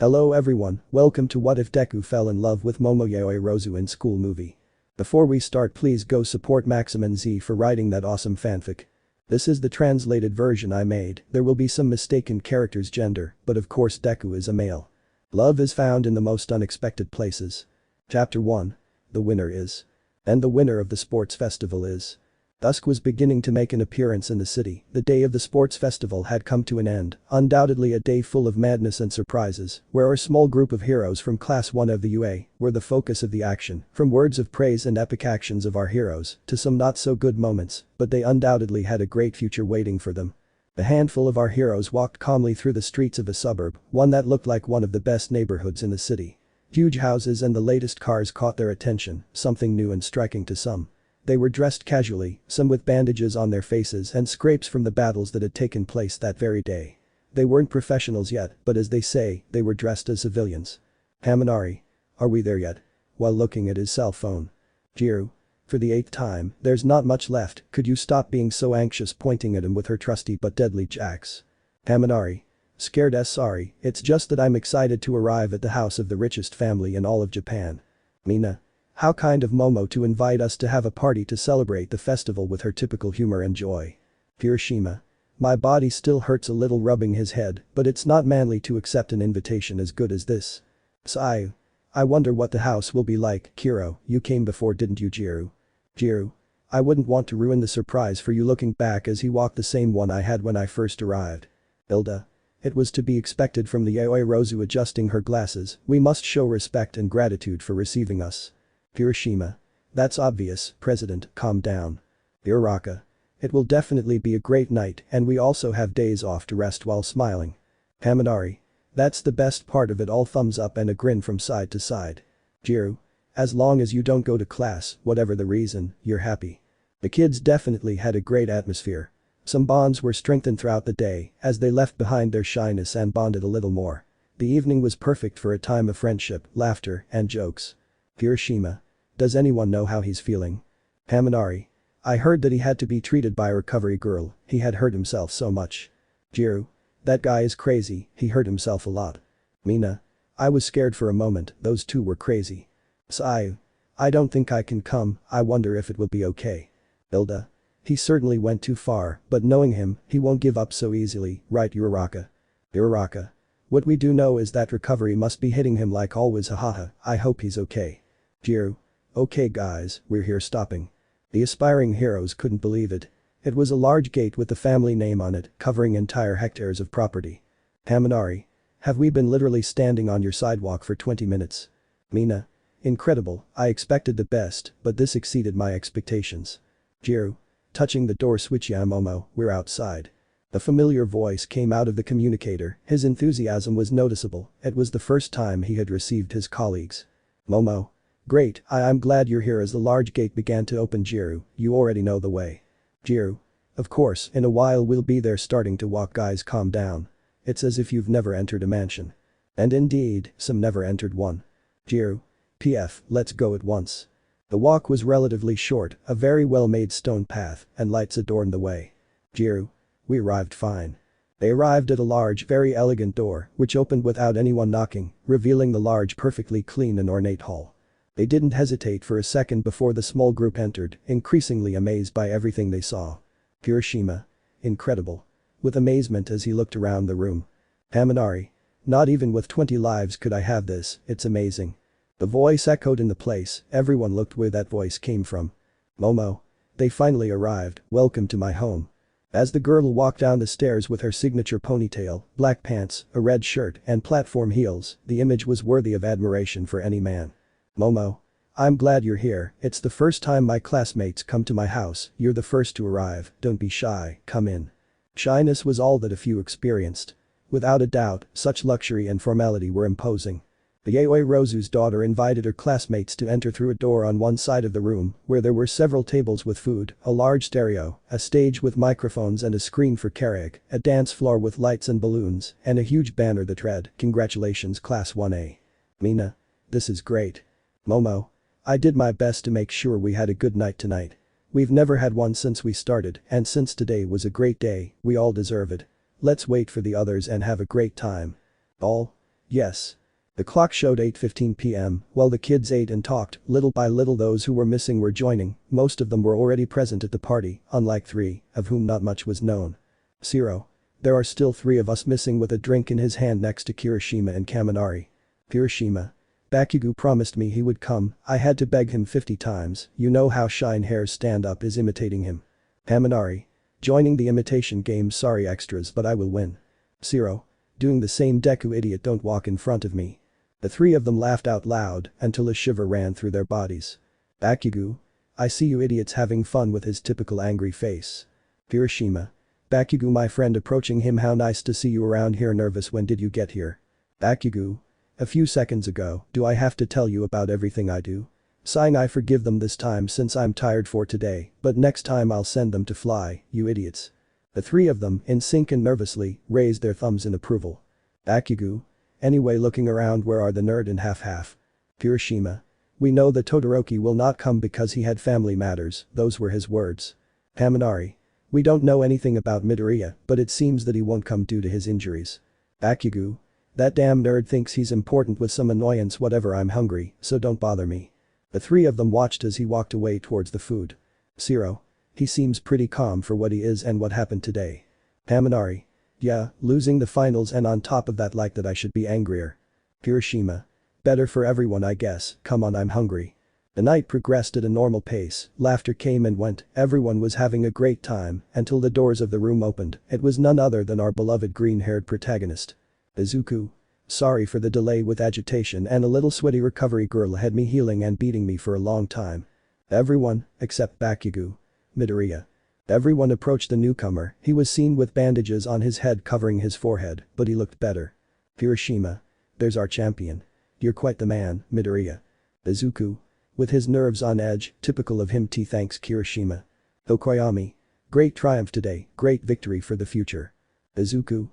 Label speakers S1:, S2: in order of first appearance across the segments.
S1: Hello everyone, welcome to What If Deku Fell in Love with Momo Yaoyorozu in School movie. Before we start, please go support maximunZ for writing that awesome fanfic. This is the translated version I made. There will be some mistaken character's gender, but of course Deku is a male. Love is found in the most unexpected places. Chapter 1. The winner is. And the winner of the sports festival is. Dusk was beginning to make an appearance in the city. The day of the sports festival had come to an end, undoubtedly a day full of madness and surprises, where our small group of heroes from Class 1 of the UA were the focus of the action, from words of praise and epic actions of our heroes to some not so good moments, but they undoubtedly had a great future waiting for them. A handful of our heroes walked calmly through the streets of a suburb, one that looked like one of the best neighborhoods in the city. Huge houses and the latest cars caught their attention, something new and striking to some. They were dressed casually, some with bandages on their faces and scrapes from the battles that had taken place that very day. They weren't professionals yet, but as they say, they were dressed as civilians. Haminari. Are we there yet? While looking at his cell phone. Jiru. For the 8th time, there's not much left, could you stop being so anxious, pointing at him with her trusty but deadly jacks. Haminari. Scared as sorry, it's just that I'm excited to arrive at the house of the richest family in all of Japan. Mina. How kind of Momo to invite us to have a party to celebrate the festival with her typical humor and joy. Hiroshima. My body still hurts a little rubbing his head, but it's not manly to accept an invitation as good as this. Seiya. I wonder what the house will be like. Kiro, you came before, didn't you, Jiru? Jiru. I wouldn't want to ruin the surprise for you, looking back as he walked the same one I had when I first arrived. Hilda. It was to be expected from the Yaoyorozu, adjusting her glasses. We must show respect and gratitude for receiving us. Hiroshima. That's obvious, President, calm down. Uraraka. It will definitely be a great night and we also have days off to rest while smiling. Haminari. That's the best part of it all, thumbs up and a grin from side to side. Jiru. As long as you don't go to class, whatever the reason, you're happy. The kids definitely had a great atmosphere. Some bonds were strengthened throughout the day as they left behind their shyness and bonded a little more. The evening was perfect for a time of friendship, laughter, and jokes. Hiroshima. Does anyone know how he's feeling? Haminari. I heard that he had to be treated by a recovery girl, he had hurt himself so much. Jiru. That guy is crazy, he hurt himself a lot. Mina. I was scared for a moment, those two were crazy. Seiya. I don't think I can come, I wonder if it will be okay. Hilda. He certainly went too far, but knowing him, he won't give up so easily, right, Uraraka? Uraraka. What we do know is that recovery must be hitting him like always, hahaha, I hope he's okay. Jiru. Okay guys, we're here stopping. The aspiring heroes couldn't believe it. It was a large gate with the family name on it, covering entire hectares of property. Haminari. Have we been literally standing on your sidewalk for 20 minutes? Mina. Incredible, I expected the best, but this exceeded my expectations. Jiru. Touching the door switch, yeah Momo, we're outside. The familiar voice came out of the communicator, his enthusiasm was noticeable, it was the first time he had received his colleagues. Momo. Great, I'm glad you're here. As the large gate began to open. Jiru, you already know the way. Jiru. Of course, in a while we'll be there. Starting to walk. Guys, calm down. It's as if you've never entered a mansion. And indeed, some never entered one. Jiru. PF, let's go at once. The walk was relatively short, a very well-made stone path, and lights adorned the way. Jiru. We arrived fine. They arrived at a large, very elegant door, which opened without anyone knocking, revealing the large, perfectly clean and ornate hall. They didn't hesitate for a second before the small group entered, increasingly amazed by everything they saw. Hiroshima. Incredible. With amazement as he looked around the room. Haminari. Not even with 20 lives could I have this, it's amazing. The voice echoed in the place, everyone looked where that voice came from. Momo. They finally arrived, welcome to my home. As the girl walked down the stairs with her signature ponytail, black pants, a red shirt, and platform heels, the image was worthy of admiration for any man. Momo. I'm glad you're here, it's the first time my classmates come to my house, you're the first to arrive, don't be shy, come in. Shyness was all that a few experienced. Without a doubt, such luxury and formality were imposing. The Yaoyorozu's daughter invited her classmates to enter through a door on one side of the room, where there were several tables with food, a large stereo, a stage with microphones and a screen for karaoke, a dance floor with lights and balloons, and a huge banner that read, "Congratulations Class 1A. Mina. This is great. Momo. I did my best to make sure we had a good night tonight. We've never had one since we started, and since today was a great day, we all deserve it. Let's wait for the others and have a great time. All. Yes. The clock showed 8:15 p.m. While the kids ate and talked, little by little those who were missing were joining, most of them were already present at the party, unlike 3, of whom not much was known. 0. There are still 3 of us missing with a drink in his hand next to Kirishima and Kaminari. Kirishima. Bakugu promised me he would come, I had to beg him 50 times, you know how Shine Hair's stand-up is imitating him. Kaminari. Joining the imitation game, sorry extras but I will win. 0. Doing the same, Deku idiot, don't walk in front of me. The 3 of them laughed out loud until a shiver ran through their bodies. Bakugu. I see you idiots having fun with his typical angry face. Kirishima. Bakugu, my friend, approaching him, how nice to see you around here. Nervous, when did you get here? Bakugu. A few seconds ago. Do I have to tell you about everything I do? Sighing, I forgive them this time since I'm tired for today, but next time I'll send them to fly, you idiots. The 3 of them, in sync and nervously, raised their thumbs in approval. Bakugu. Anyway, looking around, where are the nerd and half-half? Kirishima. We know that Todoroki will not come because he had family matters, those were his words. Kaminari. We don't know anything about Midoriya, but it seems that he won't come due to his injuries. Bakugu. That damn nerd thinks he's important with some annoyance, whatever, I'm hungry, so don't bother me. The 3 of them watched as he walked away towards the food. 0. He seems pretty calm for what he is and what happened today. Kaminari. Yeah, losing the finals and on top of that, like that I should be angrier. Kirishima. Better for everyone, I guess, come on, I'm hungry. The night progressed at a normal pace, laughter came and went, everyone was having a great time until the doors of the room opened. It was none other than our beloved green-haired protagonist. Izuku. Sorry for the delay, with agitation and a little sweaty recovery girl had me healing and beating me for a long time. Everyone, except Bakugu. Midoriya. Everyone approached the newcomer, he was seen with bandages on his head covering his forehead, but he looked better. Kirishima. There's our champion. You're quite the man, Midoriya. Izuku. With his nerves on edge, typical of him. Thanks, Kirishima. Tokoyami. Great triumph today, great victory for the future. Izuku.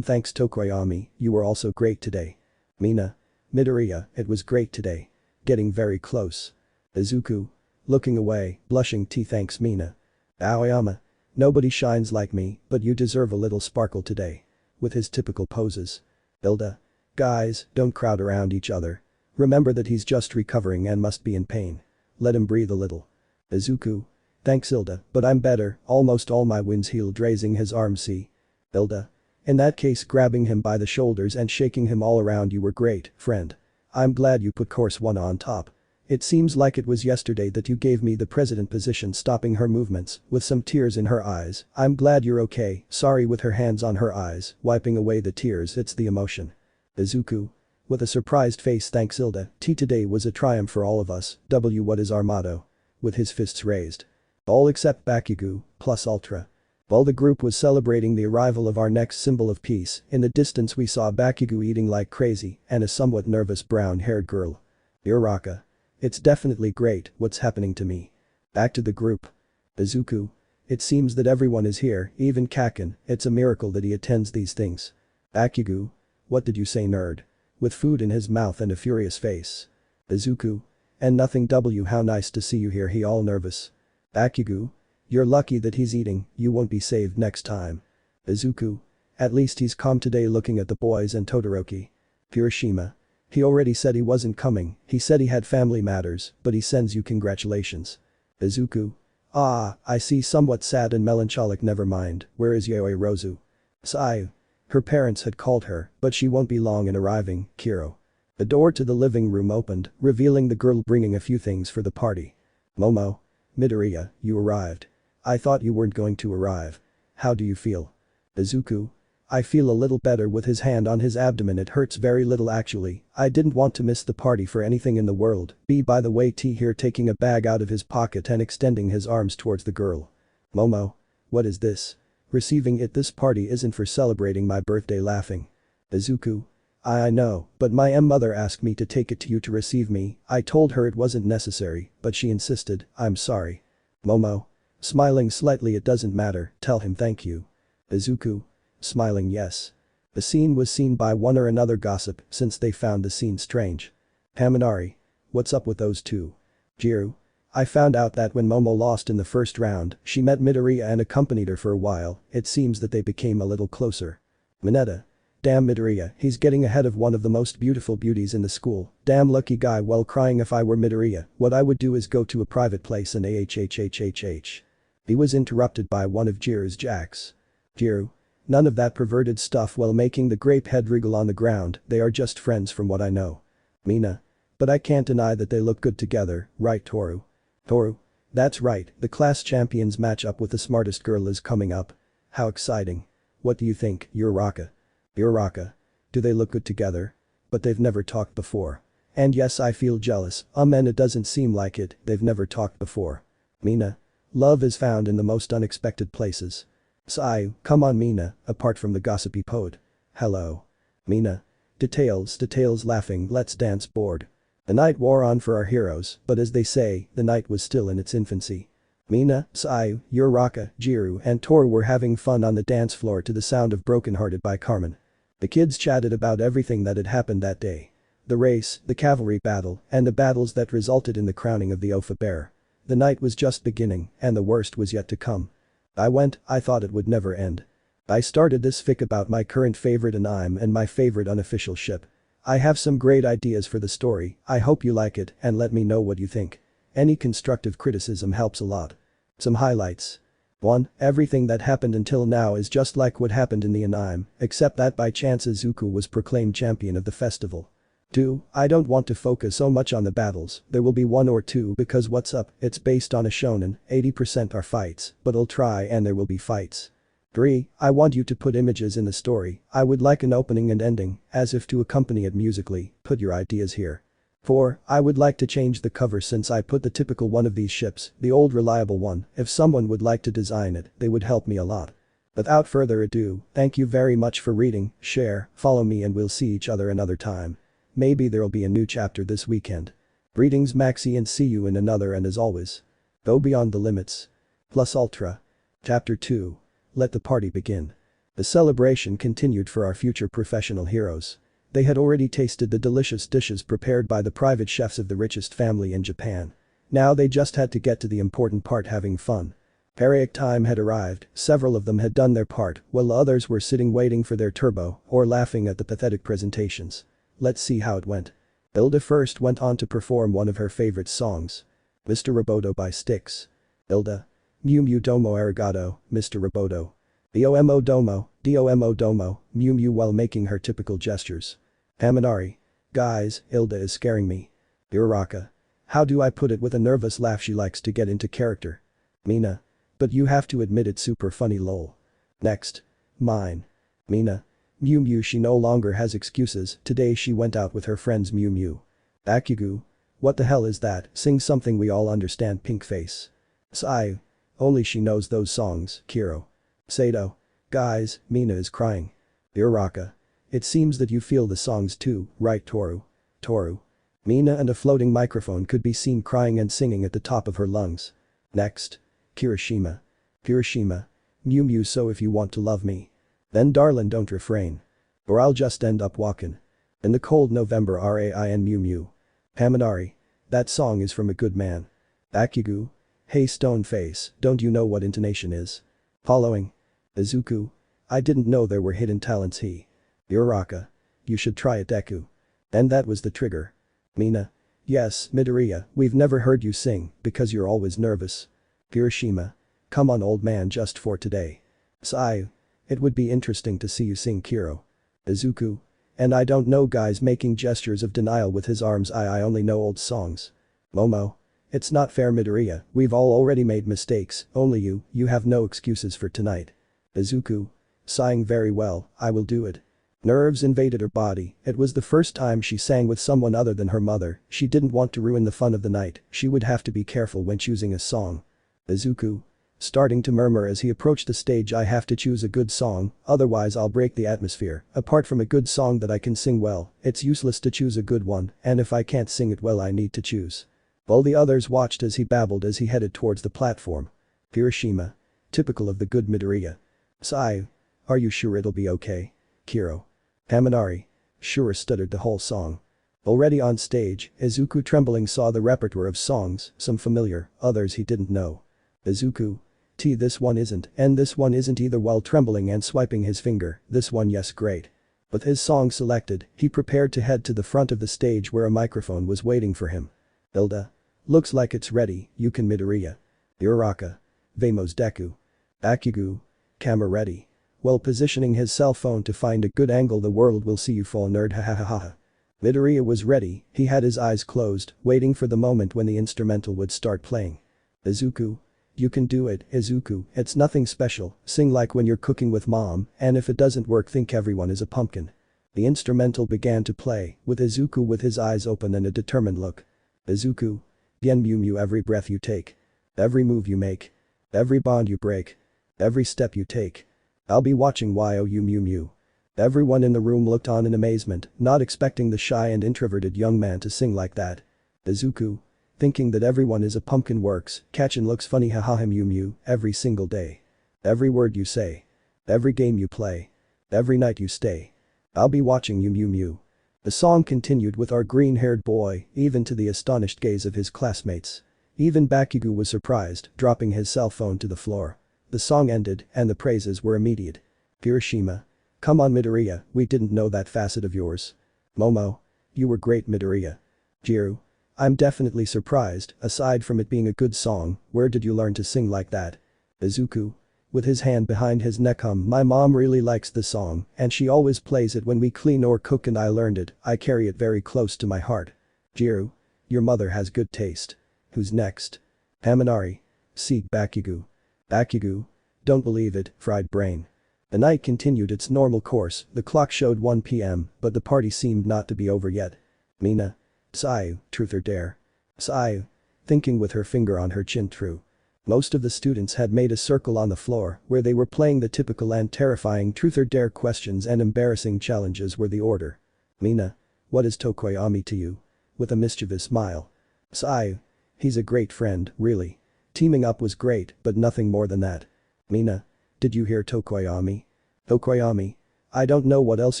S1: Thanks, Tokoyami, you were also great today. Mina. Midoriya, it was great today. Getting very close. Izuku. Looking away, blushing. Thanks, Mina. Aoyama. Nobody shines like me, but you deserve a little sparkle today. With his typical poses. Hilda. Guys, don't crowd around each other. Remember that he's just recovering and must be in pain. Let him breathe a little. Izuku. Thanks, Hilda, but I'm better, almost all my wounds healed, raising his arm. See? Hilda. In that case, grabbing him by the shoulders and shaking him all around. You were great, friend. I'm glad you put course 1 on top. It seems like it was yesterday that you gave me the president position, stopping her movements, with some tears in her eyes. I'm glad you're okay, sorry, with her hands on her eyes, wiping away the tears, it's the emotion. Izuku. With a surprised face. Thanks, Hilda. Today was a triumph for all of us. What is our motto? With his fists raised. All except Bakugu, plus Ultra. While the group was celebrating the arrival of our next symbol of peace, in the distance we saw Bakugu eating like crazy and a somewhat nervous brown-haired girl. Uraraka. It's definitely great, what's happening to me? Back to the group. Izuku. It seems that everyone is here, even Kaken, it's a miracle that he attends these things. Bakugu. What did you say, nerd? With food in his mouth and a furious face. Izuku. And nothing. How nice to see you here. He all nervous. Bakugu. You're lucky that he's eating, you won't be saved next time. Izuku. At least he's calm today, looking at the boys and Todoroki. Kirishima. He already said he wasn't coming, he said he had family matters, but he sends you congratulations. Izuku. Ah, I see, somewhat sad and melancholic. Never mind, where is Yaoyorozu? Seiya. Her parents had called her, but she won't be long in arriving. Kiro. The door to the living room opened, revealing the girl bringing a few things for the party. Momo. Midoriya, you arrived. I thought you weren't going to arrive. How do you feel? Izuku. I feel a little better. With his hand on his abdomen. It hurts very little actually, I didn't want to miss the party for anything in the world. By the way, here, taking a bag out of his pocket and extending his arms towards the girl. Momo. What is this? Receiving it. This party isn't for celebrating my birthday. Laughing. Izuku. I know, but my mother asked me to take it to you to receive me. I told her it wasn't necessary, but she insisted. I'm sorry. Momo. Smiling slightly. It doesn't matter, tell him thank you. Izuku. Smiling yes. The scene was seen by one or another gossip since they found the scene strange. Kaminari. What's up with those two? Jiru. I found out that when Momo lost in the first round, she met Midoriya and accompanied her for a while, it seems that they became a little closer. Mineta. Damn Midoriya, he's getting ahead of one of the most beautiful beauties in the school. Damn lucky guy. While crying, if I were Midoriya, what I would do is go to a private place and ahhhhhh. He was interrupted by one of Jiru's jacks. Jiru. None of that perverted stuff. While making the grape head wriggle on the ground, they are just friends from what I know. Mina. But I can't deny that they look good together, right Toru? Toru. That's right, the class champions match up with the smartest girl is coming up. How exciting. What do you think, Uraraka? Uraraka. Do they look good together? But they've never talked before. And yes, I feel jealous, and it doesn't seem like it, they've never talked before. Mina. Love is found in the most unexpected places. Seiya, come on Mina, apart from the gossipy poet. Hello. Mina. Details laughing, let's dance bored. The night wore on for our heroes, but as they say, the night was still in its infancy. Mina, Seiya, Uraraka, Jiru and Toru were having fun on the dance floor to the sound of Broken Hearted by Carmen. The kids chatted about everything that had happened that day. The race, the cavalry battle, and the battles that resulted in the crowning of the Ofa bear. The night was just beginning, and the worst was yet to come. I thought it would never end. I started this fic about my current favorite anime and my favorite unofficial ship. I have some great ideas for the story, I hope you like it and let me know what you think. Any constructive criticism helps a lot. Some highlights. 1. Everything that happened until now is just like what happened in the anime, except that by chance Izuku was proclaimed champion of the festival. 2. I don't want to focus so much on the battles, there will be one or two because what's up, it's based on a shonen, 80% are fights, but I'll try and there will be fights. 3. I want you to put images in the story, I would like an opening and ending, as if to accompany it musically, put your ideas here. 4. I would like to change the cover since I put the typical one of these ships, the old reliable one, if someone would like to design it, they would help me a lot. Without further ado, thank you very much for reading, share, follow me and we'll see each other another time. Maybe there'll be a new chapter this weekend. Greetings Maxi and see you in another and as always. Go beyond the limits. Plus Ultra. Chapter 2. Let the party begin. The celebration continued for our future professional heroes. They had already tasted the delicious dishes prepared by the private chefs of the richest family in Japan. Now they just had to get to the important part, having fun. Heroic time had arrived, several of them had done their part while others were sitting waiting for their turbo or laughing at the pathetic presentations. Let's see how it went. Hilda first went on to perform one of her favorite songs. Mr. Roboto by Styx. Hilda. Mew mew domo arigato, Mr. Roboto. Domo domo, mew mew while making her typical gestures. Haminari. Guys, Hilda is scaring me. Uraraka. How do I put it with a nervous laugh, she likes to get into character. Mina. But you have to admit it's super funny lol. Next. Mine. Mina. Mew mew, she no longer has excuses, today she went out with her friends Mew mew. Bakugu. What the hell is that, sing something we all understand, pink face. Seiya. Only she knows those songs, Kiro. Sato. Guys, Mina is crying. Uraraka. It seems that you feel the songs too, right Toru? Toru. Mina and a floating microphone could be seen crying and singing at the top of her lungs. Next. Kirishima. Kirishima. Mew mew, so if you want to love me. Then darlin' don't refrain. Or I'll just end up walkin'. In the cold November rain Mew mew. Haminari. That song is from a good man. Bakugu. Hey stone face, don't you know what intonation is? Following. Izuku. I didn't know there were hidden talents he. Uraraka. You should try it Deku. And that was the trigger. Mina. Yes, Midoriya, we've never heard you sing, because you're always nervous. Kirishima. Come on old man, just for today. Seiya. It would be interesting to see you sing Kiro. Izuku. And I don't know, guys, making gestures of denial with his arms. I only know old songs. Momo. It's not fair Midoriya, we've all already made mistakes, only you have no excuses for tonight. Izuku. Sighing very well, I will do it. Nerves invaded her body, it was the first time she sang with someone other than her mother, she didn't want to ruin the fun of the night, she would have to be careful when choosing a song. Izuku. Starting to murmur as he approached the stage, I have to choose a good song, otherwise I'll break the atmosphere, apart from a good song that I can sing well, it's useless to choose a good one, and if I can't sing it well I need to choose. While the others watched as he babbled as he headed towards the platform. Kirishima. Typical of the good Midoriya. Seiya. Are you sure it'll be okay? Kiro. Haminari. Sure, stuttered the whole song. Already on stage, Izuku trembling saw the repertoire of songs, some familiar, others he didn't know. Izuku. This one isn't, and this one isn't either, while trembling and swiping his finger, this one yes great. With his song selected, he prepared to head to the front of the stage where a microphone was waiting for him. Hilda. Looks like it's ready, you can Midoriya. Uraraka. Vamos Deku. Bakugu. Camera ready. While positioning his cell phone to find a good angle, the world will see you fall nerd hahaha. Midoriya was ready, he had his eyes closed, waiting for the moment when the instrumental would start playing. Izuku. You can do it, Izuku, it's nothing special, sing like when you're cooking with mom, and if it doesn't work think everyone is a pumpkin. The instrumental began to play, with Izuku with his eyes open and a determined look. Izuku. Bien Mew Mew, every breath you take. Every move you make. Every bond you break. Every step you take. I'll be watching you Mew Mew. Everyone in the room looked on in amazement, not expecting the shy and introverted young man to sing like that. Izuku. Thinking that everyone is a pumpkin works, catchin' looks funny haha Mew Mew, every single day. Every word you say. Every game you play. Every night you stay. I'll be watching you Mew Mew. The song continued with our green-haired boy, even to the astonished gaze of his classmates. Even Bakugu was surprised, dropping his cell phone to the floor. The song ended, and the praises were immediate. Hiroshima. Come on Midoriya, we didn't know that facet of yours. Momo. You were great Midoriya. Jiru. I'm definitely surprised, aside from it being a good song, where did you learn to sing like that? Izuku. With his hand behind his neck my mom really likes the song, and she always plays it when we clean or cook and I learned it, I carry it very close to my heart. Jiru. Your mother has good taste. Who's next? Haminari. Seek Bakugu. Bakugu. Don't believe it, fried brain. The night continued its normal course, the clock showed 1 p.m., but the party seemed not to be over yet. Mina. Seiya, truth or dare? Seiya. Thinking with her finger on her chin true. Most of the students had made a circle on the floor where they were playing the typical and terrifying truth or dare questions, and embarrassing challenges were the order. Mina. What is Tokoyami to you? With a mischievous smile. Seiya. He's a great friend, really. Teaming up was great, but nothing more than that. Mina. Did you hear Tokoyami? Tokoyami. I don't know what else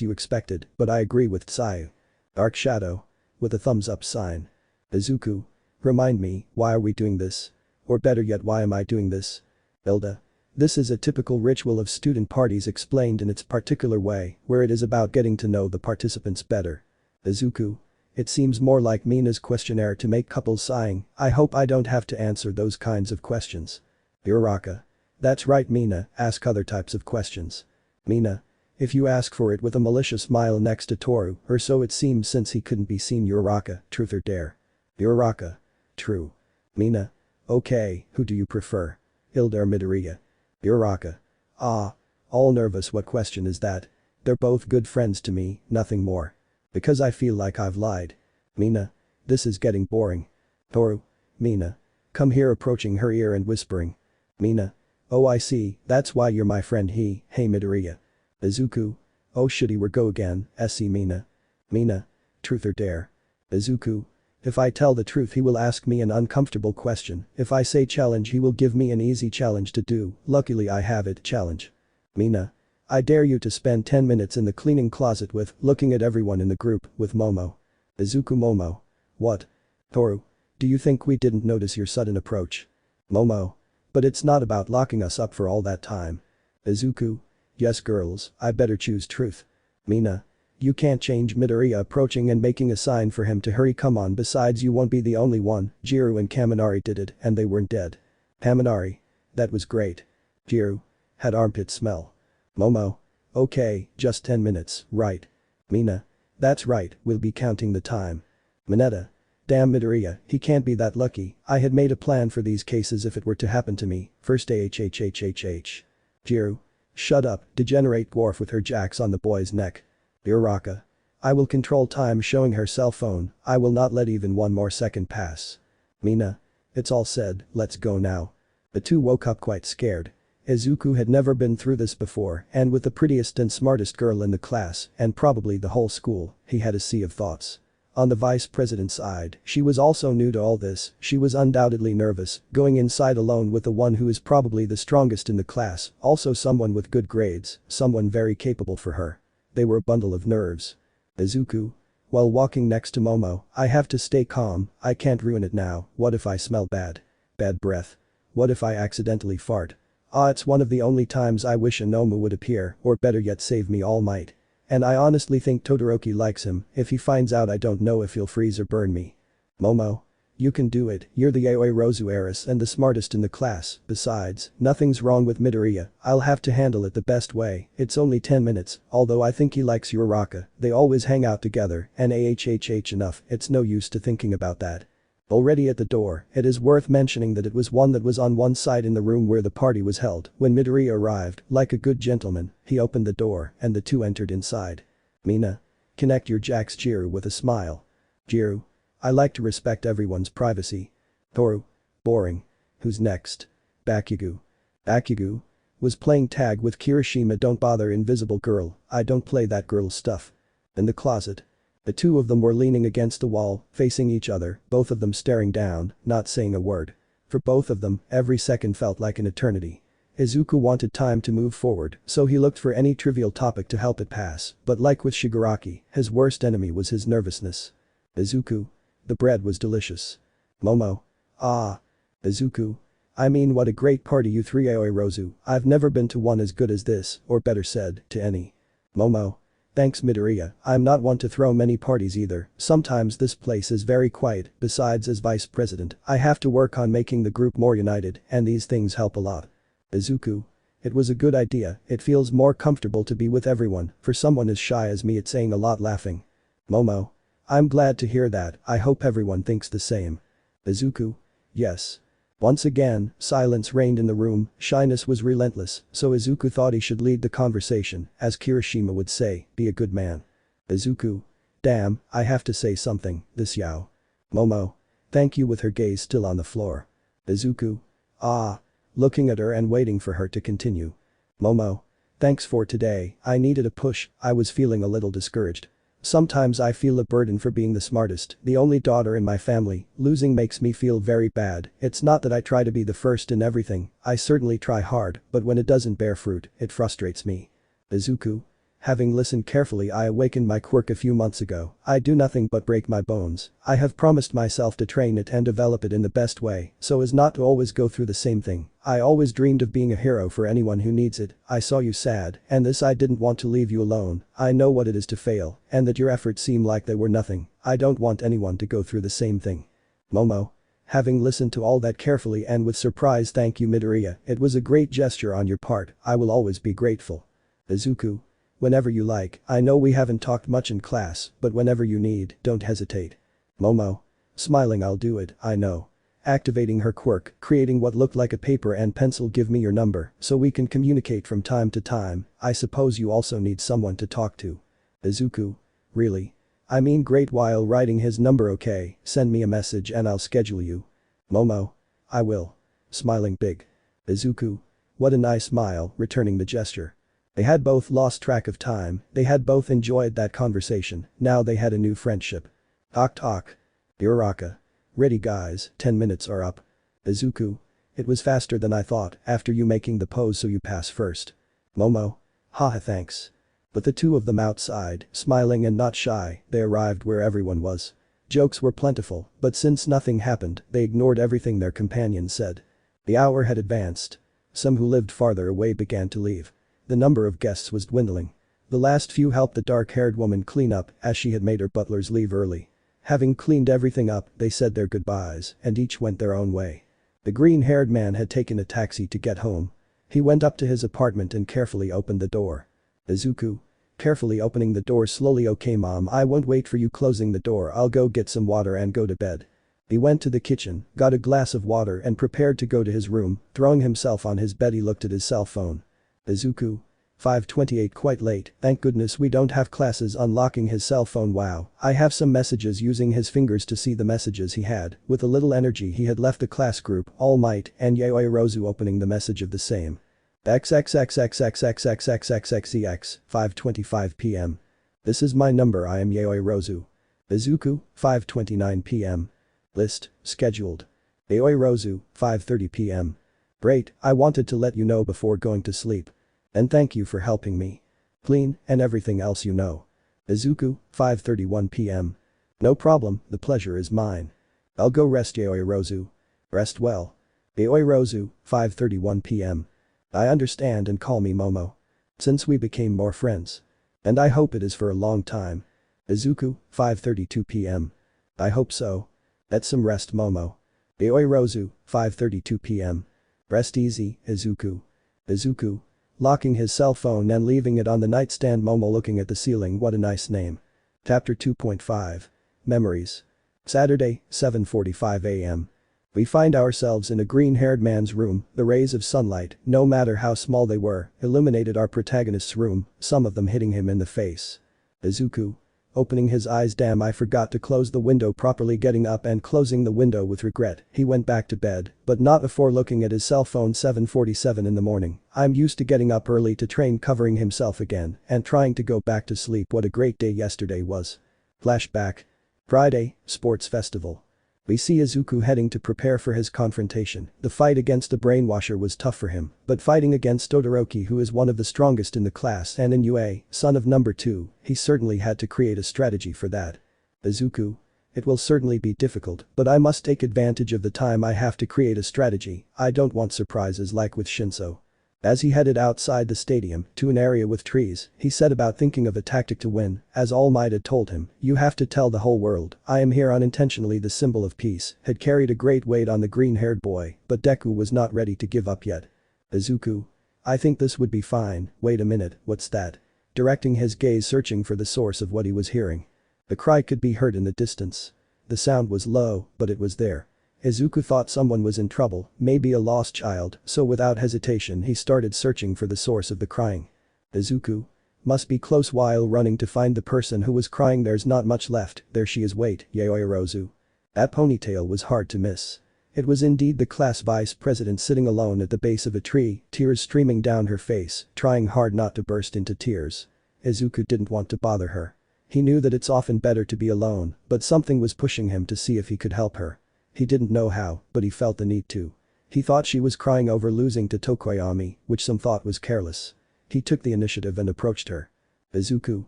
S1: you expected, but I agree with Seiya. Dark Shadow. With a thumbs up sign. Izuku. Remind me, why are we doing this? Or better yet, why am I doing this? Hilda. This is a typical ritual of student parties explained in its particular way, where it is about getting to know the participants better. Izuku. It seems more like Mina's questionnaire to make couples sighing, I hope I don't have to answer those kinds of questions. Uraraka. That's right Mina, ask other types of questions. Mina. If you ask for it, with a malicious smile next to Toru, or so it seems since he couldn't be seen. Uraraka, truth or dare? Uraraka. True. Mina. Okay, who do you prefer? Hilda or Midoriya? Uraraka. Ah. All nervous, what question is that? They're both good friends to me, nothing more. Because I feel like I've lied. Mina. This is getting boring. Toru. Mina. Come here, approaching her ear and whispering. Mina. Oh I see, that's why you're my friend hey Midoriya. Izuku. Oh shit, here we go again, SC Mina. Mina. Truth or dare? Izuku. If I tell the truth he will ask me an uncomfortable question, if I say challenge he will give me an easy challenge to do, luckily I have it, challenge. Mina. I dare you to spend 10 minutes in the cleaning closet with, looking at everyone in the group, with Momo. Izuku. Momo. What? Toru. Do you think we didn't notice your sudden approach? Momo. But it's not about locking us up for all that time. Izuku. Yes girls, I better choose truth. Mina. You can't change Midoriya approaching and making a sign for him to hurry, come on, besides you won't be the only one, Jiru and Kaminari did it and they weren't dead. Kaminari. That was great. Jiru. Had armpit smell. Momo. Okay, just 10 minutes, right. Mina. That's right, we'll be counting the time. Mineta. Damn Midoriya, he can't be that lucky, I had made a plan for these cases if it were to happen to me, first hhhhhh. Jiru. Shut up, degenerate dwarf with her jacks on the boy's neck. Uraraka. I will control time, showing her cell phone, I will not let even one more second pass. Mina. It's all said, let's go now. The two woke up quite scared. Izuku had never been through this before, and with the prettiest and smartest girl in the class, and probably the whole school, he had a sea of thoughts. On the vice president's side, she was also new to all this, she was undoubtedly nervous, going inside alone with the one who is probably the strongest in the class, also someone with good grades, someone very capable for her. They were a bundle of nerves. Izuku. While walking next to Momo, I have to stay calm, I can't ruin it now, what if I smell bad? Bad breath. What if I accidentally fart? It's one of the only times I wish Inomu would appear, or better yet save me, Almight. And I honestly think Todoroki likes him. If he finds out, I don't know if he'll freeze or burn me. Momo. You can do it, you're the Yaoyorozu heiress and the smartest in the class. Besides, nothing's wrong with Midoriya. I'll have to handle it the best way. It's only 10 minutes, although I think he likes Uraraka. They always hang out together, and enough, it's no use to thinking about that. Already at the door, it is worth mentioning that it was one that was on one side in the room where the party was held. When Midoriya arrived, like a good gentleman, he opened the door and the two entered inside. Mina. Connect your jacks. Jiru with a smile. Jiru. I like to respect everyone's privacy. Toru. Boring. Who's next? Bakugu. Bakugu. Was playing tag with Kirishima. Don't bother, invisible girl, I don't play that girl stuff. In the closet. The two of them were leaning against the wall, facing each other, both of them staring down, not saying a word. For both of them, every second felt like an eternity. Izuku wanted time to move forward, so he looked for any trivial topic to help it pass, but like with Shigaraki, his worst enemy was his nervousness. Izuku. The bread was delicious. Momo. Ah. Izuku. I mean, what a great party you three. Yaoyorozu, I've never been to one as good as this, or better said, to any. Momo. Thanks Midoriya, I'm not one to throw many parties either, sometimes this place is very quiet, besides as vice president, I have to work on making the group more united, and these things help a lot. Izuku. It was a good idea, it feels more comfortable to be with everyone, for someone as shy as me it's saying a lot laughing. Momo. I'm glad to hear that, I hope everyone thinks the same. Izuku. Yes. Once again, silence reigned in the room, shyness was relentless, so Izuku thought he should lead the conversation, as Kirishima would say, be a good man. Izuku. Damn, I have to say something, this Yao. Momo. Thank you with her gaze still on the floor. Izuku. Ah. Looking at her and waiting for her to continue. Momo. Thanks for today, I needed a push, I was feeling a little discouraged. Sometimes I feel a burden for being the smartest, the only daughter in my family, losing makes me feel very bad, it's not that I try to be the first in everything, I certainly try hard, but when it doesn't bear fruit, it frustrates me. Izuku. Having listened carefully, I awakened my quirk a few months ago, I do nothing but break my bones, I have promised myself to train it and develop it in the best way, so as not to always go through the same thing, I always dreamed of being a hero for anyone who needs it, I saw you sad, and this I didn't want to leave you alone, I know what it is to fail, and that your efforts seem like they were nothing, I don't want anyone to go through the same thing. Momo. Having listened to all that carefully and with surprise, thank you Midoriya, it was a great gesture on your part, I will always be grateful. Izuku. Whenever you like, I know we haven't talked much in class, but whenever you need, don't hesitate. Momo. Smiling. I'll do it, I know. Activating her quirk, creating what looked like a paper and pencil. Give me your number, so we can communicate from time to time, I suppose you also need someone to talk to. Izuku. Really? I mean great. While writing his number. Okay, send me a message and I'll schedule you. Momo. I will. Smiling big. Izuku. What a nice smile, returning the gesture. They had both lost track of time, they had both enjoyed that conversation, now they had a new friendship. Talk. Uraraka. Ready guys, 10 minutes are up. Izuku. It was faster than I thought, after you making the pose so you pass first. Momo. Haha thanks. But the two of them outside, smiling and not shy, they arrived where everyone was. Jokes were plentiful, but since nothing happened, they ignored everything their companions said. The hour had advanced. Some who lived farther away began to leave. The number of guests was dwindling. The last few helped the dark-haired woman clean up as she had made her butlers leave early. Having cleaned everything up, they said their goodbyes and each went their own way. The green-haired man had taken a taxi to get home. He went up to his apartment and carefully opened the door. Izuku. Carefully opening the door slowly. Okay mom, I won't wait for you. Closing the door, I'll go get some water and go to bed. He went to the kitchen, got a glass of water and prepared to go to his room, throwing himself on his bed he looked at his cell phone. Izuku. 5:28 quite late, thank goodness we don't have classes. Unlocking his cell phone. Wow, I have some messages. Using his fingers to see the messages he had, with a little energy he had left the class group, Almight and Yaoyorozu. Opening the message of the same. XXXXXXXXXXXEX, 5:25 p.m. This is my number, I am Yaoyorozu. Izuku, 5:29 p.m. List, scheduled. Yaoyorozu, 5:30 p.m. Great, I wanted to let you know before going to sleep. And thank you for helping me. Clean, and everything else you know. Izuku, 5:31 p.m. No problem, the pleasure is mine. I'll go rest. Yaoyorozu. Rest well. Yaoyorozu, 5:31 p.m. I understand and call me Momo. Since we became more friends. And I hope it is for a long time. Izuku, 5:32 p.m. I hope so. Get some rest, Momo. Yaoyorozu, 5:32 p.m. Rest easy, Izuku. Izuku. Locking his cell phone and leaving it on the nightstand. Momo looking at the ceiling. What a nice name. Chapter 2.5. Memories. Saturday, 7:45 a.m. We find ourselves in a green-haired man's room. The rays of sunlight, no matter how small they were, illuminated our protagonist's room, some of them hitting him in the face. Izuku. Opening his eyes. Damn, I forgot to close the window properly. Getting up and closing the window with regret, he went back to bed, but not before looking at his cell phone. 7:47 in the morning. I'm used to getting up early to train, covering himself again and trying to go back to sleep. What a great day yesterday was. Flashback. Friday, sports festival. We see Izuku heading to prepare for his confrontation. The fight against the brainwasher was tough for him, but fighting against Todoroki, who is one of the strongest in the class and in UA, son of number 2, he certainly had to create a strategy for that. Izuku. It will certainly be difficult, but I must take advantage of the time I have to create a strategy. I don't want surprises like with Shinso. As he headed outside the stadium to an area with trees, he set about thinking of a tactic to win. As Almight had told him, you have to tell the whole world, I am here unintentionally. The symbol of peace had carried a great weight on the green-haired boy, but Deku was not ready to give up yet. Izuku. I think this would be fine. Wait a minute, what's that? Directing his gaze, searching for the source of what he was hearing. The cry could be heard in the distance. The sound was low, but it was there. Izuku thought someone was in trouble, maybe a lost child, so without hesitation he started searching for the source of the crying. Izuku. Must be close. While running to find the person who was crying, there's not much left. There she is. Wait, Yaoyorozu. That ponytail was hard to miss. It was indeed the class vice president sitting alone at the base of a tree, tears streaming down her face, trying hard not to burst into tears. Izuku didn't want to bother her. He knew that it's often better to be alone, but something was pushing him to see if he could help her. He didn't know how, but he felt the need to. He thought she was crying over losing to Tokoyami, which some thought was careless. He took the initiative and approached her. Izuku.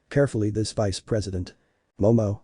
S1: Carefully, this vice president. Momo.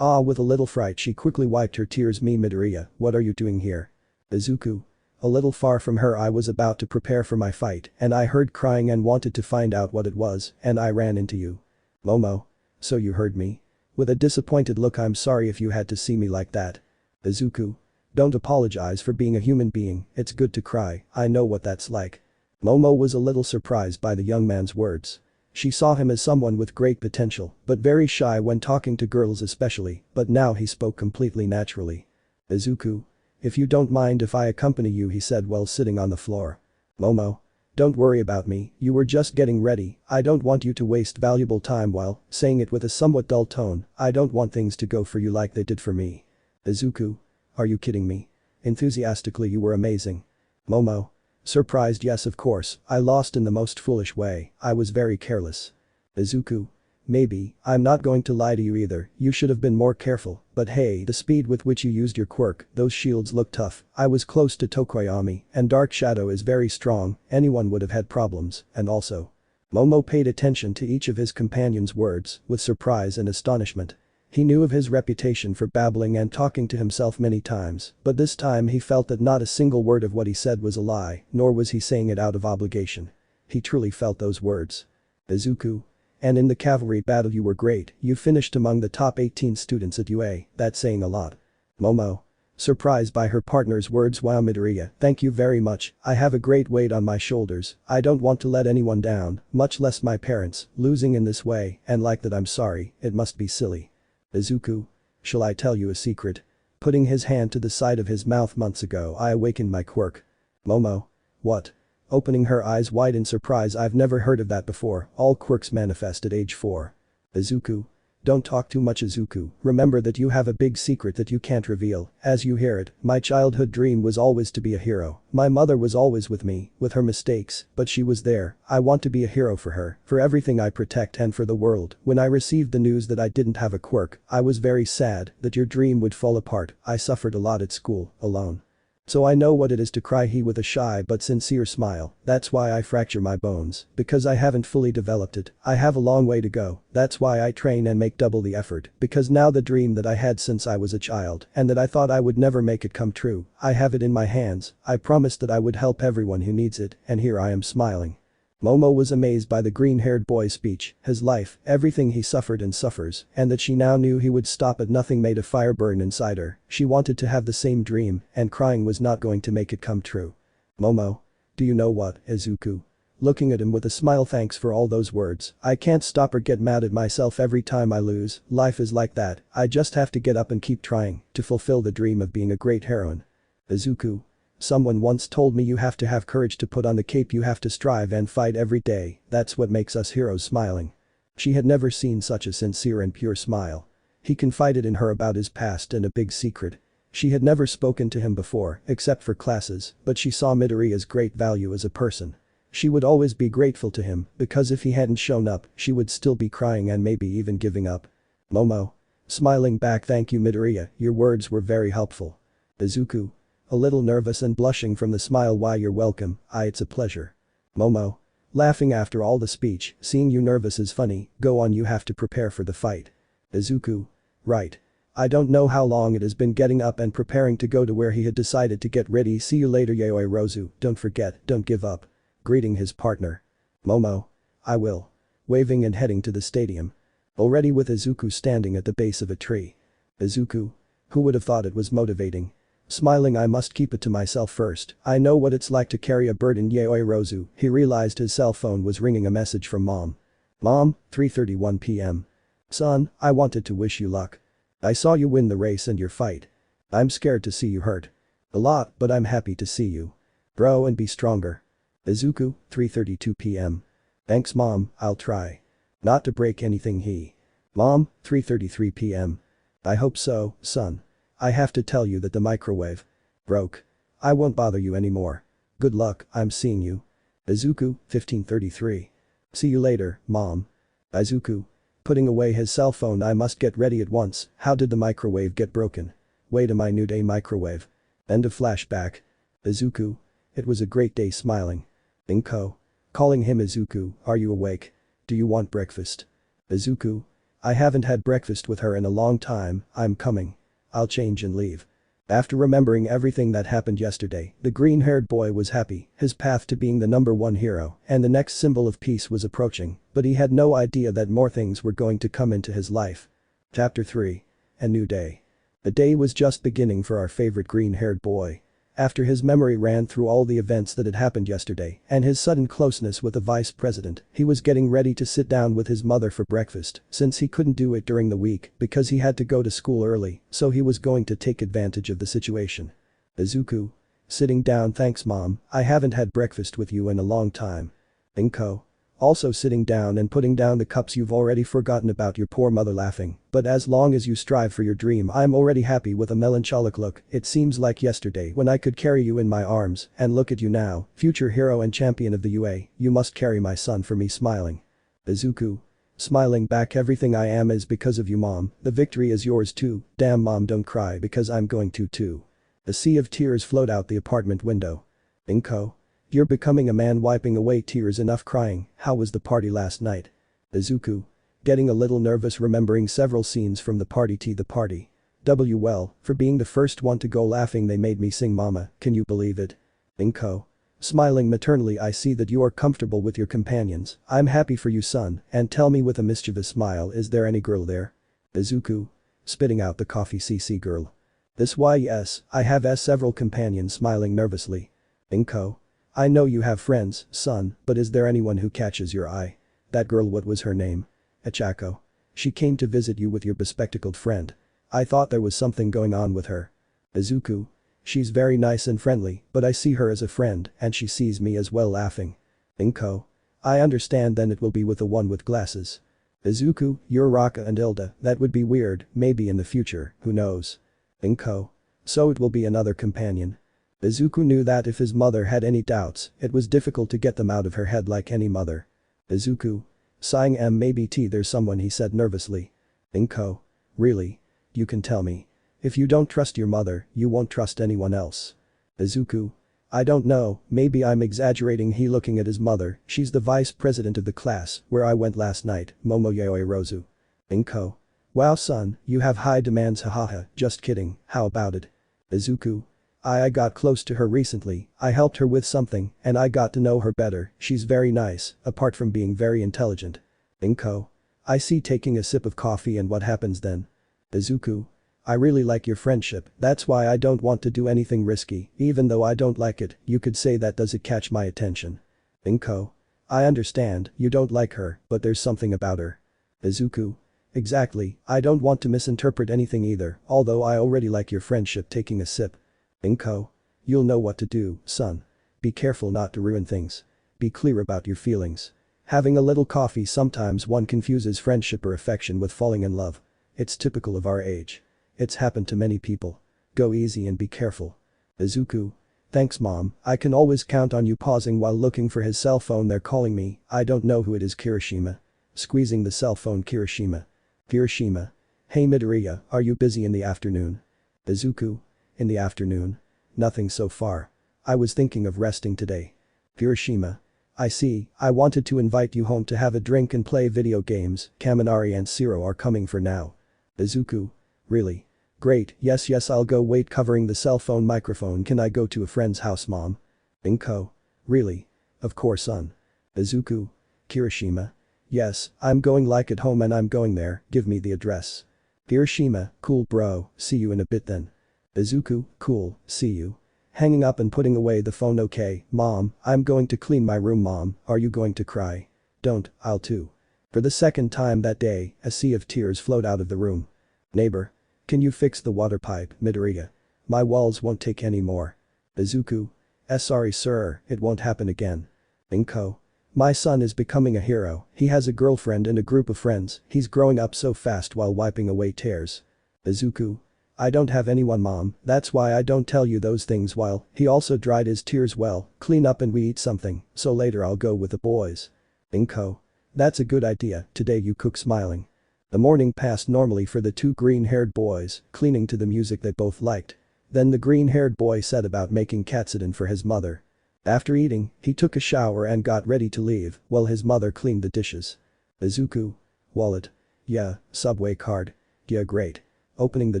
S1: With a little fright she quickly wiped her tears. Midoriya, what are you doing here? Izuku. A little far from her. I was about to prepare for my fight and I heard crying and wanted to find out what it was and I ran into you. Momo. So you heard me? With a disappointed look. I'm sorry if you had to see me like that. Izuku. Don't apologize for being a human being, it's good to cry, I know what that's like. Momo was a little surprised by the young man's words. She saw him as someone with great potential, but very shy when talking to girls especially, but now he spoke completely naturally. Izuku. If you don't mind if I accompany you, he said while sitting on the floor. Momo. Don't worry about me, you were just getting ready, I don't want you to waste valuable time. While saying it with a somewhat dull tone, I don't want things to go for you like they did for me. Izuku. Are you kidding me? Enthusiastically, you were amazing. Momo. Surprised, yes of course, I lost in the most foolish way, I was very careless. Izuku. Maybe, I'm not going to lie to you either, you should have been more careful, but hey, the speed with which you used your quirk, those shields look tough, I was close to Tokoyami, and Dark Shadow is very strong, anyone would have had problems, and also. Momo paid attention to each of his companion's words with surprise and astonishment. He knew of his reputation for babbling and talking to himself many times, but this time he felt that not a single word of what he said was a lie, nor was he saying it out of obligation. He truly felt those words. Izuku. And in the cavalry battle you were great, you finished among the top 18 students at UA, that's saying a lot. Momo. Surprised by her partner's words. Wow, Midoriya, thank you very much, I have a great weight on my shoulders, I don't want to let anyone down, much less my parents, losing in this way, and like that I'm sorry, it must be silly. Izuku. Shall I tell you a secret? Putting his hand to the side of his mouth. Months ago I awakened my quirk. Momo. What? Opening her eyes wide in surprise. I've never heard of that before, all quirks manifest at age 4. Izuku. Don't talk too much, Izuku, remember that you have a big secret that you can't reveal. As you hear it, my childhood dream was always to be a hero. My mother was always with me, with her mistakes, but she was there. I want to be a hero for her, for everything I protect and for the world. When I received the news that I didn't have a quirk, I was very sad that your dream would fall apart. I suffered a lot at school, alone. So I know what it is to cry. He with a shy but sincere smile, that's why I fracture my bones, because I haven't fully developed it, I have a long way to go, that's why I train and make double the effort, because now the dream that I had since I was a child and that I thought I would never make it come true, I have it in my hands, I promised that I would help everyone who needs it, and here I am smiling. Momo was amazed by the green-haired boy's speech, his life, everything he suffered and suffers, and that she now knew he would stop at nothing made a fire burn inside her. She wanted to have the same dream, and crying was not going to make it come true. Momo. Do you know what, Izuku? Looking at him with a smile, thanks for all those words. I can't stop or get mad at myself every time I lose. Life is like that. I just have to get up and keep trying to fulfill the dream of being a great heroine. Izuku. Someone once told me you have to have courage to put on the cape, you have to strive and fight every day, that's what makes us heroes. Smiling. She had never seen such a sincere and pure smile. He confided in her about his past and a big secret. She had never spoken to him before, except for classes, but she saw Midoriya's great value as a person. She would always be grateful to him, because if he hadn't shown up, she would still be crying and maybe even giving up. Momo. Smiling back, thank you Midoriya, your words were very helpful. Izuku. A little nervous and blushing from the smile, why you're welcome, it's a pleasure. Momo. Laughing after all the speech, seeing you nervous is funny, go on, you have to prepare for the fight. Izuku. Right. I don't know how long it has been getting up and preparing to go to where he had decided to get ready. See you later Yaoyorozu, don't forget, don't give up. Greeting his partner. Momo. I will. Waving and heading to the stadium. Already with Izuku standing at the base of a tree. Izuku. Who would have thought it was motivating? Smiling, I must keep it to myself first, I know what it's like to carry a burden. Yaoyorozu. He realized his cell phone was ringing, a message from mom. Mom, 3:31 p.m. Son, I wanted to wish you luck. I saw you win the race and your fight. I'm scared to see you hurt. A lot, but I'm happy to see you. Bro, and be stronger. Izuku, 3:32 p.m. Thanks mom, I'll try. Not to break anything. Mom, 3:33 p.m. I hope so, son. I have to tell you that the microwave broke. I won't bother you anymore. Good luck, I'm seeing you. Izuku, 15:33. See you later, mom. Izuku. Putting away his cell phone, I must get ready at once. How did the microwave get broken? Wait, a my new day microwave. End of flashback. Izuku. It was a great day. Smiling. Inko. Calling him Izuku, are you awake? Do you want breakfast? Izuku. I haven't had breakfast with her in a long time, I'm coming. I'll change and leave. After remembering everything that happened yesterday, the green-haired boy was happy, his path to being the #1 hero and the next symbol of peace was approaching, but he had no idea that more things were going to come into his life. Chapter 3. A New Day. The day was just beginning for our favorite green-haired boy. After his memory ran through all the events that had happened yesterday and his sudden closeness with the vice president, he was getting ready to sit down with his mother for breakfast, since he couldn't do it during the week because he had to go to school early, so he was going to take advantage of the situation. Izuku. Sitting down, thanks mom, I haven't had breakfast with you in a long time. Inko. Also sitting down and putting down the cups, you've already forgotten about your poor mother. Laughing, but as long as you strive for your dream I'm already happy. With a melancholic look, it seems like yesterday when I could carry you in my arms, and look at you now, future hero and champion of the UA, you must carry my son for me. Smiling. Izuku. Smiling back, everything I am is because of you mom, the victory is yours too, damn mom, don't cry because I'm going to too. A sea of tears flowed out the apartment window. Inko. You're becoming a man, wiping away tears, enough crying, how was the party last night? Izuku. Getting a little nervous remembering several scenes from the party. The party. Well, for being the first one to go. Laughing, they made me sing mama, can you believe it? Inko. Smiling maternally, I see that you are comfortable with your companions, I'm happy for you son, and tell me with a mischievous smile, is there any girl there? Izuku. Spitting out the coffee, CC girl. This why yes, I have several companions. Smiling nervously. Inko. I know you have friends, son, but is there anyone who catches your eye? That girl, what was her name? Echako. She came to visit you with your bespectacled friend. I thought there was something going on with her. Izuku. She's very nice and friendly, but I see her as a friend and she sees me as well. Laughing. Inko. I understand, then it will be with the one with glasses. Izuku, Uraraka and Hilda, that would be weird, maybe in the future, who knows? Inko. So it will be another companion. Izuku knew that if his mother had any doubts, it was difficult to get them out of her head like any mother. Izuku. Sighing, maybe there's someone, he said nervously. Inko. Really? You can tell me. If you don't trust your mother, you won't trust anyone else. Izuku. I don't know, maybe I'm exaggerating. He looking at his mother, she's the vice president of the class where I went last night, Momo Yaoyorozu. Inko. Wow son, you have high demands, hahaha, just kidding, how about it? Izuku. I got close to her recently, I helped her with something, and I got to know her better, she's very nice, apart from being very intelligent. Inko. I see taking a sip of coffee and what happens then. Izuku. I really like your friendship, that's why I don't want to do anything risky, even though I don't like it, you could say that does it catch my attention. Inko. I understand, you don't like her, but there's something about her. Izuku. Exactly, I don't want to misinterpret anything either, although I already like your friendship taking a sip. Inko. You'll know what to do, son. Be careful not to ruin things. Be clear about your feelings. Having a little coffee sometimes one confuses friendship or affection with falling in love. It's typical of our age. It's happened to many people. Go easy and be careful. Izuku. Thanks mom, I can always count on you pausing while looking for his cell phone. They're calling me, I don't know who it is. Kirishima. Squeezing the cell phone. Kirishima. Kirishima. Hey Midoriya, are you busy in the afternoon? Izuku. In the afternoon? Nothing so far. I was thinking of resting today. Kirishima. I see, I wanted to invite you home to have a drink and play video games, Kaminari and Shiro are coming for now. Izuku. Really? Great, yes I'll go. Wait, covering the cell phone microphone. Can I go to a friend's house mom? Inko. Really? Of course son. Izuku. Kirishima. Yes, I'm going like at home and I'm going there, give me the address. Kirishima. Cool bro, see you in a bit then. Izuku. Cool, see you. Hanging up and putting away the phone. Okay, mom, I'm going to clean my room. Mom, are you going to cry? Don't, I'll too. For the second time that day, a sea of tears flowed out of the room. Neighbor. Can you fix the water pipe, Midoriya? My walls won't take any more. Izuku. Sorry sir, it won't happen again. Inko. My son is becoming a hero, he has a girlfriend and a group of friends, he's growing up so fast while wiping away tears. Izuku. I don't have anyone mom, that's why I don't tell you those things. While he also dried his tears. Well, clean up and we eat something, so later I'll go with the boys. Inko. That's a good idea, today you cook. Smiling. The morning passed normally for the two green-haired boys, cleaning to the music they both liked. Then the green-haired boy set about making katsudon for his mother. After eating, he took a shower and got ready to leave, while his mother cleaned the dishes. Izuku. Wallet. Yeah, subway card. Yeah great. Opening the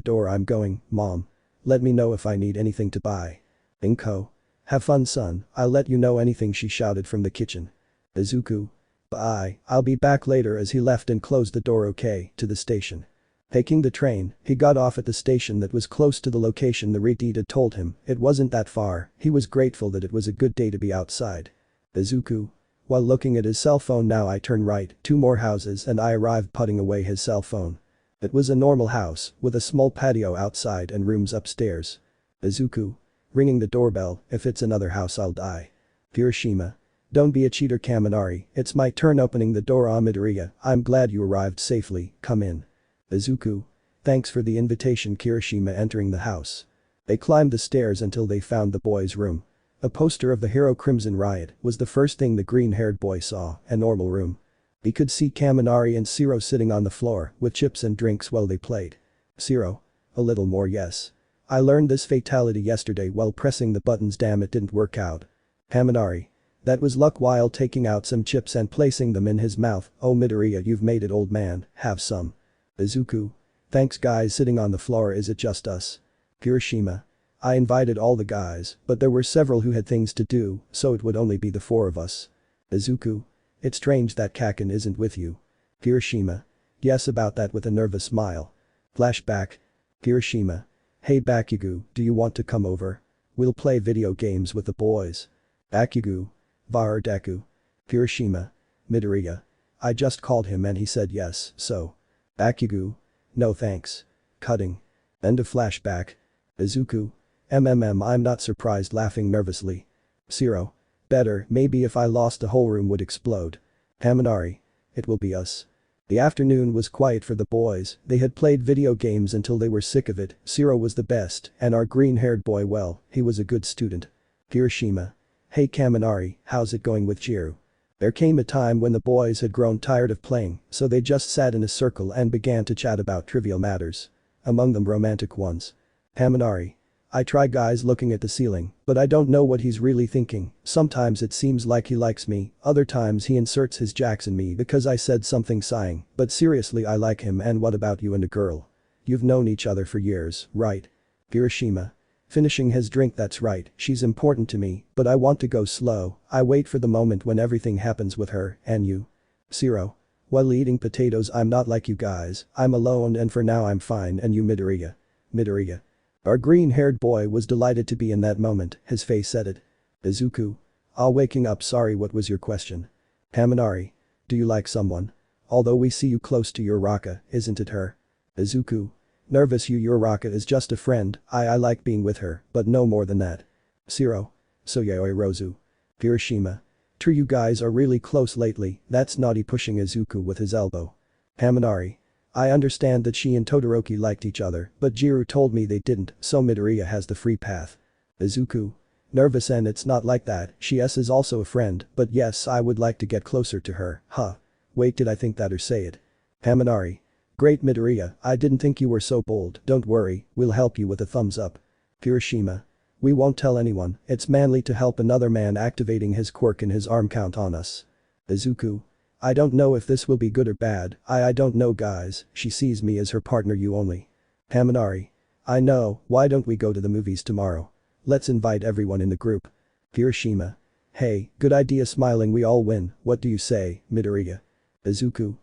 S1: door. I'm going, mom. Let me know if I need anything to buy. Inko. Have fun son, I'll let you know anything. She shouted from the kitchen. Izuku. Bye, I'll be back later. As he left and closed the door. Okay, to the station. Taking the train, he got off at the station that was close to the location the Reddit had told him. It wasn't that far, he was grateful that it was a good day to be outside. Izuku. While looking at his cell phone. Now I turn right, 2 more houses and I arrived, putting away his cell phone. It was a normal house, with a small patio outside and rooms upstairs. Izuku. Ringing the doorbell, if it's another house I'll die. Kirishima. Don't be a cheater Kaminari, it's my turn. Opening the door. Midoriya, I'm glad you arrived safely, come in. Izuku. Thanks for the invitation. Kirishima entering the house. They climbed the stairs until they found the boys' room. A poster of the hero Crimson Riot was the first thing the green-haired boy saw, a normal room. He could see Kaminari and Shiro sitting on the floor with chips and drinks while they played. Shiro. A little more yes. I learned this fatality yesterday while pressing the buttons. Damn, it didn't work out. Kaminari. That was luck. While taking out some chips and placing them in his mouth. Oh Midoriya, you've made it old man, have some. Izuku. Thanks guys. Sitting on the floor. Is it just us? Kirishima. I invited all the guys, but there were several who had things to do, so it would only be the 4 of us. Izuku. It's strange that Kaken isn't with you. Kirishima. Yes, about that, with a nervous smile. Flashback. Kirishima. Hey Bakugu, do you want to come over? We'll play video games with the boys. Bakugu. Var Deku. Kirishima. Midoriya. I just called him and he said yes, so. Bakugu. No thanks. Cutting. End of flashback. Izuku. I'm not surprised. Laughing nervously. Shiro. Better, maybe if I lost the whole room would explode. Kaminari. It will be us. The afternoon was quiet for the boys, they had played video games until they were sick of it. Shiro was the best, and our green-haired boy, well, he was a good student. Kirishima. Hey Kaminari, how's it going with Jiru? There came a time when the boys had grown tired of playing, so they just sat in a circle and began to chat about trivial matters. Among them romantic ones. Kaminari. I try guys, looking at the ceiling, but I don't know what he's really thinking. Sometimes it seems like he likes me, other times he inserts his jacks in me because I said something, sighing, but seriously I like him. And what about you and a girl? You've known each other for years, right? Kirishima. Finishing his drink. That's right, she's important to me, but I want to go slow. I wait for the moment when everything happens with her, and you. Zero. While eating potatoes. I'm not like you guys, I'm alone and for now I'm fine and you Midoriya. Midoriya. Our green-haired boy was delighted to be in that moment, his face said it. Izuku. Ah, waking up. Sorry, what was your question? Haminari. Do you like someone? Although we see you close to Uraraka, isn't it her? Izuku. Nervous. Uraraka is just a friend, I like being with her, but no more than that. Zero. So Yaoyorozu. Hiroshima. True, you guys are really close lately. That's naughty, pushing Izuku with his elbow. Haminari. I understand that she and Todoroki liked each other, but Jiru told me they didn't, so Midoriya has the free path. Izuku. Nervous. And it's not like that, she is also a friend, but yes, I would like to get closer to her, huh. Wait, did I think that or say it? Haminari. Great Midoriya, I didn't think you were so bold. Don't worry, we'll help you with a thumbs up. Hiroshima. We won't tell anyone, it's manly to help another man activating his quirk in his arm. Count on us. Izuku. I don't know if this will be good or bad, I don't know guys, she sees me as her partner, you only. Haminari. I know, why don't we go to the movies tomorrow? Let's invite everyone in the group. Hiroshima. Hey, good idea. Smiling. We all win, what do you say, Midoriya? Izuku.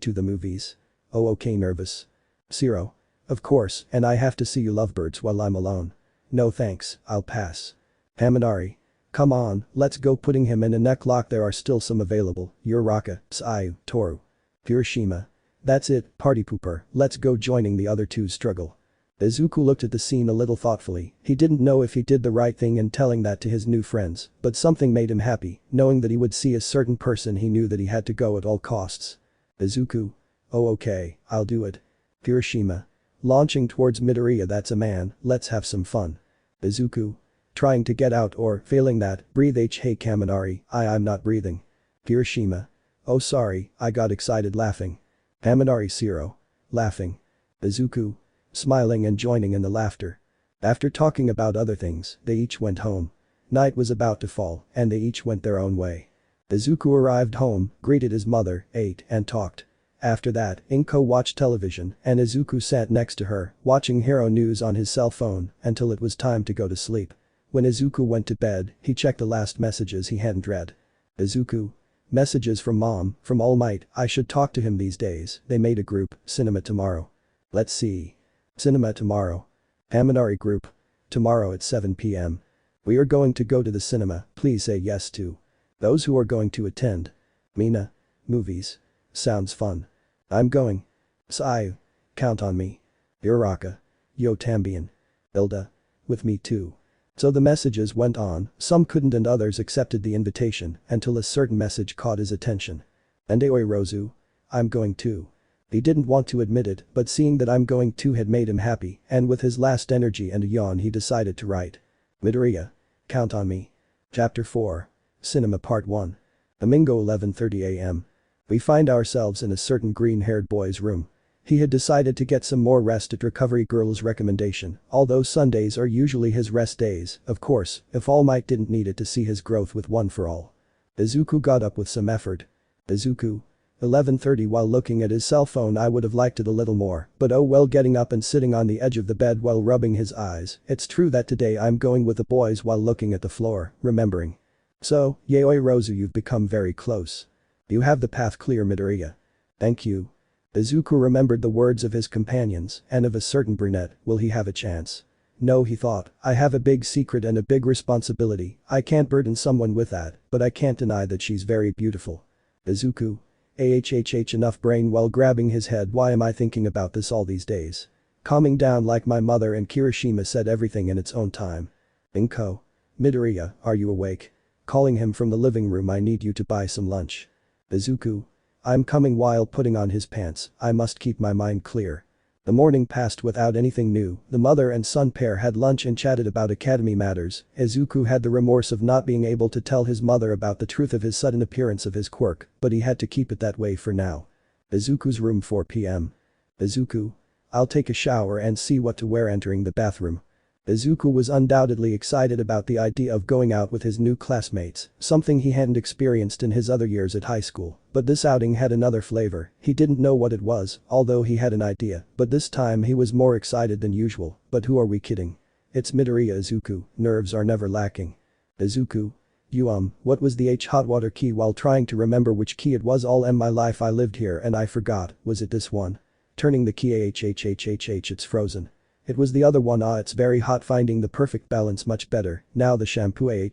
S1: To the movies. Oh okay. Nervous. Zero. Of course, and I have to see you lovebirds while I'm alone. No thanks, I'll pass. Haminari. Come on, let's go. Putting him in a neck lock. There are still some available, Uraraka, Seiya, Toru. Hiroshima. That's it, party pooper, let's go. Joining the other two's struggle. Izuku looked at the scene a little thoughtfully. He didn't know if he did the right thing in telling that to his new friends, but something made him happy, knowing that he would see a certain person he knew that he had to go at all costs. Izuku. Oh okay, I'll do it. Hiroshima. Launching towards Midoriya. That's a man, let's have some fun. Izuku. Trying to get out or, failing that, breathe. Hey Kaminari, I'm not breathing. Hiroshima. Oh sorry, I got excited. Laughing. Haminari. Zero. Laughing. Izuku. Smiling and joining in the laughter. After talking about other things, they each went home. Night was about to fall, and they each went their own way. Izuku arrived home, greeted his mother, ate, and talked. After that, Inko watched television, and Izuku sat next to her, watching Hero News on his cell phone, until it was time to go to sleep. When Izuku went to bed, he checked the last messages he hadn't read. Izuku. Messages from Mom, from Almight, I should talk to him these days. They made a group, cinema tomorrow. Let's see. Cinema tomorrow. Haminari group. Tomorrow at 7 p.m. We are going to go to the cinema, please say yes to. Those who are going to attend. Mina. Movies. Sounds fun. I'm going. Seiya. Count on me. Uraraka. Yo También. Ilda. With me too. So the messages went on, some couldn't and others accepted the invitation until a certain message caught his attention. And Yaoyorozu. I'm going too. He didn't want to admit it, but seeing that I'm going too had made him happy, and with his last energy and a yawn he decided to write. Midoriya. Count on me. Chapter 4. Cinema Part 1. Domingo 11:30 a.m. We find ourselves in a certain green-haired boy's room. He had decided to get some more rest at Recovery Girl's recommendation, although Sundays are usually his rest days, of course, if All Might didn't need it to see his growth with One for All. Izuku got up with some effort. Izuku. 11:30. While looking at his cell phone. I would have liked it a little more, but oh well. Getting up and sitting on the edge of the bed while rubbing his eyes. It's true that today I'm going with the boys while looking at the floor, remembering. So, Yaoyorozu, you've become very close. You have the path clear, Midoriya. Thank you. Izuku remembered the words of his companions and of a certain brunette. Will he have a chance? No, he thought, I have a big secret and a big responsibility. I can't burden someone with that, but I can't deny that she's very beautiful. Izuku. Enough brain while grabbing his head. Why am I thinking about this all these days? Calming down like my mother and Kirishima said, everything in its own time. Inko. Midoriya, are you awake? Calling him from the living room. I need you to buy some lunch. Izuku. I'm coming. While putting on his pants, I must keep my mind clear. The morning passed without anything new. The mother and son pair had lunch and chatted about academy matters. Izuku had the remorse of not being able to tell his mother about the truth of his sudden appearance of his quirk, but he had to keep it that way for now. Izuku's room 4 p.m. Izuku. I'll take a shower and see what to wear. Entering the bathroom. Izuku was undoubtedly excited about the idea of going out with his new classmates, something he hadn't experienced in his other years at high school, but this outing had another flavor. He didn't know what it was, although he had an idea, but this time he was more excited than usual. But who are we kidding? It's Midoriya Izuku, nerves are never lacking. Izuku. You what was the hot water key while trying to remember which key it was all in my life I lived here and I forgot, was it this one? Turning the key it's frozen. It was the other one it's very hot finding the perfect balance much better, now the shampoo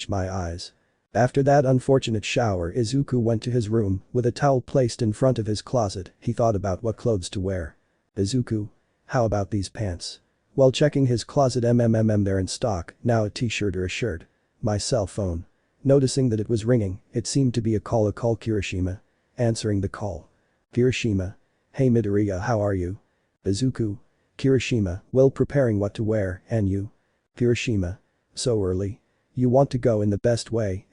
S1: my eyes. After that unfortunate shower Izuku went to his room, with a towel placed in front of his closet, he thought about what clothes to wear. Izuku. How about these pants? While checking his closet they're in stock, now a t-shirt or a shirt. My cell phone. Noticing that it was ringing, it seemed to be a call Kirishima. Answering the call. Kirishima. Hey Midoriya, how are you? Izuku. Kirishima, well preparing what to wear, and you? Kirishima. So early. You want to go in the best way,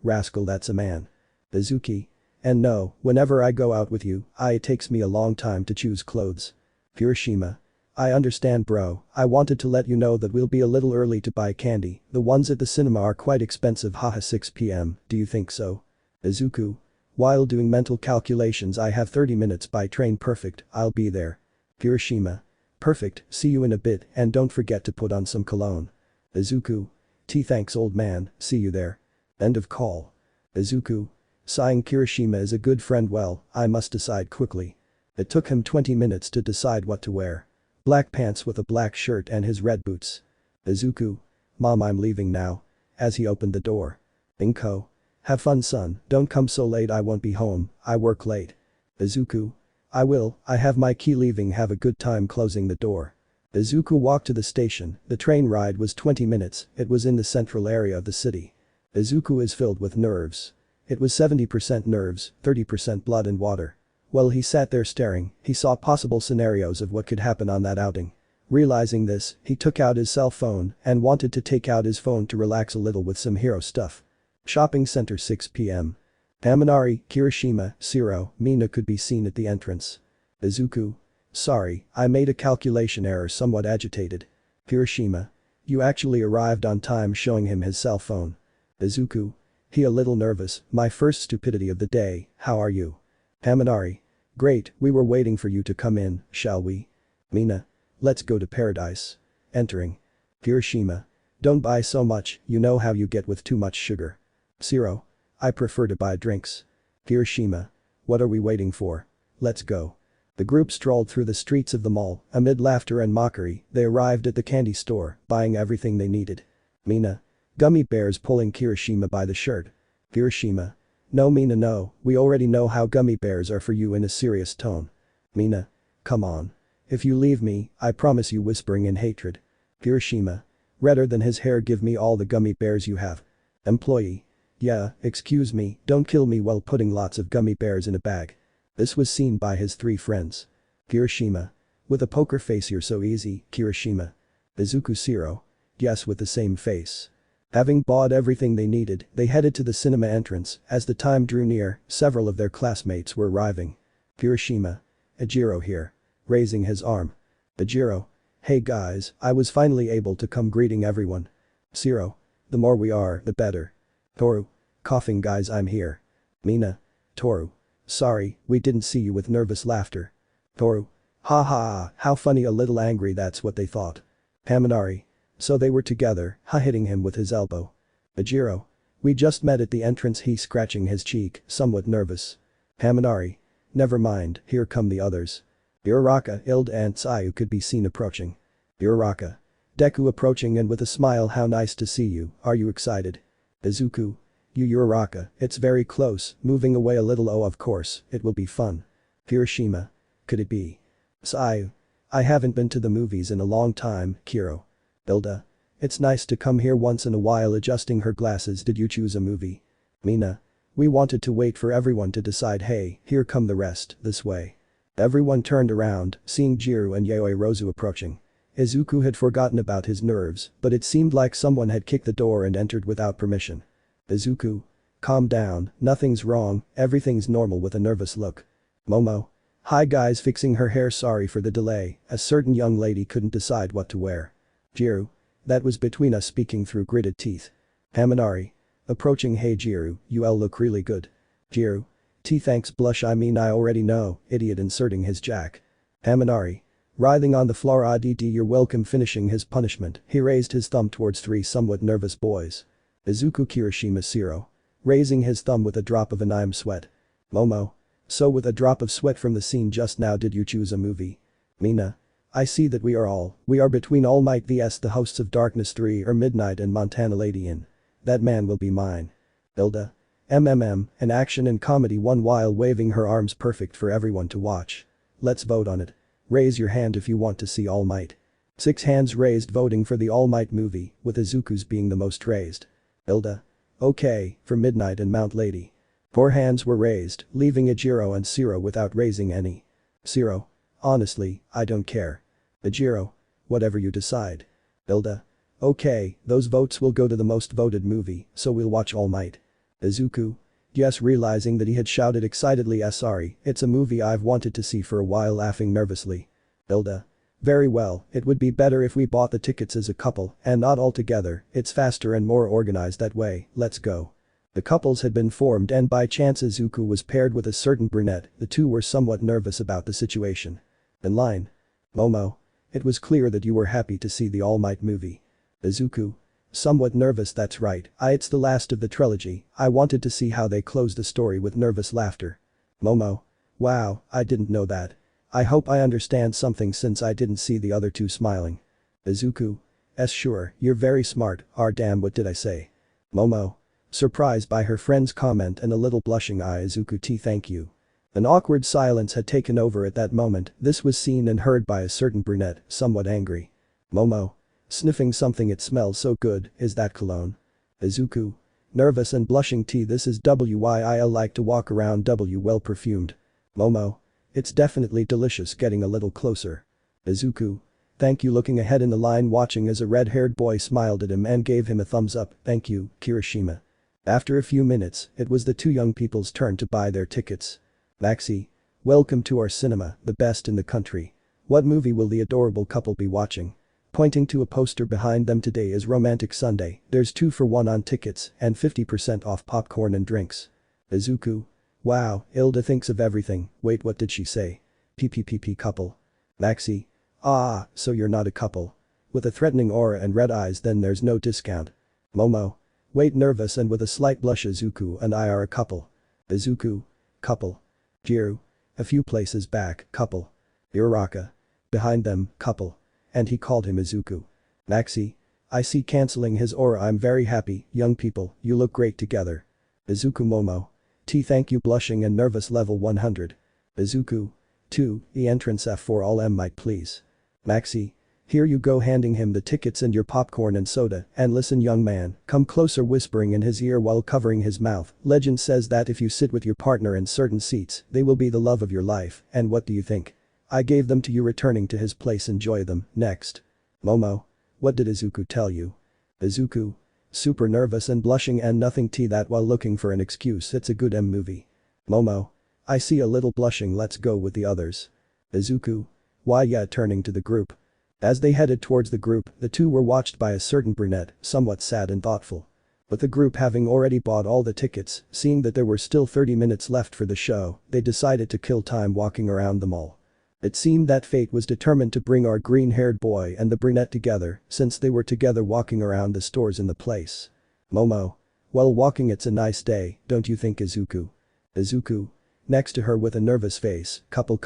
S1: rascal that's a man. Izuku. And no, whenever I go out with you, it takes me a long time to choose clothes. Kirishima. I understand bro, I wanted to let you know that we'll be a little early to buy candy, the ones at the cinema are quite expensive haha 6 p.m, do you think so? Izuku. While doing mental calculations I have 30 minutes by train perfect, I'll be there. Kirishima. Perfect, see you in a bit and don't forget to put on some cologne. Izuku. Thanks old man, see you there. End of call. Izuku. Sighing Kirishima is a good friend well, I must decide quickly. It took him 20 minutes to decide what to wear. Black pants with a black shirt and his red boots. Izuku. Mom I'm leaving now. As he opened the door. Inko. Have fun son, don't come so late I won't be home, I work late. Izuku. I will, I have my key leaving have a good time closing the door. Izuku walked to the station, the train ride was 20 minutes, it was in the central area of the city. Izuku is filled with nerves. It was 70% nerves, 30% blood and water. While he sat there staring, he saw possible scenarios of what could happen on that outing. Realizing this, he took out his cell phone and wanted to take out his phone to relax a little with some hero stuff. Shopping center 6 p.m. Kaminari, Kirishima, Shiro, Mina could be seen at the entrance. Izuku. Sorry, I made a calculation error somewhat agitated. Kirishima. You actually arrived on time showing him his cell phone. Izuku. He a little nervous, my first stupidity of the day, how are you? Kaminari. Great, we were waiting for you to come in, shall we? Mina. Let's go to paradise. Entering. Kirishima. Don't buy so much, you know how you get with too much sugar. Shiro. I prefer to buy drinks. Kirishima. What are we waiting for? Let's go. The group strolled through the streets of the mall, amid laughter and mockery, they arrived at the candy store, buying everything they needed. Mina. Gummy bears pulling Kirishima by the shirt. Kirishima. No Mina no, we already know how gummy bears are for you in a serious tone. Mina. Come on. If you leave me, I promise you whispering in hatred. Kirishima. Redder than his hair give me all the gummy bears you have. Employee. Yeah, excuse me, don't kill me while putting lots of gummy bears in a bag. This was seen by his 3 friends. Kirishima. With a poker face you're so easy, Kirishima. Izuku Shiro. Yes with the same face. Having bought everything they needed, they headed to the cinema entrance, as the time drew near, several of their classmates were arriving. Kirishima. Ejiro here. Raising his arm. Ejiro. Hey guys, I was finally able to come greeting everyone. Shiro. The more we are, the better. Toru. Coughing guys I'm here. Mina. Toru. Sorry, we didn't see you with nervous laughter. Toru. Ha ha, how funny a little angry that's what they thought. Kaminari. So they were together, hitting him with his elbow. Ejiro. We just met at the entrance he scratching his cheek, somewhat nervous. Kaminari. Never mind, here come the others. Uraraka, Ilda and Seiya could be seen approaching. Uraraka. Deku approaching and with a smile how nice to see you, are you excited? Izuku. You Uraraka, it's very close, moving away a little oh of course, it will be fun. Kirishima. Could it be? Seiya. I haven't been to the movies in a long time, Kiro. Ilda. It's nice to come here once in a while adjusting her glasses did you choose a movie? Mina. We wanted to wait for everyone to decide hey, here come the rest, this way. Everyone turned around, seeing Jiro and Yaoyorozu approaching. Izuku had forgotten about his nerves, but it seemed like someone had kicked the door and entered without permission. Izuku. Calm down, nothing's wrong, everything's normal with a nervous look. Momo. Hi guys fixing her hair sorry for the delay, a certain young lady couldn't decide what to wear. Jiro. That was between us speaking through gritted teeth. Kaminari. Approaching hey Jiro, you all look really good. Jiro. Thanks blush I mean I already know, idiot inserting his jack. Kaminari. Writhing on the floor, "Add you're welcome." Finishing his punishment, he raised his thumb towards three somewhat nervous boys. Izuku, Kirishima, Shiro. Raising his thumb with a drop of anime sweat. Momo. So with a drop of sweat from the scene just now, did you choose a movie? Mina. I see that we are between Almight vs the hosts of Darkness 3 or Midnight and Montana Lady in. That man will be mine. Hilda. An action and comedy one while waving her arms, perfect for everyone to watch. Let's vote on it. Raise your hand if you want to see All Might. 6 hands raised voting for the All Might movie, with Izuku's being the most raised. Hilda. Okay, for Midnight and Mount Lady. 4 hands were raised, leaving Ejiro and Shiro without raising any. Shiro. Honestly, I don't care. Ejiro. Whatever you decide. Hilda. Okay, those votes will go to the most voted movie, so we'll watch All Might. Izuku. Yes, realizing that he had shouted excitedly, sorry, it's a movie I've wanted to see for a while, laughing nervously. Hilda. Very well, it would be better if we bought the tickets as a couple and not all together, it's faster and more organized that way, let's go. The couples had been formed and by chance Izuku was paired with a certain brunette, the two were somewhat nervous about the situation. In line. Momo. It was clear that you were happy to see the All Might movie. Izuku. Somewhat nervous, that's right, it's the last of the trilogy, I wanted to see how they close the story with nervous laughter. Momo. Wow, I didn't know that. I hope I understand something since I didn't see the other two smiling. Izuku. Sure, you're very smart, damn, what did I say? Momo. Surprised by her friend's comment and a little blushing, Izuku, thank you. An awkward silence had taken over at that moment, this was seen and heard by a certain brunette, somewhat angry. Momo. Sniffing something, it smells so good, is that cologne? Izuku. Nervous and blushing, this is why I like to walk around well perfumed. Momo. It's definitely delicious, getting a little closer. Izuku. Thank you, looking ahead in the line watching as a red-haired boy smiled at him and gave him a thumbs up, thank you, Kirishima. After a few minutes, it was the two young people's turn to buy their tickets. Maxi. Welcome to our cinema, the best in the country. What movie will the adorable couple be watching? Pointing to a poster behind them, today is Romantic Sunday, there's 2 for 1 on tickets and 50% off popcorn and drinks. Izuku. Wow, Hilda thinks of everything, wait, what did she say? PPPP couple. Maxi. Ah, so you're not a couple. With a threatening aura and red eyes, then there's no discount. Momo. Wait, nervous and with a slight blush, Izuku and I are a couple. Izuku. Couple. Jiru. A few places back, couple. Uraraka. Behind them, couple. And he called him Izuku. Maxi. I see, cancelling his aura, I'm very happy, young people, you look great together. Izuku. Momo. Thank you, blushing and nervous, level 100. Izuku. 2, the entrance F for all might please. Maxi. Here you go, handing him the tickets and your popcorn and soda, and listen young man, come closer, whispering in his ear while covering his mouth, legend says that if you sit with your partner in certain seats, they will be the love of your life, and what do you think? I gave them to you, returning to his place, enjoy them, next. Momo. What did Izuku tell you? Izuku. Super nervous and blushing and nothing that while looking for an excuse, it's a good movie. Momo. I see, a little blushing, let's go with the others. Izuku. Why yeah, turning to the group. As they headed towards the group, the two were watched by a certain brunette, somewhat sad and thoughtful. With the group having already bought all the tickets, seeing that there were still 30 minutes left for the show, they decided to kill time walking around the mall. It seemed that fate was determined to bring our green-haired boy and the brunette together, since they were together walking around the stores in the place. Momo. Well, walking, it's a nice day, don't you think, Izuku? Izuku. Next to her with a nervous face, couple.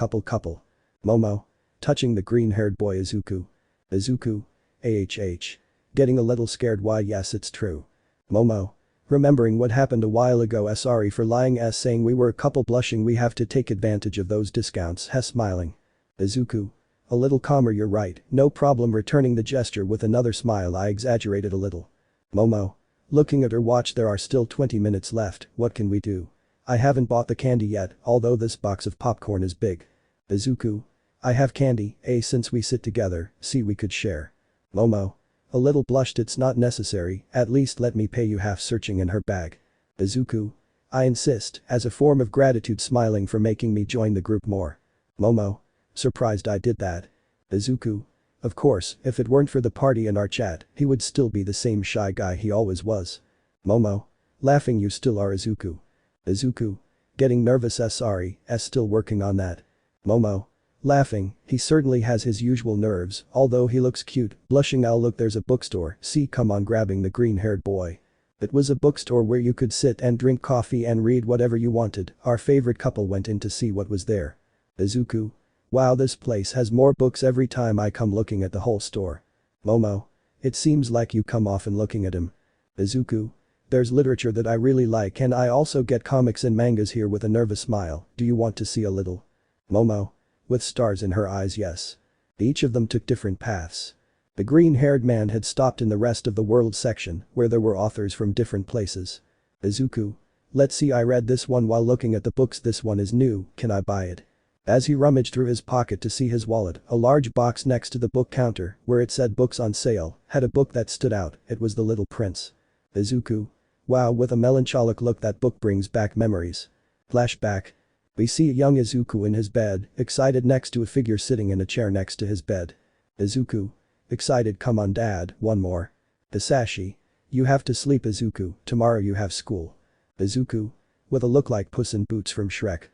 S1: Momo. Touching the green-haired boy, Izuku. Izuku. Getting a little scared, why yes, it's true. Momo. Remembering what happened a while ago, sorry for lying, saying we were a couple, blushing, we have to take advantage of those discounts, smiling. Izuku. A little calmer, you're right, no problem, returning the gesture with another smile, I exaggerated a little. Momo. Looking at her watch, there are still 20 minutes left, what can we do? I haven't bought the candy yet, although this box of popcorn is big. Izuku. I have candy, since we sit together, see we could share. Momo. A little blushed, it's not necessary, at least let me pay you half, searching in her bag. Izuku. I insist, as a form of gratitude, smiling for making me join the group more. Momo. Surprised I did that. Izuku. Of course, if it weren't for the party and our chat, he would still be the same shy guy he always was. Momo. Laughing, you still are, Izuku. Izuku. Getting nervous, sorry, still working on that. Momo. Laughing, he certainly has his usual nerves, although he looks cute. Blushing, I'll look, there's a bookstore, see, come on, grabbing the green-haired boy. It was a bookstore where you could sit and drink coffee and read whatever you wanted. Our favorite couple went in to see what was there. Izuku. Wow, this place has more books every time I come, looking at the whole store. Momo. It seems like you come often looking at him. Izuku. There's literature that I really like and I also get comics and mangas here, with a nervous smile. Do you want to see a little? Momo. With stars in her eyes, yes. Each of them took different paths. The green-haired man had stopped in the rest of the world section, where there were authors from different places. Izuku. Let's see, I read this one while looking at the books, this one is new, can I buy it? As he rummaged through his pocket to see his wallet, a large box next to the book counter, where it said books on sale, had a book that stood out. It was The Little Prince. Izuku. Wow, with a melancholic look, that book brings back memories. Flashback. We see a young Izuku in his bed, excited, next to a figure sitting in a chair next to his bed. Izuku. Excited, come on dad, one more. Hisashi. You have to sleep, Izuku, tomorrow you have school. Izuku. With a look like Puss in Boots from Shrek.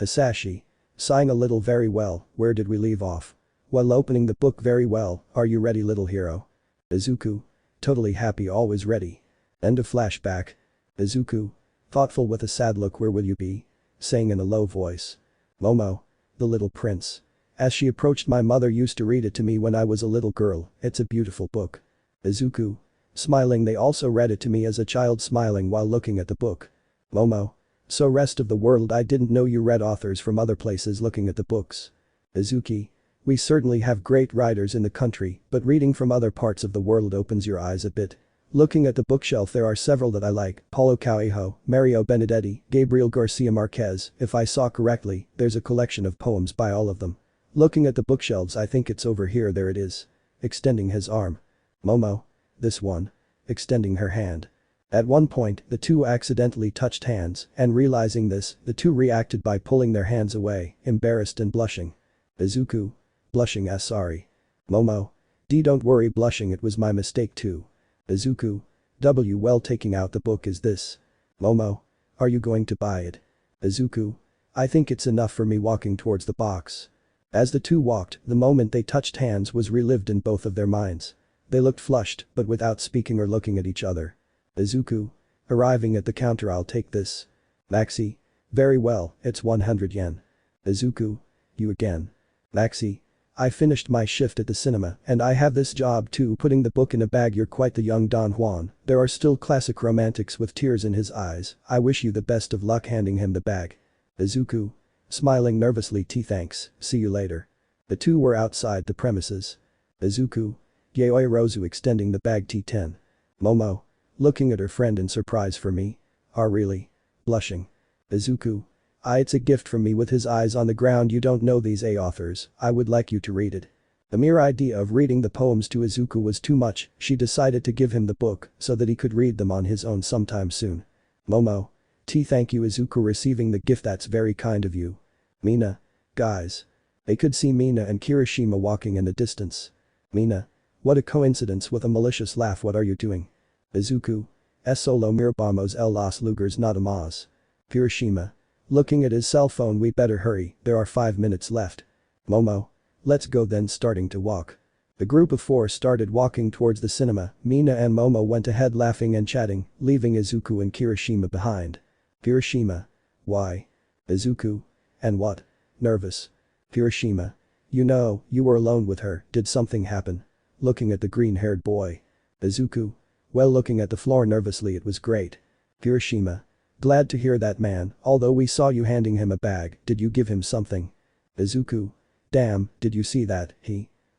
S1: Hisashi. Sighing a little, very well, where did we leave off? While opening the book, very well, are you ready, little hero? Izuku. Totally happy, always ready. End of flashback. Izuku. Thoughtful with a sad look, where will you be? Saying in a low voice. Momo. The Little Prince. As she approached, my mother used to read it to me when I was a little girl, it's a beautiful book. Izuku. Smiling, they also read it to me as a child, smiling while looking at the book. Momo. So rest of the world, I didn't know you read authors from other places, looking at the books. Izuki. We certainly have great writers in the country, but reading from other parts of the world opens your eyes a bit. Looking at the bookshelf, there are several that I like, Paulo Coelho, Mario Benedetti, Gabriel Garcia Marquez. If I saw correctly, there's a collection of poems by all of them. Looking at the bookshelves, I think it's over here, there it is. Extending his arm. Momo. This one. Extending her hand. At one point, the two accidentally touched hands, and realizing this, the two reacted by pulling their hands away, embarrassed and blushing. Izuku. Blushing, sorry. Momo. Don't worry, blushing, it was my mistake too. Izuku. Well, taking out the book, is this? Momo. Are you going to buy it? Izuku. I think it's enough for me, walking towards the box. As the two walked, the moment they touched hands was relived in both of their minds. They looked flushed, but without speaking or looking at each other. Izuku. Arriving at the counter, I'll take this. Maxi. Very well, it's 100 yen. Izuku. You again. Maxi. I finished my shift at the cinema and I have this job too, putting the book in a bag. You're quite the young Don Juan. There are still classic romantics with tears in his eyes. I wish you the best of luck, handing him the bag. Izuku. Smiling nervously, thanks, see you later. The two were outside the premises. Izuku. Yaoyorozu, extending the bag, T10. Momo. Looking at her friend in surprise, for me? Really? Blushing. Izuku. It's a gift from me, with his eyes on the ground. You don't know these authors, I would like you to read it. The mere idea of reading the poems to Izuku was too much. She decided to give him the book so that he could read them on his own sometime soon. Momo. Thank you, Izuku, receiving the gift, that's very kind of you. Mina. Guys. They could see Mina and Kirishima walking in the distance. Mina. What a coincidence, with a malicious laugh, what are you doing? Izuku. Solo miramos el los lugares nada más. Kirishima. Looking at his cell phone, we better hurry, there are 5 minutes left. Momo. Let's go then, starting to walk. The group of four started walking towards the cinema. Mina and Momo went ahead, laughing and chatting, leaving Izuku and Kirishima behind. Kirishima. Why? Izuku. And what? Nervous. Kirishima. You know, you were alone with her, did something happen? Looking at the green-haired boy. Izuku. Well, looking at the floor nervously, it was great. Kirishima. Glad to hear that, man, although we saw you handing him a bag, did you give him something? Izuku. Damn, did you see that?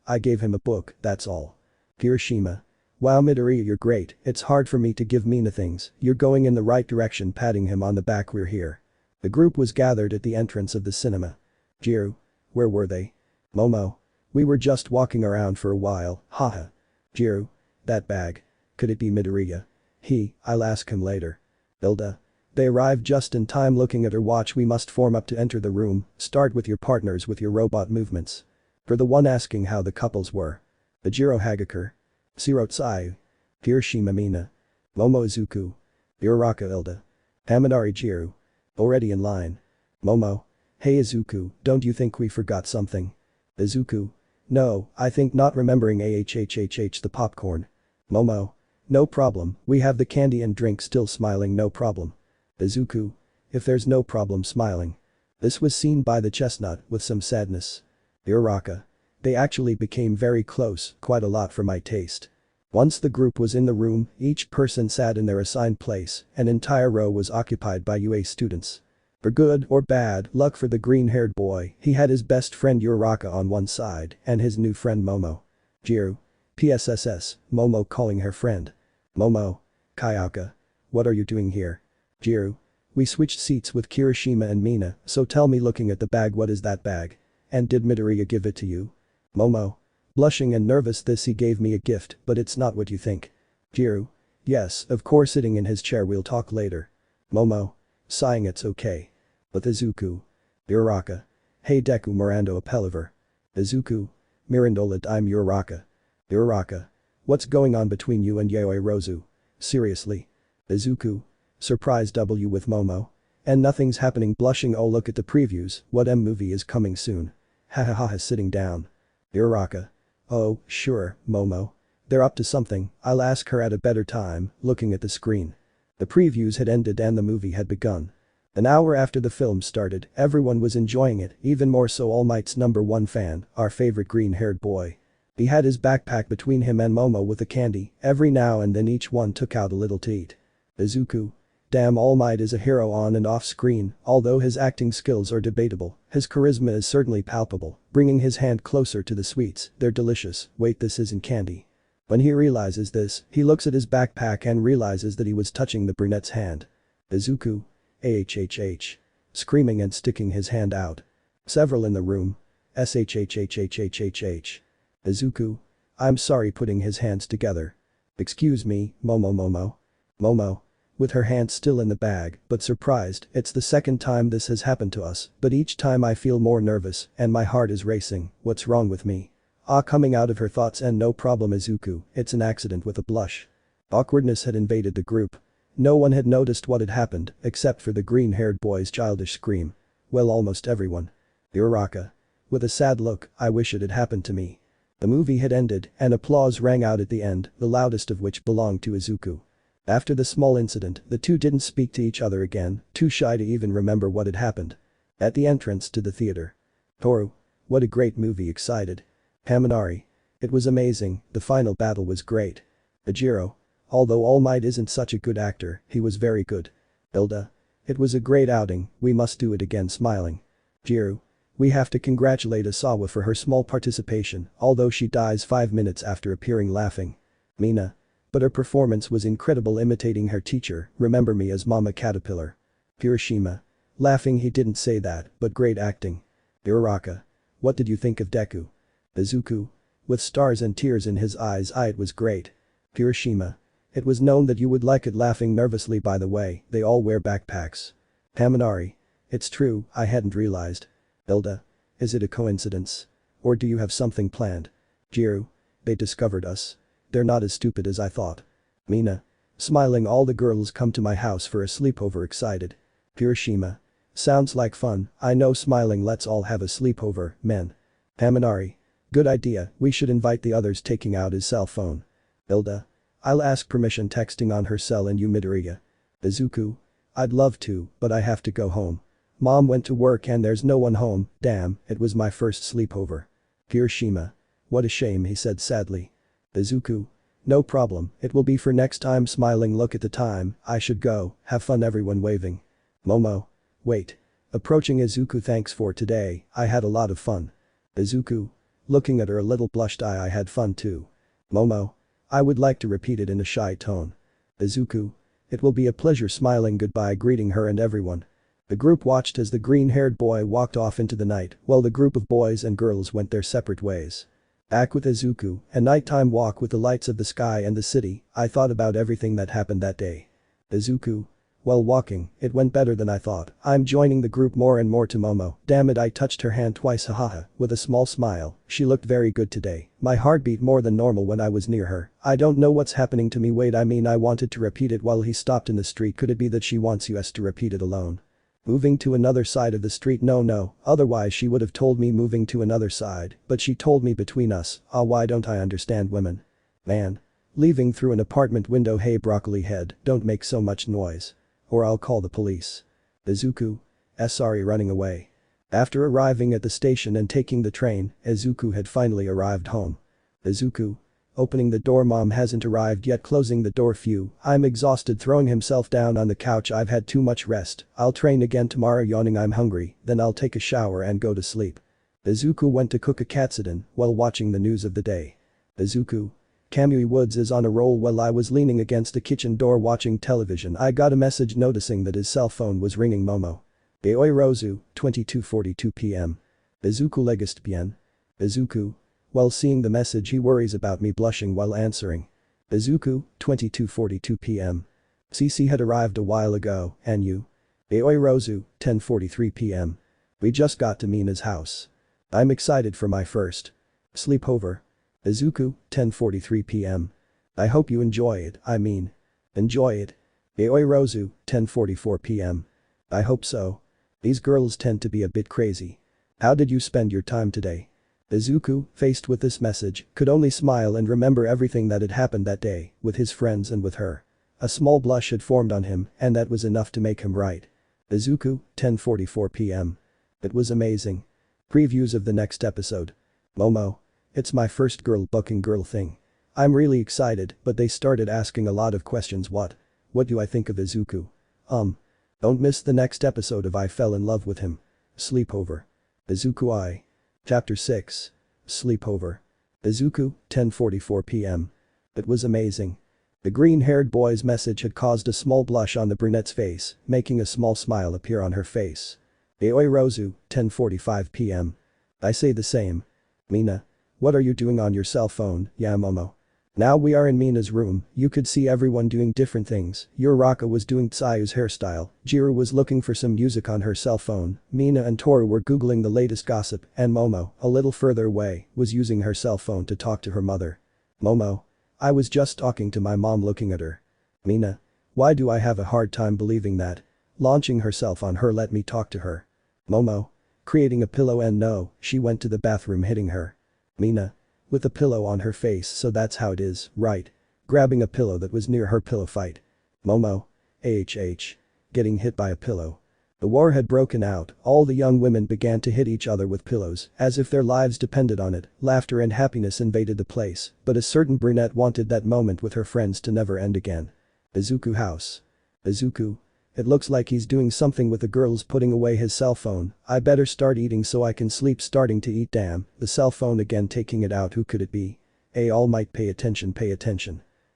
S1: I gave him a book, that's all. Kirishima. Wow, Midoriya, you're great, it's hard for me to give Mina things, you're going in the right direction, patting him on the back. We're here. The group was gathered at the entrance of the cinema. Jiru. Where were they? Momo. We were just walking around for a while, haha. Jiru. That bag. Could it be Midoriya? I'll ask him later. Hilda. They arrived just in time. Looking at her watch, we must form up to enter the room, start with your partners with your robot movements. For the one asking how the couples were. Ajiro Hagakure. Shiro Tsuyu. Kirishima Mina. Momo Izuku. Uraraka Hilda. Haminari Jiru. Already in line. Momo. Hey Izuku, don't you think we forgot something? Izuku. No, I think not remembering the popcorn. Momo. No problem, we have the candy and drink still smiling no problem. Izuku. If there's no problem smiling. This was seen by the chestnut with some sadness. Uraraka. They actually became very close, quite a lot for my taste. Once the group was in the room, each person sat in their assigned place, an entire row was occupied by UA students. For good or bad luck for the green-haired boy, he had his best friend Uraraka on one side and his new friend Momo. Jiru. PSSS, Momo calling her friend. Momo. Kayaka. What are you doing here? Jiru. We switched seats with Kirishima and Mina, so tell me looking at the bag what is that bag? And did Midoriya give it to you? Momo. Blushing and nervous this he gave me a gift but it's not what you think. Jiru. Yes, of course sitting in his chair we'll talk later. Momo. Sighing it's okay. But Izuku. Uraraka. Hey Deku Mirando Appelliver. Izuku. Mirandolit I'm Uraraka. Uraraka. What's going on between you and Yaoyorozu? Seriously. Izuku. Surprise W with Momo. And nothing's happening blushing oh look at the previews, what movie is coming soon. Hahaha sitting down. Uraraka. Oh, sure, Momo. They're up to something, I'll ask her at a better time, looking at the screen. The previews had ended and the movie had begun. An hour after the film started, everyone was enjoying it, even more so Almight's #1 fan, our favorite green-haired boy. He had his backpack between him and Momo with the candy, every now and then each one took out a little to eat. Izuku. Damn Almight is a hero on and off screen, although his acting skills are debatable, his charisma is certainly palpable, bringing his hand closer to the sweets, they're delicious, wait this isn't candy. When he realizes this, he looks at his backpack and realizes that he was touching the brunette's hand. Izuku. AHHH. Screaming and sticking his hand out. Several in the room. SHHHHHHH. Izuku. I'm sorry putting his hands together. Excuse me, Momo. Momo. With her hands still in the bag, but surprised, it's the second time this has happened to us, but each time I feel more nervous and my heart is racing, what's wrong with me? Coming out of her thoughts and no problem Izuku, it's an accident with a blush. Awkwardness had invaded the group. No one had noticed what had happened, except for the green-haired boy's childish scream. Well almost everyone. Uraraka. With a sad look, I wish it had happened to me. The movie had ended and applause rang out at the end, the loudest of which belonged to Izuku. After the small incident, the two didn't speak to each other again, too shy to even remember what had happened. At the entrance to the theater. Toru. What a great movie excited. Haminari. It was amazing, the final battle was great. Ajiro. Although All Might isn't such a good actor, he was very good. Hilda. It was a great outing, we must do it again smiling. Jiru. We have to congratulate Asawa for her small participation, although she dies 5 minutes after appearing laughing. Mina. But her performance was incredible imitating her teacher, remember me as Mama Caterpillar. Kirishima. Laughing he didn't say that, but great acting. Uraraka. What did you think of Deku? Izuku. With stars and tears in his eyes it was great. Kirishima. It was known that you would like it laughing nervously by the way, they all wear backpacks. Haminari. It's true, I hadn't realized. Hilda. Is it a coincidence? Or do you have something planned? Jiru. They discovered us. They're not as stupid as I thought. Mina. Smiling all the girls come to my house for a sleepover excited. Kirishima. Sounds like fun, I know smiling let's all have a sleepover, men. Haminari. Good idea, we should invite the others taking out his cell phone. Hilda. I'll ask permission texting on her cell and you Midoriya. Izuku. I'd love to, but I have to go home. Mom went to work and there's no one home, damn, it was my first sleepover. Kirishima. What a shame he said sadly. Izuku. No problem, it will be for next time smiling look at the time, I should go, have fun everyone waving. Momo. Wait. Approaching Izuku thanks for today, I had a lot of fun. Izuku. Looking at her a little blushed I had fun too. Momo. I would like to repeat it in a shy tone. Izuku. It will be a pleasure smiling goodbye greeting her and everyone. The group watched as the green-haired boy walked off into the night while the group of boys and girls went their separate ways. Back with Izuku, a nighttime walk with the lights of the sky and the city, I thought about everything that happened that day. Izuku. While walking, it went better than I thought, I'm joining the group more and more to Momo, damn it I touched her hand twice hahaha, with a small smile, she looked very good today, my heart beat more than normal when I was near her, I don't know what's happening to me wait I mean I wanted to repeat it while he stopped in the street could it be that she wants us to repeat it alone? Moving to another side of the street, no, otherwise she would have told me moving to another side, but she told me between us. Why don't I understand women? Man. Leaving through an apartment window. Hey broccoli head, don't make so much noise. Or I'll call the police. Izuku. Sorry, running away. After arriving at the station and taking the train, Izuku had finally arrived home. Izuku. Opening the door. Mom hasn't arrived yet. Closing the door. Phew, I'm exhausted. Throwing himself down on the couch. I've had too much rest, I'll train again tomorrow. Yawning. I'm hungry, then I'll take a shower and go to sleep. Izuku went to cook a katsudon while watching the news of the day. Izuku. Kamui Woods is on a roll. While I was leaning against the kitchen door watching television, I got a message noticing that his cell phone was ringing. Momo Yaoyorozu, 22:42 p.m. Izuku legist bien. Izuku. While seeing the message he worries about me blushing while answering. Izuku, 22:42 p.m. CC had arrived a while ago, and you? Yaoyorozu, 10:43 p.m. We just got to Mina's house. I'm excited for my first sleepover. Izuku, 10:43 p.m. I hope you enjoy it, enjoy it. Yaoyorozu, 10:44 p.m. I hope so. These girls tend to be a bit crazy. How did you spend your time today? Izuku, faced with this message, could only smile and remember everything that had happened that day, with his friends and with her. A small blush had formed on him, and that was enough to make him write. Izuku, 10:44 p.m. It was amazing. Previews of the next episode. Momo. It's my first girl booking girl thing. I'm really excited, but they started asking a lot of questions. What do I think of Izuku? Don't miss the next episode of I Fell in Love with Him. Sleepover. Izuku I. Chapter 6. Sleepover. Izuku, 10:44 p.m. It was amazing. The green-haired boy's message had caused a small blush on the brunette's face, making a small smile appear on her face. Yaoyorozu, 10:45 p.m. I say the same. Mina. What are you doing on your cell phone? Yeah, Momo. Now we are in Mina's room. You could see everyone doing different things. Uraraka was doing Tsuyu's hairstyle, Jiro was looking for some music on her cell phone, Mina and Toru were googling the latest gossip, and Momo, a little further away, was using her cell phone to talk to her mother. Momo. I was just talking to my mom looking at her. Mina. Why do I have a hard time believing that? Launching herself on her. Let me talk to her. Momo. Creating a pillow and no, she went to the bathroom hitting her. Mina. With a pillow on her face, so that's how it is, right? Grabbing a pillow that was near her. Pillow fight. Momo. Getting hit by a pillow. The war had broken out, all the young women began to hit each other with pillows, as if their lives depended on it. Laughter and happiness invaded the place, but a certain brunette wanted that moment with her friends to never end again. Izuku house. Izuku. It looks like he's doing something with the girls. Putting away his cell phone. I better start eating so I can sleep. Starting to eat. Damn, the cell phone again. Taking it out. Who could it be? Almight. Pay attention.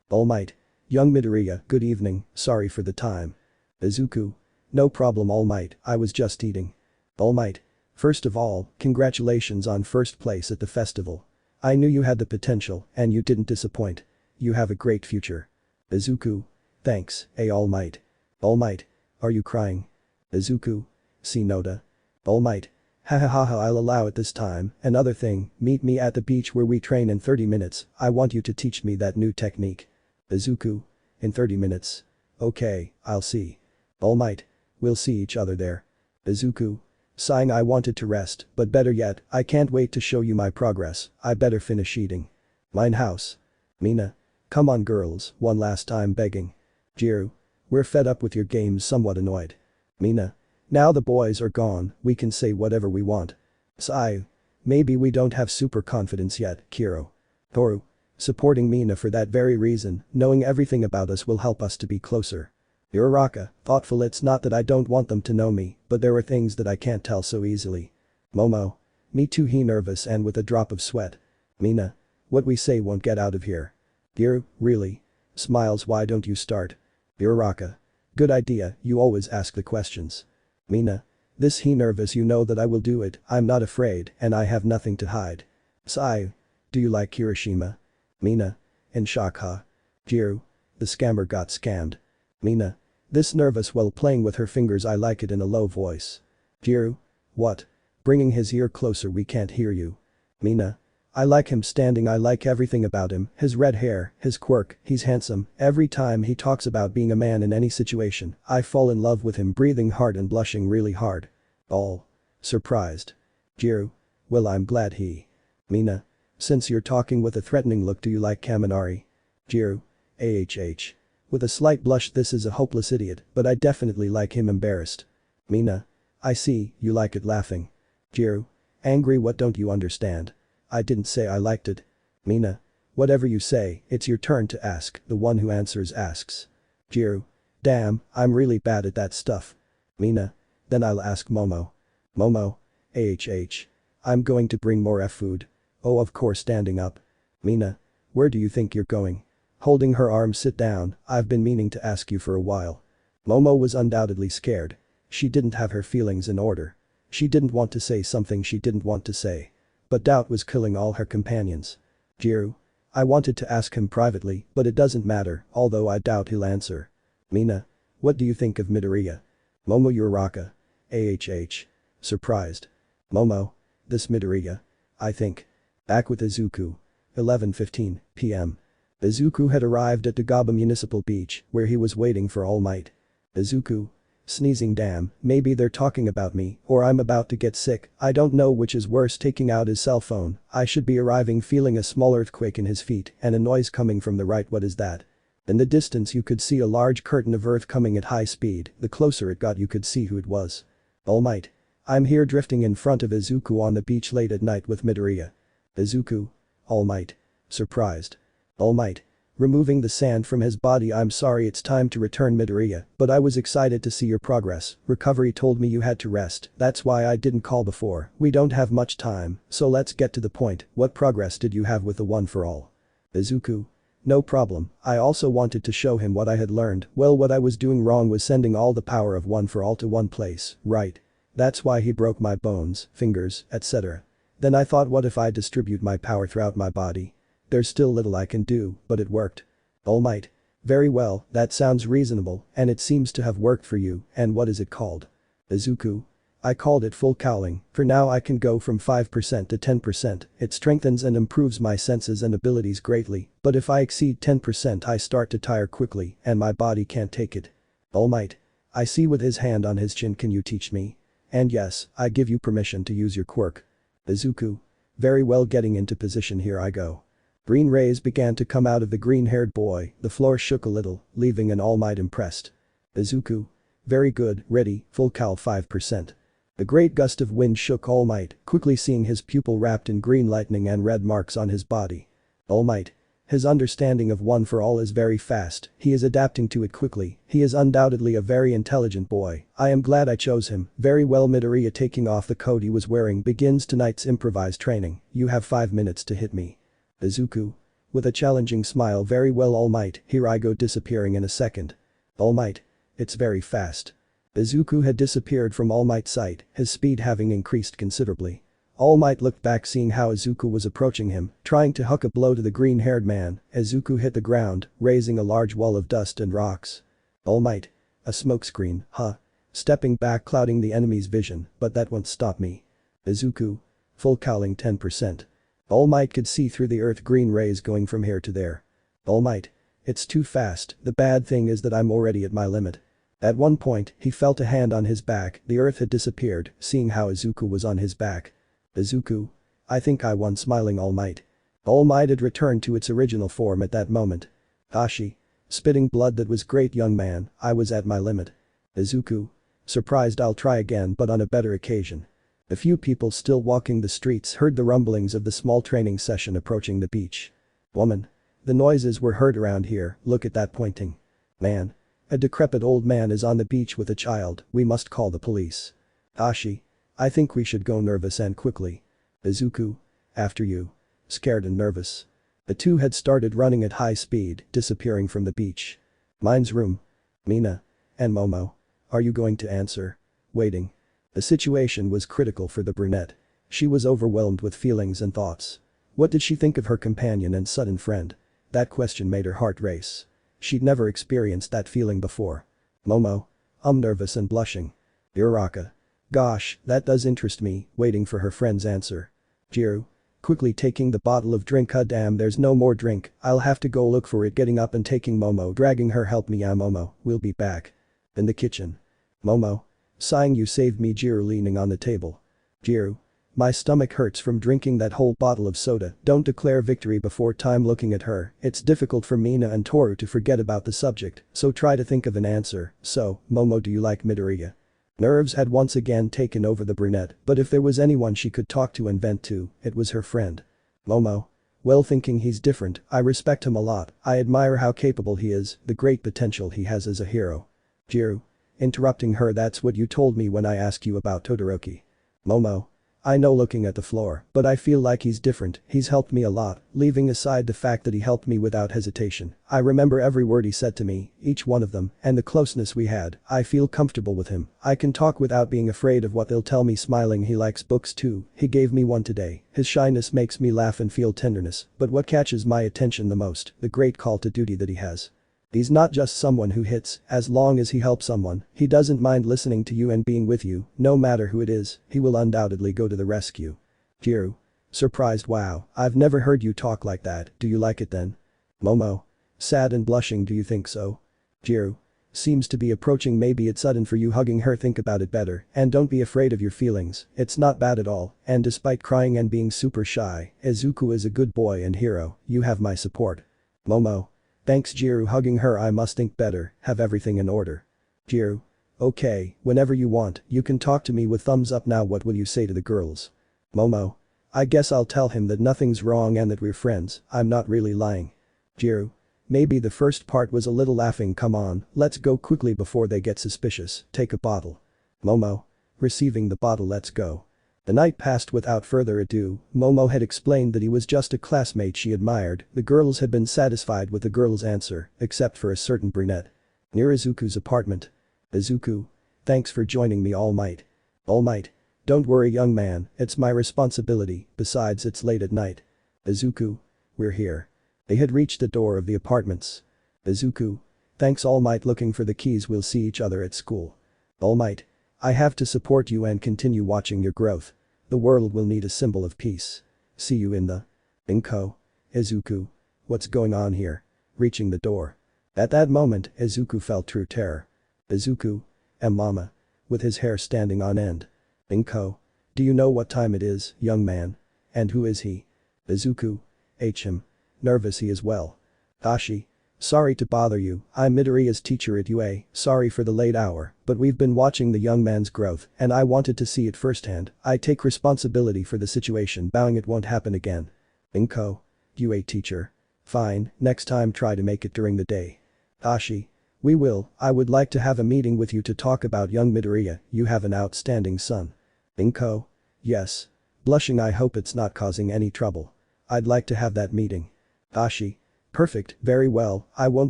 S1: Almight. Young Midoriya, good evening, sorry for the time. Izuku. No problem Almight, I was just eating. Almight. First of all, congratulations on first place at the festival. I knew you had the potential, and you didn't disappoint. You have a great future. Izuku. Thanks, Almight. Almight. Are you crying? Izuku. See Noda. Almight. Hahaha, I'll allow it this time. Another thing, meet me at the beach where we train in 30 minutes, I want you to teach me that new technique. Izuku. In 30 minutes. Okay, I'll see. Almight. We'll see each other there. Izuku. Sighing, I wanted to rest, but better yet, I can't wait to show you my progress, I better finish eating. Mine house. Mina. Come on girls, one last time begging. Jiro. We're fed up with your games. Somewhat annoyed. Mina. Now the boys are gone, we can say whatever we want. Sai. Maybe we don't have super confidence yet, Kiro. Toru. Supporting Mina for that very reason, knowing everything about us will help us to be closer. Uraraka, thoughtful. It's not that I don't want them to know me, but there are things that I can't tell so easily. Momo. Me too. He nervous and with a drop of sweat. Mina. What we say won't get out of here. Jiro, really? Smiles. Why don't you start? Uraraka. Good idea, you always ask the questions. Mina. This he nervous, you know that I will do it, I'm not afraid and I have nothing to hide. Sai. Do you like Kirishima? Mina. In shock huh? Jiro. The scammer got scammed. Mina. This nervous while playing with her fingers. I like it in a low voice. Jiro. What? Bringing his ear closer. We can't hear you. Mina. I like him standing, I like everything about him, his red hair, his quirk, he's handsome, every time he talks about being a man in any situation, I fall in love with him, breathing hard and blushing really hard. All. Surprised. Jiru. Well, I'm glad he. Mina. Since you're talking with a threatening look, do you like Kaminari? Jiru. AHH. With a slight blush, this is a hopeless idiot, but I definitely like him, embarrassed. Mina. I see, you like it, laughing. Jiru. Angry, what don't you understand? I didn't say I liked it. Mina. Whatever you say, it's your turn to ask, the one who answers asks. Jiru. Damn, I'm really bad at that stuff. Mina. Then I'll ask Momo. Momo. AHH. I'm going to bring more food. Oh, of course, standing up. Mina. Where do you think you're going? Holding her arm, sit down, I've been meaning to ask you for a while. Momo was undoubtedly scared. She didn't have her feelings in order. She didn't want to say something she didn't want to say. But doubt was killing all her companions. Jiru. I wanted to ask him privately, but it doesn't matter, although I doubt he'll answer. Mina. What do you think of Midoriya? Momo Uraraka. AHH. Surprised. Momo. This Midoriya. I think. Back with Izuku. 11:15 p.m. Izuku had arrived at Dagaba Municipal Beach, where he was waiting for Almight. Izuku. Sneezing, damn, maybe they're talking about me, or I'm about to get sick, I don't know which is worse. Taking out his cell phone, I should be arriving, feeling a small earthquake in his feet and a noise coming from the right. What is that? In the distance you could see a large curtain of earth coming at high speed, the closer it got you could see who it was. Almight. I'm here drifting in front of Izuku on the beach late at night with Midoriya. Izuku. Almight. Surprised. Almight. Removing the sand from his body, I'm sorry, it's time to return, Midoriya, but I was excited to see your progress. Recovery told me you had to rest, that's why I didn't call before. We don't have much time, so let's get to the point. What progress did you have with the One for All? Izuku. No problem, I also wanted to show him what I had learned. Well, what I was doing wrong was sending all the power of One for All to one place, right? That's why he broke my bones, fingers, etc. Then I thought, what if I distribute my power throughout my body? There's still little I can do, but it worked. Almight. Very well, that sounds reasonable, and it seems to have worked for you, and what is it called? Izuku. I called it full cowling, for now I can go from 5% to 10%, it strengthens and improves my senses and abilities greatly, but if I exceed 10% I start to tire quickly, and my body can't take it. Almight. I see, with his hand on his chin, can you teach me? And yes, I give you permission to use your quirk. Izuku. Very well, getting into position, here I go. Green rays began to come out of the green-haired boy, the floor shook a little, leaving an All Might impressed. Izuku. Very good, ready, full cal 5%. The great gust of wind shook All Might, quickly seeing his pupil wrapped in green lightning and red marks on his body. All Might. His understanding of One for All is very fast, he is adapting to it quickly, he is undoubtedly a very intelligent boy, I am glad I chose him. Very well, Midoriya, taking off the coat he was wearing, begins tonight's improvised training, you have 5 minutes to hit me. Izuku. With a challenging smile, very well, All Might, here I go, disappearing in a second. All Might. It's very fast. Izuku had disappeared from All Might's sight, his speed having increased considerably. All Might looked back, seeing how Izuku was approaching him, trying to hook a blow to the green-haired man. Izuku hit the ground, raising a large wall of dust and rocks. All Might. A smokescreen, huh? Stepping back, clouding the enemy's vision, but that won't stop me. Izuku. Full cowling 10%. All Might could see through the earth green rays going from here to there. All Might. It's too fast, the bad thing is that I'm already at my limit. At one point, he felt a hand on his back, the earth had disappeared, seeing how Izuku was on his back. Izuku. I think I won, smiling All Might. All Might had returned to its original form at that moment. Hashi. Spitting blood, that was great, young man, I was at my limit. Izuku. Surprised, I'll try again, but on a better occasion. A few people still walking the streets heard the rumblings of the small training session approaching the beach. Woman. The noises were heard around here, look at that pointing. Man. A decrepit old man is on the beach with a child, we must call the police. Hashi. I think we should go, nervous and quickly. Izuku. After you. Scared and nervous. The two had started running at high speed, disappearing from the beach. Mine's room. Mina. And Momo. Are you going to answer? Waiting. The situation was critical for the brunette. She was overwhelmed with feelings and thoughts. What did she think of her companion and sudden friend? That question made her heart race. She'd never experienced that feeling before. Momo. Nervous and blushing. Uraraka. Gosh, that does interest me, waiting for her friend's answer. Jiru. quickly taking the bottle of drink. Damn, there's no more drink, I'll have to go look for it. Getting up and taking Momo, dragging her. Help me, Momo, we'll be back. In the kitchen. Momo. Sighing, you saved me. Jiro leaning on the table. Jiro. My stomach hurts from drinking that whole bottle of soda. Don't declare victory before time. Looking at her, it's difficult for Mina and Toru to forget about the subject, so try to think of an answer. So, Momo, do you like Midoriya? Nerves had once again taken over the brunette, but if there was anyone she could talk to and vent to, it was her friend. Momo. Well, thinking he's different, I respect him a lot, I admire how capable he is, the great potential he has as a hero. Jiro. Interrupting her, that's what you told me when I asked you about Todoroki. Momo. I know, looking at the floor, but I feel like he's different. He's helped me a lot, leaving aside the fact that he helped me without hesitation. I remember every word he said to me, each one of them, and the closeness we had. I feel comfortable with him. I can talk without being afraid of what they'll tell me. Smiling, he likes books too. He gave me one today. His shyness makes me laugh and feel tenderness, but what catches my attention the most, the great call to duty that he has. He's not just someone who hits, as long as he helps someone, he doesn't mind listening to you and being with you, no matter who it is, he will undoubtedly go to the rescue. Jiro. Surprised, wow, I've never heard you talk like that, do you like it then? Momo. Sad and blushing, do you think so? Jiro. Seems to be approaching, maybe it's sudden for you. Hugging her, think about it better, and don't be afraid of your feelings, it's not bad at all, and despite crying and being super shy, Izuku is a good boy and hero, you have my support. Momo. Thanks, Jiro. Hugging her, I must think better, have everything in order. Jiro. Okay, whenever you want, you can talk to me with thumbs up now. What will you say to the girls? Momo. I guess I'll tell him that nothing's wrong and that we're friends, I'm not really lying. Jiro. Maybe the first part was a little laughing. Come on, let's go quickly before they get suspicious, take a bottle. Momo. Receiving the bottle, let's go. The night passed without further ado. Momo had explained that he was just a classmate she admired. The girls had been satisfied with the girl's answer, except for a certain brunette. Near Izuku's apartment. Izuku. Thanks for joining me, Almight. Almight. Don't worry, young man, it's my responsibility, besides it's late at night. Izuku. We're here. They had reached the door of the apartments. Izuku. Thanks, Almight. Looking for the keys, we'll see each other at school. Almight. I have to support you and continue watching your growth. The world will need a symbol of peace. See you in the… Inko. Izuku. What's going on here? Reaching the door. At that moment, Izuku felt true terror. Izuku. Mama. With his hair standing on end. Inko. Do you know what time it is, young man? And who is he? Izuku. Him. Nervous he as well. Tashi. Sorry to bother you, I'm Midoriya's teacher at UA, sorry for the late hour, but we've been watching the young man's growth and I wanted to see it firsthand. I take responsibility for the situation. Bowing, it won't happen again. Inko. UA teacher. Fine, next time try to make it during the day. Tashi. We will, I would like to have a meeting with you to talk about young Midoriya, you have an outstanding son. Inko. Yes. Blushing, I hope it's not causing any trouble. I'd like to have that meeting. Tashi. Perfect, very well, I won't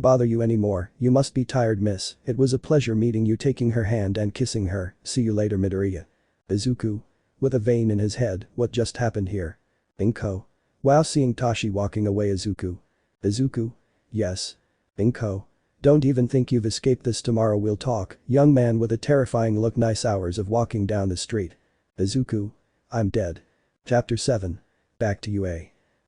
S1: bother you anymore, you must be tired, miss, it was a pleasure meeting you. Taking her hand and kissing her, see you later, Midoriya. Izuku. With a vein in his head, what just happened here? Inko. Wow, seeing Tashi walking away. Izuku. Izuku. Yes. Inko. Don't even think you've escaped this. Tomorrow we'll talk. Young man with a terrifying look. Nice hours of walking down the street. Izuku. I'm dead. Chapter 7. Back to UA.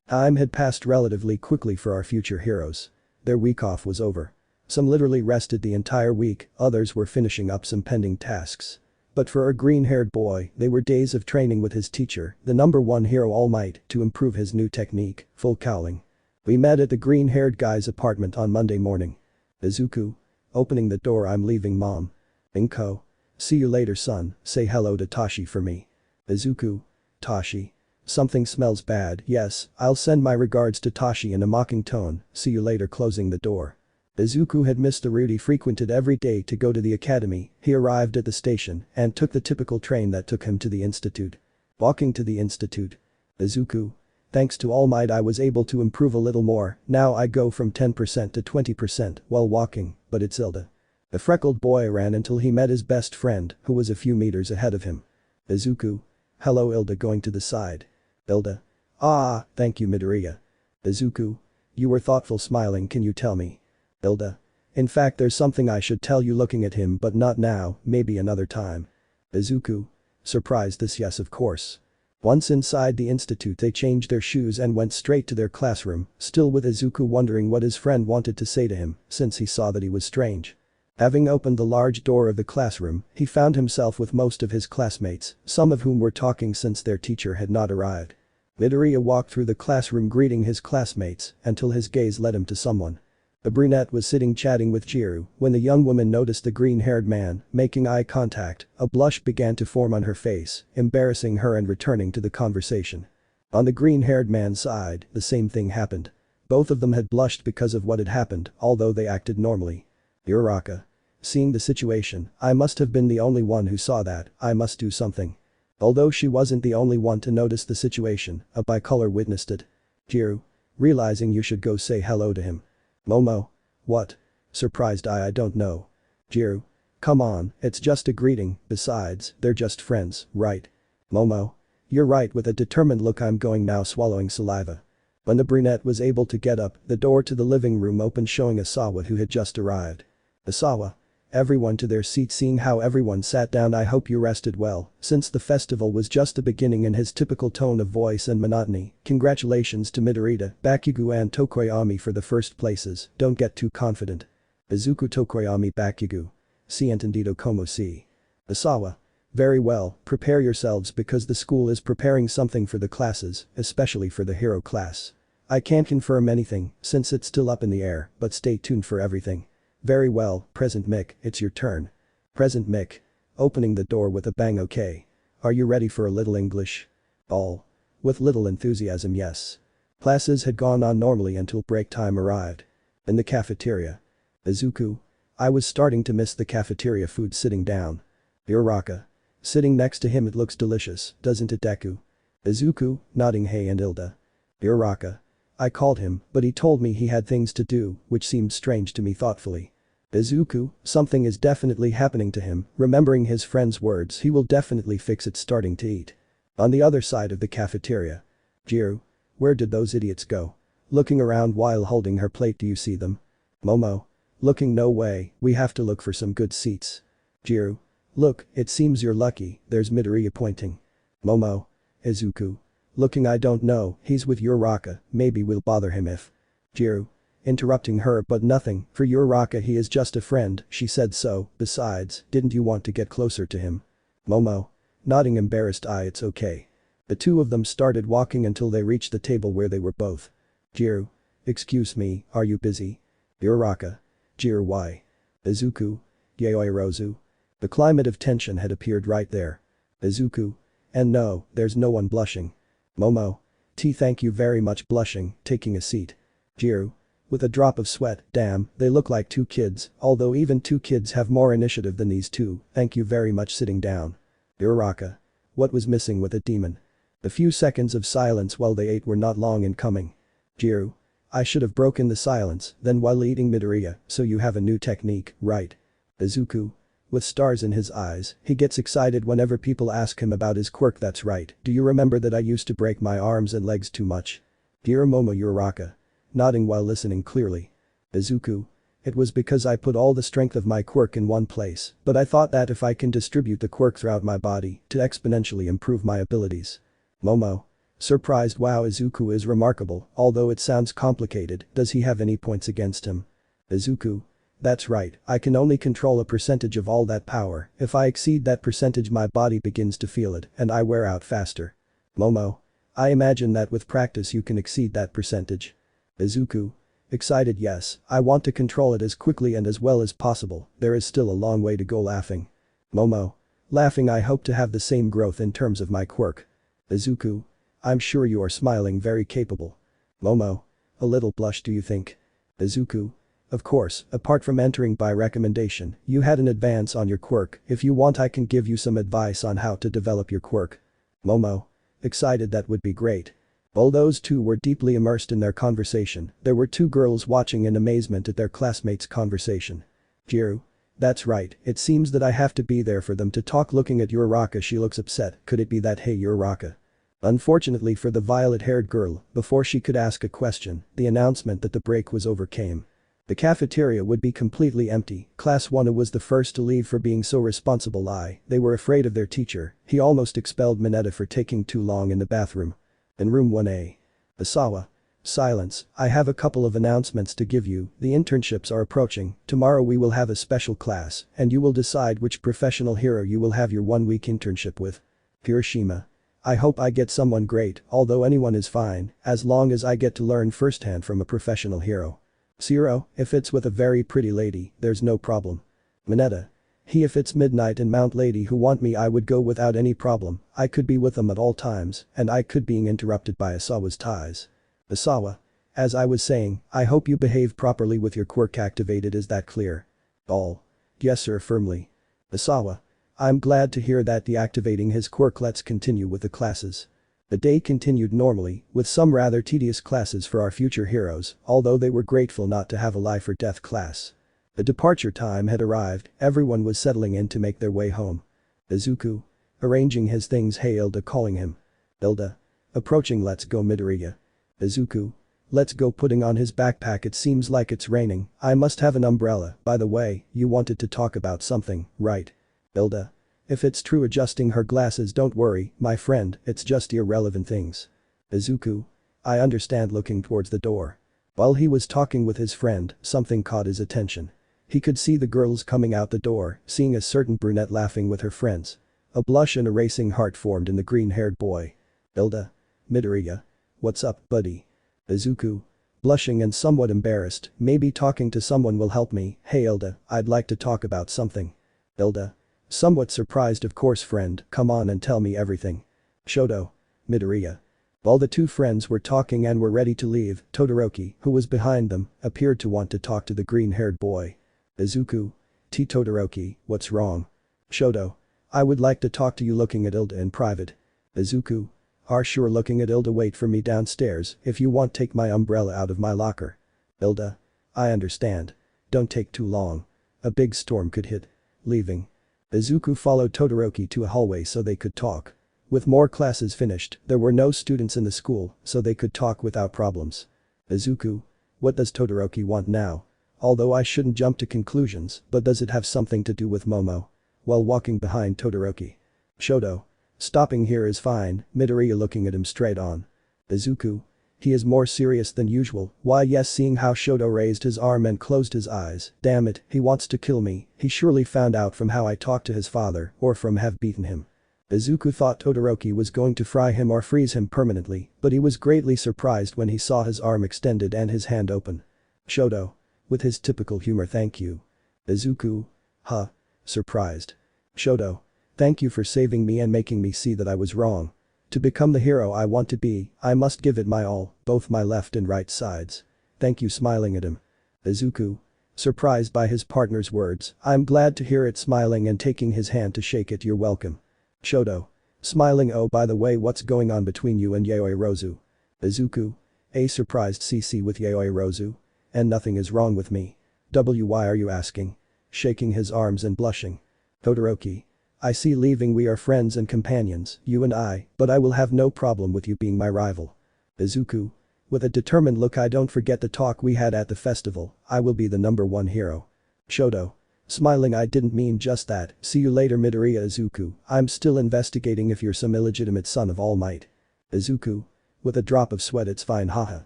S1: Time had passed relatively quickly for our future heroes. Their week off was over. Some literally rested the entire week, others were finishing up some pending tasks. But for a green-haired boy, they were days of training with his teacher, the #1 hero Almight, to improve his new technique, full cowling. We met at the green-haired guy's apartment on Monday morning. Izuku. Opening the door, I'm leaving, mom. Inko. See you later, son, say hello to Tashi for me. Izuku. Tashi. Something smells bad. Yes, I'll send my regards to Tashi in a mocking tone, see you later. Closing the door. Izuku had missed the route he frequented every day to go to the academy. He arrived at the station and took the typical train that took him to the institute. Walking to the institute. Izuku. Thanks to All Might I was able to improve a little more, now I go from 10% to 20% while walking, but it's Ilda. The freckled boy ran until he met his best friend, who was a few meters ahead of him. Izuku. Hello Ilda, going to the side. Ilda. Ah, thank you Midoriya. Izuku. You were thoughtful, smiling, can you tell me? Ilda. In fact there's something I should tell you. Looking at him, but not now, maybe another time. Izuku. Surprise, this, yes of course. Once inside the institute they changed their shoes and went straight to their classroom, still with Izuku wondering what his friend wanted to say to him, since he saw that he was strange. Having opened the large door of the classroom, he found himself with most of his classmates, some of whom were talking since their teacher had not arrived. Midoriya walked through the classroom greeting his classmates until his gaze led him to someone. The brunette was sitting chatting with Jiru when the young woman noticed the green-haired man, making eye contact, a blush began to form on her face, embarrassing her and returning to the conversation. On the green-haired man's side, the same thing happened. Both of them had blushed because of what had happened, although they acted normally. Uraraka. Seeing the situation, I must have been the only one who saw that, I must do something. Although she wasn't the only one to notice the situation, a bicolor witnessed it. Jiru. Realizing you should go say hello to him. Momo. What? Surprised I don't know. Jiru. Come on, it's just a greeting, besides, they're just friends, right? Momo. You're right. With a determined look I'm going now, swallowing saliva. When the brunette was able to get up, the door to the living room opened showing Asawa who had just arrived. Asawa. Everyone to their seats. Seeing how everyone sat down, I hope you rested well, since the festival was just the beginning. In his typical tone of voice and monotony, congratulations to Midoriya, Bakugu and Tokoyami for the first places, don't get too confident. Izuku Tokoyami Bakugu. Si entendido como si. Asawa. Very well, prepare yourselves because the school is preparing something for the classes, especially for the hero class. I can't confirm anything, since it's still up in the air, but stay tuned for everything. Very well, Present Mick, it's your turn. Present Mick. Opening the door with a bang. Okay. Are you ready for a little English? All. With little enthusiasm, yes. Classes had gone on normally until break time arrived. In the cafeteria. Izuku. I was starting to miss the cafeteria food. Sitting down. Uraraka. Sitting next to him. It looks delicious, doesn't it, Deku? Izuku, nodding. Hey and Ilda. Uraraka. I called him, but he told me he had things to do, which seemed strange to me. Thoughtfully. Izuku, something is definitely happening to him, remembering his friend's words, he will definitely fix it. Starting to eat. On the other side of the cafeteria. Jiru. Where did those idiots go? Looking around while holding her plate. Do you see them? Momo. Looking. No way, we have to look for some good seats. Jiru. Look, it seems you're lucky, there's Midoriya pointing. Momo. Izuku. Looking. I don't know, he's with Uraraka, maybe we'll bother him if. Jiru. Interrupting her. But nothing, for Uraraka he is just a friend, she said so, besides, didn't you want to get closer to him? Momo. Nodding embarrassed. It's okay. The two of them started walking until they reached the table where they were both. Jiru. Excuse me, are you busy? Uraraka. Jiru. Why? Izuku. Yaoyorozu. The climate of tension had appeared right there. Izuku. And no, there's no one blushing. Momo. Thank you very much. Blushing, taking a seat. Jiru. With a drop of sweat, damn, they look like two kids, although even two kids have more initiative than these two, thank you very much. Sitting down. Uraraka. What was missing with a demon? The few seconds of silence while they ate were not long in coming. Jiru. I should have broken the silence, then while eating. Midoriya, so you have a new technique, right? Izuku. With stars in his eyes, he gets excited whenever people ask him about his quirk. That's right, do you remember that I used to break my arms and legs too much? Dear Momo. Uraraka. Nodding while listening clearly. Izuku. It was because I put all the strength of my quirk in one place, but I thought that if I can distribute the quirk throughout my body to exponentially improve my abilities. Momo. Surprised. Wow, Izuku is remarkable, although it sounds complicated. Does he have any points against him? Izuku. That's right, I can only control a percentage of all that power, if I exceed that percentage my body begins to feel it and I wear out faster. Momo. I imagine that with practice you can exceed that percentage. Izuku. Excited. Yes, I want to control it as quickly and as well as possible, there is still a long way to go. Laughing. Momo. Laughing. I hope to have the same growth in terms of my quirk. Izuku. I'm sure you are smiling. Very capable. Momo. A little blush. Do you think? Izuku. Of course, apart from entering by recommendation, you had an advance on your quirk. If you want I can give you some advice on how to develop your quirk. Momo. Excited. That would be great. While those two were deeply immersed in their conversation, there were two girls watching in amazement at their classmates' conversation. Jiru. That's right, it seems that I have to be there for them to talk. Looking at Uraraka, she looks upset. Could it be that? Hey Uraraka. Unfortunately for the violet-haired girl, before she could ask a question, the announcement that the break was over came. The cafeteria would be completely empty. Class 1 was the first to leave for being so responsible. They were afraid of their teacher. He almost expelled Mineta for taking too long in the bathroom. In room 1A. Asawa. Silence. I have a couple of announcements to give you. The internships are approaching. Tomorrow we will have a special class and you will decide which professional hero you will have your 1-week internship with. Hiroshima. I hope I get someone great, although anyone is fine, as long as I get to learn firsthand from a professional hero. Zero, if it's with a very pretty lady, there's no problem. Mineta. If it's Midnight and Mount Lady who want me I would go without any problem, I could be with them at all times, and I could being interrupted by Asawa's ties. Asawa. As I was saying, I hope you behave properly with your quirk activated, is that clear? All. Yes sir, firmly. Asawa. I'm glad to hear that deactivating his quirk. Let's continue with the classes. The day continued normally, with some rather tedious classes for our future heroes, although they were grateful not to have a life or death class. The departure time had arrived, everyone was settling in to make their way home. Izuku. Arranging his things. Hey Hilda, calling him. Hilda. Approaching. Let's go Midoriya. Izuku. Let's go, putting on his backpack. It seems like it's raining, I must have an umbrella. By the way, you wanted to talk about something, right? Hilda. If it's true, adjusting her glasses. Don't worry, my friend, it's just irrelevant things. Izuku. I understand, looking towards the door. While he was talking with his friend, something caught his attention. He could see the girls coming out the door, seeing a certain brunette laughing with her friends. A blush and a racing heart formed in the green-haired boy. Hilda. Midoriya. What's up, buddy? Izuku. Blushing and somewhat embarrassed, maybe talking to someone will help me. Hey Hilda, I'd like to talk about something. Hilda. Somewhat surprised, of course friend, come on and tell me everything. Shoto. Midoriya. While the two friends were talking and were ready to leave, Todoroki, who was behind them, appeared to want to talk to the green-haired boy. Izuku. Todoroki, what's wrong? Shoto. I would like to talk to you, looking at Hilda in private. Izuku. Are sure, looking at Hilda, wait for me downstairs, if you want take my umbrella out of my locker. Hilda. I understand. Don't take too long. A big storm could hit. Leaving. Izuku followed Todoroki to a hallway so they could talk. With more classes finished, there were no students in the school, so they could talk without problems. Izuku. What does Todoroki want now? Although I shouldn't jump to conclusions, but does it have something to do with Momo? While walking behind Todoroki. Shoto. Stopping here is fine, Midoriya, looking at him straight on. Izuku. He is more serious than usual. Why yes, seeing how Shoto raised his arm and closed his eyes. Damn it, he wants to kill me. He surely found out from how I talked to his father, or from have beaten him. Izuku thought Todoroki was going to fry him or freeze him permanently, but he was greatly surprised when he saw his arm extended and his hand open. Shoto. With his typical humor, thank you. Izuku. Huh. Surprised. Shoto. Thank you for saving me and making me see that I was wrong. To become the hero I want to be, I must give it my all, both my left and right sides. Thank you, smiling at him. Izuku. Surprised by his partner's words, I'm glad to hear it, smiling and taking his hand to shake it. You're welcome. Shoto. Smiling. Oh, by the way, what's going on between you and Yaoyorozu? Izuku. A surprised CC with Yaoyorozu? And nothing is wrong with me. Why are you asking? Shaking his arms and blushing. Todoroki. I see, leaving we are friends and companions, you and I, but I will have no problem with you being my rival. Izuku. With a determined look. I don't forget the talk we had at the festival, I will be the #1 hero. Shoto. Smiling. I didn't mean just that, see you later Midoriya. Izuku. I'm still investigating if you're some illegitimate son of Almight. Izuku. With a drop of sweat. It's fine, haha.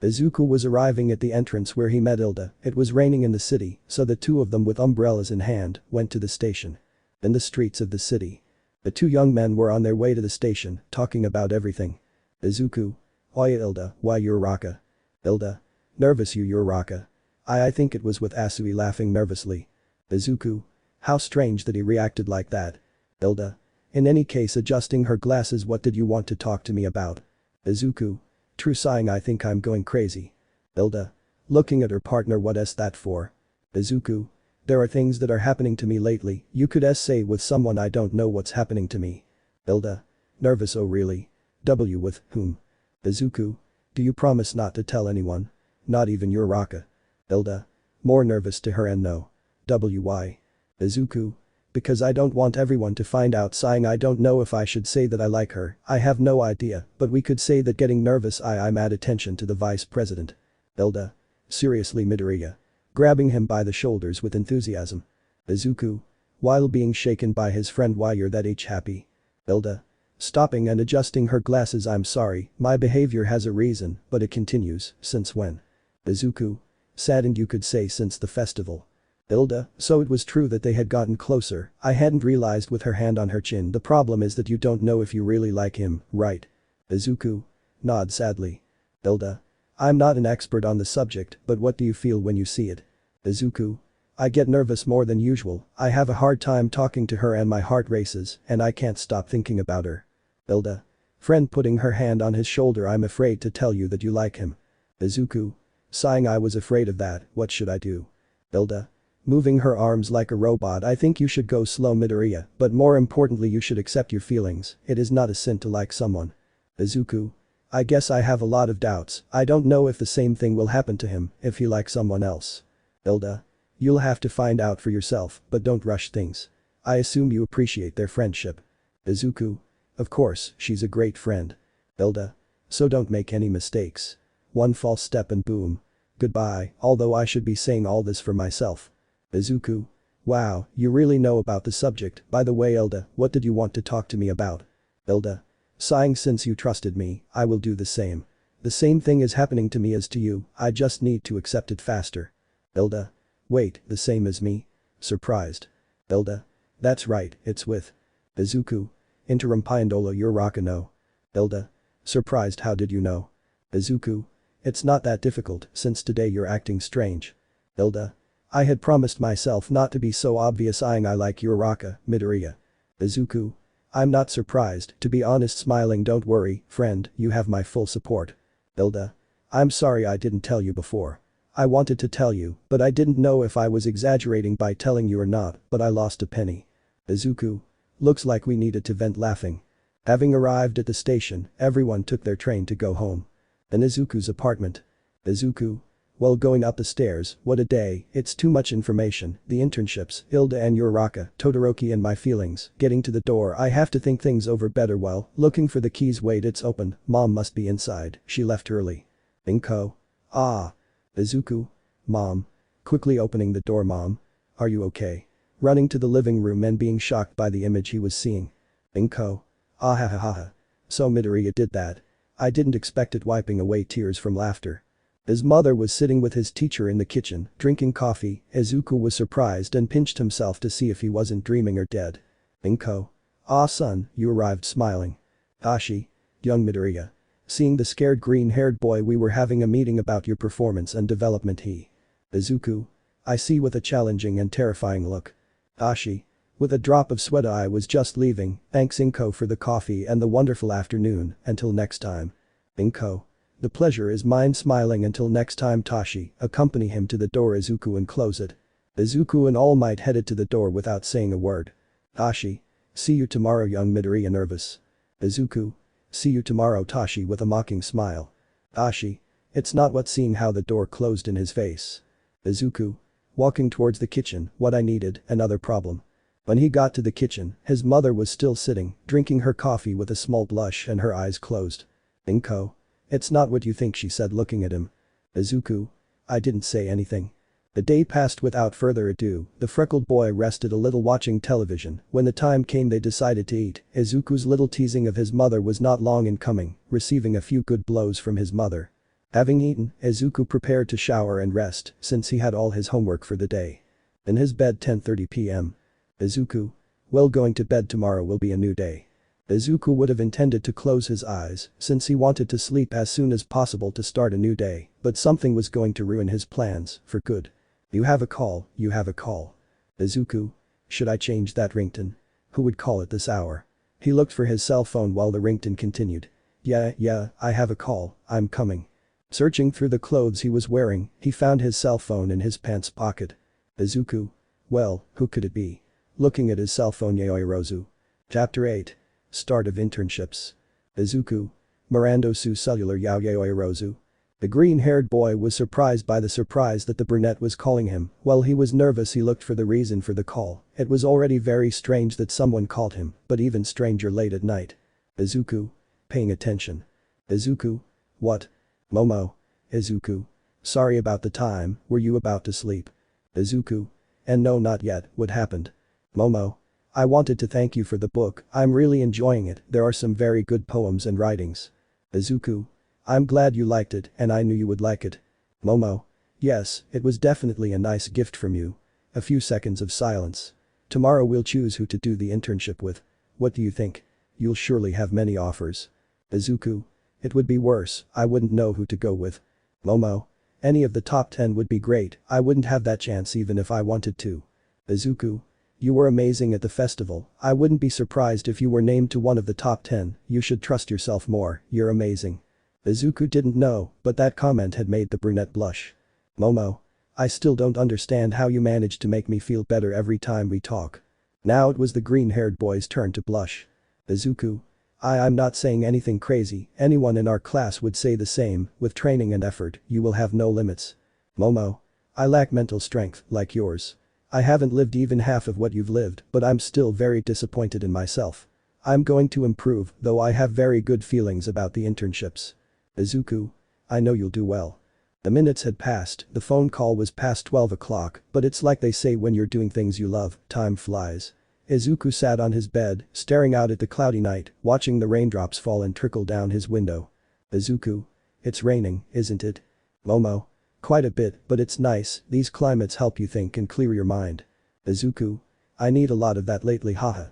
S1: Izuku was arriving at the entrance where he met Hilda. It was raining in the city, so the two of them with umbrellas in hand, went to the station. In the streets of the city. The two young men were on their way to the station, talking about everything. Izuku. Why Hilda, why Uraraka? Hilda. Nervous you Uraraka. I think it was with Asui, laughing nervously. Izuku. How strange that he reacted like that. Hilda. In any case, adjusting her glasses. What did you want to talk to me about? Izuku. True, sighing. I think I'm going crazy. Hilda. Looking at her partner. What is that for? Izuku. There are things that are happening to me lately, you could say with someone I don't know what's happening to me. Hilda. Nervous. Oh really? With whom? Izuku. Do you promise not to tell anyone? Not even Uraraka? Hilda. More nervous to her and no. Why? Izuku. Because I don't want everyone to find out, sighing. I don't know if I should say that I like her, I have no idea, but we could say that getting nervous. I'm at attention to the vice president. Hilda. Seriously Midoriya. grabbing him by the shoulders with enthusiasm. Izuku. While being shaken by his friend, why you're that happy? Hilda. Stopping and adjusting her glasses, I'm sorry, my behavior has a reason, but it continues, since when? Izuku. Saddened, you could say since the festival. Hilda, so it was true that they had gotten closer, I hadn't realized, with her hand on her chin. The problem is that you don't know if you really like him, right? Izuku. Nod sadly. Hilda. I'm not an expert on the subject, but what do you feel when you see it? Izuku. I get nervous more than usual, I have a hard time talking to her and my heart races, and I can't stop thinking about her. Hilda. Friend, putting her hand on his shoulder, I'm afraid to tell you that you like him. Izuku. Sighing, I was afraid of that, what should I do? Hilda. Moving her arms like a robot, I think you should go slow, Midoriya, but more importantly you should accept your feelings, it is not a sin to like someone. Izuku. I guess I have a lot of doubts, I don't know if the same thing will happen to him if he likes someone else. Hilda. You'll have to find out for yourself, but don't rush things. I assume you appreciate their friendship. Izuku. Of course, she's a great friend. Hilda. So don't make any mistakes. One false step and boom. Goodbye, although I should be saying all this for myself. Izuku. Wow, you really know about the subject. By the way, Hilda, what did you want to talk to me about? Hilda. Sighing, since you trusted me, I will do the same. The same thing is happening to me as to you, I just need to accept it faster. Hilda. Wait, the same as me? Surprised. Hilda. That's right, it's with. Izuku. Interrumpiandolo Uraraka no. Hilda. Surprised, how did you know? Izuku. It's not that difficult, since today you're acting strange. Hilda. I had promised myself not to be so obvious. I like Uraraka, Midoriya. Izuku. I'm not surprised, to be honest. Smiling, don't worry, friend, you have my full support. Hilda. I'm sorry I didn't tell you before. I wanted to tell you, but I didn't know if I was exaggerating by telling you or not, but I lost a penny. Izuku. Looks like we needed to vent, laughing. Having arrived at the station, everyone took their train to go home. In Izuku's apartment. Izuku. Well, going up the stairs, what a day, it's too much information, the internships, Hilda and Uraraka, Todoroki and my feelings. Getting to the door, I have to think things over better. Well, looking for the keys, wait, it's open, mom must be inside, she left early. Inko. Ah. Izuku. Mom. Quickly opening the door, mom. Are you okay? Running to the living room and being shocked by the image he was seeing. Inko. Ah ha ha ha ha. So Midoriya did that. I didn't expect it, wiping away tears from laughter. His mother was sitting with his teacher in the kitchen, drinking coffee. Izuku was surprised and pinched himself to see if he wasn't dreaming or dead. Inko. Ah son, you arrived, smiling. Ashi. Young Midoriya. Seeing the scared green-haired boy, we were having a meeting about your performance and development. He. Izuku. I see, with a challenging and terrifying look. Ashi. With a drop of sweat, I was just leaving, thanks Inko for the coffee and the wonderful afternoon, until next time. Inko. The pleasure is mine, smiling, until next time. Tashi, accompany him to the door, Izuku, and close it. Izuku and All Might headed to the door without saying a word. Tashi. See you tomorrow, young Midoriya, nervous. Izuku. See you tomorrow, Tashi, with a mocking smile. Tashi. It's not what, seeing how the door closed in his face. Izuku. Walking towards the kitchen, what I needed, another problem. When he got to the kitchen, his mother was still sitting, drinking her coffee with a small blush and her eyes closed. Inko. It's not what you think, she said, looking at him. Izuku. I didn't say anything. The day passed without further ado. The freckled boy rested a little watching television. When the time came, they decided to eat. Izuku's little teasing of his mother was not long in coming, receiving a few good blows from his mother. Having eaten, Izuku prepared to shower and rest, since he had all his homework for the day. In his bed, 10:30 p.m. Izuku. Well, going to bed tomorrow will be a new day. Izuku would have intended to close his eyes, since he wanted to sleep as soon as possible to start a new day, but something was going to ruin his plans, for good. You have a call, you have a call. Izuku. Should I change that ringtone? Who would call at this hour? He looked for his cell phone while the ringtone continued. Yeah, I have a call, I'm coming. Searching through the clothes he was wearing, he found his cell phone in his pants pocket. Izuku. Well, who could it be? Looking at his cell phone, Yaoyorozu. Chapter 8. Start of Internships. Izuku. Mirandosu cellular Yaoyorozu. The green-haired boy was surprised by the surprise that the brunette was calling him. While he was nervous, he looked for the reason for the call. It was already very strange that someone called him, but even stranger late at night. Izuku. Paying attention. Izuku. What? Momo. Izuku. Sorry about the time, were you about to sleep? Izuku. And no, not yet, what happened? Momo. I wanted to thank you for the book, I'm really enjoying it, there are some very good poems and writings. Izuku. I'm glad you liked it and I knew you would like it. Momo. Yes, it was definitely a nice gift from you. A few seconds of silence. Tomorrow we'll choose who to do the internship with. What do you think? You'll surely have many offers. Izuku. It would be worse, I wouldn't know who to go with. Momo. Any of the top 10 would be great, I wouldn't have that chance even if I wanted to. Izuku. You were amazing at the festival, I wouldn't be surprised if you were named to one of the top 10, you should trust yourself more, you're amazing. Izuku didn't know, but that comment had made the brunette blush. Momo. I still don't understand how you managed to make me feel better every time we talk. Now it was the green-haired boy's turn to blush. Izuku. I'm not saying anything crazy, anyone in our class would say the same, with training and effort, you will have no limits. Momo. I lack mental strength, like yours. I haven't lived even half of what you've lived, but I'm still very disappointed in myself. I'm going to improve, though I have very good feelings about the internships. Izuku. I know you'll do well. The minutes had passed, the phone call was past 12 o'clock, but it's like they say when you're doing things you love, time flies. Izuku sat on his bed, staring out at the cloudy night, watching the raindrops fall and trickle down his window. Izuku. It's raining, isn't it? Momo. Quite a bit, but it's nice, these climates help you think and clear your mind. Izuku. I need a lot of that lately, haha.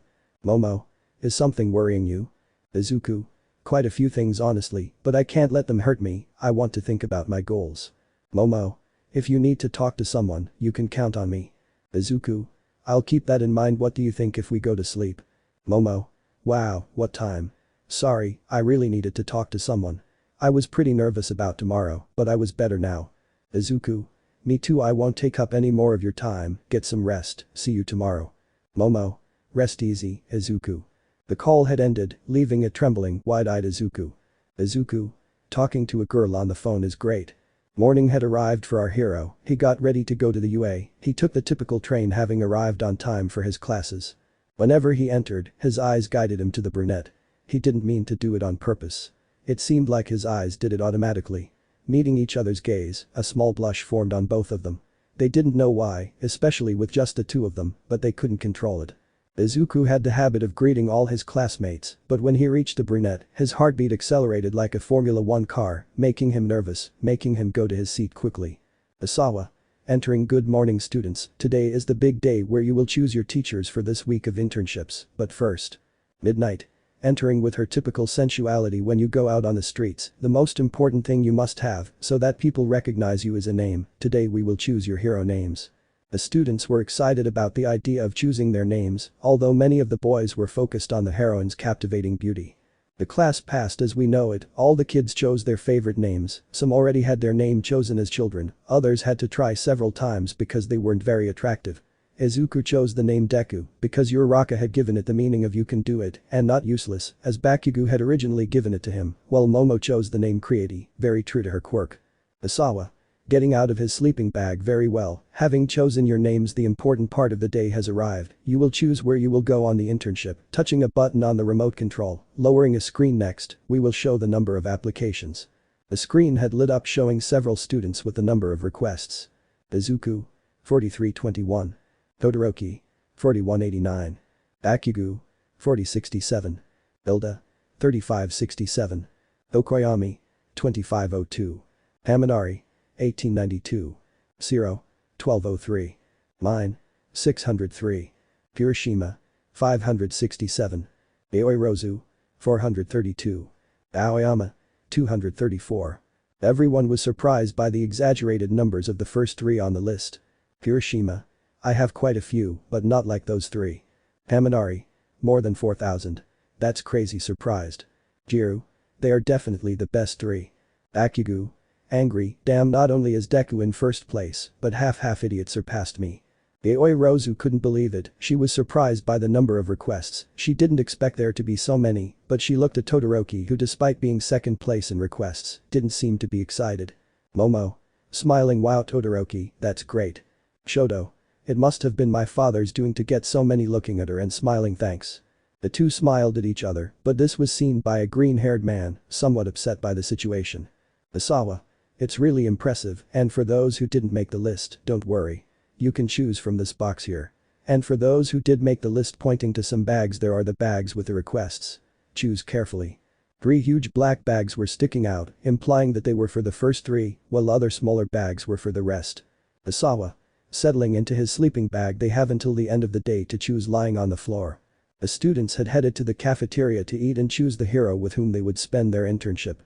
S1: Momo. Is something worrying you? Izuku. Quite a few things honestly, but I can't let them hurt me, I want to think about my goals. Momo. If you need to talk to someone, you can count on me. Izuku. I'll keep that in mind, what do you think if we go to sleep? Momo. Wow, what time? Sorry, I really needed to talk to someone. I was pretty nervous about tomorrow, but I was better now. Izuku. Me too, I won't take up any more of your time, get some rest, see you tomorrow. Momo. Rest easy, Izuku. The call had ended, leaving a trembling, wide-eyed Izuku. Izuku. Talking to a girl on the phone is great. Morning had arrived for our hero, he got ready to go to the UA, he took the typical train having arrived on time for his classes. Whenever he entered, his eyes guided him to the brunette. He didn't mean to do it on purpose. It seemed like his eyes did it automatically. Meeting each other's gaze, a small blush formed on both of them. They didn't know why, especially with just the two of them, but they couldn't control it. Izuku had the habit of greeting all his classmates, but when he reached the brunette, his heartbeat accelerated like a Formula 1 car, making him nervous, making him go to his seat quickly. Isawa. Entering. Good morning students, today is the big day where you will choose your teachers for this week of internships, but first. Midnight. Entering with her typical sensuality. When you go out on the streets, the most important thing you must have, so that people recognize you, is a name, today we will choose your hero names. The students were excited about the idea of choosing their names, although many of the boys were focused on the heroine's captivating beauty. The class passed as we know it, all the kids chose their favorite names, some already had their name chosen as children, others had to try several times because they weren't very attractive. Izuku chose the name Deku because Uraraka had given it the meaning of you can do it and not useless, as Bakugu had originally given it to him, while Momo chose the name Creati, very true to her quirk. Isawa. Getting out of his sleeping bag. Very well, having chosen your names, the important part of the day has arrived, you will choose where you will go on the internship, touching a button on the remote control, lowering a screen. Next, we will show the number of applications. The screen had lit up showing several students with the number of requests. Izuku. 4321. Todoroki. 4189. Bakugu. 4067. Hilda. 3567. Okoyami. 2502. Haminari. 1892. Zero. 1203. Mine. 603. Hiroshima. 567. Yaoyorozu. 432. Aoyama. 234. Everyone was surprised by the exaggerated numbers of the first three on the list. Hiroshima. I have quite a few, but not like those three. Haminari. More than 4,000. That's crazy. Surprised. Jiru. They are definitely the best three. Bakugu. Angry, damn, not only is Deku in first place, but half idiot surpassed me. Yaoyorozu couldn't believe it, she was surprised by the number of requests, she didn't expect there to be so many, but she looked at Todoroki, who despite being second place in requests, didn't seem to be excited. Momo. Smiling. Wow Todoroki, that's great. Shoto. It must have been my father's doing to get so many. Looking at her and smiling. Thanks. The two smiled at each other, but this was seen by a green-haired man, somewhat upset by the situation. Isawa. It's really impressive, and for those who didn't make the list, don't worry. You can choose from this box here. And for those who did make the list pointing to some bags, there are the bags with the requests. Choose carefully. 3 huge black bags were sticking out, implying that they were for the first 3, while other smaller bags were for the rest. Isawa. Settling into his sleeping bag, they have until the end of the day to choose lying on the floor. The students had headed to the cafeteria to eat and choose the hero with whom they would spend their internship.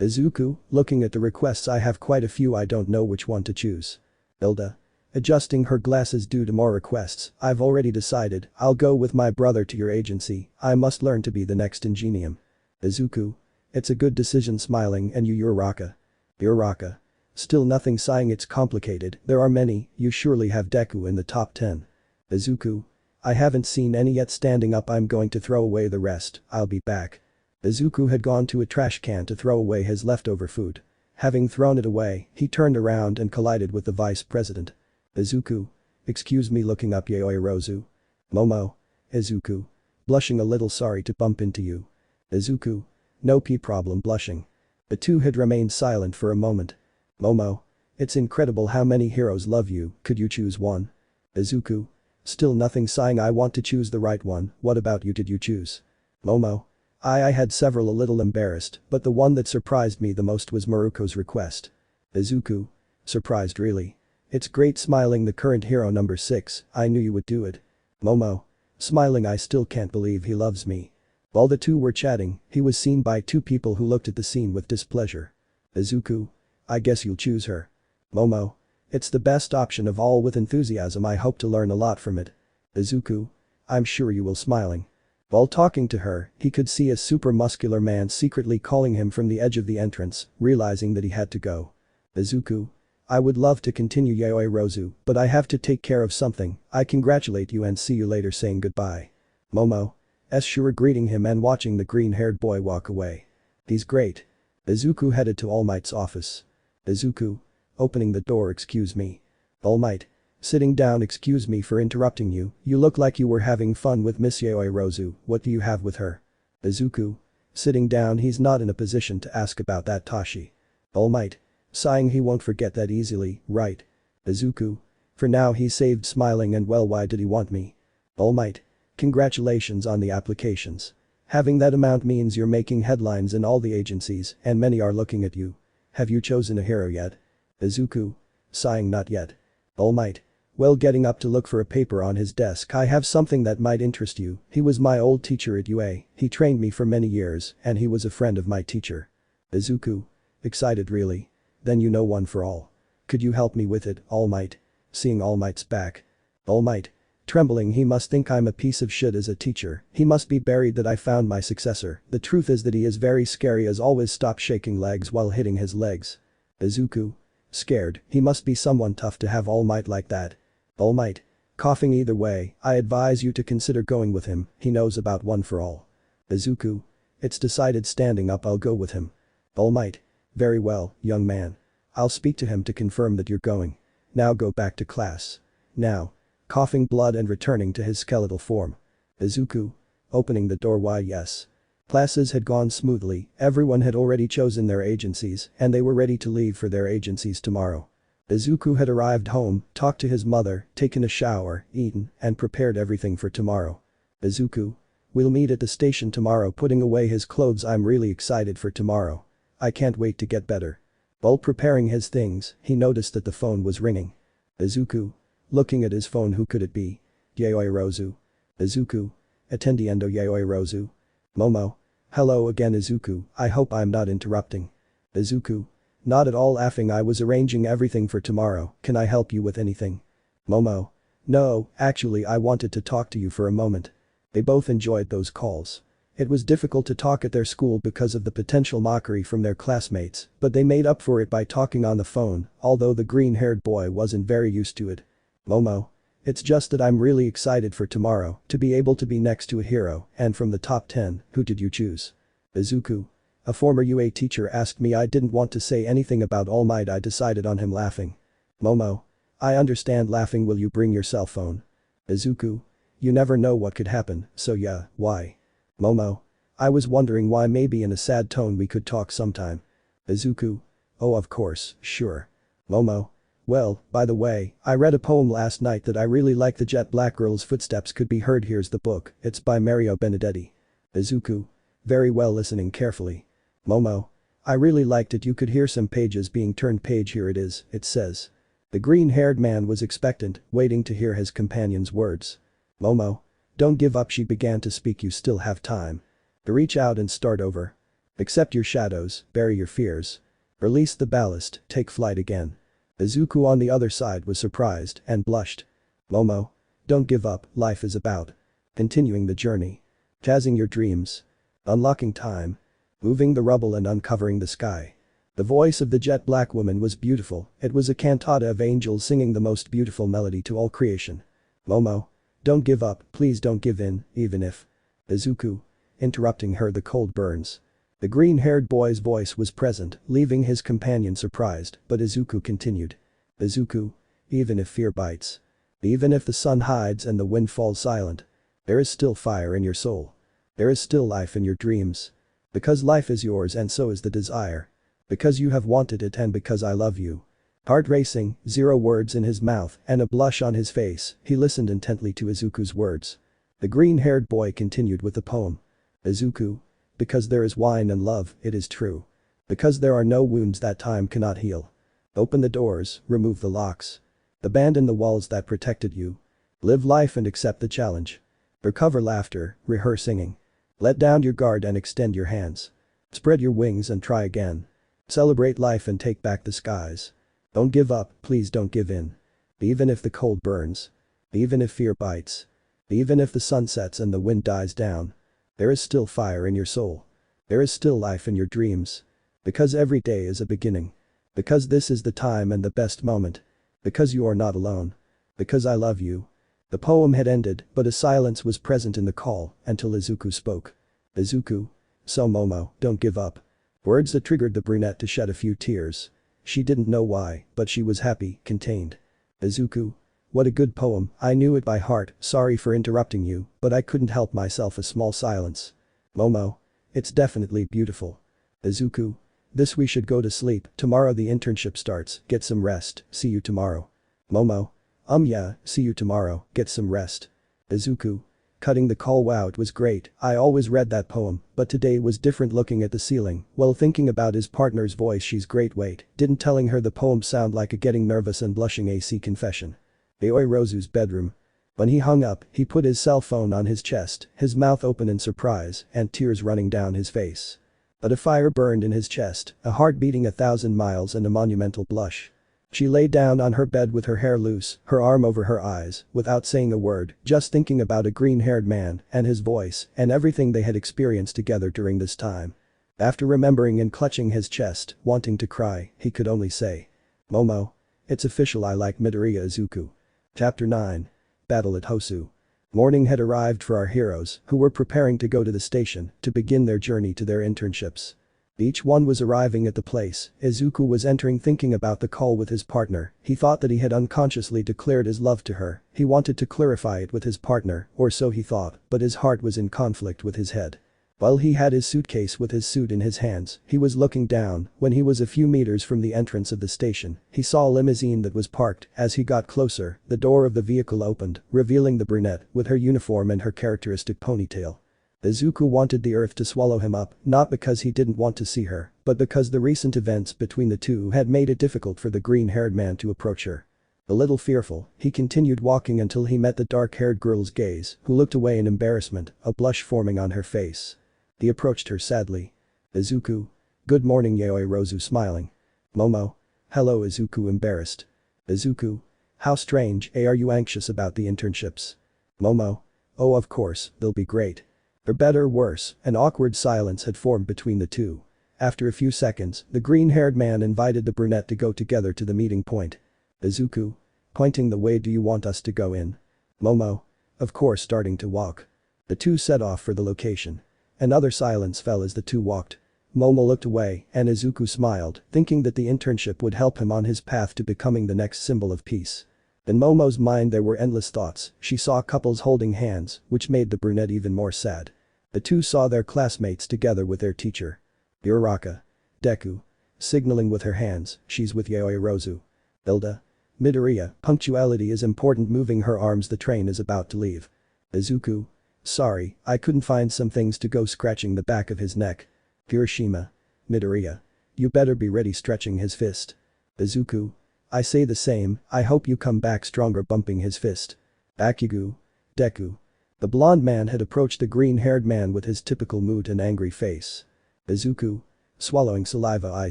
S1: Izuku, looking at the requests, I have quite a few, I don't know which one to choose. Hilda. Adjusting her glasses due to more requests, I've already decided, I'll go with my brother to your agency, I must learn to be the next Ingenium. Izuku. It's a good decision, smiling, and you Uraraka. Uraraka. Still nothing, sighing, it's complicated, there are many, you surely have Deku in the top 10. Izuku. I haven't seen any yet, standing up, I'm going to throw away the rest, I'll be back. Izuku had gone to a trash can to throw away his leftover food. Having thrown it away, he turned around and collided with the vice president. Izuku. Excuse me, looking up Yaoyorozu. Momo. Izuku. Blushing a little, sorry to bump into you. Izuku. No problem, blushing. The two had remained silent for a moment. Momo. It's incredible how many heroes love you, could you choose one? Izuku. Still nothing, sighing, I want to choose the right one, what about you, did you choose? Momo. I had several, a little embarrassed, but the one that surprised me the most was Maruko's request. Izuku. Surprised, really? It's great, smiling, the current hero number 6, I knew you would do it. Momo. Smiling, I still can't believe he loves me. While the two were chatting, he was seen by 2 people who looked at the scene with displeasure. Izuku. I guess you'll choose her. Momo. It's the best option of all, with enthusiasm, I hope to learn a lot from it. Izuku. I'm sure you will, smiling. While talking to her, he could see a super muscular man secretly calling him from the edge of the entrance, realizing that he had to go. Izuku. I would love to continue, Yaoyorozu, but I have to take care of something, I congratulate you and see you later, saying goodbye. Momo. Sure, greeting him and watching the green-haired boy walk away. He's great. Izuku headed to Almight's office. Izuku. Opening the door, excuse me. Almight. Sitting down, excuse me for interrupting you, you look like you were having fun with Miss Yaoyorozu, what do you have with her? Izuku. Sitting down, he's not in a position to ask about that, Tashi. Almight. Sighing, he won't forget that easily, right? Izuku. For now he's saved, smiling, and well, why did he want me? Almight. Congratulations on the applications. Having that amount means you're making headlines in all the agencies and many are looking at you. Have you chosen a hero yet? Izuku. Sighing, not yet. Almight. Well, getting up to look for a paper on his desk, I have something that might interest you, he was my old teacher at UA, he trained me for many years and he was a friend of my teacher. Izuku. Excited, really? Then you know One for All. Could you help me with it, Almight? Seeing Almight's back. Almight. Trembling, he must think I'm a piece of shit as a teacher, he must be buried that I found my successor, the truth is that he is very scary as always, stop shaking legs while hitting his legs. Izuku. Scared, he must be someone tough to have Almight like that. Almight. Coughing, either way, I advise you to consider going with him, he knows about One for All. Izuku. It's decided, standing up, I'll go with him. Almight. Very well, young man. I'll speak to him to confirm that you're going. Now go back to class. Now. Coughing blood and returning to his skeletal form. Izuku. Opening the door, why yes. Classes had gone smoothly, everyone had already chosen their agencies and they were ready to leave for their agencies tomorrow. Izuku had arrived home, talked to his mother, taken a shower, eaten, and prepared everything for tomorrow. Izuku. We'll meet at the station tomorrow, putting away his clothes, I'm really excited for tomorrow. I can't wait to get better. While preparing his things, he noticed that the phone was ringing. Izuku. Looking at his phone, who could it be? Yaoyorozu. Izuku. Attendiendo, Yaoyorozu. Momo. Hello again, Izuku, I hope I'm not interrupting. Izuku. Not at all, laughing, I was arranging everything for tomorrow, can I help you with anything? Momo. No, actually I wanted to talk to you for a moment. They both enjoyed those calls. It was difficult to talk at their school because of the potential mockery from their classmates, but they made up for it by talking on the phone, although the green-haired boy wasn't very used to it. Momo. It's just that I'm really excited for tomorrow, to be able to be next to a hero, and from the top 10, who did you choose? Izuku. A former UA teacher asked me, I didn't want to say anything about Almight, I decided on him, laughing. Momo. I understand, laughing, will you bring your cell phone? Izuku. You never know what could happen, so yeah, why? Momo. I was wondering why, maybe in a sad tone we could talk sometime. Izuku. Oh of course, sure. Momo. Well, by the way, I read a poem last night that I really like. The jet black girl's footsteps could be heard. Here's the book, it's by Mario Benedetti. Izuku. Very well, listening carefully. Momo. I really liked it. You could hear some pages being turned. Page here it is, it says. The green-haired man was expectant, waiting to hear his companion's words. Momo. Don't give up, she began to speak. You still have time. To reach out and start over. Accept your shadows, bury your fears. Release the ballast, take flight again. Izuku on the other side was surprised and blushed. Momo. Don't give up, life is about continuing the journey. Chasing your dreams. Unlocking time. Moving the rubble and uncovering the sky. The voice of the jet black woman was beautiful. It was a cantata of angels singing the most beautiful melody to all creation. Momo. Don't give up, please don't give in, even if. Izuku. Interrupting her, the cold burns. The green-haired boy's voice was present, leaving his companion surprised, but Izuku continued. Izuku. Even if fear bites. Even if the sun hides and the wind falls silent. There is still fire in your soul. There is still life in your dreams. Because life is yours and so is the desire. Because you have wanted it and because I love you. Heart racing, 0 words in his mouth and a blush on his face, he listened intently to Izuku's words. The green-haired boy continued with the poem. Izuku. Because there is wine and love, it is true. Because there are no wounds that time cannot heal. Open the doors, remove the locks. Abandon the walls that protected you. Live life and accept the challenge. Recover laughter, rehearse singing. Let down your guard and extend your hands. Spread your wings and try again. Celebrate life and take back the skies. Don't give up, please don't give in. Even if the cold burns. Even if fear bites. Even if the sun sets and the wind dies down. There is still fire in your soul. There is still life in your dreams. Because every day is a beginning. Because this is the time and the best moment. Because you are not alone. Because I love you. The poem had ended, but a silence was present in the call until Izuku spoke. Izuku. So Momo, don't give up. Words that triggered the brunette to shed a few tears. She didn't know why, but she was happy, contained. Izuku. What a good poem, I knew it by heart. Sorry for interrupting you, but I couldn't help myself. A small silence. Momo. It's definitely beautiful. Izuku. This we should go to sleep, tomorrow the internship starts, get some rest, see you tomorrow. Momo. Yeah, see you tomorrow, get some rest. Izuku. Cutting the call. Wow, it was great, I always read that poem, but today was different. Looking at the ceiling, while thinking about his partner's voice. She's great. Wait, didn't telling her the poem sound like a getting nervous and blushing AC confession. Yaoyorozu's bedroom. When he hung up, he put his cell phone on his chest, his mouth open in surprise and tears running down his face. But a fire burned in his chest, a heart beating 1,000 miles and a monumental blush. She lay down on her bed with her hair loose, her arm over her eyes, without saying a word, just thinking about a green-haired man and his voice and everything they had experienced together during this time. After remembering and clutching his chest, wanting to cry, he could only say. Momo. It's official, I like Midoriya. Izuku. Chapter 9. Battle at Hosu. Morning had arrived for our heroes, who were preparing to go to the station to begin their journey to their internships. Each one was arriving at the place. Izuku was entering thinking about the call with his partner. He thought that he had unconsciously declared his love to her. He wanted to clarify it with his partner, or so he thought, but his heart was in conflict with his head. While he had his suitcase with his suit in his hands, he was looking down. When he was a few meters from the entrance of the station, he saw a limousine that was parked. As he got closer, the door of the vehicle opened, revealing the brunette with her uniform and her characteristic ponytail. Izuku wanted the earth to swallow him up, not because he didn't want to see her, but because the recent events between the two had made it difficult for the green-haired man to approach her. A little fearful, he continued walking until he met the dark-haired girl's gaze, who looked away in embarrassment, a blush forming on her face. He approached her sadly. Izuku. Good morning. Yaoyorozu smiling. Momo. Hello. Izuku embarrassed. Izuku. How strange. Are you anxious about the internships? Momo. Oh of course, they'll be great. For better or worse, an awkward silence had formed between the two. After a few seconds, the green-haired man invited the brunette to go together to the meeting point. Izuku. Pointing the way. Do you want us to go in? Momo. Of course. Starting to walk. The two set off for the location. Another silence fell as the two walked. Momo looked away and Izuku smiled, thinking that the internship would help him on his path to becoming the next symbol of peace. In Momo's mind there were endless thoughts. She saw couples holding hands, which made the brunette even more sad. The two saw their classmates together with their teacher. Uraraka. Deku. Signaling with her hands, she's with Yaoyorozu. Hilda. Midoriya, punctuality is important, moving her arms, the train is about to leave. Izuku. Sorry, I couldn't find some things to go, scratching the back of his neck. Hiroshima. Midoriya. You better be ready, stretching his fist. Izuku. I say the same, I hope you come back stronger, bumping his fist. Bakugu. Deku. The blonde man had approached the green-haired man with his typical mood and angry face. Izuku. Swallowing saliva, I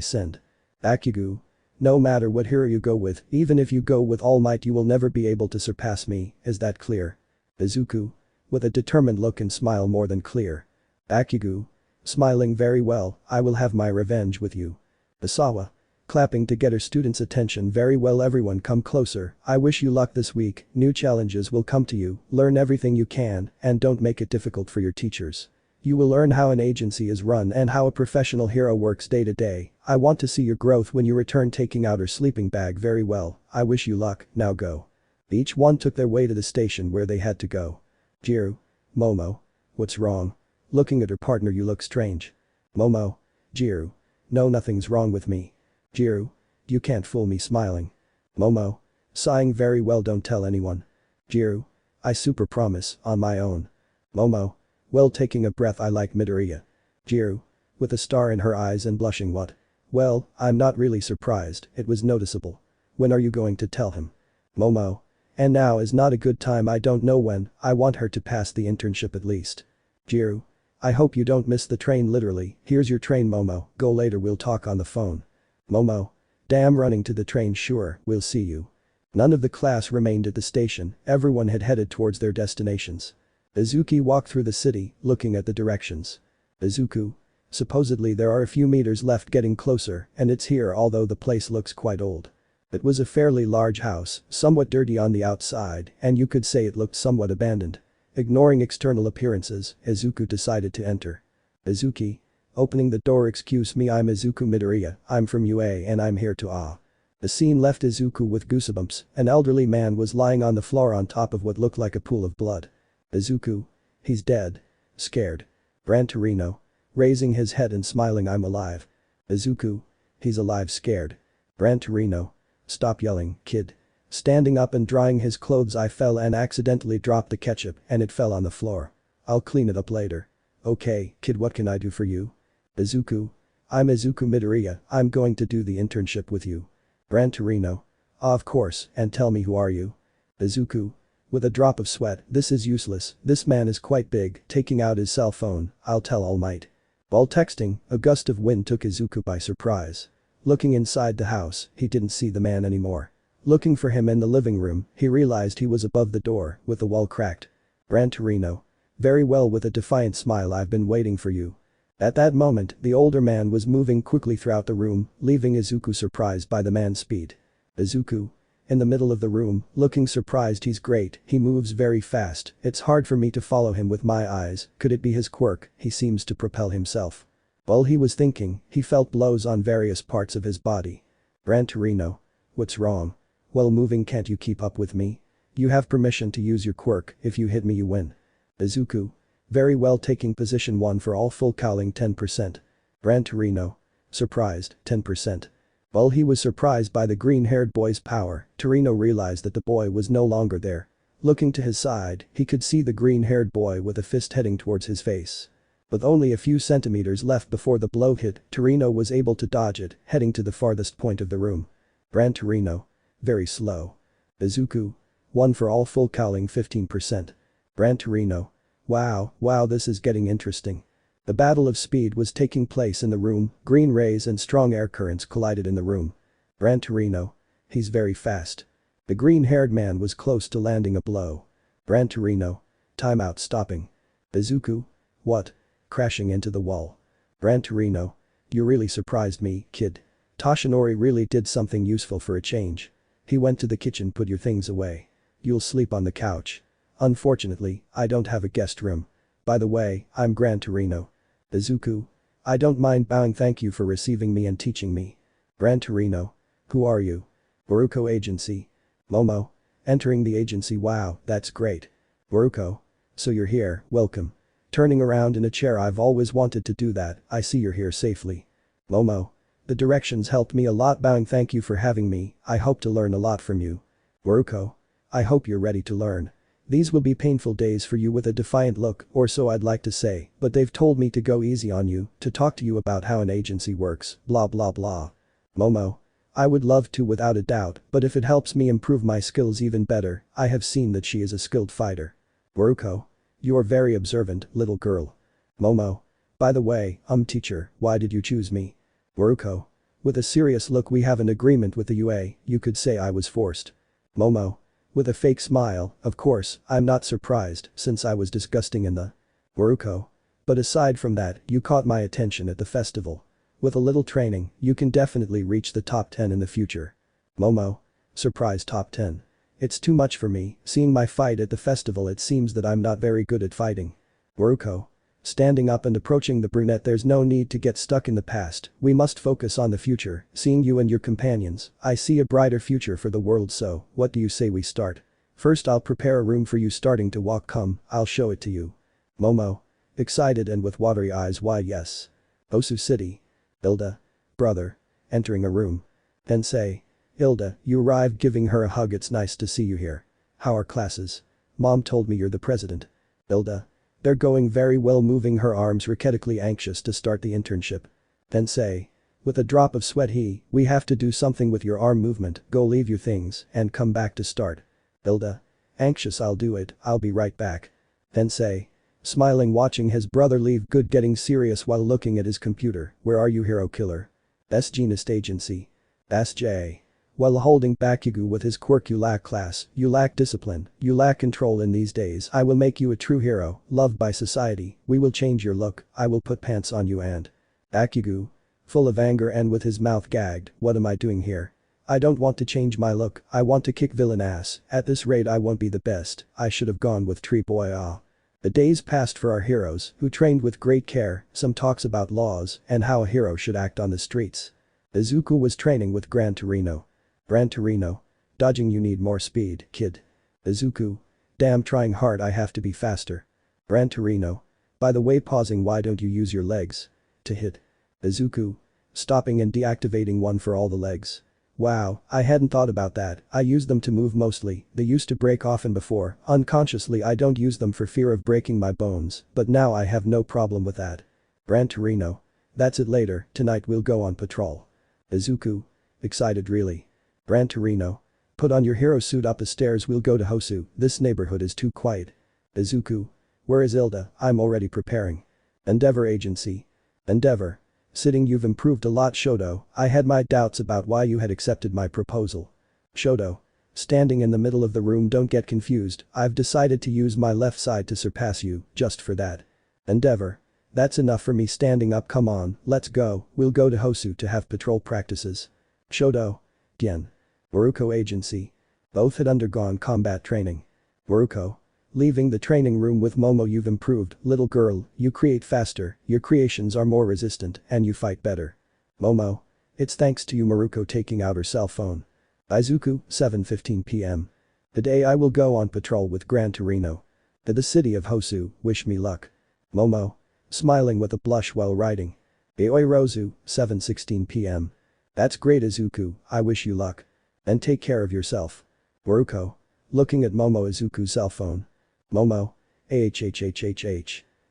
S1: send. Bakugu. No matter what hero you go with, even if you go with All Might, you will never be able to surpass me, is that clear? Izuku. With a determined look and smile, more than clear. Bakugu. Smiling very well, I will have my revenge with you. Misawa. Clapping to get her students' attention, very well everyone, come closer, I wish you luck this week, new challenges will come to you, learn everything you can, and don't make it difficult for your teachers. You will learn how an agency is run and how a professional hero works day to day. I want to see your growth when you return, taking out her sleeping bag, very well, I wish you luck, now go. Each one took their way to the station where they had to go. Jiru. Momo. What's wrong? Looking at her partner, you look strange. Momo. Jiru. No, nothing's wrong with me. Jiru. You can't fool me, smiling. Momo. Sighing, very well, don't tell anyone. Jiru. I super promise, on my own. Momo. Well, taking a breath, I like Midoriya. Jiru. With a star in her eyes and blushing, what? Well, I'm not really surprised, it was noticeable. When are you going to tell him? Momo. And now is not a good time, I don't know when, I want her to pass the internship at least. Jiru. I hope you don't miss the train, literally, here's your train, Momo, go later, we'll talk on the phone. Momo. Damn, running to the train, sure, we'll see you. None of the class remained at the station, everyone had headed towards their destinations. Izuku walked through the city, looking at the directions. Izuku. Supposedly there are a few meters left, getting closer, and it's here, although the place looks quite old. It was a fairly large house, somewhat dirty on the outside, and you could say it looked somewhat abandoned. Ignoring external appearances, Izuku decided to enter. Izuku. Opening the door, excuse me, I'm Izuku Midoriya, I'm from UA and I'm here to The scene left Izuku with goosebumps, an elderly man was lying on the floor on top of what looked like a pool of blood. Izuku. He's dead. Scared. Gran Torino. Raising his head and smiling, I'm alive. Izuku. He's alive, scared. Gran Torino. Stop yelling, kid. Standing up and drying his clothes, I fell and accidentally dropped the ketchup and it fell on the floor. I'll clean it up later. Okay, kid, what can I do for you? Izuku. I'm Izuku Midoriya, I'm going to do the internship with you. Gran Torino. Of course, and tell me, who are you? Izuku. With a drop of sweat, this is useless, this man is quite big, taking out his cell phone, I'll tell All Might. While texting, a gust of wind took Izuku by surprise. Looking inside the house, he didn't see the man anymore. Looking for him in the living room, he realized he was above the door, with the wall cracked. Gran Torino. Very well, with a defiant smile, I've been waiting for you. At that moment, the older man was moving quickly throughout the room, leaving Izuku surprised by the man's speed. Izuku. In the middle of the room, looking surprised, he's great, he moves very fast, it's hard for me to follow him with my eyes, could it be his quirk, he seems to propel himself. While he was thinking, he felt blows on various parts of his body. Gran Torino. What's wrong? Well, moving, can't you keep up with me? You have permission to use your quirk, if you hit me you win. Izuku. Very well, taking position 1 for all, full cowling 10%. Gran Torino. Surprised, 10%. While he was surprised by the green-haired boy's power, Torino realized that the boy was no longer there. Looking to his side, he could see the green-haired boy with a fist heading towards his face. With only a few centimeters left before the blow hit, Torino was able to dodge it, heading to the farthest point of the room. Gran Torino. Very slow. Izuku. 1 for all, full cowling 15%. Gran Torino. Wow, this is getting interesting. The battle of speed was taking place in the room, green rays and strong air currents collided in the room. Gran Torino. He's very fast. The green-haired man was close to landing a blow. Gran Torino. Timeout, stopping. Izuku. What? Crashing into the wall. Gran Torino. You really surprised me, kid. Toshinori really did something useful for a change. He went to the kitchen, put your things away. You'll sleep on the couch. Unfortunately, I don't have a guest room. By the way, I'm Gran Torino. Izuku. I don't mind bowing, thank you for receiving me and teaching me. Gran Torino. Who are you? Boruko Agency. Momo. Entering the agency, wow, that's great. Boruko. So you're here, welcome. Turning around in a chair, I've always wanted to do that, I see you're here safely. Momo. The directions helped me a lot. Bowing. Thank you for having me, I hope to learn a lot from you. Muruko. I hope you're ready to learn. These will be painful days for you with a defiant look, or so I'd like to say, but they've told me to go easy on you, to talk to you about how an agency works, blah blah blah. Momo. I would love to without a doubt, but if it helps me improve my skills even better, I have seen that she is a skilled fighter. Muruko. You're very observant, little girl. Momo. By the way, teacher, why did you choose me? Muruko. With a serious look, we have an agreement with the UA, you could say I was forced. Momo. With a fake smile, of course, I'm not surprised, since I was disgusting in the. Muruko. But aside from that, you caught my attention at the festival. With a little training, you can definitely reach the top 10 in the future. Momo. Surprise top 10. It's too much for me, seeing my fight at the festival it seems that I'm not very good at fighting. Muruko. Standing up and approaching the brunette. There's no need to get stuck in the past, we must focus on the future, seeing you and your companions, I see a brighter future for the world, so, what do you say we start? First I'll prepare a room for you. Starting to walk. Come, I'll show it to you. Momo. Excited and with watery eyes. Why yes. Hosu City. Ilda. Brother. Entering a room. Tensei. Ilda, you arrived. Giving her a hug. It's nice to see you here. How are classes? Mom told me you're the president. Ilda. They're going very well. Moving her arms rhetorically, anxious to start the internship. Tensei. With a drop of sweat. We have to do something with your arm movement. Go leave your things and come back to start. Ilda. Anxious. I'll do it, I'll be right back. Tensei. Smiling, watching his brother leave. Good. Getting serious while looking at his computer. Where are you, hero killer? Genist agency. J. While holding Bakugu with his quirk. You lack class, you lack discipline, you lack control. In these days I will make you a true hero, loved by society, we will change your look, I will put pants on you. And Bakugu. Full of anger and with his mouth gagged. What am I doing here? I don't want to change my look, I want to kick villain ass. At this rate I won't be the best, I should have gone with Tree Boy. The days passed for our heroes, who trained with great care. Some talks about laws and how a hero should act on the streets. Izuku was training with Gran Torino. Gran Torino. Dodging. You need more speed, kid. Izuku. Damn, trying hard, I have to be faster. Gran Torino. By the way, pausing, why don't you use your legs to hit? Izuku. Stopping and deactivating one for all the legs. Wow, I hadn't thought about that, I use them to move mostly, they used to break often before, unconsciously I don't use them for fear of breaking my bones, but now I have no problem with that. Gran Torino. That's it, later, tonight we'll go on patrol. Izuku. Excited really. Gran Torino. Put on your hero suit, up the stairs, we'll go to Hosu, this neighborhood is too quiet. Izuku. Where is Ilda? I'm already preparing. Endeavor agency. Endeavor. Sitting. You've improved a lot, Shoto, I had my doubts about why you had accepted my proposal. Shoto. Standing in the middle of the room. Don't get confused, I've decided to use my left side to surpass you, just for that. Endeavor. That's enough for me. Standing up. Come on, let's go, we'll go to Hosu to have patrol practices. Shoto. Gien. Muruko agency. Both had undergone combat training. Muruko. Leaving the training room with Momo. You've improved, little girl, you create faster, your creations are more resistant, and you fight better. Momo. It's thanks to you. Muruko taking out her cell phone. Izuku, 7:15 p.m. Today I will go on patrol with Gran Torino. To the city of Hosu, wish me luck. Momo. Smiling with a blush while writing. Yaoyorozu, 7:16 p.m. That's great, Izuku, I wish you luck. And take care of yourself. Muruko. Looking at Momo. Izuku's cell phone. Momo.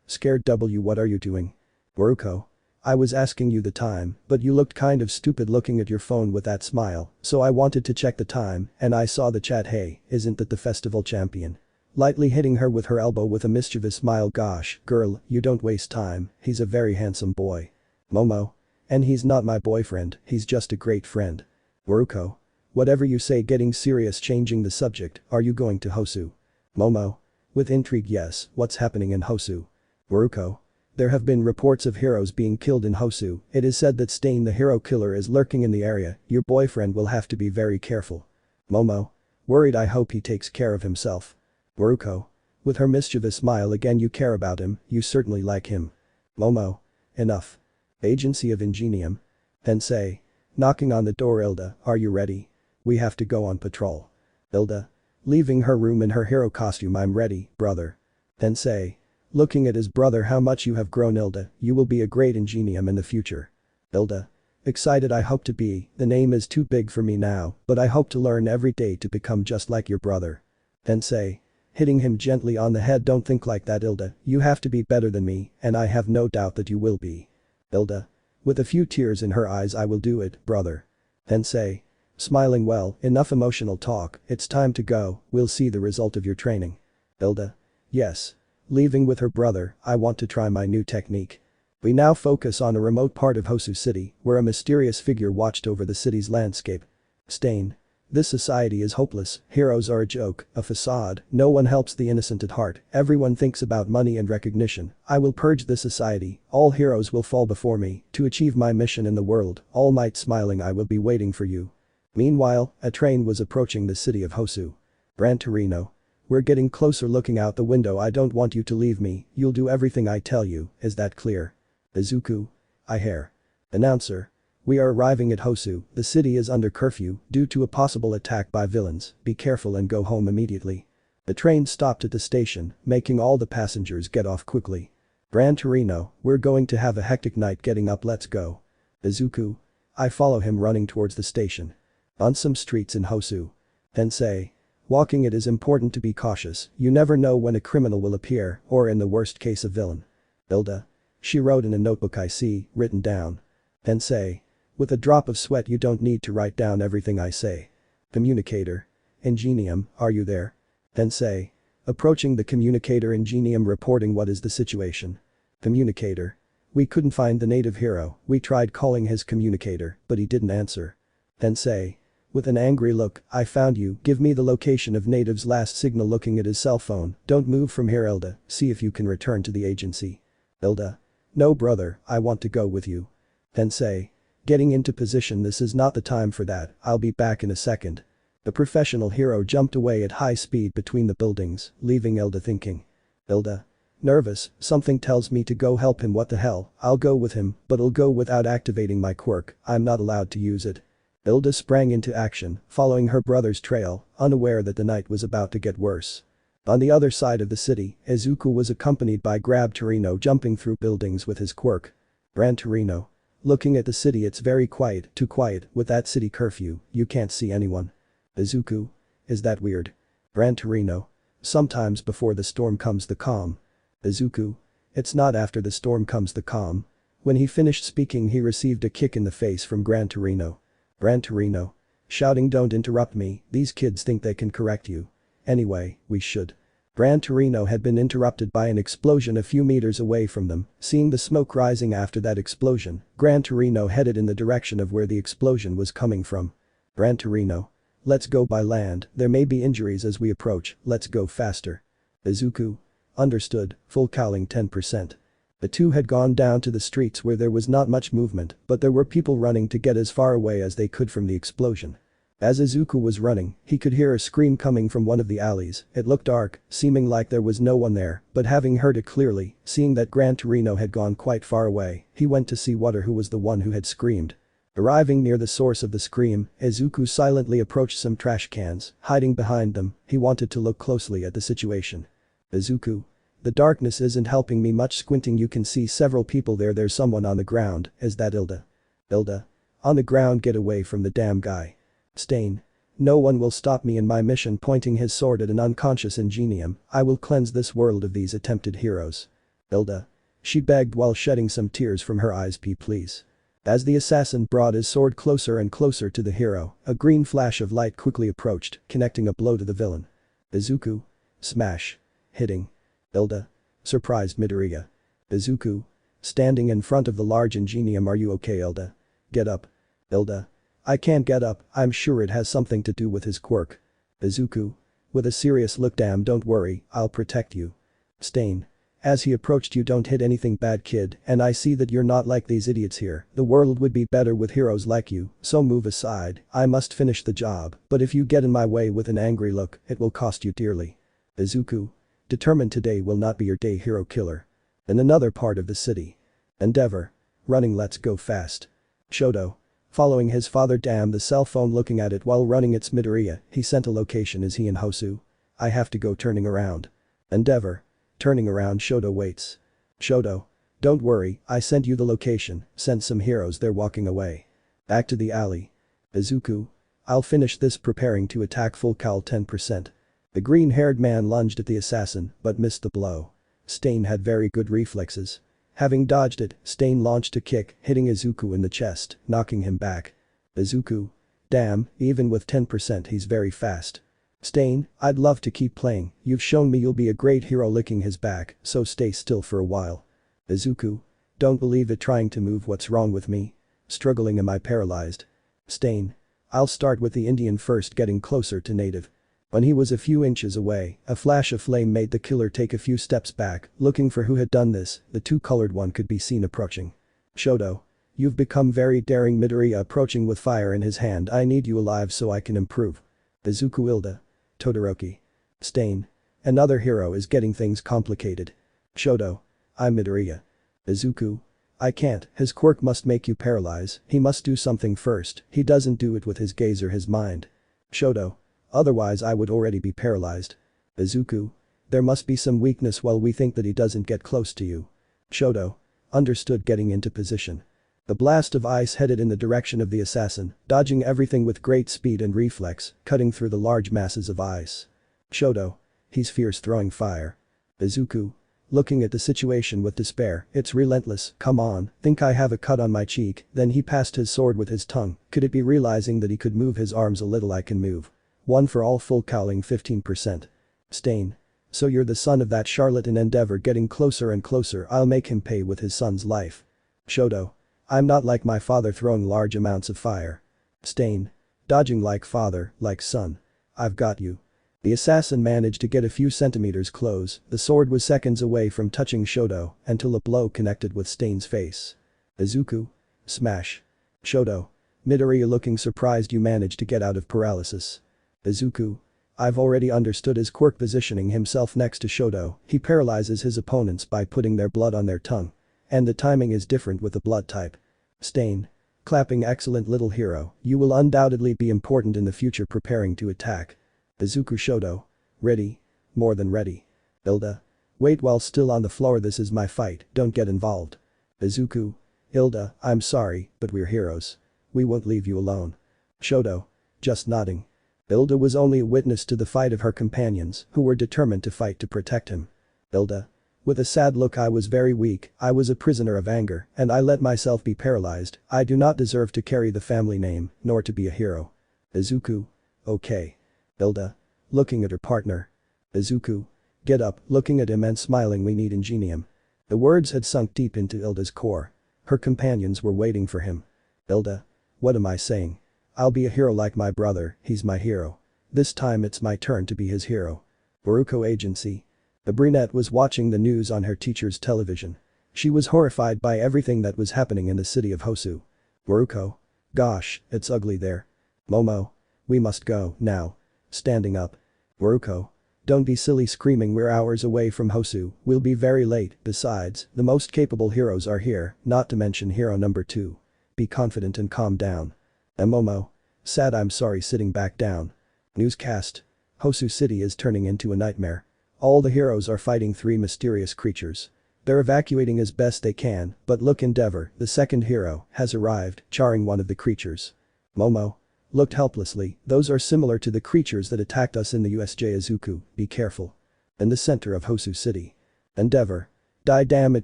S1: Scared. What are you doing? Muruko. I was asking you the time, but you looked kind of stupid looking at your phone with that smile, so I wanted to check the time, and I saw the chat. Hey, isn't that the festival champion? Lightly hitting her with her elbow with a mischievous smile. Gosh, girl, you don't waste time, he's a very handsome boy. Momo. And he's not my boyfriend, he's just a great friend. Muruko. Whatever you say. Getting serious. Changing the subject, are you going to Hosu? Momo. With intrigue. Yes, what's happening in Hosu? Muruko. There have been reports of heroes being killed in Hosu, it is said that Stain the hero killer is lurking in the area, your boyfriend will have to be very careful. Momo. Worried. I hope he takes care of himself. Muruko. With her mischievous smile again. You care about him, you certainly like him. Momo. Enough. Agency of Ingenium. Tensei. Knocking on the door. Ilda, are you ready? We have to go on patrol. Ilda. Leaving her room in her hero costume. I'm ready, brother. Tensei. Looking at his brother. How much you have grown, Ilda, you will be a great Ingenium in the future. Ilda. Excited I hope to be, the name is too big for me now, but I hope to learn every day to become just like your brother. Tensei. Hitting him gently on the head, don't think like that Hilda, you have to be better than me, and I have no doubt that you will be. Hilda. With a few tears in her eyes, I will do it, brother. Tensei. Smiling, well, enough emotional talk, it's time to go, we'll see the result of your training. Hilda. Yes. Leaving with her brother, I want to try my new technique. We now focus on a remote part of Hosu City, where a mysterious figure watched over the city's landscape. Stain. This society is hopeless, heroes are a joke, a facade, no one helps the innocent at heart, everyone thinks about money and recognition. I will purge this society, all heroes will fall before me, to achieve my mission in the world, Almight smiling, I will be waiting for you. Meanwhile, a train was approaching the city of Hosu. Gran Torino. We're getting closer, looking out the window, I don't want you to leave me, you'll do everything I tell you, is that clear? Izuku. I hear. Announcer. We are arriving at Hosu, the city is under curfew due to a possible attack by villains, be careful and go home immediately. The train stopped at the station, making all the passengers get off quickly. Gran Torino, we're going to have a hectic night, getting up, let's go. Izuku. I follow him, running towards the station. On some streets in Hosu. Tensei. Walking, it is important to be cautious, you never know when a criminal will appear, or in the worst case a villain. Hilda. She wrote in a notebook, I see, written down. Tensei. With a drop of sweat, you don't need to write down everything I say. Communicator. Ingenium, are you there? Tensei. Approaching the communicator, Ingenium reporting, what is the situation? Communicator. We couldn't find the native hero, we tried calling his communicator, but he didn't answer. Tensei. With an angry look, I found you, give me the location of native's last signal, looking at his cell phone, don't move from here Hilda, see if you can return to the agency. Hilda. No brother, I want to go with you. Tensei. Getting into position, this is not the time for that, I'll be back in a second. The professional hero jumped away at high speed between the buildings, leaving Hilda thinking. Hilda. Nervous, something tells me to go help him, what the hell, I'll go with him, but I'll go without activating my quirk, I'm not allowed to use it. Hilda sprang into action, following her brother's trail, unaware that the night was about to get worse. On the other side of the city, Izuku was accompanied by Gran Torino, jumping through buildings with his quirk. Gran Torino. Looking at the city, it's very quiet, too quiet, with that city curfew, you can't see anyone. Izuku. Is that weird? Gran Torino. Sometimes before the storm comes the calm. Izuku. It's not after the storm comes the calm. When he finished speaking, he received a kick in the face from Gran Torino. Gran Torino. Shouting, don't interrupt me, these kids think they can correct you. Anyway, we should. Gran Torino had been interrupted by an explosion a few meters away from them, seeing the smoke rising after that explosion, Gran Torino headed in the direction of where the explosion was coming from. Gran Torino. Let's go by land, there may be injuries as we approach, let's go faster. Izuku. Understood, full cowling 10%. The two had gone down to the streets where there was not much movement, but there were people running to get as far away as they could from the explosion. As Izuku was running, he could hear a scream coming from one of the alleys, it looked dark, seeming like there was no one there, but having heard it clearly, seeing that Gran Torino had gone quite far away, he went to see what or who was the one who had screamed. Arriving near the source of the scream, Izuku silently approached some trash cans, hiding behind them, he wanted to look closely at the situation. Izuku. The darkness isn't helping me much, squinting you can see several people there, there's someone on the ground, is that Hilda? Hilda. On the ground, get away from the damn guy. Stain. No one will stop me in my mission, pointing his sword at an unconscious Ingenium, I will cleanse this world of these attempted heroes. Hilda. She begged while shedding some tears from her eyes, please. As the assassin brought his sword closer and closer to the hero, a green flash of light quickly approached, connecting a blow to the villain. Izuku. Smash. Hitting. Hilda. Surprised Midoriya. Izuku. Standing in front of the large Ingenium, are you okay Hilda? Get up. Hilda. I can't get up, I'm sure it has something to do with his quirk. Izuku. With a serious look, damn, don't worry, I'll protect you. Stain. As he approached, you don't hit anything bad kid, and I see that you're not like these idiots here, the world would be better with heroes like you, so move aside, I must finish the job, but if you get in my way with an angry look, it will cost you dearly. Izuku. Determined today will not be your day, hero killer. In another part of the city. Endeavor. Running, let's go fast. Shoto. Following his father, damn the cell phone, looking at it while running, it's Midoriya, he sent a location, is he in Hosu? I have to go, turning around. Endeavor. Turning around, Shoto waits. Shoto. Don't worry, I sent you the location, sent some heroes, they're walking away. Back to the alley. Izuku. I'll finish this, preparing to attack full cal 10%. The green-haired man lunged at the assassin but missed the blow. Stain had very good reflexes. Having dodged it, Stain launched a kick, hitting Izuku in the chest, knocking him back. Izuku. Damn, even with 10% he's very fast. Stain, I'd love to keep playing, you've shown me you'll be a great hero, licking his back, so stay still for a while. Izuku. Don't believe it, trying to move, what's wrong with me? Struggling, am I paralyzed? Stain. I'll start with the Indian first, getting closer to native. When he was a few inches away, a flash of flame made the killer take a few steps back, looking for who had done this. The two-colored one could be seen approaching. Shoto. You've become very daring. Midoriya approaching with fire in his hand. I need you alive so I can improve. Izuku. Hilda. Todoroki. Stain. Another hero is getting things complicated. Shoto. I'm Midoriya. Izuku. I can't, his quirk must make you paralyze, he must do something first, he doesn't do it with his gaze or his mind. Shoto. Otherwise I would already be paralyzed. Izuku. There must be some weakness while we think that he doesn't get close to you. Shoto. Understood, getting into position. The blast of ice headed in the direction of the assassin, dodging everything with great speed and reflex, cutting through the large masses of ice. Shoto. He's fierce, throwing fire. Izuku. Looking at the situation with despair, it's relentless, come on, think I have a cut on my cheek, then he passed his sword with his tongue, could it be realizing that he could move his arms a little? I can move. One for all, full cowling 15%. Stain. So you're the son of that charlatan Endeavor, getting closer and closer, I'll make him pay with his son's life. Shoto. I'm not like my father, throwing large amounts of fire. Stain. Dodging like father, like son. I've got you. The assassin managed to get a few centimeters close, the sword was seconds away from touching Shoto until a blow connected with Stain's face. Izuku. Smash. Shoto. Midoriya looking surprised, you managed to get out of paralysis. Izuku. I've already understood his quirk, positioning himself next to Shoto, he paralyzes his opponents by putting their blood on their tongue. And the timing is different with the blood type. Stain. Clapping, excellent little hero, you will undoubtedly be important in the future, preparing to attack. Izuku. Shoto. Ready. More than ready. Hilda. Wait, while still on the floor, this is my fight, don't get involved. Izuku. Hilda, I'm sorry, but we're heroes. We won't leave you alone. Shoto. Just nodding. Hilda was only a witness to the fight of her companions, who were determined to fight to protect him. Hilda. With a sad look, I was very weak, I was a prisoner of anger, and I let myself be paralyzed, I do not deserve to carry the family name, nor to be a hero. Izuku. Okay. Hilda. Looking at her partner. Izuku. Get up, looking at him and smiling, we need ingenium. The words had sunk deep into Hilda's core. Her companions were waiting for him. Hilda. What am I saying? I'll be a hero like my brother, he's my hero. This time it's my turn to be his hero. Boruko Agency. The brunette was watching the news on her teacher's television. She was horrified by everything that was happening in the city of Hosu. Boruko. Gosh, it's ugly there. Momo. We must go, now. Standing up. Boruko. Don't be silly, screaming, we're hours away from Hosu, we'll be very late, besides, the most capable heroes are here, not to mention hero number 2. Be confident and calm down. Momo. Sad, I'm sorry, sitting back down. Newscast. Hosu City is turning into a nightmare. All the heroes are fighting 3 mysterious creatures. They're evacuating as best they can, but look, Endeavor, the second hero, has arrived, charring one of the creatures. Momo. Looked helplessly, those are similar to the creatures that attacked us in the USJ. Izuku, be careful. In the center of Hosu City. Endeavor. Die, damn it,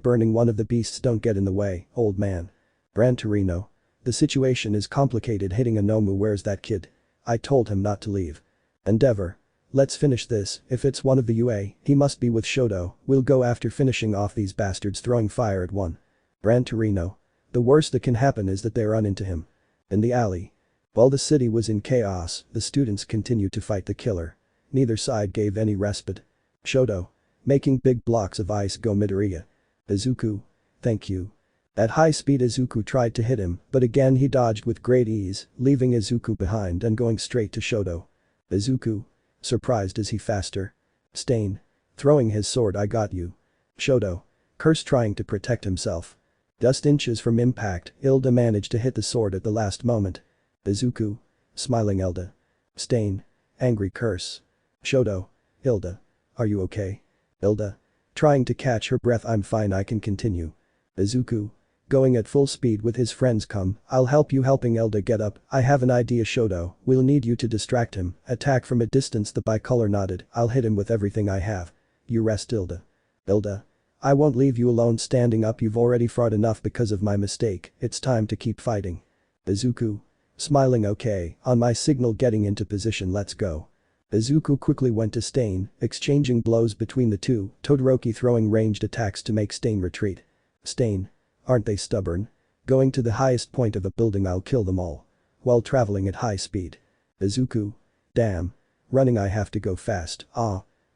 S1: burning one of the beasts, don't get in the way, old man. Gran Torino. The situation is complicated, hitting a Nomu, where's that kid? I told him not to leave. Endeavor. Let's finish this, if it's one of the UA, he must be with Shoto, we'll go after finishing off these bastards, throwing fire at one. Gran Torino. The worst that can happen is that they run into him. In the alley. While the city was in chaos, the students continued to fight the killer. Neither side gave any respite. Shoto. Making big blocks of ice, go Midoriya. Izuku. Thank you. At high speed, Izuku tried to hit him, but again he dodged with great ease, leaving Izuku behind and going straight to Shoto. Izuku. Surprised, is he faster? Stain. Throwing his sword, I got you. Shoto. Curse, trying to protect himself. Just inches from impact, Hilda managed to hit the sword at the last moment. Izuku. Smiling Hilda. Stain. Angry curse. Shoto. Hilda. Are you okay? Hilda. Trying to catch her breath, I'm fine, I can continue. Izuku. going at full speed with his friends. Come, I'll help you. Helping Hilda get up. I have an idea. Shoto, we'll need you to distract him, attack from a distance. The bicolor nodded. I'll hit him with everything I have. You rest Hilda. Hilda. I won't leave you alone. Standing up. You've already fought enough because of my mistake, it's time to keep fighting. Izuku. Smiling. Okay, on my signal getting into position, let's go. Izuku quickly went to Stain, exchanging blows between the two, Todoroki throwing ranged attacks to make Stain retreat. Stain. Aren't they stubborn? Going to the highest point of a building, I'll kill them all. While traveling at high speed. Izuku. Damn. Running, I have to go fast.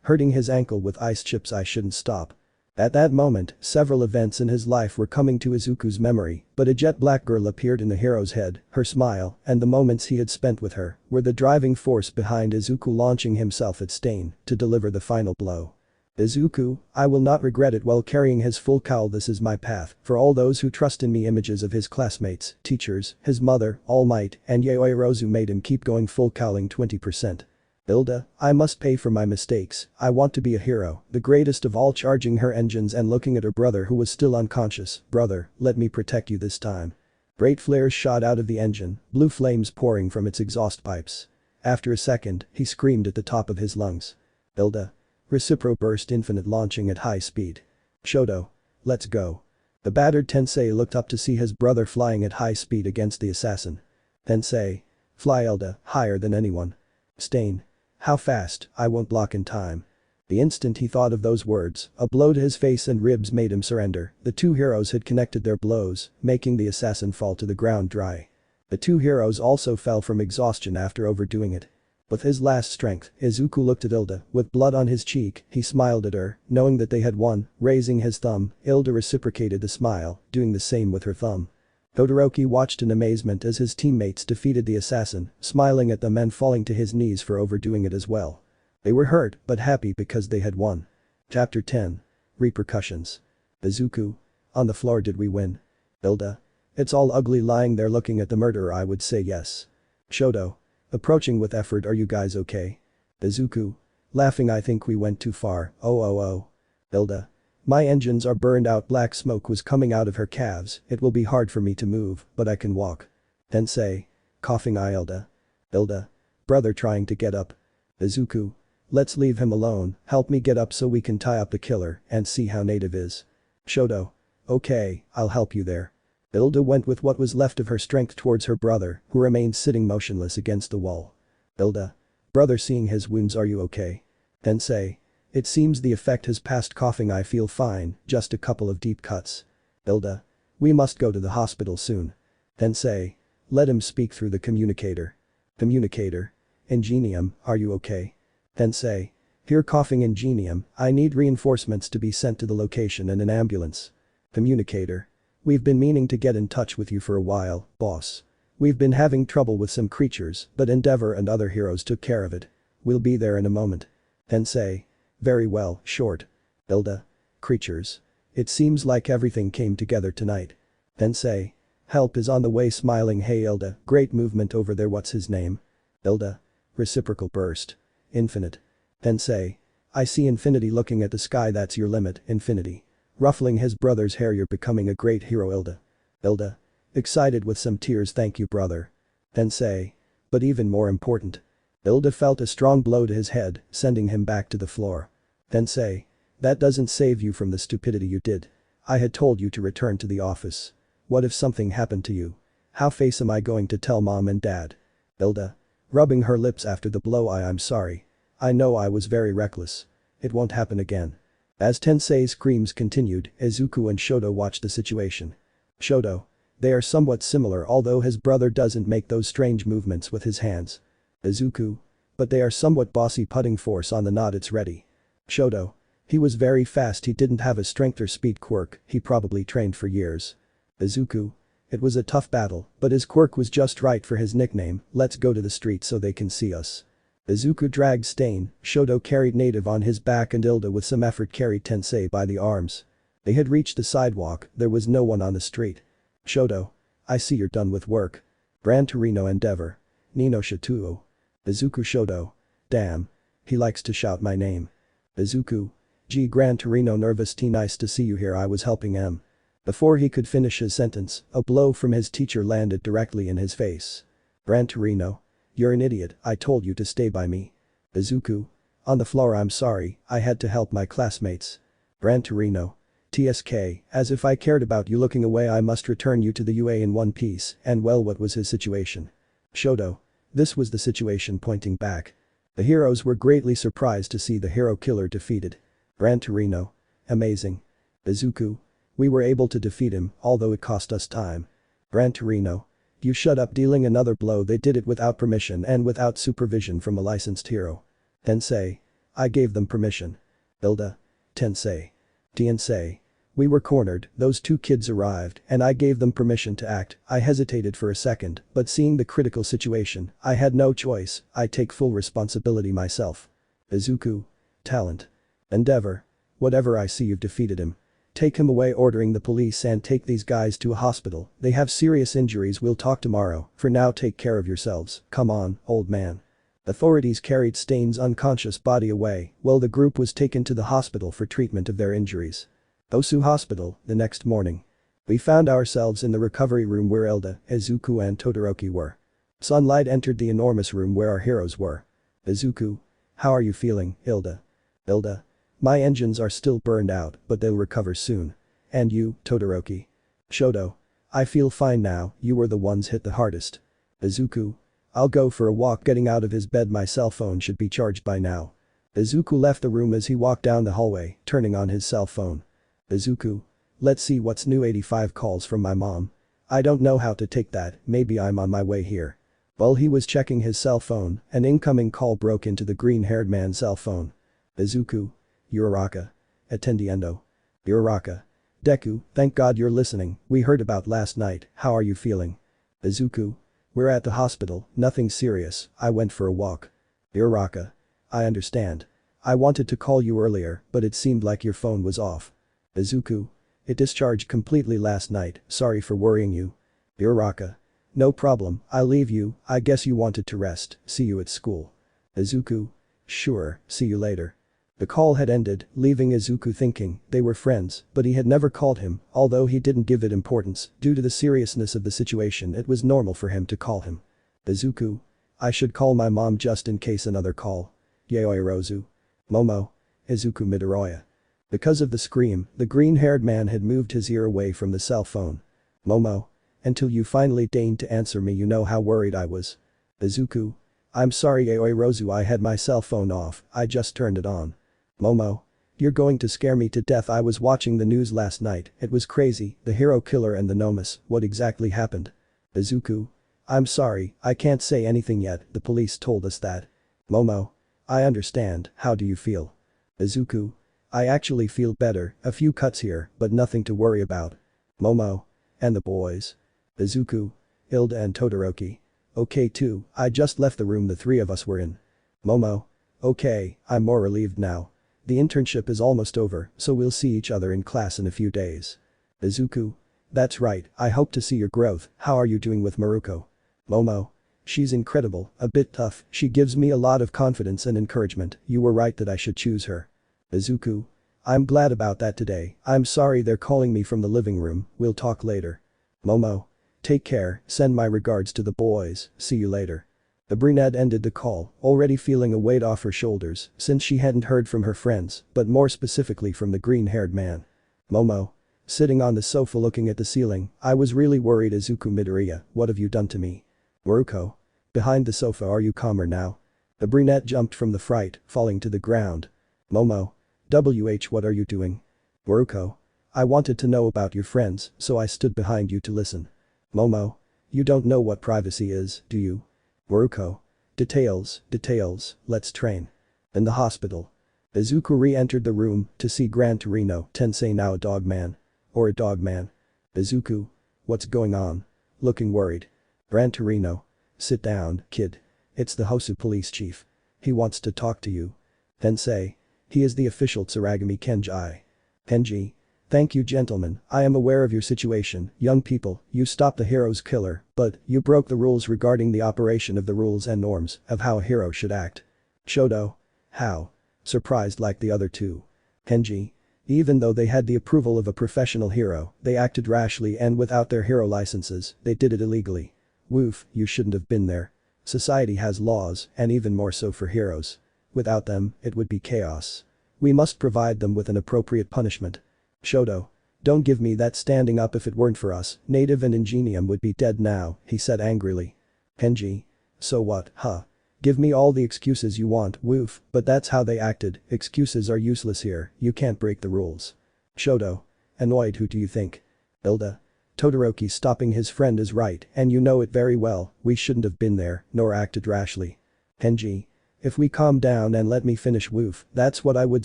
S1: Hurting his ankle with ice chips. I shouldn't stop. At that moment, several events in his life were coming to Izuku's memory, but a jet black girl appeared in the hero's head. Her smile, and the moments he had spent with her, were the driving force behind Izuku launching himself at Stain to deliver the final blow. Izuku, I will not regret it. While carrying his full cowl, this is my path, for all those who trust in me. Images of his classmates, teachers, his mother, Almight, and Yaoyorozu made him keep going. Full cowling 20%. Hilda, I must pay for my mistakes. I want to be a hero, the greatest of all. Charging her engines and looking at her brother who was still unconscious. Brother, let me protect you this time. Great flares shot out of the engine, blue flames pouring from its exhaust pipes. After a second, he screamed at the top of his lungs. Hilda. Recipro burst infinite launching at high speed. Shoto. Let's go. The battered Tensei looked up to see his brother flying at high speed against the assassin. Tensei. Fly Hilda, higher than anyone. Stain. How fast? I won't block in time. The instant he thought of those words, a blow to his face and ribs made him surrender. The two heroes had connected their blows, making the assassin fall to the ground dry. The two heroes also fell from exhaustion after overdoing it. With his last strength, Izuku looked at Hilda, with blood on his cheek. He smiled at her, knowing that they had won. Raising his thumb, Hilda reciprocated the smile, doing the same with her thumb. Todoroki watched in amazement as his teammates defeated the assassin, smiling at them and falling to his knees for overdoing it as well. They were hurt, but happy because they had won. Chapter 10. Repercussions. Izuku. On the floor. Did we win? Hilda. It's all ugly lying there looking at the murderer. I would say yes. Shoto. Approaching with effort. Are you guys okay? Izuku. Laughing. I think we went too far. Oh. Hilda. My engines are burned out. Black smoke was coming out of her calves. It will be hard for me to move, but I can walk. Tensei. Coughing. Hilda. Hilda. Brother trying to get up. Izuku. Let's leave him alone. Help me get up so we can tie up the killer and see how native is. Shoto. Okay, I'll help you there. Hilda went with what was left of her strength towards her brother, who remained sitting motionless against the wall. Hilda. Brother, seeing his wounds, are you okay? Tensei. It seems the effect has passed. Coughing. I feel fine, just a couple of deep cuts. Hilda. We must go to the hospital soon. Tensei. Let him speak through the communicator. Communicator. Ingenium, are you okay? Tensei. Here. Coughing. Ingenium, I need reinforcements to be sent to the location and an ambulance. Communicator. We've been meaning to get in touch with you for a while, boss. We've been having trouble with some creatures, but Endeavor and other heroes took care of it. We'll be there in a moment. Tensei. Very well, short. Hilda. Creatures. It seems like everything came together tonight. Tensei. Help is on the way. Smiling. Hey Hilda, great movement over there. What's his name? Hilda. Reciprocal burst. Infinite. Tensei. I see infinity. Looking at the sky. That's your limit, infinity. Ruffling his brother's hair. You're becoming a great hero, Hilda. Hilda. Excited with some tears. Thank you, brother. Tensei. But even more important. Hilda felt a strong blow to his head, sending him back to the floor. Tensei. That doesn't save you from the stupidity you did. I had told you to return to the office. What if something happened to you? How face am I going to tell mom and dad? Hilda. Rubbing her lips after the blow. I'm sorry. I know I was very reckless. It won't happen again. As Tensei's screams continued, Izuku and Shoto watched the situation. Shoto. They are somewhat similar, although his brother doesn't make those strange movements with his hands. Izuku. But they are somewhat bossy. Putting force on the knot. It's ready. Shoto. He was very fast. He didn't have a strength or speed quirk, he probably trained for years. Izuku. It was a tough battle, but his quirk was just right for his nickname. Let's go to the street so they can see us. Izuku dragged Stain, Shoto carried Native on his back and Hilda with some effort carried Tensei by the arms. They had reached the sidewalk. There was no one on the street. Shoto. I see you're done with work. Gran Torino Endeavor. Nino Shatuo. Izuku. Shoto. Damn. He likes to shout my name. Izuku. Gee, Gran Torino. Nervous. T. Nice to see you here. I was helping M. Before he could finish his sentence, a blow from his teacher landed directly in his face. Gran Torino. You're an idiot, I told you to stay by me. Izuku. On the floor. I'm sorry, I had to help my classmates. Gran Torino. TSK, as if I cared about you looking away. I must return you to the UA in one piece. And well, what was his situation? Shoto. This was the situation. Pointing back. The heroes were greatly surprised to see the hero killer defeated. Gran Torino. Amazing. Izuku. We were able to defeat him, although it cost us time. Gran Torino. You shut up. Dealing another blow. They did it without permission and without supervision from a licensed hero. Tensei. I gave them permission. Hilda. Tensei. Tensei. We were cornered, those two kids arrived, and I gave them permission to act. I hesitated for a second, but seeing the critical situation, I had no choice. I take full responsibility myself. Izuku. Talent. Endeavor. Whatever. I see you've defeated him. Take him away. Ordering the police and take these guys to a hospital. They have serious injuries. We'll talk tomorrow. For now, take care of yourselves. Come on, old man. Authorities carried Stain's unconscious body away while the group was taken to the hospital for treatment of their injuries. Hosu Hospital, the next morning. We found ourselves in the recovery room where Hilda, Izuku and Todoroki were. Sunlight entered the enormous room where our heroes were. Izuku. How are you feeling, Hilda? Hilda. My engines are still burned out, but they'll recover soon. And you, Todoroki? Shoto. I feel fine now, you were the ones hit the hardest. Izuku. I'll go for a walk. Getting out of his bed. My cell phone should be charged by now. Izuku left the room as he walked down the hallway, turning on his cell phone. Izuku. Let's see what's new. 85 calls from my mom. I don't know how to take that, maybe I'm on my way here. While he was checking his cell phone, an incoming call broke into the green-haired man's cell phone. Izuku. Uraraka. Attendiendo. Uraraka. Deku, thank God you're listening, we heard about last night, how are you feeling? Izuku. We're at the hospital, nothing serious, I went for a walk. Uraraka. I understand. I wanted to call you earlier, but it seemed like your phone was off. Izuku. It discharged completely last night, sorry for worrying you. Uraraka. No problem, I'll leave you, I guess you wanted to rest, see you at school. Izuku. Sure, see you later. The call had ended, leaving Izuku thinking they were friends, but he had never called him, although he didn't give it importance, due to the seriousness of the situation it was normal for him to call him. Izuku. I should call my mom just in case. Another call. Yaoyorozu. Momo. Izuku Midoriya. Because of the scream, the green-haired man had moved his ear away from the cell phone. Momo. Until you finally deigned to answer me, you know how worried I was. Izuku. I'm sorry Yaoyorozu, I had my cell phone off, I just turned it on. Momo. You're going to scare me to death. I was watching the news last night, it was crazy, the hero killer and the Nomus, what exactly happened? Izuku. I'm sorry, I can't say anything yet, the police told us that. Momo. I understand, how do you feel? Izuku. I actually feel better, a few cuts here, but nothing to worry about. Momo. And the boys? Izuku. Hilda and Todoroki. Okay too, I just left the room the three of us were in. Momo. Okay, I'm more relieved now. The internship is almost over, so we'll see each other in class in a few days. Izuku. That's right, I hope to see your growth. How are you doing with Maruko? Momo. She's incredible, a bit tough, she gives me a lot of confidence and encouragement, you were right that I should choose her. Izuku. I'm glad about that today, I'm sorry they're calling me from the living room, we'll talk later. Momo. Take care, send my regards to the boys, see you later. The brunette ended the call, already feeling a weight off her shoulders since she hadn't heard from her friends, but more specifically from the green-haired man. Momo. Sitting on the sofa looking at the ceiling, I was really worried. Izuku Midoriya, what have you done to me? Maruko. Behind the sofa. Are you calmer now? The brunette jumped from the fright, falling to the ground. Momo. What are you doing? Maruko. I wanted to know about your friends, so I stood behind you to listen. Momo. You don't know what privacy is, do you? Maruko. Details, let's train. In the hospital. Izuku re-entered the room to see Gran Torino Tensei, now a dog man. Or a dog man. Izuku. What's going on? Looking worried. Gran Torino. Sit down, kid. It's the Hosu police chief. He wants to talk to you. Tensei. He is the official Tsuragami Kenji. Kenji. Thank you gentlemen, I am aware of your situation, young people, you stopped the hero's killer, but you broke the rules regarding the operation of the rules and norms of how a hero should act. Shoto. How? Surprised like the other two. Kenji. Even though they had the approval of a professional hero, they acted rashly and without their hero licenses, they did it illegally. Woof, you shouldn't have been there. Society has laws, and even more so for heroes. Without them, it would be chaos. We must provide them with an appropriate punishment. Shoto. Don't give me that. Standing up. If it weren't for us, Native and Ingenium would be dead now, he said angrily. Kenji. So what, huh? Give me all the excuses you want, woof, but that's how they acted, excuses are useless here, you can't break the rules. Shoto. Annoyed. Who do you think? Hilda. Todoroki. Stopping his friend is right, and you know it very well, we shouldn't have been there, nor acted rashly. Kenji. If we calm down and let me finish, woof, that's what I would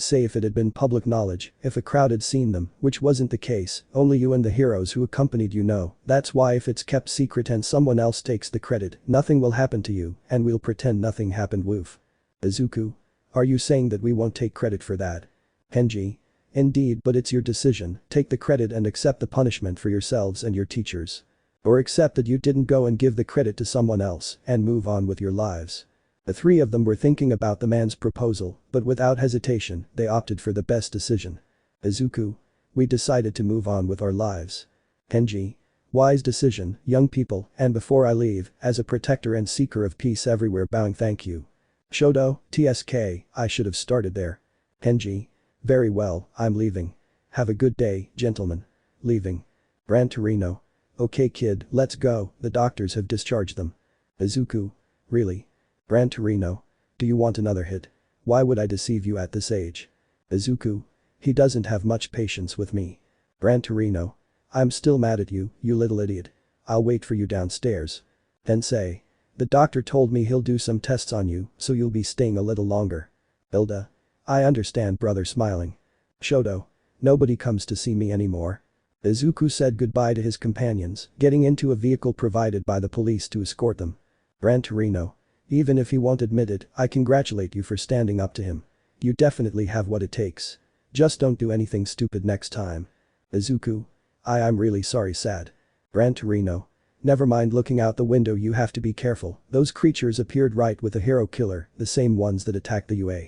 S1: say if it had been public knowledge, if a crowd had seen them, which wasn't the case, only you and the heroes who accompanied you know, that's why if it's kept secret and someone else takes the credit, nothing will happen to you, and we'll pretend nothing happened, woof. Izuku. Are you saying that we won't take credit for that? Kenji. Indeed, but it's your decision, take the credit and accept the punishment for yourselves and your teachers. Or accept that you didn't go and give the credit to someone else, and move on with your lives. The three of them were thinking about the man's proposal, but without hesitation, they opted for the best decision. Izuku. We decided to move on with our lives. Kenji. Wise decision, young people, and before I leave, as a protector and seeker of peace everywhere, bowing thank you. Shoto. TSK, I should have started there. Kenji. Very well, I'm leaving. Have a good day, gentlemen. Leaving. Gran Torino. Okay kid, let's go, the doctors have discharged them. Izuku. Really? Gran Torino. Do you want another hit? Why would I deceive you at this age? Izuku. He doesn't have much patience with me. Gran Torino. I'm still mad at you, you little idiot. I'll wait for you downstairs. Tensei. The doctor told me he'll do some tests on you, so you'll be staying a little longer. Hilda. I understand, brother, smiling. Shoto. Nobody comes to see me anymore. Izuku said goodbye to his companions, getting into a vehicle provided by the police to escort them. Gran Torino. Even if he won't admit it, I congratulate you for standing up to him. You definitely have what it takes. Just don't do anything stupid next time. Izuku. I'm really sorry, sad. Gran Torino. Never mind, looking out the window, you have to be careful, those creatures appeared right with the hero killer, the same ones that attacked the UA.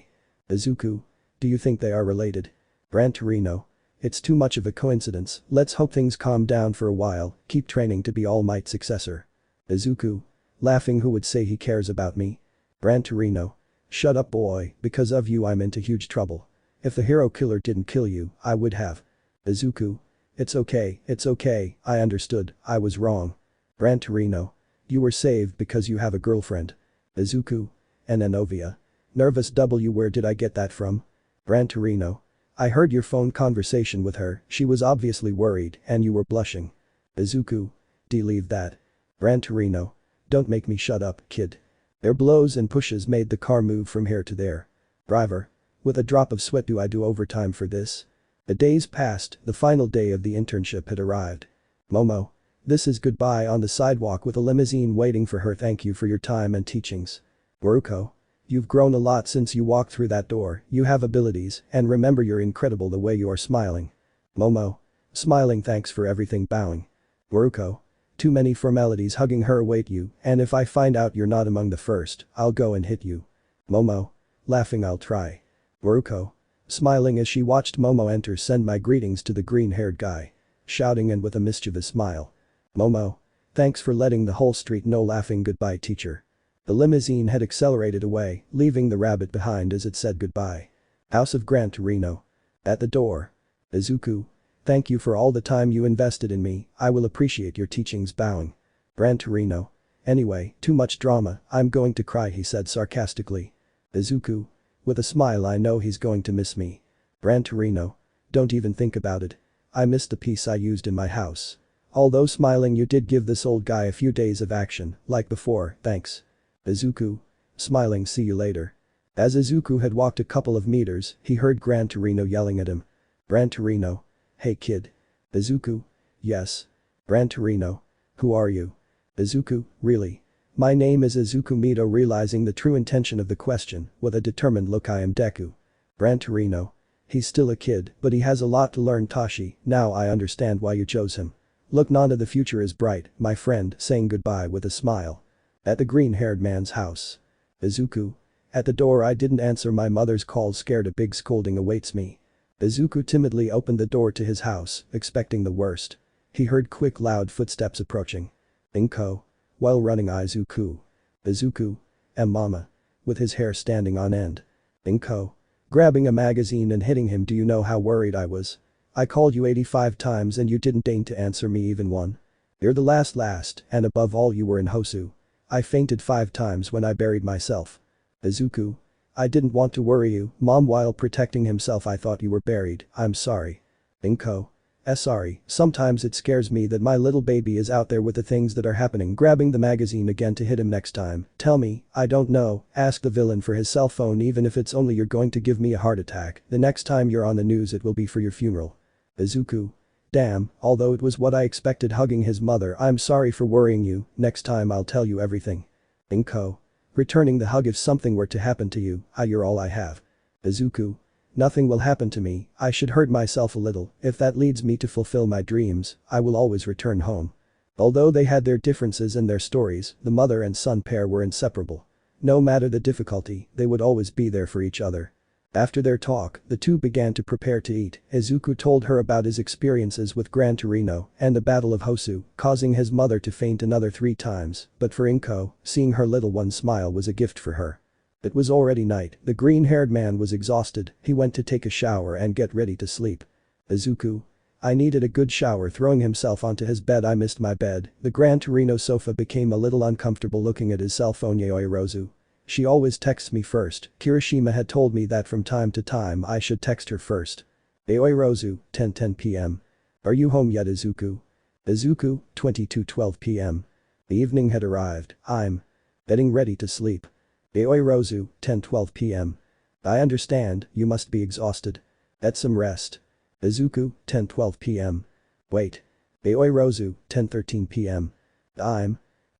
S1: Izuku. Do you think they are related? Gran Torino. It's too much of a coincidence, let's hope things calm down for a while, keep training to be All Might's successor. Izuku. Laughing. Who would say he cares about me? Gran Torino. Shut up, boy, because of you I'm into huge trouble. If the hero killer didn't kill you, I would have. Izuku. It's okay, I understood, I was wrong. Gran Torino. You were saved because you have a girlfriend. Izuku. And Anovia. Nervous. Where did I get that from? Gran Torino. I heard your phone conversation with her, she was obviously worried and you were blushing. Izuku. Leave that. Gran Torino. Don't make me shut up, kid. Their blows and pushes made the car move from here to there. Driver. With a drop of sweat. Do I do overtime for this? The days passed, the final day of the internship had arrived. Momo. This is goodbye on the sidewalk with a limousine waiting for her. Thank you for your time and teachings. Boruko. You've grown a lot since you walked through that door, you have abilities, and remember you're incredible the way you are smiling. Momo. Smiling. Thanks for everything. Bowing. Boruko. Too many formalities. Hugging her. Wait, you, and if I find out you're not among the first, I'll go and hit you. Momo. Laughing. I'll try. Boruko. Smiling as she watched Momo enter. Send my greetings to the green-haired guy. Shouting and with a mischievous smile. Momo. Thanks for letting the whole street know. Laughing. Goodbye, teacher. The limousine had accelerated away, leaving the rabbit behind as it said goodbye. House of Gran Torino. At the door. Izuku. Thank you for all the time you invested in me, I will appreciate your teachings. Bowing. Gran Torino. Anyway, too much drama, I'm going to cry, he said sarcastically. Izuku. With a smile. I know he's going to miss me. Gran Torino. Don't even think about it. I missed the piece I used in my house. Although smiling. You did give this old guy a few days of action, like before, thanks. Izuku. Smiling. See you later. As Izuku had walked a couple of meters, he heard Gran Torino yelling at him. Gran Torino. Hey kid. Izuku. Yes. Gran Torino. Who are you? Izuku. Really? My name is Izuku. Mito, realizing the true intention of the question, with a determined look. I am Deku. Gran Torino. He's still a kid, but he has a lot to learn. Tashi, now I understand why you chose him. Look, Nana, the future is bright, my friend, saying goodbye with a smile. At the green-haired man's house. Izuku. At the door. I didn't answer my mother's call, scared a big scolding awaits me. Izuku timidly opened the door to his house, expecting the worst. He heard quick loud footsteps approaching. Inko. While running Izuku. Izuku. Mama. With his hair standing on end. Inko. Grabbing a magazine and hitting him. Do you know how worried I was? I called you 85 times and you didn't deign to answer me even one. You're the last, and above all you were in Hosu. I fainted 5 times when I buried myself. Izuku. I didn't want to worry you, Mom. While protecting himself I thought you were buried, I'm sorry. Inko. Sorry, sometimes it scares me that my little baby is out there with the things that are happening. Grabbing the magazine again to hit him next time. Tell me, I don't know, ask the villain for his cell phone even if it's only you're going to give me a heart attack. The next time you're on the news it will be for your funeral. Izuku. Damn, although it was what I expected. Hugging his mother. I'm sorry for worrying you, next time I'll tell you everything. Inko. Returning the hug. If something were to happen to you, you're all I have. Izuku. Nothing will happen to me, I should hurt myself a little, if that leads me to fulfill my dreams, I will always return home. Although they had their differences and their stories, the mother and son pair were inseparable. No matter the difficulty, they would always be there for each other. After their talk, the two began to prepare to eat. Izuku told her about his experiences with Gran Torino and the Battle of Hosu, causing his mother to faint another 3 times, but for Inko, seeing her little one smile was a gift for her. It was already night, the green-haired man was exhausted, he went to take a shower and get ready to sleep. Izuku. I needed a good shower. Throwing himself onto his bed. I missed my bed. The Gran Torino sofa became a little uncomfortable. Looking at his cell phone. Yaoyorozu. She always texts me first, Kirishima had told me that from time to time I should text her first. Yaoyorozu, 10:10 p.m. Are you home yet, Izuku? Izuku, 22:12 p.m. The evening had arrived, I'm getting ready to sleep. Yaoyorozu, 10:12 p.m. I understand, you must be exhausted. Get some rest. Izuku, 10:12 p.m. Wait. Yaoyorozu, 10:13 p.m.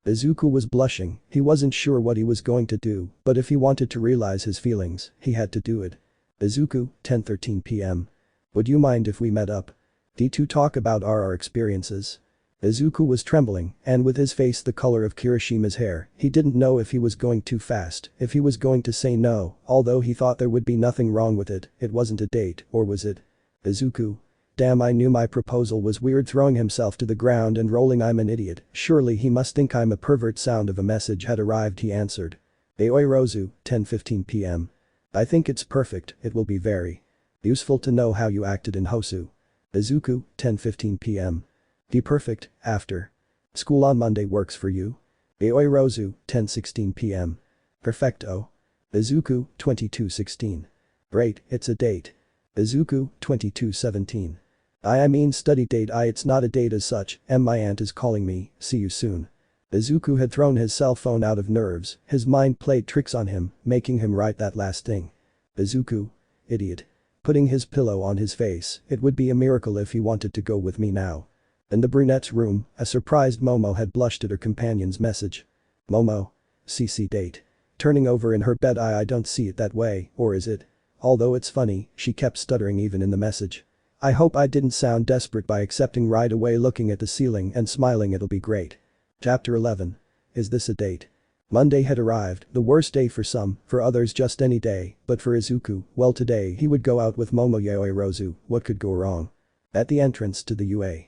S1: Izuku was blushing, he wasn't sure what he was going to do, but if he wanted to realize his feelings, he had to do it. Izuku, 10:13 p.m. Would you mind if we met up? To talk about our experiences? Izuku was trembling, and with his face the color of Kirishima's hair, he didn't know if he was going too fast, if he was going to say no, although he thought there would be nothing wrong with it, it wasn't a date, or was it? Izuku. Damn, I knew my proposal was weird. Throwing himself to the ground and rolling. I'm an idiot, surely he must think I'm a pervert. Sound of a message had arrived. He answered. Yaoyorozu, 10:15 p.m. I think it's perfect, it will be very useful to know how you acted in Hosu. Izuku, 10:15 p.m. Be perfect, after school on Monday works for you? Yaoyorozu, 10:16 p.m. Perfecto. Izuku, 22:16. Great, it's a date. Izuku, 22:17. I mean study date. It's not a date as such, my aunt is calling me, see you soon. Izuku had thrown his cell phone out of nerves, his mind played tricks on him, making him write that last thing. Izuku. Idiot. Putting his pillow on his face, it would be a miracle if he wanted to go with me now. In the brunette's room, a surprised Momo had blushed at her companion's message. Momo. CC date. Turning over in her bed. I don't see it that way, or is it? Although it's funny, she kept stuttering even in the message. I hope I didn't sound desperate by accepting right away. Looking at the ceiling and smiling. It'll be great. Chapter 11. Is this a date? Monday had arrived, the worst day for some, for others just any day, but for Izuku, well today he would go out with Momo Yaoyorozu, what could go wrong? At the entrance to the UA.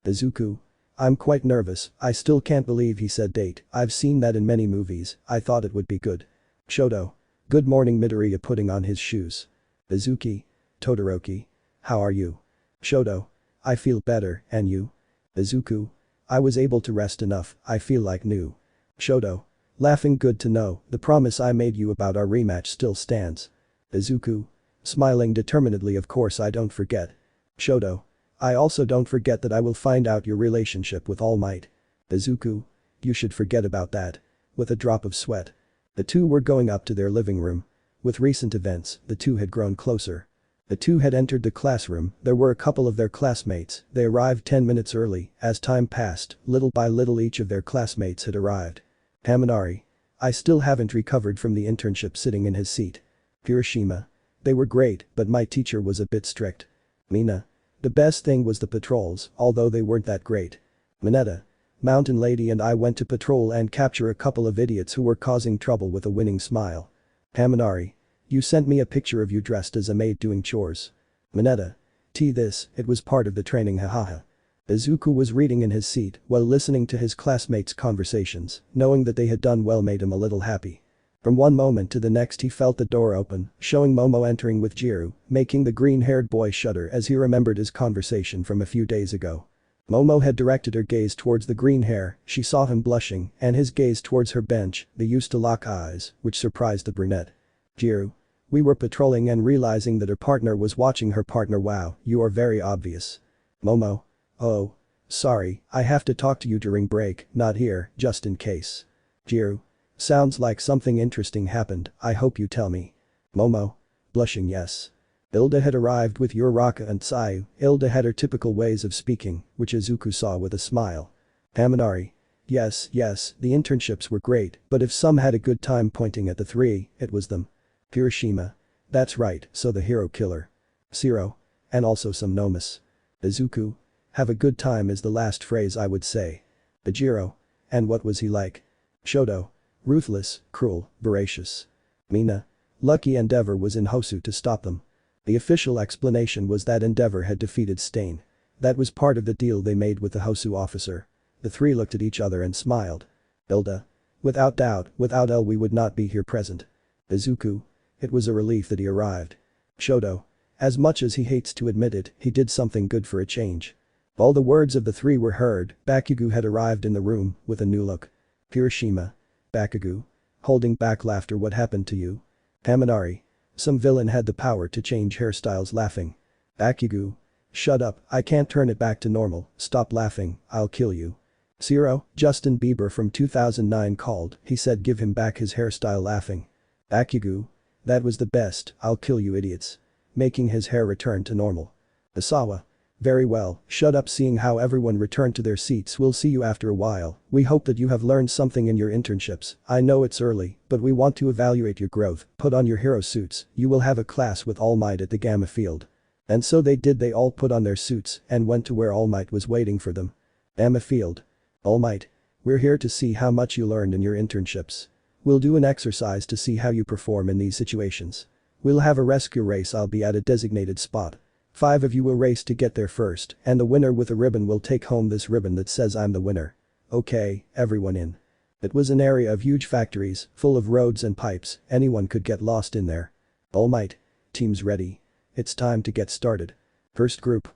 S1: Izuku. I'm quite nervous, I still can't believe he said date, I've seen that in many movies, I thought it would be good. Shoto. Good morning. Midoriya putting on his shoes. Izuki. Todoroki. How are you? Shoto. I feel better, and you? Izuku. I was able to rest enough, I feel like new. Shoto. Laughing. Good to know, the promise I made you about our rematch still stands. Izuku. Smiling determinedly. Of course I don't forget. Shoto. I also don't forget that I will find out your relationship with Almight. Izuku. You should forget about that. With a drop of sweat. The two were going up to their living room. With recent events, the two had grown closer. The two had entered the classroom, there were a couple of their classmates, they arrived 10 minutes early, as time passed, little by little each of their classmates had arrived. Haminari. I still haven't recovered from the internship. Sitting in his seat. Kirishima. They were great, but my teacher was a bit strict. Mina. The best thing was the patrols, although they weren't that great. Mineta. Mountain Lady and I went to patrol and capture a couple of idiots who were causing trouble. With a winning smile. Haminari. You sent me a picture of you dressed as a maid doing chores. Mineta. This, it was part of the training hahaha. Izuku was reading in his seat while listening to his classmates' conversations, knowing that they had done well made him a little happy. From one moment to the next he felt the door open, showing Momo entering with Jiru, making the green-haired boy shudder as he remembered his conversation from a few days ago. Momo had directed her gaze towards the green hair, she saw him blushing, and his gaze towards her bench, they used to lock eyes, which surprised the brunette. Jiru. We were patrolling and realizing that her partner was watching her partner. Wow, you are very obvious. Momo. Oh. Sorry, I have to talk to you during break, not here, just in case. Jiru. Sounds like something interesting happened, I hope you tell me. Momo. Blushing yes. Hilda had arrived with Uraraka and Seiya. Hilda had her typical ways of speaking, which Izuku saw with a smile. Haminari. Yes, the internships were great, but if some had a good time pointing at the three, it was them. Hiroshima. That's right, so the hero killer. Zero. And also some nomas. Izuku. Have a good time is the last phrase I would say. Bajiro. And what was he like? Shoto. Ruthless, cruel, voracious. Mina. Lucky Endeavor was in Hosu to stop them. The official explanation was that Endeavor had defeated Stain. That was part of the deal they made with the Hosu officer. The three looked at each other and smiled. Hilda. Without doubt, without Elle we would not be here present. Izuku. It was a relief that he arrived. Shoto. As much as he hates to admit it, he did something good for a change. All the words of the three were heard, Bakugu had arrived in the room, with a new look. Hiroshima. Bakugu. Holding back laughter. What happened to you? Haminari. Some villain had the power to change hairstyles. Laughing. Bakugu. Shut up, I can't turn it back to normal, stop laughing, I'll kill you. Zero, Justin Bieber from 2009 called, he said give him back his hairstyle. Laughing. Bakugu. That was the best, I'll kill you idiots. Making his hair return to normal. Asawa. Very well, shut up. Seeing how everyone returned to their seats. We'll see you after a while, we hope that you have learned something in your internships, I know it's early, but we want to evaluate your growth, put on your hero suits, you will have a class with Almight at the Gamma Field. And so they did. They all put on their suits and went to where Almight was waiting for them. Gamma Field. Almight. We're here to see how much you learned in your internships. We'll do an exercise to see how you perform in these situations. We'll have a rescue race. I'll be at a designated spot. 5 of you will race to get there first, and the winner with a ribbon will take home this ribbon that says I'm the winner. Okay, everyone in. It was an area of huge factories, full of roads and pipes, anyone could get lost in there. Almight. Team's ready. It's time to get started. First group.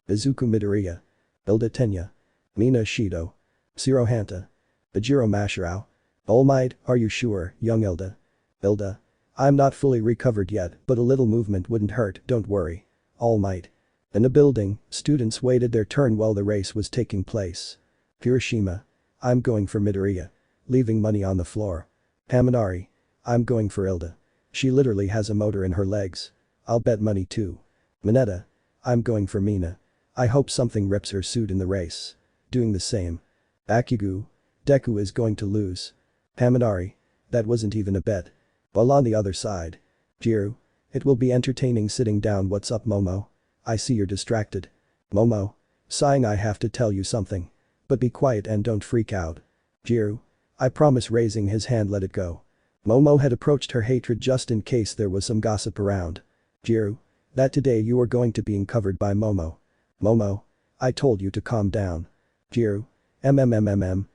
S1: Izuku Midoriya. Hilda Tenya. Mina Shido. Zero Hanta. Bajiro Mashirao. Almight, are you sure, young Hilda? Hilda. I'm not fully recovered yet, but a little movement wouldn't hurt, don't worry. Almight. In a building, students waited their turn while the race was taking place. Hiroshima. I'm going for Midoriya. Leaving money on the floor. Haminari. I'm going for Hilda. She literally has a motor in her legs. I'll bet money too. Mineta. I'm going for Mina. I hope something rips her suit in the race. Doing the same. Bakugu. Deku is going to lose. Haminari. That wasn't even a bet. While on the other side. Jiru. It will be entertaining sitting down. What's up Momo? I see you're distracted. Momo. Sighing. I have to tell you something. But be quiet and don't freak out. Jiru. I promise. Raising his hand. Let it go. Momo had approached her hatred just in case there was some gossip around. Jiru. That today you are going to being covered by Momo. Momo. I told you to calm down. Jiru. MMMM.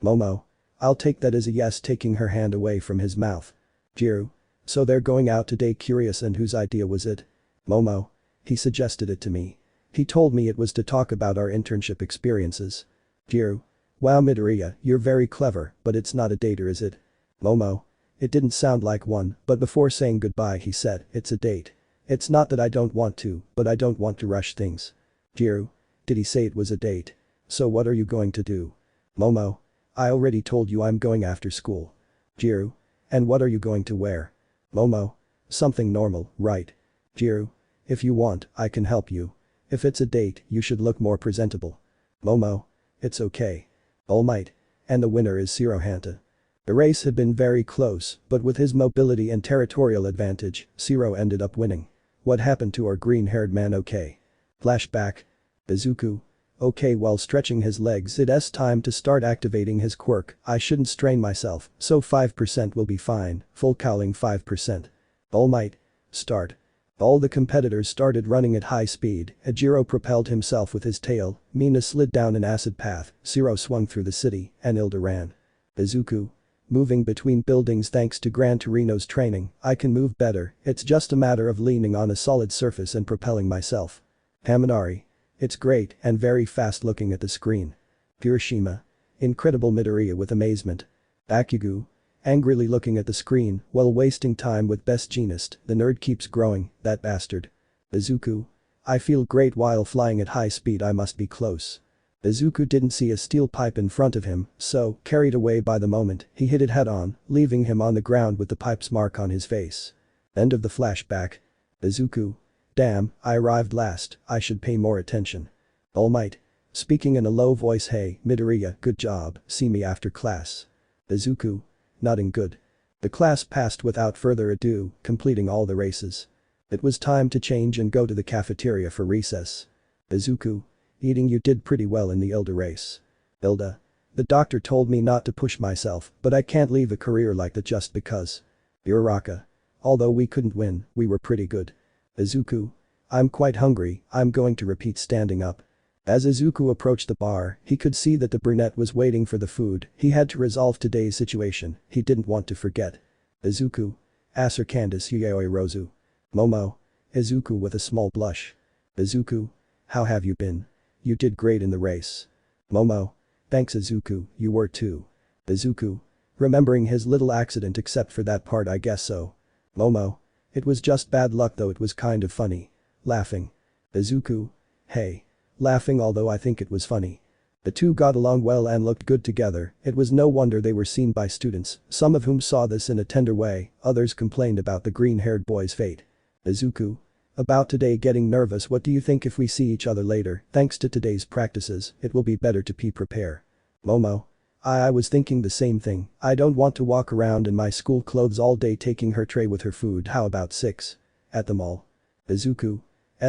S1: Momo. I'll take that as a yes. Taking her hand away from his mouth. Jiru. So they're going out today. Curious. And whose idea was it? Momo. He suggested it to me. He told me it was to talk about our internship experiences. Jiru. Wow Midoriya, you're very clever, but it's not a date or is it? Momo. It didn't sound like one, but before saying goodbye he said, it's a date. It's not that I don't want to, but I don't want to rush things. Jiru. Did he say it was a date? So what are you going to do? Momo. I already told you I'm going after school. Jiru. And what are you going to wear? Momo. Something normal, right? Jiru. If you want, I can help you. If it's a date, you should look more presentable. Momo. It's okay. Almight. And the winner is Zero Hanta. The race had been very close, but with his mobility and territorial advantage, Zero ended up winning. What happened to our green-haired man? Okay. Flashback. Izuku. Okay, while stretching his legs it's time to start activating his quirk. I shouldn't strain myself, so 5% will be fine, full cowling 5%. Almight. Start. All the competitors started running at high speed, Ejiro propelled himself with his tail, Mina slid down an acid path, Zero swung through the city, and Hilda ran. Izuku. Moving between buildings thanks to Gran Torino's training, I can move better, it's just a matter of leaning on a solid surface and propelling myself. Haminari. It's great and very fast looking at the screen. Hiroshima. Incredible Midoriya with amazement. Bakugu. Angrily looking at the screen while wasting time with best genist, the nerd keeps growing, that bastard. Izuku. I feel great while flying at high speed, I must be close. Izuku didn't see a steel pipe in front of him, so, carried away by the moment, he hit it head on, leaving him on the ground with the pipe's mark on his face. End of the flashback. Izuku. Damn, I arrived last, I should pay more attention. Almight. Speaking in a low voice, hey, Midoriya, good job, see me after class. Izuku. Nodding good. The class passed without further ado, completing all the races. It was time to change and go to the cafeteria for recess. Izuku. Eating, you did pretty well in the Hilda race. Hilda. The doctor told me not to push myself, but I can't leave a career like that just because. Uraraka. Although we couldn't win, we were pretty good. Izuku. I'm quite hungry, I'm going to repeat standing up. As Izuku approached the bar, he could see that the brunette was waiting for the food, he had to resolve today's situation, he didn't want to forget. Izuku. Aser Candace Yaoyorozu. Momo. Izuku with a small blush. Izuku. How have you been? You did great in the race. Momo. Thanks Izuku, you were too. Izuku. Remembering his little accident except for that part, I guess so. Momo. It was just bad luck though, it was kind of funny. Laughing. Izuku. Hey. Laughing, although I think it was funny. The two got along well and looked good together, it was no wonder they were seen by students, some of whom saw this in a tender way, others complained about the green-haired boy's fate. Izuku. About today, getting nervous, what do you think if we see each other later, thanks to today's practices, it will be better to prepare. Momo. I was thinking the same thing, I don't want to walk around in my school clothes all day taking her tray with her food, how about 6? At the mall. Izuku.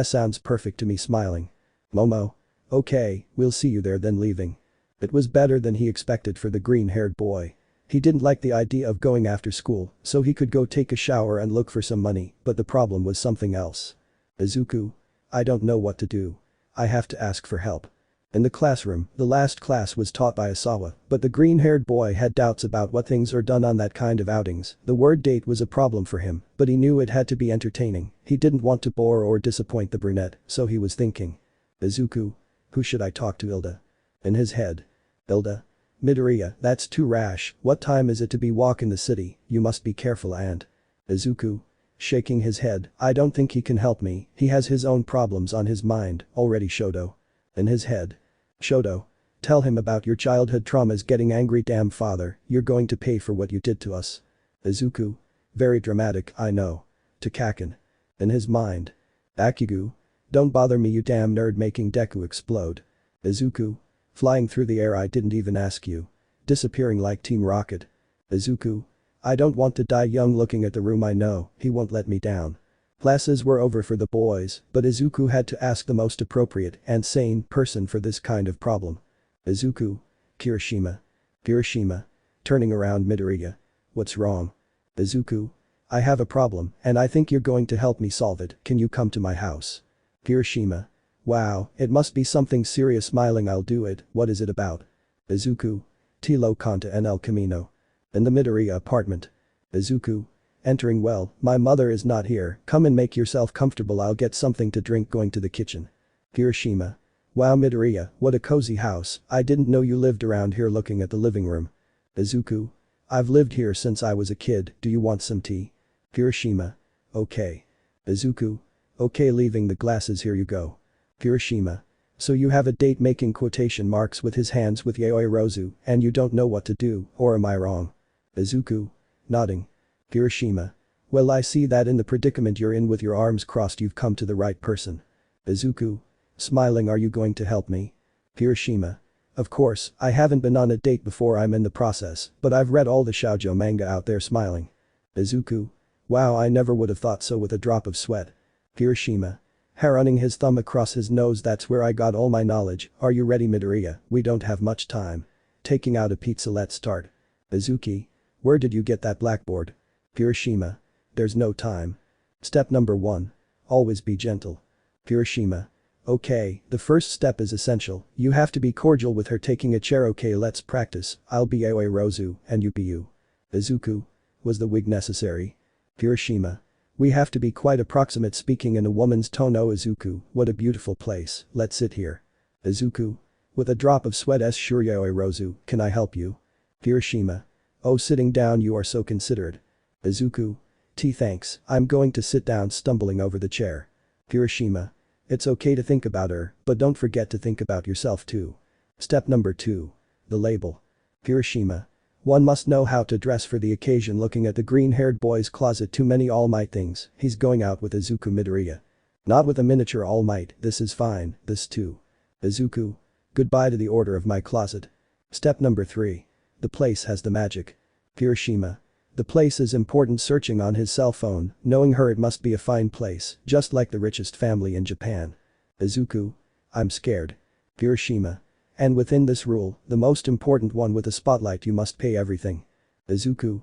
S1: Sounds perfect to me, smiling. Momo. Okay, we'll see you there, then leaving. It was better than he expected for the green-haired boy. He didn't like the idea of going after school, so he could go take a shower and look for some money, but the problem was something else. Izuku. I don't know what to do. I have to ask for help. In the classroom, the last class was taught by Asawa, but the green-haired boy had doubts about what things are done on that kind of outings. The word date was a problem for him, but he knew it had to be entertaining. He didn't want to bore or disappoint the brunette, so he was thinking. Izuku. Who should I talk to? Hilda. In his head. Hilda. Midoriya, that's too rash, what time is it to be walk in the city, you must be careful and. Izuku. Shaking his head, I don't think he can help me, he has his own problems on his mind, already. Shoto. In his head. Shoto. Tell him about your childhood traumas. Getting angry, damn father, you're going to pay for what you did to us. Izuku. Very dramatic, I know. To Kaken. In his mind. Bakugu. Don't bother me, you damn nerd, making Deku explode. Izuku. Flying through the air, I didn't even ask you. Disappearing like Team Rocket. Izuku. I don't want to die young. Looking at the room, I know, he won't let me down. Classes were over for the boys, but Izuku had to ask the most appropriate and sane person for this kind of problem. Izuku. Kirishima. Kirishima. Turning around, Midoriya. What's wrong? Izuku. I have a problem, and I think you're going to help me solve it, can you come to my house? Kirishima. Wow, it must be something serious. Smiling, I'll do it, what is it about? Izuku. Tilo Kanta en El Camino. In the Midoriya apartment. Izuku. Entering, well, my mother is not here, come and make yourself comfortable, I'll get something to drink. Going to the kitchen. Kirishima. Wow, Midoriya, what a cozy house, I didn't know you lived around here. Looking at the living room. Izuku. I've lived here since I was a kid, do you want some tea? Kirishima. Okay. Izuku. Okay, leaving the glasses, here you go. Kirishima. So you have a date, making quotation marks with his hands, with Yaoyorozu, and you don't know what to do, or am I wrong? Izuku. Nodding. Kirishima. Well, I see that in the predicament you're in with your arms crossed you've come to the right person. Izuku. Smiling, are you going to help me? Kirishima. Of course, I haven't been on a date before, I'm in the process, but I've read all the shoujo manga out there. Smiling. Izuku. Wow, I never would have thought so, with a drop of sweat. Kirishima. Running his thumb across his nose, that's where I got all my knowledge, are you ready, Midoriya? We don't have much time. Taking out a pizza, let's start. Izuki. Where did you get that blackboard? Kirishima. There's no time. Step number 1. Always be gentle. Kirishima. Okay, the first step is essential, you have to be cordial with her. Taking a chair. Okay, let's practice, I'll be Yaoyorozu and you be you. Izuku. Was the wig necessary? Kirishima. We have to be quite approximate, speaking in a woman's tone. Oh Izuku, what a beautiful place, let's sit here. Izuku. With a drop of sweat. Sure Yaoyorozu, can I help you? Kirishima. Oh, sitting down, you are so considerate. Izuku. Thanks, I'm going to sit down, stumbling over the chair. Kirishima. It's okay to think about her, but don't forget to think about yourself too. Step number 2. The label. Kirishima. One must know how to dress for the occasion. Looking at the green-haired boy's closet. Too many All Might things, he's going out with Izuku Midoriya. Not with a miniature All Might, this is fine, this too. Izuku. Goodbye to the order of my closet. Step number 3. The place has the magic. Kirishima. The place is important. Searching on his cell phone, knowing her, it must be a fine place, just like the richest family in Japan. Izuku. I'm scared. Kirishima. And within this rule, the most important one, with a spotlight, you must pay everything. Izuku.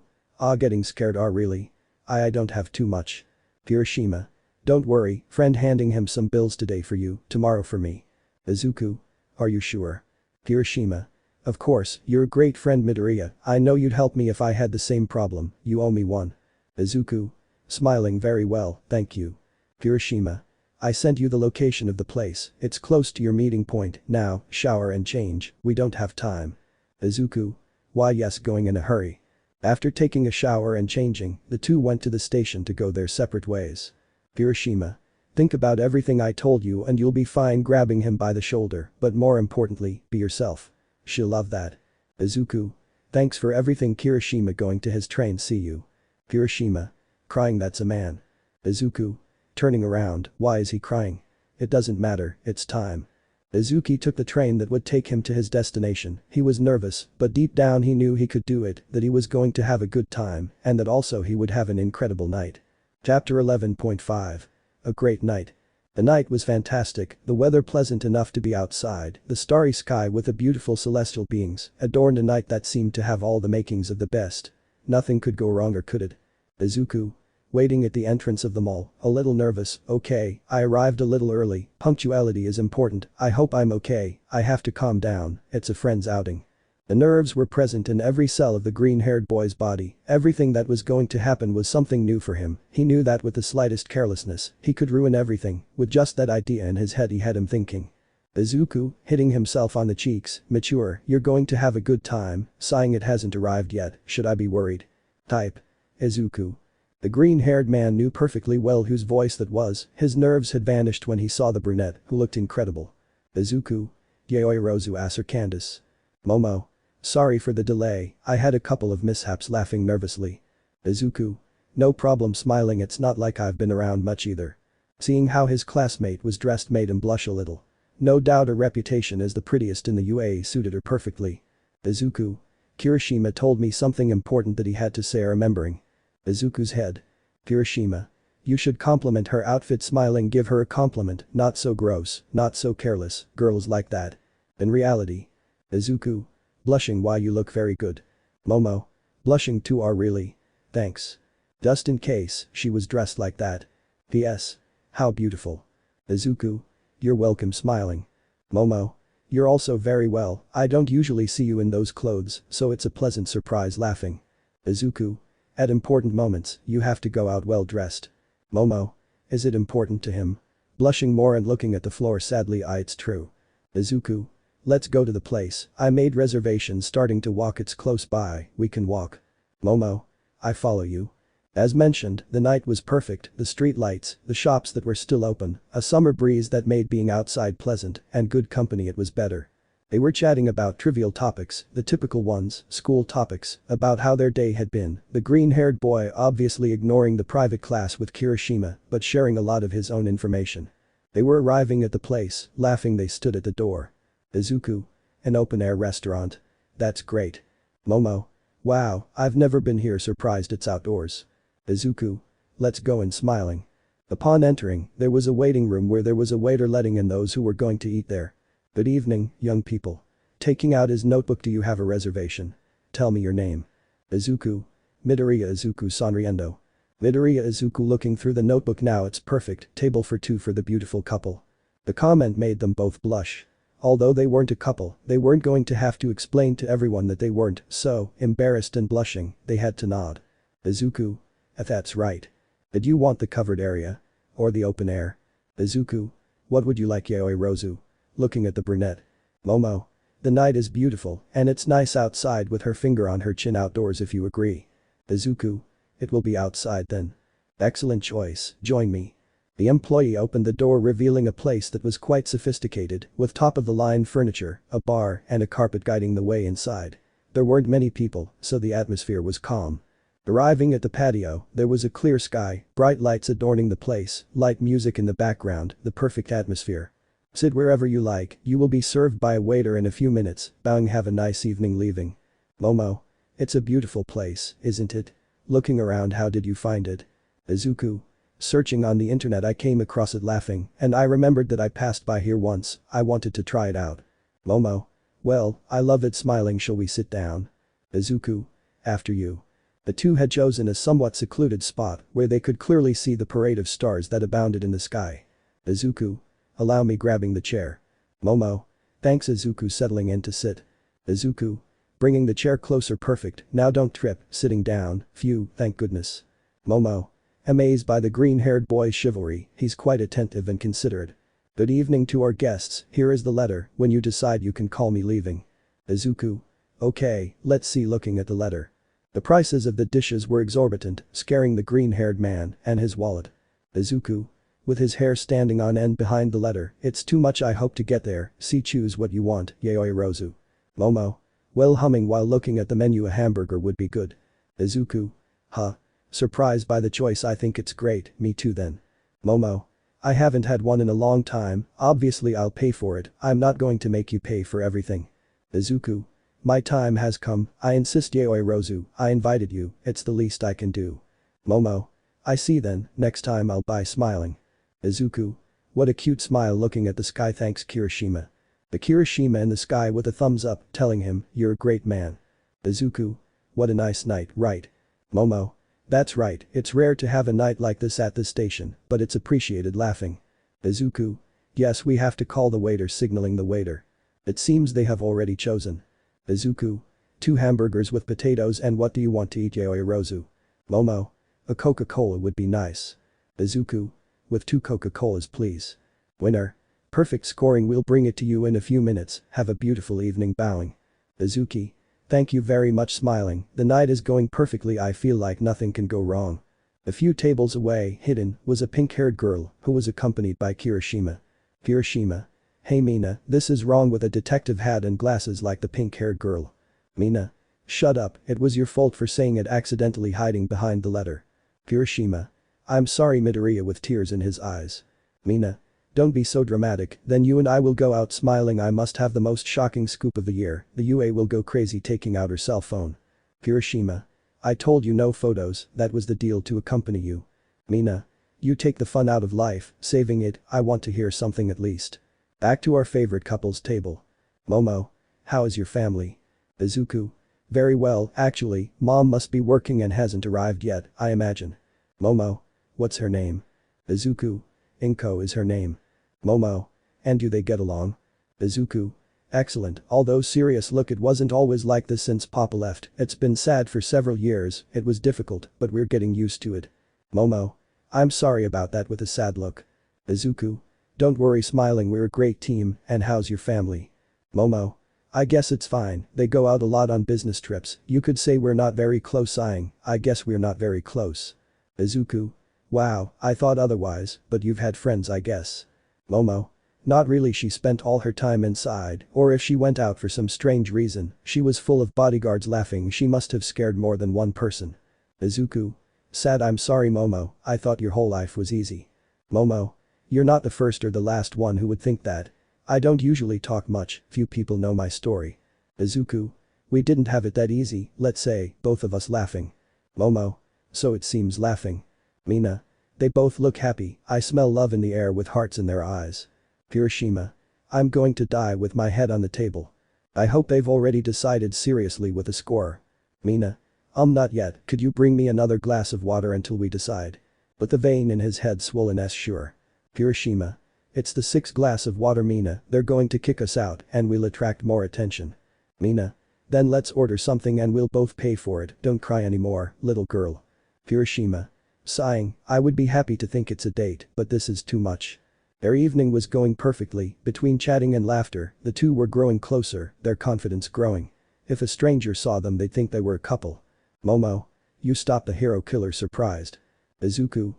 S1: Getting scared. Really? I don't have too much. Kirishima. Don't worry, friend, handing him some bills. Today for you, tomorrow for me. Izuku. Are you sure? Kirishima. Of course, you're a great friend Midoriya, I know you'd help me if I had the same problem, you owe me one. Izuku. Smiling. Very well, thank you. Kirishima. I sent you the location of the place, it's close to your meeting point. Now, shower and change, we don't have time. Izuku. Why yes, going in a hurry. After taking a shower and changing, the two went to the station to go their separate ways. Kirishima. Think about everything I told you and you'll be fine. Grabbing him by the shoulder, but more importantly, be yourself. She'll love that. Izuku. Thanks for everything. Kirishima. Going to his train. See you. Kirishima. Crying. That's a man. Izuku. Turning around, why is he crying? It doesn't matter, it's time. Izuku took the train that would take him to his destination. He was nervous, but deep down he knew he could do it, that he was going to have a good time, and that also he would have an incredible night. Chapter 11.5. A great night. The night was fantastic, the weather pleasant enough to be outside, the starry sky with the beautiful celestial beings, adorned a night that seemed to have all the makings of the best. Nothing could go wrong, or could it? Izuku. Waiting at the entrance of the mall, a little nervous. Okay, I arrived a little early, punctuality is important, I hope I'm okay, I have to calm down, it's a friend's outing. The nerves were present in every cell of the green-haired boy's body, everything that was going to happen was something new for him, he knew that with the slightest carelessness, he could ruin everything, with just that idea in his head he had him thinking. Izuku, hitting himself on the cheeks, mature, you're going to have a good time, sighing, it hasn't arrived yet, should I be worried? Type. Izuku. The green-haired man knew perfectly well whose voice that was, his nerves had vanished when he saw the brunette, who looked incredible. Izuku. Yaoyorozu. Aser Candace. Momo. Sorry for the delay, I had a couple of mishaps. Laughing nervously. Izuku. No problem. Smiling, it's not like I've been around much either. Seeing how his classmate was dressed made him blush a little. No doubt her reputation as the prettiest in the UAE suited her perfectly. Izuku. Kirishima told me something important that he had to say. Remembering. Izuku's head. Kirishima. You should compliment her outfit. Smiling, give her a compliment, not so gross, not so careless, girls like that. In reality. Izuku. Blushing, why you look very good. Momo. Blushing too. Really? Thanks. Just in case, she was dressed like that. P.S. How beautiful. Izuku. You're welcome. Smiling. Momo. You're also very well, I don't usually see you in those clothes, so it's a pleasant surprise. Laughing. Izuku. At important moments, you have to go out well dressed. Momo. Is it important to him? Blushing more and looking at the floor sadly. It's true. Izuku. Let's go to the place, I made reservations. Starting to walk, it's close by, we can walk. Momo. I follow you. As mentioned, the night was perfect, the street lights, the shops that were still open, a summer breeze that made being outside pleasant, and good company. It was better. They were chatting about trivial topics, the typical ones, school topics, about how their day had been, the green-haired boy obviously ignoring the private class with Kirishima, but sharing a lot of his own information. They were arriving at the place, laughing they stood at the door. Izuku. An open-air restaurant. That's great. Momo. Wow, I've never been here. Surprised it's outdoors. Izuku. Let's go in. Smiling. Upon entering, there was a waiting room where there was a waiter letting in those who were going to eat there. Good evening, young people. Taking out his notebook. Do you have a reservation? Tell me your name. Izuku. Midoriya. Izuku Sanriendo. Midoriya Izuku looking through the notebook. Now it's perfect, table for two for the beautiful couple. The comment made them both blush. Although they weren't a couple, they weren't going to have to explain to everyone that they weren't, so, embarrassed and blushing, they had to nod. Izuku. That's right. Did you want the covered area? Or the open air? Izuku. What would you like, Yaoyorozu? Looking at the brunette. Momo. The night is beautiful, and it's nice outside with her finger on her chin. Outdoors if you agree. Izuku. It will be outside then. Excellent choice, join me. The employee opened the door revealing a place that was quite sophisticated, with top-of-the-line furniture, a bar, and a carpet guiding the way inside. There weren't many people, so the atmosphere was calm. Arriving at the patio, there was a clear sky, bright lights adorning the place, light music in the background, the perfect atmosphere. Sit wherever you like, you will be served by a waiter in a few minutes, bowing. Have a nice evening. Leaving. Momo. It's a beautiful place, isn't it? Looking around. How did you find it? Izuku. Searching on the internet I came across it. Laughing, and I remembered that I passed by here once, I wanted to try it out. Momo. Well, I love it. Smiling. Shall we sit down? Izuku. After you. The two had chosen a somewhat secluded spot where they could clearly see the parade of stars that abounded in the sky. Izuku. Allow me. Grabbing the chair. Momo. Thanks. Izuku settling in to sit. Izuku. Bringing the chair closer. Perfect, now don't trip. Sitting down. Phew, thank goodness. Momo. Amazed by the green-haired boy's chivalry, he's quite attentive and considerate. Good evening to our guests, here is the letter. When you decide you can call me. Leaving. Izuku. Okay, let's see. Looking at the letter. The prices of the dishes were exorbitant, scaring the green-haired man and his wallet. Izuku. With his hair standing on end behind the letter. It's too much. I hope to get there. See, choose what you want, Yaoyorozu. Momo. Well, humming while looking at the menu. A hamburger would be good. Izuku. Huh. Surprised by the choice. I think it's great. Me too then. Momo. I haven't had one in a long time. Obviously I'll pay for it. I'm not going to make you pay for everything. Izuku. My time has come. I insist. Yaoyorozu. I invited you. It's the least I can do. Momo. I see then. Next time I'll buy. Smiling. Izuku. What a cute smile. Looking at the sky. Thanks, Kirishima. The Kirishima in the sky with a thumbs up, telling him, you're a great man. Izuku. What a nice night, right? Momo. That's right, it's rare to have a night like this at this station, but it's appreciated. Laughing. Izuku. Yes, we have to call the waiter. Signaling the waiter. It seems they have already chosen. Izuku. 2 hamburgers with potatoes. And what do you want to eat, Yaoyorozu? Momo. A Coca-Cola would be nice. Izuku. With 2 Coca-Colas please. Winner. Perfect scoring. We'll bring it to you in a few minutes. Have a beautiful evening. Bowing. Izuku. Thank you very much. Smiling. The night is going perfectly. I feel like nothing can go wrong. A few tables away, hidden, was a pink-haired girl who was accompanied by Kirishima. Kirishima. Hey Mina, this is wrong. With a detective hat and glasses like the pink-haired girl. Mina. Shut up, it was your fault for saying it. Accidentally hiding behind the letter. Kirishima. I'm sorry. Midoriya with tears in his eyes. Mina. Don't be so dramatic, then you and I will go out. Smiling. I must have the most shocking scoop of the year. The UA will go crazy. Taking out her cell phone. Kirishima. I told you no photos, that was the deal to accompany you. Mina. You take the fun out of life, saving it. I want to hear something at least. Back to our favorite couples table. Momo. How is your family? Izuku. Very well, actually, mom must be working and hasn't arrived yet, I imagine. Momo. What's her name? Izuku. Inko is her name. Momo. And do they get along? Izuku. Excellent, although serious look. It wasn't always like this since Papa left. It's been sad for several years. It was difficult, but we're getting used to it. Momo. I'm sorry about that. With a sad look. Izuku. Don't worry. Smiling. We're a great team. And how's your family? Momo. I guess it's fine. They go out a lot on business trips. You could say we're not very close. Sighing. I guess we're not very close. Izuku. Wow, I thought otherwise, but you've had friends I guess. Momo. Not really. She spent all her time inside, or if she went out for some strange reason, she was full of bodyguards. Laughing. She must have scared more than one person. Izuku. Sad. I'm sorry Momo, I thought your whole life was easy. Momo. You're not the first or the last one who would think that. I don't usually talk much, few people know my story. Izuku. We didn't have it that easy, let's say, both of us. Laughing. Momo. So it seems. Laughing. Mina. They both look happy. I smell love in the air with hearts in their eyes. Kirishima. I'm going to die with my head on the table. I hope they've already decided seriously with a score. Mina. Not yet, could you bring me another glass of water until we decide? But the vein in his head swollen as sure. Hiroshima. It's the sixth glass of water Mina, they're going to kick us out and we'll attract more attention. Mina. Then let's order something and we'll both pay for it, don't cry anymore, little girl. Hiroshima. Sighing, I would be happy to think it's a date, but this is too much. Their evening was going perfectly, between chatting and laughter, the two were growing closer, their confidence growing. If a stranger saw them they'd think they were a couple. Momo. You stopped the hero killer surprised. Izuku.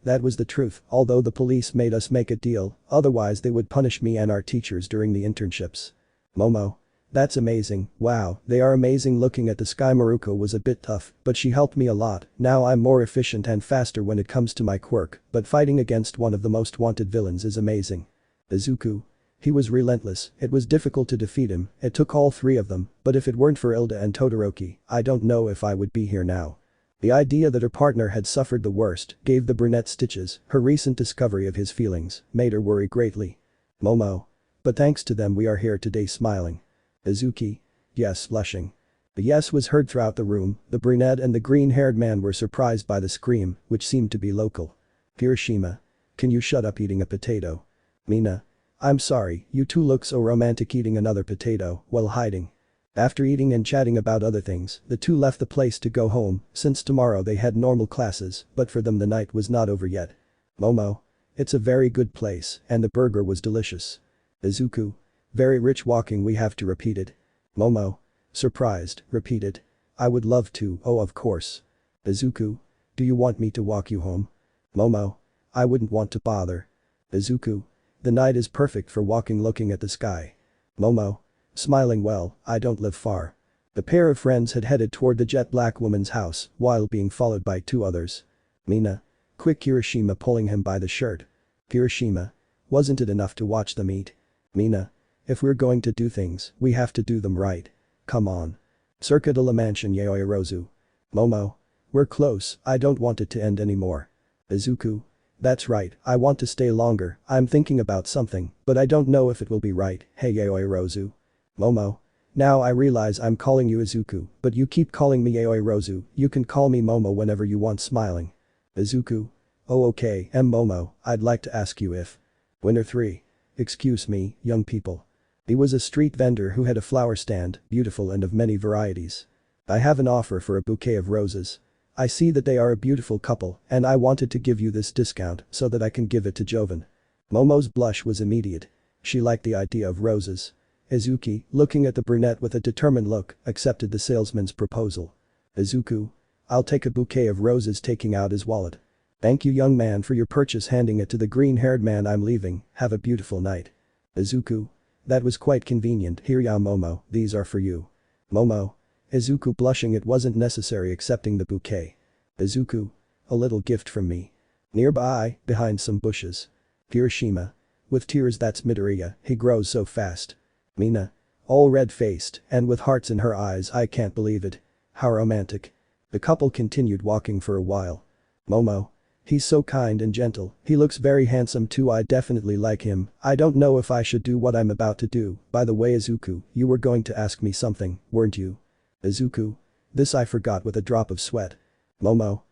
S1: That was the truth, although the police made us make a deal, otherwise they would punish me and our teachers during the internships. Momo. That's amazing, wow, they are amazing. Looking at the sky. Maruko was a bit tough, but she helped me a lot, now I'm more efficient and faster when it comes to my quirk, but fighting against one of the most wanted villains is amazing. Izuku. He was relentless, it was difficult to defeat him, it took all three of them, but if it weren't for Hilda and Todoroki, I don't know if I would be here now. The idea that her partner had suffered the worst gave the brunette stitches, her recent discovery of his feelings made her worry greatly. Momo. But thanks to them we are here today. Smiling. Izuki. Yes, blushing. The yes was heard throughout the room, the brunette and the green-haired man were surprised by the scream, which seemed to be local. Hiroshima. Can you shut up eating a potato? Mina. I'm sorry, you two look so romantic eating another potato while hiding. After eating and chatting about other things, the two left the place to go home, since tomorrow they had normal classes, but for them the night was not over yet. Momo. It's a very good place, and the burger was delicious. Izuku. Very rich walking, we have to repeat it. Momo. Surprised, repeat it. I would love to, oh of course. Izuku. Do you want me to walk you home? Momo. I wouldn't want to bother. Izuku. The night is perfect for walking looking at the sky. Momo. Smiling, well, I don't live far. The pair of friends had headed toward the jet black woman's house while being followed by two others. Mina. Quick. Hiroshima pulling him by the shirt. Hiroshima. Wasn't it enough to watch them eat? Mina. If we're going to do things, we have to do them right. Come on. Circa de la Mansion Yaoyorozu. Momo. We're close, I don't want it to end anymore. Izuku. That's right, I want to stay longer, I'm thinking about something, but I don't know if it will be right. Hey Yaoyorozu. Momo. Now I realize I'm calling you Izuku, but you keep calling me Yaoyorozu, you can call me Momo whenever you want. Smiling. Izuku. Oh okay, Momo, I'd like to ask you if. Winner 3. Excuse me, young people. He was a street vendor who had a flower stand, beautiful and of many varieties. I have an offer for a bouquet of roses. I see that they are a beautiful couple and I wanted to give you this discount so that I can give it to Joven. Momo's blush was immediate. She liked the idea of roses. Izuki, looking at the brunette with a determined look, accepted the salesman's proposal. Izuku. I'll take a bouquet of roses, taking out his wallet. Thank you young man for your purchase, handing it to the green-haired man. I'm leaving, have a beautiful night. Izuku. That was quite convenient. Here ya Momo, these are for you. Momo. Izuku blushing, it wasn't necessary, accepting the bouquet. Izuku. A little gift from me. Nearby, behind some bushes. Hiroshima. With tears, that's Midoriya, he grows so fast. Mina. All red-faced and with hearts in her eyes, I can't believe it. How romantic. The couple continued walking for a while. Momo. He's so kind and gentle, he looks very handsome too, I definitely like him, I don't know if I should do what I'm about to do. By the way Izuku, you were going to ask me something, weren't you? Izuku. This I forgot with a drop of sweat. Momo.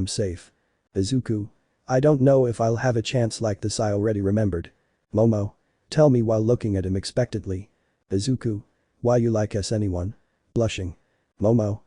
S1: Safe. Izuku. I don't know if I'll have a chance like this, I already remembered. Momo. Tell me while looking at him expectantly. Izuku. Why you like anyone? Blushing. Momo.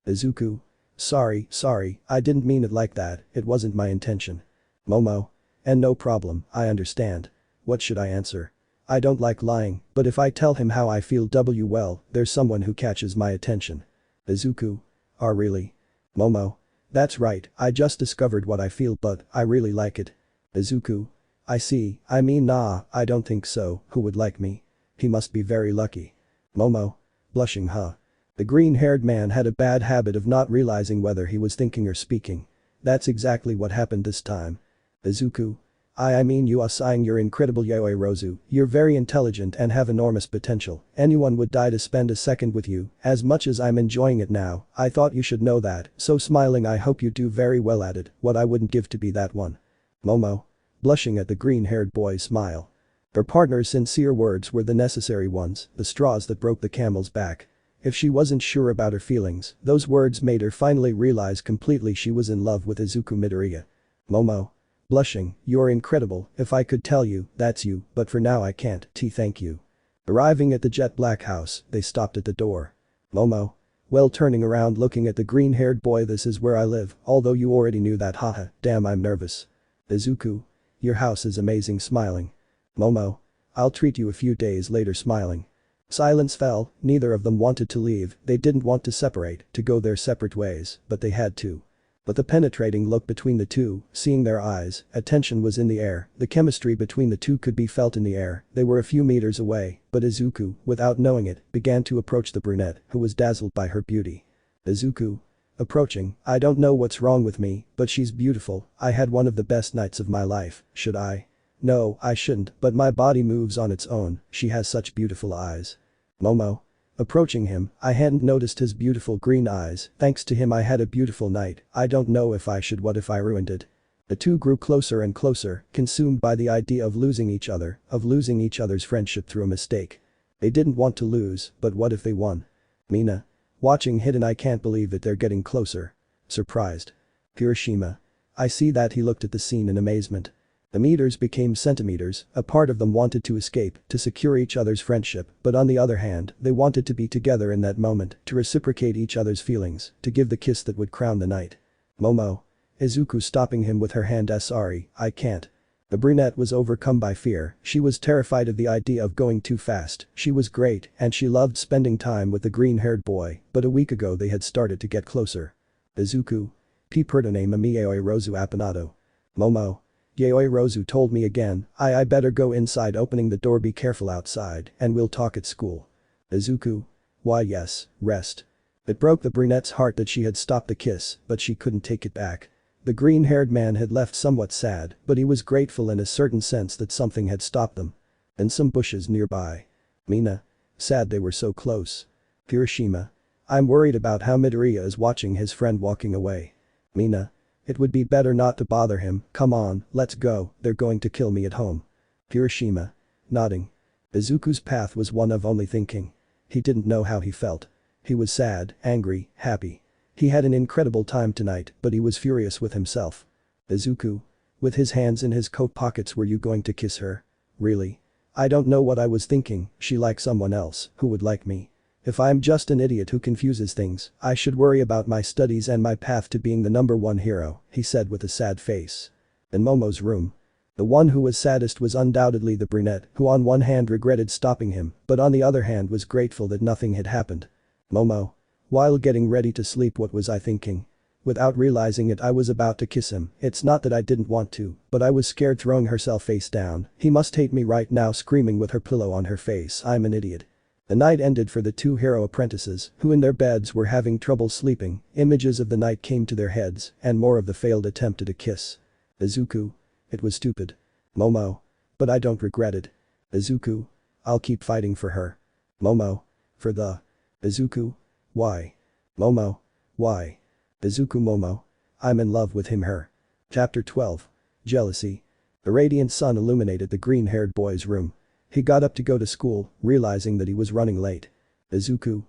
S1: Izuku. Sorry, I didn't mean it like that, it wasn't my intention. Momo. And no problem, I understand. What should I answer? I don't like lying, but if I tell him how I feel well, there's someone who catches my attention. Izuku. Oh really? Momo. That's right, I just discovered what I feel but I really like it. Izuku. I see, I mean nah, I don't think so, who would like me? He must be very lucky. Momo. Blushing huh? The green-haired man had a bad habit of not realizing whether he was thinking or speaking. That's exactly what happened this time. Izuku. I mean you are sighing, you're incredible Yaoyorozu, you're very intelligent and have enormous potential, anyone would die to spend a second with you, as much as I'm enjoying it now, I thought you should know that, so smiling I hope you do very well at it, what I wouldn't give to be that one. Momo. Blushing at the green-haired boy's smile. Her partner's sincere words were the necessary ones, the straws that broke the camel's back. If she wasn't sure about her feelings, those words made her finally realize completely she was in love with Izuku Midoriya. Momo. Blushing, you're incredible, if I could tell you, that's you, but for now I can't, thank you. Arriving at the jet black house, they stopped at the door. Momo. Well, turning around looking at the green-haired boy, this is where I live, although you already knew that, haha, damn I'm nervous. Izuku. Your house is amazing, smiling. Momo. I'll treat you a few days later, smiling. Silence fell, neither of them wanted to leave, they didn't want to separate, to go their separate ways, but they had to. But the penetrating look between the two, seeing their eyes, attention was in the air, the chemistry between the two could be felt in the air, they were a few meters away, but Izuku, without knowing it, began to approach the brunette, who was dazzled by her beauty. Izuku. Approaching, I don't know what's wrong with me, but she's beautiful, I had one of the best nights of my life, should I? No, I shouldn't, but my body moves on its own, she has such beautiful eyes. Momo. Approaching him, I hadn't noticed his beautiful green eyes, thanks to him I had a beautiful night, I don't know if I should, what if I ruined it? The two grew closer and closer, consumed by the idea of losing each other, of losing each other's friendship through a mistake. They didn't want to lose, but what if they won? Mina. Watching hidden, I can't believe it, they're getting closer. Surprised. Hiroshima. I see that, he looked at the scene in amazement. The meters became centimeters, a part of them wanted to escape, to secure each other's friendship, but on the other hand, they wanted to be together in that moment, to reciprocate each other's feelings, to give the kiss that would crown the night. Momo. Izuku stopping him with her hand, sorry, I can't. The brunette was overcome by fear, she was terrified of the idea of going too fast, she was great and she loved spending time with the green-haired boy, but a week ago they had started to get closer. Izuku. P. Perdoname Momo Yaoyorozu Apanato. Momo. Yaoyorozu told me again, I better go inside, opening the door, be careful outside, and we'll talk at school. Izuku. Why yes, rest. It broke the brunette's heart that she had stopped the kiss, but she couldn't take it back. The green-haired man had left somewhat sad, but he was grateful in a certain sense that something had stopped them. And some bushes nearby. Mina. Sad they were so close. Hiroshima. I'm worried about how Midoriya is watching his friend walking away. Mina. It would be better not to bother him, come on, let's go, they're going to kill me at home. Hiroshima. Nodding. Izuku's path was one of only thinking. He didn't know how he felt. He was sad, angry, happy. He had an incredible time tonight, but he was furious with himself. Izuku. With his hands in his coat pockets, were you going to kiss her? Really? I don't know what I was thinking, she likes someone else, who would like me. If I'm just an idiot who confuses things, I should worry about my studies and my path to being the #1 hero, he said with a sad face. In Momo's room. The one who was saddest was undoubtedly the brunette, who on one hand regretted stopping him, but on the other hand was grateful that nothing had happened. Momo. While getting ready to sleep, what was I thinking? Without realizing it, I was about to kiss him, it's not that I didn't want to, but I was scared, throwing herself face down, he must hate me right now, screaming with her pillow on her face, I'm an idiot. The night ended for the two hero apprentices, who in their beds were having trouble sleeping, images of the night came to their heads, and more of the failed attempt at a kiss. Izuku. It was stupid. Momo. But I don't regret it. Izuku. I'll keep fighting for her. Momo. For the. Izuku. Why? Momo. Why? Izuku. Momo. I'm in love with him, her. Chapter 12. Jealousy. The radiant sun illuminated the green-haired boy's room. He got up to go to school, realizing that he was running late. Izuku.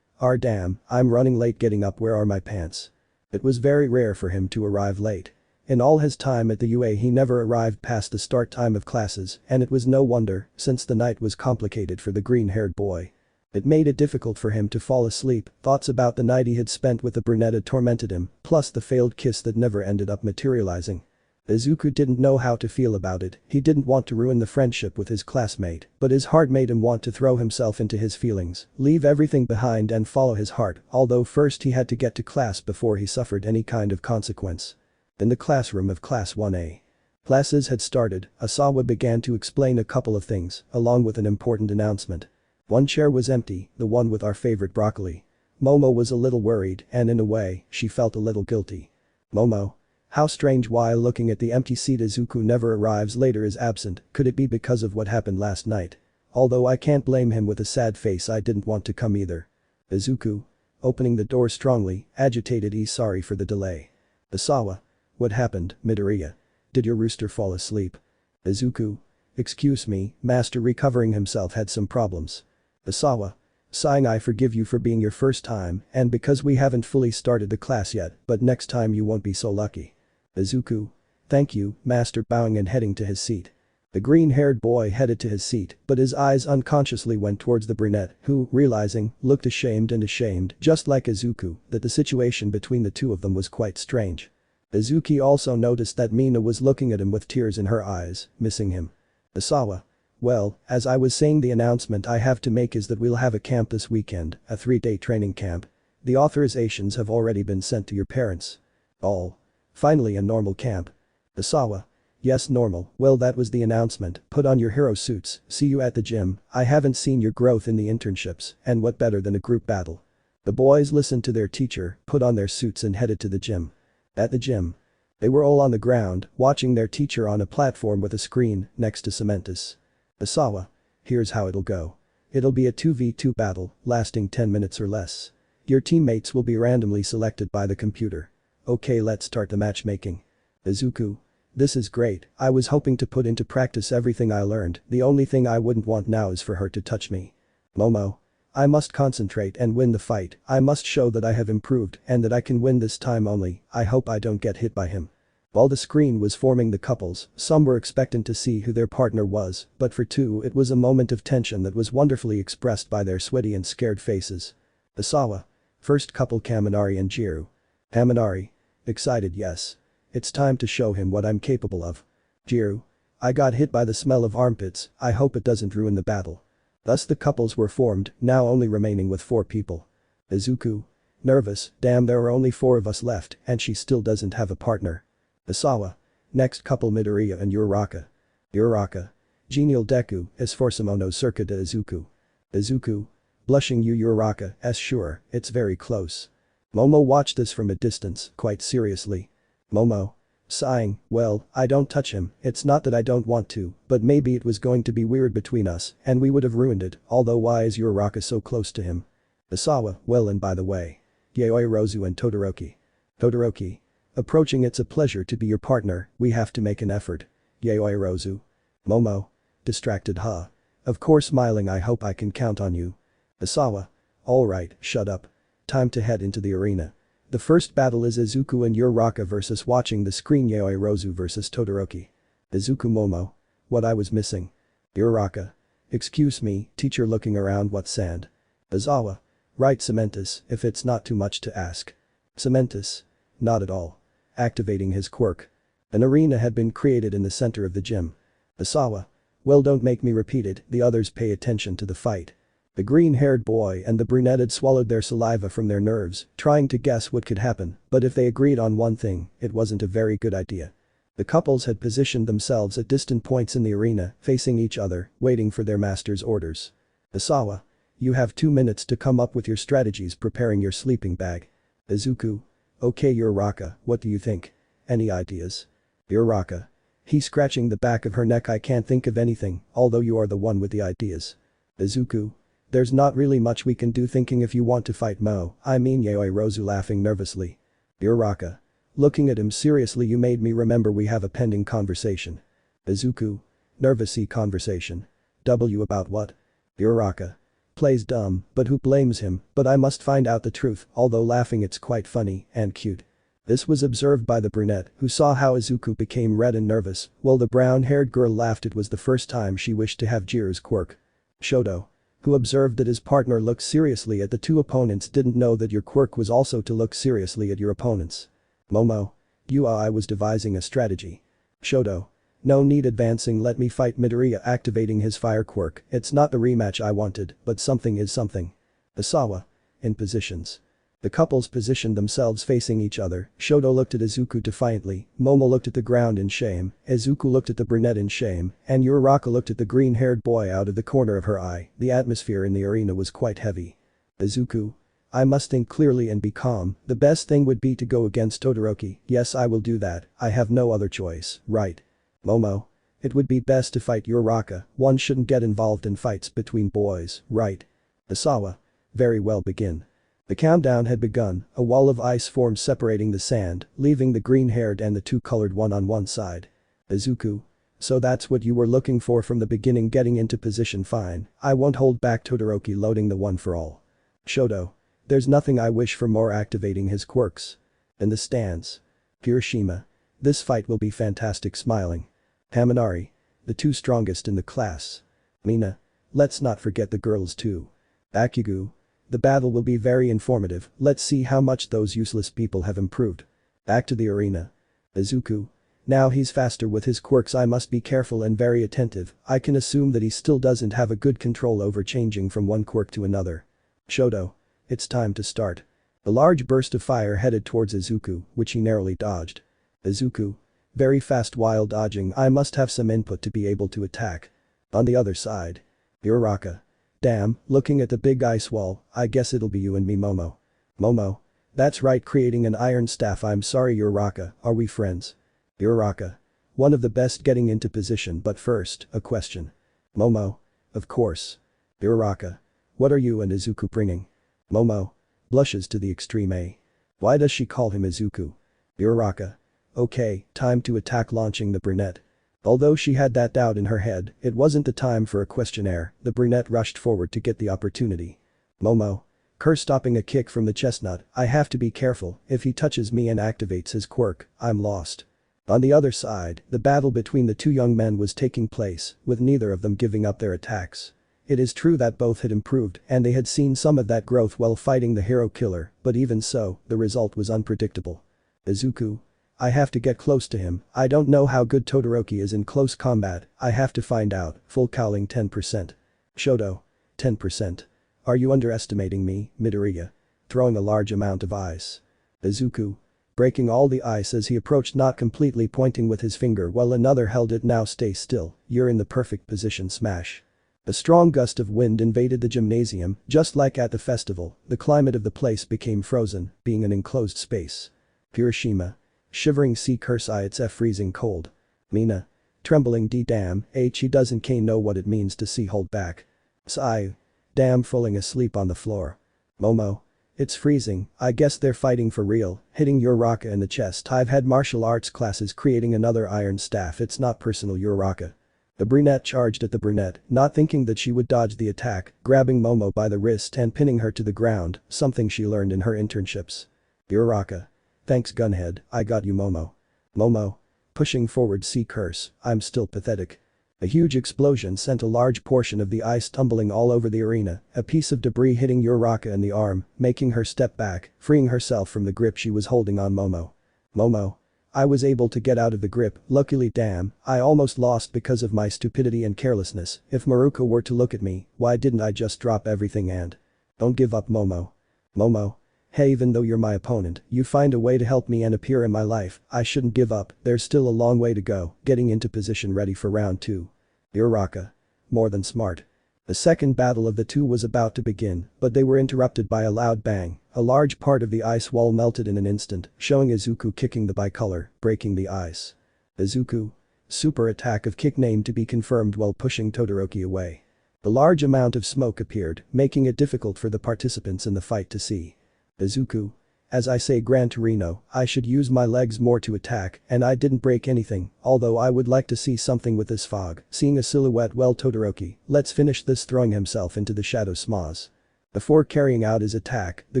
S1: Damn, I'm running late, getting up, where are my pants? It was very rare for him to arrive late. In all his time at the UA he never arrived past the start time of classes, and it was no wonder, since the night was complicated for the green-haired boy. It made it difficult for him to fall asleep, thoughts about the night he had spent with the brunette had tormented him, plus the failed kiss that never ended up materializing. Izuku didn't know how to feel about it, he didn't want to ruin the friendship with his classmate, but his heart made him want to throw himself into his feelings, leave everything behind and follow his heart, although first he had to get to class before he suffered any kind of consequence. In the classroom of Class 1A. Classes had started, Asawa began to explain a couple of things, along with an important announcement. One chair was empty, the one with our favorite broccoli. Momo was a little worried, and in a way, she felt a little guilty. Momo. How strange, while looking at the empty seat Izuku never arrives later, is absent, could it be because of what happened last night? Although I can't blame him, with a sad face, I didn't want to come either. Izuku. Opening the door strongly, agitated, sorry for the delay. Asawa. What happened, Midoriya? Did your rooster fall asleep? Izuku. Excuse me, master, recovering himself, had some problems. Asawa. Sighing, I forgive you for being your first time and because we haven't fully started the class yet, but next time you won't be so lucky. Izuku. Thank you, master, bowing and heading to his seat. The green-haired boy headed to his seat, but his eyes unconsciously went towards the brunette, who, realizing, looked ashamed, just like Izuku, that the situation between the two of them was quite strange. Izuku also noticed that Mina was looking at him with tears in her eyes, missing him. Isawa. Well, as I was saying, the announcement I have to make is that we'll have a camp this weekend, a 3-day training camp. The authorizations have already been sent to your parents. All. Finally a normal camp. Isawa. Yes, normal. Well, that was the announcement. Put on your hero suits, see you at the gym. I haven't seen your growth in the internships, and what better than a group battle. The boys listened to their teacher, put on their suits and headed to the gym. At the gym. They were all on the ground, watching their teacher on a platform with a screen, next to Cementus. Isawa. Here's how it'll go. It'll be a 2v2 battle, lasting 10 minutes or less. Your teammates will be randomly selected by the computer. Okay, let's start the matchmaking. Izuku. This is great, I was hoping to put into practice everything I learned, the only thing I wouldn't want now is for her to touch me. Momo. I must concentrate and win the fight, I must show that I have improved and that I can win this time only, I hope I don't get hit by him. While the screen was forming the couples, some were expectant to see who their partner was, but for two it was a moment of tension that was wonderfully expressed by their sweaty and scared faces. Isawa. First couple, Kaminari and Jiro. Kaminari. Excited, yes. It's time to show him what I'm capable of. Jiro. I got hit by the smell of armpits, I hope it doesn't ruin the battle. Thus the couples were formed, now only remaining with 4 people. Izuku. Nervous, damn, there are only 4 of us left and she still doesn't have a partner. Isawa. Next couple, Midoriya and Uraraka. Uraraka. Genial Deku, Esforzamono circa de Izuku. Izuku. Blushing, you Uraraka, sure, it's very close. Momo watched this from a distance, quite seriously. Momo. Sighing, well, I don't touch him, it's not that I don't want to, but maybe it was going to be weird between us and we would have ruined it, although why is Uraraka so close to him? Isawa. Well, and by the way. Yaoyorozu and Todoroki. Todoroki. Approaching, it's a pleasure to be your partner, we have to make an effort. Yaoyorozu. Momo. Distracted, huh? Of course, smiling, I hope I can count on you. Isawa. Alright, shut up. Time to head into the arena. The first battle is Izuku and Uraraka versus watching the screen Yaoyorozu versus Todoroki. Izuku. Momo. What I was missing. Uraraka. Excuse me, teacher, looking around, what sand? Izawa. Right, Cementus, if it's not too much to ask. Cementus. Not at all. Activating his quirk. An arena had been created in the center of the gym. Isawa. Well, don't make me repeat it, the others pay attention to the fight. The green-haired boy and the brunette had swallowed their saliva from their nerves, trying to guess what could happen, but if they agreed on one thing, it wasn't a very good idea. The couples had positioned themselves at distant points in the arena, facing each other, waiting for their master's orders. Isawa. You have 2 minutes to come up with your strategies, preparing your sleeping bag. Izuku. Okay, Uraraka, what do you think? Any ideas? Uraraka. He's scratching the back of her neck, I can't think of anything, although you are the one with the ideas. Izuku. There's not really much we can do, thinking if you want to fight Yaoyorozu, laughing nervously. Uraraka. Looking at him seriously, you made me remember we have a pending conversation. Izuku. Nervousy conversation. About what? Uraraka. Plays dumb, but who blames him, but I must find out the truth, although laughing, it's quite funny and cute. This was observed by the brunette, who saw how Izuku became red and nervous, while the brown-haired girl laughed. It was the first time she wished to have Jiro's quirk. Shoto. Who observed that his partner looked seriously at the 2 opponents, didn't know that your quirk was also to look seriously at your opponents. Momo. I was devising a strategy. Shoto. No need advancing, let me fight Midoriya, activating his fire quirk, it's not the rematch I wanted, but something is something. Isawa. In positions. The couples positioned themselves facing each other, Shoto looked at Izuku defiantly, Momo looked at the ground in shame, Izuku looked at the brunette in shame, and Uraraka looked at the green-haired boy out of the corner of her eye. The atmosphere in the arena was quite heavy. Izuku. I must think clearly and be calm, the best thing would be to go against Todoroki, yes, I will do that, I have no other choice, right? Momo. It would be best to fight Uraraka, one shouldn't get involved in fights between boys, right? Isawa. Very well, begin. The countdown had begun, a wall of ice formed separating the sand, leaving the green-haired and the 2-colored one on one side. Izuku. So that's what you were looking for from the beginning, getting into position. Fine, I won't hold back. Todoroki loading the one for all. Shoto. There's nothing I wish for more, activating his quirks. In the stands. Kirishima. This fight will be fantastic, smiling. Haminari. The two strongest in the class. Mina. Let's not forget the girls too. Bakugu. The battle will be very informative, let's see how much those useless people have improved. Back to the arena. Izuku. Now he's faster with his quirks, I must be careful and very attentive. I can assume that he still doesn't have a good control over changing from one quirk to another. Shoto. It's time to start. A large burst of fire headed towards Izuku, which he narrowly dodged. Izuku. Very fast while dodging, I must have some input to be able to attack. On the other side. Uraraka. Damn, looking at the big ice wall, I guess it'll be you and me, Momo. Momo. That's right, creating an iron staff. I'm sorry, Uraraka, are we friends? Uraraka. One of the best, getting into position, but first, a question. Momo. Of course. Uraraka. What are you and Izuku bringing? Momo. Blushes to the extreme. Why does she call him Izuku? Uraraka. Okay, time to attack, launching the brunette. Although she had that doubt in her head, it wasn't the time for a questionnaire, the brunette rushed forward to get the opportunity. Momo. Kerr stopping a kick from the chestnut, I have to be careful, if he touches me and activates his quirk, I'm lost. On the other side, the battle between the two young men was taking place, with neither of them giving up their attacks. It is true that both had improved and they had seen some of that growth while fighting the hero killer, but even so, the result was unpredictable. Izuku. I have to get close to him, I don't know how good Todoroki is in close combat, I have to find out, full cowling 10%. Shoto. 10%. Are you underestimating me, Midoriya? Throwing a large amount of ice. Izuku. Breaking all the ice as he approached, not completely, pointing with his finger while another held it. Now stay still, you're in the perfect position. Smash. A strong gust of wind invaded the gymnasium, just like at the festival, the climate of the place became frozen, being an enclosed space. Kirishima. Shivering, see curse I, it's freezing cold. Mina. Trembling, damn, he doesn't know what it means to see, hold back. Sai. Damn, falling asleep on the floor. Momo. It's freezing, I guess they're fighting for real, hitting Uraraka in the chest. I've had martial arts classes, creating another iron staff, it's not personal, Uraraka. The brunette charged at the brunette, not thinking that she would dodge the attack, grabbing Momo by the wrist and pinning her to the ground, something she learned in her internships. Uraraka. Thanks, gunhead, I got you, Momo. Momo. Pushing forward, see curse, I'm still pathetic. A huge explosion sent a large portion of the ice tumbling all over the arena, a piece of debris hitting Uraraka in the arm, making her step back, freeing herself from the grip she was holding on Momo. Momo. I was able to get out of the grip, luckily. Damn, I almost lost because of my stupidity and carelessness. If Maruko were to look at me, why didn't I just drop everything and… Don't give up, Momo. Momo. Hey, even though you're my opponent, you find a way to help me and appear in my life, I shouldn't give up, there's still a long way to go, getting into position ready for round 2. Uraraka. More than smart. The second battle of the two was about to begin, but they were interrupted by a loud bang, a large part of the ice wall melted in an instant, showing Izuku kicking the bicolor, breaking the ice. Izuku. Super attack of kick, named to be confirmed while pushing Todoroki away. A large amount of smoke appeared, making it difficult for the participants in the fight to see. Izuku. As I say, Gran Torino, I should use my legs more to attack, and I didn't break anything, although I would like to see something with this fog, seeing a silhouette. Well, Todoroki, let's finish this, throwing himself into the shadow smoz. Before carrying out his attack, the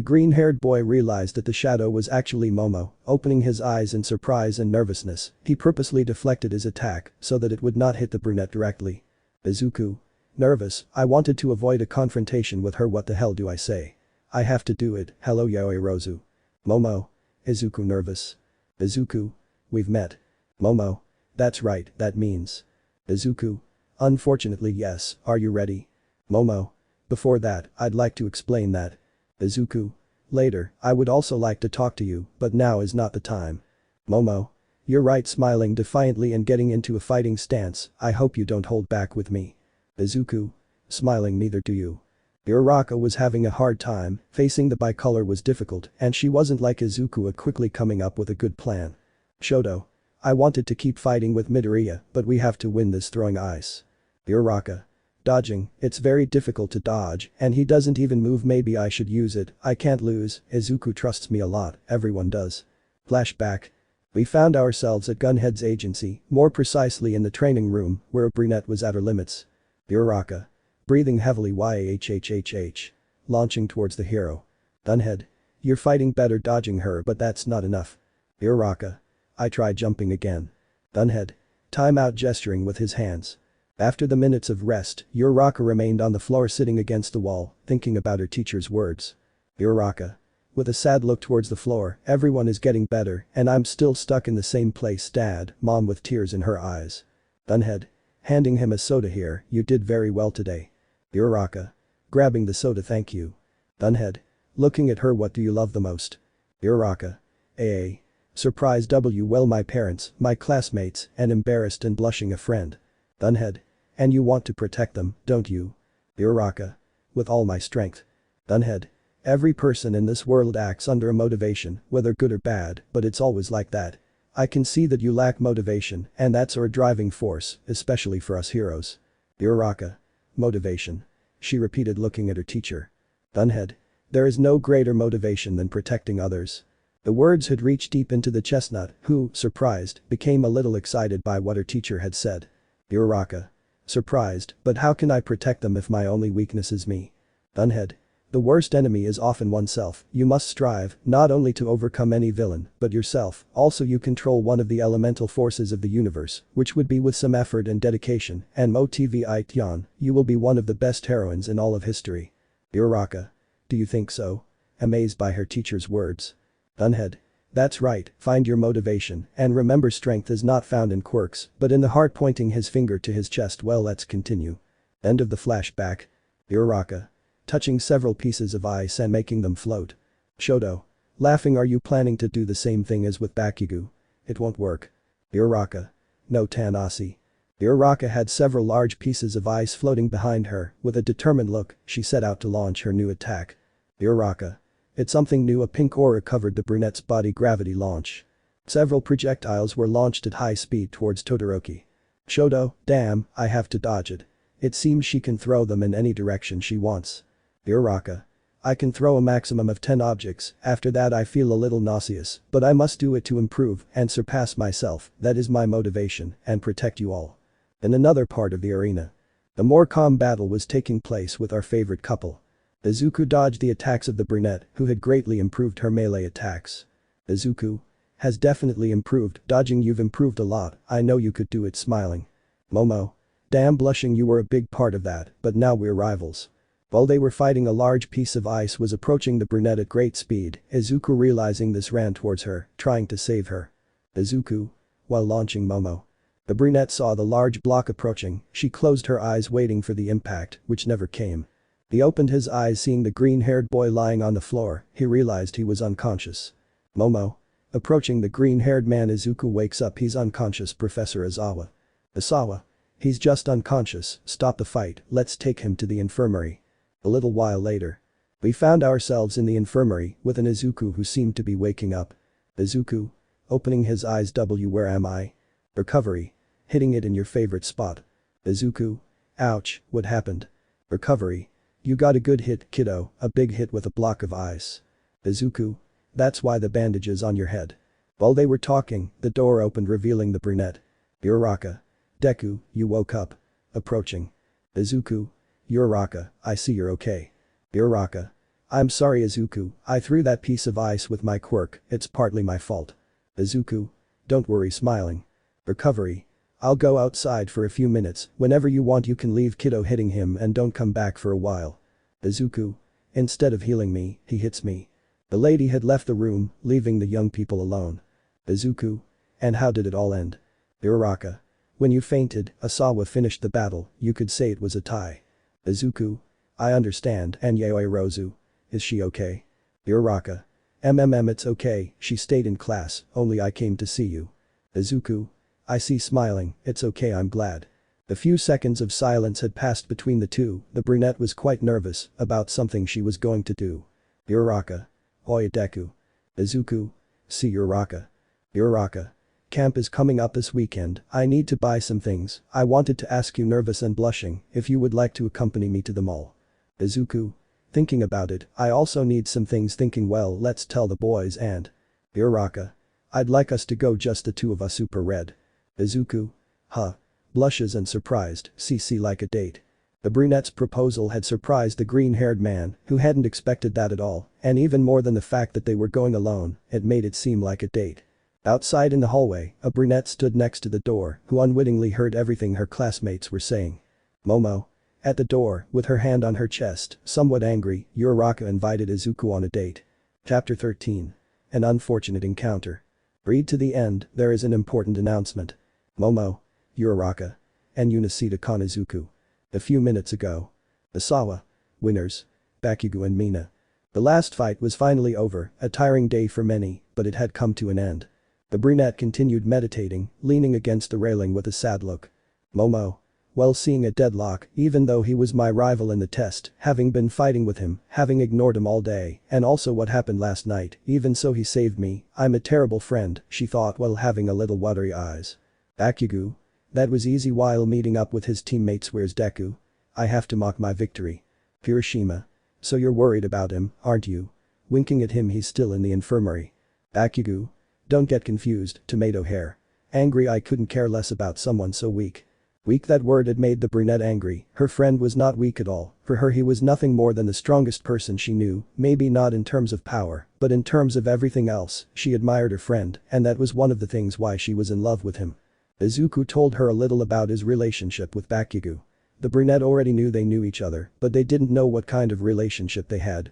S1: green-haired boy realized that the shadow was actually Momo, opening his eyes in surprise and nervousness, he purposely deflected his attack so that it would not hit the brunette directly. Izuku. Nervous, I wanted to avoid a confrontation with her, what the hell do I say? I have to do it, hello Yaoyorozu. Momo. Izuku nervous. Izuku. We've met. Momo. That's right, that means. Izuku. Unfortunately yes, are you ready? Momo. Before that, I'd like to explain that. Izuku. Later, I would also like to talk to you, but now is not the time. Momo. You're right, smiling defiantly and getting into a fighting stance, I hope you don't hold back with me. Izuku. Smiling, neither do you. Uraraka was having a hard time, facing the bicolor was difficult and she wasn't like Izuku at quickly coming up with a good plan. Shoto. I wanted to keep fighting with Midoriya, but we have to win this, throwing ice. Uraraka. Dodging, it's very difficult to dodge and he doesn't even move, maybe I should use it, I can't lose, Izuku trusts me a lot, everyone does. Flashback. We found ourselves at Gunhead's agency, more precisely in the training room, where a brunette was at her limits. Uraraka. Breathing heavily YHHHH. Launching towards the hero. Gunhead. You're fighting better dodging her but that's not enough. Uraraka. I tried jumping again. Gunhead. Time out gesturing with his hands. After the minutes of rest, Uraraka remained on the floor sitting against the wall, thinking about her teacher's words. Uraraka. With a sad look towards the floor, everyone is getting better and I'm still stuck in the same place Dad, Mom with tears in her eyes. Gunhead. Handing him a soda here, you did very well today. Uraraka. Grabbing the soda thank you. Gunhead. Looking at her what do you love the most? Uraraka. AA. Surprise well my parents, my classmates, and embarrassed and blushing a friend. Gunhead. And you want to protect them, don't you? Uraraka. With all my strength. Gunhead. Every person in this world acts under a motivation, whether good or bad, but it's always like that. I can see that you lack motivation, and that's our driving force, especially for us heroes. Uraraka. Motivation. She repeated looking at her teacher. Gunhead. There is no greater motivation than protecting others. The words had reached deep into the chestnut, who, surprised, became a little excited by what her teacher had said. Uraraka. Surprised, but how can I protect them if my only weakness is me? Gunhead. The worst enemy is often oneself, you must strive, not only to overcome any villain, but yourself, also you control one of the elemental forces of the universe, which would be with some effort and dedication, and motivation, you will be one of the best heroines in all of history. Uraraka. Do you think so? Amazed by her teacher's words. Gunhead. That's right, find your motivation, and remember strength is not found in quirks, but in the heart pointing his finger to his chest well let's continue. End of the flashback. Uraraka. Touching several pieces of ice and making them float. Shoto. Laughing are you planning to do the same thing as with Bakugu? It won't work. Uraraka. No Tanasi. Uraraka had several large pieces of ice floating behind her, with a determined look, she set out to launch her new attack. Uraraka. It's something new a pink aura covered the brunette's body gravity launch. Several projectiles were launched at high speed towards Todoroki. Shoto, damn, I have to dodge it. It seems she can throw them in any direction she wants. Uraraka. I can throw a maximum of 10 objects, after that I feel a little nauseous, but I must do it to improve and surpass myself, that is my motivation, and protect you all. In another part of the arena. A more calm battle was taking place with our favorite couple. Izuku dodged the attacks of the brunette, who had greatly improved her melee attacks. Izuku. Has definitely improved, dodging you've improved a lot, I know you could do it smiling. Momo. Damn blushing you were a big part of that, but now we're rivals. While they were fighting a large piece of ice was approaching the brunette at great speed, Izuku realizing this ran towards her, trying to save her. Izuku. While launching Momo. The brunette saw the large block approaching, she closed her eyes waiting for the impact, which never came. He opened his eyes seeing the green-haired boy lying on the floor, he realized he was unconscious. Momo. Approaching the green-haired man Izuku wakes up he's unconscious Professor Izawa. Isawa. He's just unconscious, stop the fight, let's take him to the infirmary. A little while later. We found ourselves in the infirmary with an Izuku who seemed to be waking up. Izuku. Opening his eyes where am I? Recovery. Hitting it in your favorite spot. Izuku. Ouch, what happened? Recovery. You got a good hit, kiddo, a big hit with a block of ice. Izuku. That's why the bandage is on your head. While they were talking, the door opened revealing the brunette. Uraraka. Deku, you woke up. Approaching. Izuku. Uraraka, I see you're okay. Uraraka. I'm sorry Izuku, I threw that piece of ice with my quirk, it's partly my fault. Izuku. Don't worry smiling. Recovery. I'll go outside for a few minutes, whenever you want you can leave kiddo hitting him and don't come back for a while. Izuku. Instead of healing me, he hits me. The lady had left the room, leaving the young people alone. Izuku. And how did it all end? Uraraka. When you fainted, Asawa finished the battle, you could say it was a tie. Izuku. I understand, and Yaoyorozu. Is she okay? Uraraka. It's okay, she stayed in class, only I came to see you. Izuku. I see smiling, it's okay I'm glad. A few seconds of silence had passed between the two, the brunette was quite nervous about something she was going to do. Uraraka. Oi Deku. Izuku. See Uraraka. Uraraka. Camp is coming up this weekend, I need to buy some things, I wanted to ask you nervous and blushing if you would like to accompany me to the mall. Izuku. Thinking about it, I also need some things thinking well let's tell the boys and. Uraraka. I'd like us to go just the two of us. Super red. Izuku. Huh. Blushes and surprised, CC like a date. The brunette's proposal had surprised the green-haired man, who hadn't expected that at all, and even more than the fact that they were going alone, it made it seem like a date. Outside in the hallway, a brunette stood next to the door, who unwittingly heard everything her classmates were saying. Momo. At the door, with her hand on her chest, somewhat angry, Uraraka invited Izuku on a date. Chapter 13. An unfortunate encounter. Read to the end, there is an important announcement. Momo. Uraraka. And Unisita-kan Izuku. A few minutes ago. Asawa. Winners. Bakugu and Mina. The last fight was finally over, a tiring day for many, but it had come to an end. The brunette continued meditating, leaning against the railing with a sad look. Momo. Well, seeing a deadlock, even though he was my rival in the test, having been fighting with him, having ignored him all day, and also what happened last night, even so he saved me, I'm a terrible friend, she thought while having a little watery eyes. Bakugu. That was easy while meeting up with his teammates. Where's Deku? I have to mock my victory. Hiroshima. So you're worried about him, aren't you? Winking at him. He's still in the infirmary. Bakugu. Don't get confused, tomato hair. Angry. I couldn't care less about someone so weak. Weak, that word had made the brunette angry. Her friend was not weak at all, for her he was nothing more than the strongest person she knew, maybe not in terms of power, but in terms of everything else, she admired her friend, and that was one of the things why she was in love with him. Izuku told her a little about his relationship with Bakugu. The brunette already knew they knew each other, but they didn't know what kind of relationship they had.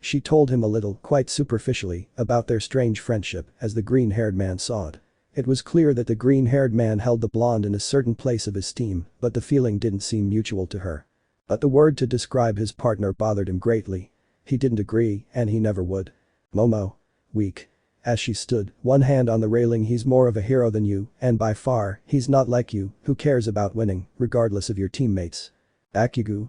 S1: She told him a little, quite superficially, about their strange friendship, as the green-haired man saw it. It was clear that the green-haired man held the blonde in a certain place of esteem, but the feeling didn't seem mutual to her. But the word to describe his partner bothered him greatly. He didn't agree, and he never would. Momo. Weak. As she stood, one hand on the railing. He's more of a hero than you, and by far, he's not like you, who cares about winning, regardless of your teammates. Bakugu.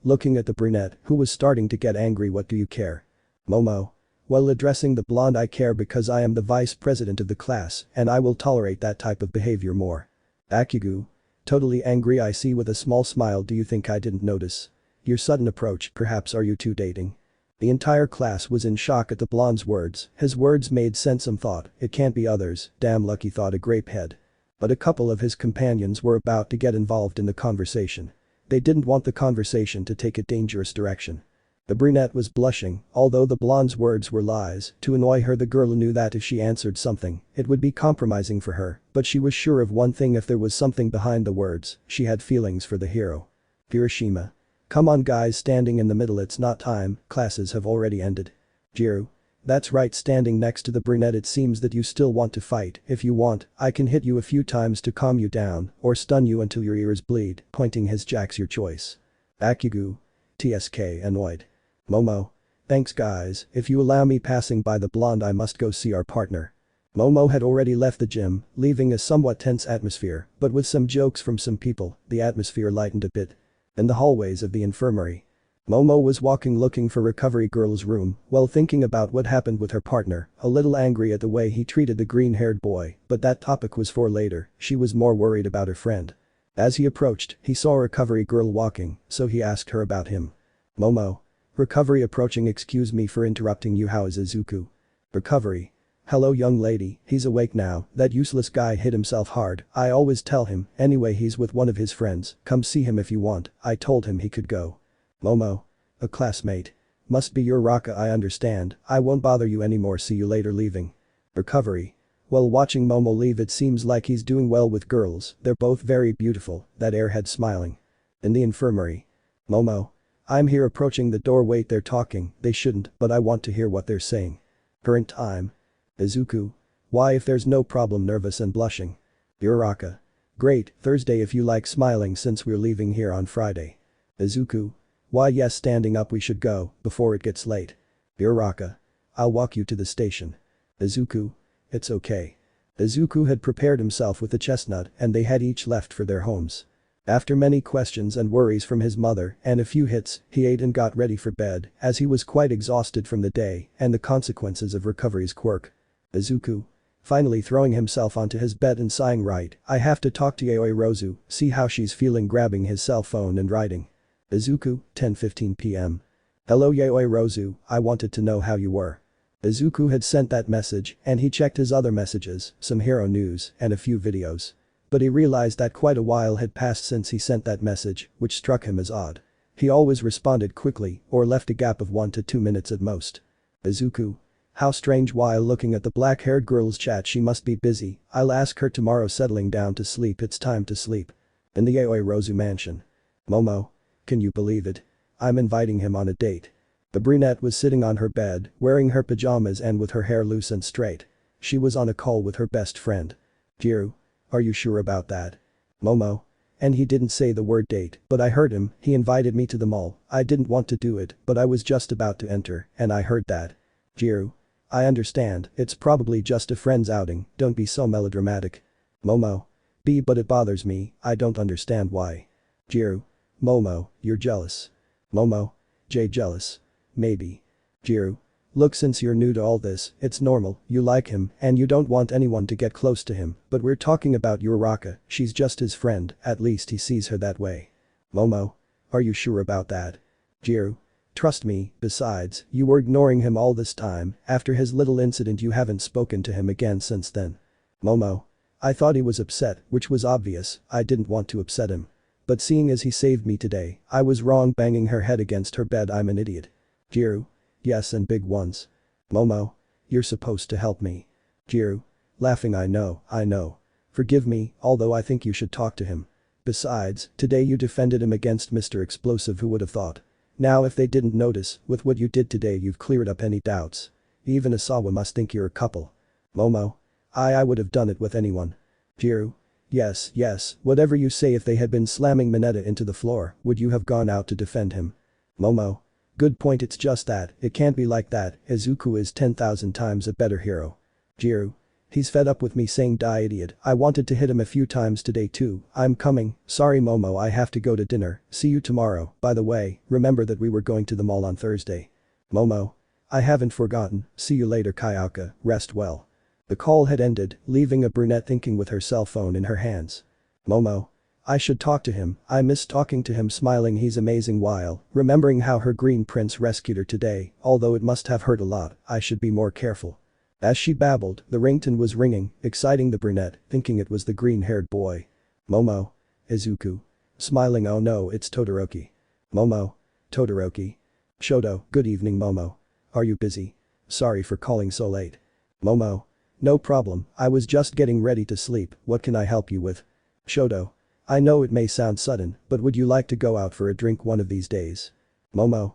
S1: Looking at the brunette, who was starting to get angry. What do you care? Momo. Well, addressing the blonde, I care because I am the vice president of the class, and I will tolerate that type of behavior more. Bakugu. Totally angry. I see, with a small smile. Do you think I didn't notice? Your sudden approach. Perhaps are you two dating? The entire class was in shock at the blonde's words. His words made sense. Thought, it can't be others, damn lucky, thought a grapehead. But a couple of his companions were about to get involved in the conversation. They didn't want the conversation to take a dangerous direction. The brunette was blushing, although the blonde's words were lies, to annoy her. The girl knew that if she answered something, it would be compromising for her, but she was sure of one thing: if there was something behind the words, she had feelings for the hero. Hiroshima. Come on guys, standing in the middle. It's not time, classes have already ended. Jiru. That's right, standing next to the brunette. It seems that you still want to fight. If you want, I can hit you a few times to calm you down, or stun you until your ears bleed, pointing his jacks. Your choice. Bakugu. TSK, annoyed. Momo. Thanks guys, if you allow me passing by the blonde, I must go see our partner. Momo had already left the gym, leaving a somewhat tense atmosphere, but with some jokes from some people, the atmosphere lightened a bit. In the hallways of the infirmary, Momo was walking looking for Recovery Girl's room, while thinking about what happened with her partner, a little angry at the way he treated the green-haired boy, but that topic was for later. She was more worried about her friend. As he approached, he saw Recovery Girl walking, so he asked her about him. Momo. Recovery approaching. Excuse me for interrupting you, how is Izuku? Recovery. Hello young lady, he's awake now. That useless guy hit himself hard, I always tell him. Anyway, he's with one of his friends, come see him if you want. I told him he could go. Momo. A classmate. Must be Uraraka. I understand, I won't bother you anymore, see you later. Leaving. Recovery. Well, watching Momo leave, it seems like he's doing well with girls, they're both very beautiful, that airhead smiling. In the infirmary. Momo. I'm here. Approaching the door. Wait, they're talking, they shouldn't, but I want to hear what they're saying. Current time. Izuku. Why, if there's no problem. Nervous and blushing. Uraraka. Great, Thursday if you like. Smiling, since we're leaving here on Friday. Izuku. Why yes, standing up, we should go, before it gets late. Uraraka. I'll walk you to the station. Izuku. It's okay. Izuku had prepared himself with the chestnut and they had each left for their homes. After many questions and worries from his mother and a few hits, he ate and got ready for bed, as he was quite exhausted from the day and the consequences of Recovery's quirk. Izuku. Finally throwing himself onto his bed and sighing, right, I have to talk to Yaoyorozu, see how she's feeling. Grabbing his cell phone and writing. Izuku, 10:15 p.m. Hello Yaoyorozu, I wanted to know how you were. Izuku had sent that message and he checked his other messages, some hero news, and a few videos. But he realized that quite a while had passed since he sent that message, which struck him as odd. He always responded quickly or left a gap of 1 to 2 minutes at most. Izuku. How strange. While looking at the black-haired girl's chat, she must be busy. I'll ask her tomorrow. Settling down to sleep. It's time to sleep. In the Yaoyorozu mansion. Momo. Can you believe it? I'm inviting him on a date. The brunette was sitting on her bed, wearing her pajamas and with her hair loose and straight. She was on a call with her best friend. Jiru. Are you sure about that? Momo. And he didn't say the word date, but I heard him. He invited me to the mall. I didn't want to do it, but I was just about to enter, and I heard that. Jiru. I understand, it's probably just a friend's outing, don't be so melodramatic. Momo. But it bothers me, I don't understand why. Jiru. Momo, you're jealous. Momo. Jealous. Maybe. Jiru. Look, since you're new to all this, it's normal, you like him and you don't want anyone to get close to him, but we're talking about Uraraka, she's just his friend, at least he sees her that way. Momo. Are you sure about that? Jiru. Trust me, besides, you were ignoring him all this time, after his little incident you haven't spoken to him again since then. Momo. I thought he was upset, which was obvious, I didn't want to upset him. But seeing as he saved me today, I was wrong. Banging her head against her bed. I'm an idiot. Jiru. Yes, and big ones. Momo. You're supposed to help me. Jiru. Laughing. I know. Forgive me, although I think you should talk to him. Besides, today you defended him against Mr. Explosive, who would have thought? Now if they didn't notice, with what you did today you've cleared up any doubts. Even Asawa must think you're a couple. Momo. I would have done it with anyone. Jiru. Yes, whatever you say. If they had been slamming Mineta into the floor, would you have gone out to defend him? Momo. Good point. It's just that, it can't be like that, Izuku is 10,000 times a better hero. Jiru. He's fed up with me saying die idiot. I wanted to hit him a few times today too. I'm coming. Sorry Momo, I have to go to dinner. See you tomorrow. By the way, remember that we were going to the mall on Thursday. Momo. I haven't forgotten. See you later Kayaka, rest well. The call had ended, leaving a brunette thinking with her cell phone in her hands. Momo. I should talk to him, I miss talking to him. Smiling, he's amazing, while remembering how her green prince rescued her today, although it must have hurt a lot, I should be more careful. As she babbled, the ringtone was ringing, exciting the brunette, thinking it was the green-haired boy. Momo. Izuku. Smiling, oh no, it's Todoroki. Momo. Todoroki. Shoto, good evening Momo. Are you busy? Sorry for calling so late. Momo. No problem, I was just getting ready to sleep, what can I help you with? Shoto. I know it may sound sudden, but would you like to go out for a drink one of these days? Momo.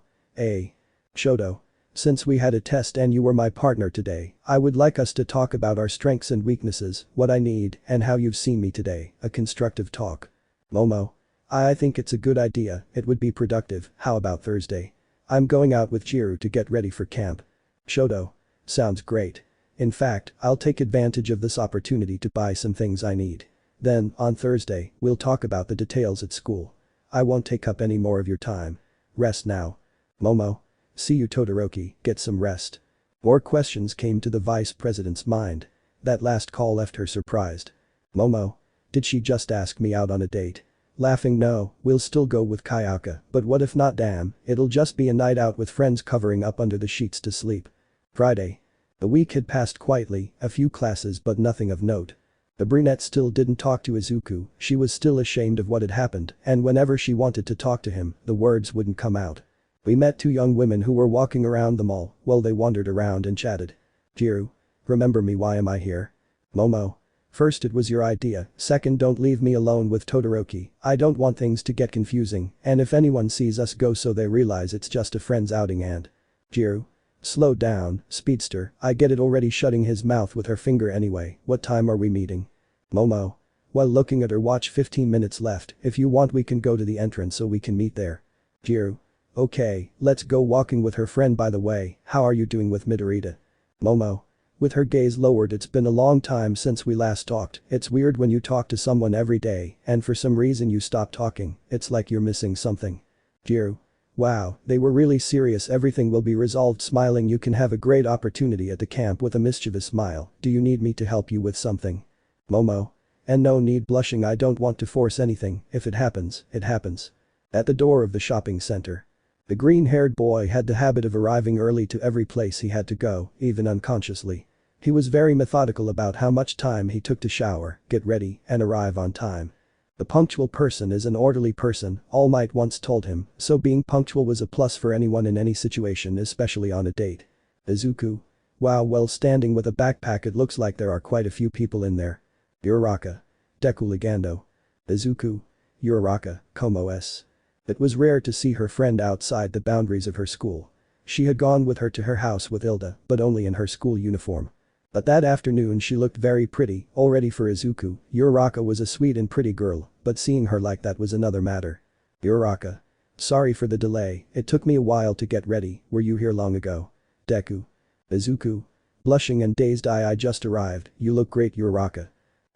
S1: Shoto. Since we had a test and you were my partner today, I would like us to talk about our strengths and weaknesses, what I need, and how you've seen me today, a constructive talk. Momo. I think it's a good idea, it would be productive. How about Thursday? I'm going out with Jiru to get ready for camp. Shoto. Sounds great. In fact, I'll take advantage of this opportunity to buy some things I need. Then, on Thursday, we'll talk about the details at school. I won't take up any more of your time. Rest now. Momo. See you Todoroki, get some rest. More questions came to the vice president's mind. That last call left her surprised. Momo. Did she just ask me out on a date? Laughing, no, we'll still go with Kayaka, but what if not? Damn, it'll just be a night out with friends covering up under the sheets to sleep. Friday. The week had passed quietly, a few classes but nothing of note. The brunette still didn't talk to Izuku, she was still ashamed of what had happened, and whenever she wanted to talk to him, the words wouldn't come out. We met two young women who were walking around the mall, while they wandered around and chatted. Jiru. Remember me, why am I here? Momo. First it was your idea, second don't leave me alone with Todoroki, I don't want things to get confusing, and if anyone sees us go so they realize it's just a friend's outing and… Jiru. Slow down, speedster, I get it already, shutting his mouth with her finger. Anyway, what time are we meeting? Momo. While looking at her watch, 15 minutes left, if you want we can go to the entrance so we can meet there. Jiru. Okay, let's go. Walking with her friend. By the way, how are you doing with Mistreated? Momo. With her gaze lowered, it's been a long time since we last talked, it's weird when you talk to someone every day and for some reason you stop talking, it's like you're missing something. Jiru. Wow, they were really serious. Everything will be resolved. Smiling, you can have a great opportunity at the camp with a mischievous smile. Do you need me to help you with something? Momo. And no need. Blushing, I don't want to force anything, if it happens, it happens. At the door of the shopping center. The green-haired boy had the habit of arriving early to every place he had to go, even unconsciously. He was very methodical about how much time he took to shower, get ready, and arrive on time. The punctual person is an orderly person, Almight once told him, so being punctual was a plus for anyone in any situation, especially on a date. Izuku. Wow, well, standing with a backpack, it looks like there are quite a few people in there. Uraraka. Deku Ligando. Izuku. Uraraka, como es. It was rare to see her friend outside the boundaries of her school. She had gone with her to her house with Hilda, but only in her school uniform. But that afternoon she looked very pretty, already for Izuku. Uraraka was a sweet and pretty girl, but seeing her like that was another matter. Uraraka. Sorry for the delay, it took me a while to get ready, were you here long ago? Deku. Izuku. Blushing and dazed, I just arrived, you look great, Uraraka.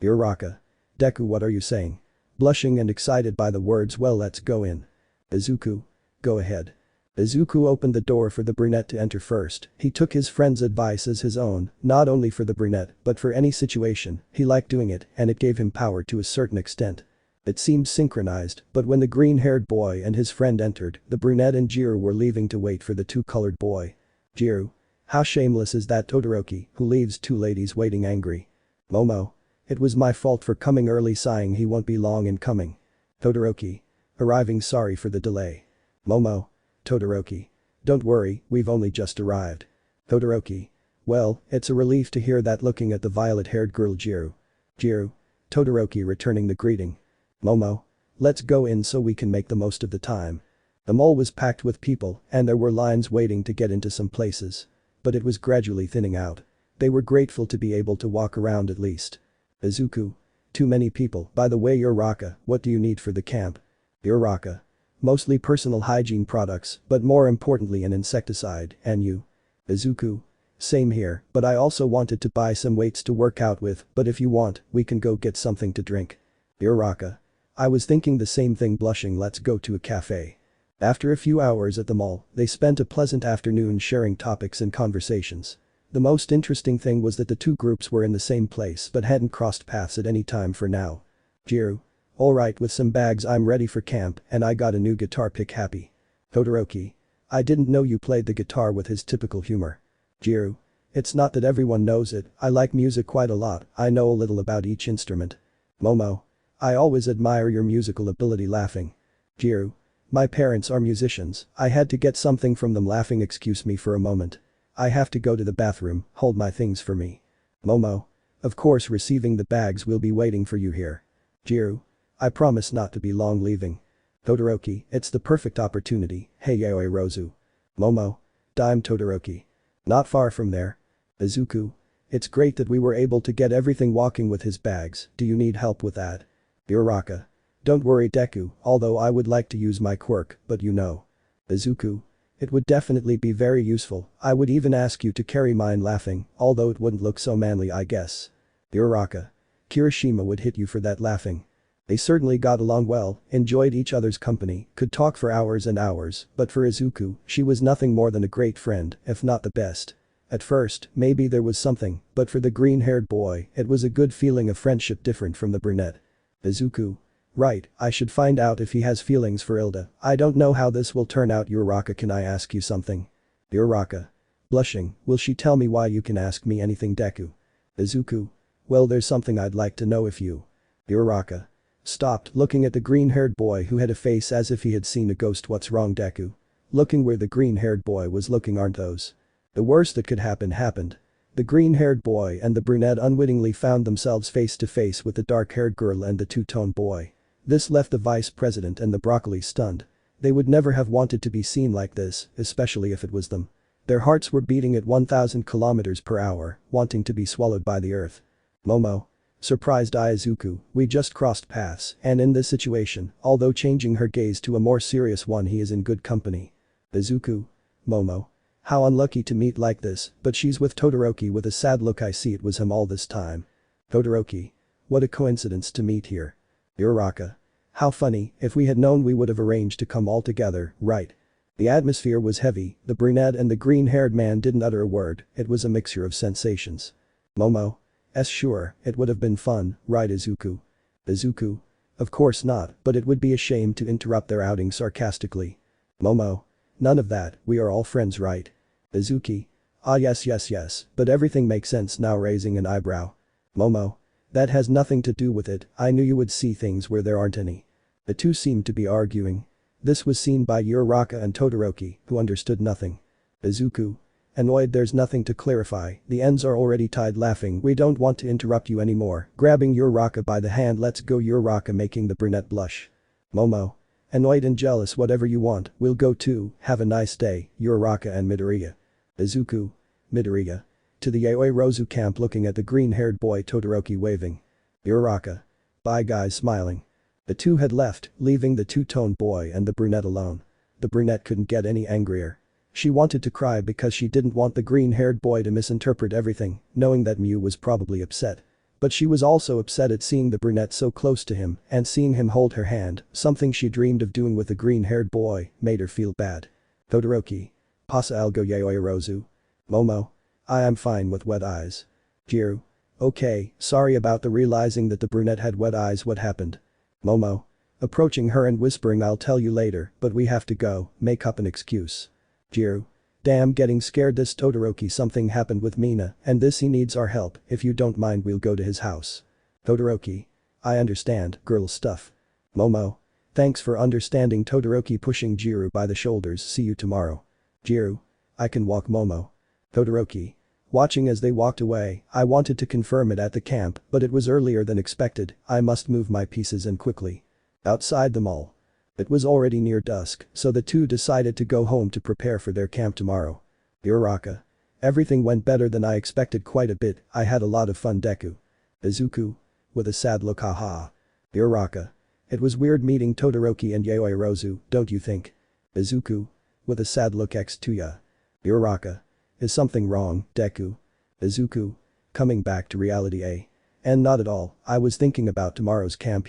S1: Uraraka. Deku, what are you saying? Blushing and excited by the words, well, let's go in. Izuku. Go ahead. Izuku opened the door for the brunette to enter first. He took his friend's advice as his own, not only for the brunette, but for any situation. He liked doing it, and it gave him power to a certain extent. It seemed synchronized, but when the green-haired boy and his friend entered, the brunette and Jiro were leaving to wait for the two-colored boy. Jiro. How shameless is that Todoroki, who leaves two ladies waiting, angry. Momo. It was my fault for coming early, sighing, he won't be long in coming. Todoroki. Arriving, sorry for the delay. Momo. Todoroki. Don't worry, we've only just arrived. Todoroki. Well, it's a relief to hear that, looking at the violet-haired girl Jiro. Jiro. Todoroki returning the greeting. Momo. Let's go in so we can make the most of the time. The mall was packed with people, and there were lines waiting to get into some places. But it was gradually thinning out. They were grateful to be able to walk around at least. Izuku. Too many people, by the way, Uraraka, what do you need for the camp? Uraraka. Mostly personal hygiene products, but more importantly an insecticide, and you? Izuku. Same here, but I also wanted to buy some weights to work out with, but if you want, we can go get something to drink. Uraraka. I was thinking the same thing, blushing, let's go to a cafe. After a few hours at the mall, they spent a pleasant afternoon sharing topics and conversations. The most interesting thing was that the two groups were in the same place but hadn't crossed paths at any time for now. Jiro. Alright, with some bags I'm ready for camp, and I got a new guitar pick, happy. Todoroki. I didn't know you played the guitar, with his typical humor. Jiro. It's not that everyone knows it, I like music quite a lot, I know a little about each instrument. Momo. I always admire your musical ability, laughing. Jiro. My parents are musicians, I had to get something from them, laughing, excuse me for a moment. I have to go to the bathroom, hold my things for me. Momo. Of course, receiving the bags, will be waiting for you here. Jiro. I promise not to be long leaving. Todoroki, it's the perfect opportunity, hey Yaoyorozu. Momo. Dime Todoroki. Not far from there. Izuku. It's great that we were able to get everything walking with his bags, do you need help with that? Uraraka. Don't worry, Deku, although I would like to use my quirk, but you know. Izuku. It would definitely be very useful, I would even ask you to carry mine, laughing, although it wouldn't look so manly, I guess. Uraraka. Kirishima would hit you for that, laughing. They certainly got along well, enjoyed each other's company, could talk for hours and hours, but for Izuku, she was nothing more than a great friend, if not the best. At first, maybe there was something, but for the green-haired boy, it was a good feeling of friendship, different from the brunette. Izuku. Right, I should find out if he has feelings for Hilda. I don't know how this will turn out. Uraraka, can I ask you something? Uraraka. Blushing, will she tell me why? You can ask me anything, Deku. Izuku. Well, there's something I'd like to know if you. Uraraka. Stopped, looking at the green-haired boy who had a face as if he had seen a ghost. What's wrong, Deku? Looking where the green-haired boy was looking, aren't those? The worst that could happen happened. The green-haired boy and the brunette unwittingly found themselves face to face with the dark-haired girl and the two-tone boy. This left the vice president and the broccoli stunned. They would never have wanted to be seen like this, especially if it was them. Their hearts were beating at 1,000 kilometers per hour, wanting to be swallowed by the earth. Momo. Surprised Izuku, we just crossed paths, and in this situation, although changing her gaze to a more serious one, he is in good company. Izuku. Momo. How unlucky to meet like this, but she's with Todoroki with a sad look. I see, it was him all this time. Todoroki. What a coincidence to meet here. Uraraka. How funny, if we had known we would have arranged to come all together, right? The atmosphere was heavy, the brunette and the green-haired man didn't utter a word, it was a mixture of sensations. Momo. Sure, it would have been fun, right Izuku? Izuku. Of course not, but it would be a shame to interrupt their outing, sarcastically. Momo. None of that, we are all friends right? Izuku. Ah yes, but everything makes sense now raising an eyebrow. Momo. That has nothing to do with it, I knew you would see things where there aren't any. The two seemed to be arguing. This was seen by Uraraka and Todoroki, who understood nothing. Izuku. Annoyed there's nothing to clarify, the ends are already tied laughing we don't want to interrupt you anymore, grabbing Uraraka by the hand let's go Uraraka making the brunette blush. Momo. Annoyed and jealous whatever you want, we'll go too, have a nice day, Uraraka and Midoriya. Izuku. Midoriya. To the Yaoyorozu camp looking at the green-haired boy Todoroki waving. Uraraka. Bye guys smiling. The two had left, leaving the two-toned boy and the brunette alone. The brunette couldn't get any angrier. She wanted to cry because she didn't want the green-haired boy to misinterpret everything, knowing that Mew was probably upset. But she was also upset at seeing the brunette so close to him and seeing him hold her hand, something she dreamed of doing with the green-haired boy, made her feel bad. Todoroki. Pasa algo Yaoyorozu. Momo. I am fine with wet eyes. Jiru. Okay, sorry about the realizing that the brunette had wet eyes what happened. Momo. Approaching her and whispering I'll tell you later, but we have to go, make up an excuse. Jiru. Damn getting scared this Todoroki something happened with Mina and this he needs our help if you don't mind we'll go to his house. Todoroki. I understand, girl stuff. Momo. Thanks for understanding Todoroki pushing Jiru by the shoulders see you tomorrow. Jiru. I can walk Momo. Todoroki. Watching as they walked away, I wanted to confirm it at the camp but it was earlier than expected, I must move my pieces and quickly. Outside the mall. It was already near dusk, so the two decided to go home to prepare for their camp tomorrow. Uraraka. Everything went better than I expected quite a bit, I had a lot of fun Deku. Izuku. With a sad look haha. Uraraka. It was weird meeting Todoroki and Yaoyorozu, don't you think? Izuku. With a sad look X2ya. Uraraka. Is something wrong, Deku? Izuku. Coming back to reality and not at all, I was thinking about tomorrow's camp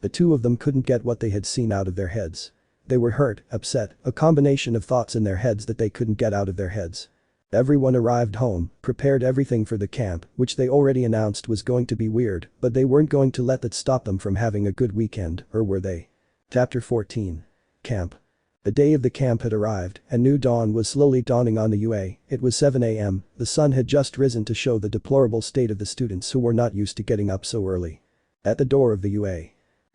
S1: The two of them couldn't get what they had seen out of their heads. They were hurt, upset, a combination of thoughts in their heads that they couldn't get out of their heads. Everyone arrived home, prepared everything for the camp, which they already announced was going to be weird, but they weren't going to let that stop them from having a good weekend, or were they? Chapter 14. Camp. The day of the camp had arrived, and new dawn was slowly dawning on the UA, it was 7 AM, the sun had just risen to show the deplorable state of the students who were not used to getting up so early. At the door of the UA.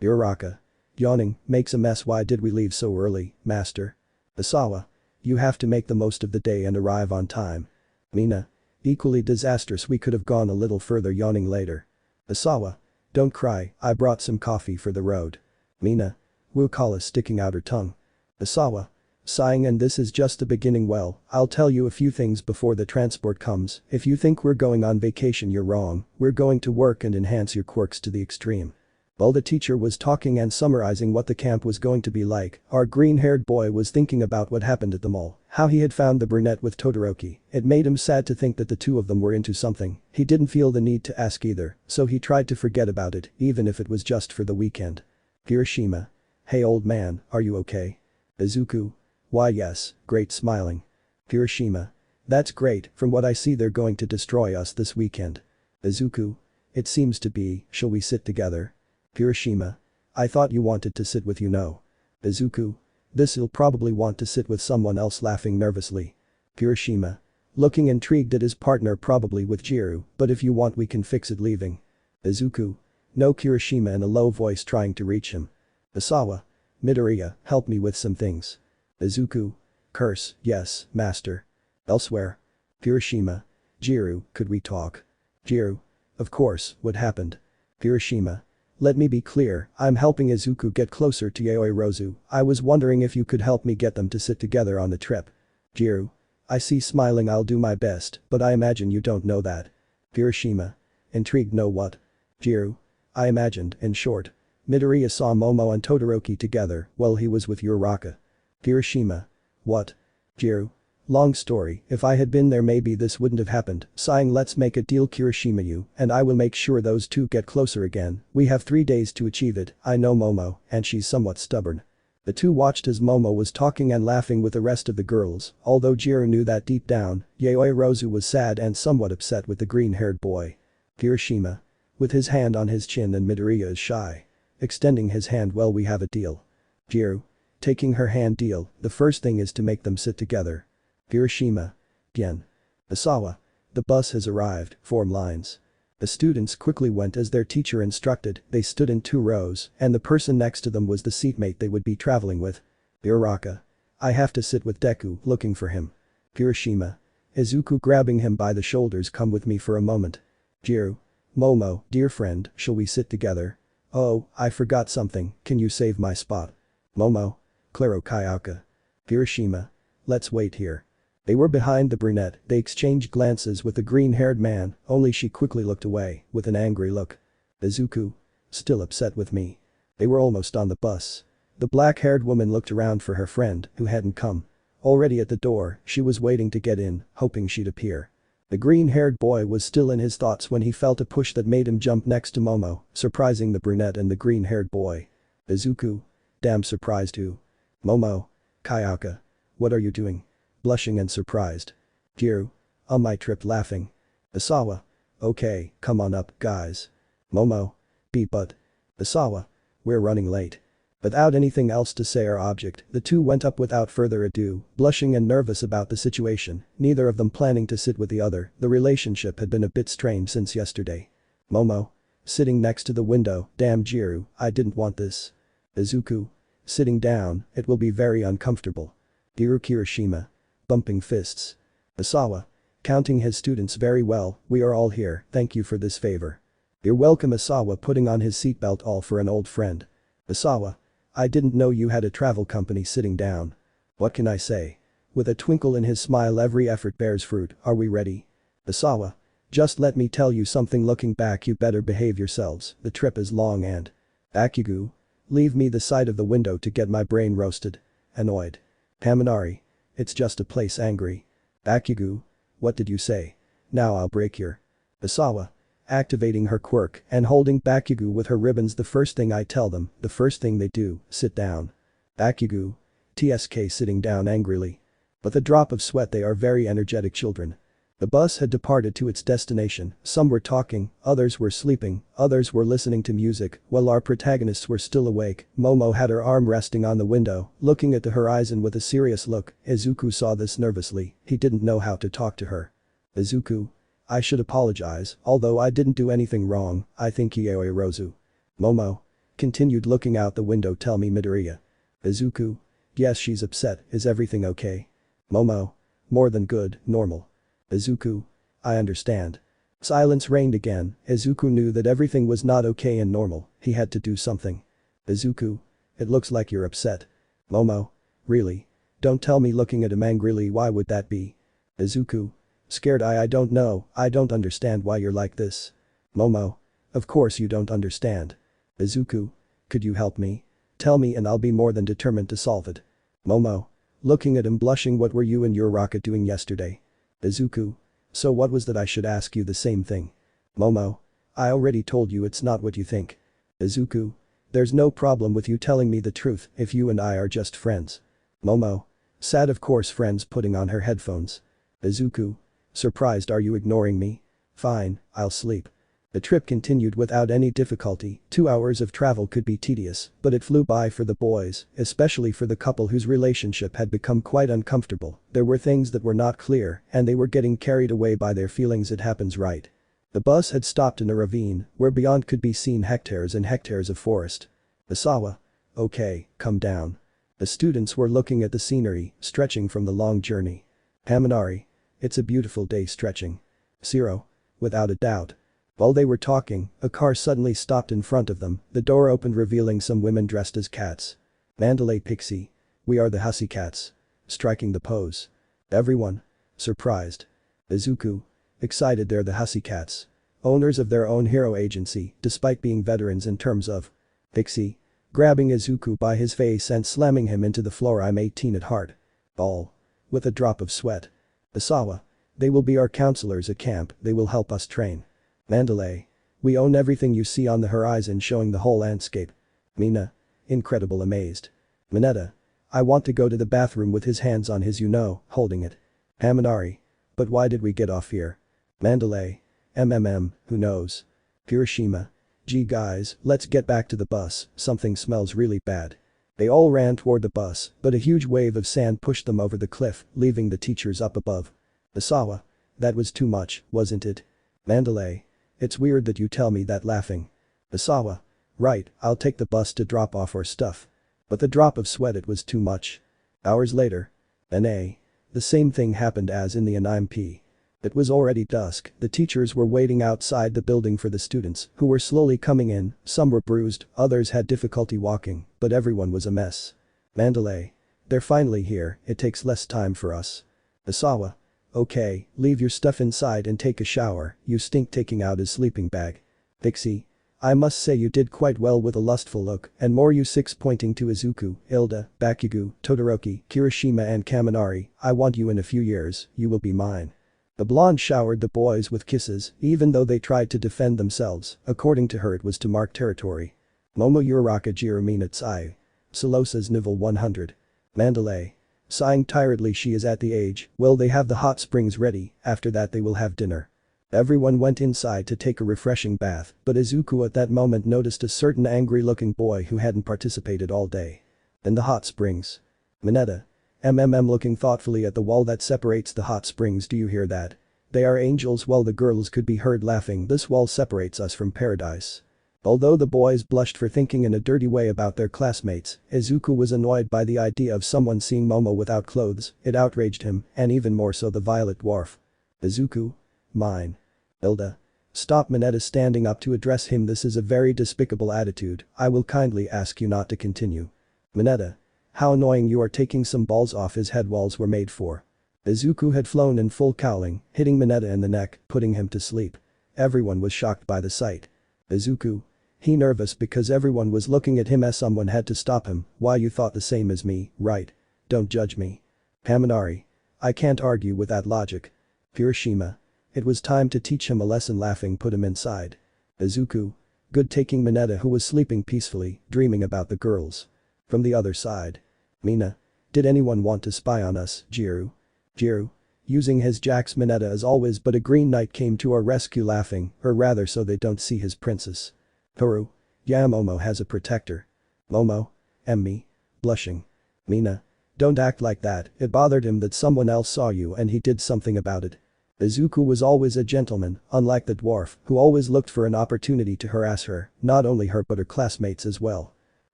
S1: Uraraka. Yawning, makes a mess why did we leave so early, master? Asawa. You have to make the most of the day and arrive on time. Mina. Equally disastrous we could have gone a little further yawning later. Asawa. Don't cry, I brought some coffee for the road. Mina. Wukala sticking out her tongue. Asawa. Sighing and this is just the beginning well, I'll tell you a few things before the transport comes, if you think we're going on vacation you're wrong, we're going to work and enhance your quirks to the extreme. While the teacher was talking and summarizing what the camp was going to be like, our green-haired boy was thinking about what happened at the mall, how he had found the brunette with Todoroki, it made him sad to think that the two of them were into something, he didn't feel the need to ask either, so he tried to forget about it, even if it was just for the weekend. Kirishima. Hey old man, are you okay? Izuku. Why yes, great smiling. Kirishima. That's great, from what I see they're going to destroy us this weekend. Izuku. It seems to be, shall we sit together? Kirishima. I thought you wanted to sit with you no. Izuku. This'll probably want to sit with someone else laughing nervously. Kirishima. Looking intrigued at his partner probably with Jiru, but if you want we can fix it leaving. Izuku. No Kirishima in a low voice trying to reach him. Asawa. Midoriya, help me with some things. Izuku. Curse, yes, master. Elsewhere. Kirishima. Jiru, could we talk? Jiru. Of course, what happened? Kirishima. Let me be clear, I'm helping Izuku get closer to Yaoyorozu, I was wondering if you could help me get them to sit together on the trip. Jiru. I see smiling I'll do my best, but I imagine you don't know that. Kirishima. Intrigued know what? Jiru. I imagined, in short. Midoriya saw Momo and Todoroki together while he was with Uraraka. Kirishima. What? Jiru. Long story, if I had been there maybe this wouldn't have happened, sighing let's make a deal Kirishima you and I will make sure those two get closer again, we have 3 days to achieve it, I know Momo, and she's somewhat stubborn. The two watched as Momo was talking and laughing with the rest of the girls, although Jiru knew that deep down, Yaoyorozu was sad and somewhat upset with the green-haired boy. Kirishima. With his hand on his chin and Midoriya is shy. Extending his hand well we have a deal. Jiru. taking her hand. Deal, the first thing is to make them sit together. Hiroshima. Gen. Asawa. The bus has arrived, form lines. The students quickly went as their teacher instructed, they stood in 2 rows, and the person next to them was the seatmate they would be traveling with. Uraraka. I have to sit with Deku, looking for him. Hiroshima. Izuku grabbing him by the shoulders, come with me for a moment. Jiru. Momo, dear friend, shall we sit together? Oh, I forgot something, can you save my spot? Momo. Claro Kayaka. Hiroshima. Let's wait here. They were behind the brunette, they exchanged glances with the green-haired man, only she quickly looked away, with an angry look. Izuku. Still upset with me. They were almost on the bus. The black-haired woman looked around for her friend, who hadn't come. Already at the door, she was waiting to get in, hoping she'd appear. The green-haired boy was still in his thoughts when he felt a push that made him jump next to Momo, surprising the brunette and the green-haired boy. Izuku. Damn surprised who? Momo. Kayaka. What are you doing? Blushing and surprised. Jiru. Almight tripped laughing. Asawa. Okay, come on up, guys. Momo. But. Asawa. We're running late. Without anything else to say or object, the two went up without further ado, blushing and nervous about the situation, neither of them planning to sit with the other, the relationship had been a bit strained since yesterday. Momo. Sitting next to the window, damn Jiru, I didn't want this. Izuku. Sitting down, it will be very uncomfortable. Hiroshima. Bumping fists. Asawa. Counting his students very well, we are all here, thank you for this favor. You're welcome. Asawa putting on his seatbelt, all for an old friend. Asawa. I didn't know you had a travel company. Sitting down. What can I say? With a twinkle in his smile, every effort bears fruit, are we ready? Asawa. Just let me tell you something, looking back you better behave yourselves, the trip is long and… Bakugu. Leave me the side of the window to get my brain roasted. Annoyed. Haminari. It's just a place. Angry. Bakugu. What did you say? Now I'll break your… Asawa. Activating her quirk and holding Bakugu with her ribbons. The first thing I tell them, the first thing they do, sit down. Bakugu. TSK sitting down angrily. With a drop of sweat, they are very energetic children. The bus had departed to its destination, some were talking, others were sleeping, others were listening to music, while our protagonists were still awake. Momo had her arm resting on the window, looking at the horizon with a serious look. Izuku saw this nervously, he didn't know how to talk to her. Izuku. I should apologize, although I didn't do anything wrong, I think Yaoyorozu. Momo. Continued looking out the window. Tell me, Midoriya. Izuku. Yes, she's upset, is everything okay? Momo. More than good, normal. Izuku. I understand. Silence reigned again. Izuku knew that everything was not okay and normal, he had to do something. Izuku. It looks like you're upset. Momo. Really? Don't tell me, looking at him angrily. Why would that be? Izuku. Scared. I don't know, I don't understand why you're like this. Momo. Of course you don't understand. Izuku. Could you help me? Tell me and I'll be more than determined to solve it. Momo. Looking at him blushing. What were you and Uraraka doing yesterday? Izuku. So what was that? I should ask you the same thing. Momo. I already told you it's not what you think. Izuku. There's no problem with you telling me the truth if you and I are just friends. Momo. Sad, of course, friends. Putting on her headphones. Izuku. Surprised. Are you ignoring me? Fine, I'll sleep. The trip continued without any difficulty. 2 hours of travel could be tedious, but it flew by for the boys, especially for the couple whose relationship had become quite uncomfortable. There were things that were not clear, and they were getting carried away by their feelings. It happens, right? The bus had stopped in a ravine, where beyond could be seen hectares and hectares of forest. Asawa. Okay, come down. The students were looking at the scenery, stretching from the long journey. Haminari. It's a beautiful day. Stretching. Zero. Without a doubt. While they were talking, a car suddenly stopped in front of them, the door opened revealing some women dressed as cats. Mandalay Pixie. We are the Hussy Cats. Striking the pose. Everyone. Surprised. Izuku. Excited. They're the Hussy Cats. Owners of their own hero agency, despite being veterans in terms of… Pixie. Grabbing Izuku by his face and slamming him into the floor. I'm 18 at heart. All. With a drop of sweat. Asawa. They will be our counselors at camp, they will help us train. Mandalay. We own everything you see on the horizon, showing the whole landscape. Mina. Incredible, amazed. Mineta. I want to go to the bathroom, with his hands on his holding it. Haminari. But why did we get off here? Mandalay. Who knows? Hiroshima. Gee guys, let's get back to the bus, something smells really bad. They all ran toward the bus, but a huge wave of sand pushed them over the cliff, leaving the teachers up above. Misawa. That was too much, wasn't it? Mandalay. It's weird that you tell me that laughing. Misawa. Right, I'll take the bus to drop off our stuff. But the drop of sweat, it was too much. Hours later. NA. The same thing happened as in the NIMP. It was already dusk, the teachers were waiting outside the building for the students, who were slowly coming in, some were bruised, others had difficulty walking, but everyone was a mess. Mandalay. They're finally here, it takes less time for us. Misawa. Okay, leave your stuff inside and take a shower, you stink, taking out his sleeping bag. Pixie. I must say you did quite well with a lustful look, and more you six, pointing to Izuku, Hilda, Bakugu, Todoroki, Kirishima and Kaminari. I want you in a few years, you will be mine. The blonde showered the boys with kisses, even though they tried to defend themselves, according to her it was to mark territory. Momo Uraraka Jiruminats I. Solosa's Nivel 100. Mandalay. Sighing tiredly, she is at the age, well, they have the hot springs ready, after that they will have dinner. Everyone went inside to take a refreshing bath, but Izuku at that moment noticed a certain angry-looking boy who hadn't participated all day. In the hot springs. Mineta. Looking thoughtfully at the wall that separates the hot springs, do you hear that? They are angels. While the girls could be heard laughing, this wall separates us from paradise. Although the boys blushed for thinking in a dirty way about their classmates, Izuku was annoyed by the idea of someone seeing Momo without clothes, it outraged him, and even more so the violet dwarf. Izuku. Mine. Hilda. Stop. Mineta standing up to address him. This is a very despicable attitude, I will kindly ask you not to continue. Mineta. How annoying, you are taking some balls off his head, walls were made for. Izuku had flown in full cowling, hitting Mineta in the neck, putting him to sleep. Everyone was shocked by the sight. Izuku. He nervous because everyone was looking at him as someone had to stop him. Why, you thought the same as me, right? Don't judge me. Kaminari. I can't argue with that logic. Kirishima. It was time to teach him a lesson, laughing, put him inside. Izuku. Good, taking Mineta, who was sleeping peacefully, dreaming about the girls. From the other side. Mina. Did anyone want to spy on us, Jiru? Jiru. Using his jacks, Mineta as always, but a green knight came to our rescue, laughing, or rather so they don't see his princess. Toru. Yeah, Momo has a protector. Momo. Me. Blushing. Mina. Don't act like that, it bothered him that someone else saw you and he did something about it. Izuku was always a gentleman, unlike the dwarf, who always looked for an opportunity to harass her, not only her but her classmates as well.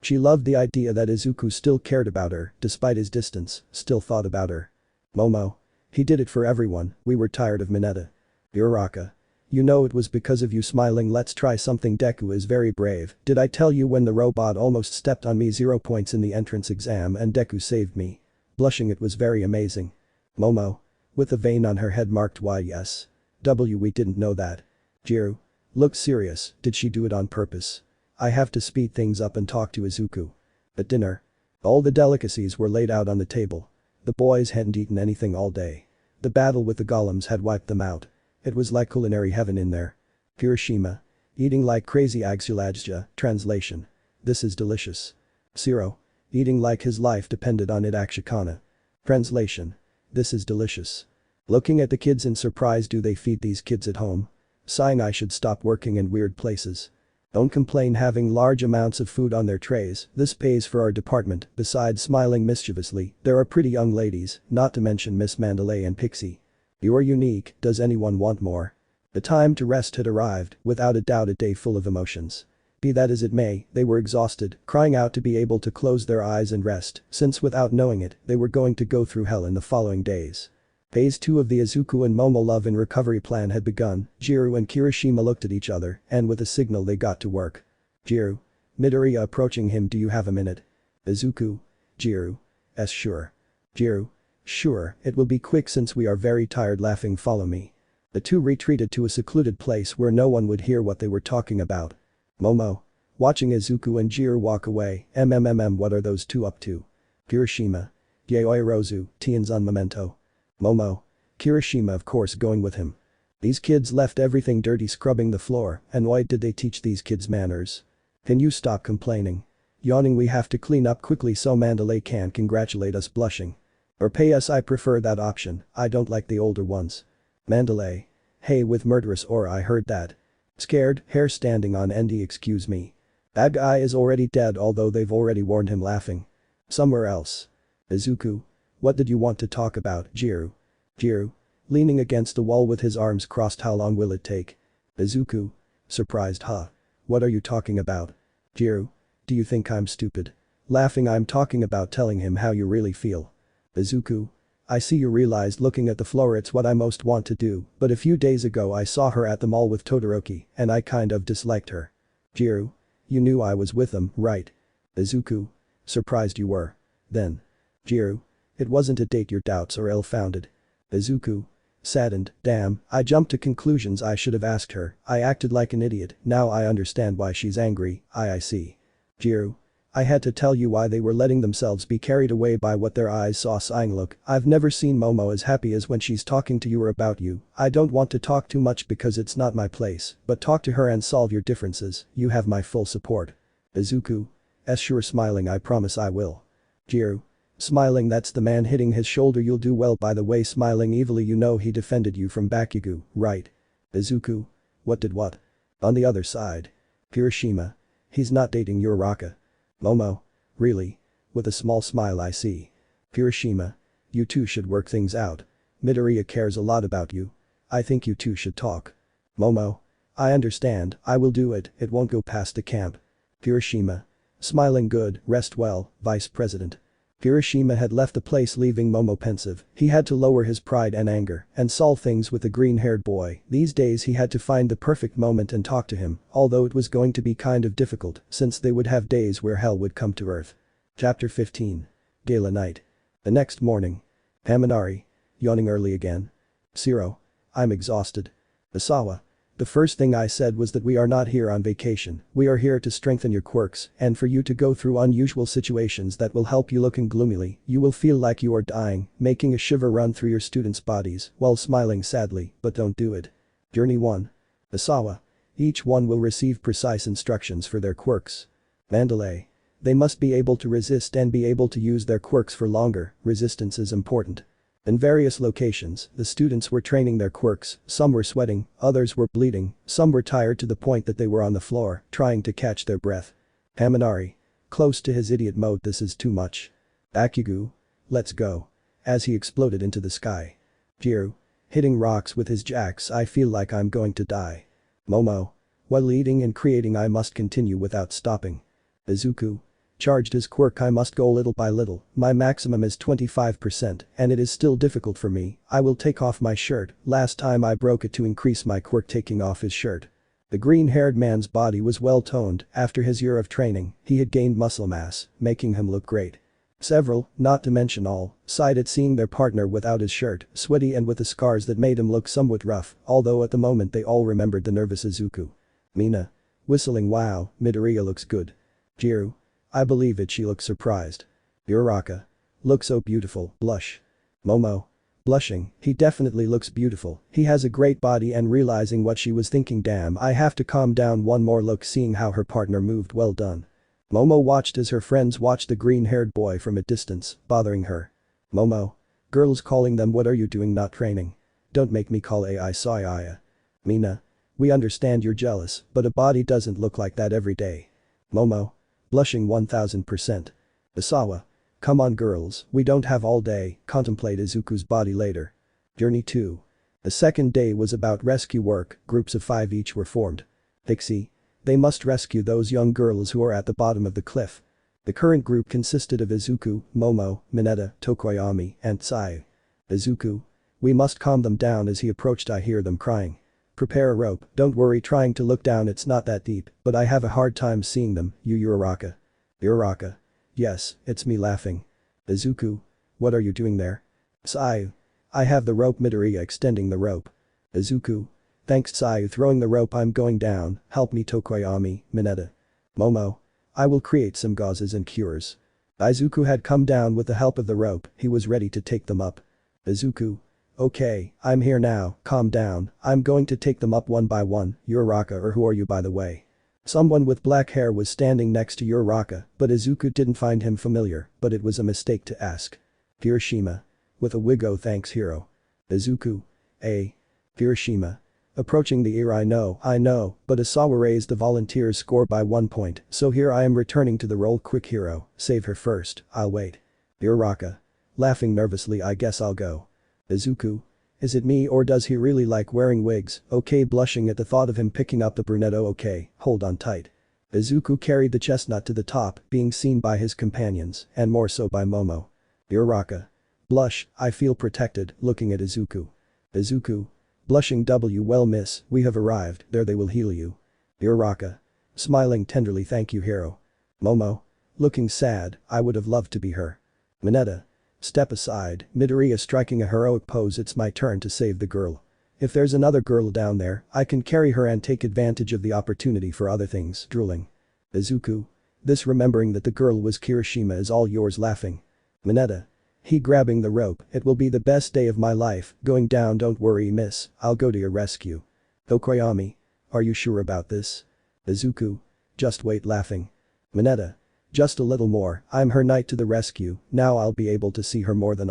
S1: She loved the idea that Izuku still cared about her, despite his distance, still thought about her. Momo. He did it for everyone, we were tired of Mineta. Uraraka. You know it was because of you, smiling, let's try something. Deku is very brave, did I tell you when the robot almost stepped on me? 0 points in the entrance exam and Deku saved me. Blushing, it was very amazing. Momo. With a vein on her head marked Y. Yes. We didn't know that. Jiru. Look serious, did she do it on purpose? I have to speed things up and talk to Izuku. At dinner. All the delicacies were laid out on the table. The boys hadn't eaten anything all day. The battle with the golems had wiped them out. It was like culinary heaven in there. Kirishima. Eating like crazy. Agsulajja, translation. This is delicious. Siro. Eating like his life depended on it. Akshikana. Translation. This is delicious. Looking at the kids in surprise, do they feed these kids at home? Sighing, I should stop working in weird places. Don't complain having large amounts of food on their trays, this pays for our department. Besides, smiling mischievously, there are pretty young ladies, not to mention Miss Mandalay and Pixie. You are unique, does anyone want more? The time to rest had arrived, without a doubt a day full of emotions. Be that as it may, they were exhausted, crying out to be able to close their eyes and rest, since without knowing it, they were going to go through hell in the following days. Phase 2 of the Izuku and Momo love and recovery plan had begun. Jiru and Kirishima looked at each other, and with a signal they got to work. Jiru. Midoriya approaching him, do you have a minute? Izuku. Jiru. Sure. Jiru. Sure, it will be quick since we are very tired, laughing, follow me. The two retreated to a secluded place where no one would hear what they were talking about. Momo. Watching Izuku and Jiru walk away, what are those two up to? Kirishima. Yaoyorozu, Tianzan memento. Momo. Kirishima, of course, going with him. These kids left everything dirty, scrubbing the floor, and why did they teach these kids manners? Can you stop complaining? Yawning, we have to clean up quickly so Mandalay can congratulate us, blushing. Or pay us, I prefer that option, I don't like the older ones. Mandalay. Hey, with Murderous aura, I heard that. Scared, hair standing on end, excuse me. That guy is already dead, although they've already warned him, laughing. Somewhere else. Izuku. What did you want to talk about, Jiro? Jiro. Leaning against the wall with his arms crossed. How long will it take? Izuku. Surprised. Huh? What are you talking about? Jiro. Do you think I'm stupid? Laughing. I'm talking about telling him how you really feel. Izuku. I see you realized looking at the floor it's what I most want to do, but a few days ago I saw her at the mall with Todoroki, and I kind of disliked her. Jiro. You knew I was with him, right? Izuku. Surprised you were. Then. Jiro. It wasn't a date. Your doubts are ill-founded. Izuku. Saddened. Damn, I jumped to conclusions. I should have asked her. I acted like an idiot. Now I understand why she's angry. I see. Jiro. I had to tell you why they were letting themselves be carried away by what their eyes saw. Sighing. Look, I've never seen Momo as happy as when she's talking to you or about you. I don't want to talk too much because it's not my place, but talk to her and solve your differences. You have my full support. Izuku. Sure. Smiling. I promise I will. Jiro. Smiling. That's the man hitting his shoulder. You'll do well. By the way, smiling evilly, you know he defended you from Bakugu, right? Izuku. What did what? On the other side. Kirishima. He's not dating Uraraka. Momo. Really? With a small smile. I see. Kirishima. You two should work things out. Midoriya cares a lot about you. I think you two should talk. Momo. I understand, I will do it. It won't go past the camp. Kirishima. Smiling. Good, rest well, Vice President. Kirishima had left the place, leaving Momo pensive. He had to lower his pride and anger and solve things with the green-haired boy. These days he had to find the perfect moment and talk to him, although it was going to be kind of difficult since they would have days where hell would come to earth. Chapter 15. Gala Night. The next morning. Haminari. Yawning early again. Zero. I'm exhausted. Asawa. The first thing I said was that we are not here on vacation, we are here to strengthen your quirks and for you to go through unusual situations that will help you. Looking gloomily, you will feel like you are dying, making a shiver run through your students' bodies while smiling sadly, but don't do it. Journey 1. Asawa. Each one will receive precise instructions for their quirks. Mandalay. They must be able to resist and be able to use their quirks for longer. Resistance is important. In various locations, the students were training their quirks. Some were sweating, others were bleeding, some were tired to the point that they were on the floor, trying to catch their breath. Haminari. Close to his idiot mode. This is too much. Bakugu. Let's go. As he exploded into the sky. Jiro. Hitting rocks with his jacks. I feel like I'm going to die. Momo. While eating and creating I must continue without stopping. Izuku. Charged his quirk. I must go little by little. My maximum is 25% and it is still difficult for me. I will take off my shirt. Last time I broke it to increase my quirk. Taking off his shirt. The green-haired man's body was well toned. After his year of training, he had gained muscle mass, making him look great. Several, not to mention all, sighed at seeing their partner without his shirt, sweaty and with the scars that made him look somewhat rough, although at the moment they all remembered the nervous Izuku. Mina. Whistling. Wow, Midoriya looks good. Jiro. I believe it. She looks surprised. Uraraka. Looks so beautiful. Blush. Momo. Blushing, he definitely looks beautiful, he has a great body. And realizing what she was thinking, damn, I have to calm down. One more look. Seeing how her partner moved. Well done. Momo watched as her friends watched the green-haired boy from a distance, bothering her. Momo. Girls calling them. What are you doing? Not training. Don't make me call AI Seiya. Mina. We understand you're jealous, but a body doesn't look like that every day. Momo. Blushing 1000%. Asawa. Come on girls, we don't have all day, contemplate Izuku's body later. Journey 2. The second day was about rescue work, groups of 5 each were formed. Pixie. They must rescue those young girls who are at the bottom of the cliff. The current group consisted of Izuku, Momo, Mineta, Tokoyami, and Seiya. Izuku. We must calm them down. As he approached, I hear them crying. Prepare a rope. Don't worry trying to look down, it's not that deep, but I have a hard time seeing them. You Uraraka. Uraraka. Yes, it's me. Laughing. Izuku. What are you doing there? Seiya. I have the rope. Midoriya extending the rope. Izuku. Thanks Seiya throwing the rope. I'm going down, help me Tokoyami, Mineta. Momo. I will create some gauzes and cures. Izuku had come down with the help of the rope, he was ready to take them up. Izuku. Okay, I'm here now, calm down, I'm going to take them up one by one. Uraraka, or who are you by the way? Someone with black hair was standing next to Uraraka, but Izuku didn't find him familiar, but it was a mistake to ask. Kirishima. With a wiggle. Thanks hero. Izuku. Kirishima. Approaching the ear. I know, but Asawa raised the volunteer's score by 1 point, so here I am returning to the role. Quick hero, save her first, I'll wait. Uraraka. Laughing nervously. I guess I'll go. Izuku. Is it me or does he really like wearing wigs? Okay, blushing at the thought of him picking up the brunetto. Okay, hold on tight. Izuku carried the chestnut to the top, being seen by his companions, and more so by Momo. Uraraka. Blush, I feel protected, looking at Izuku. Izuku. Blushing. Well miss, we have arrived, there they will heal you. Uraraka. Smiling tenderly. Thank you hero. Momo. Looking sad, I would have loved to be her. Mineta. Step aside, Midoriya striking a heroic pose. It's my turn to save the girl. If there's another girl down there, I can carry her and take advantage of the opportunity for other things. Drooling. Izuku. This remembering that the girl was Kirishima is all yours. Laughing. Mineta. He grabbing the rope. It will be the best day of my life, going down. Don't worry miss, I'll go to your rescue. Okoyami. Are you sure about this? Izuku. Just wait. Laughing. Mineta. Just a little more, I'm her knight to the rescue, now I'll be able to see her more than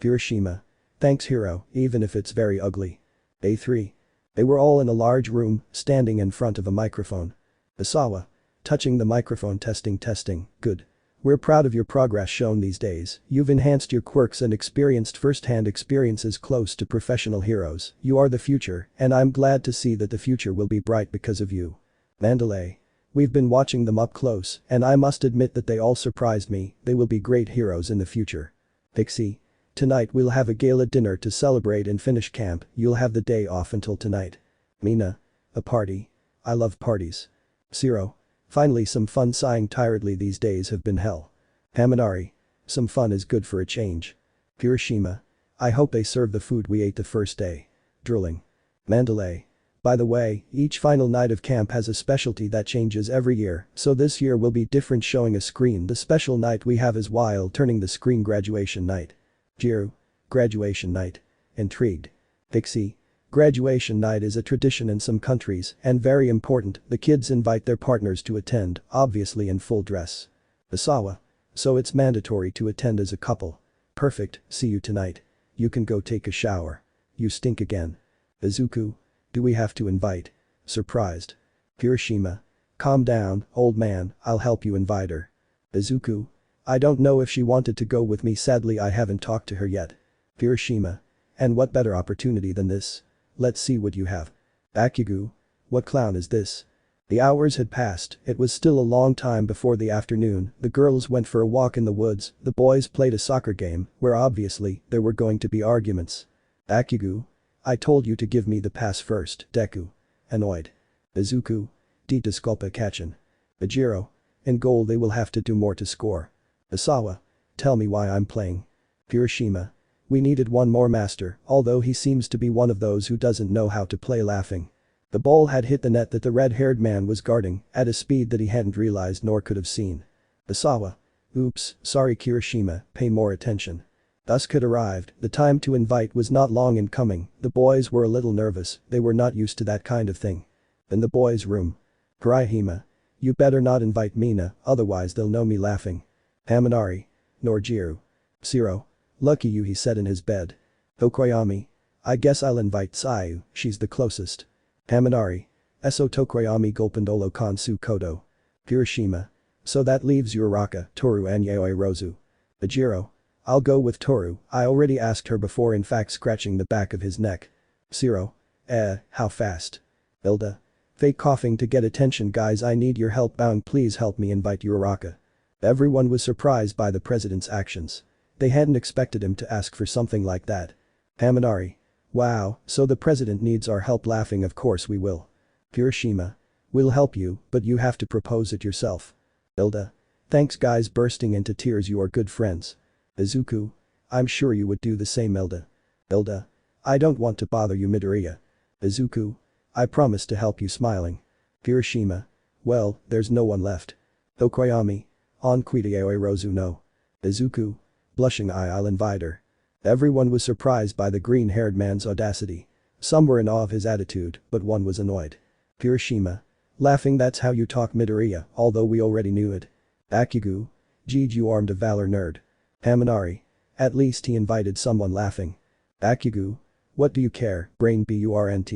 S1: Kirishima. Thanks hero, even if it's very ugly. A3. They were all in a large room, standing in front of a microphone. Asawa. Touching the microphone. Testing. Good. We're proud of your progress shown these days, you've enhanced your quirks and experienced first-hand experiences close to professional heroes, you are the future, and I'm glad to see that the future will be bright because of you. Mandalay. We've been watching them up close, and I must admit that they all surprised me, they will be great heroes in the future. Pixie. Tonight we'll have a gala dinner to celebrate and finish camp, you'll have the day off until tonight. Mina. A party. I love parties. Zero. Finally some fun. Sighing tiredly. These days have been hell. Haminari. Some fun is good for a change. Kirishima. I hope they serve the food we ate the first day. Drooling. Mandalay. By the way, each final night of camp has a specialty that changes every year, so this year will be different. Showing a screen. The special night we have is while turning the screen. Graduation night. Jiru. Graduation night. Intrigued. Pixie. Graduation night is a tradition in some countries and very important, the kids invite their partners to attend, obviously in full dress. Asawa. So it's mandatory to attend as a couple. Perfect, see you tonight. You can go take a shower. You stink again. Izuku. Do we have to invite? Surprised. Kirishima. Calm down, old man, I'll help you invite her. Izuku. I don't know if she wanted to go with me. Sadly I haven't talked to her yet. Kirishima. And what better opportunity than this? Let's see what you have. Bakugu. What clown is this? The hours had passed, it was still a long time before the afternoon, the girls went for a walk in the woods, the boys played a soccer game, where obviously, there were going to be arguments. Bakugu. I told you to give me the pass first. Deku. Annoyed. Izuku. D. Disculpa Kachin. Bajiro. In goal they will have to do more to score. Asawa. Tell me why I'm playing. Kirishima. We needed one more master, although he seems to be one of those who doesn't know how to play. Laughing. The ball had hit the net that the red-haired man was guarding, at a speed that he hadn't realized nor could have seen. Asawa. Oops, sorry Kirishima, pay more attention. Dusk had arrived, the time to invite was not long in coming, the boys were a little nervous, they were not used to that kind of thing. In the boys' room. Kirihima. You better not invite Mina, otherwise they'll know me. Laughing. Haminari. Nor Jiru. Zero. Lucky you, he said in his bed. Tokoyami. I guess I'll invite Sayu, she's the closest. Haminari. Eso Tokoyami Gulpandolo Kansu Kodo. Kirishima. So that leaves Uraraka, Toru and Yaoyorozu. Bajiro. I'll go with Toru, I already asked her before, in fact scratching the back of his neck. Zero. How fast? Hilda. Fake coughing to get attention. Guys, I need your help. Bound, please help me invite Uraraka. Everyone was surprised by the president's actions. They hadn't expected him to ask for something like that. Haminari. Wow, so the president needs our help. Laughing. Of course we will. Kirishima. We'll help you, but you have to propose it yourself. Hilda. Thanks guys, bursting into tears. You are good friends. Izuku. I'm sure you would do the same. Hilda. Hilda. I don't want to bother you. Midoriya. Izuku. I promise to help you. Smiling. Kirishima. Well, there's no one left. Tokoyami. On Yaoyorozu. No. Izuku. Blushing. I'll invite her. Everyone was surprised by the green-haired man's audacity. Some were in awe of his attitude, but one was annoyed. Kirishima. Laughing. That's how you talk. Midoriya, although we already knew it. Bakugu. Geez, you armed a valor nerd. Haminari. At least he invited someone. Laughing. Bakugu. What do you care, brain burnt.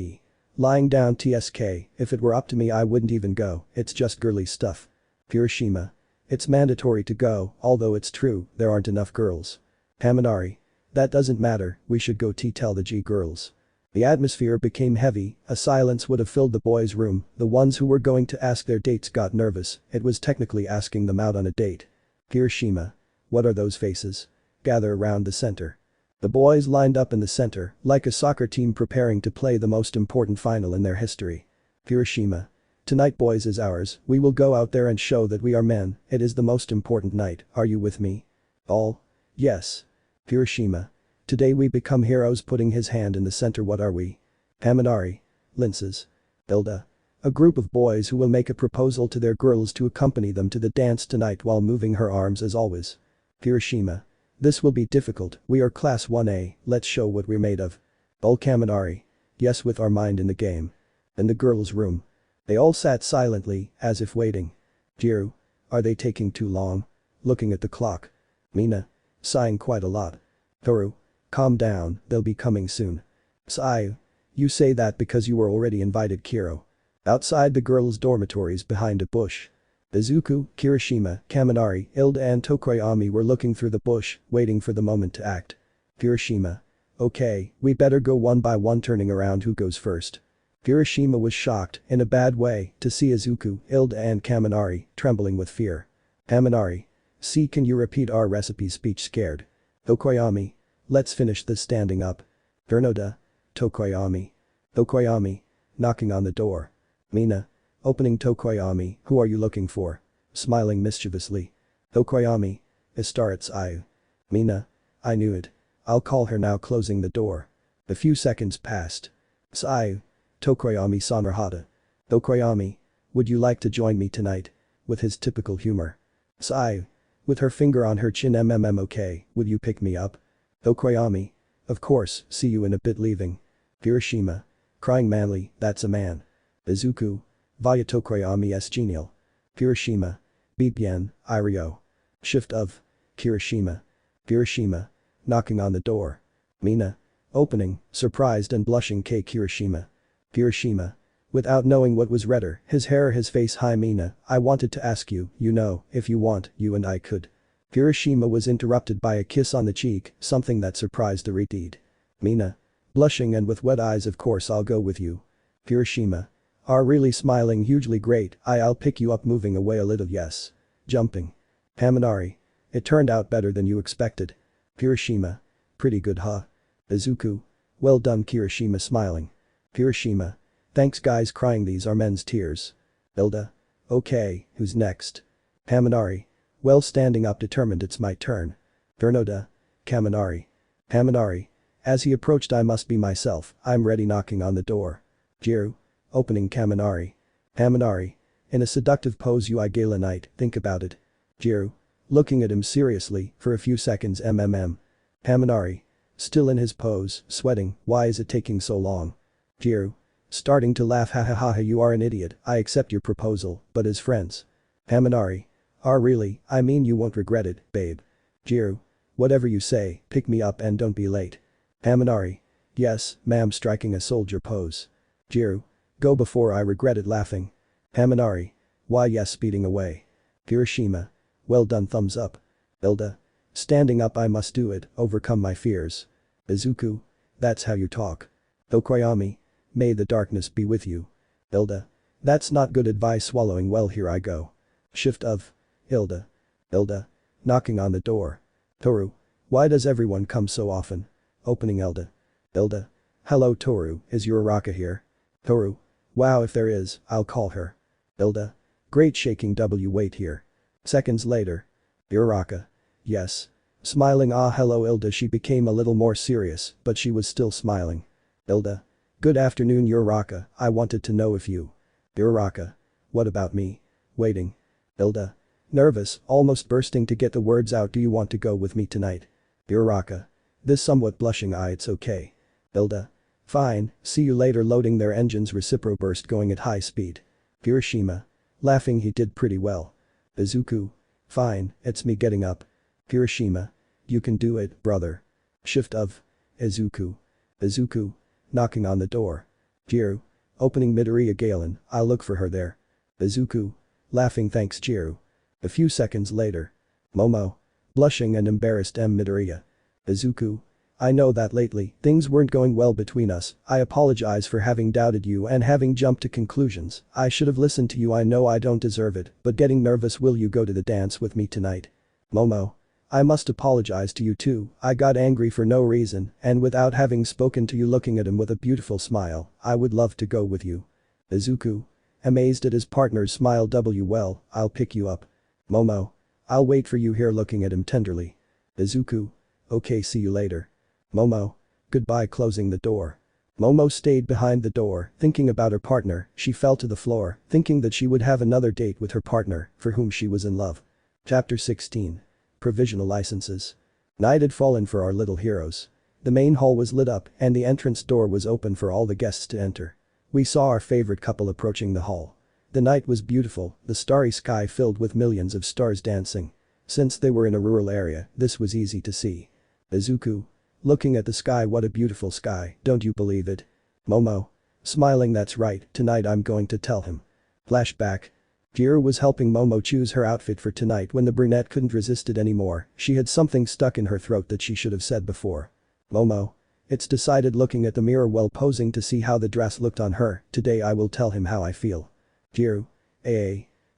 S1: Lying down TSK, if it were up to me I wouldn't even go, it's just girly stuff. Hiroshima. It's mandatory to go, although it's true, there aren't enough girls. Haminari. That doesn't matter, we should go tell the G girls. The atmosphere became heavy, a silence would have filled the boys' room, the ones who were going to ask their dates got nervous, it was technically asking them out on a date. Hiroshima. What are those faces? Gather around the center. The boys lined up in the center, like a soccer team preparing to play the most important final in their history. Hiroshima. Tonight boys is ours, we will go out there and show that we are men, it is the most important night, are you with me? All? Yes. Hiroshima. Today we become heroes putting his hand in the center what are we? Haminari. Linces. Hilda. A group of boys who will make a proposal to their girls to accompany them to the dance tonight while moving her arms as always. Hiroshima. This will be difficult, we are class 1A, let's show what we're made of. Kaminari. Yes with our mind in the game. In the girls' room. They all sat silently, as if waiting. Jiru. Are they taking too long? Looking at the clock. Mina. Sighing quite a lot. Toru. Calm down, they'll be coming soon. Seiya. You say that because you were already invited Kiro. Outside the girls' dormitories behind a bush. Izuku, Kirishima, Kaminari, Hilda and Tokoyami were looking through the bush, waiting for the moment to act. Kirishima. Okay, we better go one by one turning around who goes first. Kirishima was shocked, in a bad way, to see Izuku, Hilda and Kaminari, trembling with fear. Kaminari. See can you repeat our recipe speech scared? Tokoyami. Let's finish this standing up. Vernoda. Tokoyami. Tokoyami. Knocking on the door. Mina. Opening Tokoyami, who are you looking for? Smiling mischievously. Tokoyami. Istar Seiya. Mina. I knew it. I'll call her now closing the door. A few seconds passed. Seiya. Tokoyami Sanrahata. Tokoyami. Would you like to join me tonight? With his typical humor. Seiya. With her finger on her chin okay, would you pick me up? Tokoyami. Of course, see you in a bit leaving. Kirishima. Crying manly, that's a man. Izuku. Vaya Tokoyami es genial. Kirishima. Beat bien, Irio. Shift of. Kirishima. Kirishima. Knocking on the door. Mina. Opening, surprised and blushing Kirishima. Kirishima. Without knowing what was redder, his hair or his face. Hi Mina, I wanted to ask you, you know, if you want, you and I could. Kirishima was interrupted by a kiss on the cheek, something that surprised the redeed. Mina. Blushing and with wet eyes of course I'll go with you. Kirishima. Are really smiling hugely great, I'll pick you up moving away a little yes. Jumping. Haminari. It turned out better than you expected. Kirishima. Pretty good huh? Izuku. Well done Kirishima smiling. Kirishima. Thanks guys crying these are men's tears. Hilda. Okay, who's next? Haminari. Well standing up determined it's my turn. Vernoda. Kaminari. Haminari. As he approached I must be myself, I'm ready knocking on the door. Jiru. Opening Kaminari. Haminari. In a seductive pose you gala night, think about it. Jiru. Looking at him seriously, for a few seconds Haminari. Still in his pose, sweating, why is it taking so long? Jiru. Starting to laugh ha ha ha you are an idiot, I accept your proposal, but as friends. Haminari. Really, I mean you won't regret it, babe. Jiru. Whatever you say, pick me up and don't be late. Haminari. Yes, ma'am striking a soldier pose. Jiru. Go before I regret it laughing. Haminari. Why yes speeding away. Kirishima. Well done thumbs up. Hilda. Standing up I must do it, overcome my fears. Izuku. That's how you talk. Tokoyami. May the darkness be with you. Hilda. That's not good advice swallowing well here I go. Shift of. Hilda. Hilda. Knocking on the door. Toru. Why does everyone come so often? Opening Hilda. Hilda. Hello Toru, is Uraraka here? Toru. Wow if there is, I'll call her. Hilda. Great shaking wait here. Seconds later. Uraraka. Yes. Smiling hello Hilda she became a little more serious, but she was still smiling. Hilda. Good afternoon Uraraka, I wanted to know if you. Uraraka. What about me? Waiting. Hilda. Nervous, almost bursting to get the words out do you want to go with me tonight? Uraraka. This somewhat blushing it's okay. Hilda. Fine, see you later loading their engines recipro burst going at high speed. Kirishima. Laughing he did pretty well. Izuku. Fine, it's me getting up. Kirishima. You can do it, brother. Shift of. Izuku. Izuku. Knocking on the door. Jiru. Opening Midoriya Galen, I'll look for her there. Izuku. Laughing thanks Jiru. A few seconds later. Momo. Blushing and embarrassed Midoriya. Izuku. I know that lately, things weren't going well between us, I apologize for having doubted you and having jumped to conclusions, I should have listened to you I know I don't deserve it, but getting nervous will you go to the dance with me tonight? Momo. I must apologize to you too, I got angry for no reason, and without having spoken to you looking at him with a beautiful smile, I would love to go with you. Izuku. Amazed at his partner's smile well, I'll pick you up. Momo. I'll wait for you here looking at him tenderly. Izuku. Okay see you later. Momo. Goodbye closing the door. Momo stayed behind the door, thinking about her partner, she fell to the floor, thinking that she would have another date with her partner, for whom she was in love. Chapter 16. Provisional licenses. Night had fallen for our little heroes. The main hall was lit up and the entrance door was open for all the guests to enter. We saw our favorite couple approaching the hall. The night was beautiful, the starry sky filled with millions of stars dancing. Since they were in a rural area, this was easy to see. Izuku. Looking at the sky what a beautiful sky, don't you believe it? Momo. Smiling that's right, tonight I'm going to tell him. Flashback. Jiru was helping Momo choose her outfit for tonight when the brunette couldn't resist it anymore, she had something stuck in her throat that she should have said before. Momo. It's decided looking at the mirror while posing to see how the dress looked on her, today I will tell him how I feel. Jiru.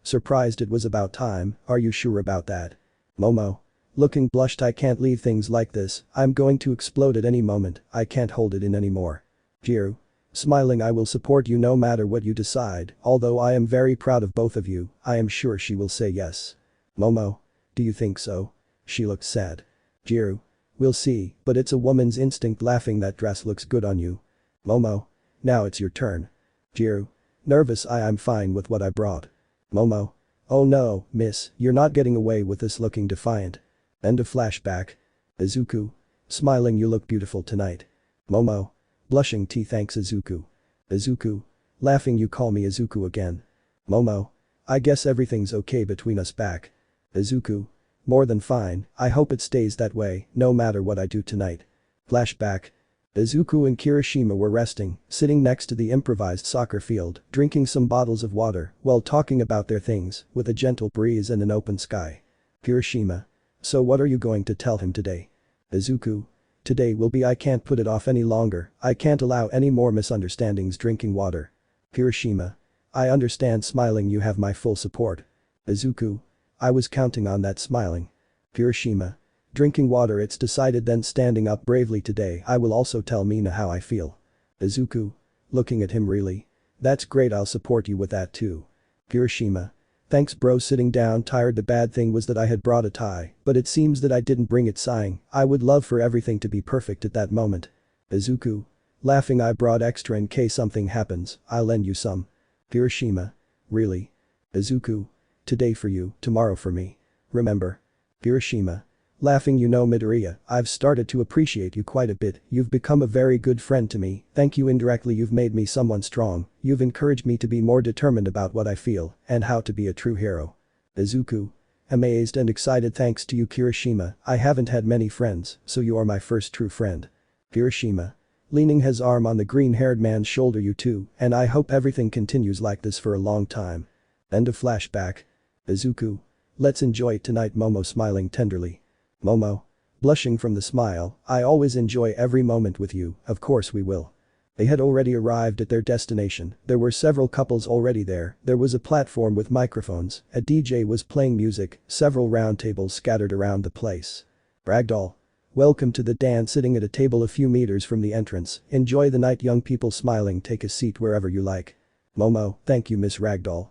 S1: Surprised it was about time, are you sure about that? Momo. Looking blushed I can't leave things like this, I'm going to explode at any moment, I can't hold it in anymore. Jiru. Smiling I will support you no matter what you decide, although I am very proud of both of you, I am sure she will say yes. Momo. Do you think so? She looked sad. Jiru. We'll see, but it's a woman's instinct laughing that dress looks good on you. Momo. Now it's your turn. Jiru. Nervous I'm fine with what I brought. Momo. Oh no, miss, you're not getting away with this looking defiant. End of flashback. Izuku. Smiling you look beautiful tonight. Momo. Blushing thanks Izuku. Izuku. Laughing you call me Izuku again. Momo. I guess everything's okay between us back. Izuku. More than fine, I hope it stays that way, no matter what I do tonight. Flashback. Izuku and Kirishima were resting, sitting next to the improvised soccer field, drinking some bottles of water, while talking about their things, with a gentle breeze and an open sky. Kirishima. So what are you going to tell him today? Izuku. Today will be I can't put it off any longer, I can't allow any more misunderstandings drinking water. Kirishima. I understand smiling you have my full support. Izuku. I was counting on that smiling. Kirishima. Drinking water it's decided then standing up bravely today I will also tell Mina how I feel. Izuku. Looking at him really? That's great I'll support you with that too. Kirishima. Thanks bro sitting down tired the bad thing was that I had brought a tie, but it seems that I didn't bring it sighing, I would love for everything to be perfect at that moment. Izuku. Laughing I brought extra in case something happens, I'll lend you some. Kirishima. Really? Izuku. Today for you, tomorrow for me. Remember. Kirishima. Laughing you know Midoriya, I've started to appreciate you quite a bit, you've become a very good friend to me, thank you indirectly you've made me someone strong, you've encouraged me to be more determined about what I feel, and how to be a true hero. Izuku. Amazed and excited thanks to you Kirishima, I haven't had many friends, so you are my first true friend. Kirishima. Leaning his arm on the green-haired man's shoulder you too, and I hope everything continues like this for a long time. End of flashback. Izuku. Let's enjoy it tonight Momo smiling tenderly. Momo. Blushing from the smile, I always enjoy every moment with you, of course we will. They had already arrived at their destination, there were several couples already there was a platform with microphones, a DJ was playing music, several round tables scattered around the place. Ragdoll. Welcome to the dance sitting at a table a few meters from the entrance, enjoy the night young people smiling take a seat wherever you like. Momo, thank you Miss Ragdoll.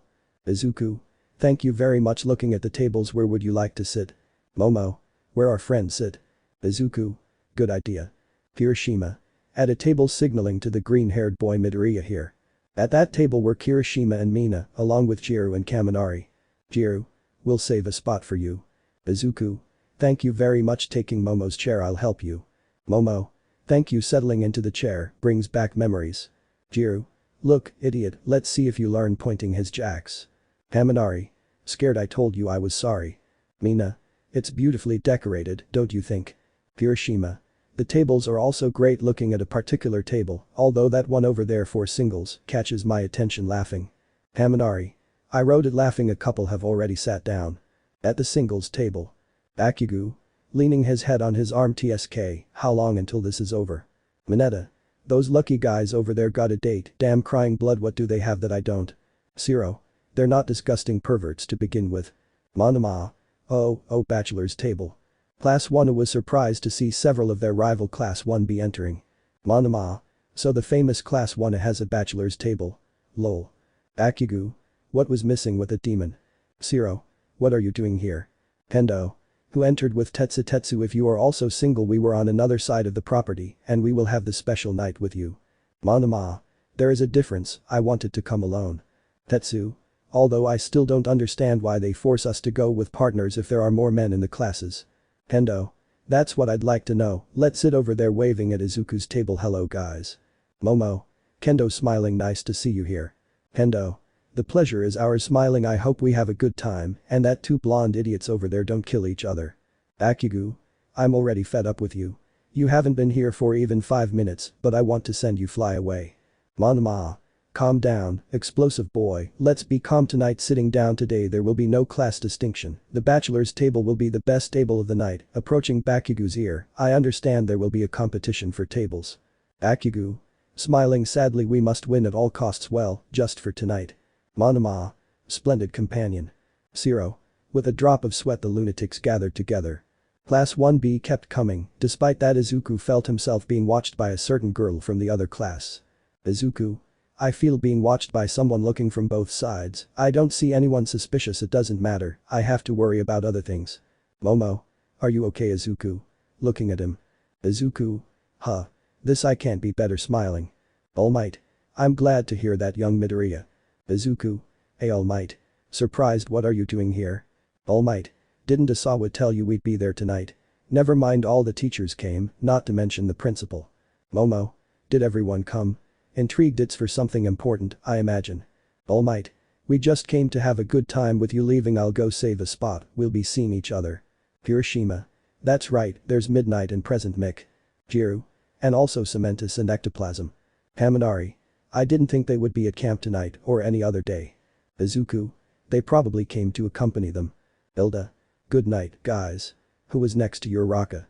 S1: Izuku. Thank you very much looking at the tables where would you like to sit? Momo. Where our friends sit. Izuku. Good idea. Kirishima. At a table signaling to the green-haired boy Midoriya here. At that table were Kirishima and Mina, along with Jiru and Kaminari. Jiru. We'll save a spot for you. Izuku. Thank you very much taking Momo's chair I'll help you. Momo. Thank you settling into the chair, brings back memories. Jiru. Look, idiot, let's see if you learn pointing his jacks. Kaminari. Scared I told you I was sorry. Mina. It's beautifully decorated, don't you think? Kirishima. The tables are also great. Looking at a particular table, although that one over there for singles catches my attention laughing. Haminari. I wrote it laughing. A couple have already sat down. At the singles table. Bakugu. Leaning his head on his arm. TSK, how long until this is over? Mineta. Those lucky guys over there got a date. Damn crying blood, what do they have that I don't? Zero. They're not disgusting perverts to begin with. Monoma. Oh, bachelor's table. Class 1 was surprised to see several of their rival Class 1B entering. Monoma. So the famous Class 1 has a bachelor's table. Lol. Bakugu. What was missing with a demon? Zero. What are you doing here? Pendo. Who entered with Tetsu. If you are also single, we were on another side of the property and we will have the special night with you. Monoma. There is a difference, I wanted to come alone. Tetsu. Although I still don't understand why they force us to go with partners if there are more men in the classes. Pendo. That's what I'd like to know. Let's sit over there waving at Izuku's table. Hello guys. Momo. Kendo smiling. Nice to see you here. Pendo. The pleasure is ours. Smiling. I hope we have a good time and that two blonde idiots over there don't kill each other. Bakugu. I'm already fed up with you. You haven't been here for even 5 minutes, but I want to send you fly away. Monoma. Calm down, explosive boy, let's be calm tonight. Sitting down. Today there will be no class distinction. The bachelor's table will be the best table of the night. Approaching Bakugu's ear. I understand there will be a competition for tables. Bakugu. Smiling sadly. We must win at all costs. Well, just for tonight. Monoma. Splendid companion. Zero. With a drop of sweat the lunatics gathered together. Class 1B kept coming. Despite that, Izuku felt himself being watched by a certain girl from the other class. Izuku. I feel being watched by someone looking from both sides. I don't see anyone suspicious. It doesn't matter, I have to worry about other things. Momo. Are you okay? Izuku. Looking at him. Izuku. Huh. This I can't be better. Smiling. Almight. I'm glad to hear that, young Midoriya. Izuku. Hey Almight. Surprised. What are you doing here? Almight. Didn't Asawa tell you we'd be there tonight? Never mind, all the teachers came, not to mention the principal. Momo. Did everyone come? Intrigued. It's for something important, I imagine. Almight. We just came to have a good time with you. Leaving. I'll go save a spot, we'll be seeing each other. Hiroshima. That's right, there's midnight and present Mick. Jiru. And also Cementus and Ectoplasm. Haminari. I didn't think they would be at camp tonight or any other day. Izuku. They probably came to accompany them. Hilda. Good night, guys. Who was next to Uraraka?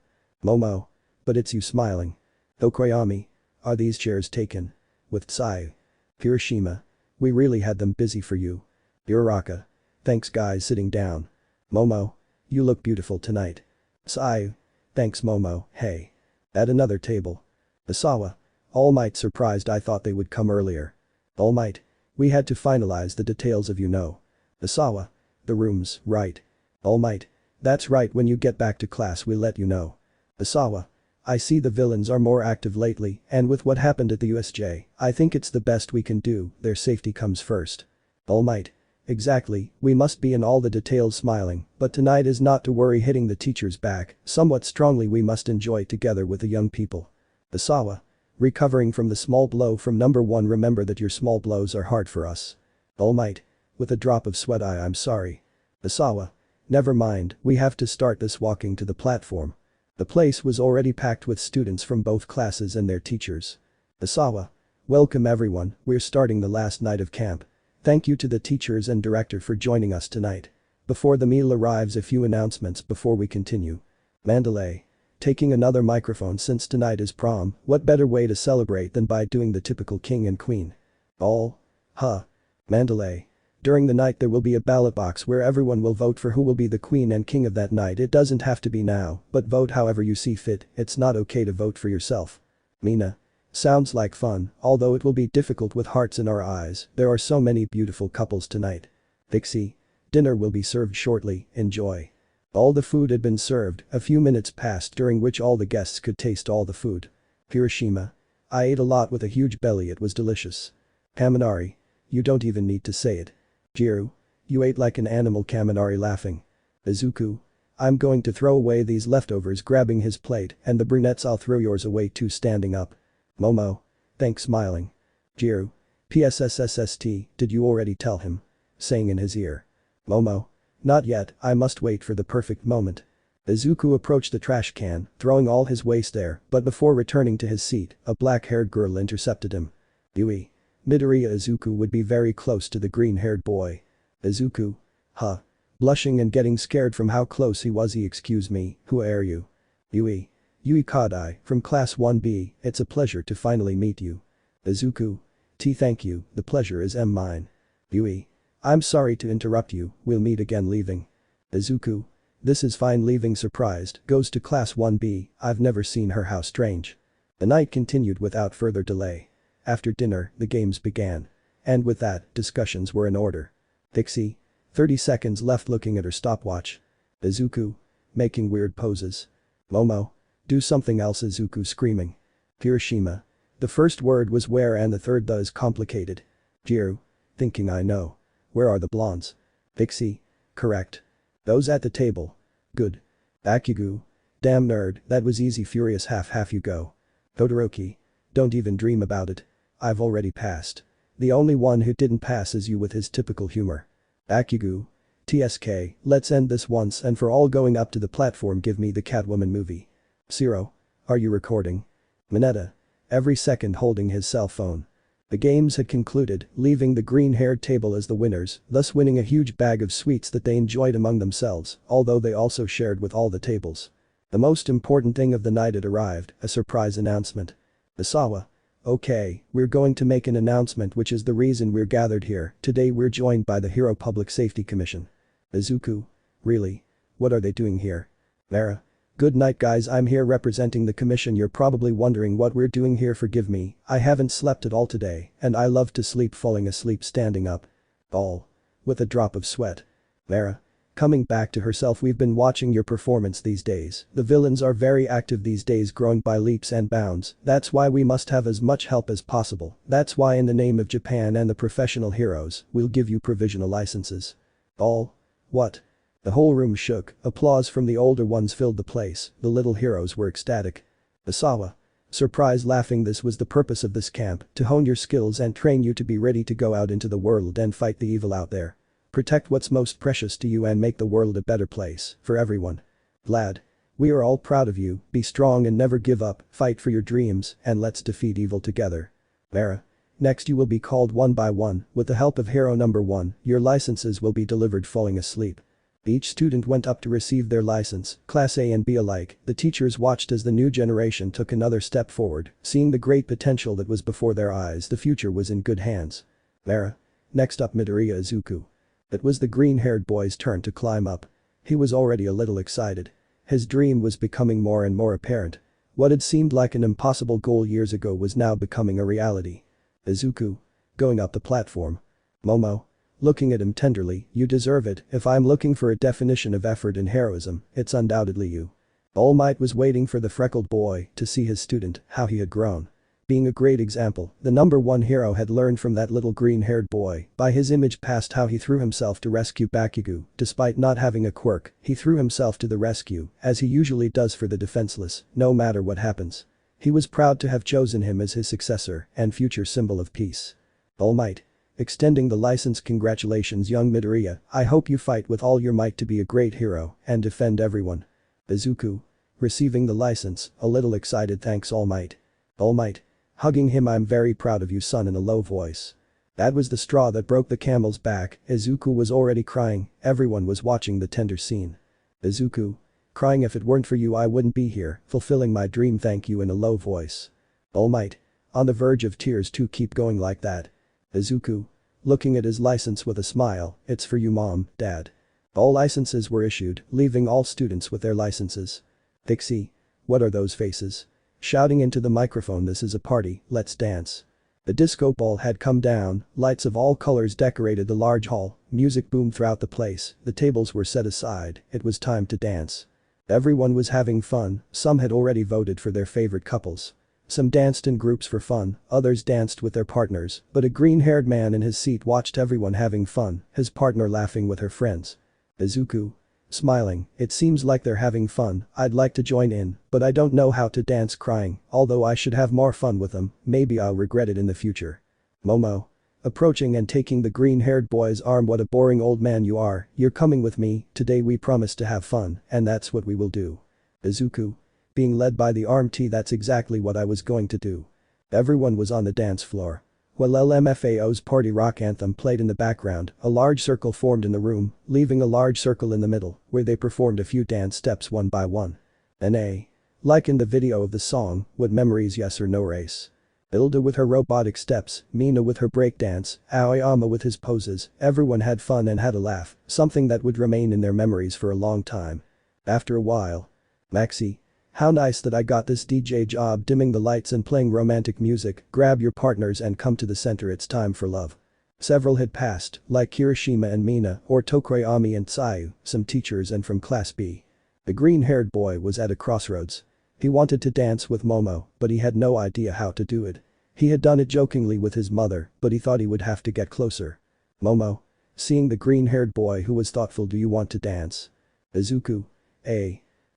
S1: Momo. But it's you. Smiling. Okoyami. Are these chairs taken? With Seiya. Hiroshima. We really had them busy for you. Uraraka. Thanks guys. Sitting down. Momo. You look beautiful tonight. Seiya. Thanks Momo. Hey. At another table. Asawa. Almight. Surprised, I thought they would come earlier. Almight. We had to finalize the details of Asawa. The rooms, right. Almight. That's right, when you get back to class we'll let you know. Asawa. I see the villains are more active lately, and with what happened at the USJ, I think it's the best we can do. Their safety comes first. Almight. Exactly, we must be in all the details. Smiling, but tonight is not to worry. Hitting the teacher's back somewhat strongly. We must enjoy together with the young people. Asawa. Recovering from the small blow from number 1. Remember that your small blows are hard for us. Almight. With a drop of sweat. I'm sorry. Asawa. Never mind, we have to start this. Walking to the platform. The place was already packed with students from both classes and their teachers. Asawa. Welcome everyone, we're starting the last night of camp. Thank you to the teachers and director for joining us tonight. Before the meal arrives, a few announcements before we continue. Mandalay. Taking another microphone. Since tonight is prom, what better way to celebrate than by doing the typical king and queen? Ball? Huh. Mandalay. During the night there will be a ballot box where everyone will vote for who will be the queen and king of that night. It doesn't have to be now, but vote however you see fit. It's not okay to vote for yourself. Mina. Sounds like fun, although it will be difficult with hearts in our eyes. There are so many beautiful couples tonight. Pixie. Dinner will be served shortly, enjoy. All the food had been served. A few minutes passed during which all the guests could taste all the food. Hiroshima. I ate a lot with a huge belly. It was delicious. Kaminari. You don't even need to say it. Jiru. You ate like an animal. Kaminari laughing. Izuku. I'm going to throw away these leftovers. Grabbing his plate, and the brunettes. I'll throw yours away too. Standing up. Momo. Thanks. Smiling. Jiru. PSSSST, did you already tell him? Saying in his ear. Momo. Not yet, I must wait for the perfect moment. Izuku approached the trash can, throwing all his waste there, but before returning to his seat, a black-haired girl intercepted him. Yui. Midoriya Izuku would be very close to the green-haired boy. Izuku. Huh. Blushing and getting scared from how close he was. Excuse me, who are you? Yui. Yui Kadai, from class 1B, it's a pleasure to finally meet you. Izuku. Thank you, the pleasure is mine. Yui. I'm sorry to interrupt you, we'll meet again leaving. Izuku. This is fine. Leaving surprised, goes to class 1B, I've never seen her, how strange. The night continued without further delay. After dinner, the games began. And with that, discussions were in order. Pixie. 30 seconds left. Looking at her stopwatch. Izuku. Making weird poses. Momo. Do something else. Izuku screaming. Hiroshima. The first word was where and the third the is complicated. Jiru. Thinking I know. Where are the blondes? Pixie. Correct. Those at the table. Good. Bakugu. Damn nerd, that was easy. Furious half you go. Todoroki. Don't even dream about it. I've already passed. The only one who didn't pass is you with his typical humor. Bakugu. TSK, let's end this once and for all. Going up to the platform. Give me the Catwoman movie. Zero. Are you recording? Mineta. Every second holding his cell phone. The games had concluded, leaving the green-haired table as the winners, thus winning a huge bag of sweets that they enjoyed among themselves, although they also shared with all the tables. The most important thing of the night had arrived, a surprise announcement. Misawa. Okay, we're going to make an announcement, which is the reason we're gathered here. Today we're joined by the Hero Public Safety Commission. Izuku. Really? What are they doing here? Mara. Good night guys, I'm here representing the commission. You're probably wondering what we're doing here. Forgive me, I haven't slept at all today, and I love to sleep falling asleep standing up. All. With a drop of sweat. Mara. Coming back to herself. We've been watching your performance these days. The villains are very active these days, growing by leaps and bounds. That's why we must have as much help as possible. That's why in the name of Japan and the professional heroes, we'll give you provisional licenses. All. What? The whole room shook, applause from the older ones filled the place, the little heroes were ecstatic. Misawa. Surprise laughing. This was the purpose of this camp, to hone your skills and train you to be ready to go out into the world and fight the evil out there. Protect what's most precious to you and make the world a better place, for everyone. Vlad. We are all proud of you, be strong and never give up, fight for your dreams, and let's defeat evil together. Mara. Next you will be called one by one, with the help of hero number 1, your licenses will be delivered falling asleep. Each student went up to receive their license, Class A and B alike. The teachers watched as the new generation took another step forward, seeing the great potential that was before their eyes. The future was in good hands. Mara. Next up Midoriya Izuku. It was the green-haired boy's turn to climb up. He was already a little excited. His dream was becoming more and more apparent. What had seemed like an impossible goal years ago was now becoming a reality. Izuku. Going up the platform. Momo. Looking at him tenderly, you deserve it. If I'm looking for a definition of effort and heroism, it's undoubtedly you. Almight was waiting for the freckled boy to see his student, how he had grown. Being a great example, the number 1 hero had learned from that little green-haired boy. By his image past how he threw himself to rescue Bakugu. Despite not having a quirk, he threw himself to the rescue, as he usually does for the defenseless, no matter what happens. He was proud to have chosen him as his successor and future symbol of peace. Almight. Extending the license. Congratulations young Midoriya, I hope you fight with all your might to be a great hero and defend everyone. Izuku. Receiving the license, a little excited. Thanks Almight. Almight. Hugging him. I'm very proud of you son in a low voice. That was the straw that broke the camel's back. Izuku was already crying, everyone was watching the tender scene. Izuku. Crying. If it weren't for you I wouldn't be here, fulfilling my dream. Thank you in a low voice. Almight. On the verge of tears too. Keep going like that. Izuku. Looking at his license with a smile, it's for you mom, dad. All licenses were issued, leaving all students with their licenses. Pixie. What are those faces? Shouting into the microphone, this is a party, let's dance. The disco ball had come down, lights of all colors decorated the large hall, music boomed throughout the place, the tables were set aside, it was time to dance. Everyone was having fun, some had already voted for their favorite couples. Some danced in groups for fun, others danced with their partners, but a green-haired man in his seat watched everyone having fun, his partner laughing with her friends. Izuku. Smiling, it seems like they're having fun, I'd like to join in, but I don't know how to dance. Crying, although I should have more fun with them, maybe I'll regret it in the future. Momo. approaching and taking the green-haired boy's arm. What a boring old man you are, you're coming with me, today we promised to have fun, and that's what we will do. Izuku. Being led by the arm T, that's exactly what I was going to do. Everyone was on the dance floor. While LMFAO's party rock anthem played in the background, a large circle formed in the room, leaving a large circle in the middle, where they performed a few dance steps one by one. Like in the video of the song, what memories yes or no race. Hilda with her robotic steps, Mina with her breakdance, Aoyama with his poses, everyone had fun and had a laugh, something that would remain in their memories for a long time. After a while. Maxi. How nice that I got this DJ job dimming the lights and playing romantic music, grab your partners and come to the center, it's time for love. Several had passed, like Kirishima and Mina or Tokoyami and Tsayu, some teachers and from Class B. The green-haired boy was at a crossroads. He wanted to dance with Momo, but he had no idea how to do it. He had done it jokingly with his mother, but he thought he would have to get closer. Momo. Seeing the green-haired boy who was thoughtful, do you want to dance? Izuku.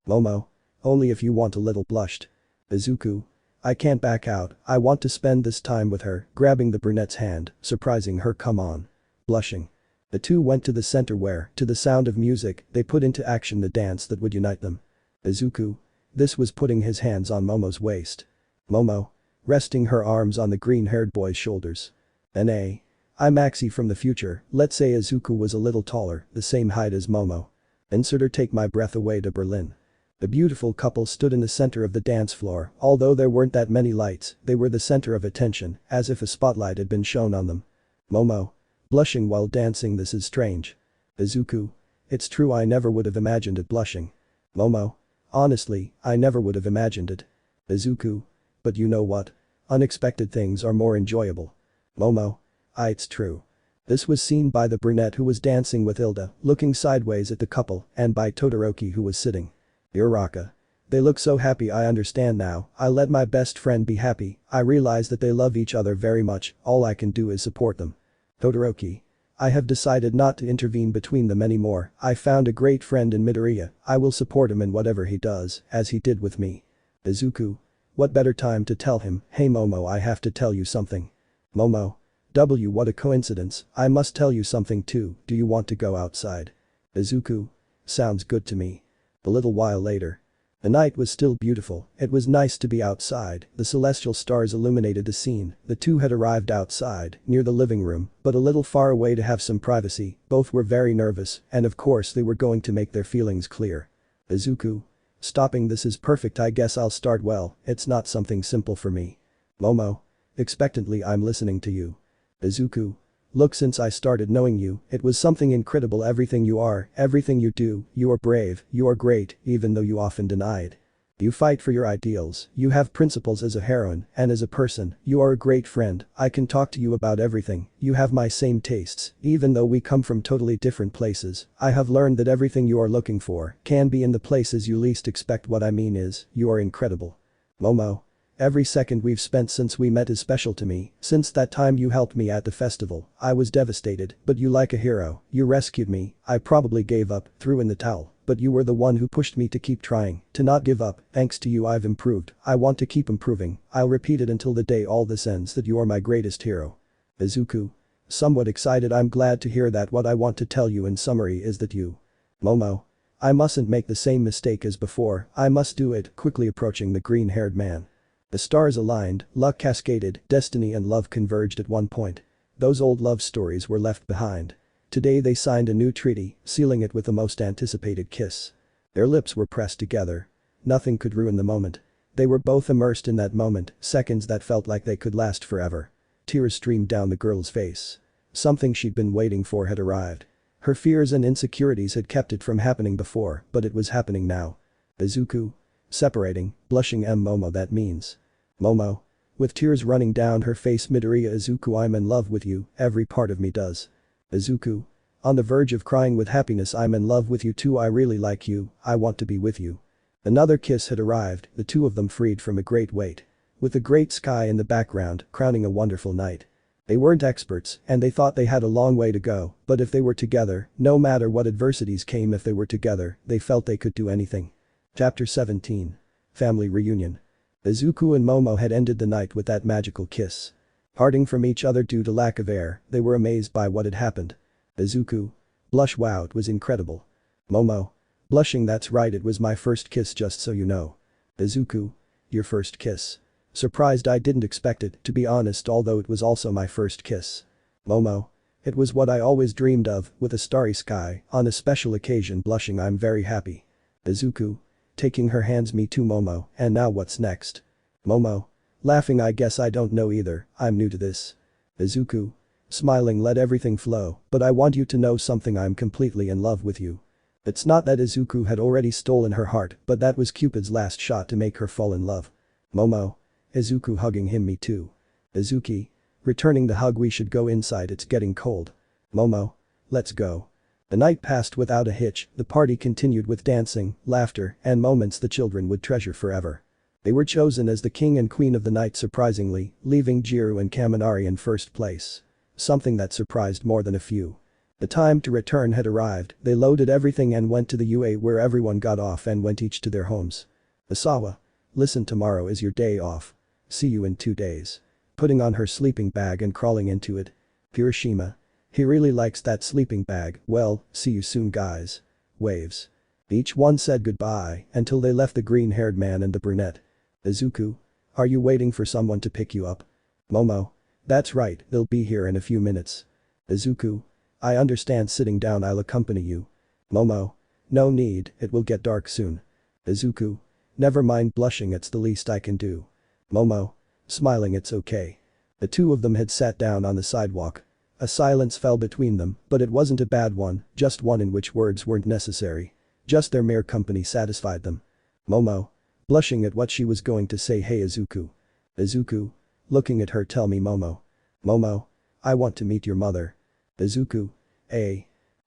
S1: Momo. Only if you want, a little blushed. Izuku. I can't back out, I want to spend this time with her, grabbing the brunette's hand, surprising her, come on. Blushing. The two went to the center where, to the sound of music, they put into action the dance that would unite them. Izuku. This was putting his hands on Momo's waist. Momo. Resting her arms on the green-haired boy's shoulders. I'm Maxi from the future, let's say Izuku was a little taller, the same height as Momo. Insert her take my breath away to Berlin. The beautiful couple stood in the center of the dance floor, although there weren't that many lights, they were the center of attention, as if a spotlight had been shown on them. Momo. Blushing while dancing, this is strange. Izuku. It's true, I never would have imagined it. Blushing. Momo. Honestly, I never would have imagined it. Izuku. But you know what? Unexpected things are more enjoyable. Momo. It's true. This was seen by the brunette who was dancing with Hilda, looking sideways at the couple, and by Todoroki who was sitting. Uraraka. They look so happy, I understand now, I let my best friend be happy, I realize that they love each other very much, all I can do is support them. Todoroki. I have decided not to intervene between them anymore, I found a great friend in Midoriya, I will support him in whatever he does, as he did with me. Izuku. What better time to tell him, hey Momo, I have to tell you something. Momo. What a coincidence, I must tell you something too, do you want to go outside? Izuku. Sounds good to me. A little while later. The night was still beautiful, it was nice to be outside, the celestial stars illuminated the scene, the two had arrived outside, near the living room, but a little far away to have some privacy, both were very nervous, and of course they were going to make their feelings clear. Izuku. Stopping, this is perfect, I guess I'll start, well, it's not something simple for me. Momo. Expectantly, I'm listening to you. Izuku. Look, since I started knowing you, it was something incredible, everything you are, everything you do, you are brave, you are great, even though you often deny it. You fight for your ideals, you have principles as a heroine, and as a person, you are a great friend, I can talk to you about everything, you have my same tastes, even though we come from totally different places, I have learned that everything you are looking for can be in the places you least expect. What I mean is, you are incredible. Momo. Every second we've spent since we met is special to me, since that time you helped me at the festival, I was devastated, but you like a hero, you rescued me, I probably gave up, threw in the towel, but you were the one who pushed me to keep trying, to not give up, thanks to you I've improved, I want to keep improving, I'll repeat it until the day all this ends that you are my greatest hero. Izuku. Somewhat excited, I'm glad to hear that. What I want to tell you in summary is that you. Momo. I mustn't make the same mistake as before, I must do it, quickly approaching the green-haired man. The stars aligned, luck cascaded, destiny and love converged at one point. Those old love stories were left behind. Today they signed a new treaty, sealing it with the most anticipated kiss. Their lips were pressed together. Nothing could ruin the moment. They were both immersed in that moment, seconds that felt like they could last forever. Tears streamed down the girl's face. Something she'd been waiting for had arrived. Her fears and insecurities had kept it from happening before, but it was happening now. Izuku. Separating, blushing, Momo, that means. Momo. With tears running down her face, Midoriya. Izuku, I'm in love with you, every part of me does. Izuku. On the verge of crying with happiness, I'm in love with you too, I really like you, I want to be with you. Another kiss had arrived, the two of them freed from a great weight. With the great sky in the background, crowning a wonderful night. They weren't experts, and they thought they had a long way to go, but if they were together, no matter what adversities came, if they were together, they felt they could do anything. Chapter 17. Family Reunion. Izuku and Momo had ended the night with that magical kiss. Parting from each other due to lack of air, they were amazed by what had happened. Izuku. Blush, wow, it was incredible. Momo. Blushing, that's right, it was my first kiss, just so you know. Izuku. Your first kiss. Surprised, I didn't expect it, to be honest, although it was also my first kiss. Momo. It was what I always dreamed of, with a starry sky, on a special occasion. Blushing, I'm very happy. Izuku. Taking her hands, me too, Momo, and now what's next? Momo. Laughing, I guess I don't know either, I'm new to this. Izuku. Smiling, let everything flow, but I want you to know something, I'm completely in love with you. It's not that Izuku had already stolen her heart, but that was Cupid's last shot to make her fall in love. Momo. Izuku hugging him, me too. Izuki. Returning the hug, we should go inside, it's getting cold. Momo. Let's go. The night passed without a hitch, the party continued with dancing, laughter, and moments the children would treasure forever. They were chosen as the king and queen of the night, surprisingly, leaving Jiro and Kaminari in first place. Something that surprised more than a few. The time to return had arrived, they loaded everything and went to the UA where everyone got off and went each to their homes. Asawa. Listen, tomorrow is your day off. See you in 2 days. Putting on her sleeping bag and crawling into it. Hiroshima. He really likes that sleeping bag, well, see you soon guys. Waves. Each one said goodbye until they left the green-haired man and the brunette. Izuku. Are you waiting for someone to pick you up? Momo. That's right, they'll be here in a few minutes. Izuku. I understand, sitting down, I'll accompany you. Momo. No need, it will get dark soon. Izuku. Never mind, blushing, it's the least I can do. Momo. Smiling, it's okay. The two of them had sat down on the sidewalk. A silence fell between them, but it wasn't a bad one, just one in which words weren't necessary. Just their mere company satisfied them. Momo. Blushing at what she was going to say, hey Izuku. Izuku. Looking at her, tell me, Momo. Momo. I want to meet your mother. Izuku.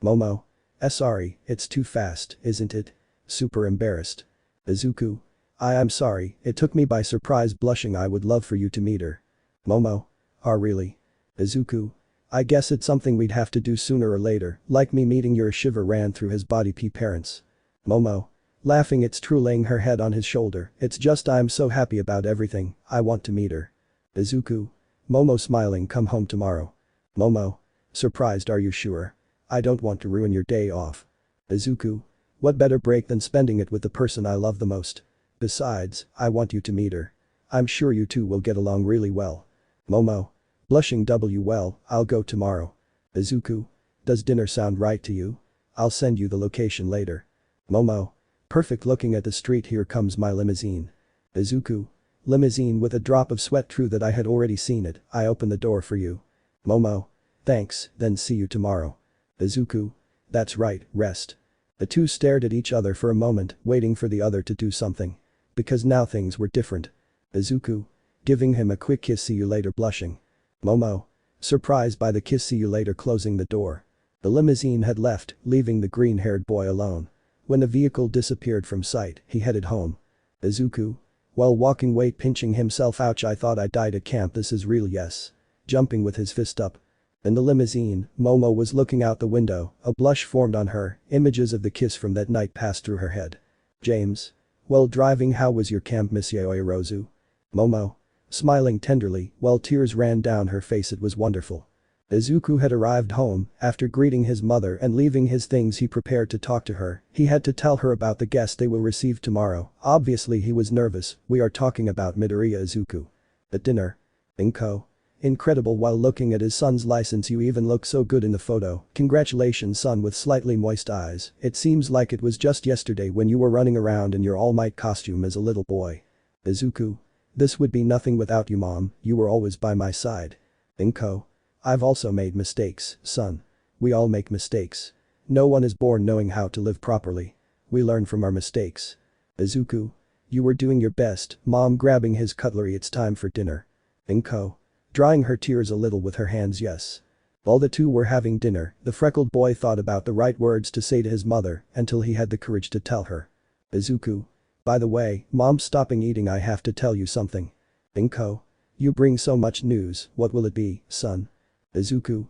S1: Momo. Sorry, it's too fast, isn't it? Super embarrassed. Izuku. I'm sorry, it took me by surprise. Blushing, I would love for you to meet her. Momo. Really? Izuku. I guess it's something we'd have to do sooner or later, like me meeting your. A shiver ran through his body. Parents. Momo. Laughing, it's true, laying her head on his shoulder, it's just I'm so happy about everything, I want to meet her. Izuku. Momo smiling, come home tomorrow. Momo. Surprised, are you sure? I don't want to ruin your day off. Izuku. What better break than spending it with the person I love the most? Besides, I want you to meet her. I'm sure you two will get along really well. Momo. Blushing, well, I'll go tomorrow. Izuku. Does dinner sound right to you? I'll send you the location later. Momo. Perfect, looking at the street, here comes my limousine. Izuku. Limousine with a drop of sweat, true that I had already seen it, I open the door for you. Momo. Thanks, then see you tomorrow. Izuku. That's right, rest. The two stared at each other for a moment, waiting for the other to do something. Because now things were different. Izuku. Giving him a quick kiss, see you later, blushing. Momo. Surprised by the kiss, see you later, closing the door. The limousine had left, leaving the green-haired boy alone. When the vehicle disappeared from sight, he headed home. Izuku. While walking, weight pinching himself, ouch, I thought I died at camp, this is real, yes. Jumping with his fist up. In the limousine, Momo was looking out the window, a blush formed on her, images of the kiss from that night passed through her head. James. Well, driving, how was your camp, Miss Yaoyorozu? Momo. Smiling tenderly, while tears ran down her face, it was wonderful. Izuku had arrived home, after greeting his mother and leaving his things he prepared to talk to her, he had to tell her about the guest they will receive tomorrow, obviously he was nervous, we are talking about Midoriya Izuku. At dinner. Inko. Incredible, while looking at his son's license, you even look so good in the photo, congratulations son, with slightly moist eyes, it seems like it was just yesterday when you were running around in your Almight costume as a little boy. Izuku. This would be nothing without you mom, you were always by my side. Inko. I've also made mistakes, son. We all make mistakes. No one is born knowing how to live properly. We learn from our mistakes. Izuku. You were doing your best, mom, grabbing his cutlery, it's time for dinner. Inko. Drying her tears a little with her hands, yes. While the two were having dinner, the freckled boy thought about the right words to say to his mother until he had the courage to tell her. Izuku. By the way, mom, stopping eating, I have to tell you something. Inko. You bring so much news, what will it be, son? Izuku.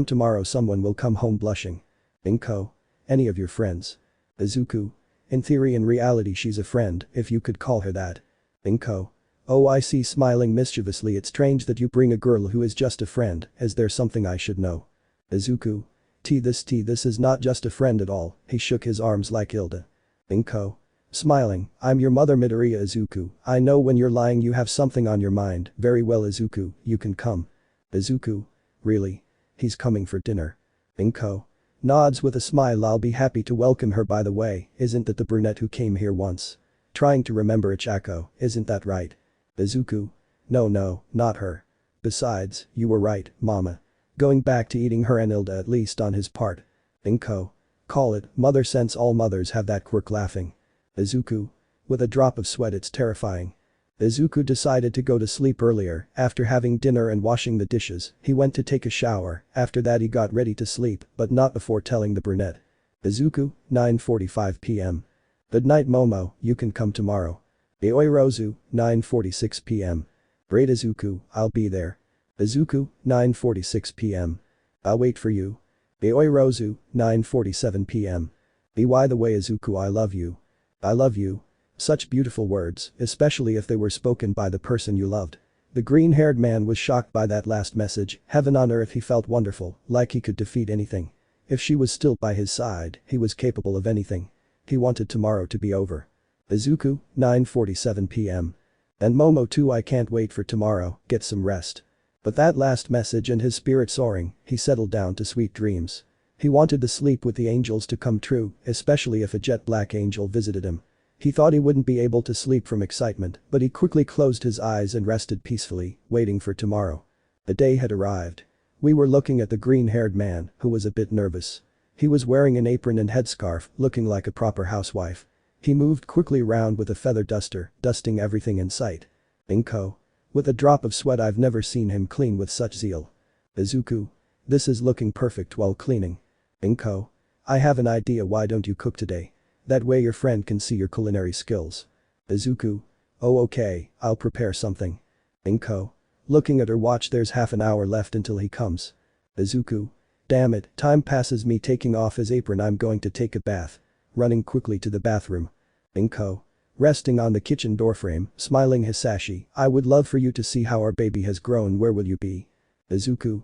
S1: Tomorrow someone will come home, blushing. Inko. Any of your friends? Izuku. In theory, in reality she's a friend, if you could call her that. Inko. Oh, I see, smiling mischievously. It's strange that you bring a girl who is just a friend. Is there something I should know? Izuku. This is not just a friend at all. He shook his arms like Hilda. Inko. Smiling, I'm your mother Midoriya. Izuku, I know when you're lying you have something on your mind. Very well Izuku, you can come. Izuku. Really? He's coming for dinner. Inko. Nods with a smile. I'll be happy to welcome her. By the way, isn't that the brunette who came here once? Trying to remember Ichako, isn't that right? Izuku. No, not her. Besides, you were right, mama. Going back to eating her and Hilda at least on his part. Inko. Call it, mother sense all mothers have that quirk. Laughing. Izuku. With a drop of sweat. It's terrifying. Izuku decided to go to sleep earlier. After having dinner and washing the dishes, he went to take a shower. After that he got ready to sleep, but not before telling the brunette. Izuku, 9:45 p.m. Good night Momo, you can come tomorrow. Yaoyorozu, 9:46 p.m. Great Izuku, I'll be there. Izuku, 9:46 p.m. I'll wait for you. Yaoyorozu, 9:47 p.m. By the way Izuku, I love you. I love you. Such beautiful words, especially if they were spoken by the person you loved. The green-haired man was shocked by that last message. Heaven on earth, he felt wonderful, like he could defeat anything. If she was still by his side, he was capable of anything. He wanted tomorrow to be over. Izuku, 9:47 p.m. And Momo too. I can't wait for tomorrow, get some rest. But that last message and his spirit soaring, he settled down to sweet dreams. He wanted the sleep with the angels to come true, especially if a jet black angel visited him. He thought he wouldn't be able to sleep from excitement, but he quickly closed his eyes and rested peacefully, waiting for tomorrow. The day had arrived. We were looking at the green-haired man, who was a bit nervous. He was wearing an apron and headscarf, looking like a proper housewife. He moved quickly around with a feather duster, dusting everything in sight. Inko. With a drop of sweat. I've never seen him clean with such zeal. Izuku. This is looking perfect while cleaning. Inko. I have an idea, why don't you cook today? That way your friend can see your culinary skills. Izuku. Oh okay, I'll prepare something. Inko. Looking at her watch. There's half an hour left until he comes. Izuku. Damn it, time passes. Me taking off his apron. I'm going to take a bath. Running quickly to the bathroom. Inko. Resting on the kitchen doorframe, smiling Hisashi. I would love for you to see how our baby has grown. Where will you be? Izuku.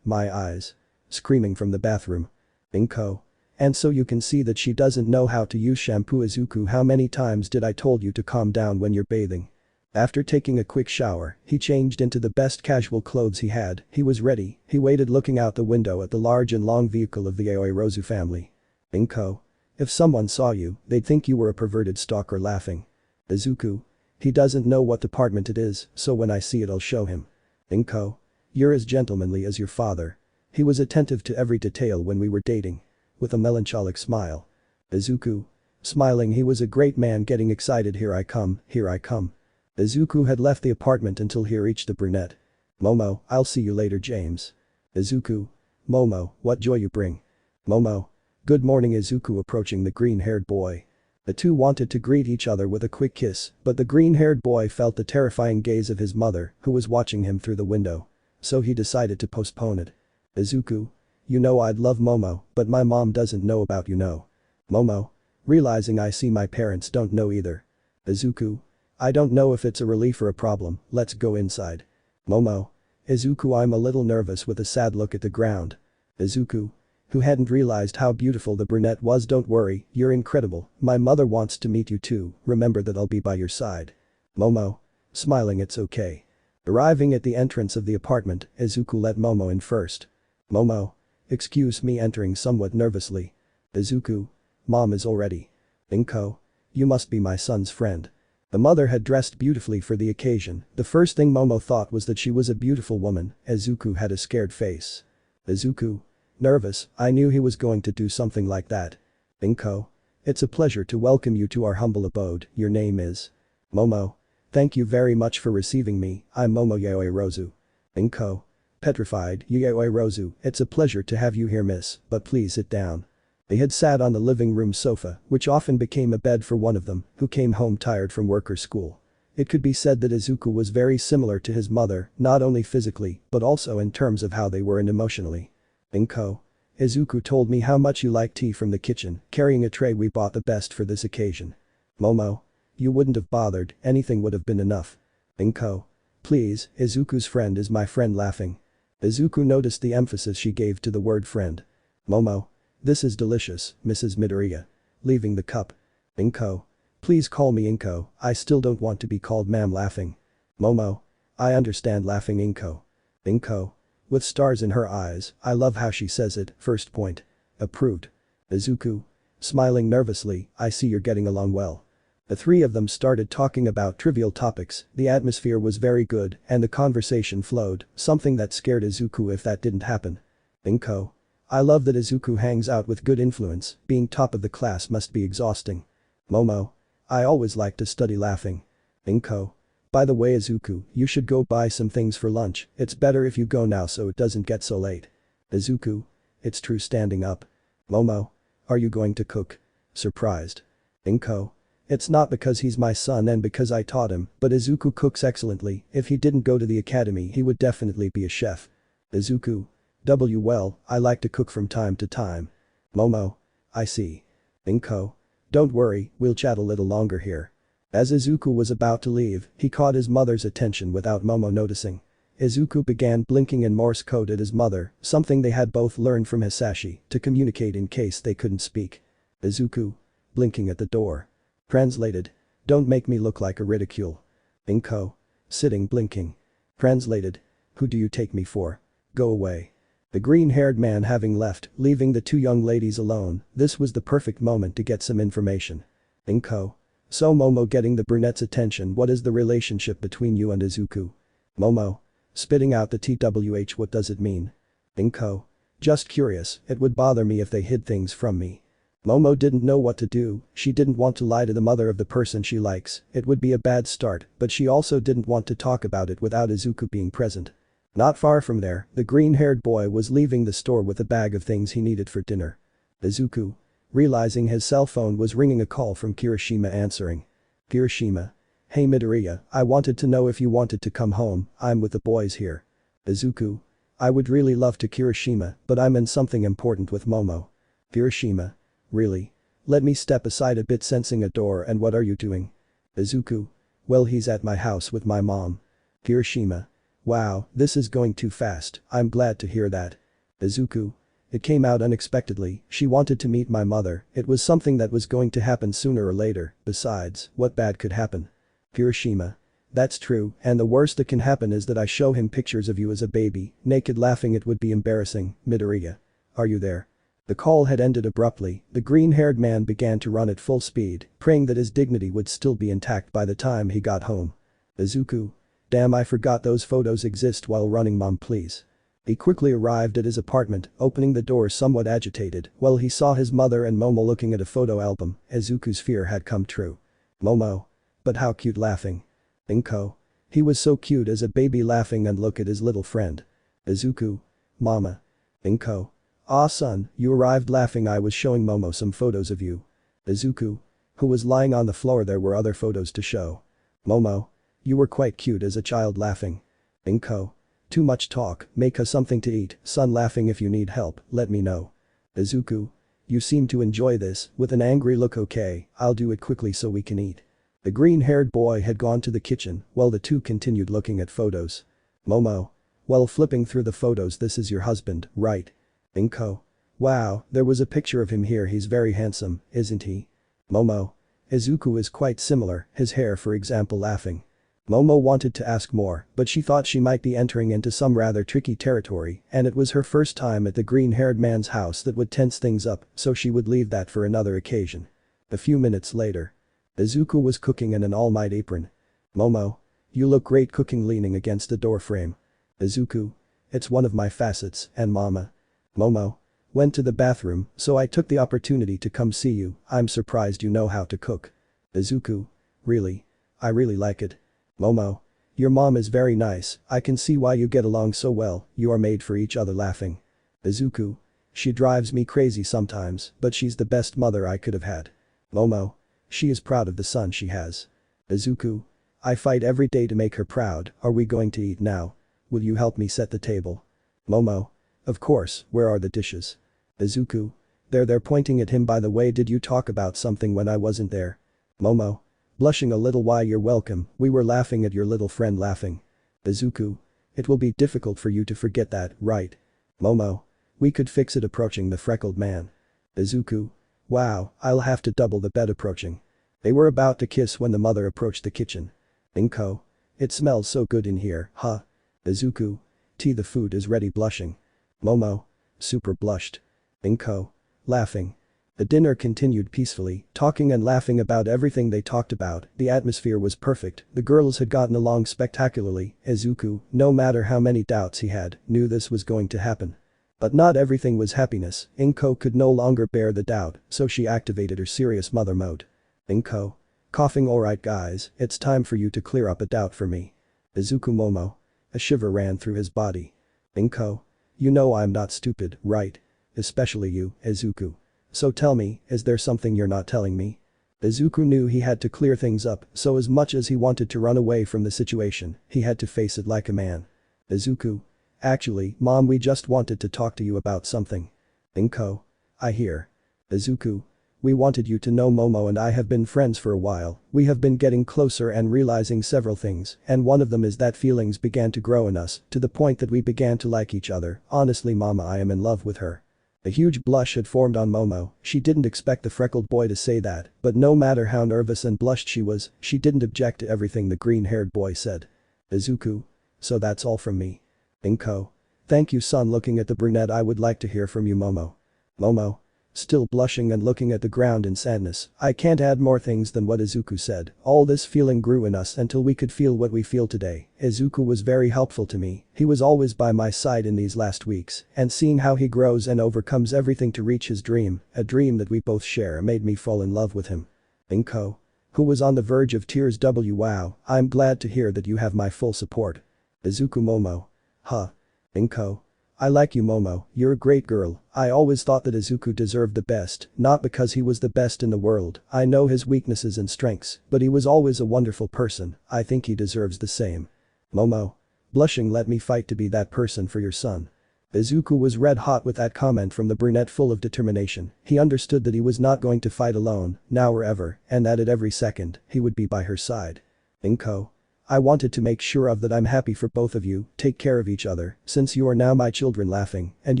S1: My eyes. Screaming from the bathroom. Inko. And so you can see that she doesn't know how to use shampoo. Izuku, how many times did I told you to calm down when you're bathing? After taking a quick shower, he changed into the best casual clothes he had. He was ready. He waited looking out the window at the large and long vehicle of the Yaoyorozu family. Inko. If someone saw you, they'd think you were a perverted stalker. Laughing. Izuku. He doesn't know what department it is, so when I see it I'll show him. Inko. You're as gentlemanly as your father. He was attentive to every detail when we were dating. With a melancholic smile. Izuku. Smiling, he was a great man. Getting excited. Here I come, here I come. Izuku had left the apartment until he reached the brunette. Momo, I'll see you later James. Izuku. Momo, what joy you bring. Momo. Good morning. Izuku approaching the green-haired boy. The two wanted to greet each other with a quick kiss, but the green-haired boy felt the terrifying gaze of his mother, who was watching him through the window. So he decided to postpone it. Izuku. You know I'd love Momo, but my mom doesn't know about you know. Momo. Realizing I see my parents don't know either. Izuku. I don't know if it's a relief or a problem, let's go inside. Momo. Izuku, I'm a little nervous with a sad look at the ground. Izuku. Who hadn't realized how beautiful the brunette was. Don't worry, you're incredible, my mother wants to meet you too, remember that I'll be by your side. Momo. Smiling, it's okay. Arriving at the entrance of the apartment, Izuku let Momo in first. Momo. Excuse me, entering somewhat nervously. Izuku. Mom is already. Inko. You must be my son's friend. The mother had dressed beautifully for the occasion. The first thing Momo thought was that she was a beautiful woman. Izuku had a scared face. Izuku. Nervous, I knew he was going to do something like that. Inko. It's a pleasure to welcome you to our humble abode. Your name is? Momo. Thank you very much for receiving me, I'm Momo Yaoyorozu. Inko. Petrified, Yaoyorozu, it's a pleasure to have you here miss, but please sit down. They had sat on the living room sofa, which often became a bed for one of them, who came home tired from work or school. It could be said that Izuku was very similar to his mother, not only physically, but also in terms of how they were and emotionally. Inko. Izuku told me how much you like tea from the kitchen, carrying a tray we bought the best for this occasion. Momo. You wouldn't have bothered, anything would have been enough. Inko. Please, Izuku's friend is my friend laughing. Izuku noticed the emphasis she gave to the word friend. Momo. This is delicious, Mrs. Midoriya. Leaving the cup. Inko. Please call me Inko, I still don't want to be called ma'am laughing. Momo. I understand laughing Inko. Inko. With stars in her eyes, I love how she says it, first point. Approved. Izuku. Smiling nervously, I see you're getting along well. The three of them started talking about trivial topics, the atmosphere was very good and the conversation flowed, something that scared Izuku if that didn't happen. Inko. I love that Izuku hangs out with good influence, being top of the class must be exhausting. Momo. I always like to study laughing. Inko. By the way Izuku, you should go buy some things for lunch, it's better if you go now so it doesn't get so late. Izuku. It's true standing up. Momo. Are you going to cook? Surprised. Inko. It's not because he's my son and because I taught him, but Izuku cooks excellently, if he didn't go to the academy he would definitely be a chef. Izuku. Well, I like to cook from time to time. Momo. I see. Inko. Don't worry, we'll chat a little longer here. As Izuku was about to leave, he caught his mother's attention without Momo noticing. Izuku began blinking in Morse code at his mother, something they had both learned from Hisashi, to communicate in case they couldn't speak. Izuku. Blinking at the door. Translated. Don't make me look like a ridicule. Inko. Sitting blinking. Translated. Who do you take me for? Go away. The green-haired man having left, leaving the two young ladies alone, this was the perfect moment to get some information. Inko. So Momo getting the brunette's attention, what is the relationship between you and Izuku? Momo. Spitting out the TWH, what does it mean? Inko. Just curious, it would bother me if they hid things from me. Momo didn't know what to do, she didn't want to lie to the mother of the person she likes, it would be a bad start, but she also didn't want to talk about it without Izuku being present. Not far from there, the green-haired boy was leaving the store with a bag of things he needed for dinner. Izuku. Realizing his cell phone was ringing, a call from Kirishima answering. Kirishima. Hey Midoriya, I wanted to know if you wanted to come home, I'm with the boys here. Izuku. I would really love to Kirishima, but I'm in something important with Momo. Kirishima. Really? Let me step aside a bit, sensing a door, and what are you doing? Izuku. Well, he's at my house with my mom. Kirishima. Wow, this is going too fast, I'm glad to hear that. Izuku. It came out unexpectedly, she wanted to meet my mother, it was something that was going to happen sooner or later, besides, what bad could happen? Kirishima. That's true, and the worst that can happen is that I show him pictures of you as a baby, naked laughing, it would be embarrassing, Midoriya. Are you there? The call had ended abruptly, the green-haired man began to run at full speed, praying that his dignity would still be intact by the time he got home. Izuku. Damn, I forgot those photos exist while running, mom please. He quickly arrived at his apartment, opening the door somewhat agitated, while he saw his mother and Momo looking at a photo album, Izuku's fear had come true. Momo. But how cute laughing. Inko. He was so cute as a baby laughing, and look at his little friend. Izuku. Mama. Inko. Ah son, you arrived laughing, I was showing Momo some photos of you. Izuku. Who was lying on the floor, there were other photos to show. Momo. You were quite cute as a child laughing. Inko. Too much talk, make us something to eat, son laughing, if you need help, let me know. Izuku. You seem to enjoy this, with an angry look, okay, I'll do it quickly so we can eat. The green-haired boy had gone to the kitchen, while the two continued looking at photos. Momo. While flipping through the photos, this is your husband, right? Inko. Wow, there was a picture of him here, he's very handsome, isn't he? Momo. Izuku is quite similar, his hair for example laughing. Momo wanted to ask more, but she thought she might be entering into some rather tricky territory, and it was her first time at the green-haired man's house that would tense things up, so she would leave that for another occasion. A few minutes later. Izuku was cooking in an Almight apron. Momo. You look great cooking, leaning against the doorframe. Izuku. It's one of my facets, and mama. Momo. Went to the bathroom, so I took the opportunity to come see you, I'm surprised you know how to cook. Izuku. Really? I really like it. Momo. Your mom is very nice, I can see why you get along so well, you are made for each other laughing. Izuku. She drives me crazy sometimes, but she's the best mother I could have had. Momo. She is proud of the son she has. Izuku. I fight every day to make her proud, are we going to eat now? Will you help me set the table? Momo. Of course, where are the dishes? Izuku. They're pointing at him, by the way, did you talk about something when I wasn't there? Momo. Blushing a little. Why, you're welcome, we were laughing at your little friend laughing. Izuku. It will be difficult for you to forget that, right? Momo. We could fix it. Approaching the freckled man. Izuku. Wow, I'll have to double the bed. Approaching. They were about to kiss when the mother approached the kitchen. Inko. It smells so good in here, huh? Izuku. Tea, the food is ready. Blushing. Momo. Super blushed. Inko. Laughing. The dinner continued peacefully, talking and laughing about everything they talked about. The atmosphere was perfect, the girls had gotten along spectacularly. Izuku, no matter how many doubts he had, knew this was going to happen. But not everything was happiness. Inko could no longer bear the doubt, so she activated her serious mother mode. Inko. Coughing. Alright guys, it's time for you to clear up a doubt for me. Izuku. Momo. A shiver ran through his body. Inko. You know I'm not stupid, right? Especially you, Izuku. So tell me, is there something you're not telling me? Izuku knew he had to clear things up, so as much as he wanted to run away from the situation, he had to face it like a man. Izuku. Actually, Mom, we just wanted to talk to you about something. Inko. I hear. Izuku. We wanted you to know Momo and I have been friends for a while, we have been getting closer and realizing several things, and one of them is that feelings began to grow in us, to the point that we began to like each other. Honestly mama, I am in love with her. A huge blush had formed on Momo. She didn't expect the freckled boy to say that, but no matter how nervous and blushed she was, she didn't object to everything the green-haired boy said. Izuku. So that's all from me. Inko. Thank you son. Looking at the brunette. I would like to hear from you Momo. Momo. Still blushing and looking at the ground in sadness. I can't add more things than what Izuku said. All this feeling grew in us until we could feel what we feel today. Izuku was very helpful to me, he was always by my side in these last weeks, and seeing how he grows and overcomes everything to reach his dream, a dream that we both share, made me fall in love with him. Inko. Who was on the verge of tears. Wow, I'm glad to hear that you have my full support. Izuku. Momo. Huh. Inko. I like you Momo, you're a great girl. I always thought that Izuku deserved the best, not because he was the best in the world, I know his weaknesses and strengths, but he was always a wonderful person, I think he deserves the same. Momo. Blushing. Let me fight to be that person for your son. Izuku was red hot with that comment from the brunette, full of determination. He understood that he was not going to fight alone, now or ever, and that at every second, he would be by her side. Inko. I wanted to make sure of that. I'm happy for both of you, take care of each other, since you are now my children. Laughing. And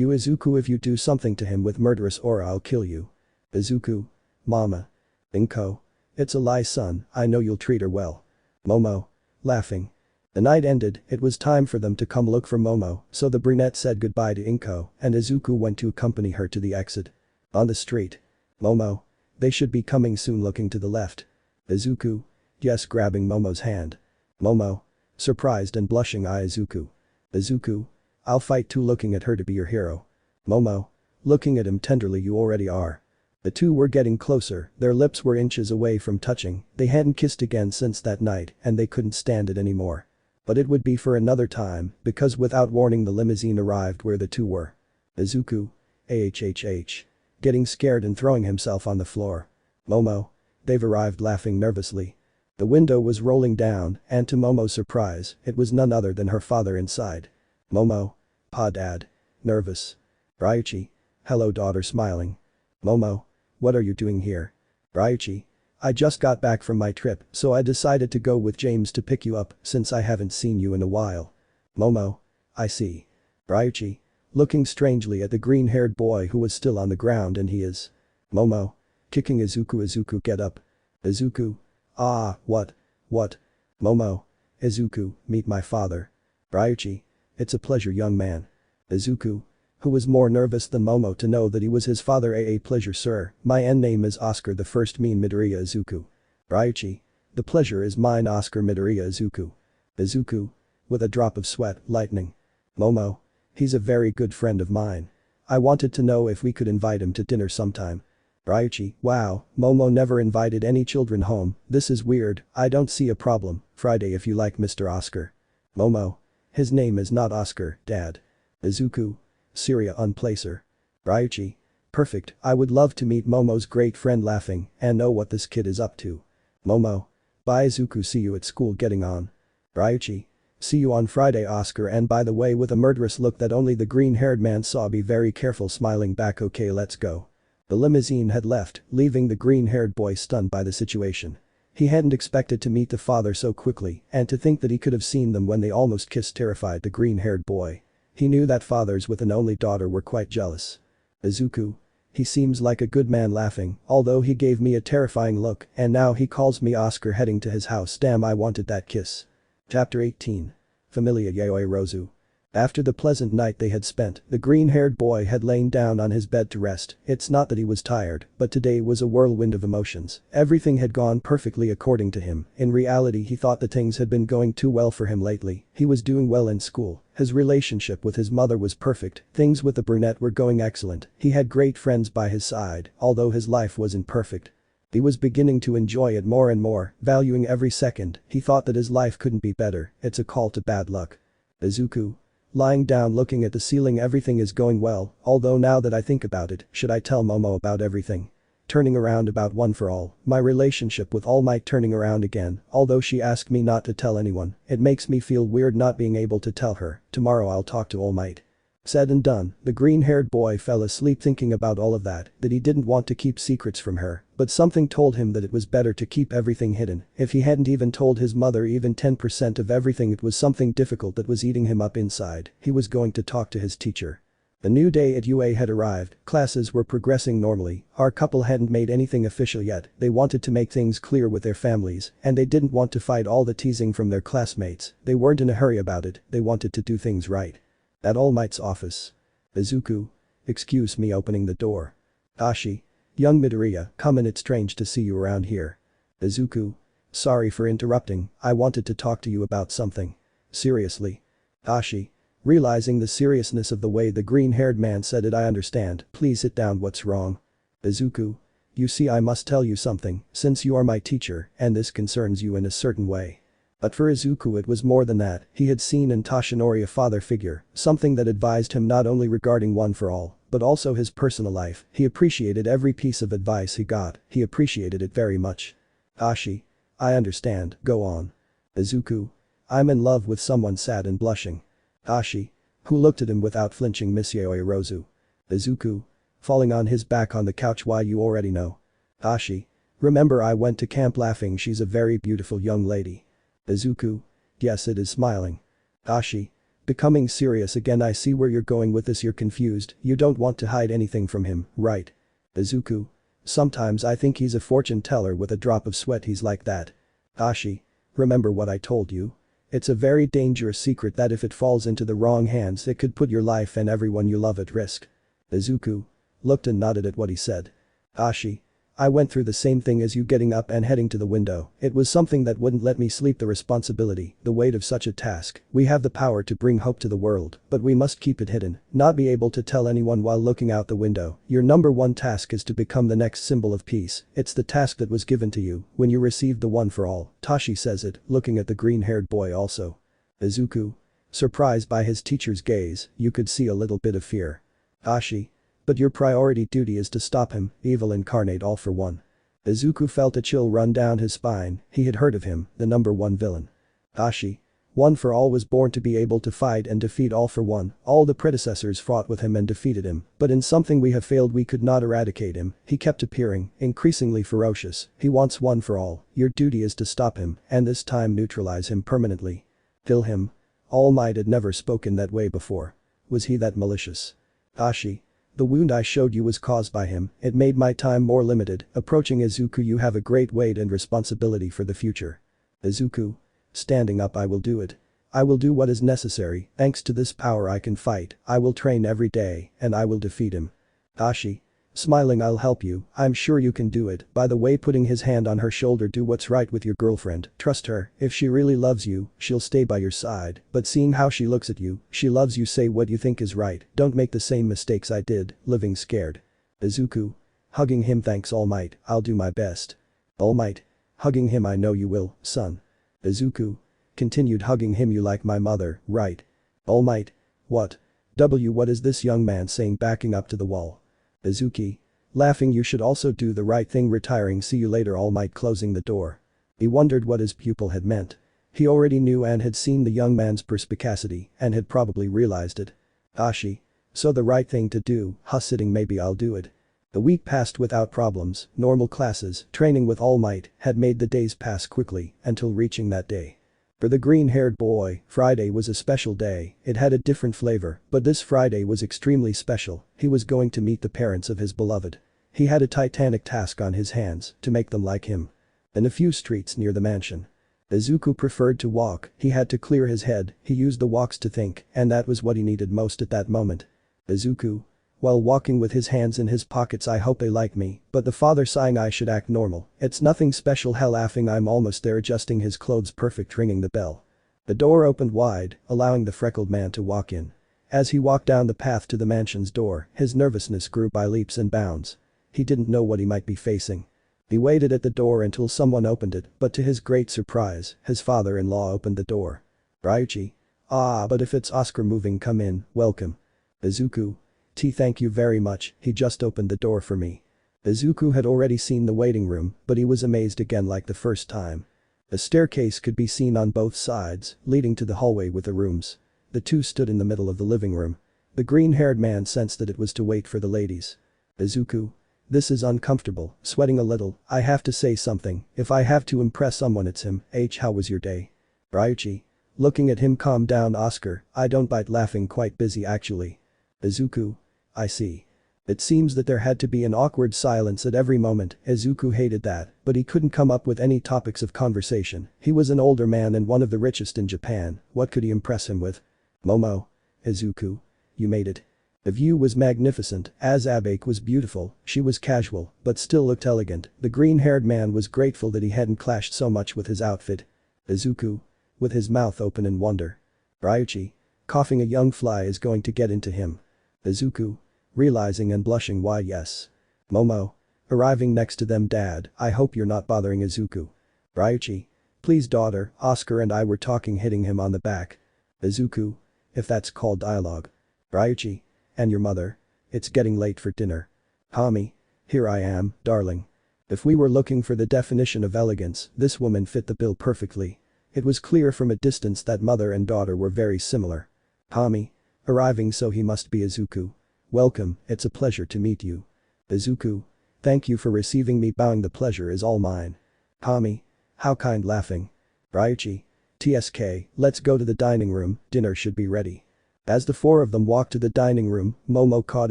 S1: you Izuku, if you do something to him with murderous aura I'll kill you. Izuku. Mama. Inko. It's a lie son, I know you'll treat her well. Momo. Laughing. The night ended, it was time for them to come look for Momo, so the brunette said goodbye to Inko, and Izuku went to accompany her to the exit. On the street. Momo. They should be coming soon. Looking to the left. Izuku. Yes, grabbing Momo's hand. Momo. Surprised and blushing. Izuku. Izuku. I'll fight too. Looking at her to be your hero. Momo. Looking at him tenderly. You already are. The two were getting closer, their lips were inches away from touching, they hadn't kissed again since that night and they couldn't stand it anymore. But it would be for another time, because without warning the limousine arrived where the two were. Izuku. AHHH. Getting scared and throwing himself on the floor. Momo. They've arrived. Laughing nervously. The window was rolling down, and to Momo's surprise, it was none other than her father inside. Momo. Pa dad. Nervous. Ryuichi. Hello daughter. Smiling. Momo. What are you doing here? Ryuichi. I just got back from my trip, so I decided to go with James to pick you up since I haven't seen you in a while. Momo. I see. Ryuichi. Looking strangely at the green-haired boy who was still on the ground. And he is. Momo. Kicking Izuku. Izuku, get up. Izuku. Ah, what? What? Momo. Izuku, meet my father. Ryuichi. It's a pleasure young man. Izuku. Who was more nervous than Momo to know that he was his father. A pleasure sir, my name is Oscar the First mean Midoriya Izuku. Ryuichi. The pleasure is mine Oscar Midoriya Izuku. Izuku. With a drop of sweat, lightning. Momo. He's a very good friend of mine. I wanted to know if we could invite him to dinner sometime. Ryuichi. Wow, Momo never invited any children home, this is weird, I don't see a problem, Friday if you like Mr. Oscar. Momo. His name is not Oscar, Dad. Izuku. Syria unplacer. Ryuichi. Perfect, I would love to meet Momo's great friend. Laughing and know what this kid is up to. Momo. Bye Izuku, see you at school. Getting on. Ryuichi. See you on Friday Oscar, and by the way, with a murderous look that only the green-haired man saw. Be very careful. Smiling back. Okay, let's go. The limousine had left, leaving the green-haired boy stunned by the situation. He hadn't expected to meet the father so quickly, and to think that he could have seen them when they almost kissed terrified the green-haired boy. He knew that fathers with an only daughter were quite jealous. Izuku. He seems like a good man laughing, although he gave me a terrifying look and now he calls me Oscar heading to his house. Damn, I wanted that kiss. Chapter 18. Familia Yaoyorozu. After the pleasant night they had spent, the green-haired boy had lain down on his bed to rest. It's not that he was tired, but today was a whirlwind of emotions. Everything had gone perfectly according to him. In reality he thought that things had been going too well for him lately. He was doing well in school. His relationship with his mother was perfect. Things with the brunette were going excellent. He had great friends by his side, although his life wasn't perfect. He was beginning to enjoy it more and more, valuing every second. He thought that his life couldn't be better. It's a call to bad luck. Izuku. Lying down looking at the ceiling, everything is going well, although now that I think about it, should I tell Momo about everything? Turning around about one for all, my relationship with Almight turning around again, although she asked me not to tell anyone, it makes me feel weird not being able to tell her. Tomorrow I'll talk to Almight. Said and done, the green-haired boy fell asleep thinking about all of that he didn't want to keep secrets from her, but something told him that it was better to keep everything hidden. If he hadn't even told his mother even 10% of everything, it was something difficult that was eating him up inside. He was going to talk to his teacher. The new day at UA had arrived, classes were progressing normally, our couple hadn't made anything official yet, they wanted to make things clear with their families, and they didn't want to fight all the teasing from their classmates, they weren't in a hurry about it, they wanted to do things right. At All Might's office. Izuku. Excuse me opening the door. Ashi. Young Midoriya, come in, it's strange to see you around here. Izuku. Sorry for interrupting, I wanted to talk to you about something. Seriously. Ashi. Realizing the seriousness of the way the green-haired man said it, I understand, please sit down, what's wrong? Izuku. You see, I must tell you something, since you are my teacher, and this concerns you in a certain way. But for Izuku it was more than that. He had seen in Toshinori a father figure, something that advised him not only regarding One for All, but also his personal life. He appreciated every piece of advice he got, he appreciated it very much. Ashi. I understand, go on. Izuku. I'm in love with someone, sad and blushing. Ashi. Who looked at him without flinching? Miss Yaoyorozu. Izuku. Falling on his back on the couch, why, you already know. Ashi. Remember I went to camp laughing, she's a very beautiful young lady. Izuku. Yes, it is, smiling. Ashi. Becoming serious again, I see where you're going with this, you're confused, you don't want to hide anything from him, right? Izuku. Sometimes I think he's a fortune teller with a drop of sweat, he's like that. Ashi. Remember what I told you? It's a very dangerous secret that if it falls into the wrong hands it could put your life and everyone you love at risk. Izuku. Looked and nodded at what he said. Ashi. I went through the same thing as you, getting up and heading to the window. It was something that wouldn't let me sleep, the responsibility, the weight of such a task. We have the power to bring hope to the world, but we must keep it hidden, not be able to tell anyone while looking out the window. Your number one task is to become the next symbol of peace. It's the task that was given to you when you received the One for All. Tashi says it, looking at the green-haired boy also. Izuku. Surprised by his teacher's gaze, you could see a little bit of fear. Ashi. But your priority duty is to stop him, evil incarnate, All for One. Izuku felt a chill run down his spine, he had heard of him, the number one villain. Ashi. One for All was born to be able to fight and defeat All for One. All the predecessors fought with him and defeated him, but in something we have failed, we could not eradicate him. He kept appearing, increasingly ferocious. He wants One for All. Your duty is to stop him, and this time neutralize him permanently. Kill him. All Might had never spoken that way before. Was he that malicious? Ashi. The wound I showed you was caused by him, it made my time more limited. Approaching Izuku, you have a great weight and responsibility for the future. Izuku. Standing up, I will do it. I will do what is necessary, thanks to this power I can fight, I will train every day, and I will defeat him. Ashi. Smiling, I'll help you, I'm sure you can do it. By the way, putting his hand on her shoulder, do what's right with your girlfriend, trust her, if she really loves you, she'll stay by your side, but seeing how she looks at you, she loves you, say what you think is right, don't make the same mistakes I did, living scared. Izuku. Hugging him, thanks All Might, I'll do my best. All Might. Hugging him, I know you will, son. Izuku. Continued hugging him, you like my mother, right? All Might. What? What is this young man saying, backing up to the wall? Izuku. Laughing, you should also do the right thing, retiring, see you later, All Might, closing the door. He wondered what his pupil had meant. He already knew and had seen the young man's perspicacity and had probably realized it. Ashi. So the right thing to do, sitting, maybe I'll do it. The week passed without problems, normal classes, training with Almight had made the days pass quickly until reaching that day. For the green-haired boy, Friday was a special day, it had a different flavor, but this Friday was extremely special, he was going to meet the parents of his beloved. He had a titanic task on his hands, to make them like him. In a few streets near the mansion. Izuku preferred to walk, he had to clear his head, he used the walks to think, and that was what he needed most at that moment. Izuku. While walking with his hands in his pockets, I hope they like me, but the father sighing I should act normal, it's nothing special, hell laughing I'm almost there adjusting his clothes perfect ringing the bell. The door opened wide, allowing the freckled man to walk in. As he walked down the path to the mansion's door, his nervousness grew by leaps and bounds. He didn't know what he might be facing. He waited at the door until someone opened it, but to his great surprise, his father-in-law opened the door. Ryuichi. Ah, but if it's Oscar moving, come in, welcome. Izuku. Thank you very much, he just opened the door for me. Izuku had already seen the waiting room, but he was amazed again like the first time. A staircase could be seen on both sides, leading to the hallway with the rooms. The two stood in the middle of the living room. The green-haired man sensed that it was to wait for the ladies. Izuku. This is uncomfortable, sweating a little, I have to say something, if I have to impress someone it's him. How was your day? Ryuichi. Looking at him, calm down Oscar, I don't bite laughing, quite busy actually. Izuku. I see. It seems that there had to be an awkward silence at every moment, Izuku hated that, but he couldn't come up with any topics of conversation, he was an older man and one of the richest in Japan, what could he impress him with? Momo. Izuku. You made it. The view was magnificent, as Abake was beautiful, she was casual, but still looked elegant, the green-haired man was grateful that he hadn't clashed so much with his outfit. Izuku. With his mouth open in wonder. Ryuichi. Coughing, a young fly is going to get into him. Izuku. Realizing and blushing, why yes. Momo. Arriving next to them, Dad, I hope you're not bothering Izuku. Ryuichi. Please daughter, Oscar and I were talking, hitting him on the back. Izuku. If that's called dialogue. Ryuichi. And your mother? It's getting late for dinner. Hami. Here I am, darling. If we were looking for the definition of elegance, this woman fit the bill perfectly. It was clear from a distance that mother and daughter were very similar. Hami. Arriving, so he must be Izuku. Welcome, it's a pleasure to meet you. Izuku. Thank you for receiving me, bowing, the pleasure is all mine. Hami. How kind, laughing. Ryuichi. TSK, let's go to the dining room, dinner should be ready. As the four of them walked to the dining room, Momo caught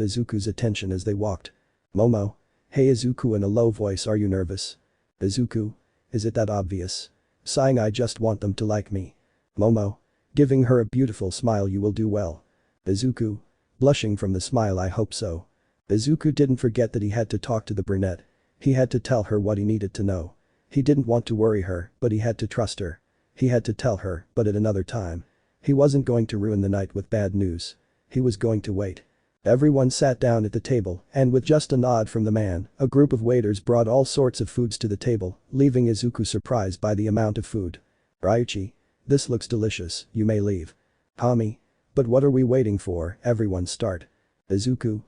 S1: Izuku's attention as they walked. Momo. Hey Izuku, in a low voice, are you nervous? Izuku. Is it that obvious? Sighing, I just want them to like me. Momo. Giving her a beautiful smile, you will do well. Izuku. Blushing from the smile, I hope so. Izuku didn't forget that he had to talk to the brunette. He had to tell her what he needed to know. He didn't want to worry her, but he had to trust her. He had to tell her, but at another time. He wasn't going to ruin the night with bad news. He was going to wait. Everyone sat down at the table, and with just a nod from the man, a group of waiters brought all sorts of foods to the table, leaving Izuku surprised by the amount of food. Ryuichi. This looks delicious, you may leave. Hami. But what are we waiting for, everyone start. Izuku.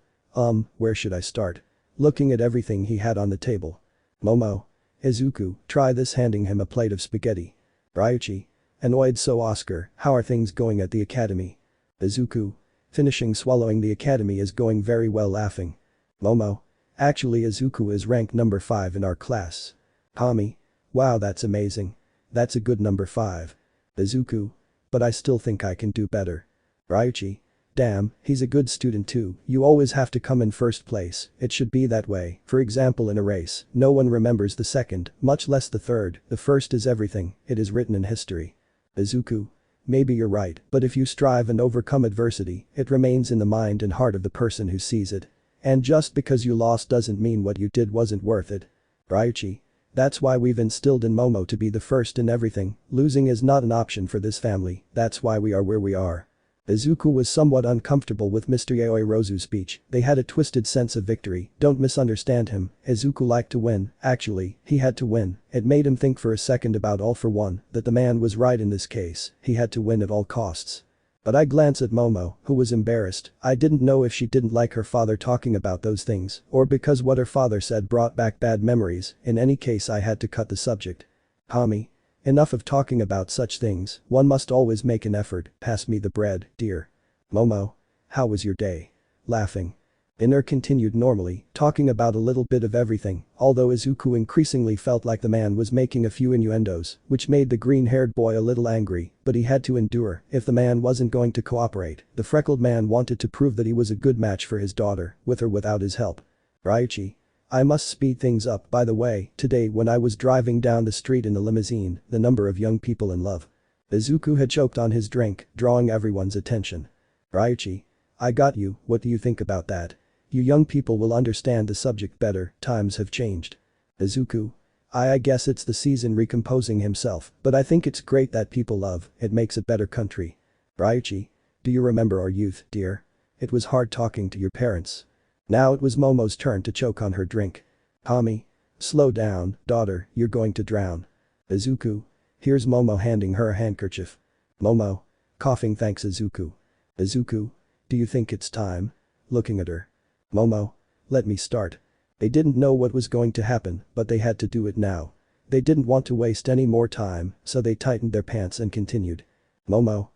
S1: Where should I start? Looking at everything he had on the table. Momo. Izuku, try this, handing him a plate of spaghetti. Ryuichi. Annoyed, so Oscar, how are things going at the academy? Izuku. Finishing swallowing, the academy is going very well, laughing. Momo. Actually Izuku is ranked number 5 in our class. Hami. Wow, that's amazing. That's a good number 5. Izuku. But I still think I can do better. Ryuichi. Damn, he's a good student too, you always have to come in first place, it should be that way, for example in a race, no one remembers the second, much less the third, the first is everything, it is written in history. Izuku. Maybe you're right, but if you strive and overcome adversity, it remains in the mind and heart of the person who sees it. And just because you lost doesn't mean what you did wasn't worth it. Ryuichi. That's why we've instilled in Momo to be the first in everything, losing is not an option for this family, that's why we are where we are. Izuku was somewhat uncomfortable with Mr. Yaoyorozu's speech, they had a twisted sense of victory, don't misunderstand him, Izuku liked to win, actually, he had to win, it made him think for a second about All for One, that the man was right in this case, he had to win at all costs. But I glanced at Momo, who was embarrassed, I didn't know if she didn't like her father talking about those things, or because what her father said brought back bad memories, in any case I had to cut the subject. Hami. Enough of talking about such things, one must always make an effort, pass me the bread, dear. Momo. How was your day? Laughing. Dinner continued normally, talking about a little bit of everything, although Izuku increasingly felt like the man was making a few innuendos, which made the green-haired boy a little angry, but he had to endure. If the man wasn't going to cooperate, the freckled man wanted to prove that he was a good match for his daughter, with or without his help. Ryuichi. I must speed things up, by the way, today when I was driving down the street in the limousine, the number of young people in love. Izuku had choked on his drink, drawing everyone's attention. Ryuichi. I got you, what do you think about that? You young people will understand the subject better, times have changed. Izuku. I guess it's the season recomposing himself, but I think it's great that people love, it makes a better country. Ryuichi. Do you remember our youth, dear? It was hard talking to your parents. Now it was Momo's turn to choke on her drink. Tommy. Slow down, daughter, you're going to drown. Izuku. Here's Momo handing her a handkerchief. Momo. Coughing thanks Izuku. Izuku. Do you think it's time? Looking at her. Momo. Let me start. They didn't know what was going to happen, but they had to do it now. They didn't want to waste any more time, so they tightened their pants and continued. Momo.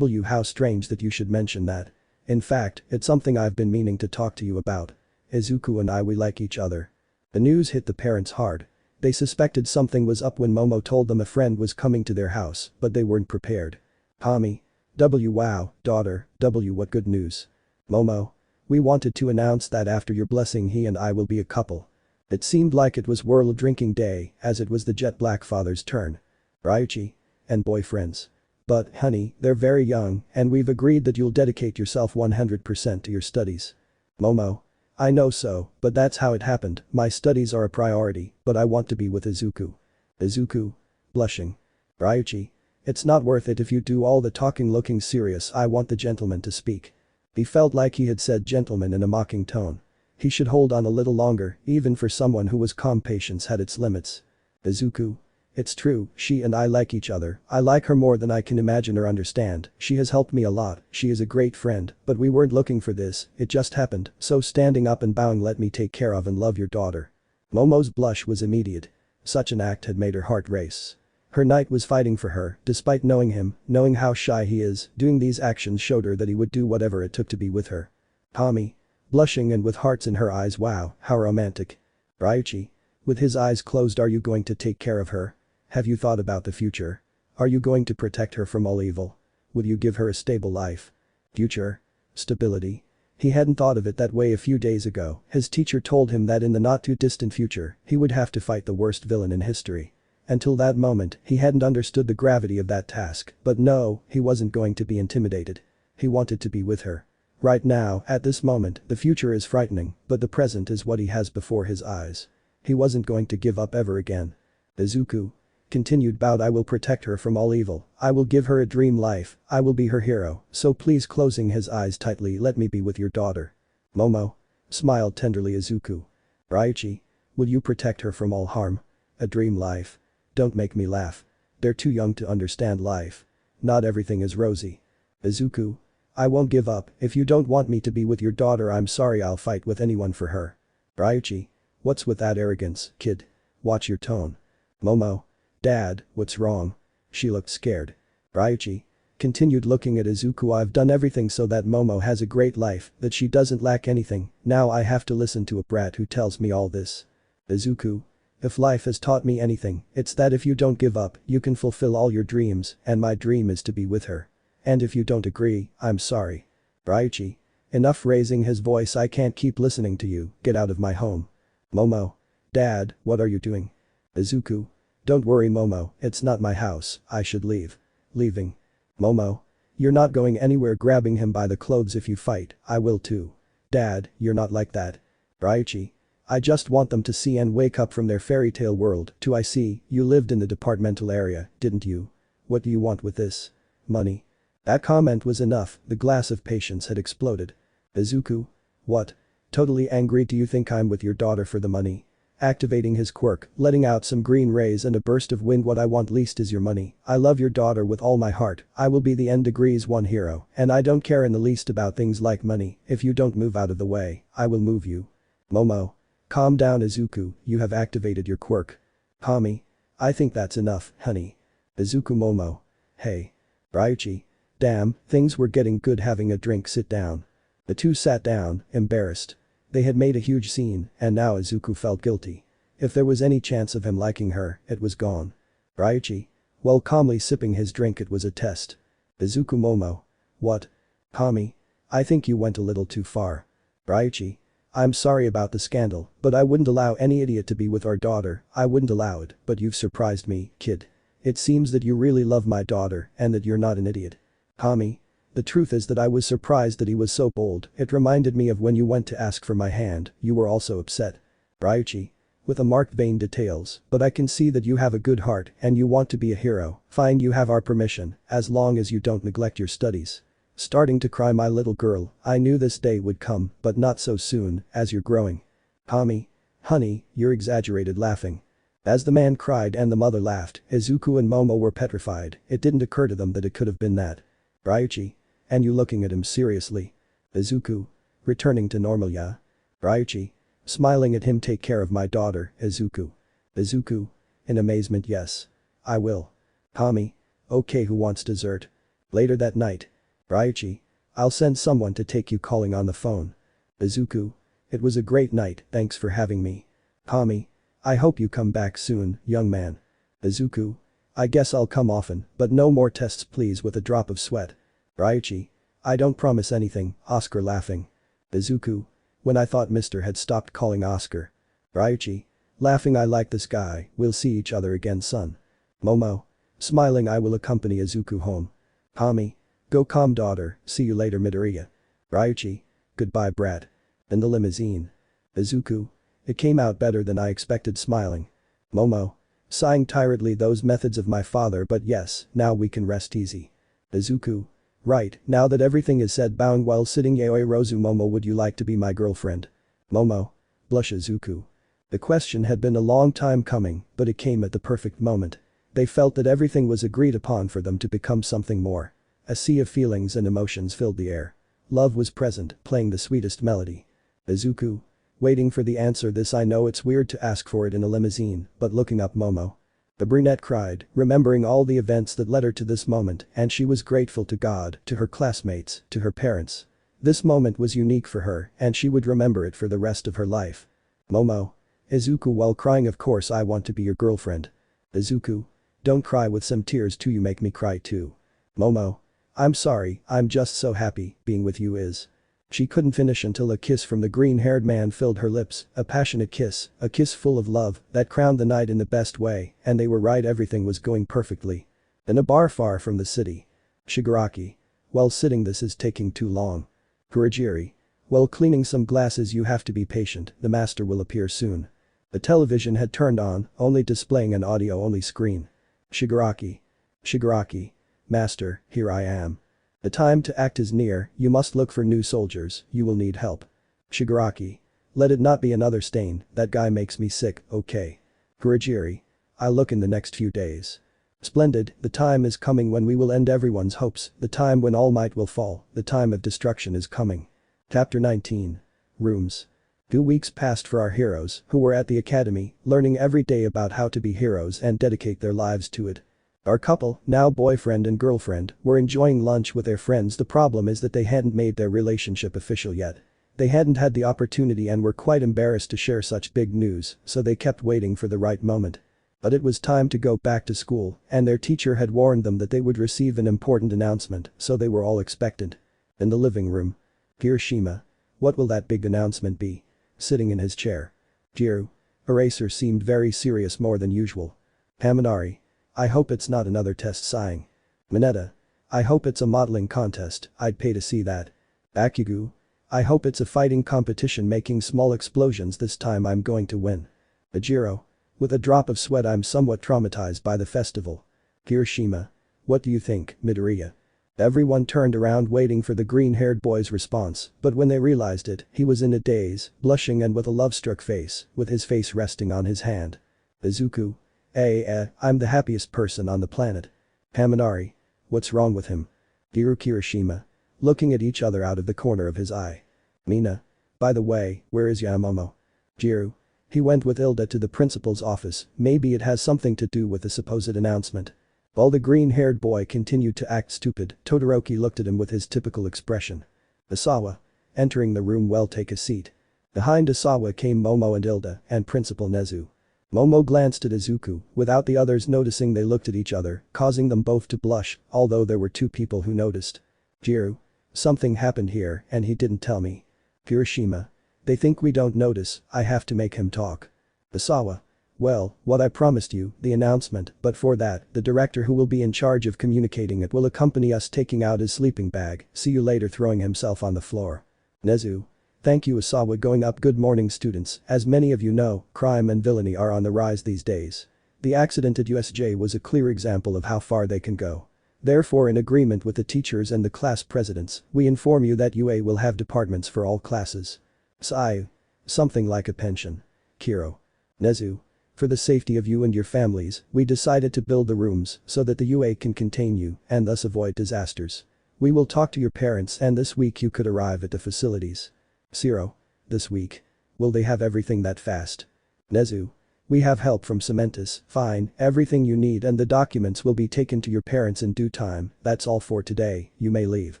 S1: How strange that you should mention that. In fact, it's something I've been meaning to talk to you about. Izuku and I we like each other. The news hit the parents hard. They suspected something was up when Momo told them a friend was coming to their house, but they weren't prepared. Tommy. Wow, daughter, what good news. Momo. We wanted to announce that after your blessing he and I will be a couple. It seemed like it was World Drinking Day, as it was the jet black father's turn. Ryuichi. And boyfriends. But, honey, they're very young, and we've agreed that you'll dedicate yourself 100% to your studies. Momo. I know so, but that's how it happened, my studies are a priority, but I want to be with Izuku. Izuku. Blushing. Ryuichi. It's not worth it if you do all the talking looking serious, I want the gentleman to speak. He felt like he had said gentleman in a mocking tone. He should hold on a little longer, even for someone who was calm. Patience had its limits. Izuku. It's true, she and I like each other, I like her more than I can imagine or understand, she has helped me a lot, she is a great friend, but we weren't looking for this, it just happened, so standing up and bowing let me take care of and love your daughter. Momo's blush was immediate. Such an act had made her heart race. Her knight was fighting for her, despite knowing him, knowing how shy he is, doing these actions showed her that he would do whatever it took to be with her. Tommy. Blushing and with hearts in her eyes, wow, how romantic. Ryuichi. With his eyes closed, are you going to take care of her? Have you thought about the future? Are you going to protect her from all evil? Will you give her a stable life? Future? Stability? He hadn't thought of it that way a few days ago, his teacher told him that in the not too distant future, he would have to fight the worst villain in history. Until that moment, he hadn't understood the gravity of that task, but no, he wasn't going to be intimidated. He wanted to be with her. Right now, at this moment, the future is frightening, but the present is what he has before his eyes. He wasn't going to give up ever again. Izuku. Continued bowed. I will protect her from all evil, I will give her a dream life, I will be her hero, so please closing his eyes tightly let me be with your daughter. Momo. Smiled tenderly Izuku. Ryuichi. Will you protect her from all harm? A dream life. Don't make me laugh. They're too young to understand life. Not everything is rosy. Izuku. I won't give up, if you don't want me to be with your daughter I'm sorry I'll fight with anyone for her. Ryuichi. What's with that arrogance, kid? Watch your tone. Momo. Dad, what's wrong? She looked scared. Ryuichi. Continued looking at Izuku. I've done everything so that Momo has a great life, that she doesn't lack anything, now I have to listen to a brat who tells me all this. Izuku. If life has taught me anything, it's that if you don't give up, you can fulfill all your dreams, and my dream is to be with her. And if you don't agree, I'm sorry. Ryuichi. Enough raising his voice, I can't keep listening to you, get out of my home. Momo. Dad, what are you doing? Izuku. Don't worry Momo, it's not my house, I should leave. Leaving. Momo. You're not going anywhere. Grabbing him by the clothes. If you fight, I will too. Dad, you're not like that. Ryuichi. I just want them to see and wake up from their fairy tale world. Too. I see, you lived in the departmental area, didn't you? What do you want with this? Money. That comment was enough, the glass of patience had exploded. Izuku. What? Totally angry. Do you think I'm with your daughter for the money? Activating his quirk, letting out some green rays and a burst of wind. What I want least is your money, I love your daughter with all my heart, I will be the N-1 hero, and I don't care in the least about things like money, if you don't move out of the way, I will move you. Momo. Calm down Izuku, you have activated your quirk. Tommy. I think that's enough, honey. Izuku. Momo. Hey. Ryuichi. Damn, things were getting good. Having a drink. Sit down. The two sat down, embarrassed. They had made a huge scene, and now Izuku felt guilty. If there was any chance of him liking her, it was gone. Ryuichi? While calmly sipping his drink, it was a test. Izuku Momo. What? Kami? I think you went a little too far. Ryuichi. I'm sorry about the scandal, but I wouldn't allow any idiot to be with our daughter, I wouldn't allow it, but you've surprised me, kid. It seems that you really love my daughter and that you're not an idiot. Kami. The truth is that I was surprised that he was so bold, it reminded me of when you went to ask for my hand, you were also upset. Ryuichi. With a marked vain details, but I can see that you have a good heart and you want to be a hero, fine, you have our permission, as long as you don't neglect your studies. Starting to cry, my little girl, I knew this day would come, but not so soon, as you're growing. Kami. Honey, you're exaggerated, laughing. As the man cried and the mother laughed, Izuku and Momo were petrified, it didn't occur to them that it could have been that. Ryuichi. And you looking at him seriously? Izuku. Returning to normal, yeah? Ryuichi. Smiling at him, take care of my daughter, Izuku. Izuku. In amazement, yes. I will. Kami. Okay, who wants dessert? Later that night. Ryuichi. I'll send someone to take you calling on the phone. Izuku. It was a great night, thanks for having me. Kami. I hope you come back soon, young man. Izuku. I guess I'll come often, but no more tests please, with a drop of sweat. Ryuichi. I don't promise anything, Oscar, laughing. Izuku. When I thought Mr. had stopped calling Oscar. Ryuichi. Laughing, I like this guy, we'll see each other again, son. Momo. Smiling, I will accompany Izuku home. Kami. Go calm, daughter, see you later, Midoriya. Ryuichi. Goodbye, brat. In the limousine. Izuku. It came out better than I expected, smiling. Momo. Sighing tiredly, those methods of my father, but yes, now we can rest easy. Izuku. Right, now that everything is said, bowing while sitting, Yaoyorozu. Momo, would you like to be my girlfriend? Momo. Blush. Izuku. The question had been a long time coming, but it came at the perfect moment. They felt that everything was agreed upon for them to become something more. A sea of feelings and emotions filled the air. Love was present, playing the sweetest melody. Izuku. Waiting for the answer. This, I know it's weird to ask for it in a limousine, but looking up, Momo. The brunette cried, remembering all the events that led her to this moment, and she was grateful to God, to her classmates, to her parents. This moment was unique for her, and she would remember it for the rest of her life. Momo. Izuku, while crying, of course I want to be your girlfriend. Izuku. Don't cry, with some tears too, you make me cry too. Momo. I'm sorry, I'm just so happy, being with you is. She couldn't finish until a kiss from the green-haired man filled her lips, a passionate kiss, a kiss full of love, that crowned the night in the best way, and they were right, everything was going perfectly. In a bar far from the city. Shigaraki. Well, sitting, this is taking too long. Kurogiri. Well, cleaning some glasses, you have to be patient, the master will appear soon. The television had turned on, only displaying an audio-only screen. Shigaraki. Shigaraki. Master, here I am. The time to act is near, you must look for new soldiers, you will need help. Shigaraki. Let it not be another stain, that guy makes me sick, okay. Kurogiri. I'll look in the next few days. Splendid, the time is coming when we will end everyone's hopes, the time when Almight will fall, the time of destruction is coming. Chapter 19. Rooms. 2 weeks passed for our heroes, who were at the academy, learning every day about how to be heroes and dedicate their lives to it. Our couple, now boyfriend and girlfriend, were enjoying lunch with their friends. The problem is that they hadn't made their relationship official yet. They hadn't had the opportunity and were quite embarrassed to share such big news, so they kept waiting for the right moment. But it was time to go back to school, and their teacher had warned them that they would receive an important announcement, so they were all expectant. In the living room. Hiroshima. What will that big announcement be? Sitting in his chair. Jiru. Eraser seemed very serious, more than usual. Haminari. I hope it's not another test, sighing. Mineta. I hope it's a modeling contest, I'd pay to see that. Bakugu. I hope it's a fighting competition making small explosions, this time I'm going to win. Ajiro. With a drop of sweat, I'm somewhat traumatized by the festival. Hiroshima. What do you think, Midoriya? Everyone turned around waiting for the green-haired boy's response, but when they realized it, he was in a daze, blushing and with a love-struck face, with his face resting on his hand. Izuku. I'm the happiest person on the planet. Haminari. What's wrong with him? Hiroshima. Looking at each other out of the corner of his eye. Mina. By the way, where is Yamamomo? Jiru. He went with Ilda to the principal's office, maybe it has something to do with the supposed announcement. While the green-haired boy continued to act stupid, Todoroki looked at him with his typical expression. Misawa. Entering the room, well, take a seat. Behind Asawa came Momo and Hilda and Principal Nezu. Momo glanced at Izuku, without the others noticing. They looked at each other, causing them both to blush, although there were two people who noticed. Jiru. Something happened here and he didn't tell me. Kirishima. They think we don't notice, I have to make him talk. Asawa. Well, what I promised you, the announcement, but for that, the director who will be in charge of communicating it will accompany us, taking out his sleeping bag. See you later, throwing himself on the floor. Nezu. Thank you, Asawa. Going up. Good morning, students. As many of you know, crime and villainy are on the rise these days. The accident at USJ was a clear example of how far they can go. Therefore, in agreement with the teachers and the class presidents, we inform you that UA will have departments for all classes. Sai. Something like a pension. Kiro. Nezu. For the safety of you and your families, we decided to build the rooms so that the UA can contain you and thus avoid disasters. We will talk to your parents and this week you could arrive at the facilities. Zero. This week. Will they have everything that fast? Nezu. We have help from Cementus. Fine, everything you need and the documents will be taken to your parents in due time. That's all for today, you may leave.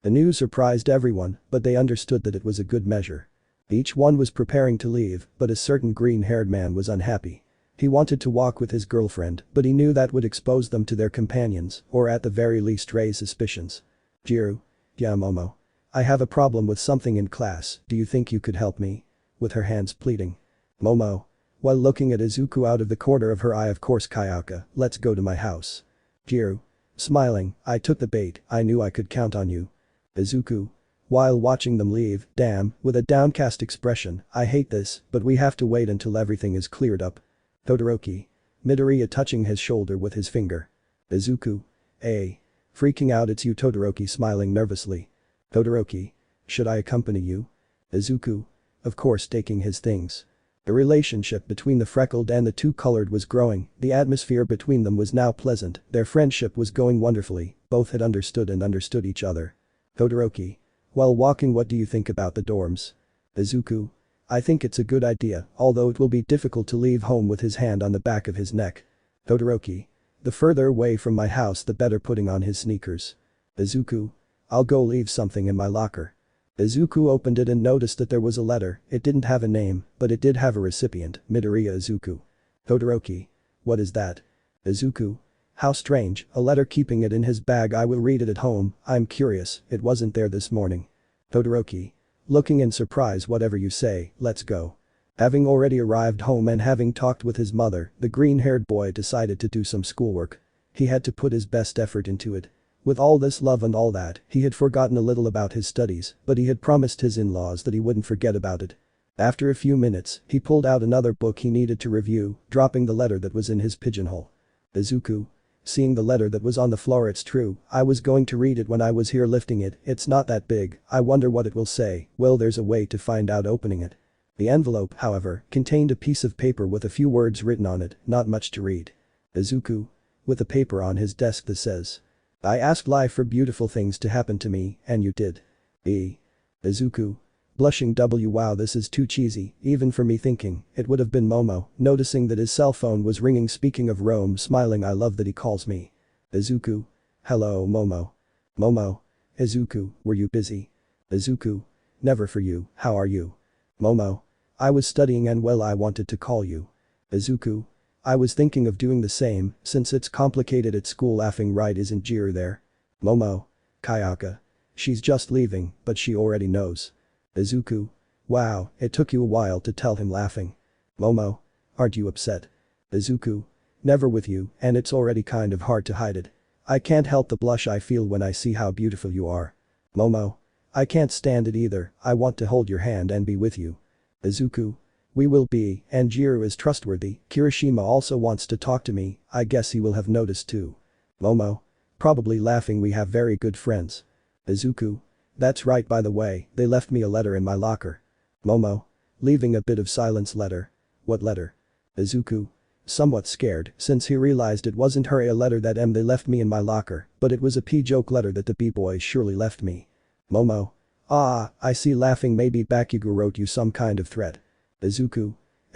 S1: The news surprised everyone, but they understood that it was a good measure. Each one was preparing to leave, but a certain green-haired man was unhappy. He wanted to walk with his girlfriend, but he knew that would expose them to their companions, or at the very least raise suspicions. Jiru. Yeah, Momo. I have a problem with something in class, do you think you could help me? With her hands pleading. Momo. While looking at Izuku out of the corner of her eye, of course Kayaka, let's go to my house. Jiru. Smiling, I took the bait, I knew I could count on you. Izuku. While watching them leave, damn, with a downcast expression, I hate this, but we have to wait until everything is cleared up. Todoroki. Midoriya touching his shoulder with his finger. Izuku. Hey. Freaking out, it's you, Todoroki smiling nervously. Todoroki. Should I accompany you? Izuku. Of course, taking his things. The relationship between the freckled and the two-colored was growing, the atmosphere between them was now pleasant, their friendship was going wonderfully, both had understood and understood each other. Todoroki. While walking, what do you think about the dorms? Izuku. I think it's a good idea, although it will be difficult to leave home with his hand on the back of his neck. Todoroki. The further away from my house the better, putting on his sneakers. Izuku. I'll go leave something in my locker. Izuku opened it and noticed that there was a letter. It didn't have a name, but it did have a recipient, Midoriya Izuku. Todoroki. What is that? Izuku. How strange, a letter, keeping it in his bag. I will read it at home, I'm curious, it wasn't there this morning. Todoroki. Looking in surprise, whatever you say, let's go. Having already arrived home and having talked with his mother, the green-haired boy decided to do some schoolwork. He had to put his best effort into it. With all this love and all that, he had forgotten a little about his studies, but he had promised his in-laws that he wouldn't forget about it. After a few minutes, he pulled out another book he needed to review, dropping the letter that was in his pigeonhole. Izuku. Seeing the letter that was on the floor, it's true, I was going to read it when I was here lifting it, it's not that big, I wonder what it will say. Well, there's a way to find out opening it. The envelope, however, contained a piece of paper with a few words written on it, not much to read. Izuku. With a paper on his desk that says. I asked life for beautiful things to happen to me, and you did. Izuku. Blushing. Wow, this is too cheesy, even for me. Thinking it would have been Momo, noticing that his cell phone was ringing. Speaking of Rome, smiling, I love that he calls me. Izuku. Hello, Momo. Momo. Izuku, were you busy? Izuku. Never, for you, how are you? Momo. I was studying and well, I wanted to call you. Izuku. I was thinking of doing the same, since it's complicated at school. Laughing. Right, isn't Jiru there? Momo. Kayaka. She's just leaving, but she already knows. Izuku. Wow, it took you a while to tell him. Laughing. Momo. Aren't you upset? Izuku. Never, with you, and it's already kind of hard to hide it. I can't help the blush I feel when I see how beautiful you are. Momo. I can't stand it either, I want to hold your hand and be with you. Izuku. We will be, and Jiru is trustworthy. Kirishima also wants to talk to me, I guess he will have noticed too. Momo. Probably. Laughing. We have very good friends. Izuku. That's right, by the way, they left me a letter in my locker. Momo. Leaving a bit of silence. Letter? What letter? Izuku. Somewhat scared, since he realized it wasn't her. A letter that they left me in my locker, but it was a P-joke letter that the B-boys surely left me. Momo. Ah, I see. Laughing. Maybe Bakugu wrote you some kind of threat. Izuku.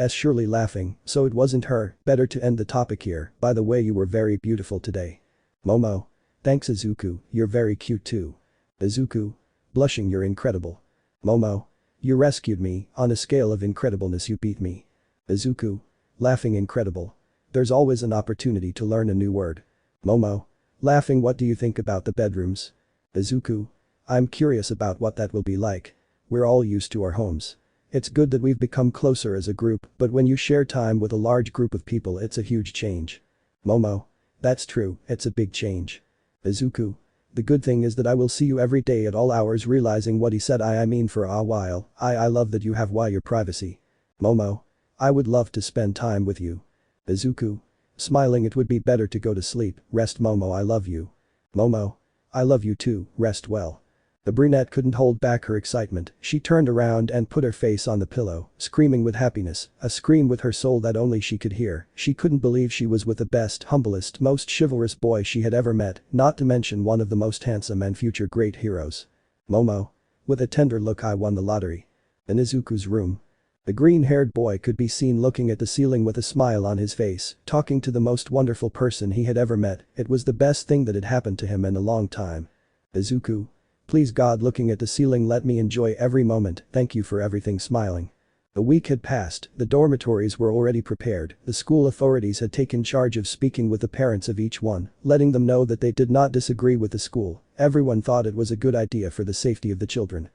S1: Surely. Laughing, so it wasn't her. Better to end the topic here. By the way, you were very beautiful today. Momo. Thanks, Izuku, you're very cute too. Izuku. Blushing. You're incredible. Momo. You rescued me, on a scale of incredibleness you beat me. Izuku. Laughing incredible. There's always an opportunity to learn a new word. Momo. Laughing what do you think about the bedrooms? Izuku. I'm curious about what that will be like. We're all used to our homes. It's good that we've become closer as a group, but when you share time with a large group of people it's a huge change. Momo. That's true, it's a big change. Izuku. The good thing is that I will see you every day at all hours realizing what he said I mean for a while, I love that you have your privacy. Momo. I would love to spend time with you. Izuku. Smiling it would be better to go to sleep, rest Momo I love you. Momo. I love you too, rest well. The brunette couldn't hold back her excitement, she turned around and put her face on the pillow, screaming with happiness, a scream with her soul that only she could hear. She couldn't believe she was with the best, humblest, most chivalrous boy she had ever met, not to mention one of the most handsome and future great heroes. Momo. With a tender look I won the lottery. In Izuku's room. The green-haired boy could be seen looking at the ceiling with a smile on his face, talking to the most wonderful person he had ever met. It was the best thing that had happened to him in a long time. Izuku. Please God looking at the ceiling let me enjoy every moment, thank you for everything smiling. A week had passed, the dormitories were already prepared, the school authorities had taken charge of speaking with the parents of each one, letting them know that they did not disagree with the school, everyone thought it was a good idea for the safety of the children.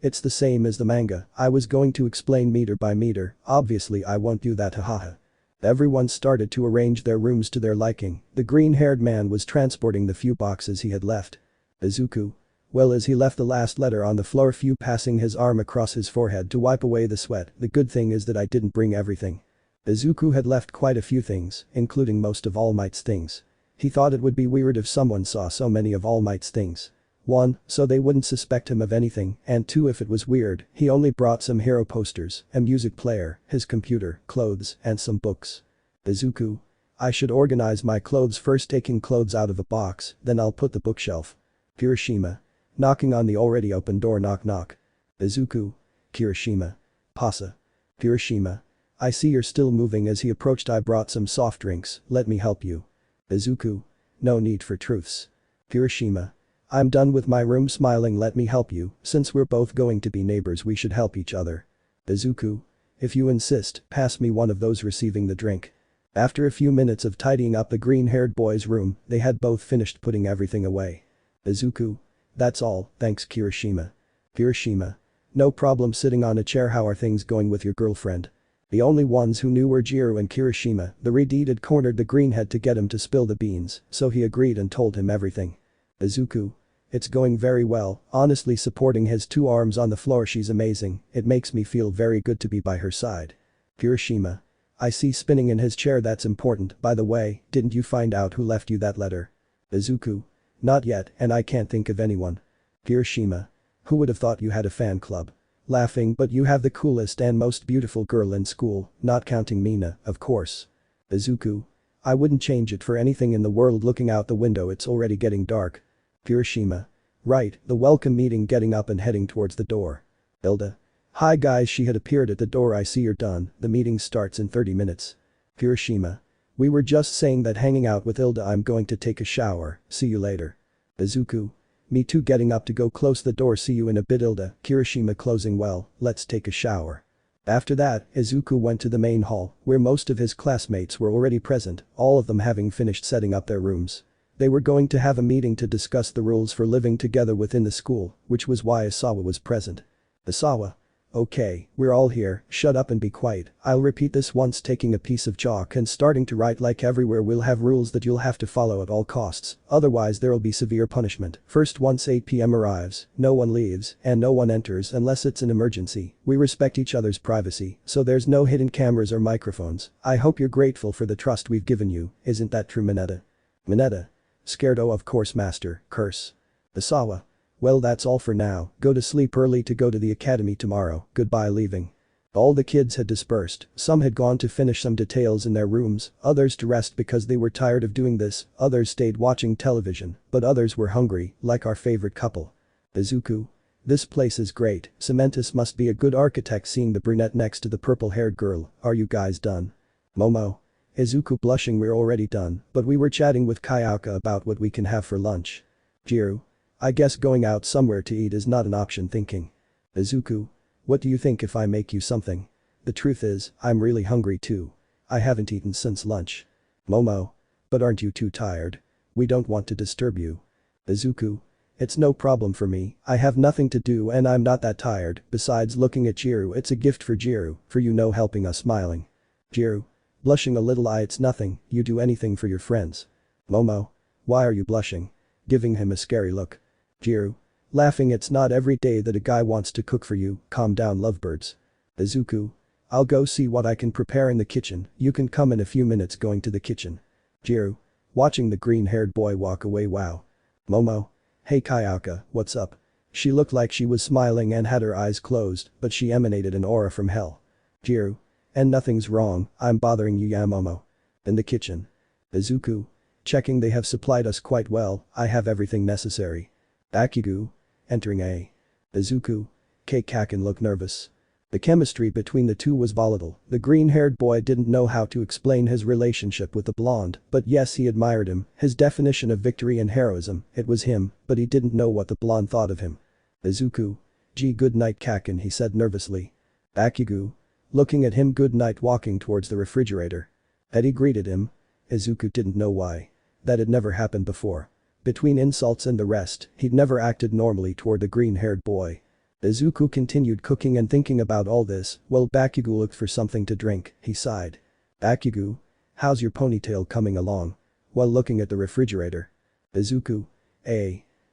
S1: It's the same as the manga, I was going to explain meter by meter, obviously I won't do that hahaha. Everyone started to arrange their rooms to their liking, the green-haired man was transporting the few boxes he had left. Izuku. Well as he left the last letter on the floor Fu passing his arm across his forehead to wipe away the sweat, the good thing is that I didn't bring everything. Izuku had left quite a few things, including most of Almight's things. He thought it would be weird if someone saw so many of Almight's things. 1. So they wouldn't suspect him of anything, and 2. If it was weird, he only brought some hero posters, a music player, his computer, clothes, and some books. Izuku. I should organize my clothes first taking clothes out of a box, then I'll put the bookshelf. Kirishima. Knocking on the already open door knock knock. Izuku. Kirishima. Pasa. Kirishima. I see you're still moving as he approached I brought some soft drinks, let me help you. Izuku. No need for truths. Kirishima. I'm done with my room smiling let me help you, since we're both going to be neighbors we should help each other. Izuku. If you insist, pass me one of those receiving the drink. After a few minutes of tidying up the green-haired boy's room, they had both finished putting everything away. Izuku. That's all, thanks Kirishima. Kirishima. No problem sitting on a chair how are things going with your girlfriend? The only ones who knew were Jiro and Kirishima, the Redid had cornered the greenhead to get him to spill the beans, so he agreed and told him everything. Izuku. It's going very well, honestly supporting his 2 arms on the floor she's amazing, it makes me feel very good to be by her side. Kirishima. I see spinning in his chair that's important, by the way, didn't you find out who left you that letter? Izuku. Not yet, and I can't think of anyone. Kirishima. Who would have thought you had a fan club? Laughing but you have the coolest and most beautiful girl in school, not counting Mina, of course. Izuku. I wouldn't change it for anything in the world looking out the window it's already getting dark. Kirishima. Right, the welcome meeting getting up and heading towards the door. Hilda. Hi guys she had appeared at the door I see you're done, the meeting starts in 30 minutes. Kirishima. We were just saying that hanging out with Hilda I'm going to take a shower, see you later. Izuku. Me too getting up to go close the door see you in a bit Hilda, Kirishima closing well, let's take a shower. After that, Izuku went to the main hall, where most of his classmates were already present, all of them having finished setting up their rooms. They were going to have a meeting to discuss the rules for living together within the school, which was why Isawa was present. Isawa. Okay, we're all here, shut up and be quiet, I'll repeat this once taking a piece of chalk and starting to write like everywhere we'll have rules that you'll have to follow at all costs, otherwise there'll be severe punishment. First once 8 p.m. arrives, no one leaves, and no one enters unless it's an emergency, we respect each other's privacy, so there's no hidden cameras or microphones, I hope you're grateful for the trust we've given you, isn't that true Mineta? Mineta. Scared oh of course master, curse. Isawa. Well that's all for now, go to sleep early to go to the academy tomorrow, goodbye leaving. All the kids had dispersed, some had gone to finish some details in their rooms, others to rest because they were tired of doing this, others stayed watching television, but others were hungry, like our favorite couple. Izuku. This place is great, Cementus must be a good architect seeing the brunette next to the purple-haired girl, are you guys done? Momo. Izuku blushing we're already done, but we were chatting with Kayaka about what we can have for lunch. Jiro. I guess going out somewhere to eat is not an option thinking. Izuku. What do you think if I make you something? The truth is, I'm really hungry too. I haven't eaten since lunch. Momo. But aren't you too tired? We don't want to disturb you. Izuku. It's no problem for me, I have nothing to do and I'm not that tired, besides looking at Jiru it's a gift for Jiru, for you know helping us smiling. Jiru. Blushing a little it's nothing, you do anything for your friends. Momo. Why are you blushing? Giving him a scary look. Jiru. Laughing it's not every day that a guy wants to cook for you, calm down lovebirds. Izuku. I'll go see what I can prepare in the kitchen, you can come in a few minutes going to the kitchen. Jiru. Watching the green-haired boy walk away wow. Momo. Hey Kayaka, what's up? She looked like she was smiling and had her eyes closed, but she emanated an aura from hell. Jiru. And nothing's wrong, I'm bothering you ya Momo. In the kitchen. Izuku. Checking they have supplied us quite well, I have everything necessary. Bakugu. Entering a. Izuku. Kaken looked nervous. The chemistry between the two was volatile, the green-haired boy didn't know how to explain his relationship with the blonde, but yes he admired him, his definition of victory and heroism, it was him, but he didn't know what the blonde thought of him. Izuku. Gee good night Kaken he said nervously. Bakugu. Looking at him good night walking towards the refrigerator. Eddie greeted him. Izuku didn't know why. That had never happened before. Between insults and the rest, he'd never acted normally toward the green-haired boy. Izuku continued cooking and thinking about all this, while Bakugu looked for something to drink, he sighed. Bakugu. How's your ponytail coming along? While looking at the refrigerator. Izuku.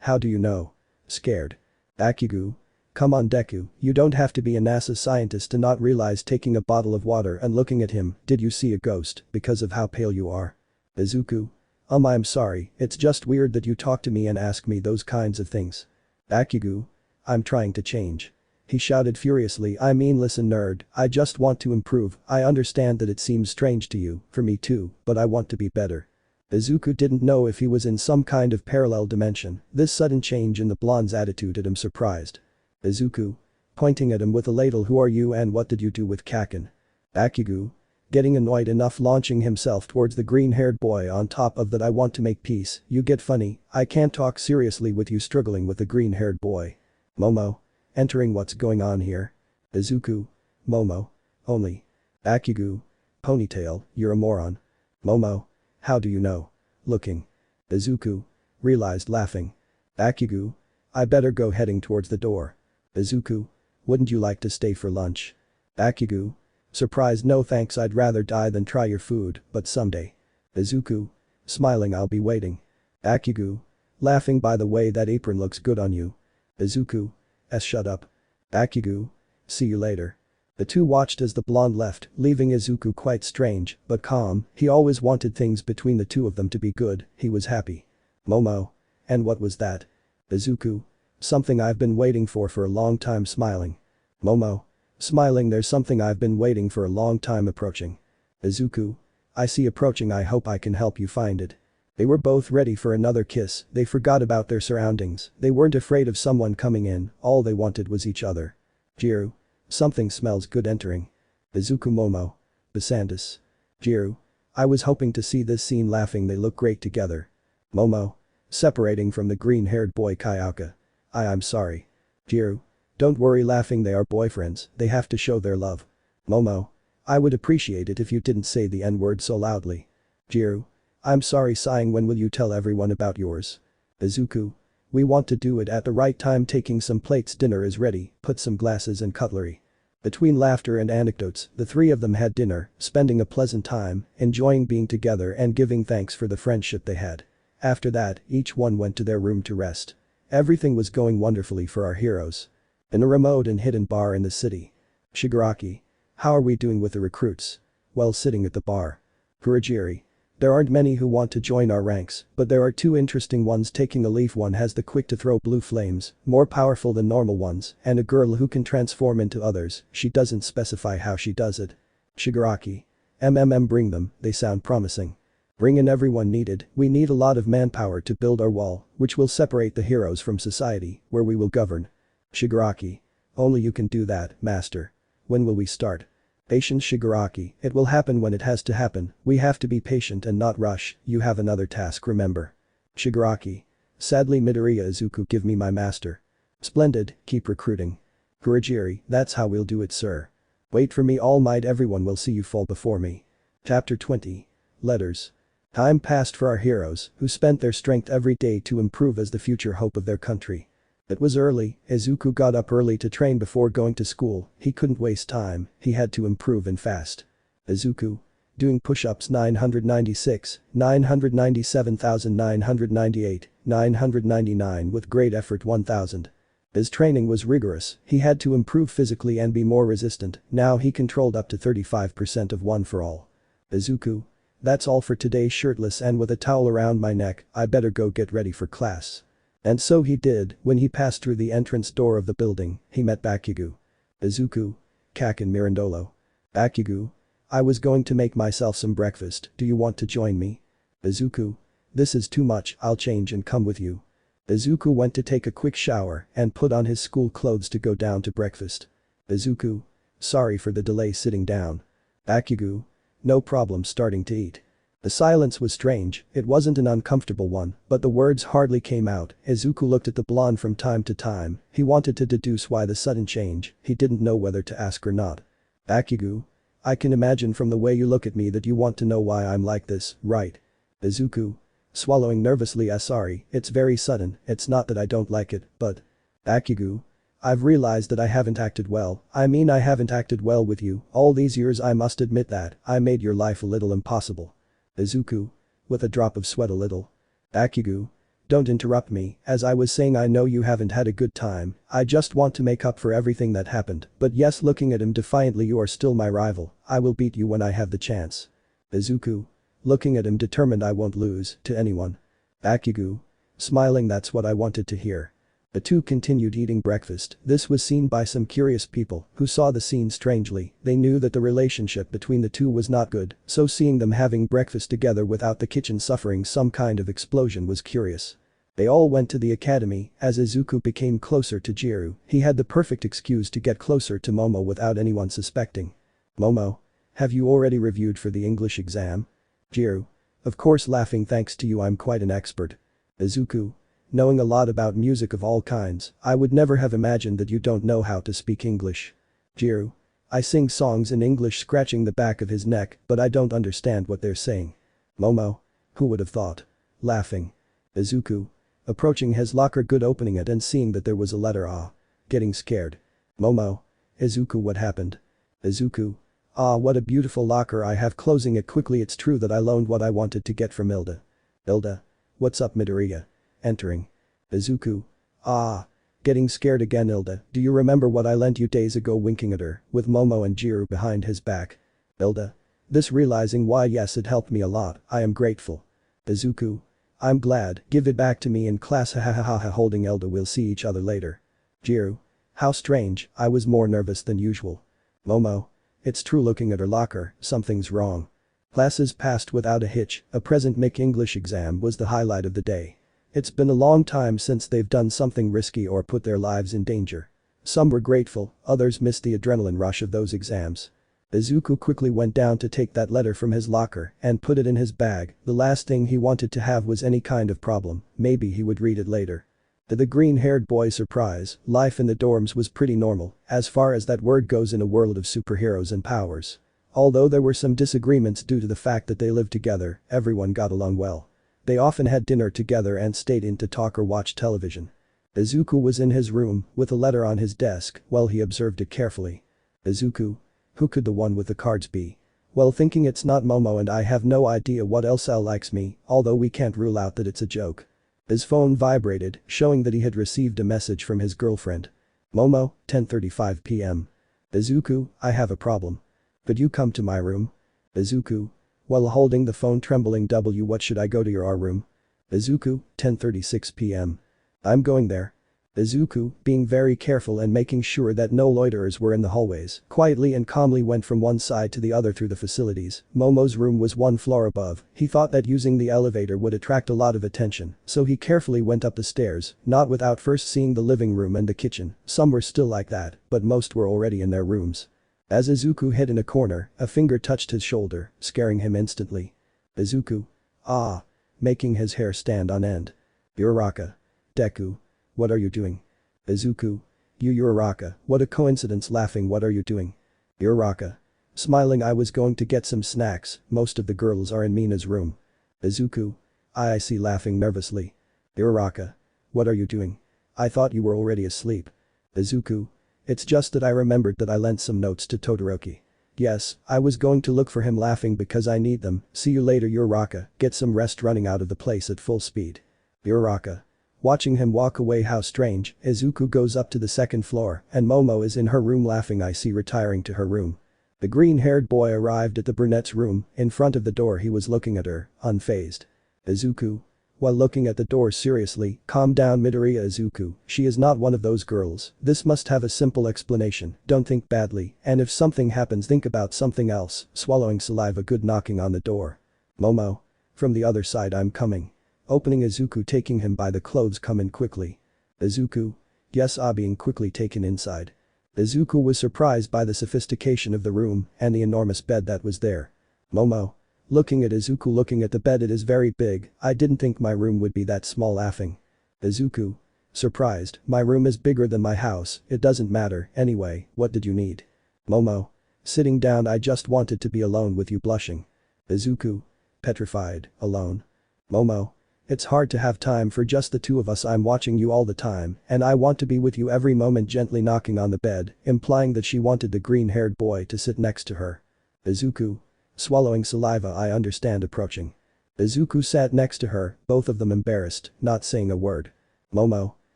S1: How do you know? Scared. Bakugu. Come on Deku, you don't have to be a NASA scientist to not realize taking a bottle of water and looking at him, did you see a ghost, because of how pale you are? Izuku. I'm sorry, it's just weird that you talk to me and ask me those kinds of things. Bakugu. I'm trying to change. He shouted furiously I mean listen nerd, I just want to improve, I understand that it seems strange to you, for me too, but I want to be better. Izuku didn't know if he was in some kind of parallel dimension, this sudden change in the blonde's attitude had him surprised. Izuku. Pointing at him with a ladle who are you and what did you do with Kaken? Bakugu. Getting annoyed enough launching himself towards the green-haired boy on top of that I want to make peace, you get funny, I can't talk seriously with you struggling with the green-haired boy. Momo. Entering what's going on here? Izuku. Momo. Only. Bakugu. Ponytail, you're a moron. Momo. How do you know? Looking. Izuku. Realized laughing. Bakugu. I better go heading towards the door. Izuku. Wouldn't you like to stay for lunch? Bakugu. Surprised no thanks I'd rather die than try your food, but someday. Izuku. Smiling I'll be waiting. Bakugu. Laughing by the way that apron looks good on you. Izuku. Shut up. Bakugu. See you later. The two watched as the blonde left, leaving Izuku quite strange, but calm, he always wanted things between the two of them to be good, he was happy. Momo. And what was that? Izuku. Something I've been waiting for a long time smiling. Momo. Smiling there's something I've been waiting for a long time approaching. Izuku. I see approaching I hope I can help you find it. They were both ready for another kiss, they forgot about their surroundings, they weren't afraid of someone coming in, all they wanted was each other. Jiru. Something smells good entering. Izuku Momo. Basandis. Jiru. I was hoping to see this scene laughing they look great together. Momo. Separating from the green-haired boy Kayaka. I'm sorry. Jiru. Don't worry laughing they are boyfriends, they have to show their love. Momo. I would appreciate it if you didn't say the N-word so loudly. Jiru. I'm sorry sighing when will you tell everyone about yours? Izuku. We want to do it at the right time taking some plates dinner is ready, put some glasses and cutlery. Between laughter and anecdotes, the three of them had dinner, spending a pleasant time, enjoying being together and giving thanks for the friendship they had. After that, each one went to their room to rest. Everything was going wonderfully for our heroes. In a remote and hidden bar in the city. Shigaraki. How are we doing with the recruits? Well sitting at the bar. Kurajiri. There aren't many who want to join our ranks, but there are two interesting ones taking a leaf one has the quick to throw blue flames, more powerful than normal ones, and a girl who can transform into others, she doesn't specify how she does it. Shigaraki. Bring them, they sound promising. Bring in everyone needed, we need a lot of manpower to build our wall, which will separate the heroes from society, where we will govern. Shigaraki. Only you can do that, master. When will we start? Patience Shigaraki, it will happen when it has to happen, we have to be patient and not rush, you have another task remember. Shigaraki. Sadly Midoriya Izuku give me my master. Splendid, keep recruiting. Kurajiri, that's how we'll do it, sir. Wait for me, All Might, everyone will see you fall before me. Chapter 20. Letters. Time passed for our heroes, who spent their strength every day to improve as the future hope of their country. It was early, Izuku got up early to train before going to school, he couldn't waste time, he had to improve and fast. Izuku. Doing push-ups 996, 997,998, 999 with great effort 1000. His training was rigorous, he had to improve physically and be more resistant, now he controlled up to 35% of one for all. Izuku. That's all for today, shirtless and with a towel around my neck, I better go get ready for class. And so he did, when he passed through the entrance door of the building, he met Bakugu. Izuku. Kaken Mirandolo. Bakugu. I was going to make myself some breakfast, do you want to join me? Izuku. This is too much, I'll change and come with you. Izuku went to take a quick shower and put on his school clothes to go down to breakfast. Izuku. Sorry for the delay sitting down. Bakugu. No problem, starting to eat. The silence was strange, it wasn't an uncomfortable one, but the words hardly came out. Izuku looked at the blonde from time to time, he wanted to deduce why the sudden change, he didn't know whether to ask or not. Bakugu. I can imagine from the way you look at me that you want to know why I'm like this, right? Izuku. Swallowing nervously, sorry, it's very sudden, it's not that I don't like it, but… Bakugu. I've realized that I haven't acted well, I haven't acted well with you, all these years I must admit that, I made your life a little impossible. Izuku. With a drop of sweat a little. Bakugu. Don't interrupt me, as I was saying I know you haven't had a good time, I just want to make up for everything that happened, but yes, looking at him defiantly, you are still my rival, I will beat you when I have the chance. Izuku. Looking at him determined, I won't lose to anyone. Bakugu. Smiling, that's what I wanted to hear. The two continued eating breakfast, this was seen by some curious people who saw the scene strangely, they knew that the relationship between the two was not good, so seeing them having breakfast together without the kitchen suffering some kind of explosion was curious. They all went to the academy, as Izuku became closer to Jiru, he had the perfect excuse to get closer to Momo without anyone suspecting. Momo. Have you already reviewed for the English exam? Jiru. Of course, laughing, thanks to you I'm quite an expert. Izuku. Knowing a lot about music of all kinds, I would never have imagined that you don't know how to speak English. Jiru. I sing songs in English, scratching the back of his neck, but I don't understand what they're saying. Momo. Who would have thought? Laughing. Izuku. Approaching his locker, good, opening it and seeing that there was a letter A. Getting scared. Momo. Izuku, what happened? Izuku. Ah, what a beautiful locker I have, closing it quickly, it's true that I loaned what I wanted to get from Ilda. Ilda. What's up, Midoriya? Entering. Izuku. Ah. Getting scared again, Ilda, do you remember what I lent you days ago, winking at her, with Momo and Jiru behind his back? Ilda. This realizing why, yes, it helped me a lot, I am grateful. Izuku. I'm glad, give it back to me in class, hahaha, holding Ilda, we'll see each other later. Jiru. How strange, I was more nervous than usual. Momo. It's true, looking at her locker, something's wrong. Classes passed without a hitch, a present Mick English exam was the highlight of the day. It's been a long time since they've done something risky or put their lives in danger. Some were grateful, others missed the adrenaline rush of those exams. Izuku quickly went down to take that letter from his locker and put it in his bag, the last thing he wanted to have was any kind of problem, maybe he would read it later. To the green-haired boy's surprise, life in the dorms was pretty normal, as far as that word goes, in a world of superheroes and powers. Although there were some disagreements due to the fact that they lived together, everyone got along well. They often had dinner together and stayed in to talk or watch television. Izuku was in his room, with a letter on his desk, while he observed it carefully. Izuku. Who could the one with the cards be? Well, thinking it's not Momo, and I have no idea what else L likes me, although we can't rule out that it's a joke. His phone vibrated, showing that he had received a message from his girlfriend. Momo, 10:35 p.m. Izuku, I have a problem. Could you come to my room? Izuku. While holding the phone, trembling, what should I go to your room? Izuku, 10:36 p.m. I'm going there. Izuku, being very careful and making sure that no loiterers were in the hallways, quietly and calmly went from one side to the other through the facilities. Momo's room was one floor above, he thought that using the elevator would attract a lot of attention, so he carefully went up the stairs, not without first seeing the living room and the kitchen, some were still like that, but most were already in their rooms. As Izuku hid in a corner, a finger touched his shoulder, scaring him instantly. Izuku. Ah. Making his hair stand on end. Uraraka. Deku. What are you doing? Izuku. You Uraraka, what a coincidence. Laughing, what are you doing? Uraraka. Smiling, I was going to get some snacks, most of the girls are in Mina's room. Izuku. I see. Laughing nervously. Uraraka. What are you doing? I thought you were already asleep. Izuku. It's just that I remembered that I lent some notes to Todoroki. Yes, I was going to look for him. Laughing, because I need them. See you later Uraraka, get some rest. Running out of the place at full speed. Uraraka. Watching him walk away, how strange. Izuku goes up to the second floor and Momo is in her room. Laughing, I see. Retiring to her room. The green-haired boy arrived at the brunette's room. In front of the door he was looking at her, unfazed. Izuku. While looking at the door seriously, calm down Midoriya. Izuku, she is not one of those girls, this must have a simple explanation, don't think badly, and if something happens think about something else, swallowing saliva. Good. Knocking on the door. Momo. From the other side. I'm coming. Opening. Izuku taking him by the clothes. Come in quickly. Izuku. Yes. Being quickly taken inside. Izuku was surprised by the sophistication of the room and the enormous bed that was there. Momo. Looking at Izuku. Looking at the bed, it is very big, I didn't think my room would be that small. Laughing. Izuku. Surprised, my room is bigger than my house, it doesn't matter, anyway, what did you need? Momo. Sitting down, I just wanted to be alone with you. Blushing. Izuku. Petrified, alone. Momo. It's hard to have time for just the two of us. I'm watching you all the time and I want to be with you every moment. Gently knocking on the bed, implying that she wanted the green-haired boy to sit next to her. Izuku. Swallowing saliva. I understand. Approaching. Izuku sat next to her, both of them embarrassed, not saying a word. Momo.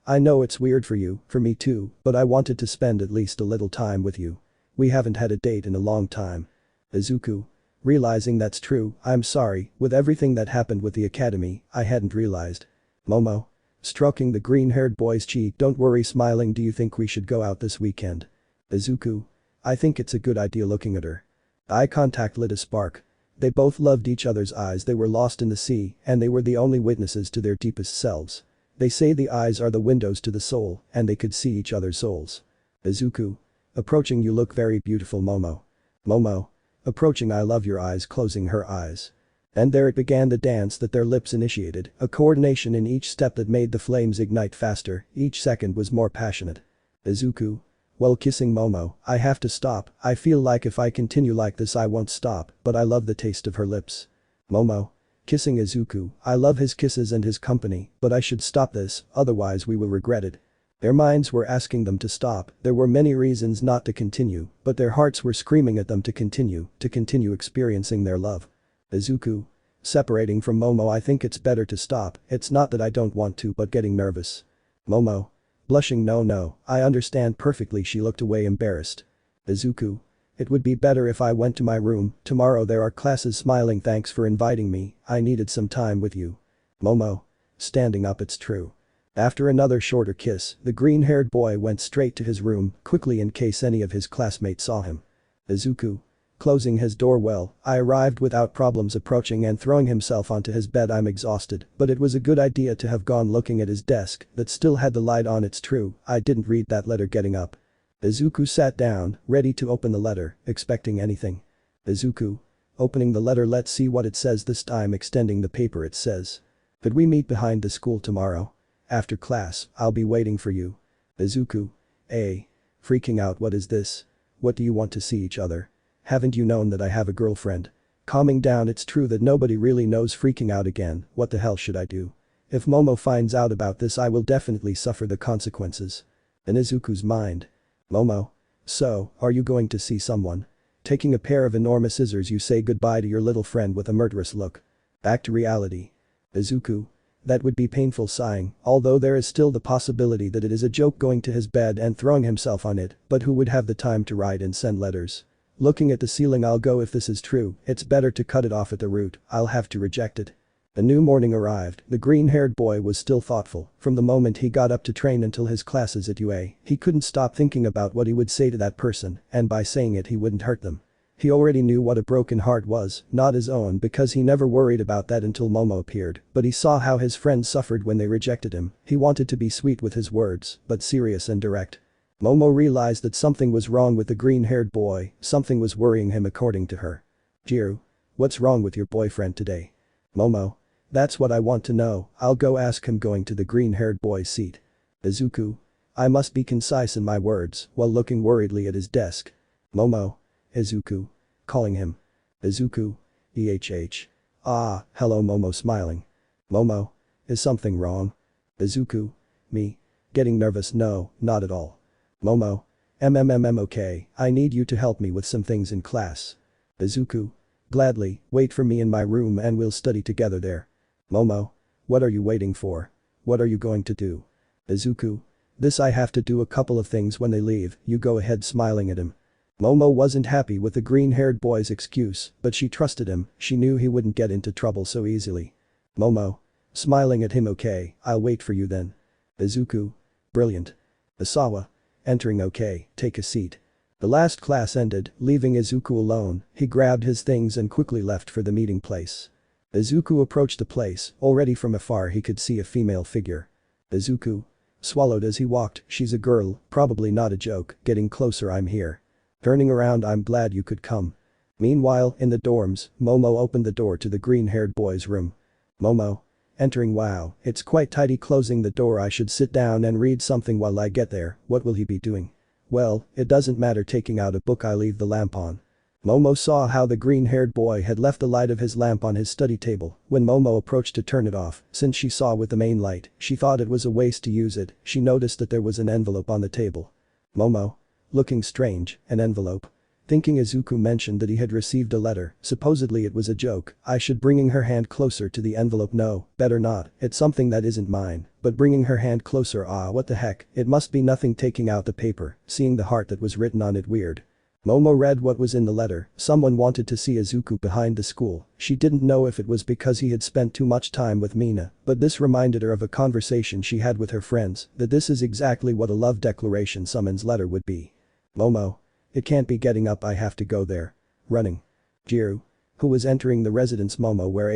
S1: I know it's weird for you, for me too, but I wanted to spend at least a little time with you. We haven't had a date in a long time. Izuku. Realizing that's true, I'm sorry, with everything that happened with the academy, I hadn't realized. Momo. Stroking the green-haired boy's cheek. Don't worry. Smiling. Do you think we should go out this weekend? Izuku. I think it's a good idea. Looking at her. Eye contact lit a spark. They both loved each other's eyes. They were lost in the sea and they were the only witnesses to their deepest selves. They say the eyes are the windows to the soul and they could see each other's souls. Izuku. Approaching. You look very beautiful. Momo. Momo. Approaching. I love your eyes. Closing her eyes. And there it began, the dance that their lips initiated, a coordination in each step that made the flames ignite faster, each second was more passionate. Izuku. Well, kissing. Momo, I have to stop, I feel like if I continue like this I won't stop, but I love the taste of her lips. Momo. Kissing Izuku, I love his kisses and his company, but I should stop this, otherwise we will regret it. Their minds were asking them to stop, there were many reasons not to continue, but their hearts were screaming at them to continue experiencing their love. Izuku. Separating from Momo. I think it's better to stop, it's not that I don't want to but getting nervous. Momo. Blushing. No, I understand perfectly. She looked away embarrassed. Izuku. It would be better if I went to my room, tomorrow there are classes. Smiling. Thanks for inviting me, I needed some time with you. Momo. Standing up. It's true. After another shorter kiss, the green-haired boy went straight to his room, quickly in case any of his classmates saw him. Izuku. Closing his door. Well, I arrived without problems. Approaching and throwing himself onto his bed. I'm exhausted, but it was a good idea to have gone. Looking at his desk that still had the light on. It's true, I didn't read that letter. Getting up. Izuku sat down, ready to open the letter, expecting anything. Izuku. Opening the letter. Let's see what it says this time. Extending the paper. It says. Could we meet behind the school tomorrow? After class, I'll be waiting for you. Izuku. Freaking out. What is this? What do you want to see each other? Haven't you known that I have a girlfriend? Calming down. It's true that nobody really knows. Freaking out again, what the hell should I do? If Momo finds out about this I will definitely suffer the consequences. In Izuku's mind. Momo. So, are you going to see someone? Taking a pair of enormous scissors you say goodbye to your little friend with a murderous look. Back to reality. Izuku. That would be painful. Sighing, although there is still the possibility that it is a joke. Going to his bed and throwing himself on it, but who would have the time to write and send letters? Looking at the ceiling. I'll go. If this is true, it's better to cut it off at the root, I'll have to reject it. A new morning arrived. The green-haired boy was still thoughtful. From the moment he got up to train until his classes at UA, he couldn't stop thinking about what he would say to that person, and by saying it he wouldn't hurt them. He already knew what a broken heart was, not his own because he never worried about that until Momo appeared, but he saw how his friends suffered when they rejected him. He wanted to be sweet with his words, but serious and direct. Momo realized that something was wrong with the green-haired boy, something was worrying him according to her. Jiru. What's wrong with your boyfriend today? Momo. That's what I want to know, I'll go ask him. Going to the green-haired boy's seat. Izuku. I must be concise in my words while looking worriedly at his desk. Momo. Izuku. Calling him. Izuku. EHH. Ah, hello Momo smiling. Momo. Is something wrong? Izuku. Me. Getting nervous no, not at all. Momo. Okay, I need you to help me with some things in class. Izuku. Gladly, wait for me in my room and we'll study together there. Momo. What are you waiting for? What are you going to do? Izuku. This I have to do a couple of things when they leave, you go ahead smiling at him. Momo wasn't happy with the green-haired boy's excuse, but she trusted him, she knew he wouldn't get into trouble so easily. Momo. Smiling at him okay, I'll wait for you then. Izuku. Brilliant. Isawa. Entering okay, take a seat. The last class ended, leaving Izuku alone, he grabbed his things and quickly left for the meeting place. Izuku approached the place, already from afar he could see a female figure. Izuku. Swallowed as he walked, she's a girl, probably not a joke, getting closer I'm here. Turning around I'm glad you could come. Meanwhile, in the dorms, Momo opened the door to the green-haired boy's room. Momo. Entering wow, it's quite tidy closing the door I should sit down and read something while I get there, what will he be doing? Well, it doesn't matter taking out a book I leave the lamp on. Momo saw how the green-haired boy had left the light of his lamp on his study table when Momo approached to turn it off, since she saw with the main light, she thought it was a waste to use it, she noticed that there was an envelope on the table. Momo. Looking strange, an envelope. Thinking Izuku mentioned that he had received a letter, supposedly it was a joke, I should bringing her hand closer to the envelope no, better not, it's something that isn't mine, but bringing her hand closer what the heck, it must be nothing taking out the paper, seeing the heart that was written on it weird. Momo read what was in the letter, someone wanted to see Izuku behind the school, she didn't know if it was because he had spent too much time with Mina, but this reminded her of a conversation she had with her friends, that this is exactly what a love declaration someone's letter would be. Momo. It can't be getting up I have to go there. Running. Jiru. Who was entering the residence Momo where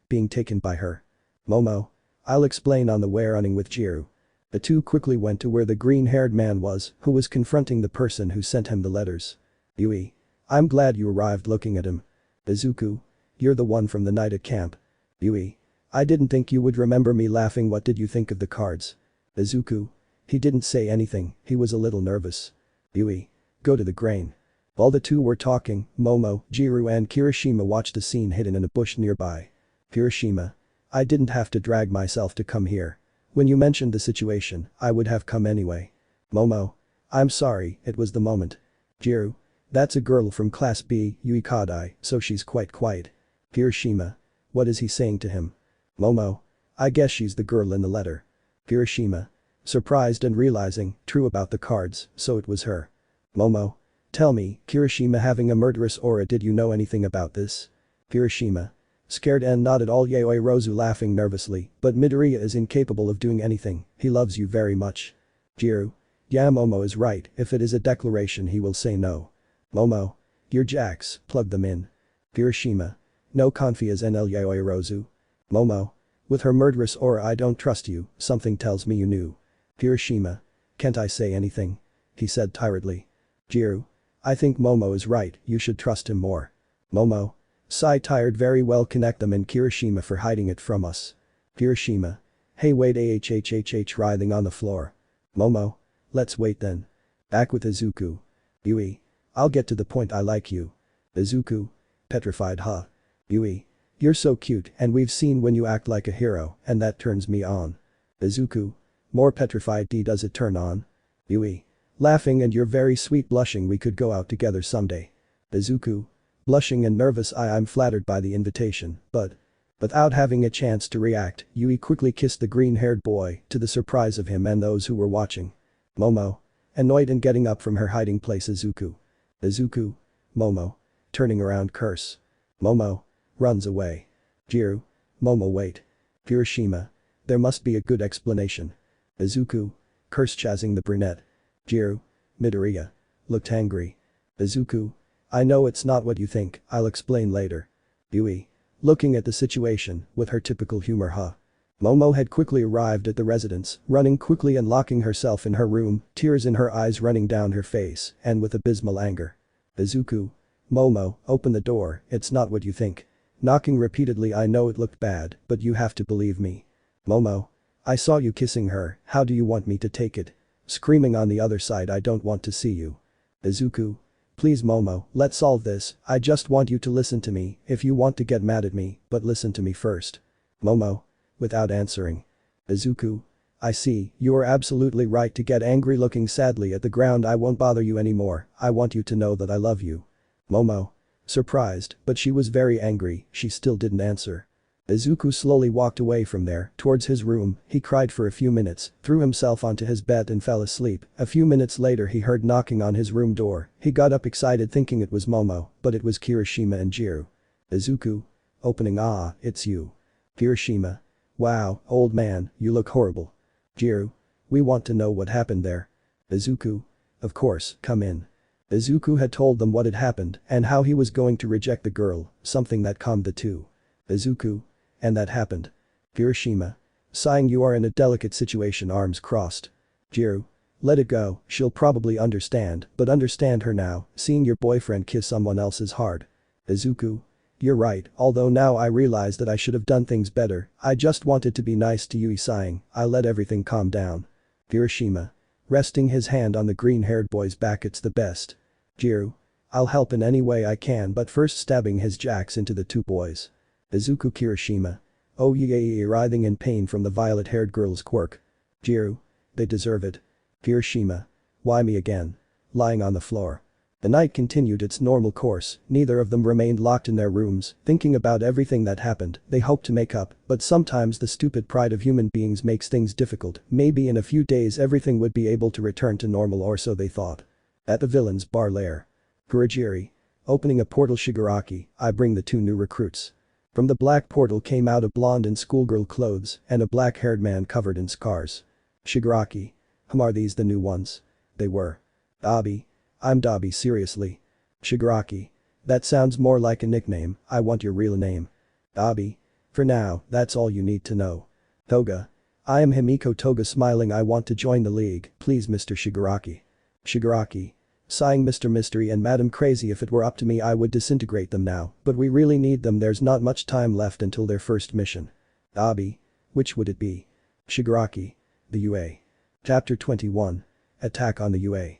S1: being taken by her. Momo. I'll explain on the way running with Jiru. The two quickly went to where the green-haired man was, who was confronting the person who sent him the letters. Yui. I'm glad you arrived looking at him. Izuku. You're the one from the night at camp. Yui. I didn't think you would remember me laughing what did you think of the cards? Izuku. He didn't say anything, he was a little nervous. Yui. Go to the grain. While the two were talking, Momo, Jiru and Kirishima watched a scene hidden in a bush nearby. Kirishima. I didn't have to drag myself to come here. When you mentioned the situation, I would have come anyway. Momo. I'm sorry, it was the moment. Jiru. That's a girl from class B, Yui Kadai, so she's quite quiet. Kirishima. What is he saying to him? Momo. I guess she's the girl in the letter. Kirishima. Surprised and realizing, true about the cards, so it was her. Momo. Tell me, Kirishima having a murderous aura did you know anything about this? Kirishima. Scared and not at all Yaoyorozu laughing nervously, but Midoriya is incapable of doing anything, he loves you very much. Jiru. Yeah Momo is right, if it is a declaration he will say no. Momo. Your jacks, plug them in. Kirishima. No confias nl Yaoyorozu. Momo. With her murderous aura I don't trust you, something tells me you knew. Kirishima. Can't I say anything? He said tiredly. Jiru. I think Momo is right, you should trust him more. Momo. Sai tired very well connect them and Kirishima for hiding it from us. Kirishima. Hey wait writhing on the floor. Momo. Let's wait then. Back with Izuku. Yui. I'll get to the point I like you. Izuku. Petrified huh? Yui. You're so cute and we've seen when you act like a hero and that turns me on. Izuku. More petrified does it turn on? Yui. Laughing and you're very sweet blushing we could go out together someday. Izuku. Blushing and nervous I'm flattered by the invitation, but. Without having a chance to react, Yui quickly kissed the green-haired boy, to the surprise of him and those who were watching. Momo. Annoyed and getting up from her hiding place Izuku. Izuku. Momo. Turning around curse. Momo. Runs away. Jiru. Momo wait. Kirishima. There must be a good explanation. Izuku. Curse chasing the brunette. Jiru. Midoriya. Looked angry. Izuku. I know it's not what you think, I'll explain later. Yui. Looking at the situation, with her typical humor huh? Momo had quickly arrived at the residence, running quickly and locking herself in her room, tears in her eyes running down her face, and with abysmal anger. Izuku. Momo, open the door, it's not what you think. Knocking repeatedly I know it looked bad, but you have to believe me. Momo. I saw you kissing her, how do you want me to take it? Screaming on the other side, I don't want to see you. Izuku. Please Momo, let's solve this, I just want you to listen to me, if you want to get mad at me, but listen to me first. Momo. Without answering. Izuku. I see, you are absolutely right to get angry, looking sadly at the ground. I won't bother you anymore, I want you to know that I love you. Momo. Surprised, but she was very angry, she still didn't answer. Izuku slowly walked away from there, towards his room, he cried for a few minutes, threw himself onto his bed and fell asleep. A few minutes later he heard knocking on his room door, he got up excited thinking it was Momo, but it was Kirishima and Jiro. Izuku. Opening. Ah, it's you. Kirishima. Wow, old man, you look horrible. Jiro. We want to know what happened there. Izuku. Of course, come in. Izuku had told them what had happened and how he was going to reject the girl, something that calmed the two. Izuku. And that happened. Kirishima. Sighing. You are in a delicate situation, arms crossed. Jiro. Let it go, she'll probably understand, but understand her now, seeing your boyfriend kiss someone else is hard. Izuku. You're right, although now I realize that I should have done things better, I just wanted to be nice to you. Sighing, I let everything calm down. Kirishima. Resting his hand on the green-haired boy's back. It's the best. Jiro. I'll help in any way I can, but first stabbing his jacks into the two boys. Izuku. Kirishima. Oh yeah, writhing in pain from the violet-haired girl's quirk. Jiro. They deserve it. Kirishima. Why me again? Lying on the floor. The night continued its normal course, neither of them remained locked in their rooms, thinking about everything that happened. They hoped to make up, but sometimes the stupid pride of human beings makes things difficult. Maybe in a few days everything would be able to return to normal, or so they thought. At the villain's bar lair. Kurogiri. Opening a portal. Shigaraki, I bring the two new recruits. From the black portal came out a blonde in schoolgirl clothes and a black-haired man covered in scars. Shigaraki. Are these the new ones? They were. Dabi. I'm Dabi, seriously. Shigaraki. That sounds more like a nickname, I want your real name. Dabi. For now, that's all you need to know. Toga. I am Himiko. Toga smiling. I want to join the league, please Mr. Shigaraki. Shigaraki. Sighing. Mr. Mystery and Madam Crazy, if it were up to me I would disintegrate them now, but we really need them, there's not much time left until their first mission. Dabi. Which would it be? Shigaraki. The UA. Chapter 21. Attack on the UA.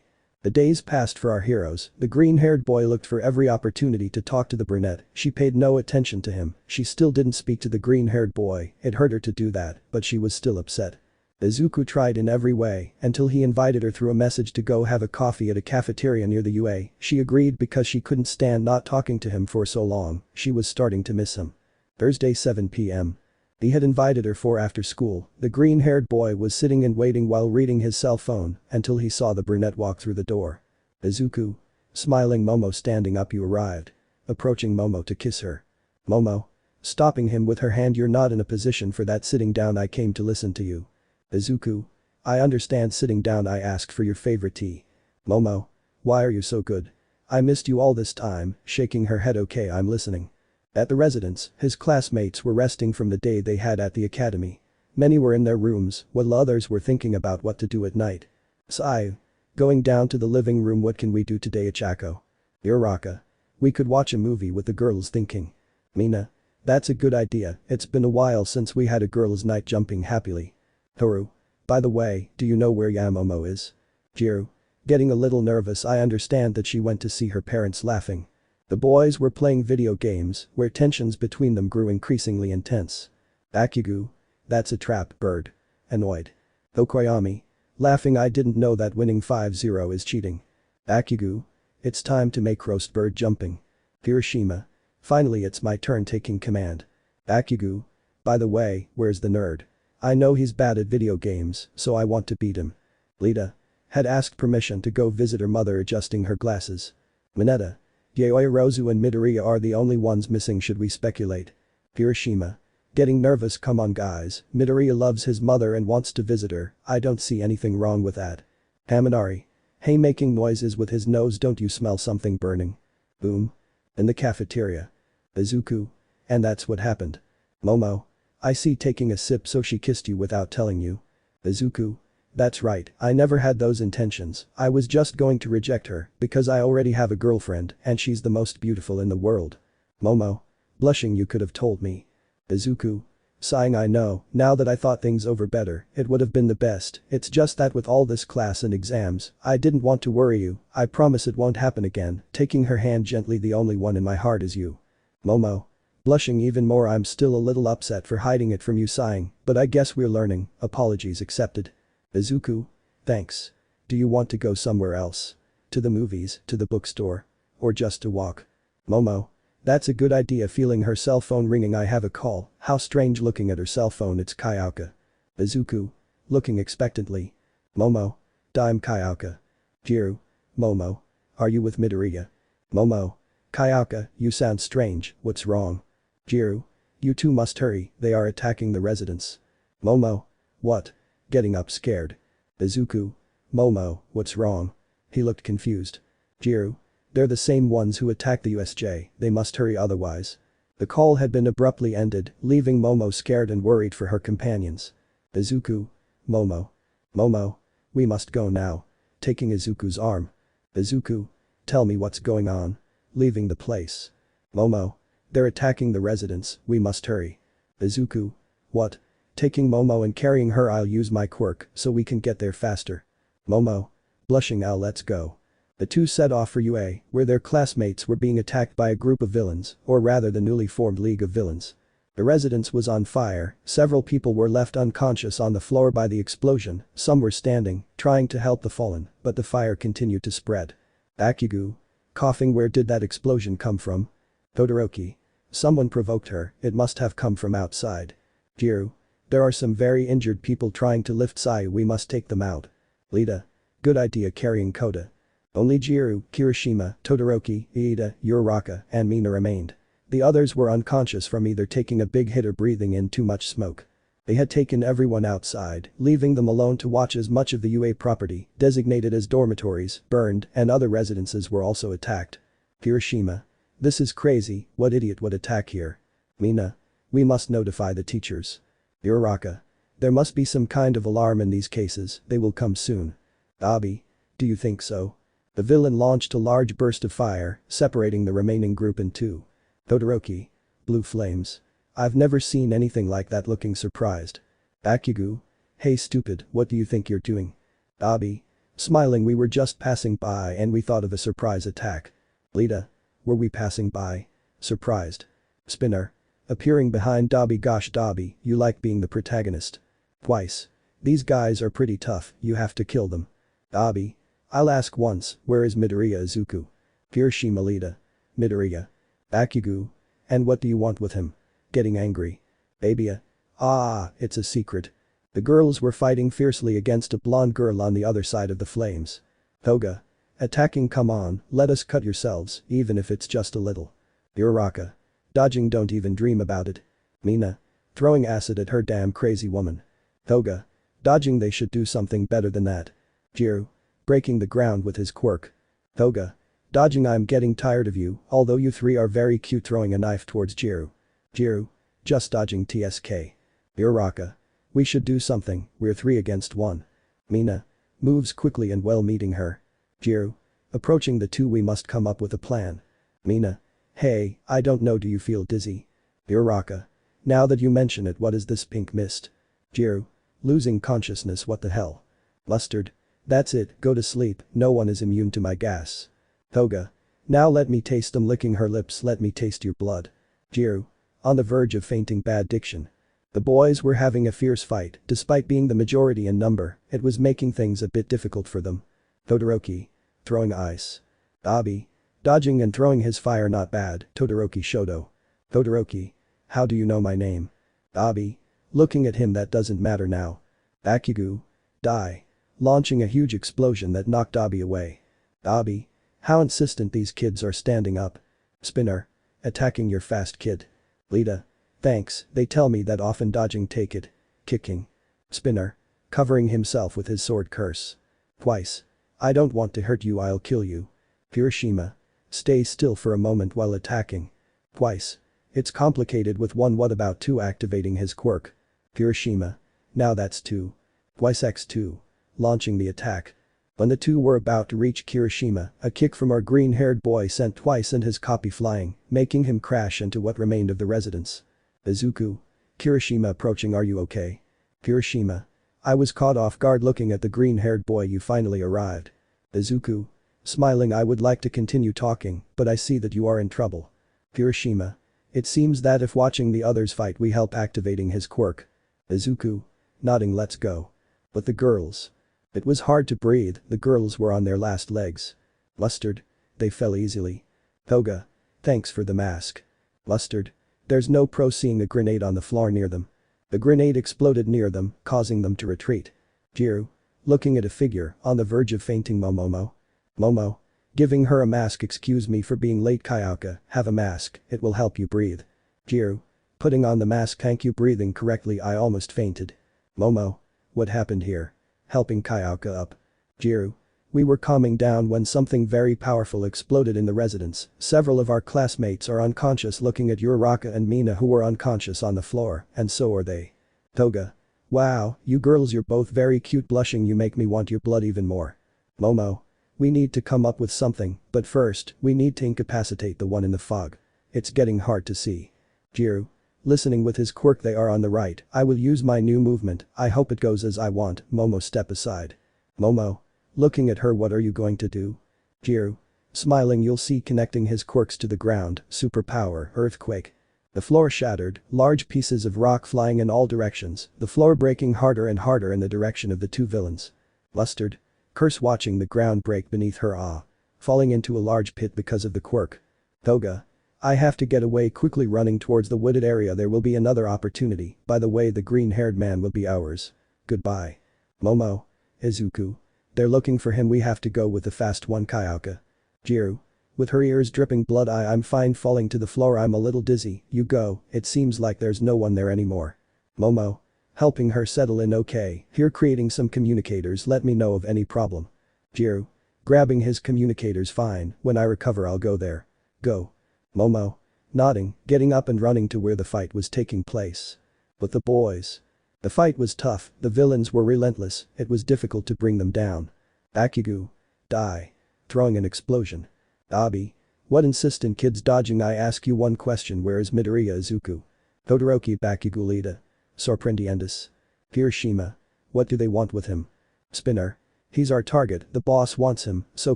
S1: The days passed for our heroes. The green-haired boy looked for every opportunity to talk to the brunette. She paid no attention to him. She still didn't speak to the green-haired boy. It hurt her to do that, but she was still upset. Izuku tried in every way until he invited her through a message to go have a coffee at a cafeteria near the UA. She agreed because she couldn't stand not talking to him for so long. She was starting to miss him. Thursday 7 p.m. He had invited her for after school. The green-haired boy was sitting and waiting while reading his cell phone until he saw the brunette walk through the door. Izuku. Smiling. Momo standing up. You arrived. Approaching Momo to kiss her. Momo. Stopping him with her hand. You're not in a position for that. Sitting down. I came to listen to you. Izuku. I understand. Sitting down. I asked for your favorite tea. Momo. Why are you so good? I missed you all this time. Shaking her head. Okay, I'm listening. At the residence, his classmates were resting from the day they had at the academy. Many were in their rooms, while others were thinking about what to do at night. Seiya. Going down to the living room. What can we do today? Achako. Uraraka. We could watch a movie with the girls. Thinking. Mina. That's a good idea, it's been a while since we had a girls' night. Jumping happily. Toru. By the way, do you know where Yamomo is? Jiro. Getting a little nervous. I understand that she went to see her parents. Laughing. The boys were playing video games, where tensions between them grew increasingly intense. Bakugu. That's a trap, bird. Annoyed. Okoyami. Laughing. I didn't know that winning 5-0 is cheating. Bakugu. It's time to make roast bird. Jumping. Kirishima. Finally it's my turn. Taking command. Bakugu. By the way, where's the nerd? I know he's bad at video games, so I want to beat him. Lita. Had asked permission to go visit her mother. Adjusting her glasses. Mineta. Yaoyorozu and Midoriya are the only ones missing. Should we speculate? Kirishima. Getting nervous. Come on guys, Midoriya loves his mother and wants to visit her, I don't see anything wrong with that. Haminari. Hey, making noises with his nose. Don't you smell something burning? Boom. In the cafeteria. Izuku. And that's what happened. Momo. I see, taking a sip. So she kissed you without telling you? Izuku. That's right, I never had those intentions, I was just going to reject her because I already have a girlfriend and she's the most beautiful in the world. Momo. Blushing. You could have told me. Izuku. Sighing, I know, now that I thought things over better, it would have been the best, it's just that with all this class and exams, I didn't want to worry you, I promise it won't happen again, taking her hand gently. The only one in my heart is you. Momo. Blushing even more, I'm still a little upset for hiding it from you. Sighing, but I guess we're learning, apologies accepted. Izuku. Thanks. Do you want to go somewhere else? To the movies, to the bookstore? Or just to walk? Momo. That's a good idea. Feeling her cell phone ringing. I have a call. How strange. Looking at her cell phone, it's Kayaka. Izuku. Looking expectantly. Momo. Dime Kayaka. Jiru. Momo. Are you with Midoriya? Momo. Kayaka, you sound strange, what's wrong? Jiru. You two must hurry, they are attacking the residence. Momo. What? Getting up scared. Izuku. Momo, what's wrong? He looked confused. Jiru. They're the same ones who attacked the USJ, they must hurry otherwise. The call had been abruptly ended, leaving Momo scared and worried for her companions. Izuku. Momo. Momo. We must go now. Taking Izuku's arm. Izuku. Tell me what's going on. Leaving the place. Momo. They're attacking the residence, we must hurry. Izuku. What? Taking Momo and carrying her. I'll use my quirk so we can get there faster. Momo. Blushing. Now let's go. The two set off for UA, where their classmates were being attacked by a group of villains, or rather the newly formed League of Villains. The residence was on fire, several people were left unconscious on the floor by the explosion, some were standing, trying to help the fallen, but the fire continued to spread. Bakugu. Coughing. Where did that explosion come from? Todoroki. Someone provoked her, it must have come from outside. Jiru. There are some very injured people trying to lift Seiya, we must take them out. Lita. Good idea carrying Kota. Only Jiru, Kirishima, Todoroki, Iida, Uraraka, and Mina remained. The others were unconscious from either taking a big hit or breathing in too much smoke. They had taken everyone outside, leaving them alone to watch as much of the UA property, designated as dormitories, burned, and other residences were also attacked. Kirishima. This is crazy, what idiot would attack here? Mina. We must notify the teachers. Uraraka. There must be some kind of alarm in these cases, they will come soon. Abi. Do you think so? The villain launched a large burst of fire, separating the remaining group in two. Todoroki. Blue flames. I've never seen anything like that. Looking surprised. Bakugu. Hey stupid, what do you think you're doing? Abi. Smiling. We were just passing by and we thought of a surprise attack. Lita. Were we passing by? Surprised. Spinner. Appearing behind Dabi. Gosh Dabi, you like being the protagonist. Twice. These guys are pretty tough, you have to kill them. Dabi. I'll ask once, where is Midoriya? Izuku. Kirishima. Lita. Midoriya. Bakugu. And what do you want with him? Getting angry. Babia. Ah, it's a secret. The girls were fighting fiercely against a blonde girl on the other side of the flames. Toga. Attacking. Come on, let us cut yourselves, even if it's just a little. Uraraka. Dodging. Don't even dream about it. Mina. Throwing acid at her. Damn crazy woman. Toga. Dodging. They should do something better than that. Jiru. Breaking the ground with his quirk. Toga. Dodging. I'm getting tired of you, although you three are very cute. Throwing a knife towards Jiru. Jiru. Just dodging. TSK. Uraraka. We should do something, we're 3 against 1. Mina. Moves quickly and well meeting her. Jiru. Approaching the two. We must come up with a plan. Mina. Hey, I don't know, do you feel dizzy? Uraraka. Now that you mention it, what is this pink mist? Jiru. Losing consciousness. What the hell? Mustard. That's it, go to sleep, no one is immune to my gas. Toga. Now let me taste them. Licking her lips. Let me taste your blood. Jiru. On the verge of fainting. Bad diction. The boys were having a fierce fight, despite being the majority in number, it was making things a bit difficult for them. Todoroki. Throwing ice. Abi. Dodging and throwing his fire. Not bad. Todoroki. Shoto. Todoroki. How do you know my name? Abi. Looking at him. That doesn't matter now. Bakugu. Die. Launching a huge explosion that knocked Abi away. Abi. How insistent these kids are standing up. Spinner. Attacking your fast kid. Lita. Thanks, they tell me that often. Dodging. Take it. Kicking. Spinner. Covering himself with his sword. Curse. Twice. I don't want to hurt you, I'll kill you. Kirishima. Stay still for a moment while attacking. Twice. It's complicated with 1. What about 2? Activating his quirk. Kirishima. Now that's 2. Twice x2. Launching the attack. When the two were about to reach Kirishima, a kick from our green-haired boy sent Twice and his copy flying, making him crash into what remained of the residence. Izuku. Kirishima approaching. Are you okay? Kirishima. I was caught off guard looking at the green-haired boy. You finally arrived. Izuku. Smiling. I would like to continue talking, but I see that you are in trouble. Kirishima. It seems that if watching the others fight we help activating his quirk. Izuku. Nodding. Let's go. But the girls. It was hard to breathe, the girls were on their last legs. Mustard. They fell easily. Toga. Thanks for the mask. Mustard. There's no pro. Seeing a grenade on the floor near them. The grenade exploded near them, causing them to retreat. Jiru. Looking at a figure on the verge of fainting. Momo. Momo. Giving her a mask. Excuse me for being late. Kayaka, have a mask, it will help you breathe. Jiru. Putting on the mask. Thank you. Breathing correctly. I almost fainted. Momo. What happened here? Helping Kayaka up. Jiru. We were calming down when something very powerful exploded in the residence. Several of our classmates are unconscious. Looking at Uraraka and Mina who were unconscious on the floor, and so are they. Toga. Wow, you girls, you're both very cute. Blushing. You make me want your blood even more. Momo. We need to come up with something, but first, we need to incapacitate the one in the fog. It's getting hard to see. Jiru. Listening with his quirk. They are on the right. I will use my new movement. I hope it goes as I want. Momo. Step aside. Momo. Looking at her. What are you going to do? Jiru. Smiling. You'll see. Connecting his quirks to the ground. Superpower. Earthquake. The floor shattered, large pieces of rock flying in all directions, the floor breaking harder and harder in the direction of the two villains. Mustard. Curse. Watching the ground break beneath her. Falling into a large pit because of the quirk. Toga. I have to get away. Quickly running towards the wooded area. There will be another opportunity. By the way, the green-haired man will be ours. Goodbye. Momo. Izuku. They're looking for him. We have to go with the fast one. Kayaka. Jiru. With her ears dripping blood. I'm fine. Falling to the floor. I'm a little dizzy. You go. It seems like there's no one there anymore. Momo. Helping her settle in. Okay, here creating some communicators. Let me know of any problem. Jiru. Grabbing his communicators. Fine, when I recover I'll go there. Go. Momo. Nodding, getting up and running to where the fight was taking place. But the boys. The fight was tough, the villains were relentless, it was difficult to bring them down. Bakugu. Die. Throwing an explosion. Abi. What insistent kids. Dodging. I ask you one question. Where is Midoriya? Izuku. Todoroki. Bakugu. Lida. Sorprendientes. Kirishima. What do they want with him? Spinner. He's our target, the boss wants him, so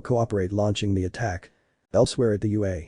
S1: cooperate. Launching the attack. Elsewhere at the UA.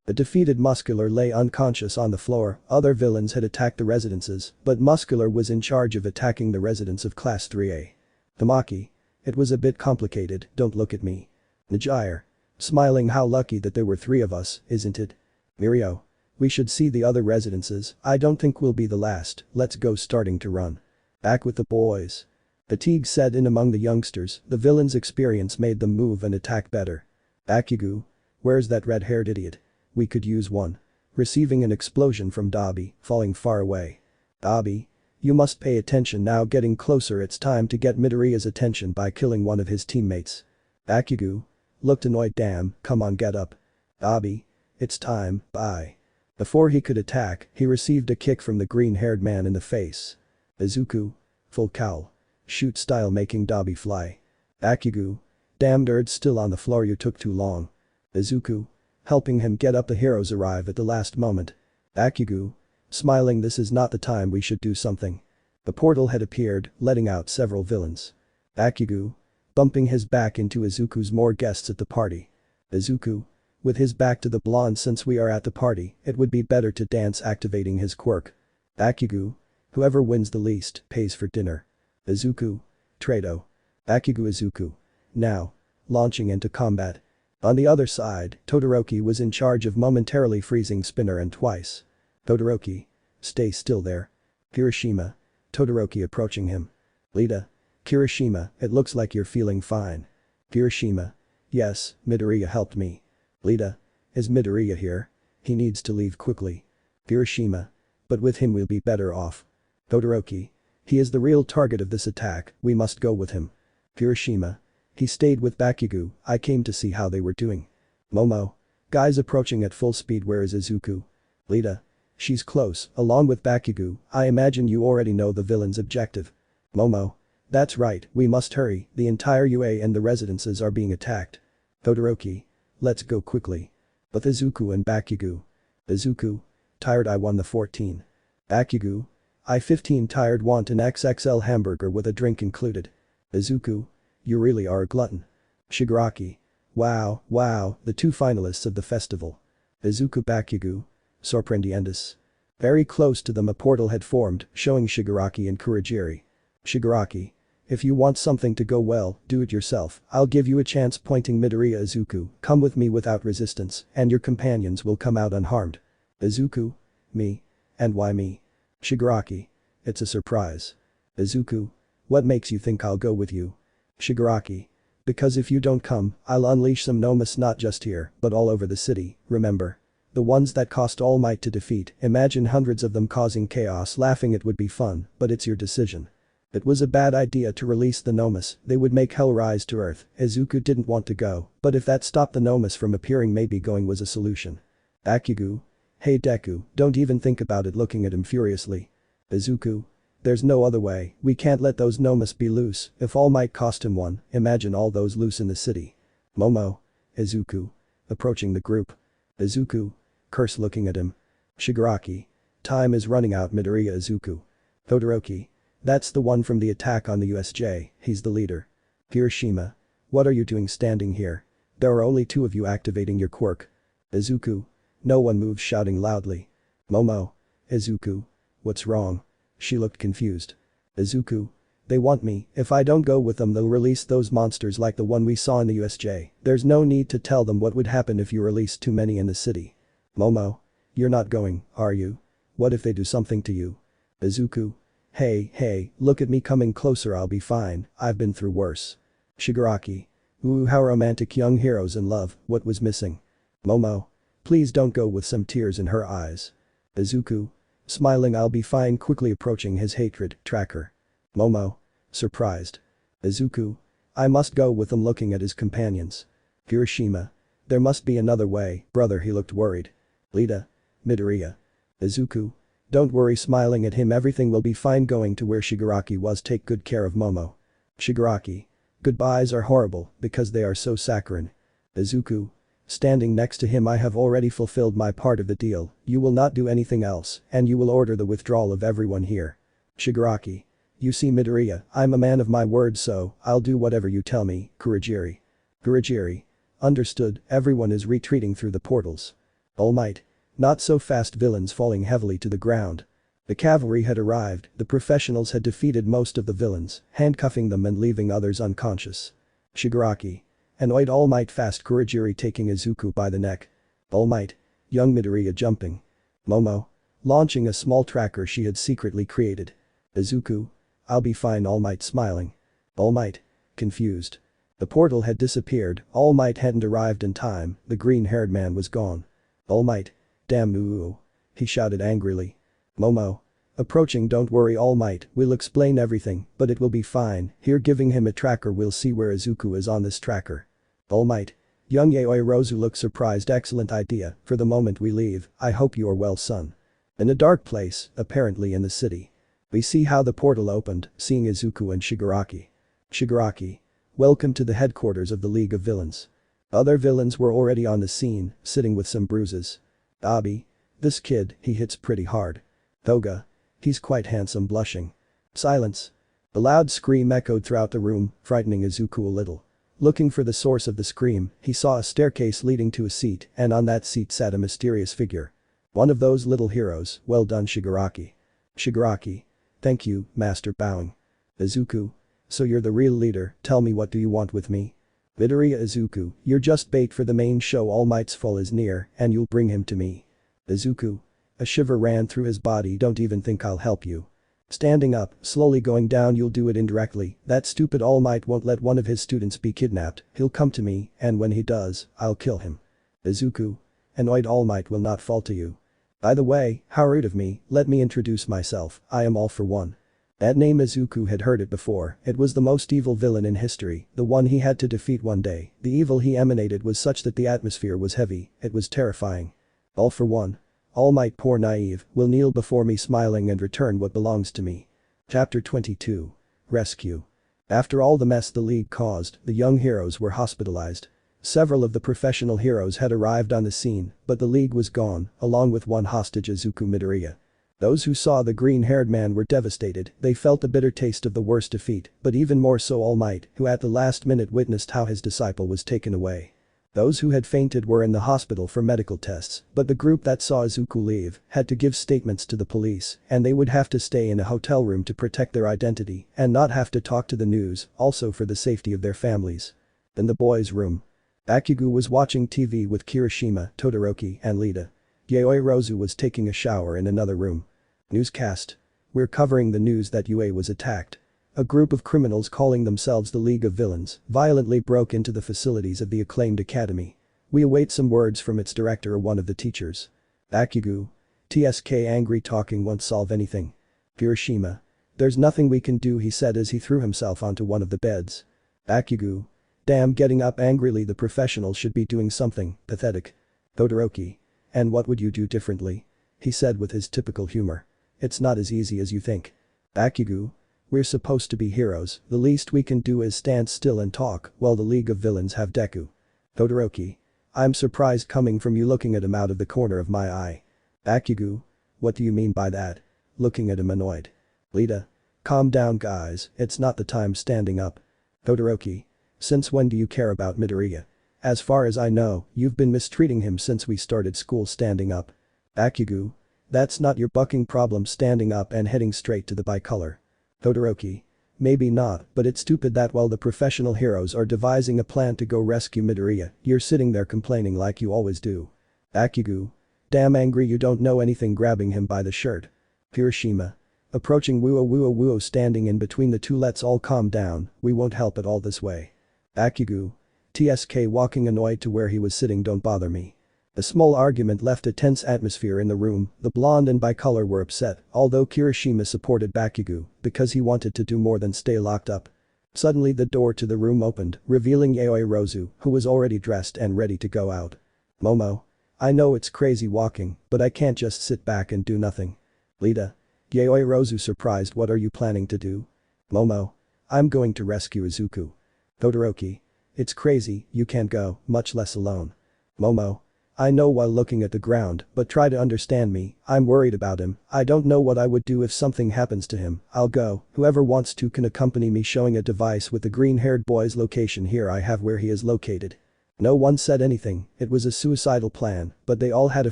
S1: The defeated Muscular lay unconscious on the floor. Other villains had attacked the residences, but Muscular was in charge of attacking the residents of Class 3A. Tamaki. It was a bit complicated. Don't look at me. Najire. Smiling. How lucky that there were 3 of us, isn't it? Mirio. We should see the other residences. I don't think we'll be the last. Let's go. Starting to run. Back with the boys. Fatigue set in among the youngsters. The villains' experience made them move and attack better. Bakugu. Where's that red-haired idiot? We could use one. Receiving an explosion from Dabi, falling far away. Dabi. You must pay attention now. Getting closer. It's time to get Midoriya's attention by killing one of his teammates. Bakugu. Looked annoyed. Damn, come on, get up. Dabi. It's time. Bye. Before he could attack, he received a kick from the green-haired man in the face. Izuku. Full cowl. Shoot style making Dabi fly. Bakugu. Damn nerd, still on the floor. You took too long. Izuku. Helping him get up. The heroes arrive at the last moment. Bakugu. Smiling. This is not the time. We should do something. The portal had appeared, letting out several villains. Bakugu. Bumping his back into Izuku's. More guests at the party. Izuku. With his back to the blonde. Since we are at the party, it would be better to dance. Activating his quirk. Bakugu. Whoever wins the least pays for dinner. Izuku. Trado. Bakugu. Izuku. Now. Launching into combat. On the other side, Todoroki was in charge of momentarily freezing Spinner and twice. Todoroki. Stay still there. Kirishima. Todoroki approaching him. Lida. Kirishima, it looks like you're feeling fine. Kirishima. Yes, Midoriya helped me. Lida. Is Midoriya here? He needs to leave quickly. Kirishima. But with him we'll be better off. Todoroki. He is the real target of this attack, we must go with him. Kirishima. He stayed with Bakugu. I came to see how they were doing. Momo. Guys approaching at full speed. Where is Izuku? Lida. She's close, along with Bakugu. I imagine you already know the villain's objective. Momo. That's right, we must hurry, the entire UA and the residences are being attacked. Todoroki. Let's go quickly. But Izuku and Bakugu. Izuku. Tired. I won the 14. Bakugu. I-15 tired want an XXL hamburger with a drink included. Izuku. You really are a glutton. Shigaraki. Wow, the two finalists of the festival. Izuku Bakugu. Sorprendientes. Very close to them a portal had formed, showing Shigaraki and Kurogiri. Shigaraki. If you want something to go well, do it yourself, I'll give you a chance pointing Midoriya. Izuku, come with me without resistance, and your companions will come out unharmed. Izuku. Me? And why me? Shigaraki. It's a surprise. Izuku. What makes you think I'll go with you? Shigaraki. Because if you don't come, I'll unleash some Nomus not just here, but all over the city, remember? The ones that cost All Might to defeat, imagine hundreds of them causing chaos. Laughing, it would be fun, but it's your decision. It was a bad idea to release the Nomus, they would make hell rise to earth. Izuku didn't want to go, but if that stopped the Nomus from appearing, maybe going was a solution. Bakugu. Hey Deku, don't even think about it. Looking at him furiously. Izuku. There's no other way, we can't let those Nomus be loose. If All Might cost him one, imagine all those loose in the city. Momo. Izuku. Approaching the group. Izuku. Curse, looking at him. Shigaraki. Time is running out. Midoriya. Izuku. Todoroki. That's the one from the attack on the USJ, he's the leader. Hiroshima. What are you doing standing here? There are only two of you activating your quirk. Izuku. No one moves, shouting loudly. Momo. Izuku. What's wrong? She looked confused. Izuku. They want me, if I don't go with them they'll release those monsters like the one we saw in the USJ. There's no need to tell them what would happen if you released too many in the city. Momo. You're not going, are you? What if they do something to you? Izuku. Hey, look at me coming closer, I'll be fine, I've been through worse. Shigaraki. Ooh, how romantic, young heroes in love, what was missing? Momo. Please don't go, with some tears in her eyes. Izuku. Smiling, I'll be fine, quickly approaching his hatred tracker. Momo. Surprised. Izuku. I must go with them, looking at his companions. Hiroshima. There must be another way, brother, he looked worried. Lita. Midoriya. Izuku. Don't worry, smiling at him, everything will be fine. Going to where Shigaraki was, take good care of Momo. Shigaraki. Goodbyes are horrible, because they are so saccharine. Izuku. Standing next to him, I have already fulfilled my part of the deal, you will not do anything else, and you will order the withdrawal of everyone here. Shigaraki. You see Midoriya, I'm a man of my word, so I'll do whatever you tell me. Kurogiri. Kurogiri. Understood, everyone is retreating through the portals. All Might. Not so fast, villains falling heavily to the ground. The cavalry had arrived, the professionals had defeated most of the villains, handcuffing them and leaving others unconscious. Shigaraki. Annoyed, All Might fast. Kurogiri taking Izuku by the neck. All Might. Young Midoriya jumping. Momo. Launching a small tracker she had secretly created. Izuku. I'll be fine, All Might smiling. All Might. Confused. The portal had disappeared, All Might hadn't arrived in time, the green-haired man was gone. All Might. Damn, ooh. He shouted angrily. Momo. Approaching, don't worry All Might, we'll explain everything, but it will be fine, here giving him a tracker, we'll see where Izuku is on this tracker. All Might. Young Yaoyorozu looked surprised, excellent idea, for the moment we leave, I hope you are well, son. In a dark place, apparently in the city. We see how the portal opened, seeing Izuku and Shigaraki. Shigaraki. Welcome to the headquarters of the League of Villains. Other villains were already on the scene, sitting with some bruises. Abi. This kid, he hits pretty hard. Toga. He's quite handsome, blushing. Silence. A loud scream echoed throughout the room, frightening Izuku a little. Looking for the source of the scream, he saw a staircase leading to a seat, and on that seat sat a mysterious figure. One of those little heroes, well done Shigaraki. Shigaraki. Thank you, master, bowing. Izuku. So you're the real leader, tell me, what do you want with me? Midoriya. Izuku, you're just bait for the main show, All Might's fall is near, and you'll bring him to me. Izuku. A shiver ran through his body, don't even think I'll help you. Standing up, slowly going down, you'll do it indirectly, that stupid All Might won't let one of his students be kidnapped, he'll come to me, and when he does, I'll kill him. Izuku. Annoyed, All Might will not fall to you. By the way, how rude of me, let me introduce myself, I am All for One. That name, Izuku had heard it before, it was the most evil villain in history, the one he had to defeat one day, the evil he emanated was such that the atmosphere was heavy, it was terrifying. All for One. All Might, poor naive, will kneel before me smiling and return what belongs to me. Chapter 22. Rescue. After all the mess the League caused, the young heroes were hospitalized. Several of the professional heroes had arrived on the scene, but the League was gone, along with one hostage, Izuku Midoriya. Those who saw the green-haired man were devastated, they felt the bitter taste of the worst defeat, but even more so Almight, who at the last minute witnessed how his disciple was taken away. Those who had fainted were in the hospital for medical tests, but the group that saw Izuku leave had to give statements to the police, and they would have to stay in a hotel room to protect their identity and not have to talk to the news, also for the safety of their families. In the boys' room. Bakugu was watching TV with Kirishima, Todoroki, and Lita. Yaoyorozu was taking a shower in another room. Newscast. We're covering the news that UA was attacked. A group of criminals calling themselves the League of Villains violently broke into the facilities of the acclaimed academy. We await some words from its director or one of the teachers. Bakugu. TSK angry talking won't solve anything. Kirishima. There's nothing we can do, he said as he threw himself onto one of the beds. Bakugu. Damn, getting up angrily, the professional should be doing something, pathetic. Todoroki. And what would you do differently? He said with his typical humor. It's not as easy as you think. Bakugu. We're supposed to be heroes, the least we can do is stand still and talk while the League of Villains have Deku. Todoroki. I'm surprised coming from you, looking at him out of the corner of my eye. Bakugu. What do you mean by that? Looking at him annoyed. Lita. Calm down guys, it's not the time standing up. Todoroki. Since when do you care about Midoriya? As far as I know, you've been mistreating him since we started school. Standing up. Bakugu. That's not your bucking problem, standing up and heading straight to the bicolor. Todoroki. Maybe not, but it's stupid that while the professional heroes are devising a plan to go rescue Midoriya, you're sitting there complaining like you always do. Bakugu. Damn angry you don't know anything, grabbing him by the shirt. Kirishima. Approaching Wuo standing in between the two. Let's all calm down, we won't help at all this way. Bakugu. TSK walking annoyed to where he was sitting. Don't bother me. A small argument left a tense atmosphere in the room. The blonde and bicolor were upset, although Kirishima supported Bakugu because he wanted to do more than stay locked up. Suddenly the door to the room opened, revealing Yaoyorozu, who was already dressed and ready to go out. Momo. I know it's crazy walking, but I can't just sit back and do nothing. Lita. Yaoyorozu surprised. What are you planning to do? Momo. I'm going to rescue Izuku. Todoroki. It's crazy, you can't go, much less alone. Momo. I know, while looking at the ground, but try to understand me, I'm worried about him, I don't know what I would do if something happens to him. I'll go, whoever wants to can accompany me, showing a device with the green-haired boy's location. Here I have where he is located. No one said anything, it was a suicidal plan, but they all had a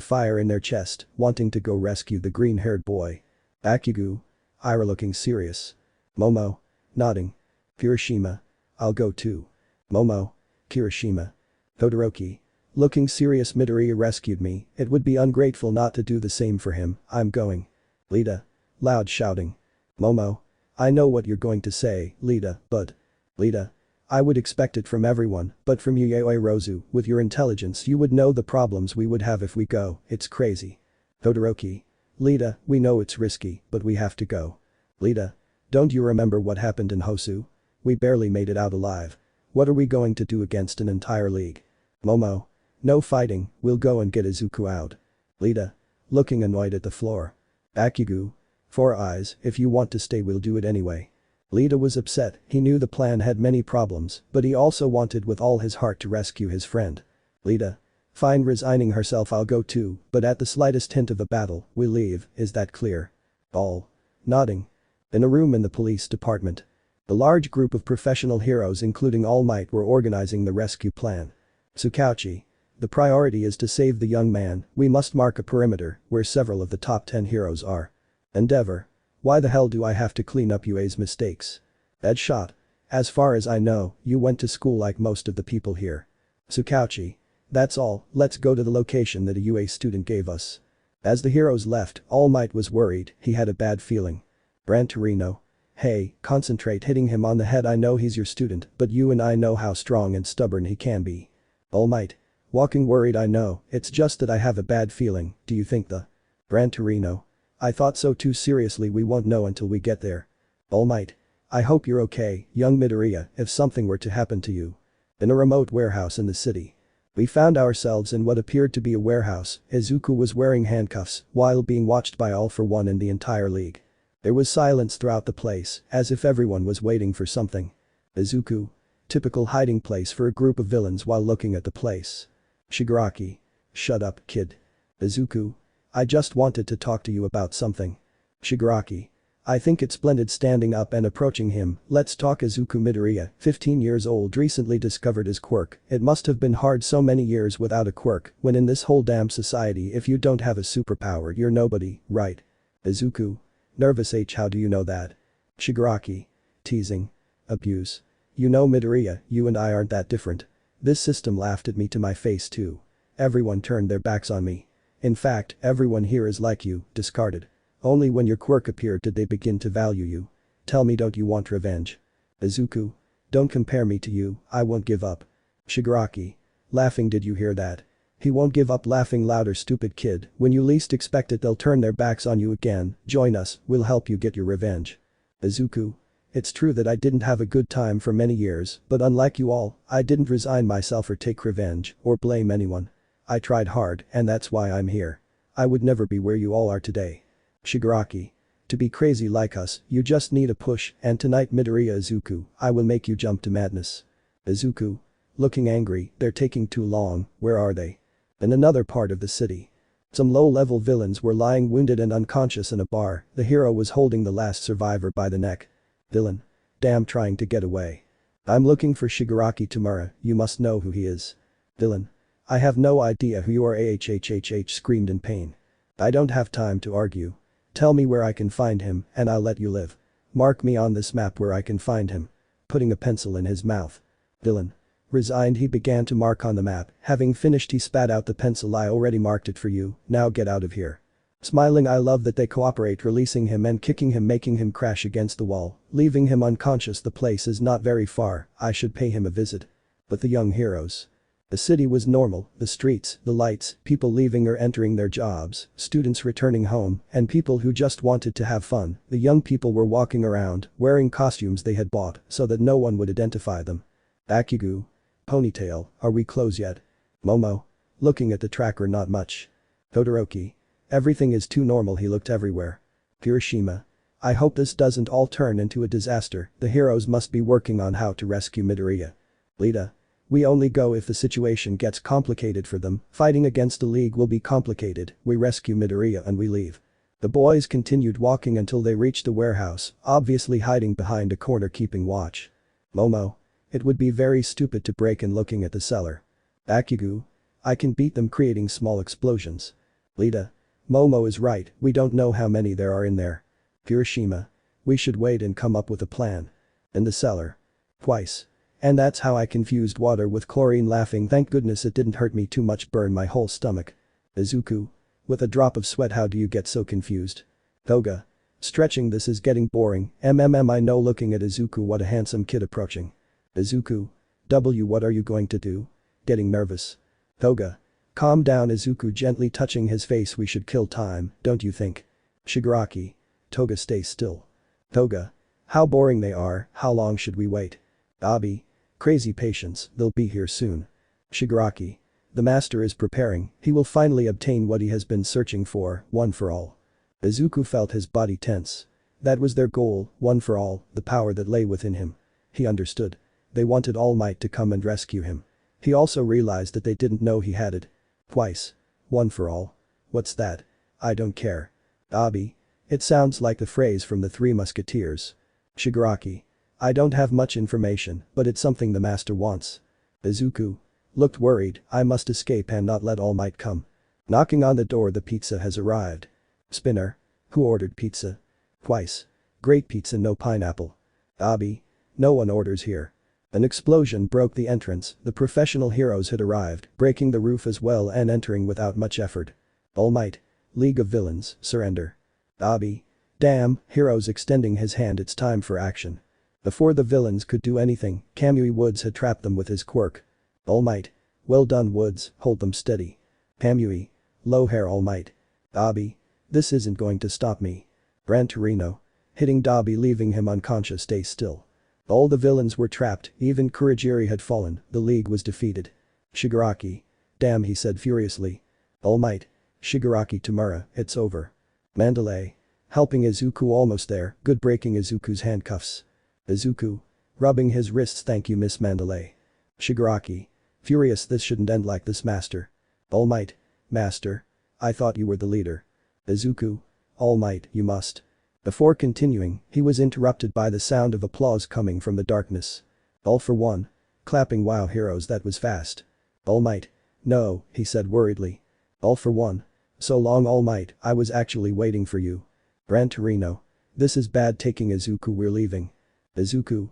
S1: fire in their chest, wanting to go rescue the green-haired boy. Bakugu. Ira looking serious. Momo. Nodding. Kirishima. I'll go too. Momo. Kirishima. Todoroki. Looking serious. Midoriya rescued me, it would be ungrateful not to do the same for him, I'm going. Lita. Loud shouting. Momo. I know what you're going to say, Lita, but. Lita. I would expect it from everyone, but from you, Yaoyorozu, with your intelligence you would know the problems we would have if we go, it's crazy. Todoroki. Lita, we know it's risky, but we have to go. Lita. Don't you remember what happened in Hosu? We barely made it out alive. What are we going to do against an entire league? Momo. No fighting, we'll go and get Izuku out. Lita. Looking annoyed at the floor. Bakugu. 4 eyes, if you want to stay we'll do it anyway. Lita was upset, he knew the plan had many problems, but he also wanted with all his heart to rescue his friend. Lita. Fine, resigning herself. I'll go too, but at the slightest hint of a battle, we leave, is that clear? All. Nodding. In a room in the police department. A large group of professional heroes including All Might were organizing the rescue plan. Tsukauchi. The priority is to save the young man, we must mark a perimeter where several of the top 10 heroes are. Endeavor. Why the hell do I have to clean up UA's mistakes? Deadshot. As far as I know, you went to school like most of the people here. Tsukauchi. That's all, let's go to the location that a UA student gave us. As the heroes left, All Might was worried, he had a bad feeling. Gran Torino. Hey, concentrate, hitting him on the head. I know he's your student, but you and I know how strong and stubborn he can be. All Might. Walking worried. I know, it's just that I have a bad feeling, do you think the. Gran Torino. I thought so too. Seriously, we won't know until we get there. All Might. I hope you're okay, young Midoriya, if something were to happen to you. In a remote warehouse in the city. We found ourselves in what appeared to be a warehouse. Izuku was wearing handcuffs while being watched by All for One in the entire league. There was silence throughout the place, as if everyone was waiting for something. Izuku. Typical hiding place for a group of villains while looking at the place. Shigaraki. Shut up, kid. Izuku. I just wanted to talk to you about something. Shigaraki. I think it's splendid standing up and approaching him. Let's talk. Izuku Midoriya, 15 years old, recently discovered his quirk. It must have been hard so many years without a quirk, when in this whole damn society if you don't have a superpower you're nobody, right? Izuku. Nervous H, how do you know that? Shigaraki. Teasing. Abuse. You know Midoriya, you and I aren't that different. This system laughed at me to my face too. Everyone turned their backs on me. In fact, everyone here is like you, discarded. Only when your quirk appeared did they begin to value you. Tell me, don't you want revenge? Izuku. Don't compare me to you, I won't give up. Shigaraki. Laughing, did you hear that? He won't give up. Laughing louder, stupid kid, when you least expect it they'll turn their backs on you again. Join us, we'll help you get your revenge. Izuku. It's true that I didn't have a good time for many years, but unlike you all, I didn't resign myself or take revenge, or blame anyone. I tried hard, and that's why I'm here. I would never be where you all are today. Shigaraki. To be crazy like us, you just need a push, and tonight Midoriya Izuku, I will make you jump to madness. Izuku. Looking angry, they're taking too long, where are they? In another part of the city. Some low-level villains were lying wounded and unconscious in a bar, the hero was holding the last survivor by the neck. Villain. Damn, trying to get away. I'm looking for Shigaraki Tamura, you must know who he is. Villain. I have no idea who you are. AHHHH screamed in pain. I don't have time to argue. Tell me where I can find him, and I'll let you live. Mark me on this map where I can find him. Putting a pencil in his mouth. Villain. Resigned, he began to mark on the map. Having finished, he spat out the pencil. I already marked it for you, now get out of here. Smiling, I love that they cooperate, releasing him and kicking him, making him crash against the wall, leaving him unconscious. The place is not very far, I should pay him a visit. But the young heroes. The city was normal, the streets, the lights, people leaving or entering their jobs, students returning home, and people who just wanted to have fun. The young people were walking around, wearing costumes they had bought so that no one would identify them. Bakugu. Ponytail, are we close yet? Momo. Looking at the tracker, not much. Todoroki. Everything is too normal, he looked everywhere. Kirishima. I hope this doesn't all turn into a disaster, the heroes must be working on how to rescue Midoriya. Lita. We only go if the situation gets complicated for them, fighting against the League will be complicated, we rescue Midoriya and we leave. The boys continued walking until they reached the warehouse, obviously hiding behind a corner keeping watch. Momo. It would be very stupid to break in. Looking at the cellar. Bakugu. I can beat them creating small explosions. Lita. Momo is right, we don't know how many there are in there. Kirishima. We should wait and come up with a plan. In the cellar. Twice. And that's how I confused water with chlorine. Laughing, thank goodness it didn't hurt me too much, burn my whole stomach. Izuku. With a drop of sweat, how do you get so confused? Toga. Stretching, this is getting boring, I know. Looking at Izuku, what a handsome kid approaching. Izuku. What are you going to do? Getting nervous. Toga. Calm down. Izuku gently touching his face, we should kill time, don't you think? Shigaraki. Toga, stay still. Toga. How boring they are, how long should we wait? Abi. Crazy patience, they'll be here soon. Shigaraki. The master is preparing, he will finally obtain what he has been searching for, one for all. Izuku felt his body tense. That was their goal, one for all, the power that lay within him. He understood. They wanted Almight to come and rescue him. He also realized that they didn't know he had it. Twice. One for all. What's that? I don't care. Abi. It sounds like the phrase from the Three Musketeers. Shigaraki. I don't have much information, but it's something the master wants. Izuku. Looked worried, I must escape and not let Almight come. Knocking on the door, the pizza has arrived. Spinner. Who ordered pizza? Twice. Great pizza, no pineapple. Abi. No one orders here. An explosion broke the entrance, the professional heroes had arrived, breaking the roof as well and entering without much effort. Almight. League of Villains, surrender. Abi. Damn, heroes extending his hand, it's time for action. Before the villains could do anything, Kamui Woods had trapped them with his quirk. Almight. Well done, Woods, hold them steady. Kamui. Low hair, Almight. Abi. This isn't going to stop me. Gran Torino. Hitting Dabi, leaving him unconscious, stay still. All the villains were trapped, even Kurogiri had fallen, the League was defeated. Shigaraki. Damn, he said furiously. Almight. Shigaraki Tamura, it's over. Mandalay. Helping Izuku, almost there, good, breaking Izuku's handcuffs. Izuku. Rubbing his wrists, thank you, Miss Mandalay. Shigaraki. Furious, this shouldn't end like this, master. Almight. Master. I thought you were the leader. Izuku. Almight, you must. Before continuing, he was interrupted by the sound of applause coming from the darkness. All for one. Clapping, wow heroes, that was fast. All Might. No, he said worriedly. All for one. So long All Might, I was actually waiting for you. Gran Torino. This is bad, taking Izuku, we're leaving. Izuku.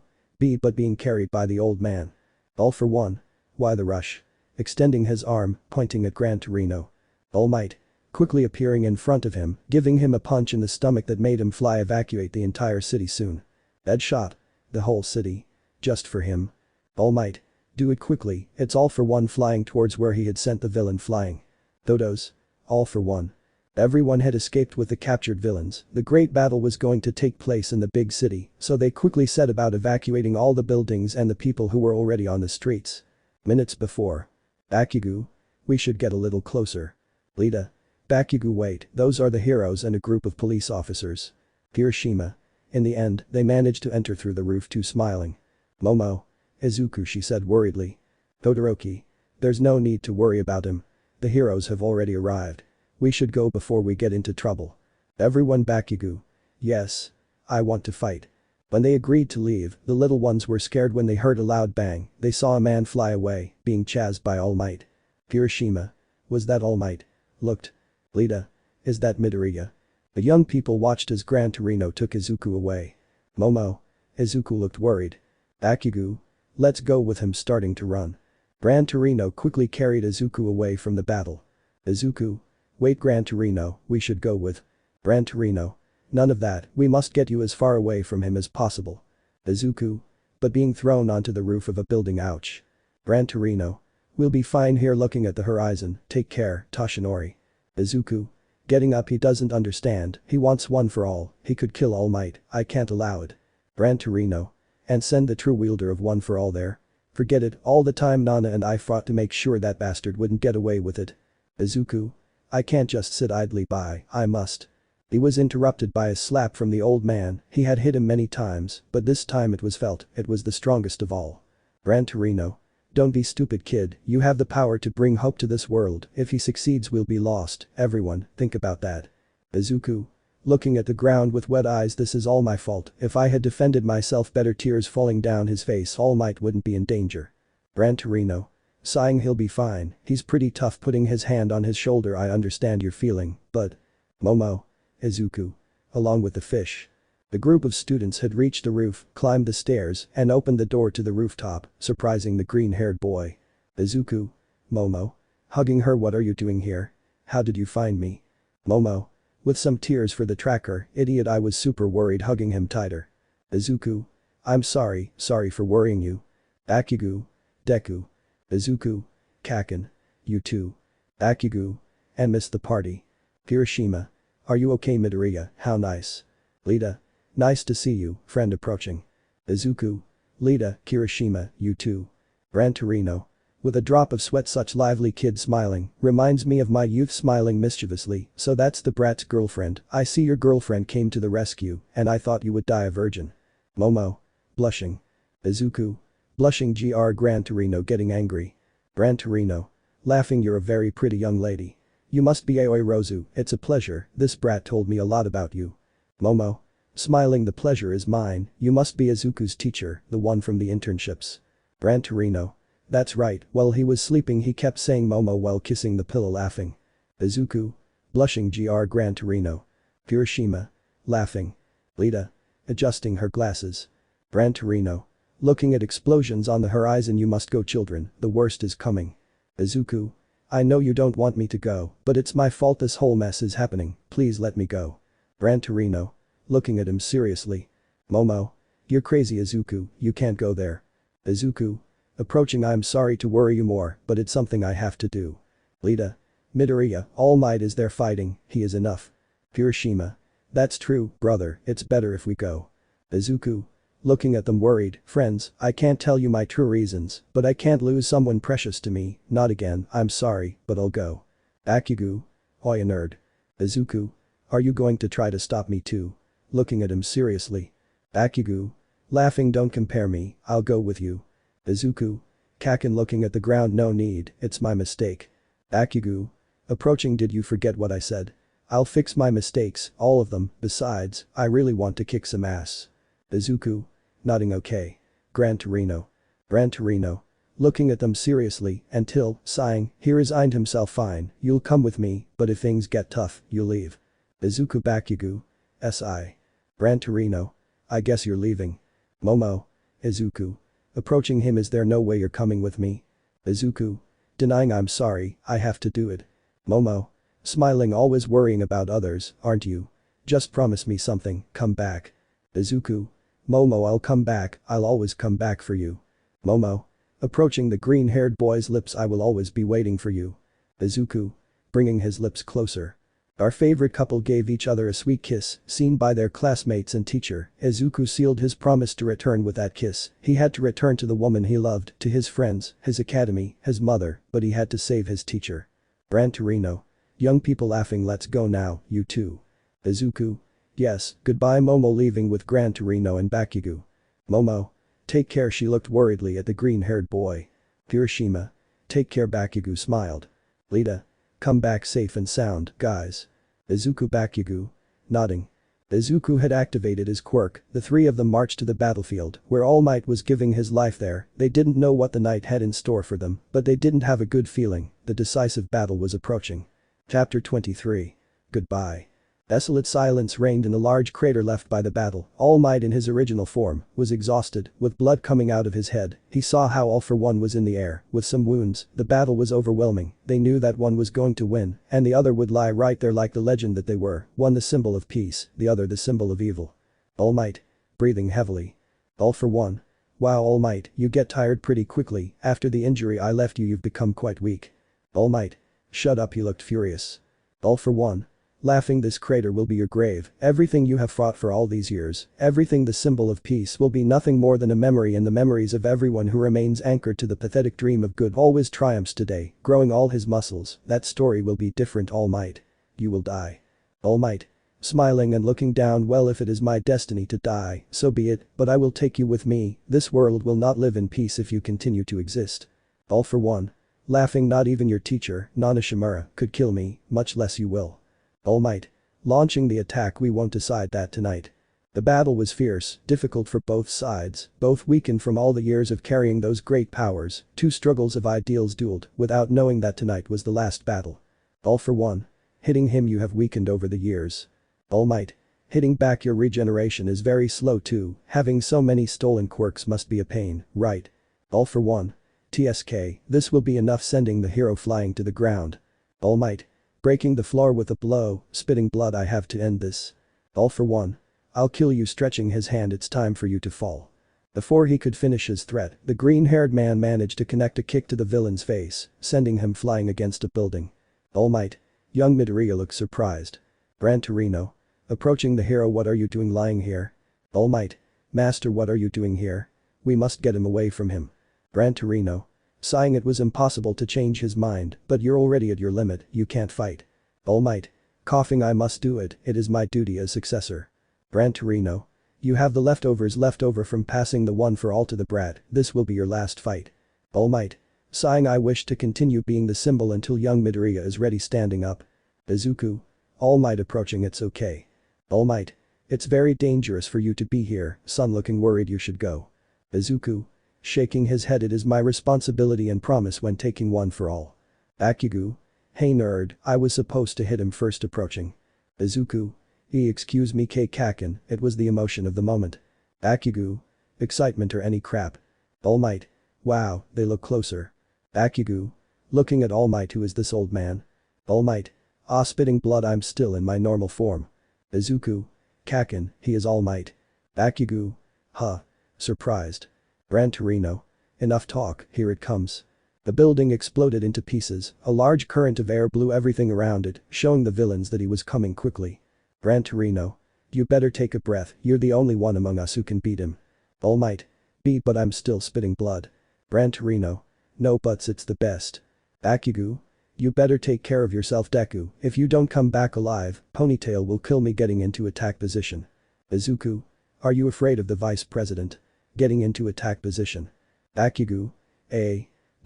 S1: But being carried by the old man. All for one. Why the rush? Extending his arm, pointing at Gran Torino. All Might. Quickly appearing in front of him, giving him a punch in the stomach that made him fly, evacuate the entire city soon. Dead shot. The whole city. Just for him. All Might. Do it quickly, it's All for one, flying towards where he had sent the villain flying. Dodos. All for one. Everyone had escaped with the captured villains, the great battle was going to take place in the big city, so they quickly set about evacuating all the buildings and the people who were already on the streets. Minutes before. Bakugu. We should get a little closer. Lita. Bakugu, wait, those are the heroes and a group of police officers. Hiroshima. In the end, they managed to enter through the roof too, smiling. Momo. Izuku, she said worriedly. Todoroki. There's no need to worry about him. The heroes have already arrived. We should go before we get into trouble. Everyone. Bakugu. Yes. I want to fight. When they agreed to leave, the little ones were scared when they heard a loud bang, they saw a man fly away, being chased by All Might. Hiroshima. Was that All Might? Looked. Lita. Is that Midoriya? The young people watched as Gran Torino took Izuku away. Momo. Izuku looked worried. Bakugu. Let's go with him, starting to run. Gran Torino quickly carried Izuku away from the battle. Izuku. Wait, Gran Torino, we should go with. Gran Torino. None of that, we must get you as far away from him as possible. Izuku. But being thrown onto the roof of a building, ouch. Gran Torino. We'll be fine here, looking at the horizon, take care, Toshinori. Izuku. Getting up, he doesn't understand, he wants one for all, he could kill All Might, I can't allow it. Gran Torino. And send the true wielder of one for all there. Forget it, all the time Nana and I fought to make sure that bastard wouldn't get away with it. Izuku. I can't just sit idly by, I must. He was interrupted by a slap from the old man, he had hit him many times, but this time it was felt, it was the strongest of all. Gran Torino. Don't be stupid, kid, you have the power to bring hope to this world, if he succeeds we'll be lost, everyone, think about that. Izuku. Looking at the ground with wet eyes, this is all my fault, if I had defended myself better, tears falling down his face, All Might wouldn't be in danger. Gran Torino. Sighing, he'll be fine, he's pretty tough, putting his hand on his shoulder, I understand your feeling, but. Momo. Izuku. Along with the fish. The group of students had reached the roof, climbed the stairs, and opened the door to the rooftop, surprising the green-haired boy. Izuku. Momo. Hugging her, what are you doing here? How did you find me? Momo. With some tears for the tracker, idiot, I was super worried, hugging him tighter. Izuku. I'm sorry for worrying you. Bakugu. Deku. Izuku. Kaken. You too. Bakugu. And missed the party. Hiroshima. Are you okay, Midoriya? How nice. Lita. Nice to see you, friend approaching. Izuku. Lita, Kirishima, you too. Gran Torino. With a drop of sweat, such lively kid smiling, reminds me of my youth, smiling mischievously, so that's the brat's girlfriend, I see your girlfriend came to the rescue, and I thought you would die a virgin. Momo. Blushing. Izuku. Blushing, Gran Torino getting angry. Gran Torino. Laughing, you're a very pretty young lady. You must be Yaoyorozu, it's a pleasure, this brat told me a lot about you. Momo. Smiling, the pleasure is mine, you must be Izuku's teacher, the one from the internships. Gran Torino. That's right, while he was sleeping he kept saying Momo while kissing the pillow, laughing. Izuku. Blushing, Gran Torino. Hiroshima. Laughing. Lita. Adjusting her glasses. Gran Torino. Looking at explosions on the horizon, you must go, children, the worst is coming. Izuku. I know you don't want me to go, but it's my fault this whole mess is happening, please let me go. Gran Torino. Looking at him seriously. Momo. You're crazy, Izuku, you can't go there. Izuku. Approaching, I'm sorry to worry you more, but it's something I have to do. Lita. Midoriya, All Might is there fighting, he is enough. Hiroshima. That's true, brother, it's better if we go. Izuku. Looking at them worried, friends, I can't tell you my true reasons, but I can't lose someone precious to me, not again, I'm sorry, but I'll go. Bakugu. Oi, a nerd. Izuku. Are you going to try to stop me too? Looking at him seriously. Bakugu. Laughing, don't compare me, I'll go with you. Izuku. Kaken looking at the ground, no need, it's my mistake. Bakugu. Approaching, did you forget what I said? I'll fix my mistakes, all of them, besides, I really want to kick some ass. Izuku. Nodding okay. Gran Torino. Gran Torino. Looking at them seriously, until, sighing, he resigned himself. Fine, you'll come with me, but if things get tough, you'll leave. Izuku. Bakugu. Si. Gran Torino. I guess you're leaving. Momo. Izuku. Approaching him. Is there no way you're coming with me? Izuku. Denying. I'm sorry, I have to do it. Momo. Smiling. Always worrying about others, aren't you? Just promise me something, come back. Izuku. Momo, I'll come back, I'll always come back for you. Momo. Approaching the green-haired boy's lips. I will always be waiting for you. Izuku. Bringing his lips closer. Our favorite couple gave each other a sweet kiss, seen by their classmates and teacher. Izuku sealed his promise to return with that kiss. He had to return to the woman he loved, to his friends, his academy, his mother, but he had to save his teacher. Gran Torino. Young people laughing. Let's go now, you two. Izuku. Yes, goodbye. Momo leaving with Gran Torino and Bakugu. Momo. Take care. She looked worriedly at the green-haired boy. Hiroshima. Take care. Bakugu smiled. Lita. Come back safe and sound, guys. Izuku. Bakugu. Nodding. Izuku had activated his quirk. The three of them marched to the battlefield, where All Might was giving his life there. They didn't know what the night had in store for them, but they didn't have a good feeling. The decisive battle was approaching. Chapter 23. Goodbye. Desolate silence reigned in the large crater left by the battle. All Might in his original form was exhausted, with blood coming out of his head. He saw how All for One was in the air, with some wounds. The battle was overwhelming. They knew that one was going to win, and the other would lie right there like the legend that they were. One the symbol of peace, the other the symbol of evil. All Might. Breathing heavily. All for One. Wow, All Might, you get tired pretty quickly. After the injury I left you've become quite weak. All Might. Shut up. He looked furious. All for One. Laughing. This crater will be your grave. Everything you have fought for all these years, everything the symbol of peace will be nothing more than a memory, and the memories of everyone who remains anchored to the pathetic dream of good always triumphs today, growing all his muscles. That story will be different. All Might. You will die. All Might. Smiling and looking down. Well, if it is my destiny to die, so be it, but I will take you with me. This world will not live in peace if you continue to exist. All for One. Laughing. Not even your teacher, Nana Shimura, could kill me, much less you will. All Might. Launching the attack. We won't decide that tonight. The battle was fierce, difficult for both sides, both weakened from all the years of carrying those great powers. Two struggles of ideals dueled, without knowing that tonight was the last battle. All for One. Hitting him. You have weakened over the years. All Might. Hitting back. Your regeneration is very slow too. Having so many stolen quirks must be a pain, right? All for One. TSK, this will be enough. Sending the hero flying to the ground. All Might. Breaking the floor with a blow, spitting blood. I have to end this. All for One. I'll kill you. Stretching his hand. It's time for you to fall. Before he could finish his threat, the green-haired man managed to connect a kick to the villain's face, sending him flying against a building. All Might. Young Midoriya looked surprised. Gran Torino. Approaching the hero. What are you doing lying here? All Might. Master, what are you doing here? We must get him away from him. Gran Torino. Sighing. It was impossible to change his mind, but you're already at your limit, you can't fight. All Might. Coughing. I must do it, it is my duty as successor. Gran Torino. You have the leftovers left over from passing the one for all to the brat, this will be your last fight. All Might. Sighing. I wish to continue being the symbol until young Midoriya is ready. Standing up. Izuku. All Might approaching. It's okay. All Might. It's very dangerous for you to be here, son. Looking worried. You should go. Izuku. Shaking his head. It is my responsibility and promise when taking one for all. Bakugu. Hey nerd, I was supposed to hit him first. Approaching. Izuku. Excuse me Kaken, it was the emotion of the moment. Bakugu. Excitement or any crap. All Might. Wow, they look closer. Bakugu. Looking at All Might. Who is this old man? All Might. Ah, spitting blood. I'm still in my normal form. Izuku. Kaken, he is All Might. Bakugu. Huh. Surprised. Gran Torino. Enough talk, here it comes. The building exploded into pieces, a large current of air blew everything around it, showing the villains that he was coming quickly. Gran Torino. You better take a breath, you're the only one among us who can beat him. All Might. But I'm still spitting blood. Gran Torino. No buts, it's the best. Bakugu. You better take care of yourself Deku, if you don't come back alive, Ponytail will kill me. Getting into attack position. Izuku. Are you afraid of the vice president? Getting into attack position. Bakugu.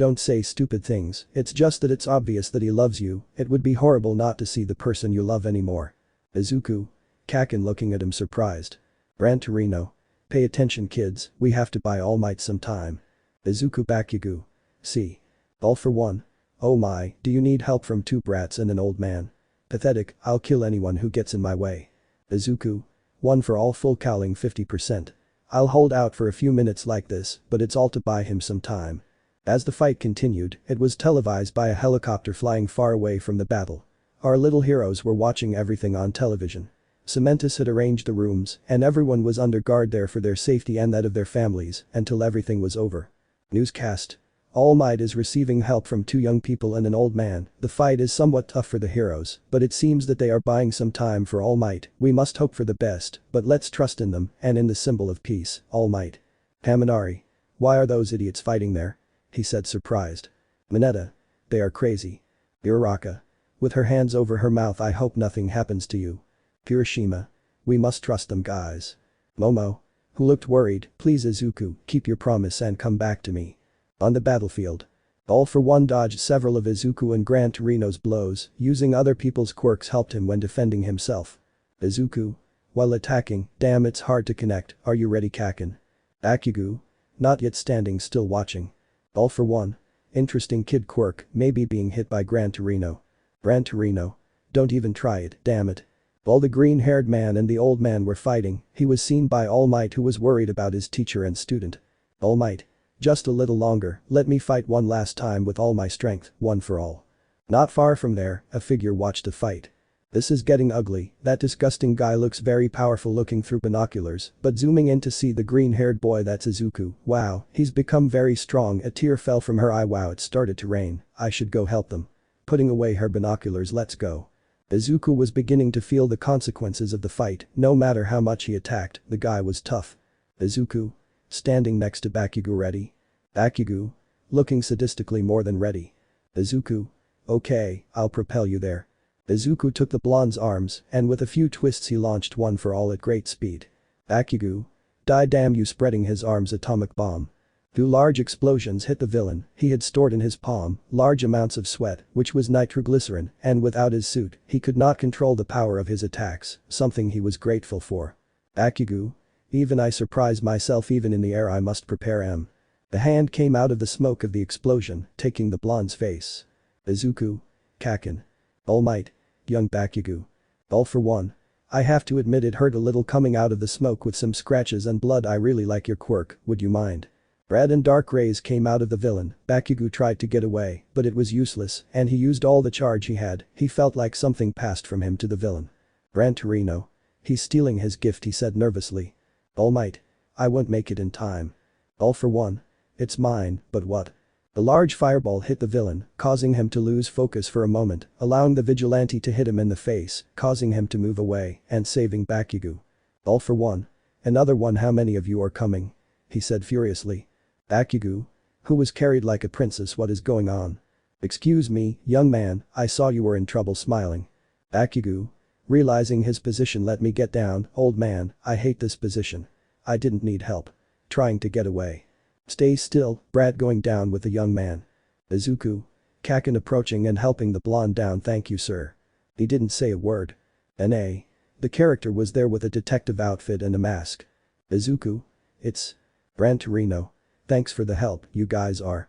S1: Don't say stupid things, it's just that it's obvious that he loves you, it would be horrible not to see the person you love anymore. Izuku. Kaken looking at him surprised. Gran Torino. Pay attention kids, we have to buy All Might some time. Izuku Bakugu. See. All for one. Oh my, do you need help from two brats and an old man? Pathetic, I'll kill anyone who gets in my way. Izuku. One for all full cowling 50%. I'll hold out for a few minutes like this, but it's all to buy him some time. As the fight continued, it was televised by a helicopter flying far away from the battle. Our little heroes were watching everything on television. Cementus had arranged the rooms, and everyone was under guard there for their safety and that of their families, until everything was over. Newscast. All Might is receiving help from two young people and an old man. The fight is somewhat tough for the heroes, but it seems that they are buying some time for All Might. We must hope for the best, but let's trust in them, and in the symbol of peace, All Might. Kaminari. Why are those idiots fighting there? He said surprised. Mineta. They are crazy. Uraraka. With her hands over her mouth, I hope nothing happens to you. Kirishima. We must trust them guys. Momo. Who looked worried, please Izuku, keep your promise and come back to me. On the battlefield. All for one dodged several of Izuku and Gran Torino's blows, using other people's quirks helped him when defending himself. Izuku. While attacking, damn it's hard to connect, are you ready Kaken? Bakugu. Not yet standing still watching. All for one. Interesting kid Quirk, maybe being hit by Gran Torino. Gran Torino. Don't even try it, damn it. While the green-haired man and the old man were fighting, he was seen by All Might who was worried about his teacher and student. All Might. Just a little longer, let me fight one last time with all my strength, one for all. Not far from there, a figure watched the fight. This is getting ugly, that disgusting guy looks very powerful looking through binoculars, but zooming in to see the green-haired boy that's Izuku, wow, he's become very strong, a tear fell from her eye, wow it started to rain, I should go help them. Putting away her binoculars, let's go. Izuku was beginning to feel the consequences of the fight, no matter how much he attacked, the guy was tough. Izuku. Standing next to Bakugu ready. Bakugu. Looking sadistically more than ready. Izuku. Okay, I'll propel you there. Izuku took the blonde's arms, and with a few twists he launched one for all at great speed. Bakugu. Die damn you, spreading his arms atomic bomb. Two large explosions hit the villain, he had stored in his palm large amounts of sweat, which was nitroglycerin, and without his suit, he could not control the power of his attacks, something he was grateful for. Bakugu. Even I surprise myself, even in the air I must prepare M. The hand came out of the smoke of the explosion, taking the blonde's face. Izuku. Kaken. All Might. Young Bakugu. All for one. I have to admit it hurt a little coming out of the smoke with some scratches and blood. I really like your quirk, would you mind? Red and dark rays came out of the villain, Bakugu tried to get away, but it was useless, and he used all the charge he had, he felt like something passed from him to the villain. Gran Torino. He's stealing his gift, he said nervously. All Might. I won't make it in time. All for one. It's mine, but what? The large fireball hit the villain, causing him to lose focus for a moment, allowing the vigilante to hit him in the face, causing him to move away, and saving Bakugu. All for one. Another one, how many of you are coming? He said furiously. Bakugu. Who was carried like a princess, what is going on? Excuse me, young man, I saw you were in trouble, smiling. Bakugu. Realizing his position, let me get down, old man, I hate this position. I didn't need help. Trying to get away. Stay still, brat, going down with the young man. Izuku. Kaken approaching and helping the blonde down, thank you sir. He didn't say a word. N.A. The character was there with a detective outfit and a mask. Izuku. It's. Gran Torino. Thanks for the help, you guys are.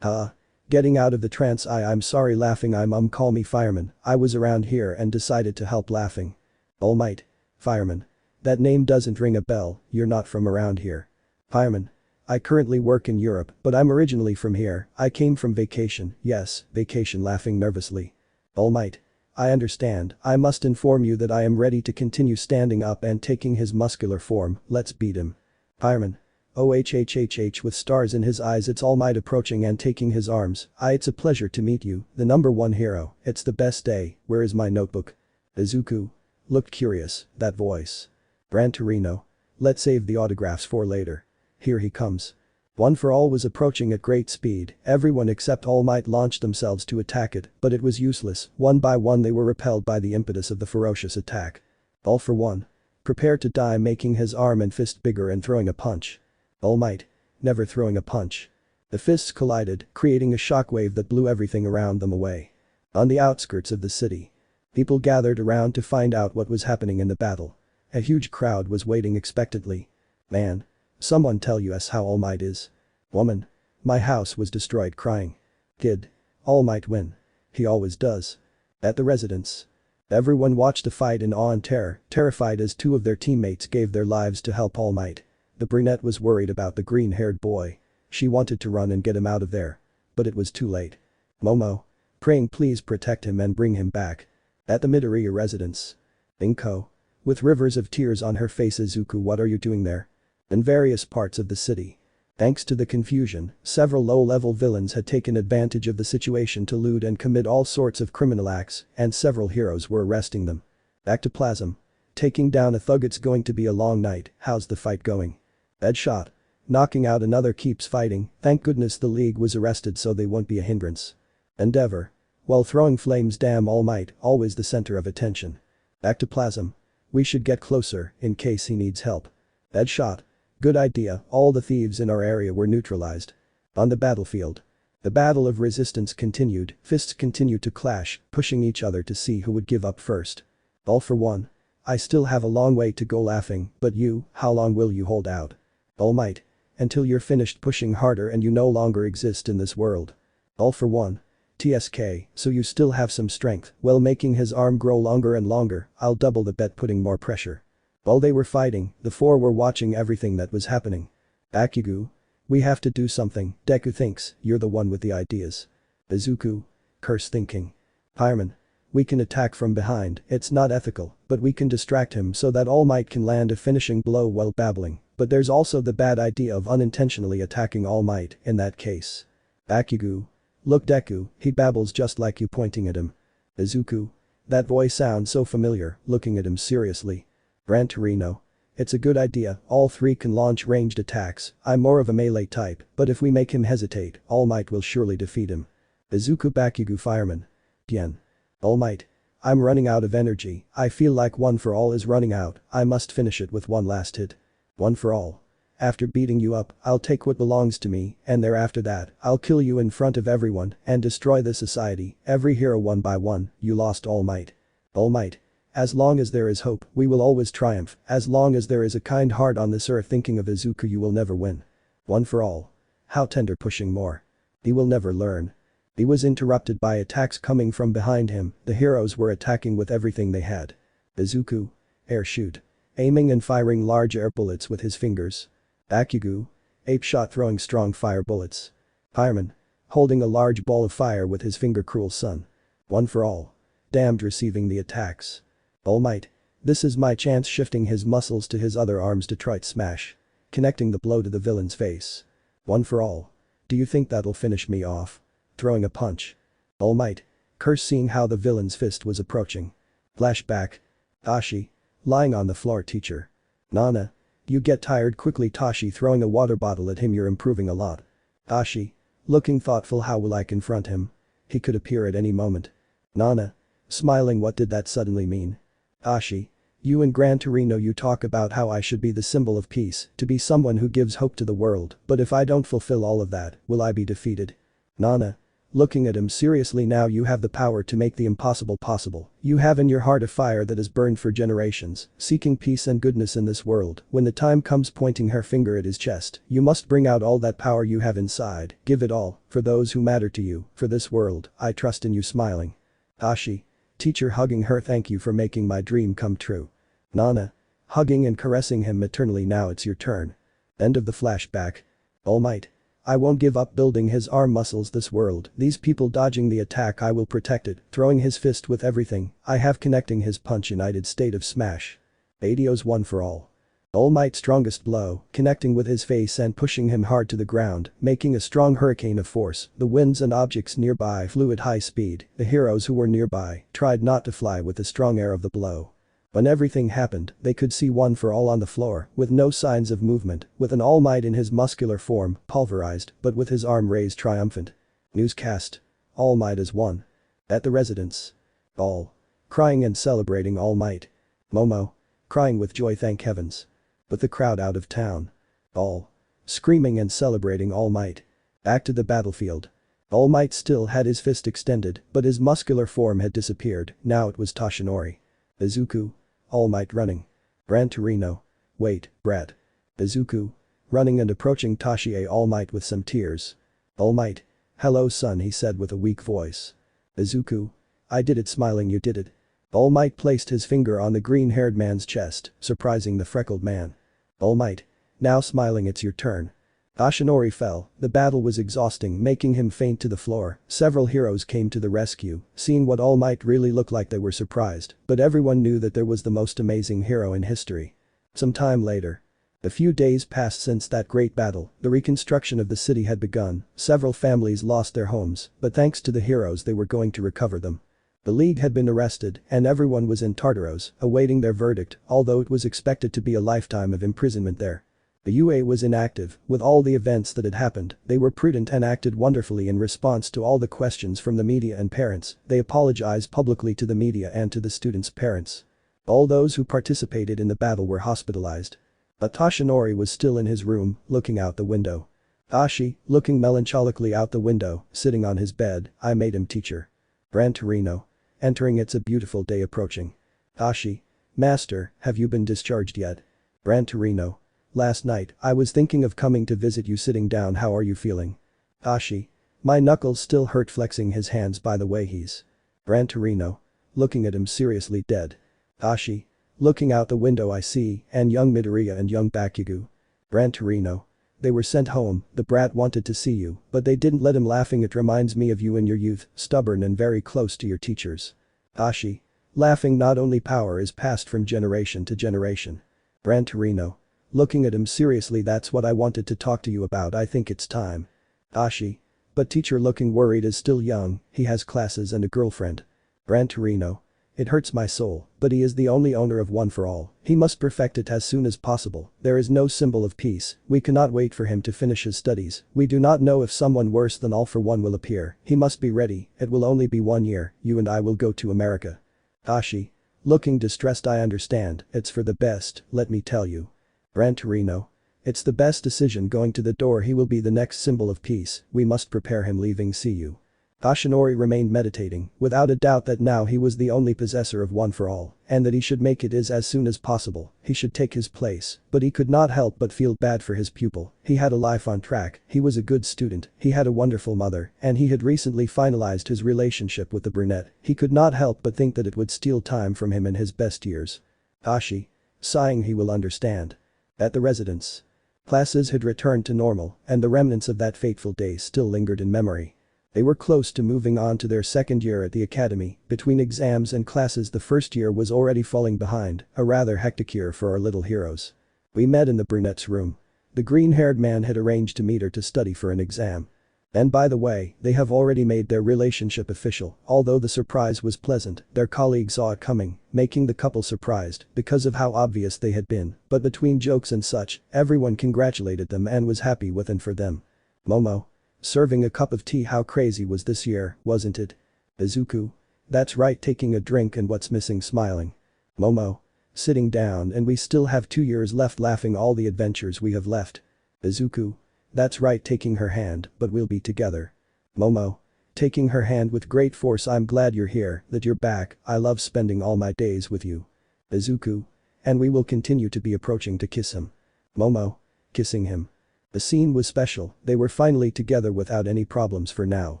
S1: Getting out of the trance, I'm sorry, laughing, call me fireman, I was around here and decided to help, laughing. All Might. Fireman. That name doesn't ring a bell, you're not from around here. Fireman. I currently work in Europe, but I'm originally from here, I came from vacation, yes, vacation, laughing nervously. All Might. I understand, I must inform you that I am ready to continue, standing up and taking his muscular form, let's beat him. Fireman. OHHHH with stars in his eyes, it's All Might approaching and taking his arms, it's a pleasure to meet you, the number one hero, it's the best day, where is my notebook? Izuku. Looked curious, that voice. Gran Torino. Let's save the autographs for later. Here he comes. One for all was approaching at great speed, everyone except All Might launched themselves to attack it, but it was useless, one by one they were repelled by the impetus of the ferocious attack. All for one. Prepared to die, making his arm and fist bigger and throwing a punch. All Might. Never throwing a punch. The fists collided, creating a shockwave that blew everything around them away. On the outskirts of the city, people gathered around to find out what was happening in the battle. A huge crowd was waiting expectantly. Man. Someone tell us how All Might is. Woman. My house was destroyed crying. Kid. All Might win. He always does. At the residence. Everyone watched the fight in awe and terror, terrified as two of their teammates gave their lives to help All Might. The brunette was worried about the green-haired boy. She wanted to run and get him out of there. But it was too late. Momo. Praying please protect him and bring him back. At the Midoriya residence. Inko. With rivers of tears on her face, Izuku, what are you doing there? In various parts of the city. Thanks to the confusion, several low-level villains had taken advantage of the situation to loot and commit all sorts of criminal acts, and several heroes were arresting them. Ectoplasm. Taking down a thug, it's going to be a long night, how's the fight going? Headshot. Knocking out another keeps fighting, thank goodness the League was arrested so they won't be a hindrance. Endeavor. While throwing flames, damn All Might, always the center of attention. Ectoplasm. We should get closer, in case he needs help. Headshot. Good idea, all the thieves in our area were neutralized. On the battlefield. The battle of resistance continued, fists continued to clash, pushing each other to see who would give up first. All for one. I still have a long way to go laughing, but you, how long will you hold out? All Might. Until you're finished pushing harder and you no longer exist in this world. All for one. TSK, so you still have some strength, well, making his arm grow longer and longer, I'll double the bet putting more pressure. While they were fighting, the four were watching everything that was happening. Bakugu. We have to do something, Deku thinks, you're the one with the ideas. Izuku. Curse thinking. Pyramid. We can attack from behind, it's not ethical, but we can distract him so that All Might can land a finishing blow while babbling, but there's also the bad idea of unintentionally attacking All Might in that case. Bakugu. Look Deku, he babbles just like you, pointing at him. Izuku. That voice sounds so familiar, looking at him seriously. Gran Torino. It's a good idea, all three can launch ranged attacks, I'm more of a melee type, but if we make him hesitate, All Might will surely defeat him. Izuku. Bakugu. Fireman. Tien. All Might. I'm running out of energy, I feel like One for All is running out, I must finish it with one last hit. One for All. After beating you up, I'll take what belongs to me, and thereafter that, I'll kill you in front of everyone and destroy the society, every hero one by one, you lost All Might. All Might. As long as there is hope, we will always triumph, as long as there is a kind heart on this earth. Thinking of Izuku, you will never win. One for All. How tender, pushing more. He will never learn. He was interrupted by attacks coming from behind him, the heroes were attacking with everything they had. Izuku. Air shoot. Aiming and firing large air bullets with his fingers. Bakugu. Ape shot, throwing strong fire bullets. Pyramid. Holding a large ball of fire with his finger. Cruel son. One for All. Damned, receiving the attacks. All Might. This is my chance, shifting his muscles to his other arms to try to smash. Connecting the blow to the villain's face. One for All. Do you think that'll finish me off? Throwing a punch. All Might. Curse, seeing how the villain's fist was approaching. Flashback. Tashi. Lying on the floor. Teacher. Nana. You get tired quickly. Tashi, throwing a water bottle at him. You're improving a lot. Tashi. Looking thoughtful. How will I confront him? He could appear at any moment. Nana. Smiling, what did that suddenly mean? Tashi. You and Gran Torino, you talk about how I should be the symbol of peace, to be someone who gives hope to the world, but if I don't fulfill all of that, will I be defeated? Nana. Looking at him seriously, now you have the power to make the impossible possible. You have in your heart a fire that has burned for generations, seeking peace and goodness in this world. When the time comes, pointing her finger at his chest, you must bring out all that power you have inside, give it all, for those who matter to you, for this world, I trust in you. Smiling. Tashi. Teacher, hugging her. Thank you for making my dream come true. Nana. Hugging and caressing him maternally. Now it's your turn. End of the flashback. All Might. I won't give up, building his arm muscles. This world, these people dodging the attack, I will protect it, throwing his fist with everything I have, connecting his punch. United state of smash. Adio's. One for All. All Might's strongest blow, connecting with his face and pushing him hard to the ground, making a strong hurricane of force. The winds and objects nearby flew at high speed. The heroes who were nearby tried not to fly with the strong air of the blow. When everything happened, they could see One for All on the floor, with no signs of movement, with an All Might in his muscular form, pulverized, but with his arm raised triumphant. Newscast. All Might has won. At the residence. All. Crying and celebrating All Might. Momo. Crying with joy, thank heavens. But the crowd out of town. All. Screaming and celebrating All Might. Back to the battlefield. Almight still had his fist extended, but his muscular form had disappeared, now it was Toshinori. Izuku. Almight running. Gran Torino. Wait, brat. Izuku. Running and approaching Toshie Almight with some tears. Almight. Hello son, he said with a weak voice. Izuku. I did it, smiling, you did it. Almight placed his finger on the green-haired man's chest, surprising the freckled man. Almight. Now smiling, it's your turn. Toshinori fell, the battle was exhausting, making him faint to the floor. Several heroes came to the rescue, seeing what Almight really looked like they were surprised, but everyone knew that there was the most amazing hero in history. Some time later. A few days passed since that great battle, the reconstruction of the city had begun, several families lost their homes, but thanks to the heroes they were going to recover them. The League had been arrested, and everyone was in Tartaros, awaiting their verdict, although it was expected to be a lifetime of imprisonment there. The UA was inactive, with all the events that had happened, they were prudent and acted wonderfully in response to all the questions from the media and parents, they apologized publicly to the media and to the students' parents. All those who participated in the battle were hospitalized. But Toshinori was still in his room, looking out the window. Ashi, looking melancholically out the window, sitting on his bed, I made him teacher. Gran Torino. Entering, it's a beautiful day approaching. Ashi. Master, have you been discharged yet? Gran Torino. Last night, I was thinking of coming to visit you, sitting down, how are you feeling? Ashi. My knuckles still hurt, flexing his hands, by the way he's. Gran Torino. Looking at him seriously, dead. Ashi. Looking out the window, I see, and young Midoriya and young Bakugu. Gran Torino. They were sent home, the brat wanted to see you, but they didn't let him, laughing, it reminds me of you in your youth, stubborn and very close to your teachers. Ashi. Laughing, not only power is passed from generation to generation. Gran Torino. Looking at him seriously, that's what I wanted to talk to you about, I think it's time. Ashi. But teacher, looking worried, is still young, he has classes and a girlfriend. Gran Torino. It hurts my soul, but he is the only owner of One for All, he must perfect it as soon as possible, there is no symbol of peace, we cannot wait for him to finish his studies, we do not know if someone worse than All for One will appear, he must be ready, it will only be 1 year, you and I will go to America. Ashi. Looking distressed, I understand, it's for the best, let me tell you. Gran Torino. It's the best decision, going to the door, he will be the next symbol of peace, we must prepare him, leaving, see you. Toshinori remained meditating, without a doubt that now he was the only possessor of One for All, and that he should make it as soon as possible, he should take his place, but he could not help but feel bad for his pupil, he had a life on track, he was a good student, he had a wonderful mother, and he had recently finalized his relationship with the brunette, he could not help but think that it would steal time from him in his best years. Ashi. Sighing, he will understand. At the residence. Classes had returned to normal, and the remnants of that fateful day still lingered in memory. They were close to moving on to their second year at the academy, between exams and classes the first year was already falling behind, a rather hectic year for our little heroes. We met in the brunette's room. The green-haired man had arranged to meet her to study for an exam. And by the way, they have already made their relationship official, although the surprise was pleasant, their colleagues saw it coming, making the couple surprised because of how obvious they had been, but between jokes and such, everyone congratulated them and was happy with and for them. Momo. Serving a cup of tea, how crazy was this year, wasn't it? Izuku. That's right, taking a drink, and what's missing, smiling. Momo. Sitting down, and we still have 2 years left, laughing, all the adventures we have left. Izuku. That's right, taking her hand, but we'll be together. Momo. Taking her hand with great force, I'm glad you're here, that you're back, I love spending all my days with you. Izuku. And we will continue to be, approaching to kiss him. Momo. Kissing him. The scene was special, they were finally together without any problems for now.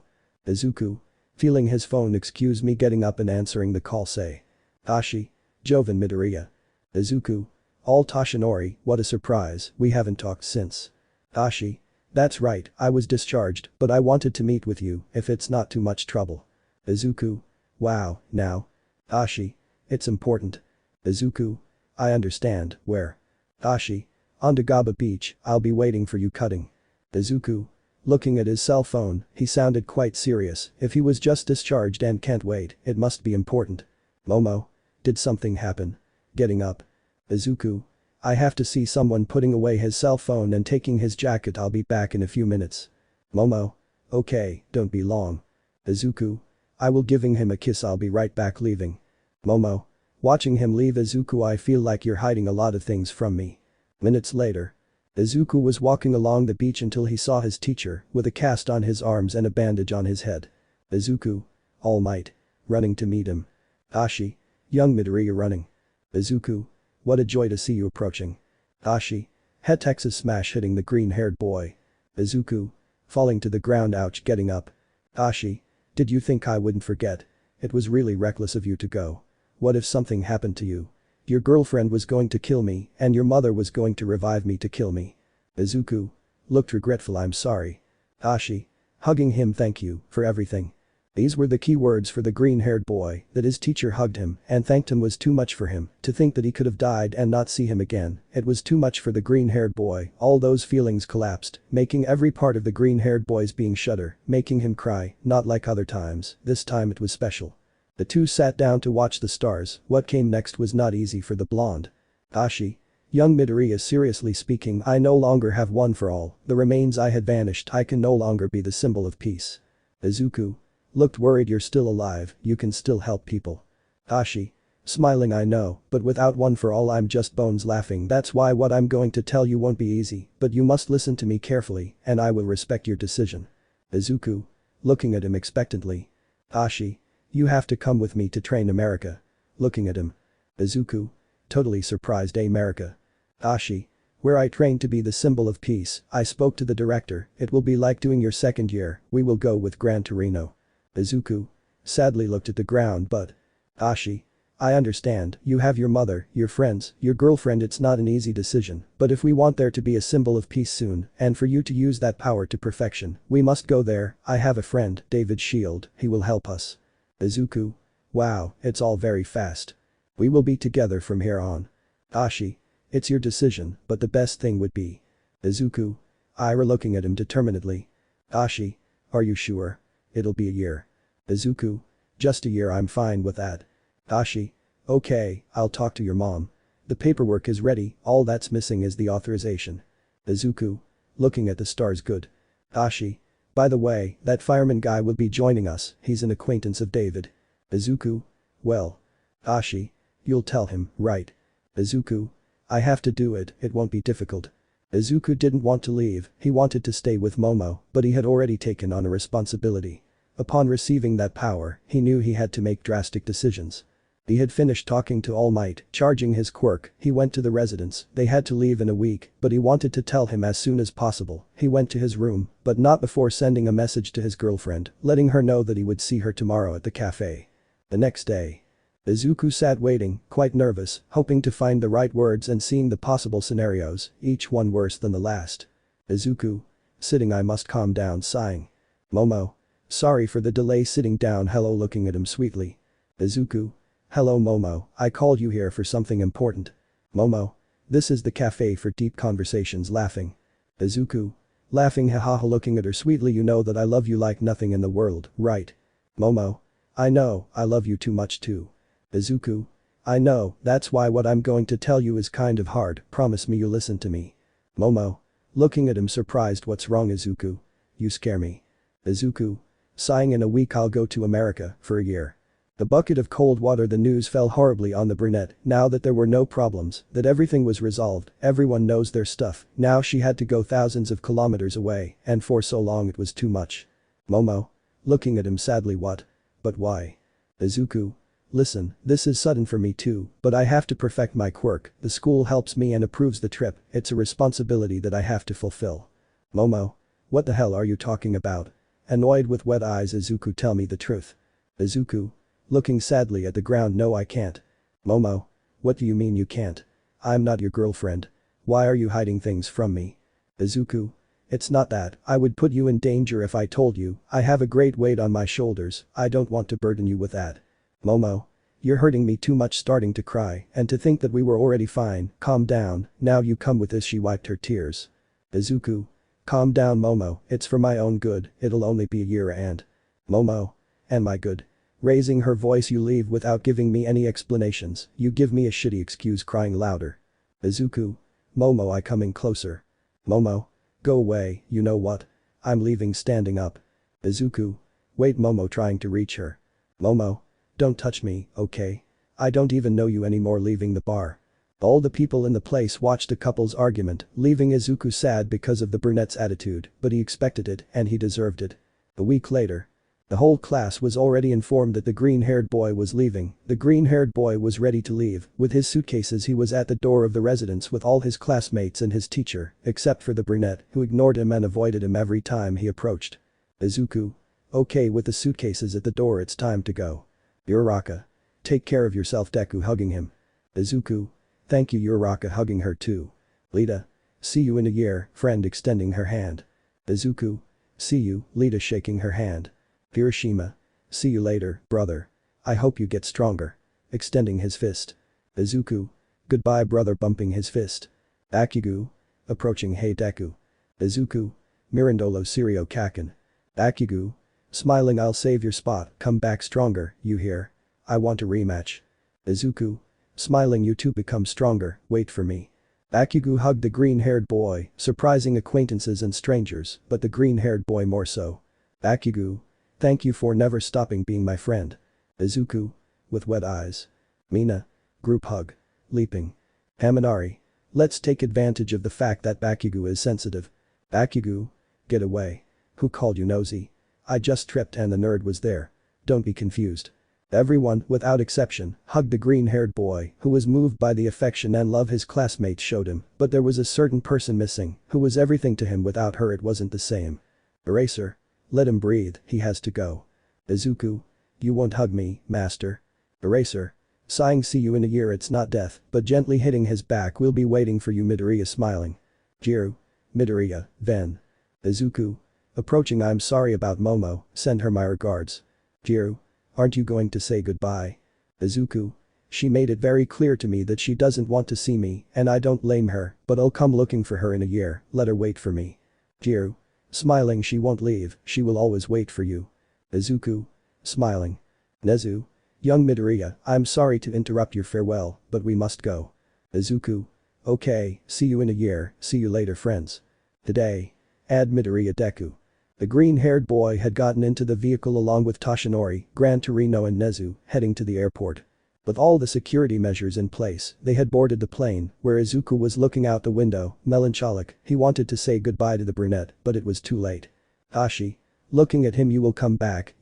S1: Izuku. Feeling his phone, excuse me, getting up and answering the call, say. Ashi. Joven Midoriya. Izuku. All Toshinori, what a surprise, we haven't talked since. Ashi. That's right, I was discharged, but I wanted to meet with you, if it's not too much trouble. Izuku. Wow, now. Ashi. It's important. Izuku. I understand, where? Ashi. On Dagaba Beach, I'll be waiting for you, cutting. Izuku. Looking at his cell phone, he sounded quite serious, if he was just discharged and can't wait, it must be important. Momo. Did something happen? Getting up. Izuku. I have to see someone, putting away his cell phone and taking his jacket, I'll be back in a few minutes. Momo. Okay, don't be long. Izuku. I will, giving him a kiss, I'll be right back, leaving. Momo. Watching him leave. Izuku. I feel like you're hiding a lot of things from me. Minutes later. Izuku was walking along the beach until he saw his teacher, with a cast on his arms and a bandage on his head. Izuku. Almight. Running to meet him. Ashi. Young Midoriya running. Izuku. What a joy to see you approaching. Ashi. Head Texas smash hitting the green-haired boy. Izuku. Falling to the ground, ouch, getting up. Ashi. Did you think I wouldn't forget? It was really reckless of you to go. What if something happened to you? Your girlfriend was going to kill me, and your mother was going to revive me to kill me. Izuku. Looked regretful, I'm sorry. Ashi. Hugging him, thank you for everything. These were the key words for the green-haired boy, that his teacher hugged him and thanked him was too much for him. To think that he could have died and not see him again, it was too much for the green-haired boy. All those feelings collapsed, making every part of the green-haired boy's being shudder, making him cry, not like other times, this time it was special. The two sat down to watch the stars. What came next was not easy for the blonde. Ashi. Young Midoriya, seriously speaking, I no longer have one for all, the remains I had vanished, I can no longer be the symbol of peace. Izuku. Looked worried, you're still alive, you can still help people. Ashi. Smiling, I know, but without one for all I'm just bones, laughing, that's why what I'm going to tell you won't be easy, but you must listen to me carefully, and I will respect your decision. Izuku. Looking at him expectantly. Ashi. You have to come with me to train America. Looking at him. Izuku. Totally surprised, America. Ashi. Where I train to be the symbol of peace, I spoke to the director, it will be like doing your second year, we will go with Gran Torino. Izuku. Sadly looked at the ground but. Ashi. I understand, you have your mother, your friends, your girlfriend, it's not an easy decision, but if we want there to be a symbol of peace soon, and for you to use that power to perfection, we must go there. I have a friend, David Shield, he will help us. Izuku. Wow, it's all very fast. We will be together from here on. Ashi. It's your decision, but the best thing would be. Izuku. Ira looking at him determinedly. Ashi. Are you sure? It'll be a year. Izuku. Just a year, I'm fine with that. Ashi. Okay, I'll talk to your mom. The paperwork is ready, all that's missing is the authorization. Izuku. Looking at the stars, good. Ashi. By the way, that fireman guy will be joining us, he's an acquaintance of David. Izuku. Well. Ashi. You'll tell him, right? Izuku. I have to do it, it won't be difficult. Izuku didn't want to leave, he wanted to stay with Momo, but he had already taken on a responsibility. Upon receiving that power, he knew he had to make drastic decisions. He had finished talking to Almight, charging his quirk, he went to the residence, they had to leave in a week, but he wanted to tell him as soon as possible. He went to his room, but not before sending a message to his girlfriend, letting her know that he would see her tomorrow at the cafe. The next day. Izuku sat waiting, quite nervous, hoping to find the right words and seeing the possible scenarios, each one worse than the last. Izuku. Sitting, I must calm down, sighing. Momo. Sorry for the delay, sitting down, hello, looking at him sweetly. Izuku. Hello Momo, I called you here for something important. Momo. This is the cafe for deep conversations, laughing. Izuku. Laughing, haha, looking at her sweetly, you know that I love you like nothing in the world, right? Momo. I know, I love you too much too. Izuku. I know, that's why what I'm going to tell you is kind of hard, promise me you'll listen to me. Momo. Looking at him surprised, what's wrong Izuku? You scare me. Izuku. Sighing, in a week I'll go to America, for a year. The bucket of cold water, the news fell horribly on the brunette, now that there were no problems, that everything was resolved, everyone knows their stuff, now she had to go thousands of kilometers away, and for so long it was too much. Momo. Looking at him sadly, what? But why? Izuku. Listen, this is sudden for me too, but I have to perfect my quirk, the school helps me and approves the trip, it's a responsibility that I have to fulfill. Momo. What the hell are you talking about? Annoyed with wet eyes, Izuku, tell me the truth. Izuku. Looking sadly at the ground, no I can't. Momo. What do you mean you can't? I'm not your girlfriend. Why are you hiding things from me? Izuku. It's not that, I would put you in danger if I told you, I have a great weight on my shoulders, I don't want to burden you with that. Momo. You're hurting me too much, starting to cry, and to think that we were already fine, calm down, now you come with this, she wiped her tears. Izuku. Calm down Momo, it's for my own good, it'll only be a year and. Momo. And my good. Raising her voice, you leave without giving me any explanations, you give me a shitty excuse, crying louder. Izuku. Momo, I coming closer. Momo. Go away, you know what? I'm leaving, standing up. Izuku. Wait, Momo, trying to reach her. Momo. Don't touch me, okay? I don't even know you anymore, leaving the bar. All the people in the place watched the couple's argument, leaving Izuku sad because of the brunette's attitude, but he expected it and he deserved it. A week later. The whole class was already informed that the green-haired boy was leaving. The green-haired boy was ready to leave. With his suitcases he was at the door of the residence with all his classmates and his teacher, except for the brunette, who ignored him and avoided him every time he approached. Izuku. Okay, with the suitcases at the door, it's time to go. Uraraka. Take care of yourself. Deku hugging him. Izuku. Thank you. Uraraka hugging her too. Lita. See you in a year, friend extending her hand. Izuku. See you, Lita shaking her hand. Hiroshima. See you later, brother. I hope you get stronger. Extending his fist. Izuku. Goodbye brother bumping his fist. Bakugu. Approaching hey Deku. Izuku. Mirandolo Sirio Kaken. Bakugu. Smiling I'll save your spot, come back stronger, you hear? I want a rematch. Izuku. Smiling you two become stronger, wait for me. Bakugu hugged the green-haired boy, surprising acquaintances and strangers, but the green-haired boy more so. Bakugu. Thank you for never stopping being my friend. Izuku. With wet eyes. Mina. Group hug. Leaping. Haminari. Let's take advantage of the fact that Bakugu is sensitive. Bakugu. Get away. Who called you nosy? I just tripped and the nerd was there. Don't be confused. Everyone, without exception, hugged the green-haired boy, who was moved by the affection and love his classmates showed him, but there was a certain person missing, who was everything to him. Without her it wasn't the same. Eraser. Let him breathe, he has to go. Izuku. You won't hug me, master. Eraser. Sighing see you in a year, it's not death, but gently hitting his back, we'll be waiting for you. Midoriya smiling. Jiru. Midoriya, Ven. Izuku. Approaching I'm sorry about Momo, send her my regards. Jiru. Aren't you going to say goodbye? Izuku. She made it very clear to me that she doesn't want to see me and I don't blame her, but I'll come looking for her in a year, let her wait for me. Jiru. Smiling she won't leave, she will always wait for you. Izuku. Smiling. Nezu. Young Midoriya, I'm sorry to interrupt your farewell, but we must go. Izuku. Okay, see you in a year, see you later friends. Today. Add Midoriya Deku. The green-haired boy had gotten into the vehicle along with Toshinori, Gran Torino and Nezu, heading to the airport. With all the security measures in place, they had boarded the plane, where Izuku was looking out the window, melancholic. He wanted to say goodbye to the brunette, but it was too late. Ashi. Looking at him, you will come back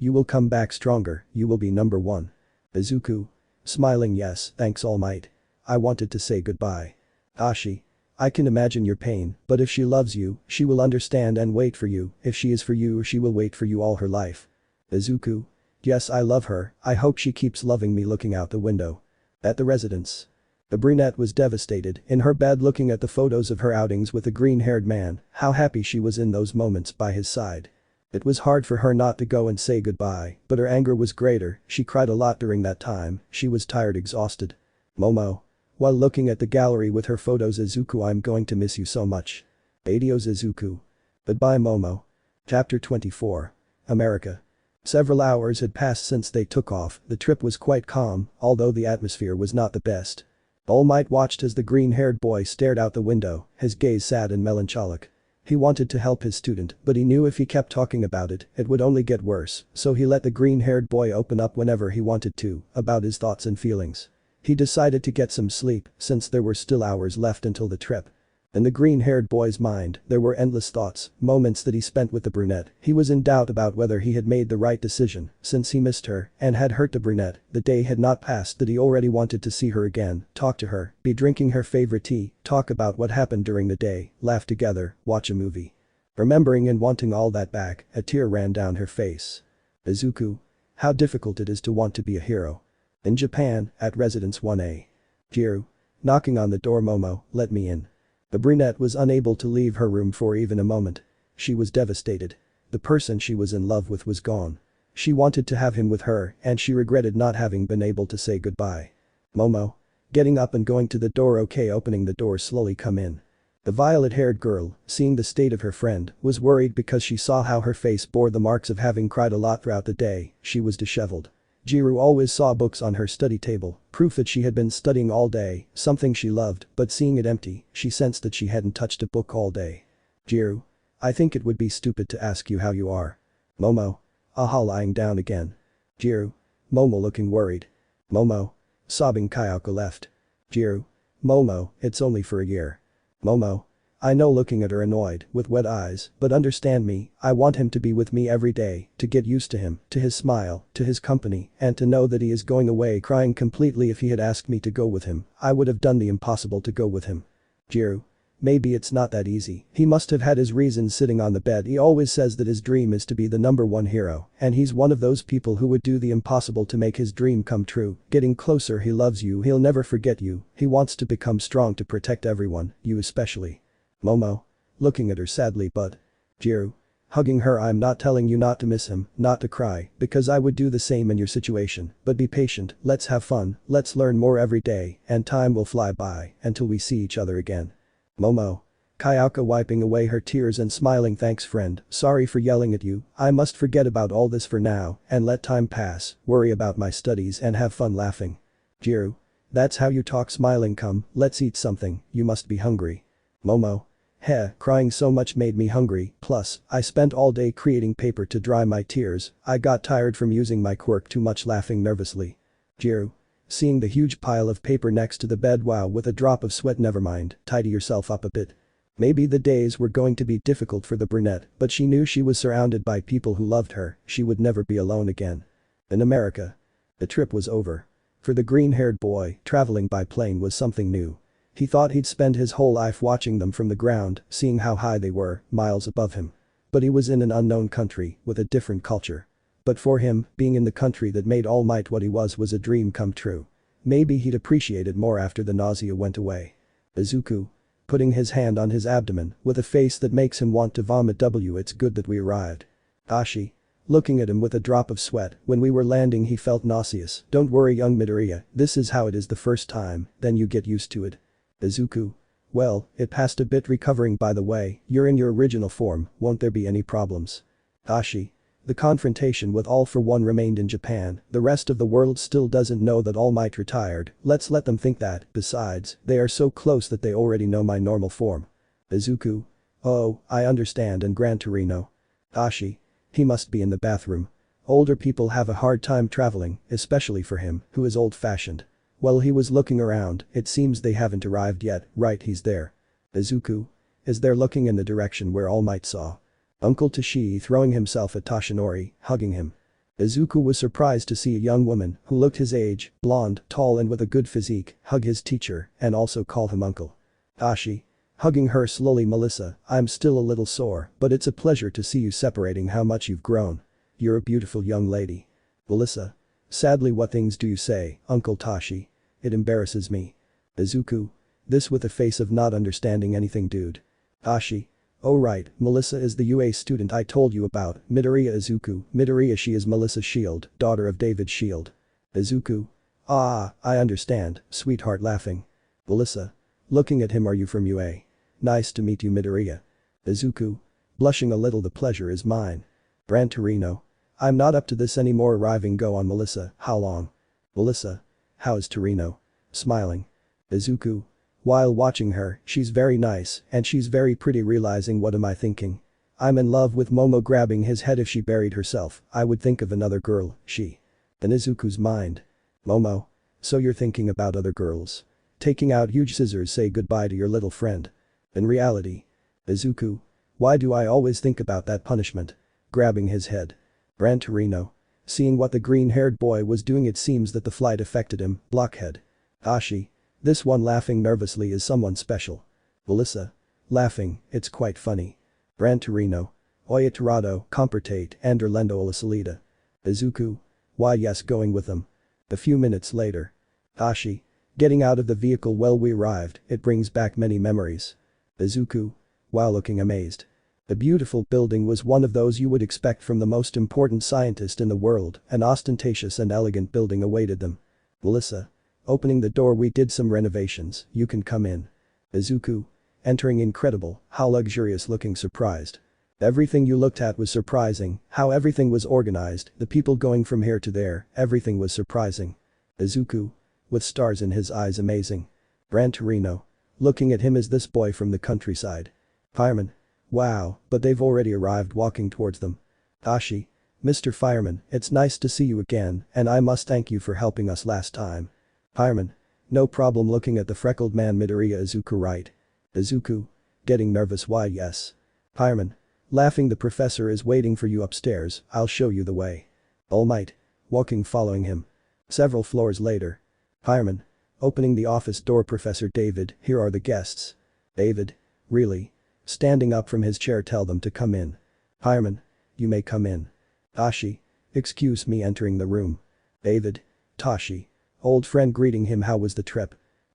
S1: stronger, you will be number one. Izuku. Smiling yes, thanks Almight. I wanted to say goodbye. Ashi. I can imagine your pain, but if she loves you, she will understand and wait for you. If she is for you, she will wait for you all her life. Izuku. Yes, I love her, I hope she keeps loving me. Looking out the window. At the residence. The brunette was devastated, in her bed looking at the photos of her outings with the green-haired man, how happy she was in those moments by his side. It was hard for her not to go and say goodbye, but her anger was greater, she cried a lot during that time, she was tired, exhausted. Momo. While looking at the gallery with her photos. Izuku, I'm going to miss you so much. Adios Izuku. Goodbye Momo. Chapter 24. America. Several hours had passed since they took off, the trip was quite calm, although the atmosphere was not the best. All Might watched as the green-haired boy stared out the window, his gaze sad and melancholic. He wanted to help his student, but he knew if he kept talking about it, it would only get worse, so he let the green-haired boy open up whenever he wanted to, about his thoughts and feelings. He decided to get some sleep, since there were still hours left until the trip. In the green-haired boy's mind, there were endless thoughts, moments that he spent with the brunette. He was in doubt about whether he had made the right decision, since he missed her and had hurt the brunette. The day had not passed that he already wanted to see her again, talk to her, be drinking her favorite tea, talk about what happened during the day, laugh together, watch a movie. Remembering and wanting all that back, a tear ran down her face. Izuku. How difficult it is to want to be a hero. In Japan, at Residence 1A. Jiru. Knocking on the door. Momo, let me in. The brunette was unable to leave her room for even a moment. She was devastated. The person she was in love with was gone. She wanted to have him with her and she regretted not having been able to say goodbye. Momo. Getting up and going to the door. Okay, opening the door slowly. Come in. The violet-haired girl, seeing the state of her friend, was worried because she saw how her face bore the marks of having cried a lot throughout the day. She was disheveled. Jiru always saw books on her study table, proof that she had been studying all day, something she loved, but seeing it empty, she sensed that she hadn't touched a book all day. Jiru. I think it would be stupid to ask you how you are. Momo. Aha, lying down again. Jiru. Momo looking worried. Momo. Sobbing. Kayako left. Jiru. Momo, it's only for a year. Momo. I know, looking at her annoyed, with wet eyes, but understand me, I want him to be with me every day, to get used to him, to his smile, to his company, and to know that he is going away crying completely. If he had asked me to go with him, I would have done the impossible to go with him. Jiru. Maybe it's not that easy. He must have had his reasons. Sitting on the bed, he always says that his dream is to be the #1 hero, and he's one of those people who would do the impossible to make his dream come true. Getting closer, he loves you, he'll never forget you, he wants to become strong to protect everyone, you especially. Momo. Looking at her sadly, but. Jiru. Hugging her. I'm not telling you not to miss him, not to cry, because I would do the same in your situation, but be patient, let's have fun, let's learn more every day, and time will fly by, until we see each other again. Momo. Kayaka wiping away her tears and smiling. Thanks friend, sorry for yelling at you, I must forget about all this for now, and let time pass, worry about my studies and have fun laughing. Jiru. That's how you talk. Smiling. Come, let's eat something, you must be hungry. Momo. Heh, crying so much made me hungry, plus, I spent all day creating paper to dry my tears, I got tired from using my quirk too much. Laughing nervously. Jiru. Seeing the huge pile of paper next to the bed. Wow, with a drop of sweat. Never mind, tidy yourself up a bit. Maybe the days were going to be difficult for the brunette, but she knew she was surrounded by people who loved her, she would never be alone again. In America. The trip was over. For the green-haired boy, traveling by plane was something new. He thought he'd spend his whole life watching them from the ground, seeing how high they were, miles above him. But he was in an unknown country, with a different culture. But for him, being in the country that made Almight what he was a dream come true. Maybe he'd appreciate it more after the nausea went away. Izuku. Putting his hand on his abdomen, with a face that makes him want to vomit. It's good that we arrived. Ashi. Looking at him with a drop of sweat, when we were landing he felt nauseous. Don't worry young Midoriya, this is how it is the first time, then you get used to it. Izuku. Well, it passed a bit. Recovering. By the way, you're in your original form, won't there be any problems? Ashi. The confrontation with All For One remained in Japan, the rest of the world still doesn't know that All Might retired, let's let them think that, besides, they are so close that they already know my normal form. Izuku. Oh, I understand. And Gran Torino. Ashi. He must be in the bathroom. Older people have a hard time traveling, especially for him, who is old-fashioned. Well, he was looking around, it seems they haven't arrived yet, right, he's there. Izuku. Is there, looking in the direction where All Might saw. Uncle Tashi throwing himself at Toshinori, hugging him. Izuku was surprised to see a young woman, who looked his age, blonde, tall and with a good physique, hug his teacher, and also call him uncle. Ashi. Hugging her slowly. Melissa, I'm still a little sore, but it's a pleasure to see you separating. How much you've grown. You're a beautiful young lady. Melissa. Sadly, what things do you say, Uncle Tashi? It embarrasses me. Izuku. This with a face of not understanding anything. Dude. Ashi. Oh right, Melissa is the UA student I told you about. Midoriya. Izuku. Midoriya, she is Melissa Shield, daughter of David Shield. Izuku. Ah, I understand, sweetheart. Laughing. Melissa. Looking at him. Are you from UA? Nice to meet you, Midoriya. Izuku. Blushing a little. The pleasure is mine. Gran Torino. I'm not up to this anymore. Arriving. Go on, Melissa. How long? Melissa. How's Torino? Smiling. Izuku. While watching her, she's very nice and she's very pretty. Realizing, what am I thinking? I'm in love with Momo. Grabbing his head. If she buried herself, I would think of another girl, she. In Izuku's mind. Momo. So you're thinking about other girls? Taking out huge scissors. Say goodbye to your little friend. In reality. Izuku. Why do I always think about that punishment? Grabbing his head. Gran Torino. Seeing what the green-haired boy was doing, it seems that the flight affected him. Blockhead. Ashi. This one. Laughing nervously. Is someone special? Melissa. Laughing, it's quite funny. Gran Torino. Oya Torado, Comportate, and Orlando Ola Salida. Izuku. Why yes, going with them. A few minutes later. Ashi. Getting out of the vehicle. Well, we arrived, it brings back many memories. Izuku. While looking amazed. The beautiful building was one of those you would expect from the most important scientist in the world. An ostentatious and elegant building awaited them. Melissa. Opening the door. We did some renovations, you can come in. Izuku. Entering. Incredible, how luxurious. Looking surprised. Everything you looked at was surprising, how everything was organized, the people going from here to there, everything was surprising. Izuku. With stars in his eyes. Amazing. Gran Torino. Looking at him. Is this boy from the countryside? Fireman. Wow, but they've already arrived. Walking towards them. Ashi. Mr. Fireman, it's nice to see you again, and I must thank you for helping us last time. Fireman. No problem looking at the freckled man Midoriya. Izuku right. Izuku. Getting nervous. Why yes. Pyroman. Laughing. The professor is waiting for you upstairs, I'll show you the way. Almight. Walking following him. Several floors later. Pyroman. Opening the office door. Professor David, here are the guests. David. Really? Standing up from his chair. Tell them to come in. Pyroman. You may come in. Tashi. Excuse me. Entering the room. David. Tashi. Old friend greeting him. How was the trip?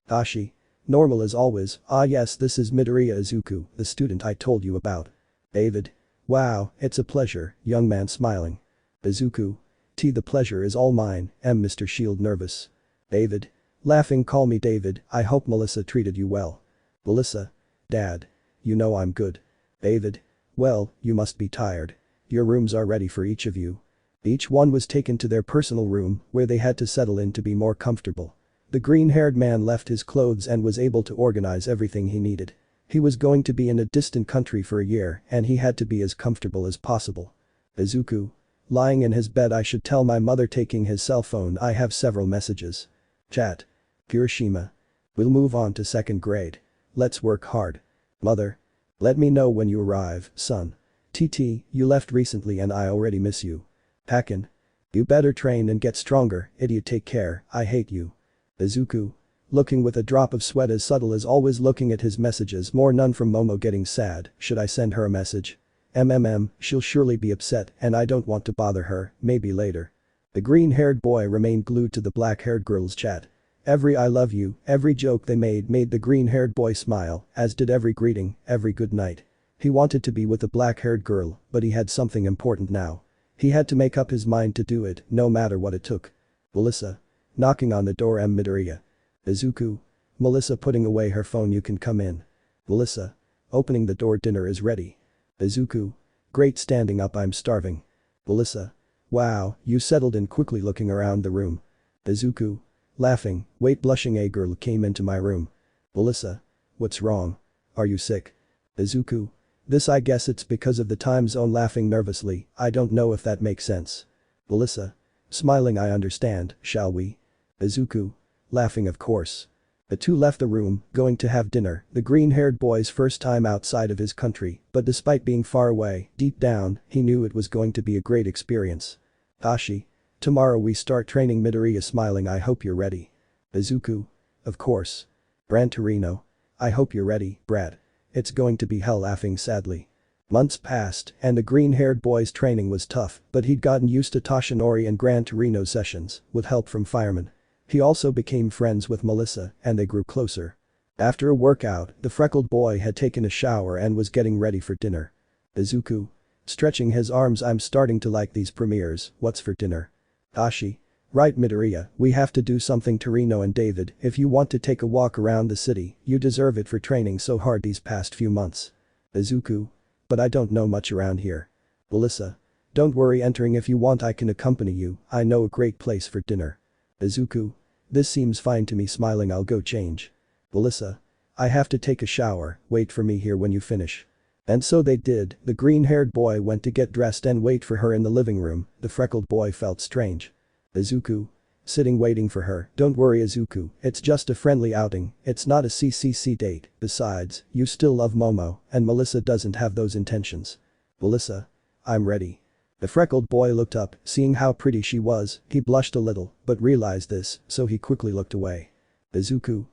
S1: Tashi. Normal as always. Ah yes, this is Midoriya. Izuku, the student I told you about. David. Wow, it's a pleasure, young man smiling. Izuku. The pleasure is all mine, Mr. Shield nervous. David. Laughing. Call me David, I hope Melissa treated you well. Melissa. Dad. You know I'm good. David. Well, you must be tired. Your rooms are ready for each of you. Each one was taken to their personal room, where they had to settle in to be more comfortable. The green-haired man left his clothes and was able to organize everything he needed. He was going to be in a distant country for a year and he had to be as comfortable as possible. Izuku. Lying in his bed. I should tell my mother. Taking his cell phone. I have several messages. Chat. Kirishima. We'll move on to second grade. Let's work hard. Mother. Let me know when you arrive, son. You left recently and I already miss you. Hakan. You better train and get stronger, idiot. Take care, I hate you. Izuku. Looking with a drop of sweat as subtle as always. Looking at his messages. More none from Momo. Getting sad. Should I send her a message? She'll surely be upset and I don't want to bother her, maybe later. The green-haired boy remained glued to the black-haired girl's chat. Every I love you, every joke they made the green-haired boy smile, as did every greeting, every good night. He wanted to be with the black-haired girl, but he had something important now. He had to make up his mind to do it, no matter what it took. Melissa. Knocking on the door. Midoriya. Izuku. Melissa putting away her phone. You can come in. Melissa. Opening the door. Dinner is ready. Izuku. Great. Standing up. I'm starving. Melissa. Wow, you settled in quickly. Looking around the room. Izuku. Laughing. Wait. Blushing. A girl came into my room. Melissa. What's wrong? Are you sick? Izuku. This I guess it's because of the time zone. Laughing nervously. I don't know if that makes sense. Melissa. Smiling. I understand, shall we? Izuku. Laughing. Of course. The two left the room, going to have dinner, the green-haired boy's first time outside of his country, but despite being far away, deep down, he knew it was going to be a great experience. Tashi. Tomorrow we start training. Midoriya smiling. I hope you're ready. Izuku. Of course. Gran Torino. I hope you're ready, Brad. It's going to be hell. Laughing sadly. Months passed, and the green-haired boy's training was tough, but he'd gotten used to Toshinori and Gran Torino sessions, with help from firemen. He also became friends with Melissa, and they grew closer. After a workout, the freckled boy had taken a shower and was getting ready for dinner. Izuku. Stretching his arms. I'm starting to like these premieres. What's for dinner? Tashi. Right. Midoriya, we have to do something. Torino and David, if you want to take a walk around the city, you deserve it for training so hard these past few months. Izuku. But I don't know much around here. Melissa. Don't worry. Entering. If you want I can accompany you, I know a great place for dinner. Izuku. This seems fine to me. Smiling. I'll go change. Melissa. I have to take a shower, wait for me here when you finish. And so they did. The green-haired boy went to get dressed and wait for her in the living room. The freckled boy felt strange. Izuku. Sitting waiting for her. Don't worry Izuku, it's just a friendly outing, it's not a CCC date, besides, you still love Momo, and Melissa doesn't have those intentions. Melissa. I'm ready. The freckled boy looked up, seeing how pretty she was, he blushed a little, but realized this, so he quickly looked away. Izuku.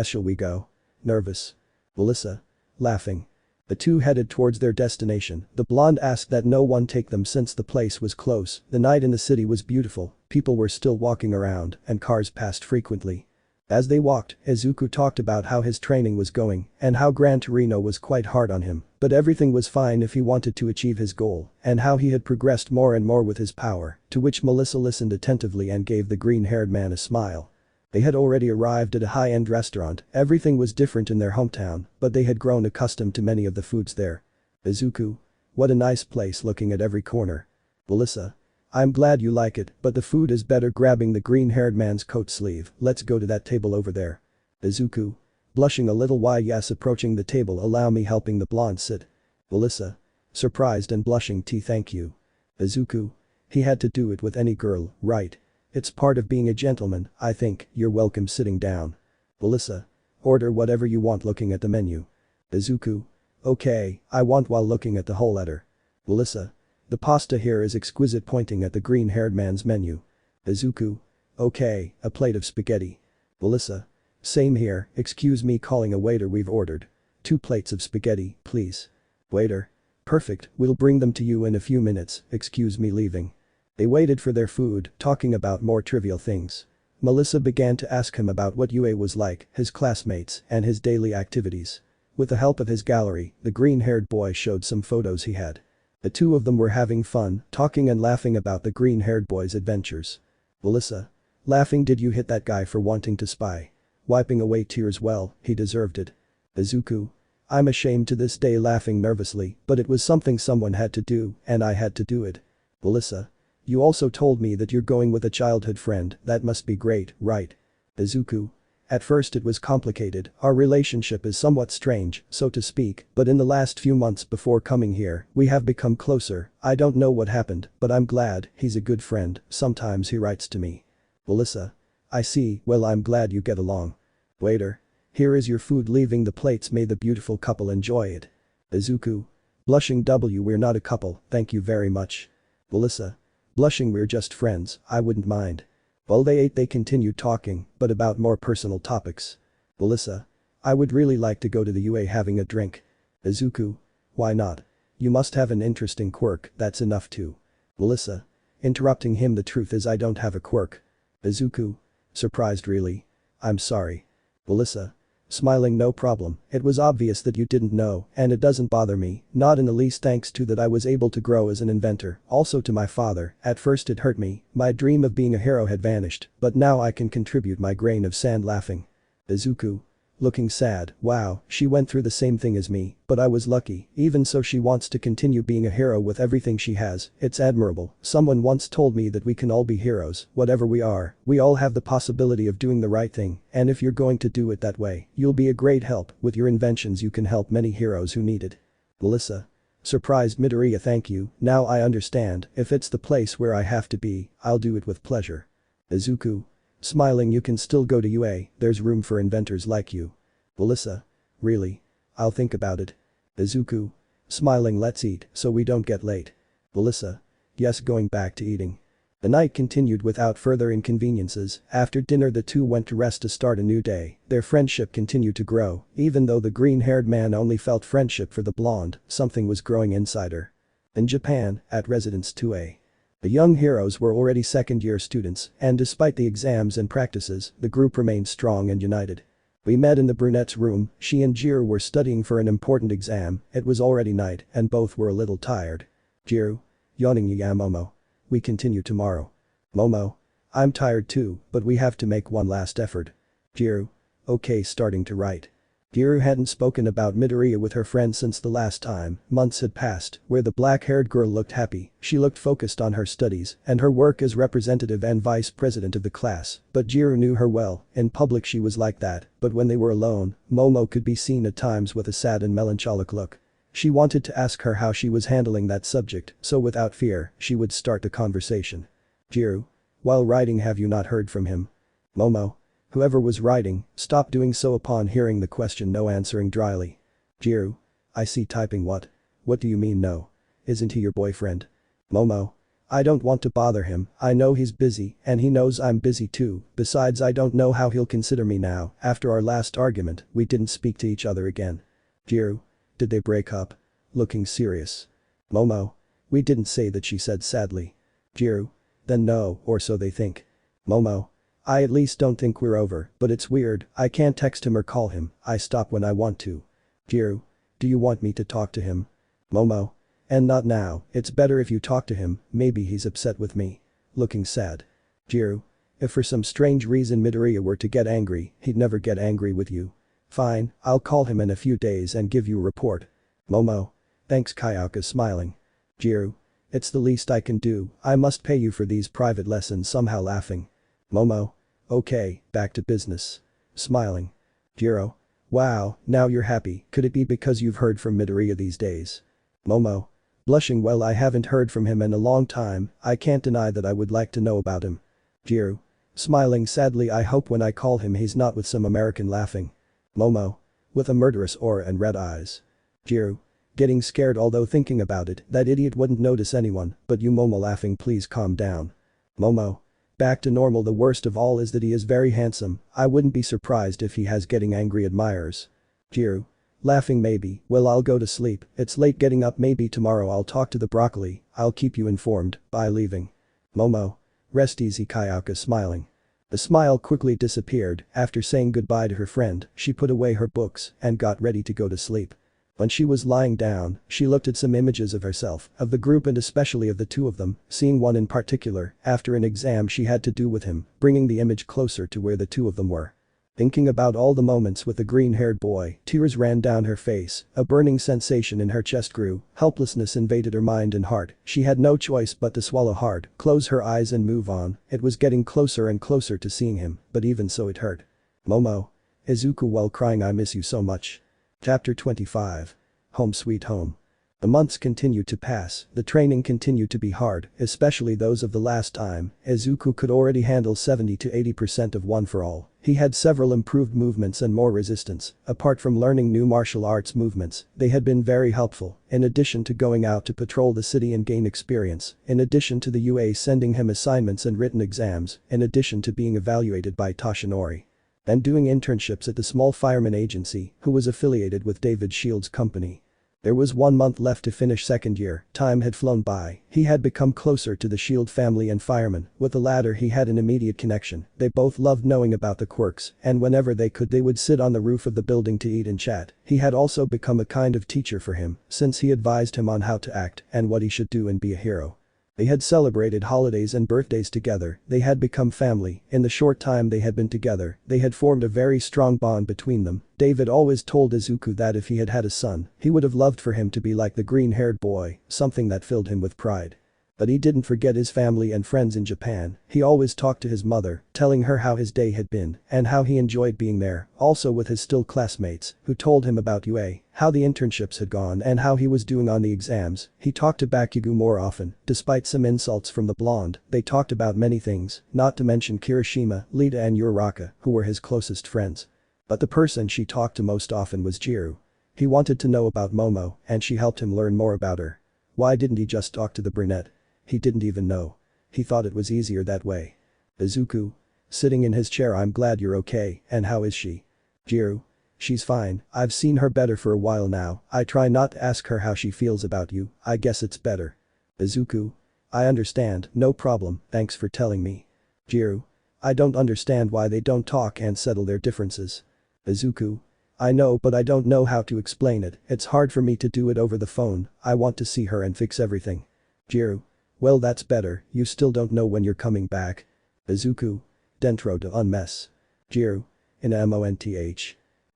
S1: Shall we go? Nervous. Melissa. Laughing. The two headed towards their destination. The blonde asked that no one take them since the place was close. The night in the city was beautiful, people were still walking around, and cars passed frequently. As they walked, Izuku talked about how his training was going, and how Gran Torino was quite hard on him, but everything was fine if he wanted to achieve his goal, and how he had progressed more and more with his power, to which Melissa listened attentively and gave the green-haired man a smile. They had already arrived at a high-end restaurant, everything was different in their hometown, but they had grown accustomed to many of the foods there. Izuku. What a nice place. Looking at every corner. Melissa. I'm glad you like it, but the food is better. Grabbing the green-haired man's coat sleeve. Let's go to that table over there. Izuku. Blushing a little. Why yes. Approaching the table. Allow me. Helping the blonde sit. Melissa. Surprised and blushing. Thank you. Izuku. He had to do it with any girl, right? It's part of being a gentleman, I think. You're welcome. Sitting down. Melissa. Order whatever you want looking at the menu. Izuku. Okay, I want while looking at the whole letter. Melissa. The pasta here is exquisite pointing at the green-haired man's menu. Izuku. Okay, a plate of spaghetti. Melissa. Same here, excuse me calling a waiter we've ordered. 2 plates of spaghetti, please. Waiter. Perfect, we'll bring them to you in a few minutes, excuse me leaving. They waited for their food, talking about more trivial things. Melissa began to ask him about what UA was like, his classmates, and his daily activities. With the help of his gallery, the green-haired boy showed some photos he had. The two of them were having fun, talking and laughing about the green-haired boy's adventures. Melissa. Laughing, did you hit that guy for wanting to spy? Wiping away tears, well, he deserved it. Izuku. I'm ashamed to this day, laughing nervously, but it was something someone had to do, and I had to do it. Melissa. You also told me that you're going with a childhood friend, that must be great, right? Izuku. At first it was complicated, our relationship is somewhat strange, so to speak, but in the last few months before coming here, we have become closer. I don't know what happened, but I'm glad, he's a good friend, sometimes he writes to me. Melissa. I see, well I'm glad you get along. Waiter. Here is your food, leaving the plates, may the beautiful couple enjoy it. Izuku. Blushing, we're not a couple, thank you very much. Melissa. Blushing, we're just friends, I wouldn't mind. While they ate they continued talking, but about more personal topics. Melissa. I would really like to go to the UA having a drink. Izuku. Why not? You must have an interesting quirk, that's enough too. Melissa. Interrupting him, the truth is I don't have a quirk. Izuku. Surprised really? I'm sorry. Melissa. Smiling, no problem, it was obvious that you didn't know, and it doesn't bother me, not in the least, thanks to that I was able to grow as an inventor, also to my father, at first it hurt me, my dream of being a hero had vanished, but now I can contribute my grain of sand, laughing. Izuku. Looking sad, wow, she went through the same thing as me, but I was lucky, even so she wants to continue being a hero with everything she has, it's admirable, someone once told me that we can all be heroes, whatever we are, we all have the possibility of doing the right thing, and if you're going to do it that way, you'll be a great help, with your inventions you can help many heroes who need it. Melissa. Surprised, Midoriya, thank you, now I understand, if it's the place where I have to be, I'll do it with pleasure. Izuku. Smiling, you can still go to UA, there's room for inventors like you. Melissa. Really? I'll think about it. Izuku. Smiling, let's eat, so we don't get late. Melissa. Yes, going back to eating. The night continued without further inconveniences, after dinner the two went to rest to start a new day, their friendship continued to grow, even though the green-haired man only felt friendship for the blonde, something was growing inside her. In Japan, at Residence 2A. The young heroes were already second-year students, and despite the exams and practices, the group remained strong and united. We met in the brunette's room, she and Jiru were studying for an important exam, it was already night, and both were a little tired. Jiru. Yawning, yeah Momo. We continue tomorrow. Momo. I'm tired too, but we have to make one last effort. Jiru. Okay, starting to write. Jiru hadn't spoken about Midoriya with her friend since the last time, months had passed, where the black-haired girl looked happy, she looked focused on her studies and her work as representative and vice president of the class, but Jiru knew her well, in public she was like that, but when they were alone, Momo could be seen at times with a sad and melancholic look. She wanted to ask her how she was handling that subject, so without fear, she would start the conversation. Jiru. While writing, have you not heard from him? Momo. Whoever was writing, stopped doing so upon hearing the question, no, answering dryly. Jiru. I see, typing what? What do you mean no? Isn't he your boyfriend? Momo. I don't want to bother him, I know he's busy, and he knows I'm busy too, besides I don't know how he'll consider me now, after our last argument, we didn't speak to each other again. Jiru. Did they break up? Looking serious. Momo. We didn't say that, she said sadly. Jiru. Then no, or so they think. Momo. I at least don't think we're over, but it's weird, I can't text him or call him, I stop when I want to. Jiru. Do you want me to talk to him? Momo. And not now, it's better if you talk to him, maybe he's upset with me. Looking sad. Jiru. If for some strange reason Midoriya were to get angry, he'd never get angry with you. Fine, I'll call him in a few days and give you a report. Momo. Thanks, Kayaka, smiling. Jiru. It's the least I can do, I must pay you for these private lessons, somehow, laughing. Momo. Okay, back to business. Smiling. Jiru. Wow, now you're happy, could it be because you've heard from Midoriya these days? Momo. Blushing, well I haven't heard from him in a long time, I can't deny that I would like to know about him. Jiru. Smiling sadly, I hope when I call him he's not with some American laughing. Momo. With a murderous aura and red eyes. Jiru. Getting scared although thinking about it, that idiot wouldn't notice anyone, but you Momo laughing, please calm down. Momo. Back to normal. The worst of all is that he is very handsome, I wouldn't be surprised if he has getting angry admirers. Jiru. Laughing maybe, well I'll go to sleep, it's late getting up, maybe tomorrow I'll talk to the broccoli, I'll keep you informed, bye leaving. Momo. Rest easy Kayaka smiling. The smile quickly disappeared, after saying goodbye to her friend, she put away her books and got ready to go to sleep. When she was lying down, she looked at some images of herself, of the group and especially of the two of them, seeing one in particular, after an exam she had to do with him, bringing the image closer to where the two of them were. Thinking about all the moments with the green-haired boy, tears ran down her face, a burning sensation in her chest grew, helplessness invaded her mind and heart, she had no choice but to swallow hard, close her eyes and move on, it was getting closer and closer to seeing him, but even so it hurt. Momo. Izuku while crying, I miss you so much. Chapter 25. Home Sweet Home. The months continued to pass, the training continued to be hard, especially those of the last time, Izuku could already handle 70 to 80% of One for All. He had several improved movements and more resistance, apart from learning new martial arts movements, they had been very helpful, in addition to going out to patrol the city and gain experience, in addition to the UA sending him assignments and written exams, in addition to being evaluated by Toshinori. And doing internships at the small fireman agency, who was affiliated with David Shield's company. There was 1 month left to finish second year, time had flown by, he had become closer to the Shield family and firemen, with the latter he had an immediate connection, they both loved knowing about the Quirks, and whenever they could they would sit on the roof of the building to eat and chat, he had also become a kind of teacher for him, since he advised him on how to act and what he should do and be a hero. They had celebrated holidays and birthdays together, they had become family, in the short time they had been together, they had formed a very strong bond between them. David always told Izuku that if he had had a son, he would have loved for him to be like the green-haired boy, something that filled him with pride. But he didn't forget his family and friends in Japan, he always talked to his mother, telling her how his day had been and how he enjoyed being there, also with his still classmates, who told him about UA, how the internships had gone and how he was doing on the exams. He talked to Bakugu more often, despite some insults from the blonde, they talked about many things, not to mention Kirishima, Lita and Uraraka, who were his closest friends. But the person she talked to most often was Jiru. He wanted to know about Momo, and she helped him learn more about her. Why didn't he just talk to the brunette? He didn't even know. He thought it was easier that way. Izuku. Sitting in his chair, I'm glad you're okay, and how is she? Jiru. She's fine, I've seen her better for a while now, I try not to ask her how she feels about you, I guess it's better. Izuku. I understand, no problem, thanks for telling me. Jiru. I don't understand why they don't talk and settle their differences. Izuku. I know, but I don't know how to explain it, it's hard for me to do it over the phone, I want to see her and fix everything. Jiru. Well that's better, you still don't know when you're coming back. Izuku. Dentro de un mes. Jiru. ENAMORE.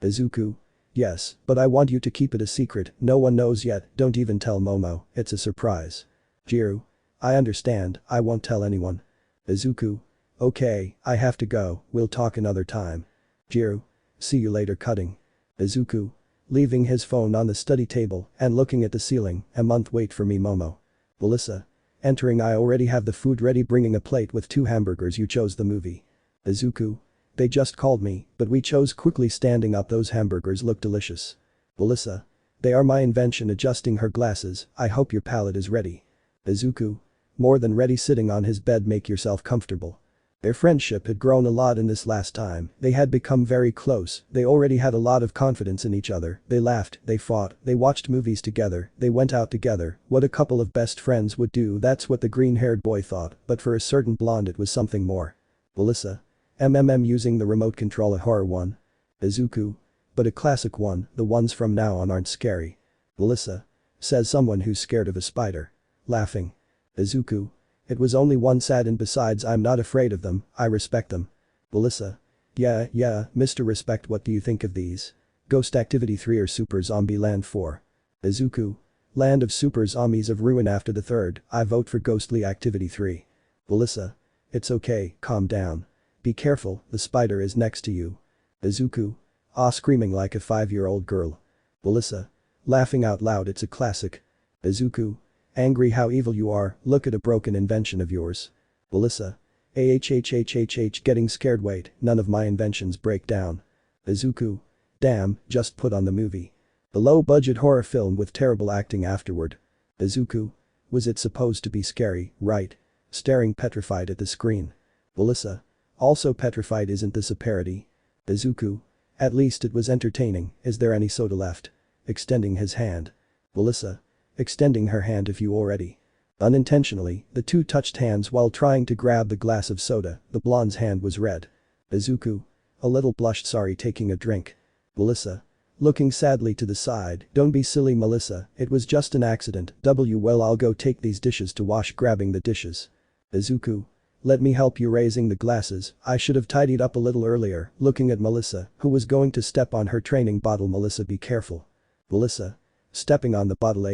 S1: Izuku. Yes, but I want you to keep it a secret, no one knows yet, don't even tell Momo, it's a surprise. Jiru. I understand, I won't tell anyone. Izuku. Okay, I have to go, we'll talk another time. Jiru. See you later cutting. Izuku. Leaving his phone on the study table and looking at the ceiling, a month wait for me Momo. Melissa. Entering, I already have the food ready, bringing a plate with 2 hamburgers, you chose the movie. Izuku. They just called me, but we chose quickly, standing up, those hamburgers look delicious. Melissa. They are my invention, adjusting her glasses, I hope your palate is ready. Izuku. More than ready, sitting on his bed, make yourself comfortable. Their friendship had grown a lot in this last time, they had become very close, they already had a lot of confidence in each other, they laughed, they fought, they watched movies together, they went out together, what a couple of best friends would do, that's what the green-haired boy thought, but for a certain blonde it was something more. Melissa. Using the remote control, a horror one. Izuku. But a classic one, the ones from now on aren't scary. Melissa. Says someone who's scared of a spider. Laughing. Izuku. It was only one sad, and besides I'm not afraid of them, I respect them. Melissa. Yeah, Mr. Respect, what do you think of these? Ghost Activity 3 or Super Zombie Land 4? Izuku. Land of Super Zombies of Ruin after the third, I vote for Ghostly Activity 3. Melissa. It's okay, calm down. Be careful, the spider is next to you. Izuku. Ah, screaming like a 5-year-old girl. Melissa. Laughing out loud, it's a classic. Izuku. Angry how evil you are, look at a broken invention of yours. Melissa. Getting scared, wait, none of my inventions break down. Izuku. Damn, just put on the movie. The low-budget horror film with terrible acting afterward. Izuku. Was it supposed to be scary, right? Staring petrified at the screen. Melissa. Also petrified, isn't this a parody? Izuku. At least it was entertaining, is there any soda left? Extending his hand. Melissa. Extending her hand if you already. Unintentionally, the two touched hands while trying to grab the glass of soda, the blonde's hand was red. Izuku. A little blushed, sorry, taking a drink. Melissa. Looking sadly to the side, don't be silly Melissa, it was just an accident, well I'll go take these dishes to wash, grabbing the dishes. Izuku. Let me help you, raising the glasses, I should have tidied up a little earlier, looking at Melissa, who was going to step on her training bottle. Melissa, be careful. Melissa. Stepping on the bottle.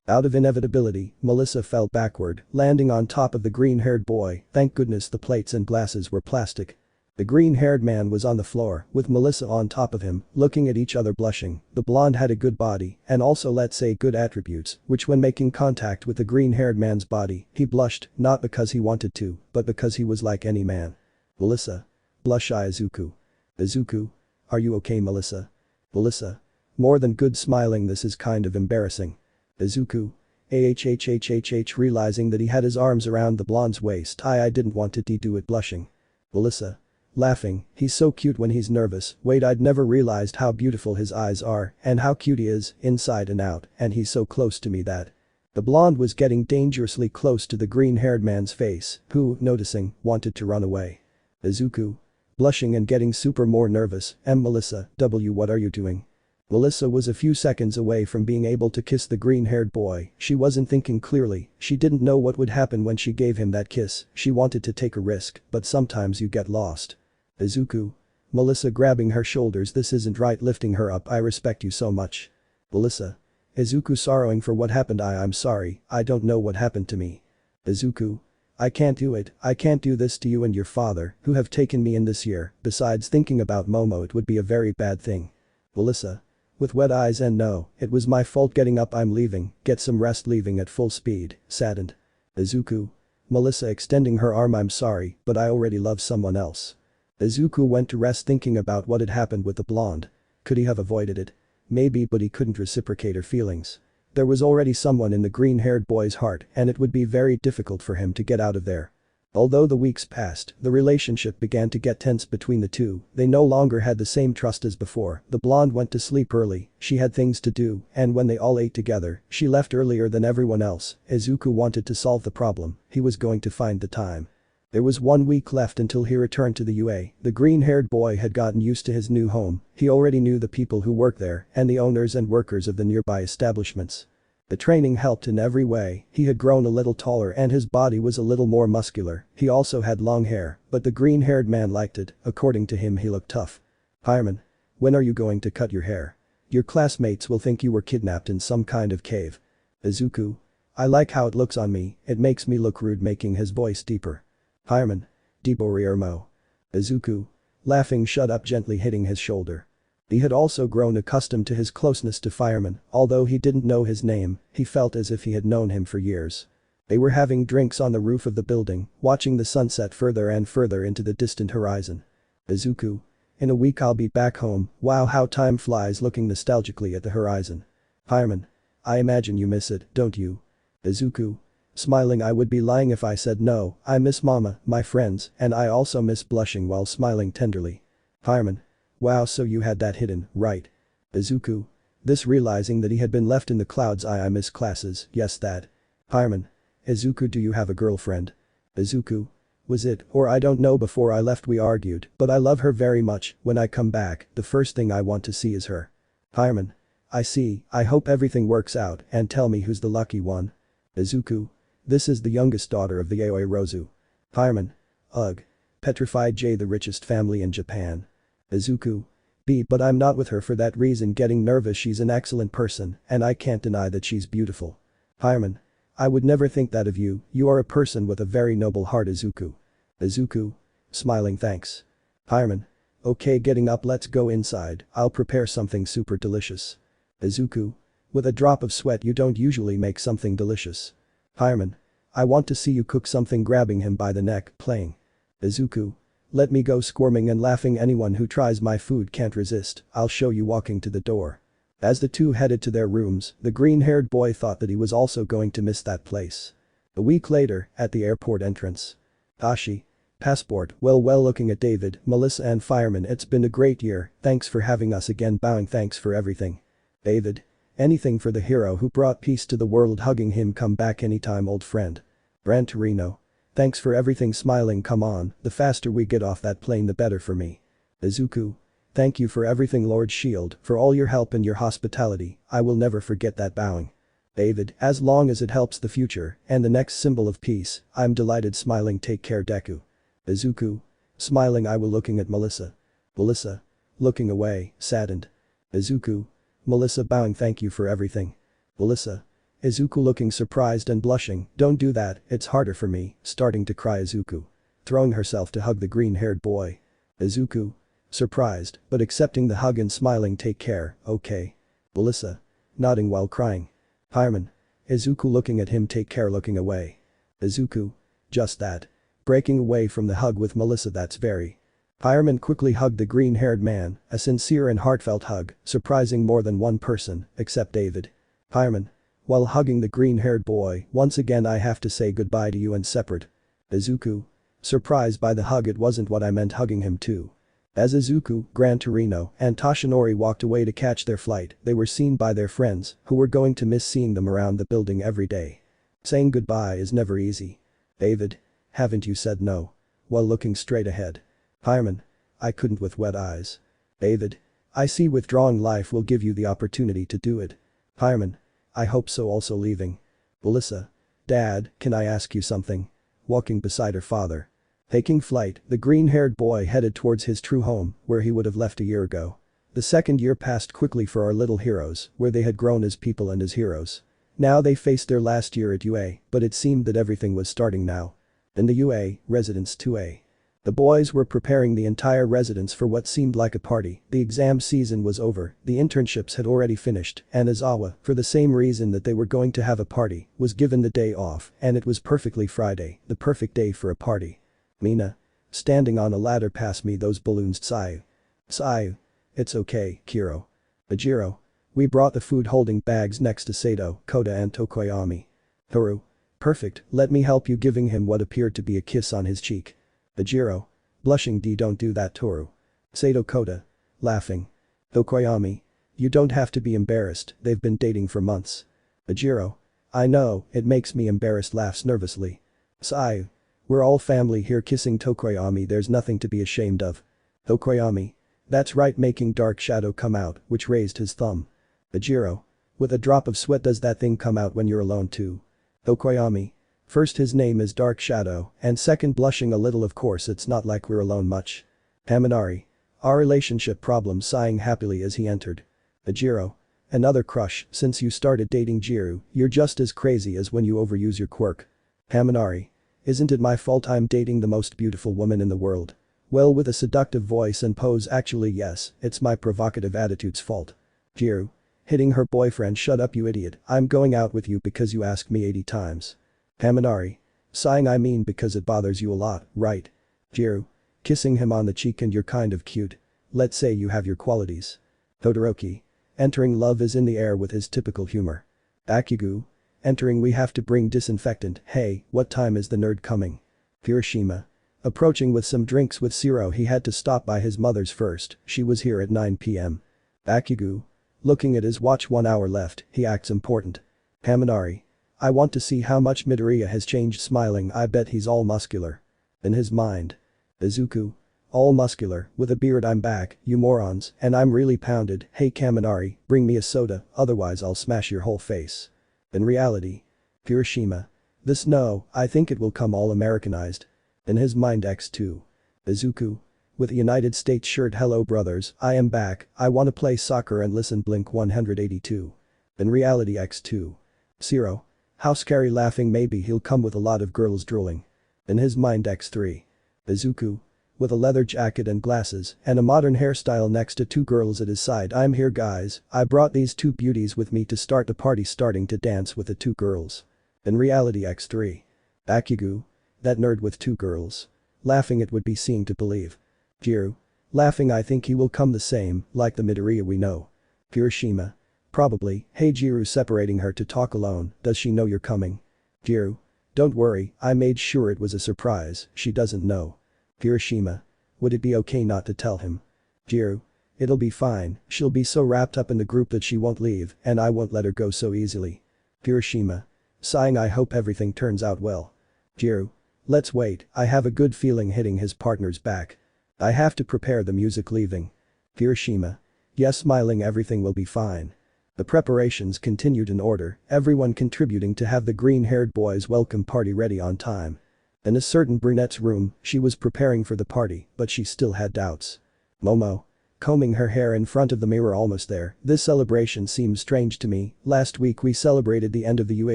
S1: Out of inevitability, Melissa fell backward, landing on top of the green-haired boy, thank goodness the plates and glasses were plastic. The green-haired man was on the floor, with Melissa on top of him, looking at each other blushing. The blonde had a good body, and also let's say good attributes, which when making contact with the green-haired man's body, he blushed, not because he wanted to, but because he was like any man. Melissa. Blush-eye Izuku. Izuku. Are you okay Melissa? Melissa. More than good, smiling, this is kind of embarrassing. Izuku. Realizing that he had his arms around the blonde's waist, I didn't want to do it, blushing. Melissa. Laughing, he's so cute when he's nervous, wait, I'd never realized how beautiful his eyes are and how cute he is, inside and out, and he's so close to me that. The blonde was getting dangerously close to the green-haired man's face, who, noticing, wanted to run away. Izuku. Blushing and getting super more nervous, Melissa, what are you doing? Melissa was a few seconds away from being able to kiss the green-haired boy, she wasn't thinking clearly, she didn't know what would happen when she gave him that kiss, she wanted to take a risk, but sometimes you get lost. Izuku. Melissa grabbing her shoulders, this isn't right, lifting her up, I respect you so much. Melissa. Izuku sorrowing for what happened, I'm sorry, I don't know what happened to me. Izuku. I can't do it, I can't do this to you and your father, who have taken me in this year, besides thinking about Momo it would be a very bad thing. Melissa. With wet eyes, and no, it was my fault, getting up, I'm leaving, get some rest, leaving at full speed, saddened. Izuku. Melissa extending her arm, I'm sorry, but I already love someone else. Izuku went to rest thinking about what had happened with the blonde. Could he have avoided it? Maybe, but he couldn't reciprocate her feelings. There was already someone in the green-haired boy's heart and it would be very difficult for him to get out of there. Although the weeks passed, the relationship began to get tense between the two, they no longer had the same trust as before, the blonde went to sleep early, she had things to do, and when they all ate together, she left earlier than everyone else. Izuku wanted to solve the problem, he was going to find the time. There was 1 week left until he returned to the UA, the green-haired boy had gotten used to his new home, he already knew the people who worked there and the owners and workers of the nearby establishments. The training helped in every way, he had grown a little taller and his body was a little more muscular, he also had long hair, but the green-haired man liked it, according to him he looked tough. Fireman. When are you going to cut your hair? Your classmates will think you were kidnapped in some kind of cave. Izuku. I like how it looks on me, it makes me look rude, making his voice deeper. Fireman. Mo. Izuku. Laughing, shut up, gently hitting his shoulder. He had also grown accustomed to his closeness to Fireman, although he didn't know his name, he felt as if he had known him for years. They were having drinks on the roof of the building, watching the sunset further and further into the distant horizon. Izuku. In a week I'll be back home, wow how time flies, looking nostalgically at the horizon. Fireman. I imagine you miss it, don't you? Izuku. Smiling, I would be lying if I said no, I miss mama, my friends, and I also miss, blushing while smiling tenderly. Fireman. Wow, so you had that hidden, right? Izuku. This realizing that he had been left in the clouds, I miss classes, yes that. Fireman. Izuku, do you have a girlfriend? Izuku. Was it, or I don't know, before I left we argued, but I love her very much, when I come back, the first thing I want to see is her. Fireman. I see, I hope everything works out, and tell me who's the lucky one. Izuku. This is the youngest daughter of the Yaoyorozu. Fireman. Ugh. Petrified J, the richest family in Japan. Izuku. B, but I'm not with her for that reason, getting nervous, she's an excellent person, and I can't deny that she's beautiful. Fireman. I would never think that of you, you are a person with a very noble heart, Izuku. Izuku. Smiling, thanks. Fireman. Okay, getting up, let's go inside, I'll prepare something super delicious. Izuku. With a drop of sweat, you don't usually make something delicious. Fireman. I want to see you cook something, grabbing him by the neck, playing. Izuku. Let me go, squirming and laughing. Anyone who tries my food can't resist, I'll show you, walking to the door. As the two headed to their rooms, the green-haired boy thought that he was also going to miss that place. A week later, at the airport entrance. Ashi. Passport. Well, looking at David, Melissa and Fireman. It's been a great year, thanks for having us again, bowing. Thanks for everything. David. Anything for the hero who brought peace to the world, hugging him. Come back anytime, old friend. Gran Torino. Thanks for everything, smiling. Come on, the faster we get off that plane the better for me. Izuku. Thank you for everything, Lord Shield, for all your help and your hospitality, I will never forget that, bowing. David. As long as it helps the future and the next symbol of peace, I'm delighted, smiling. Take care, Deku. Izuku. Smiling. I will, looking at Melissa. Melissa. Looking away, saddened. Izuku. Melissa, bowing. Thank you for everything. Melissa. Izuku, looking surprised and blushing. Don't do that, it's harder for me, starting to cry. Izuku. Throwing herself to hug the green-haired boy. Izuku. Surprised, but accepting the hug and smiling. Take care, okay. Melissa. Nodding while crying. Fireman. Izuku, looking at him. Take care, looking away. Izuku. Just that. Breaking away from the hug with Melissa. That's very. Fireman quickly hugged the green-haired man, a sincere and heartfelt hug, surprising more than one person, except David. Fireman. While hugging the green-haired boy, once again I have to say goodbye to you and separate. Izuku. Surprised by the hug. It wasn't what I meant, hugging him too. As Izuku, Gran Torino, and Toshinori walked away to catch their flight, they were seen by their friends, who were going to miss seeing them around the building every day. Saying goodbye is never easy. David. Haven't you said no? While looking straight ahead. Fireman. I couldn't with wet eyes. David. I see, withdrawing life will give you the opportunity to do it. Fireman. I hope so, also leaving. Melissa. Dad, can I ask you something? Walking beside her father. Taking flight, the green-haired boy headed towards his true home, where he would have left a year ago. The second year passed quickly for our little heroes, where they had grown as people and as heroes. Now they faced their last year at UA, but it seemed that everything was starting now. In the UA, Residence 2A. The boys were preparing the entire residence for what seemed like a party. The exam season was over, the internships had already finished, and Izawa, for the same reason that they were going to have a party, was given the day off, and it was perfectly Friday, the perfect day for a party. Mina. Standing on a ladder, pass me those balloons. Seiya. Seiya. It's okay, Kiro. Ajiro. We brought the food, holding bags next to Sato, Kota and Tokoyami. Toru. Perfect, let me help you, giving him what appeared to be a kiss on his cheek. Ajiro. Blushing. Don't do that, Toru. Sato. Kota. Laughing. Tokoyami. You don't have to be embarrassed, they've been dating for months. Ajiro. I know, it makes me embarrassed, laughs nervously. Seiya. We're all family here, kissing Tokoyami. There's nothing to be ashamed of. Tokoyami. That's right, making Dark Shadow come out, which raised his thumb. Ajiro. With a drop of sweat. Does that thing come out when you're alone too? Tokoyami. First, his name is Dark Shadow, and second, blushing a little, of course it's not like we're alone much. Haminari. Our relationship problems, sighing happily as he entered. Ajiro. Another crush, since you started dating Jiru, you're just as crazy as when you overuse your quirk. Haminari. Isn't it my fault I'm dating the most beautiful woman in the world? Well, with a seductive voice and pose, actually yes, it's my provocative attitude's fault. Jiru. Hitting her boyfriend. Shut up, you idiot, I'm going out with you because you asked me 80 times. Haminari. Sighing. I mean because it bothers you a lot, right? Jiru. Kissing him on the cheek. And you're kind of cute. Let's say you have your qualities. Todoroki. Entering. Love is in the air with his typical humor. Bakugu. Entering. We have to bring disinfectant. Hey, what time is the nerd coming? Hiroshima. Approaching with some drinks with Zero. He had to stop by his mother's first, she was here at 9 p.m. Bakugu. Looking at his watch, 1 hour left, he acts important. Haminari. I want to see how much Midoriya has changed, smiling. I bet he's all muscular. In his mind. Izuku. All muscular, with a beard. I'm back, you morons, and I'm really pounded. Hey Kaminari, bring me a soda, otherwise I'll smash your whole face. In reality. Hiroshima. This no, I think it will come all Americanized. In his mind. X2. Izuku. With a United States shirt. Hello brothers, I am back, I wanna play soccer and listen. Blink 182. In reality. X2. Zero. How scary, laughing. Maybe he'll come with a lot of girls drooling. In his mind. X3. Izuku. With a leather jacket and glasses and a modern hairstyle next to 2 girls at his side. I'm here guys, I brought these 2 beauties with me to start the party, starting to dance with the 2 girls. In reality. X3. Bakugu. That nerd with 2 girls. Laughing it would be seeing to believe. Jiru. Laughing I think he will come the same, like the Midoriya we know. Kirishima. Probably. Hey Jiru separating her to talk alone, does she know you're coming? Jiru. Don't worry, I made sure it was a surprise, she doesn't know. Kirishima. Would it be okay not to tell him? Jiru. It'll be fine, she'll be so wrapped up in the group that she won't leave and I won't let her go so easily. Kirishima. Sighing I hope everything turns out well. Jiru. Let's wait, I have a good feeling hitting his partner's back. I have to prepare the music leaving. Kirishima. Yes smiling everything will be fine. The preparations continued in order, everyone contributing to have the green-haired boys' welcome party ready on time. In a certain brunette's room, she was preparing for the party, but she still had doubts. Momo. Combing her hair in front of the mirror almost there, this celebration seems strange to me, last week we celebrated the end of the UA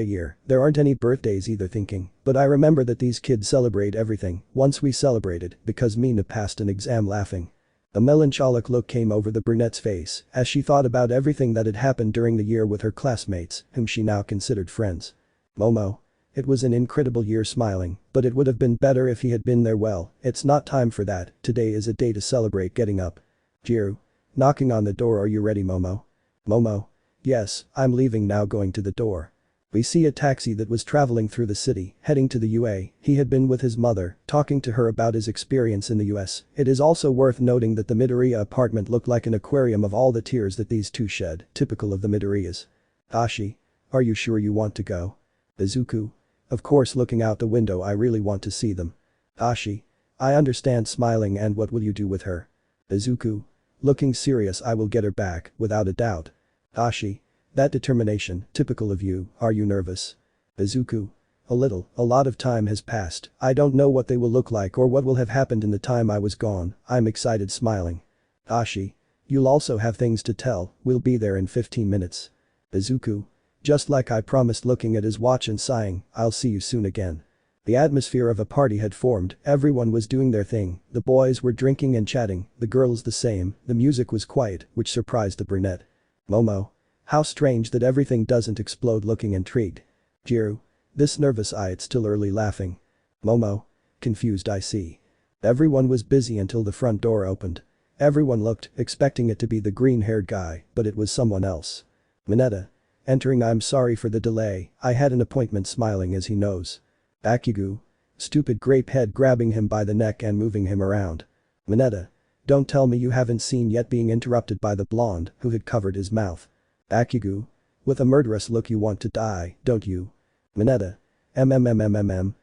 S1: year, there aren't any birthdays either thinking, but I remember that these kids celebrate everything, once we celebrated, because Mina passed an exam laughing. A melancholic look came over the brunette's face, as she thought about everything that had happened during the year with her classmates, whom she now considered friends. Momo. It was an incredible year smiling, but it would have been better if he had been there well, it's not time for that, today is a day to celebrate getting up. Jiru. Knocking on the door are you ready Momo? Momo. Yes, I'm leaving now going to the door. We see a taxi that was traveling through the city, heading to the UA, he had been with his mother, talking to her about his experience in the US. It is also worth noting that the Midoriya apartment looked like an aquarium of all the tears that these two shed, typical of the Midoriyas. Ashi. Are you sure you want to go? Izuku. Of course looking out the window I really want to see them. Ashi. I understand smiling and what will you do with her? Izuku. Looking serious I will get her back, without a doubt. Ashi. That determination, typical of you, are you nervous? Izuku. A little, a lot of time has passed, I don't know what they will look like or what will have happened in the time I was gone, I'm excited smiling. Ashi. You'll also have things to tell, we'll be there in 15 minutes. Izuku. Just like I promised looking at his watch and sighing, I'll see you soon again. The atmosphere of a party had formed, everyone was doing their thing, the boys were drinking and chatting, the girls the same, the music was quiet, which surprised the brunette. Momo. How strange that everything doesn't explode looking intrigued. Jiru. This nervous eye it's still early laughing. Momo. Confused I see. Everyone was busy until the front door opened. Everyone looked, expecting it to be the green-haired guy, but it was someone else. Mineta. Entering I'm sorry for the delay, I had an appointment smiling as he knows. Bakugu. Stupid grape head grabbing him by the neck and moving him around. Mineta. Don't tell me you haven't seen yet being interrupted by the blonde who had covered his mouth. Bakugu. With a murderous look you want to die, don't you? Mineta.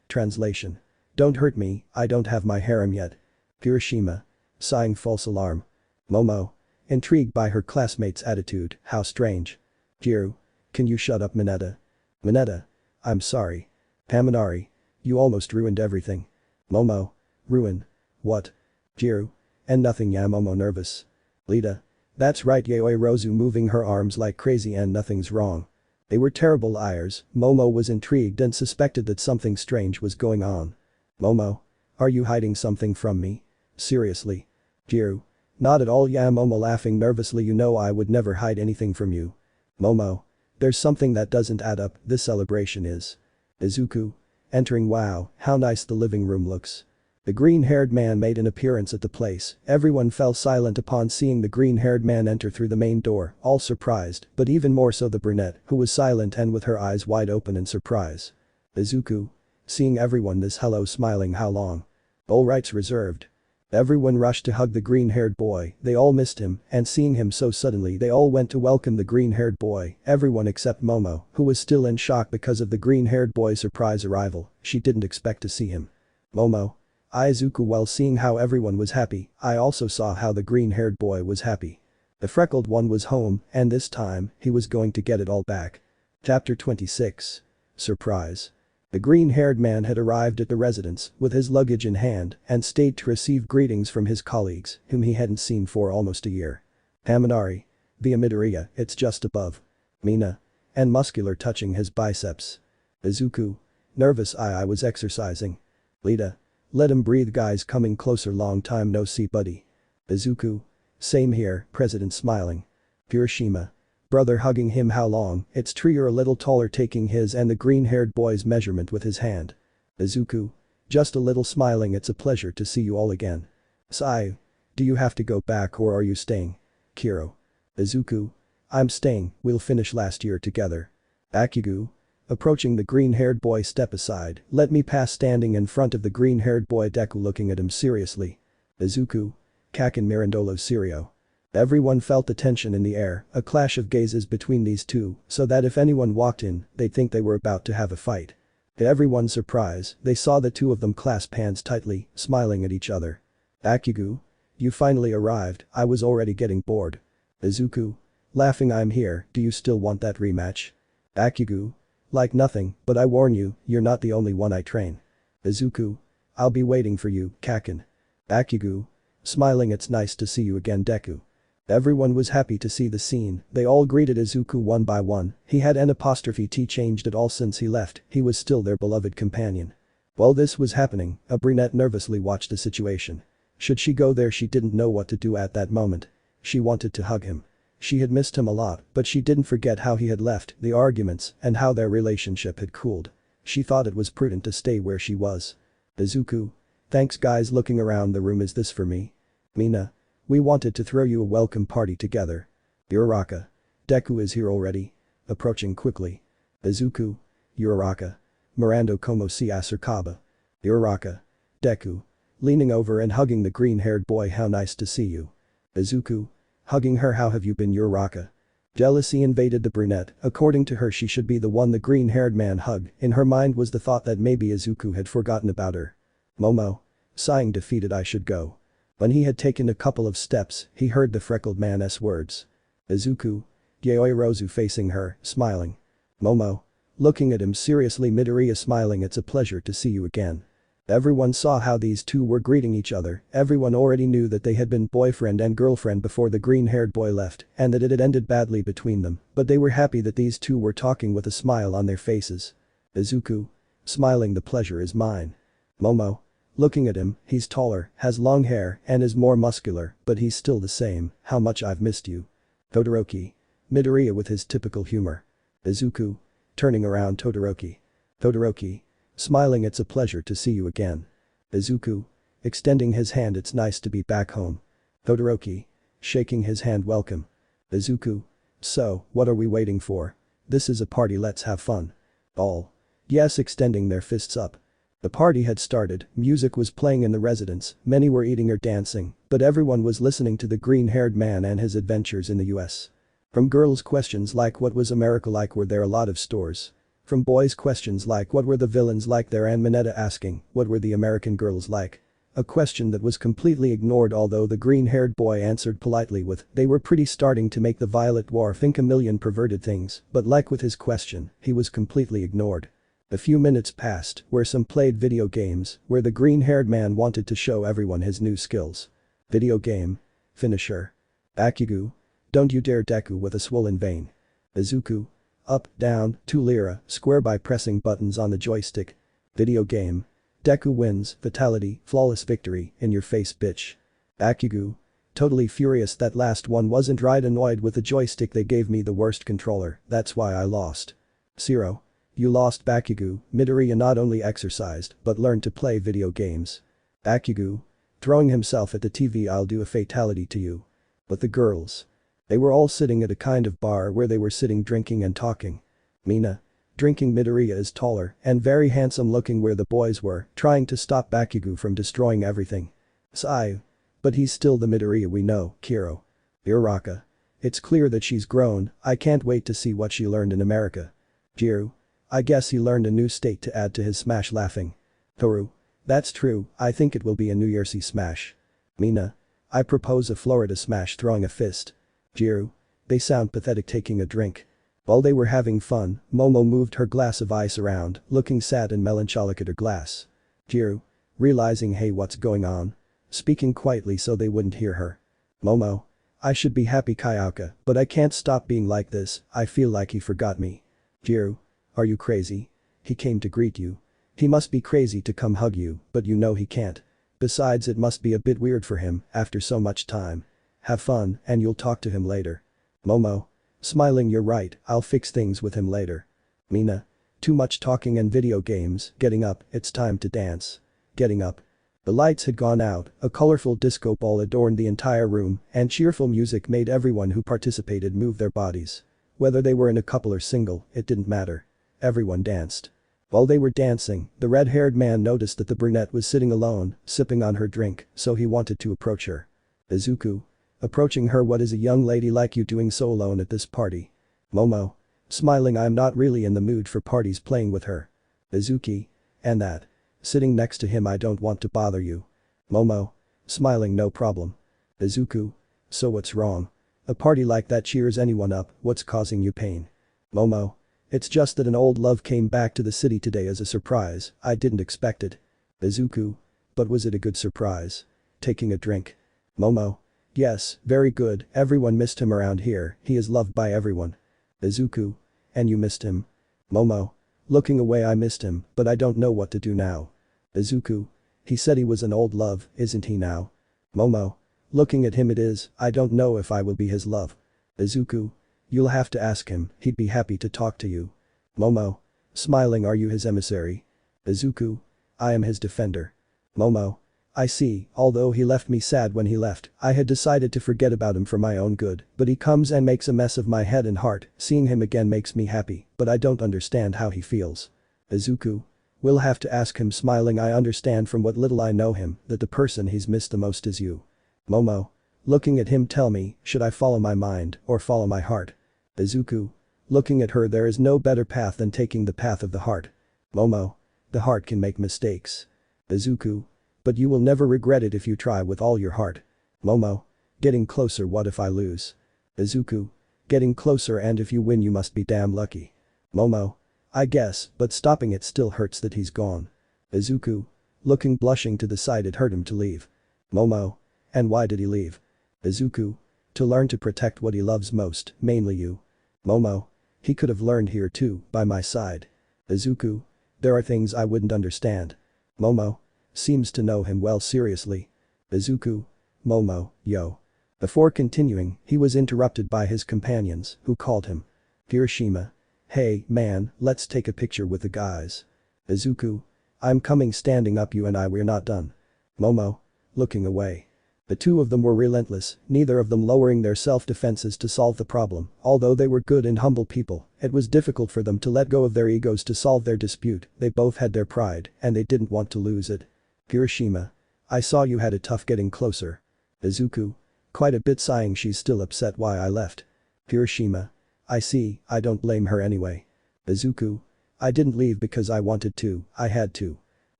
S1: Translation. Don't hurt me, I don't have my harem yet. Kirishima. Sighing false alarm. Momo. Intrigued by her classmate's attitude, how strange. Jiru. Can you shut up Mineta? Mineta. I'm sorry. Paminari. You almost ruined everything. Momo. Ruin. What? Jiru. And nothing yeah Momo nervous. Lita. That's right Yaoyorozu moving her arms like crazy and nothing's wrong. They were terrible liars, Momo was intrigued and suspected that something strange was going on. Momo. Are you hiding something from me? Seriously. Jiru. Not at all yeah Momo laughing nervously you know I would never hide anything from you. Momo. There's something that doesn't add up, this celebration is. Izuku. Entering wow, how nice the living room looks. The green-haired man made an appearance at the place, everyone fell silent upon seeing the green-haired man enter through the main door, all surprised, but even more so the brunette, who was silent and with her eyes wide open in surprise. Izuku. Seeing everyone this hello smiling how long? All rights reserved. Everyone rushed to hug the green-haired boy, they all missed him, and seeing him so suddenly they all went to welcome the green-haired boy, everyone except Momo, who was still in shock because of the green-haired boy's surprise arrival, she didn't expect to see him. Momo. Izuku while seeing how everyone was happy, I also saw how the green-haired boy was happy. The freckled one was home, and this time, he was going to get it all back. Chapter 26. Surprise. The green-haired man had arrived at the residence with his luggage in hand and stayed to receive greetings from his colleagues, whom he hadn't seen for almost a year. Paminari. Via Midoriya, it's just above. Mina. And muscular touching his biceps. Izuku. Nervous I was exercising. Lita. Let him breathe guys coming closer long time no see buddy. Izuku. Same here, president smiling. Kirishima. Brother hugging him how long, it's true you're a little taller taking his and the green-haired boy's measurement with his hand. Izuku. Just a little smiling, it's a pleasure to see you all again. Seiya. Do you have to go back or are you staying? Kiro. Izuku. I'm staying, we'll finish last year together. Bakugu. Approaching the green-haired boy, step aside, let me pass. Standing in front of the green-haired boy, Deku looking at him seriously. Izuku. Kaken Mirandolo Serio. Everyone felt the tension in the air, a clash of gazes between these two, so that if anyone walked in, they'd think they were about to have a fight. To everyone's surprise, they saw the two of them clasp hands tightly, smiling at each other. Bakugu. You finally arrived, I was already getting bored. Izuku. Laughing, I'm here, do you still want that rematch? Bakugu. Like nothing, but I warn you, you're not the only one I train. Izuku. I'll be waiting for you, Kaken. Bakugu. Smiling, it's nice to see you again, Deku. Everyone was happy to see the scene, they all greeted Izuku one by one, he had N''T changed at all since he left, he was still their beloved companion. While this was happening, a brunette nervously watched the situation. Should she go there? She didn't know what to do at that moment. She wanted to hug him. She had missed him a lot, but she didn't forget how he had left, the arguments, and how their relationship had cooled. She thought it was prudent to stay where she was. Izuku. Thanks guys, looking around the room, is this for me? Mina. We wanted to throw you a welcome party together. Uraraka. Deku is here already. Approaching quickly. Izuku. Uraraka. Mirando como si acercaba. Uraraka. Deku. Leaning over and hugging the green-haired boy, how nice to see you. Izuku. Hugging her, how have you been, Uraraka? Jealousy invaded the brunette, according to her she should be the one the green-haired man hugged, in her mind was the thought that maybe Izuku had forgotten about her. Momo. Sighing defeated, I should go. When he had taken a couple of steps, he heard the freckled man's words. Izuku. Yaoyorozu facing her, smiling. Momo. Looking at him seriously, Midoriya smiling, it's a pleasure to see you again. Everyone saw how these two were greeting each other, everyone already knew that they had been boyfriend and girlfriend before the green-haired boy left and that it had ended badly between them, but they were happy that these two were talking with a smile on their faces. Izuku. Smiling, the pleasure is mine. Momo. Looking at him, he's taller, has long hair, and is more muscular, but he's still the same, how much I've missed you. Todoroki. Midoriya with his typical humor. Izuku. Turning around, Todoroki. Todoroki. Smiling, it's a pleasure to see you again. Izuku. Extending his hand, it's nice to be back home. Todoroki. Shaking his hand, welcome. Izuku. So, what are we waiting for? This is a party, let's have fun. All. Yes, extending their fists up. The party had started, music was playing in the residence, many were eating or dancing, but everyone was listening to the green-haired man and his adventures in the US. From girls, questions like what was America like, were there a lot of stores? From boys, questions like what were the villains like there, and Mineta asking what were the American girls like? A question that was completely ignored, although the green-haired boy answered politely with they were pretty, starting to make the Violet Dwarf think a million perverted things, but like with his question, he was completely ignored. A few minutes passed, where some played video games, where the green-haired man wanted to show everyone his new skills. Video game. Finisher. Bakugu. Don't you dare, Deku with a swollen vein. Izuku. Up, down, 2 lira, square by pressing buttons on the joystick. Video game. Deku wins, fatality, flawless victory, in your face bitch. Bakugu. Totally furious, that last one wasn't right, annoyed with the joystick, they gave me the worst controller, that's why I lost. Zero. You lost, Bakugu. Midoriya not only exercised, but learned to play video games. Bakugu. Throwing himself at the TV, I'll do a fatality to you. But the girls. They were all sitting at a kind of bar where they were sitting drinking and talking. Mina. Drinking. Midoriya is taller and very handsome looking where the boys were, trying to stop Bakugu from destroying everything. Seiya. But he's still the Midoriya we know, Kiro. Uraraka. It's clear that she's grown, I can't wait to see what she learned in America. Jiru. I guess he learned a new state to add to his smash, laughing. Toru. That's true, I think it will be a New Year's smash. Mina. I propose a Florida smash, throwing a fist. Jiru. They sound pathetic taking a drink. While they were having fun, Momo moved her glass of ice around, looking sad and melancholic at her glass. Jiru. Realizing hey what's going on? Speaking quietly so they wouldn't hear her. Momo. I should be happy, Kayaka, but I can't stop being like this, I feel like he forgot me. Jiru. Are you crazy? He came to greet you. He must be crazy to come hug you, but you know he can't. Besides, it must be a bit weird for him after so much time. Have fun and you'll talk to him later. Momo. Smiling, you're right, I'll fix things with him later. Mina. Too much talking and video games, getting up, it's time to dance. Getting up. The lights had gone out, a colorful disco ball adorned the entire room, and cheerful music made everyone who participated move their bodies. Whether they were in a couple or single, it didn't matter. Everyone danced. While they were dancing, the red-haired man noticed that the brunette was sitting alone, sipping on her drink, so he wanted to approach her. Izuku. Approaching her, what is a young lady like you doing so alone at this party? Momo. Smiling, I am not really in the mood for parties playing with her. Izuki. And that. Sitting next to him, I don't want to bother you. Momo. Smiling, no problem. Izuku. So what's wrong? A party like that cheers anyone up, what's causing you pain? Momo. It's just that an old love came back to the city today as a surprise, I didn't expect it. Izuku. But was it a good surprise? Taking a drink. Momo. Yes, very good, everyone missed him around here, he is loved by everyone. Izuku. And you missed him? Momo. Looking away, I missed him, but I don't know what to do now. Izuku. He said he was an old love, isn't he now? Momo. Looking at him, it is, I don't know if I will be his love. Izuku. You'll have to ask him, he'd be happy to talk to you. Momo. Smiling, are you his emissary? Izuku. I am his defender. Momo. I see, although he left me sad when he left, I had decided to forget about him for my own good, but he comes and makes a mess of my head and heart, seeing him again makes me happy, but I don't understand how he feels. Izuku. We'll have to ask him. Smiling, I understand from what little I know him, that the person he's missed the most is you. Momo. Looking at him, tell me, should I follow my mind, or follow my heart? Izuku. Looking at her, there is no better path than taking the path of the heart. Momo. The heart can make mistakes. Izuku. But you will never regret it if you try with all your heart. Momo. Getting closer, what if I lose? Izuku. Getting closer, and if you win you must be damn lucky. Momo. I guess, but stopping it still hurts that he's gone. Izuku. Looking blushing to the side, it hurt him to leave. Momo. And why did he leave? Izuku. To learn to protect what he loves most, mainly you. Momo. He could have learned here too, by my side. Izuku. There are things I wouldn't understand. Momo. Seems to know him well. Seriously. Izuku. Momo, yo. Before continuing, he was interrupted by his companions, who called him. Hiroshima. Hey, man, let's take a picture with the guys. Izuku. I'm coming. Standing up, you and I, we're not done. Momo. Looking away. The two of them were relentless, neither of them lowering their self-defenses to solve the problem, although they were good and humble people, it was difficult for them to let go of their egos to solve their dispute, they both had their pride, and they didn't want to lose it. Hiroshima. I saw you had it tough getting closer. Izuku. Quite a bit. Sighing, she's still upset why I left. Hiroshima. I see, I don't blame her anyway. Izuku. I didn't leave because I wanted to, I had to.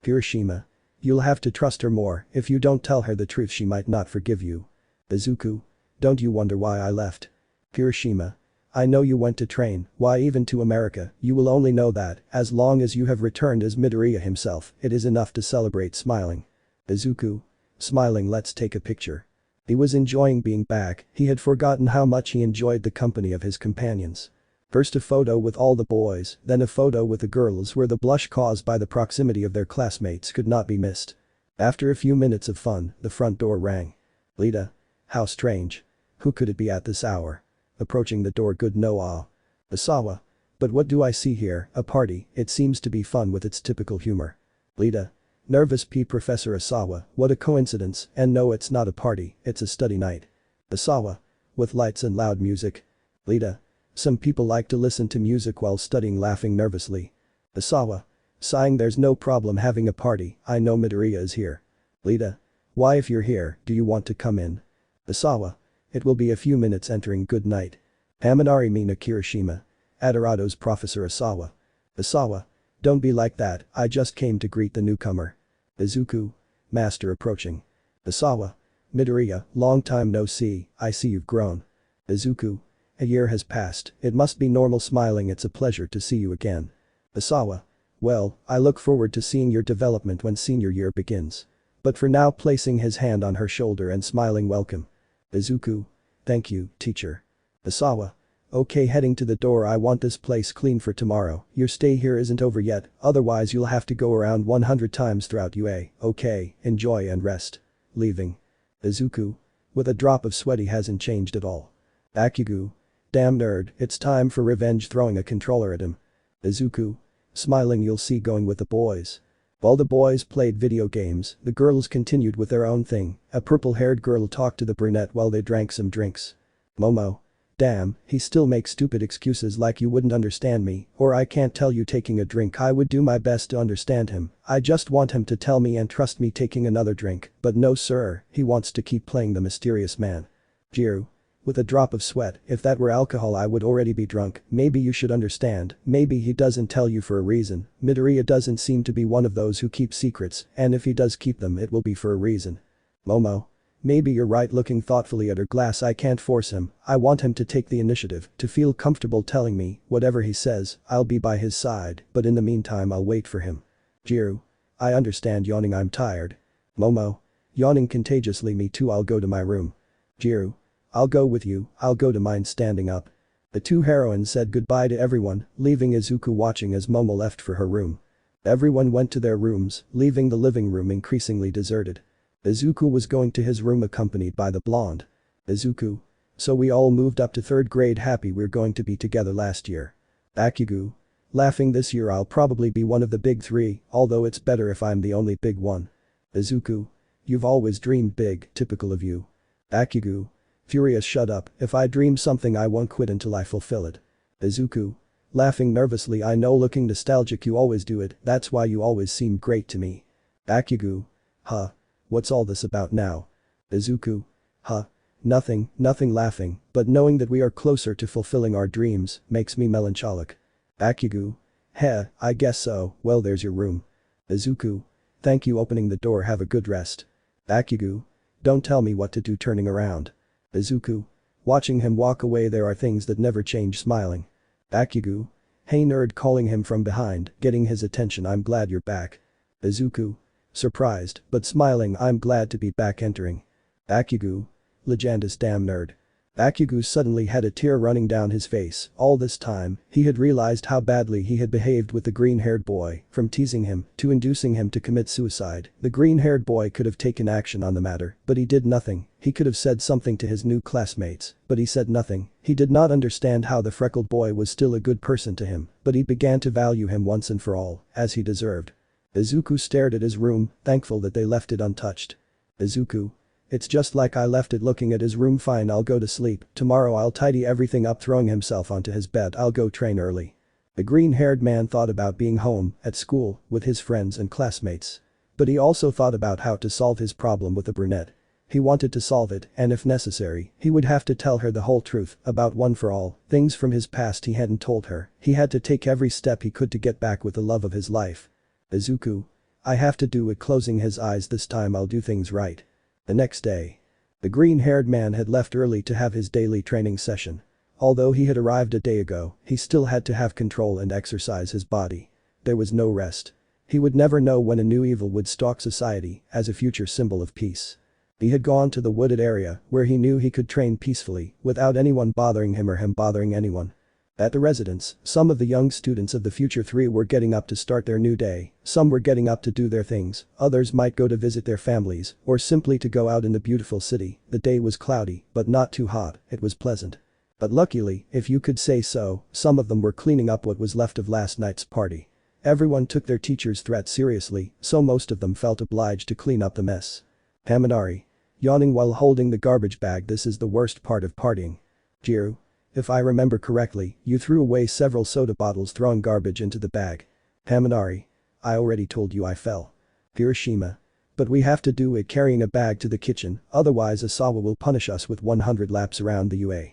S1: Hiroshima. You'll have to trust her more, if you don't tell her the truth she might not forgive you. Izuku. Don't you wonder why I left? Hiroshima. I know you went to train, why even to America, you will only know that, as long as you have returned as Midoriya himself, it is enough to celebrate. Smiling. Izuku. Smiling, let's take a picture. He was enjoying being back, he had forgotten how much he enjoyed the company of his companions. First a photo with all the boys, then a photo with the girls where the blush caused by the proximity of their classmates could not be missed. After a few minutes of fun, the front door rang. Lita. How strange. Who could it be at this hour? Approaching the door, good no ah. Asawa. But what do I see here, a party, it seems to be fun with its typical humor. Lita. Nervous Professor Asawa, what a coincidence, and no, it's not a party, it's a study night. Asawa. With lights and loud music. Lita. Some people like to listen to music while studying, laughing nervously. Asawa. Sighing, there's no problem having a party, I know Midoriya is here. Lita. Why, if you're here, do you want to come in? Asawa. It will be a few minutes. Entering, good night. Haminari Mina Kirishima. Adorado's Professor Asawa. Asawa. Don't be like that, I just came to greet the newcomer. Izuku. Master approaching. Asawa. Midoriya, long time no see, I see you've grown. Izuku. A year has passed, it must be normal. Smiling, it's a pleasure to see you again. Asawa. Well, I look forward to seeing your development when senior year begins. But for now, placing his hand on her shoulder and smiling, welcome. Izuku. Thank you, teacher. Asawa. Okay, heading to the door. I want this place clean for tomorrow, your stay here isn't over yet, otherwise you'll have to go around 100 times throughout UA, okay, enjoy and rest. Leaving. Izuku. With a drop of sweat, he hasn't changed at all. Bakugu. Damn nerd, it's time for revenge. Throwing a controller at him. Izuku. Smiling, you'll see, going with the boys. While the boys played video games, the girls continued with their own thing. A purple-haired girl talked to the brunette while they drank some drinks. Momo. Damn, he still makes stupid excuses like you wouldn't understand me, or I can't tell you taking a drink. I would do my best to understand him. I just want him to tell me and trust me taking another drink, but no sir, he wants to keep playing the mysterious man. Jiru. With a drop of sweat, if that were alcohol I would already be drunk. Maybe you should understand, maybe he doesn't tell you for a reason. Midoriya doesn't seem to be one of those who keep secrets, and if he does keep them it will be for a reason. Momo. Maybe you're right. Looking thoughtfully at her glass, I can't force him, I want him to take the initiative, to feel comfortable telling me, whatever he says, I'll be by his side, but in the meantime I'll wait for him. Jiru. I understand. Yawning, I'm tired. Momo. Yawning contagiously, me too, I'll go to my room. Jiru. I'll go with you, I'll go to mine. Standing up. The two heroines said goodbye to everyone, leaving Izuku watching as Momo left for her room. Everyone went to their rooms, leaving the living room increasingly deserted. Izuku was going to his room accompanied by the blonde. Izuku. So we all moved up to 3rd grade, happy we're going to be together last year. Bakugu. Laughing, this year I'll probably be one of the big 3, although it's better if I'm the only big one. Izuku. You've always dreamed big, typical of you. Bakugu. Furious, shut up, if I dream something I won't quit until I fulfill it. Izuku. Laughing nervously, I know, looking nostalgic, you always do it, that's why you always seemed great to me. Bakugu. Huh. What's all this about now? Izuku. Huh. Nothing, laughing, but knowing that we are closer to fulfilling our dreams makes me melancholic. Bakugu. Heh, I guess so, well there's your room. Izuku. Thank you, opening the door, have a good rest. Bakugu. Don't tell me what to do, turning around. Izuku. Watching him walk away, there are things that never change, smiling. Bakugu. Hey nerd, calling him from behind, getting his attention, I'm glad you're back. Izuku. Surprised, but smiling, I'm glad to be back, entering. Bakugu. Legendous, damn nerd. Bakugu suddenly had a tear running down his face. All this time, he had realized how badly he had behaved with the green-haired boy, from teasing him to inducing him to commit suicide. The green-haired boy could have taken action on the matter, but he did nothing. He could have said something to his new classmates, but he said nothing. He did not understand how the freckled boy was still a good person to him, but he began to value him once and for all, as he deserved. Izuku stared at his room, thankful that they left it untouched. Izuku. It's just like I left it, looking at his room, fine, I'll go to sleep, tomorrow I'll tidy everything up, throwing himself onto his bed, I'll go train early. The green-haired man thought about being home, at school, with his friends and classmates. But he also thought about how to solve his problem with the brunette. He wanted to solve it, and if necessary, he would have to tell her the whole truth, about one for all, things from his past he hadn't told her. He had to take every step he could to get back with the love of his life. Izuku. I have to do it, closing his eyes, this time I'll do things right. The next day. The green-haired man had left early to have his daily training session. Although he had arrived a day ago, he still had to have control and exercise his body. There was no rest. He would never know when a new evil would stalk society as a future symbol of peace. He had gone to the wooded area where he knew he could train peacefully without anyone bothering him or him bothering anyone. At the residence, some of the young students of the Future 3 were getting up to start their new day, some were getting up to do their things, others might go to visit their families, or simply to go out in the beautiful city. The day was cloudy, but not too hot, it was pleasant. But luckily, if you could say so, some of them were cleaning up what was left of last night's party. Everyone took their teacher's threat seriously, so most of them felt obliged to clean up the mess. Haminari. Yawning while holding the garbage bag, this is the worst part of partying. Jiru. If I remember correctly, you threw away several soda bottles, throwing garbage into the bag. Haminari. I already told you I fell. Hiroshima. But we have to do it, carrying a bag to the kitchen, otherwise Asawa will punish us with 100 laps around the UA.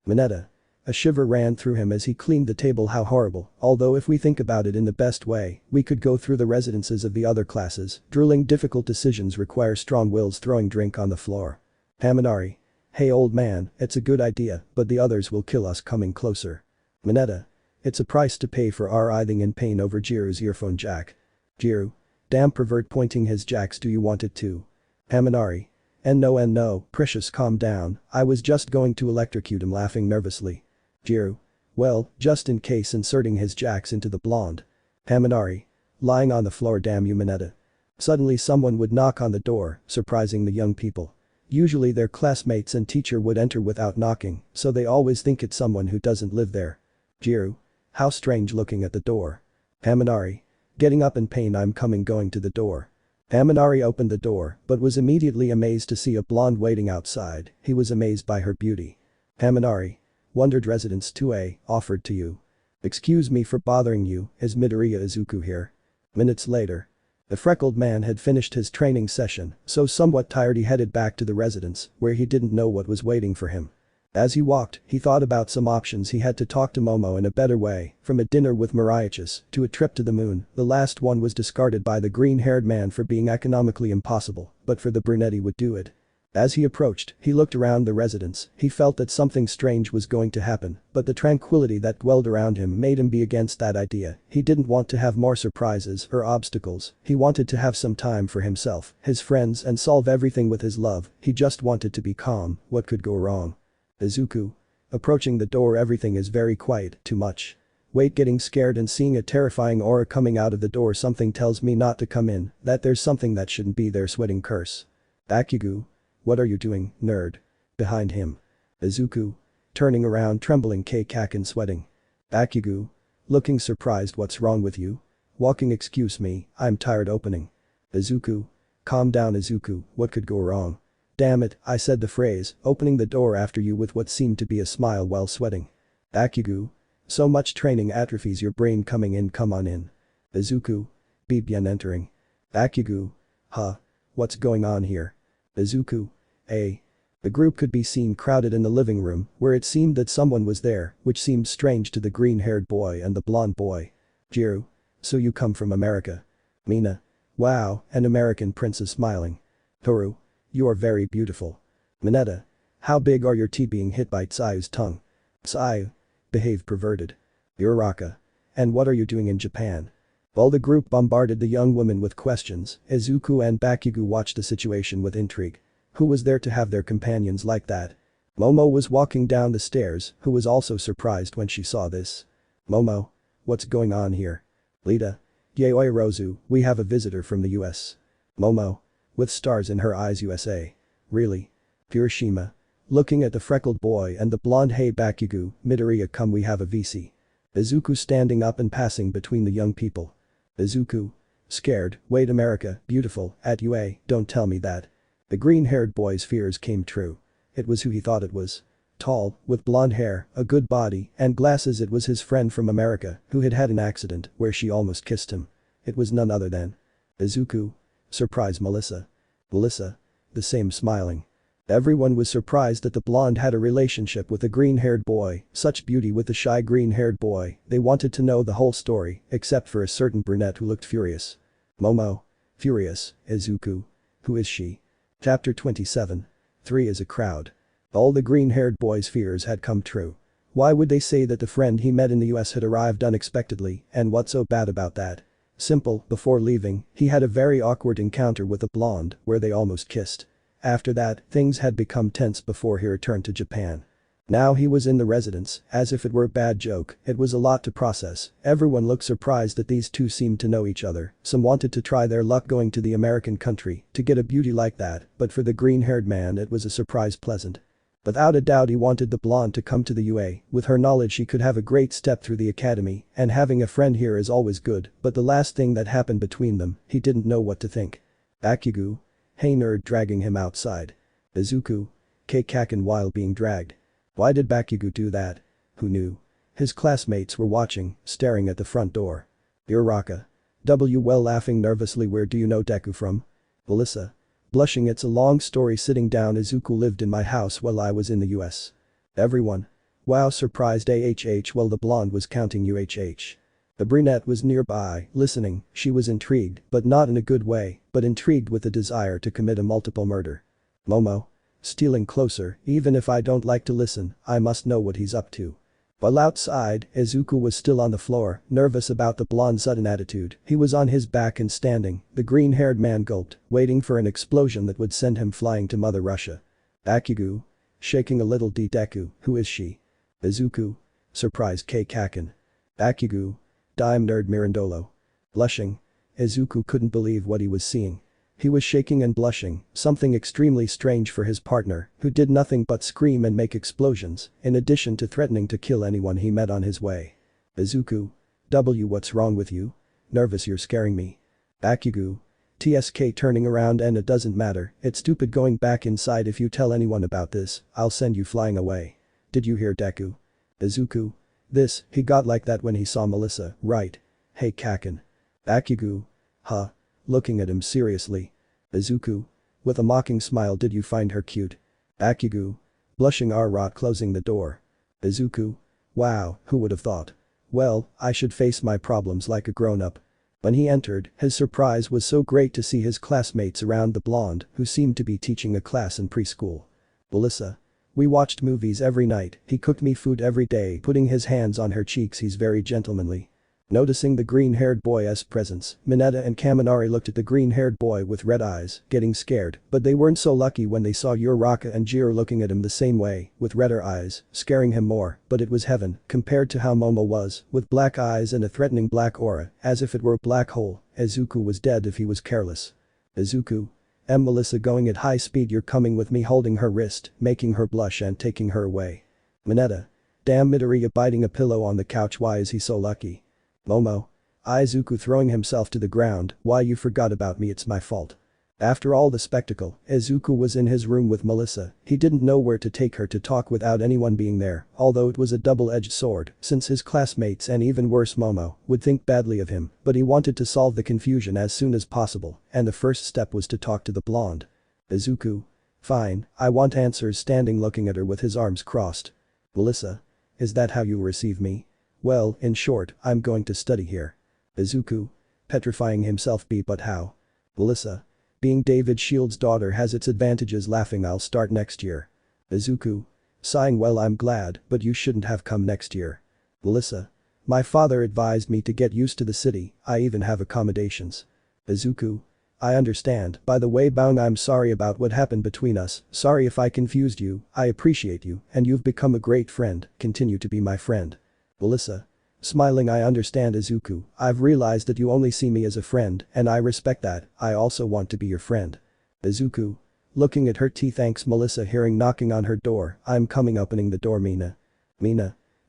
S1: Mineta. A shiver ran through him as he cleaned the table, how horrible, although if we think about it in the best way, we could go through the residences of the other classes, drooling, difficult decisions require strong wills, throwing drink on the floor. Haminari. Hey old man, it's a good idea, but the others will kill us, coming closer. Mineta. It's a price to pay for our writhing in pain over Jiru's earphone jack. Jiru. Damn pervert, pointing his jacks, do you want it too? Haminari. And no, precious, calm down, I was just going to electrocute him, laughing nervously. Jiru. Well, just in case, inserting his jacks into the blonde. Haminari. Lying on the floor, damn you Mineta. Suddenly someone would knock on the door, surprising the young people. Usually their classmates and teacher would enter without knocking, so they always think it's someone who doesn't live there. Jiru. How strange, looking at the door. Haminari. Getting up in pain, I'm coming, going to the door. Haminari opened the door, but was immediately amazed to see a blonde waiting outside. He was amazed by her beauty. Haminari. Wondered residence 2A, offered to you. Excuse me for bothering you, is Midoriya Izuku here? Minutes later. The freckled man had finished his training session, so somewhat tired he headed back to the residence, where he didn't know what was waiting for him. As he walked, he thought about some options. He had to talk to Momo in a better way, from a dinner with Murderous to a trip to the moon. The last one was discarded by the green-haired man for being economically impossible, but for the brunette he would do it. As he approached, he looked around the residence. He felt that something strange was going to happen, but the tranquility that dwelled around him made him be against that idea. He didn't want to have more surprises or obstacles. He wanted to have some time for himself, his friends, and solve everything with his love. He just wanted to be calm. What could go wrong? Izuku. Approaching the door, everything is very quiet, too much. Wait, getting scared and seeing a terrifying aura coming out of the door. Something tells me not to come in, that there's something that shouldn't be there. Sweating curse. Bakugu. What are you doing, nerd? Behind him. Izuku. Turning around, trembling, Kaken sweating. Bakugu. Looking surprised. What's wrong with you? Walking, excuse me, I'm tired. Opening. Izuku. Calm down, Izuku, what could go wrong? Damn it, I said the phrase, opening the door after you with what seemed to be a smile while sweating. Bakugu. So much training atrophies your brain. Coming in, come on in. Izuku. Bibian entering. Bakugu. Huh? What's going on here? Izuku. The group could be seen crowded in the living room, where it seemed that someone was there, which seemed strange to the green-haired boy and the blonde boy. Jiru. So you come from America? Mina. Wow, an American princess smiling. Toru. You are very beautiful. Mineta. How big are your teeth? Being hit by Tsuyu's tongue. Tsuyu. Behave perverted. Uraraka. And what are you doing in Japan? While the group bombarded the young woman with questions, Izuku and Bakugu watched the situation with intrigue. Who was there to have their companions like that? Momo was walking down the stairs, who was also surprised when she saw this. Momo. What's going on here? Lita. Yaoyorozu, we have a visitor from the US. Momo. With stars in her eyes. USA. Really? Hiroshima. Looking at the freckled boy and the blonde. Hey Bakugu, Midoriya, come, we have a VC. Izuku standing up and passing between the young people. Izuku. Scared, wait, America, beautiful, at UA, don't tell me that. The green-haired boy's fears came true. It was who he thought it was. Tall, with blonde hair, a good body, and glasses. It was his friend from America, who had had an accident where she almost kissed him. It was none other than Izuku. Surprise, Melissa. Melissa. The same, smiling. Everyone was surprised that the blonde had a relationship with a green-haired boy, such beauty with the shy green-haired boy. They wanted to know the whole story, except for a certain brunette who looked furious. Momo. Furious, Izuku. Who is she? Chapter 27. 3 is a crowd. All the green-haired boy's fears had come true. Why would they say that the friend he met in the US had arrived unexpectedly, and what's so bad about that? Simple, before leaving, he had a very awkward encounter with a blonde, where they almost kissed. After that, things had become tense before he returned to Japan. Now he was in the residence, as if it were a bad joke. It was a lot to process. Everyone looked surprised that these two seemed to know each other. Some wanted to try their luck going to the American country to get a beauty like that, but for the green-haired man it was a surprise pleasant. Without a doubt he wanted the blonde to come to the UA. With her knowledge she could have a great step through the academy, and having a friend here is always good, but the last thing that happened between them, he didn't know what to think. Bakugu. Hey nerd, dragging him outside. Izuku. Kaken while being dragged. Why did Bakugu do that? Who knew? His classmates were watching, staring at the front door. Uraraka. Well, laughing nervously. Where do you know Deku from? Melissa. Blushing. It's a long story. Sitting down. Izuku lived in my house while I was in the US. Everyone. Wow, surprised. Well, the blonde was counting UHH. The brunette was nearby, listening. She was intrigued, but not in a good way, but intrigued with the desire to commit a multiple murder. Momo. Stealing closer. Even if I don't like to listen, I must know what he's up to. While outside, Izuku was still on the floor, nervous about the blonde's sudden attitude. He was on his back and standing. The green-haired man gulped, waiting for an explosion that would send him flying to Mother Russia. Bakugu. Shaking a little. Deku, who is she? Izuku. Surprised Kaken. Bakugu. Dime nerd Mirandolo. Blushing. Izuku couldn't believe what he was seeing. He was shaking and blushing, something extremely strange for his partner, who did nothing but scream and make explosions, in addition to threatening to kill anyone he met on his way. Izuku. What's wrong with you? Nervous, you're scaring me. Bakugu. TSK turning around, and it doesn't matter, it's stupid going back inside. If you tell anyone about this, I'll send you flying away. Did you hear, Deku? Izuku. This, he got like that when he saw Melissa, right? Hey Kaken. Bakugu. Huh? Looking at him seriously. Izuku. With a mocking smile, did you find her cute? Bakugu. Blushing, Uraraka closing the door. Izuku. Wow, who would have thought? Well, I should face my problems like a grown-up. When he entered, his surprise was so great to see his classmates around the blonde, who seemed to be teaching a class in preschool. Melissa. We watched movies every night, he cooked me food every day. Putting his hands on her cheeks, he's very gentlemanly. Noticing the green-haired boy's presence, Mineta and Kaminari looked at the green-haired boy with red eyes, getting scared, but they weren't so lucky when they saw Uraraka and Jiro looking at him the same way, with redder eyes, scaring him more, but it was heaven, compared to how Momo was, with black eyes and a threatening black aura, as if it were a black hole. Izuku was dead if he was careless. Izuku. Melissa going at high speed, you're coming with me, holding her wrist, making her blush and taking her away. Mineta. Damn, Midoriya biting a pillow on the couch, why is he so lucky? Momo. Izuku throwing himself to the ground, why you forgot about me, it's my fault. After all the spectacle, Izuku was in his room with Melissa, he didn't know where to take her to talk without anyone being there, although it was a double-edged sword, since his classmates and even worse Momo would think badly of him, but he wanted to solve the confusion as soon as possible, and the first step was to talk to the blonde. Izuku. Fine, I want answers, standing looking at her with his arms crossed. Melissa. Is that how you receive me? Well, in short, I'm going to study here. Izuku. Petrifying himself, but how? Melissa. Being David Shield's daughter has its advantages, laughing, I'll start next year. Izuku. Sighing, well, I'm glad, but you shouldn't have come next year. Melissa. My father advised me to get used to the city, I even have accommodations. Izuku. I understand, by the way Baung, I'm sorry about what happened between us, sorry if I confused you, I appreciate you, and you've become a great friend, continue to be my friend. Melissa. Smiling, I understand Izuku, I've realized that you only see me as a friend, and I respect that, I also want to be your friend. Izuku. Looking at her thanks Melissa, hearing knocking on her door, I'm coming, opening the door. Mina.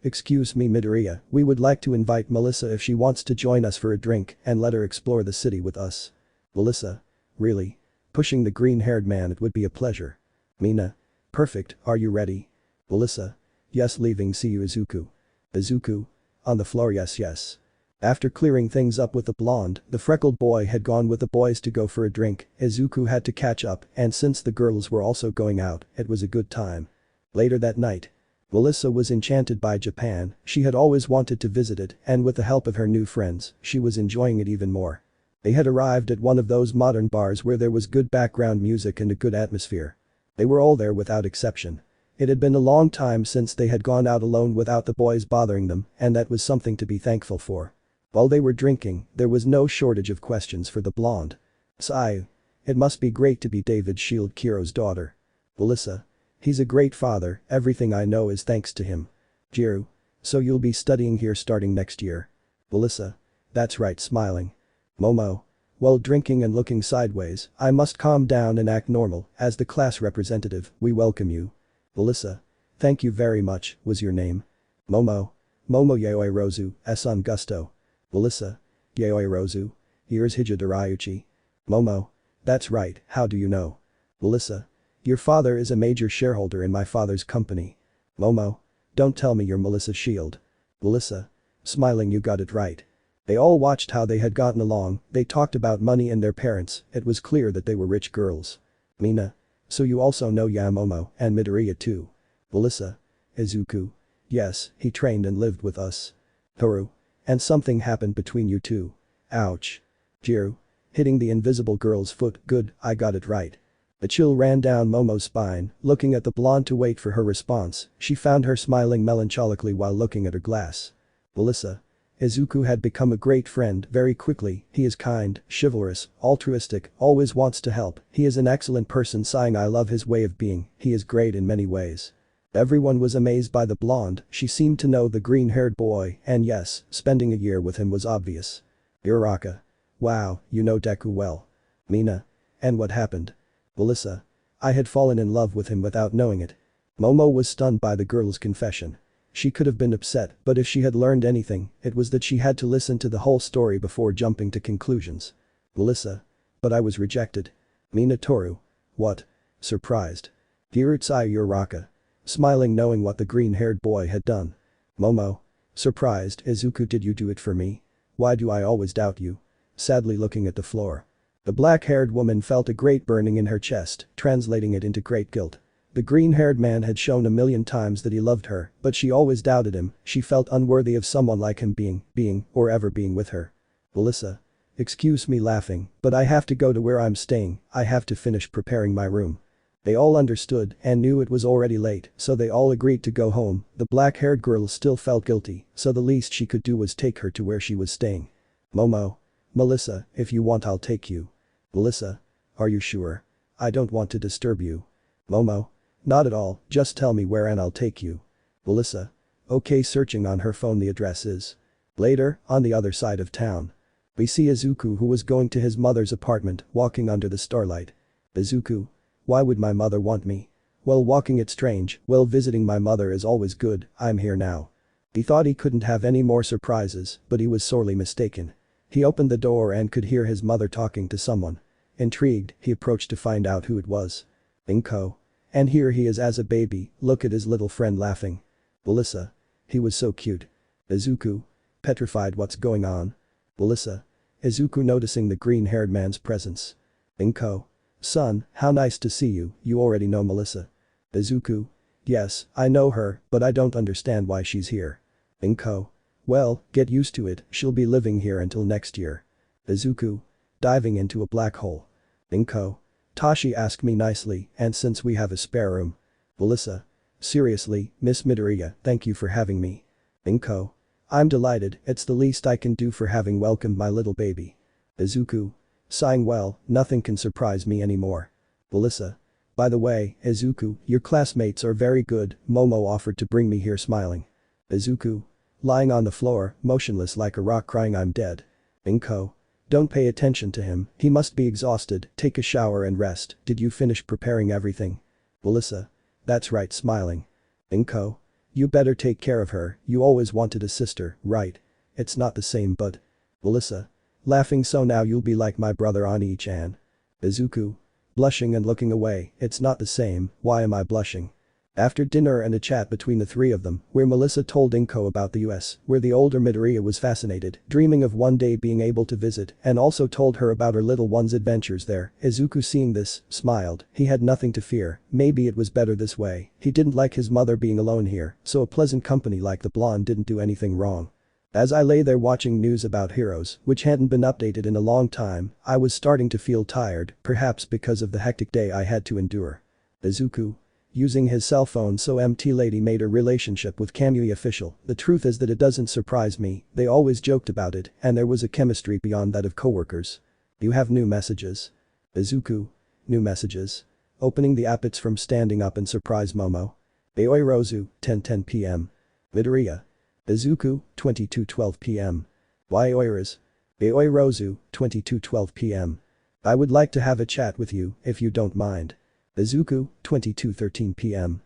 S1: Excuse me Midoriya, we would like to invite Melissa if she wants to join us for a drink and let her explore the city with us. Melissa. Really? Pushing the green-haired man, it would be a pleasure. Mina. Perfect, are you ready? Melissa. Yes, leaving, see you Izuku. Izuku. On the floor, yes. After clearing things up with the blonde, the freckled boy had gone with the boys to go for a drink, Izuku had to catch up, and since the girls were also going out, it was a good time. Later that night. Melissa was enchanted by Japan, she had always wanted to visit it, and with the help of her new friends, she was enjoying it even more. They had arrived at one of those modern bars where there was good background music and a good atmosphere. They were all there without exception. It had been a long time since they had gone out alone without the boys bothering them, and that was something to be thankful for. While they were drinking, there was no shortage of questions for the blonde. Seiya. It must be great to be David Shield Kiro's daughter. Melissa. He's a great father, everything I know is thanks to him. Jiro. So you'll be studying here starting next year? Melissa. That's right, smiling. Momo. While drinking and looking sideways, I must calm down and act normal, as the class representative, we welcome you. Melissa. Thank you very much, was your name? Momo. Momo Yaoyorozu, son Gusto. Melissa. Yaoyorozu. Here's Hijidoriuchi. Momo. That's right, how do you know? Melissa. Your father is a major shareholder in my father's company. Momo. Don't tell me you're Melissa Shield. Melissa. Smiling, you got it right. They all watched how they had gotten along, they talked about money and their parents, it was clear that they were rich girls. Mina. So you also know Momo and Midoriya too? Melissa. Izuku. Yes, he trained and lived with us. Toru. And something happened between you two. Ouch. Jiro. Hitting the invisible girl's foot, good, I got it right. A chill ran down Momo's spine, looking at the blonde to wait for her response, she found her smiling melancholically while looking at her glass. Melissa. Izuku had become a great friend very quickly, he is kind, chivalrous, altruistic, always wants to help, he is an excellent person, sighing, I love his way of being, he is great in many ways. Everyone was amazed by the blonde, she seemed to know the green-haired boy, and yes, spending a year with him was obvious. Uraraka. Wow, you know Deku well. Mina. And what happened? Melissa. I had fallen in love with him without knowing it. Momo was stunned by the girl's confession. She could have been upset, but if she had learned anything, it was that she had to listen to the whole story before jumping to conclusions. Melissa. But I was rejected. Minatoru. What? Surprised. Uraraka. Smiling knowing what the green-haired boy had done. Momo. Surprised. Izuku, did you do it for me? Why do I always doubt you? Sadly looking at the floor. The black-haired woman felt a great burning in her chest, translating it into great guilt. The green-haired man had shown a million times that he loved her, but she always doubted him. She felt unworthy of someone like him being, or ever being with her. Melissa. Excuse me laughing, but I have to go to where I'm staying, I have to finish preparing my room. They all understood and knew it was already late, so they all agreed to go home. The black-haired girl still felt guilty, so the least she could do was take her to where she was staying. Momo. Melissa, if you want I'll take you. Melissa. Are you sure? I don't want to disturb you. Momo. Not at all, just tell me where and I'll take you. Melissa. Okay, searching on her phone the address is. Later, on the other side of town. We see Izuku, who was going to his mother's apartment, walking under the starlight. Izuku. Why would my mother want me? Well, walking it's strange, well, visiting my mother is always good, I'm here now. He thought he couldn't have any more surprises, but he was sorely mistaken. He opened the door and could hear his mother talking to someone. Intrigued, he approached to find out who it was. Inko. And here he is as a baby, look at his little friend laughing. Melissa. He was so cute. Izuku. Petrified, what's going on? Melissa. Izuku noticing the green-haired man's presence. Inko. Son, how nice to see you, you already know Melissa. Izuku. Yes, I know her, but I don't understand why she's here. Inko. Well, get used to it, she'll be living here until next year. Izuku. Diving into a black hole. Inko. Tashi asked me nicely, and since we have a spare room. Melissa. Seriously, Miss Midoriya, thank you for having me. Inko. I'm delighted, it's the least I can do for having welcomed my little baby. Izuku. Sighing, well, nothing can surprise me anymore. Melissa. By the way, Izuku, your classmates are very good, Momo offered to bring me here smiling. Izuku. Lying on the floor, motionless like a rock crying I'm dead. Inko. Don't pay attention to him, he must be exhausted, take a shower and rest, did you finish preparing everything? Melissa. That's right, smiling. Inko. You better take care of her, you always wanted a sister, right? It's not the same but. Melissa. Laughing, so now you'll be like my brother Oni-chan. Izuku. Blushing and looking away, it's not the same, why am I blushing? After dinner and a chat between the three of them, where Melissa told Inko about the US, where the older Midoriya was fascinated, dreaming of one day being able to visit, and also told her about her little one's adventures there. Izuku seeing this, smiled, he had nothing to fear, maybe it was better this way, he didn't like his mother being alone here, so a pleasant company like the blonde didn't do anything wrong. As I lay there watching news about heroes, which hadn't been updated in a long time, I was starting to feel tired, perhaps because of the hectic day I had to endure. Izuku. Using his cell phone, so MT Lady made her relationship with Kamui official. The truth is that it doesn't surprise me, they always joked about it, and there was a chemistry beyond that of coworkers. You have new messages. Izuku. New messages. Opening the app, it's from standing up and surprise Momo. Yaoyorozu, 10:10 p.m. Midoriya. Izuku, 22:12 p.m. Yaoyorozu, 22:12 p.m. I would like to have a chat with you, if you don't mind. Izuku, 22:13 p.m.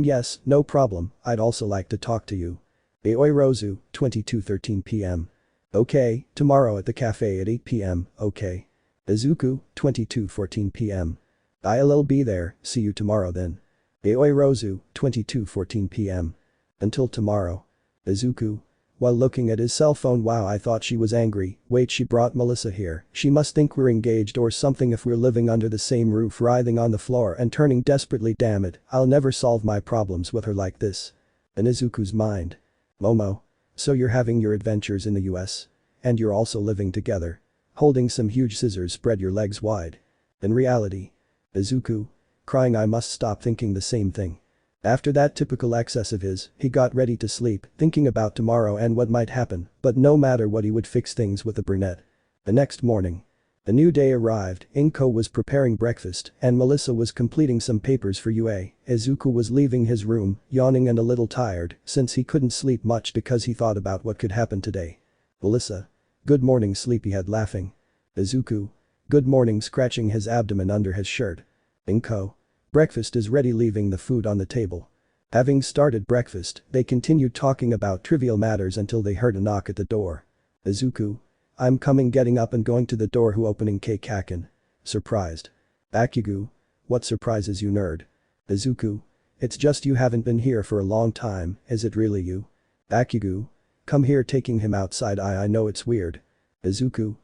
S1: Yes, no problem, I'd also like to talk to you. Yaoyorozu, 22:13 p.m. Okay, tomorrow at the cafe at 8 p.m, okay. Izuku, 22:14 p.m. I'll be there, see you tomorrow then. Yaoyorozu, 22:14 p.m. Until tomorrow. Izuku. While looking at his cell phone, wow, I thought she was angry, wait, she brought Melissa here, she must think we're engaged or something if we're living under the same roof, writhing on the floor and turning desperately, damn it, I'll never solve my problems with her like this. In Izuku's mind. Momo. So you're having your adventures in the US? And you're also living together? Holding some huge scissors, spread your legs wide. In reality. Izuku. Crying, I must stop thinking the same thing. After that typical excess of his, he got ready to sleep, thinking about tomorrow and what might happen, but no matter what he would fix things with the brunette. The next morning. The new day arrived, Inko was preparing breakfast, and Melissa was completing some papers for UA. Izuku was leaving his room, yawning and a little tired, since he couldn't sleep much because he thought about what could happen today. Melissa. Good morning, sleepyhead, laughing. Izuku. Good morning, scratching his abdomen under his shirt. Inko. Breakfast is ready, leaving the food on the table. Having started breakfast, they continued talking about trivial matters until they heard a knock at the door. Izuku. I'm coming, getting up and going to the door. Who opening? Kaken. Surprised. Bakugu. What surprises you, nerd? Izuku. It's just you haven't been here for a long time, is it really you? Bakugu. Come here, taking him outside. I know it's weird. Izuku.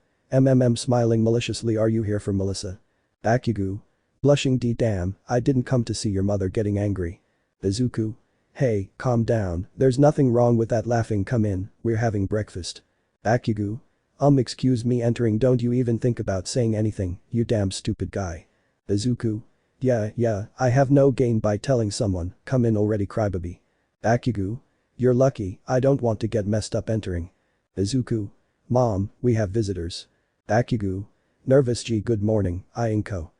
S1: Smiling maliciously. Are you here for Melissa? Bakugu. Blushing. Damn, I didn't come to see your mother getting angry. Izuku. Hey, calm down, there's nothing wrong with that. Laughing. Come in, we're having breakfast. Bakugu. Excuse me. Entering. Don't you even think about saying anything, you damn stupid guy. Izuku. Yeah, I have no gain by telling someone, come in already, crybaby. Bakugu. You're lucky, I don't want to get messed up. Entering. Izuku. Mom, we have visitors. Bakugu. Nervous. Good morning, Inko.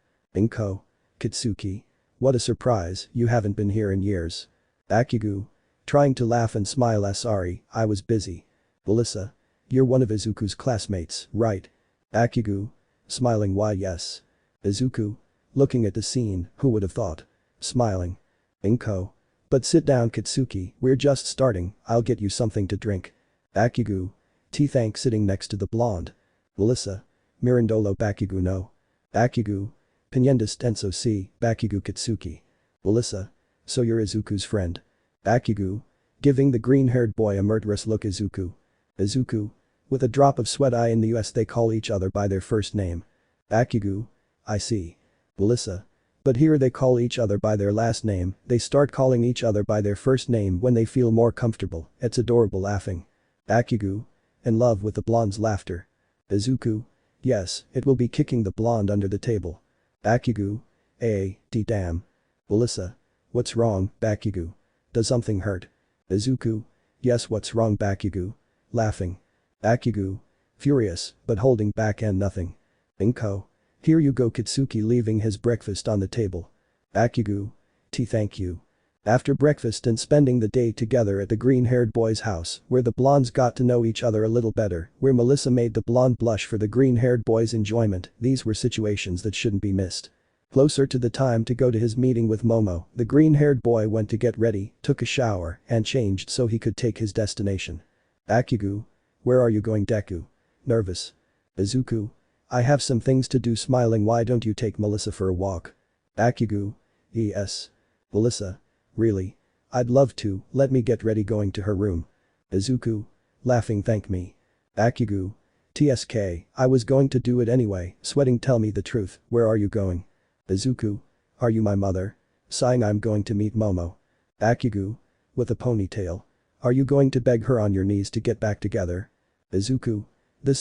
S1: Kitsuki. What a surprise, you haven't been here in years. Bakugu. Trying to laugh and smile. Sorry, I was busy. Melissa. You're one of Izuku's classmates, right? Bakugu. Smiling. Why yes. Izuku. Looking at the scene, who would have thought? Smiling. Inko. But sit down, Kitsuki, we're just starting, I'll get you something to drink. Bakugu. Tea, thanks. Sitting next to the blonde. Melissa. Mirandolo. Bakugu. No. Bakugu. Pinyendas tenso si, Bakugu. Kitsuki. Melissa. So you're Izuku's friend? Bakugu. Giving the green-haired boy a murderous look. Izuku. With a drop of sweat. In the US they call each other by their first name. Bakugu. I see. Melissa. But here they call each other by their last name. They start calling each other by their first name when they feel more comfortable. It's adorable. Laughing. Bakugu. In love with the blonde's laughter. Izuku. Yes, it will be kicking the blonde under the table. Bakugu. Damn. Melissa. What's wrong, Bakugu? Does something hurt? Izuku. Yes, what's wrong, Bakugu? Laughing. Bakugu. Furious, but holding back and nothing. Inko. Here you go, Kitsuki, leaving his breakfast on the table. Bakugu. Tea, thank you. After breakfast and spending the day together at the green-haired boy's house, where the blondes got to know each other a little better, where Melissa made the blonde blush for the green-haired boy's enjoyment, these were situations that shouldn't be missed. Closer to the time to go to his meeting with Momo, the green-haired boy went to get ready, took a shower, and changed so he could take his destination. Bakugu. Where are you going, Deku? Nervous. Izuku. I have some things to do. Smiling. Why don't you take Melissa for a walk? Bakugu. Yes. Melissa. Really? I'd love to, let me get ready. Going to her room. Izuku. Laughing. Thank me. Bakugu. TSK, I was going to do it anyway, sweating. Tell me the truth, where are you going? Izuku. Are you my mother? Sighing. I'm going to meet Momo. Bakugu. With a ponytail. Are you going to beg her on your knees to get back together? Izuku.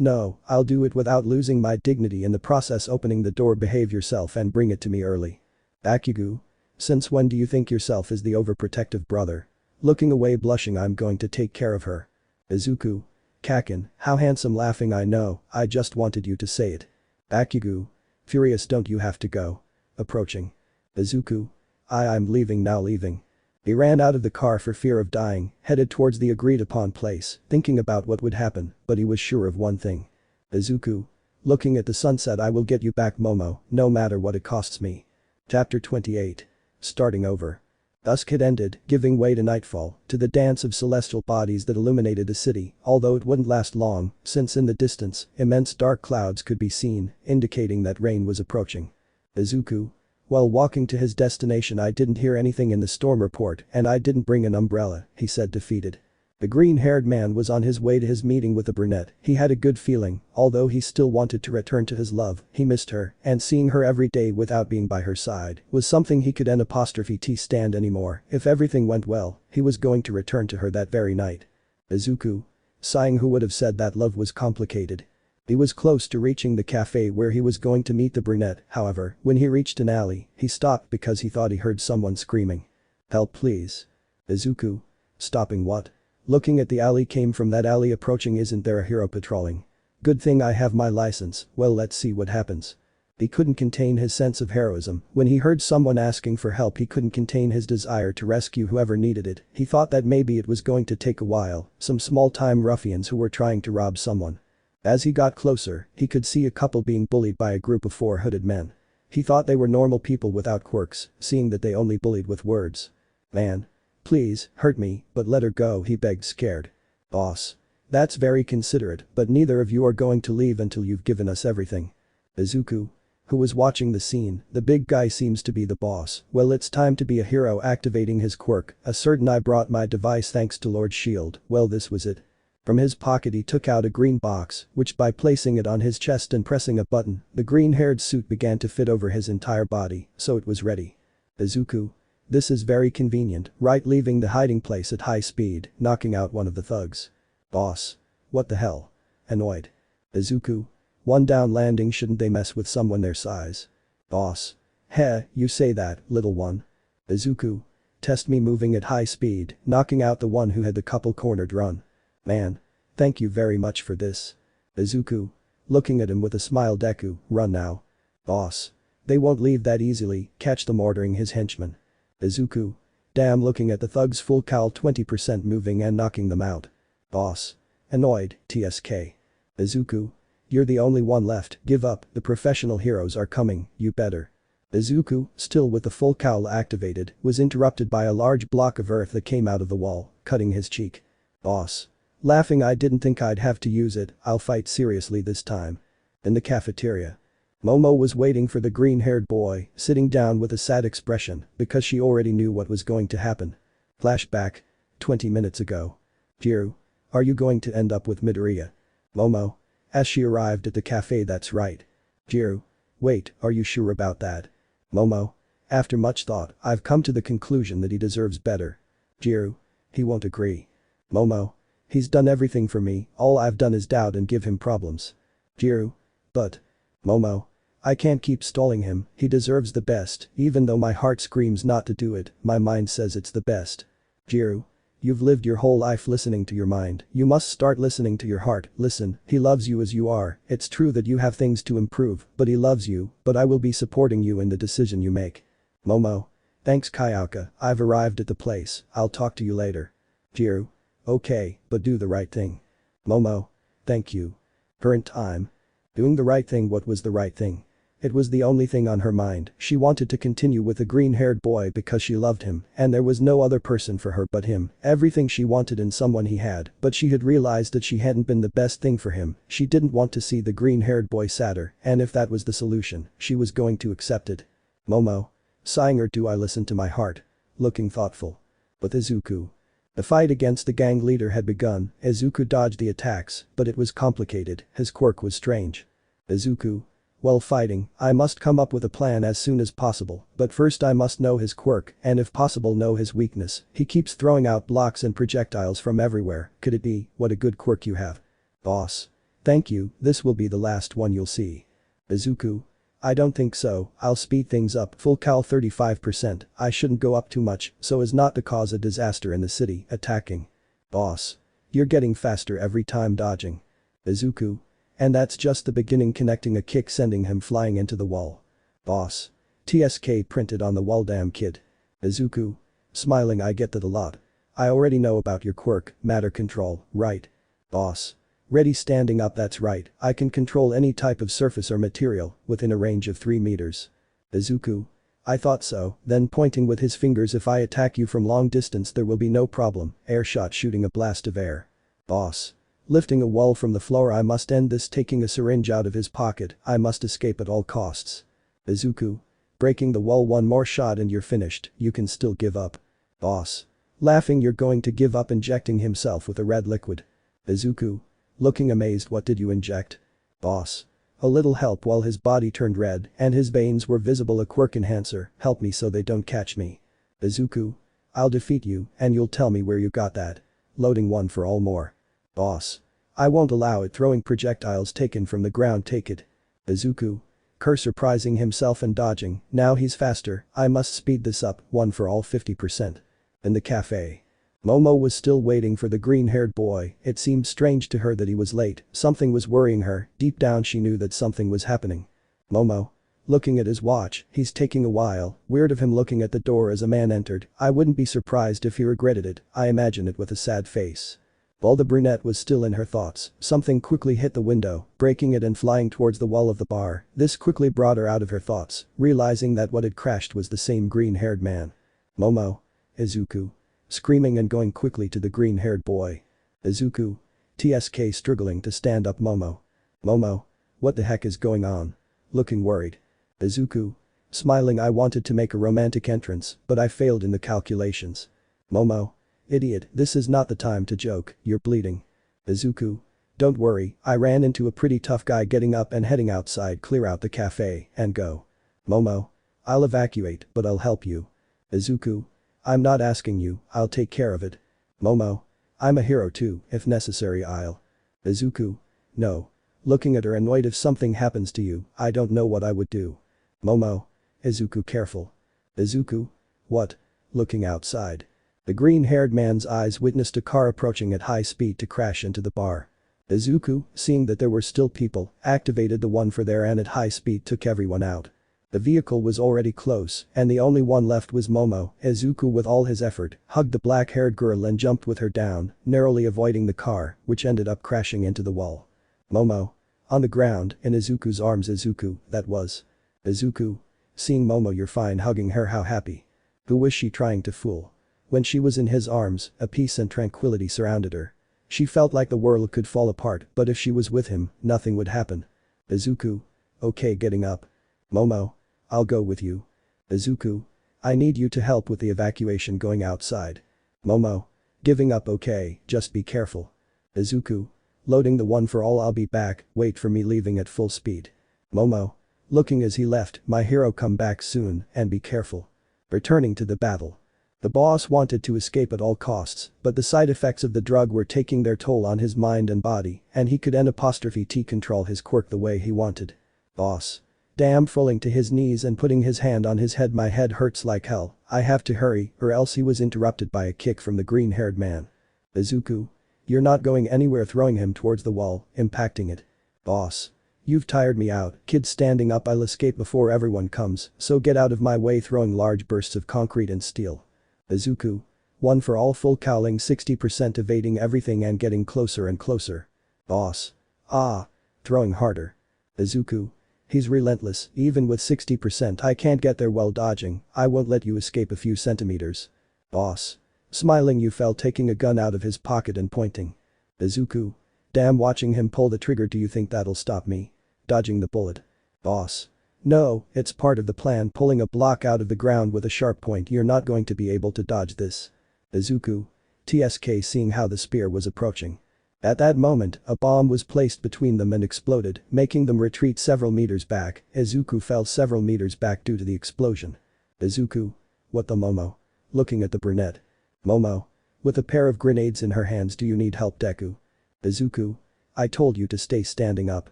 S1: No, I'll do it without losing my dignity in the process. Opening the door. Behave yourself and bring it to me early. Bakugu. Since when do you think yourself as the overprotective brother? Looking away, blushing. I'm going to take care of her. Izuku. Kaken, how handsome. Laughing. I know, I just wanted you to say it. Bakugu. Furious. Don't you have to go? Approaching. Izuku. I'm leaving now. Leaving. He ran out of the car for fear of dying, headed towards the agreed upon place, thinking about what would happen, but he was sure of one thing. Izuku. Looking at the sunset. I will get you back, Momo, no matter what it costs me. Chapter 28. Starting over. Dusk had ended, giving way to nightfall, to the dance of celestial bodies that illuminated the city, although it wouldn't last long, since in the distance, immense dark clouds could be seen, indicating that rain was approaching. Izuku. While walking to his destination, I didn't hear anything in the storm report and I didn't bring an umbrella, he said, defeated. The green-haired man was on his way to his meeting with the brunette. He had a good feeling, although he still wanted to return to his love, he missed her, and seeing her every day without being by her side was something he could N''T stand anymore. If everything went well, he was going to return to her that very night. Izuku. Sighing. Who would have said that love was complicated? He was close to reaching the cafe where he was going to meet the brunette. However, when he reached an alley, he stopped because he thought he heard someone screaming. Help, please. Izuku. Stopping what? Looking at the alley. Came from that alley. Approaching. Isn't there a hero patrolling? Good thing I have my license. Well, let's see what happens. He couldn't contain his sense of heroism. When he heard someone asking for help, he couldn't contain his desire to rescue whoever needed it. He thought that maybe it was going to take a while, some small-time ruffians who were trying to rob someone. As he got closer, he could see a couple being bullied by a group of 4 hooded men. He thought they were normal people without quirks, seeing that they only bullied with words. Man. Please, hurt me, but let her go, he begged scared. Boss. That's very considerate, but neither of you are going to leave until you've given us everything. Izuku, who was watching the scene, the big guy seems to be the boss. Well, it's time to be a hero, activating his quirk. A certain I brought my device thanks to Lord Shield. Well, this was it. From his pocket he took out a green box, which by placing it on his chest and pressing a button, the green-haired suit began to fit over his entire body, so it was ready. Izuku. This is very convenient, right, leaving the hiding place at high speed, knocking out one of the thugs. Boss. What the hell? Annoyed. Izuku. One down, landing, shouldn't they mess with someone their size? Boss. Heh, you say that, little one. Izuku. Test me, moving at high speed, knocking out the one who had the couple cornered run. Man. Thank you very much for this. Izuku. Looking at him with a smile, Deku, run now. Boss. They won't leave that easily, catch them, ordering his henchmen. Izuku. Damn, looking at the thugs, full cowl, 20% moving and knocking them out. Boss. Annoyed, TSK. Izuku. You're the only one left, give up, the professional heroes are coming, you better. Izuku, still with the full cowl activated, was interrupted by a large block of earth that came out of the wall, cutting his cheek. Boss. Laughing, I didn't think I'd have to use it, I'll fight seriously this time. In the cafeteria. Momo was waiting for the green-haired boy, sitting down with a sad expression, because she already knew what was going to happen. Flashback. 20 minutes ago. Jiru. Are you going to end up with Midoriya? Momo. As she arrived at the cafe, that's right. Jiru. Wait, are you sure about that? Momo. After much thought, I've come to the conclusion that he deserves better. Jiru. He won't agree. Momo. He's done everything for me, all I've done is doubt and give him problems. Jiru. But. Momo. I can't keep stalling him, he deserves the best, even though my heart screams not to do it, my mind says it's the best. Jiru. You've lived your whole life listening to your mind, you must start listening to your heart, listen, he loves you as you are, it's true that you have things to improve, but he loves you, but I will be supporting you in the decision you make. Momo. Thanks Kayaka, I've arrived at the place, I'll talk to you later. Jiru. Okay, but do the right thing. Momo. Thank you. Current time. Doing the right thing, what was the right thing? It was the only thing on her mind, she wanted to continue with the green-haired boy because she loved him, and there was no other person for her but him, everything she wanted in someone he had, but she had realized that she hadn't been the best thing for him, she didn't want to see the green-haired boy sadder, and if that was the solution, she was going to accept it. Momo. Sighing, or do I listen to my heart? Looking thoughtful. But Izuku. The fight against the gang leader had begun, Izuku dodged the attacks, but it was complicated, his quirk was strange. Izuku. While fighting, I must come up with a plan as soon as possible, but first I must know his quirk and if possible know his weakness, he keeps throwing out blocks and projectiles from everywhere, could it be, what a good quirk you have. Boss. Thank you, this will be the last one you'll see. Izuku. I don't think so, I'll speed things up, full cal 35%, I shouldn't go up too much so as not to cause a disaster in the city, attacking. Boss. You're getting faster every time dodging. Izuku. And that's just the beginning, connecting a kick sending him flying into the wall. Boss. TSK printed on the wall, damn kid. Izuku. Smiling, I get that a lot. I already know about your quirk, matter control, right? Boss. Ready, standing up, that's right, I can control any type of surface or material within a range of 3 meters. Izuku. I thought so, then pointing with his fingers, if I attack you from long distance there will be no problem, air shot shooting a blast of air. Boss. Lifting a wall from the floor, I must end this, taking a syringe out of his pocket, I must escape at all costs. Izuku. Breaking the wall, one more shot and you're finished, you can still give up. Boss. Laughing, you're going to give up, injecting himself with a red liquid. Izuku. Looking amazed, what did you inject? Boss. A little help, while his body turned red and his veins were visible, a quirk enhancer, help me so they don't catch me. Izuku. I'll defeat you and you'll tell me where you got that. Loading one for all more. Boss. I won't allow it, throwing projectiles taken from the ground, take it. Izuku. Cursor prizing himself and dodging, now he's faster, I must speed this up, one for all 50%. In the cafe. Momo was still waiting for the green-haired boy, it seemed strange to her that he was late, something was worrying her, deep down she knew that something was happening. Momo. Looking at his watch, he's taking a while, weird of him looking at the door as a man entered, I wouldn't be surprised if he regretted it, I imagine it with a sad face. While the brunette was still in her thoughts, something quickly hit the window, breaking it and flying towards the wall of the bar, this quickly brought her out of her thoughts, realizing that what had crashed was the same green-haired man. Momo. Izuku. screaming and going quickly to the green-haired boy. Izuku. TSK struggling to stand up Momo. Momo. What the heck is going on? Looking worried. Izuku. Smiling I wanted to make a romantic entrance, but I failed in the calculations. Momo. Idiot, this is not the time to joke, you're bleeding. Izuku. Don't worry, I ran into a pretty tough guy getting up and heading outside clear out the cafe and go. Momo. I'll evacuate, but I'll help you. Izuku. I'm not asking you, I'll take care of it. Momo. I'm a hero too, if necessary I'll. Izuku. No. Looking at her annoyed if something happens to you, I don't know what I would do. Momo. Izuku careful. Izuku. What? Looking outside. The green-haired man's eyes witnessed a car approaching at high speed to crash into the bar. Izuku, seeing that there were still people, activated the one for there and at high speed took everyone out. The vehicle was already close, and the only one left was Momo. Izuku with all his effort, hugged the black-haired girl and jumped with her down, narrowly avoiding the car, which ended up crashing into the wall. Momo. On the ground, in Izuku's arms Izuku, that was. Izuku. Seeing Momo you're fine hugging her how happy. Who was she trying to fool? When she was in his arms, a peace and tranquility surrounded her. She felt like the world could fall apart but if she was with him, nothing would happen. Izuku. Okay getting up. Momo. I'll go with you. Izuku. I need you to help with the evacuation going outside. Momo. Giving up okay, just be careful. Izuku. Loading the one for all I'll be back, wait for me leaving at full speed. Momo. Looking as he left, my hero come back soon and be careful. Returning to the battle. The boss wanted to escape at all costs, but the side effects of the drug were taking their toll on his mind and body, and he could N''T control his quirk the way he wanted. Boss. Damn falling to his knees and putting his hand on his head my head hurts like hell, I have to hurry or else he was interrupted by a kick from the green-haired man. Izuku. You're not going anywhere throwing him towards the wall, impacting it. Boss. You've tired me out, kid standing up I'll escape before everyone comes, so get out of my way throwing large bursts of concrete and steel. Izuku. One for all full cowling 60% evading everything and getting closer and closer. Boss. Ah. Throwing harder. Izuku. He's relentless, even with 60% I can't get there while dodging, I won't let you escape a few centimeters. Boss. Smiling you fell taking a gun out of his pocket and pointing. Izuku. Damn watching him pull the trigger do you think that'll stop me? Dodging the bullet. Boss. No, it's part of the plan pulling a block out of the ground with a sharp point you're not going to be able to dodge this. Izuku. TSK seeing how the spear was approaching. At that moment, a bomb was placed between them and exploded, making them retreat several meters back. Izuku fell several meters back due to the explosion. Izuku. What the Momo? Looking at the brunette. Momo. With a pair of grenades in her hands do you need help Deku? Izuku. I told you to stay standing up.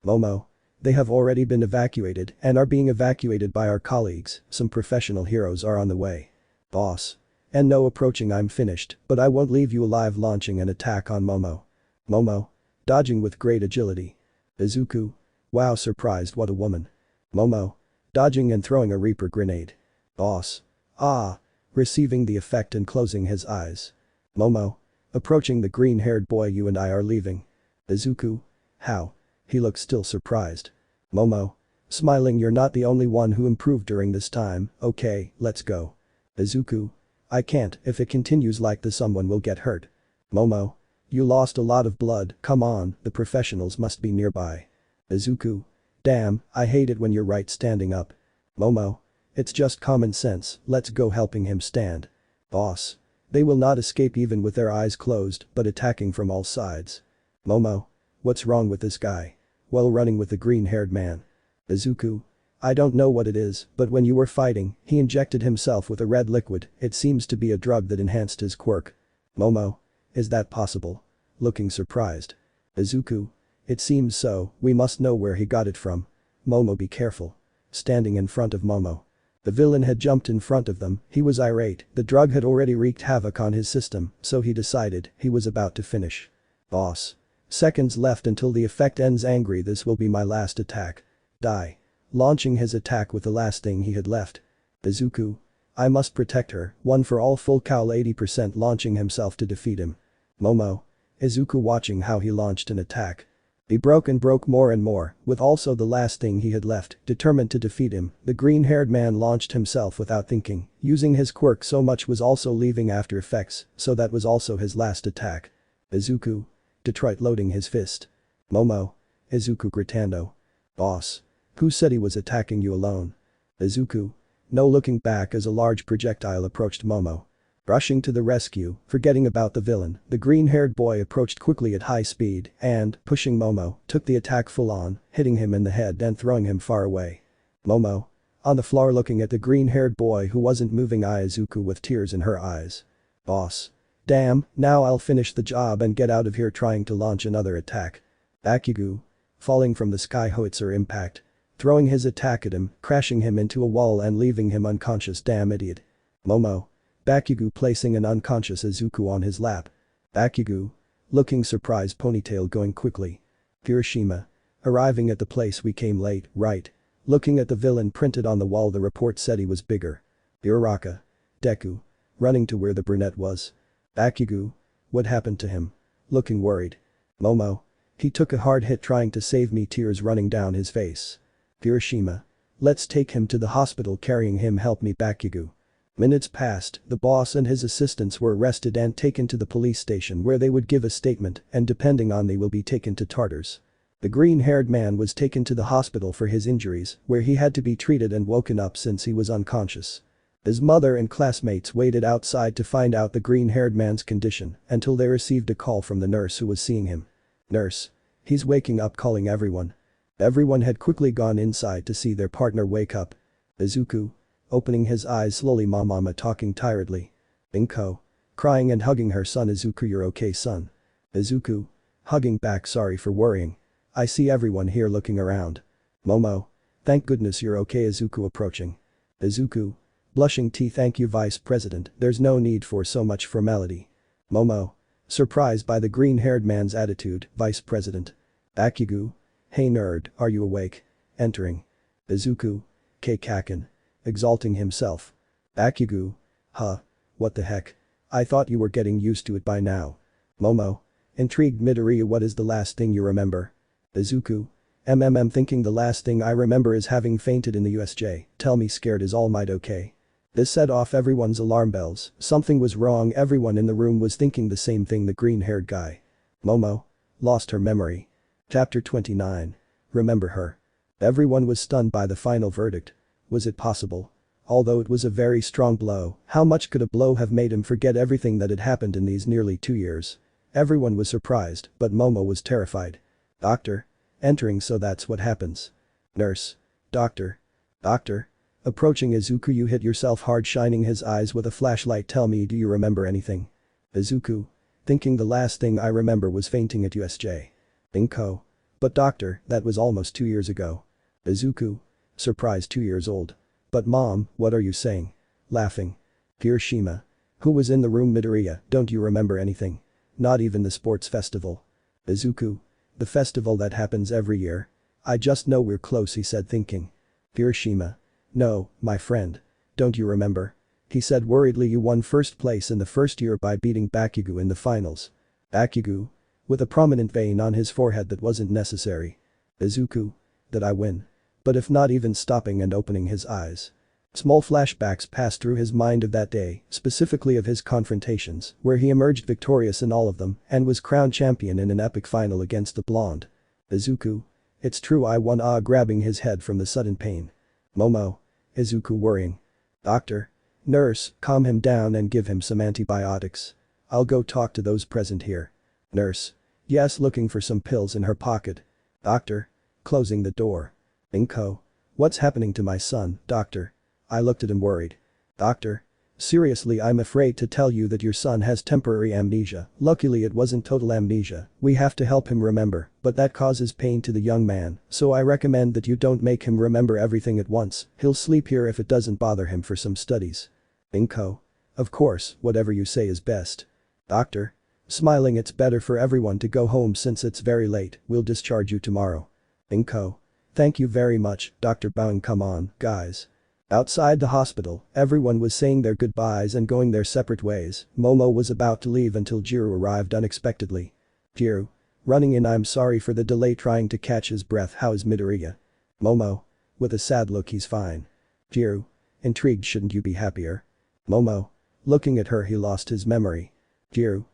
S1: Momo. They have already been evacuated and are being evacuated by our colleagues, some professional heroes are on the way. Boss. And no approaching I'm finished, but I won't leave you alive launching an attack on Momo. Momo. Dodging with great agility. Izuku. Wow surprised what a woman. Momo. Dodging and throwing a Reaper grenade. Boss. Ah. Receiving the effect and closing his eyes. Momo. Approaching the green-haired boy you and I are leaving. Izuku. How? He looks still surprised. Momo. Smiling you're not the only one who improved during this time, okay, let's go. Izuku. I can't, if it continues like this someone will get hurt. Momo. You lost a lot of blood, come on, the professionals must be nearby. Izuku. Damn, I hate it when you're right standing up. Momo. It's just common sense, let's go helping him stand. Boss. They will not escape even with their eyes closed, but attacking from all sides. Momo. What's wrong with this guy? Well running with the green-haired man. Izuku. I don't know what it is, but when you were fighting, he injected himself with a red liquid, it seems to be a drug that enhanced his quirk. Momo. Is that possible? Looking surprised. Izuku. It seems so, we must know where he got it from. Momo be careful. Standing in front of Momo. The villain had jumped in front of them, he was irate, the drug had already wreaked havoc on his system, so he decided he was about to finish. Boss. Seconds left until the effect ends angry this will be my last attack. Die. Launching his attack with the last thing he had left. Izuku. I must protect her, one for all full cowl 80% launching himself to defeat him. Momo. Izuku watching how he launched an attack. He broke and broke more and more, with also the last thing he had left, determined to defeat him, the green-haired man launched himself without thinking, using his quirk so much was also leaving after effects, so that was also his last attack. Izuku. Detroit loading his fist. Momo. Izuku gritando. Boss. Who said he was attacking you alone? Izuku. No, looking back as a large projectile approached Momo. Rushing to the rescue, forgetting about the villain, the green-haired boy approached quickly at high speed and, pushing Momo, took the attack full on, hitting him in the head and throwing him far away. Momo. On the floor looking at the green-haired boy who wasn't moving, Izuku with tears in her eyes. Boss. Damn, now I'll finish the job and get out of here, trying to launch another attack. Bakugu. Falling from the sky, howitzer impact. Throwing his attack at him, crashing him into a wall and leaving him unconscious. Damn idiot. Momo. Bakugu placing an unconscious Izuku on his lap. Bakugu. Looking surprised, ponytail going quickly. Hiroshima. Arriving at the place we came late, right. Looking at the villain printed on the wall, the report said he was bigger. Uraraka. Deku. Running to where the brunette was. Bakugu. What happened to him? Looking worried. Momo. He took a hard hit trying to save me, tears running down his face. Hiroshima. Let's take him to the hospital, carrying him, help me. Bakugu. Minutes passed, the boss and his assistants were arrested and taken to the police station where they would give a statement and depending on they will be taken to Tartars. The green-haired man was taken to the hospital for his injuries where he had to be treated and woken up since he was unconscious. His mother and classmates waited outside to find out the green-haired man's condition until they received a call from the nurse who was seeing him. Nurse. He's waking up, calling everyone. Everyone had quickly gone inside to see their partner wake up. Izuku. Opening his eyes slowly, Mama talking tiredly. Inko. Crying and hugging her son. Izuku, you're okay, son. Izuku. Hugging back, sorry for worrying. I see everyone here looking around. Momo. Thank goodness you're okay. Izuku approaching. Izuku. Blushing thank you, Vice President, there's no need for so much formality. Momo. Surprised by the green-haired man's attitude, Vice President. Bakugu. Hey nerd, are you awake? Entering. Izuku. Kaken. Exalting himself. Bakugu. Huh. What the heck? I thought you were getting used to it by now. Momo. Intrigued, Midoriya, what is the last thing you remember? Izuku. Thinking the last thing I remember is having fainted in the USJ, tell me, scared, is Almight okay? This set off everyone's alarm bells, something was wrong, everyone in the room was thinking the same thing. The green-haired guy. Momo. Lost her memory. Chapter 29. Remember her. Everyone was stunned by the final verdict. Was it possible? Although it was a very strong blow, how much could a blow have made him forget everything that had happened in these nearly 2 years? Everyone was surprised, but Momo was terrified. Doctor. Entering, so that's what happens. Nurse. Doctor. Doctor. Approaching Izuku, you hit yourself hard, shining his eyes with a flashlight, tell me, do you remember anything? Izuku. Thinking the last thing I remember was fainting at USJ. Inko. But doctor, that was almost 2 years ago. Izuku. Surprised, 2 years old. But mom, what are you saying? Laughing. Hiroshima. Who was in the room? Midoriya, don't you remember anything? Not even the sports festival. Izuku. The festival that happens every year. I just know we're close, he said, thinking. Hiroshima. No, my friend. Don't you remember? He said worriedly, you won first place in the first year by beating Bakugu in the finals. Bakugu. With a prominent vein on his forehead that wasn't necessary. Izuku. Did I win? But if not, even stopping and opening his eyes. Small flashbacks passed through his mind of that day, specifically of his confrontations, where he emerged victorious in all of them and was crowned champion in an epic final against the blonde. Izuku. It's true, I won, grabbing his head from the sudden pain. Momo. Izuku worrying. Doctor. Nurse, calm him down and give him some antibiotics. I'll go talk to those present here. Nurse. Yes, looking for some pills in her pocket. Doctor. Closing the door. Inko. What's happening to my son, doctor? I looked at him worried. Doctor. Seriously, I'm afraid to tell you that your son has temporary amnesia. Luckily it wasn't total amnesia, we have to help him remember, but that causes pain to the young man, so I recommend that you don't make him remember everything at once, he'll sleep here if it doesn't bother him for some studies. Inko. Of course, whatever you say is best. Doctor. Smiling, it's better for everyone to go home since it's very late, we'll discharge you tomorrow. Inko. Thank you very much, Dr. Bowing, come on, guys. Outside the hospital, everyone was saying their goodbyes and going their separate ways. Momo was about to leave until Jiro arrived unexpectedly. Jiro. Running in, I'm sorry for the delay, trying to catch his breath. How is Midoriya? Momo. With a sad look, he's fine. Jiru. Intrigued, shouldn't you be happier? Momo. Looking at her, he lost his memory. Jiru.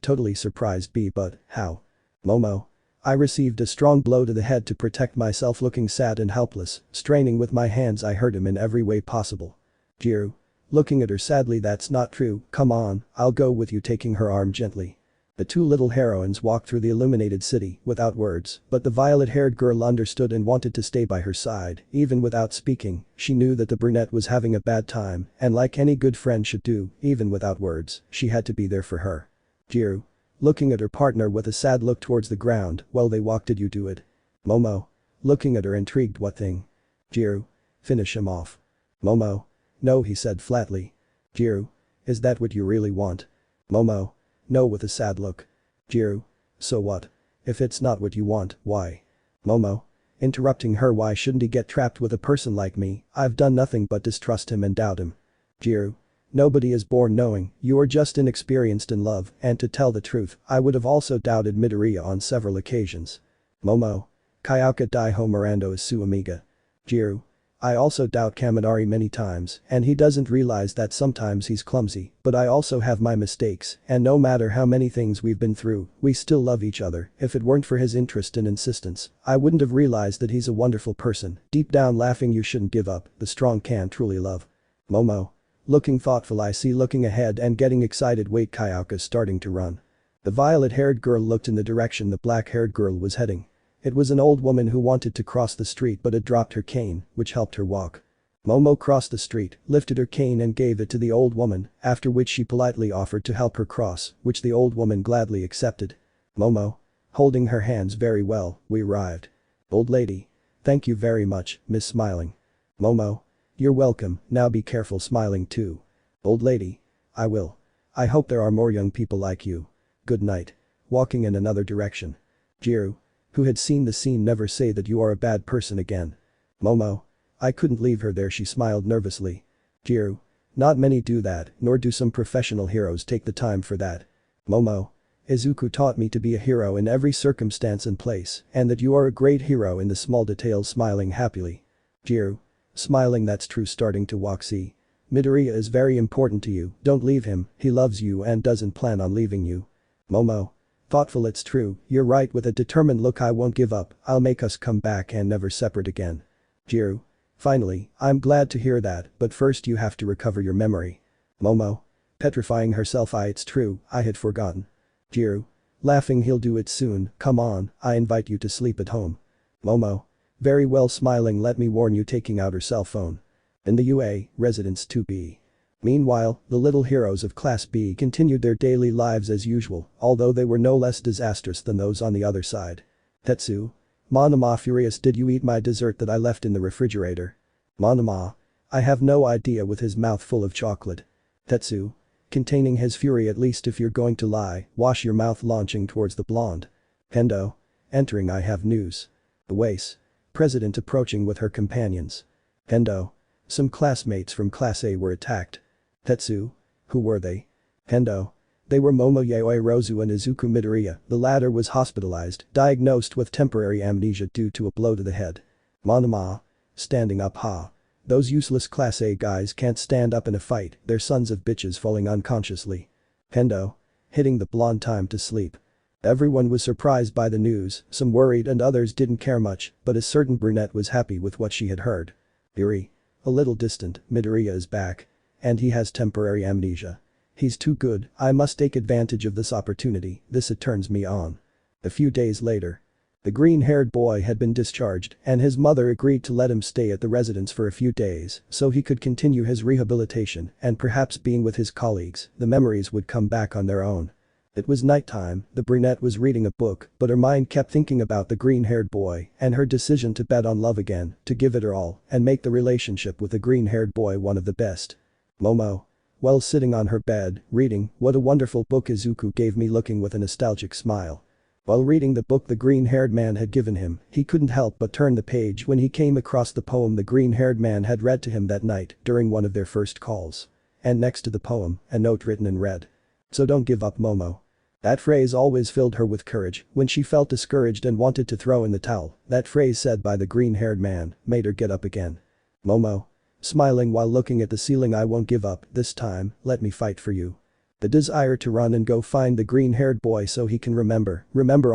S1: Totally surprised B, but how? Momo. I received a strong blow to the head to protect myself, looking sad and helpless, straining with my hands. I hurt him in every way possible. Jiru. Looking at her sadly, that's not true, come on, I'll go with you, taking her arm gently. The two little heroines walked through the illuminated city without words, but the violet-haired girl understood and wanted to stay by her side. Even without speaking, she knew that the brunette was having a bad time, and like any good friend should do, even without words, she had to be there for her. Jiru. Looking at her partner with a sad look towards the ground, while they walked. Did you do it? Momo. Looking at her, intrigued. What thing? Jiru. Finish him off. Momo. No, he said flatly. Jiru. Is that what you really want? Momo. No, with a sad look. Jiru. So what? If it's not what you want, why? Momo. Interrupting her, why shouldn't he get trapped with a person like me? I've done nothing but distrust him and doubt him. Jiru. Nobody is born knowing, you are just inexperienced in love, and to tell the truth, I would have also doubted Midoriya on several occasions. Momo. Kayaka Daiho Mirando is su amiga. Jiru. I also doubt Kaminari many times, and he doesn't realize that sometimes he's clumsy, but I also have my mistakes, and no matter how many things we've been through, we still love each other. If it weren't for his interest and insistence, I wouldn't have realized that he's a wonderful person. Deep down laughing, you shouldn't give up, the strong can truly love. Momo. Looking thoughtful, I see, looking ahead and getting excited. Wait, Kayaka's starting to run. The violet-haired girl looked in the direction the black-haired girl was heading. It was an old woman who wanted to cross the street but had dropped her cane, which helped her walk. Momo crossed the street, lifted her cane and gave it to the old woman, after which she politely offered to help her cross, which the old woman gladly accepted. Momo. Holding her hands, very well, we arrived. Old lady. Thank you very much, miss, smiling. Momo. You're welcome, now be careful, smiling too. Old lady. I will. I hope there are more young people like you. Good night. Walking in another direction. Jiru. Who had seen the scene, never say that you are a bad person again. Momo. I couldn't leave her there, she smiled nervously. Jiru. Not many do that, nor do some professional heroes take the time for that. Momo. Izuku taught me to be a hero in every circumstance and place, and that you are a great hero in the small details, smiling happily. Jiru. Smiling, that's true, starting to walk. See. Midoriya is very important to you, don't leave him, he loves you and doesn't plan on leaving you. Momo. Thoughtful, it's true, you're right, with a determined look. I won't give up, I'll make us come back and never separate again. Jiru. Finally, I'm glad to hear that, but first you have to recover your memory. Momo. Petrifying herself, it's true, I had forgotten. Jiru. Laughing, he'll do it soon, come on, I invite you to sleep at home. Momo. Very well, smiling, let me warn you, taking out her cell phone. In the UA, Residence 2B. Meanwhile, the little heroes of Class B continued their daily lives as usual, although they were no less disastrous than those on the other side. Tetsu. Monoma furious, did you eat my dessert that I left in the refrigerator? Monoma. I have no idea, with his mouth full of chocolate. Tetsu. Containing his fury, at least if you're going to lie, wash your mouth, launching towards the blonde. Hendo. Entering, I have news. The Wace. President approaching with her companions. Hendo. Some classmates from Class A were attacked. Tetsu. Who were they? Hendo. They were Momo Yaoyorozu and Izuku Midoriya. The latter was hospitalized, diagnosed with temporary amnesia due to a blow to the head. Monoma. Standing up, ha. Those useless Class A guys can't stand up in a fight, they're sons of bitches, falling unconsciously. Hendo. Hitting the blonde, time to sleep. Everyone was surprised by the news, some worried and others didn't care much, but a certain brunette was happy with what she had heard. Yuri. A little distant, Midoriya is back. And he has temporary amnesia. He's too good, I must take advantage of this opportunity, this it turns me on. A few days later. The green-haired boy had been discharged, and his mother agreed to let him stay at the residence for a few days so he could continue his rehabilitation, and perhaps being with his colleagues, the memories would come back on their own. It was nighttime, the brunette was reading a book, but her mind kept thinking about the green-haired boy and her decision to bet on love again, to give it her all, and make the relationship with the green-haired boy one of the best. Momo. While sitting on her bed, reading, what a wonderful book Izuku gave me, looking with a nostalgic smile. While reading the book the green-haired man had given him, he couldn't help but turn the page when he came across the poem the green-haired man had read to him that night during one of their first calls. And next to the poem, a note written in red. So don't give up, Momo. That phrase always filled her with courage when she felt discouraged and wanted to throw in the towel. That phrase said by the green-haired man made her get up again. Momo. Smiling while looking at the ceiling, I won't give up, this time, let me fight for you. The desire to run and go find the green-haired boy so he can remember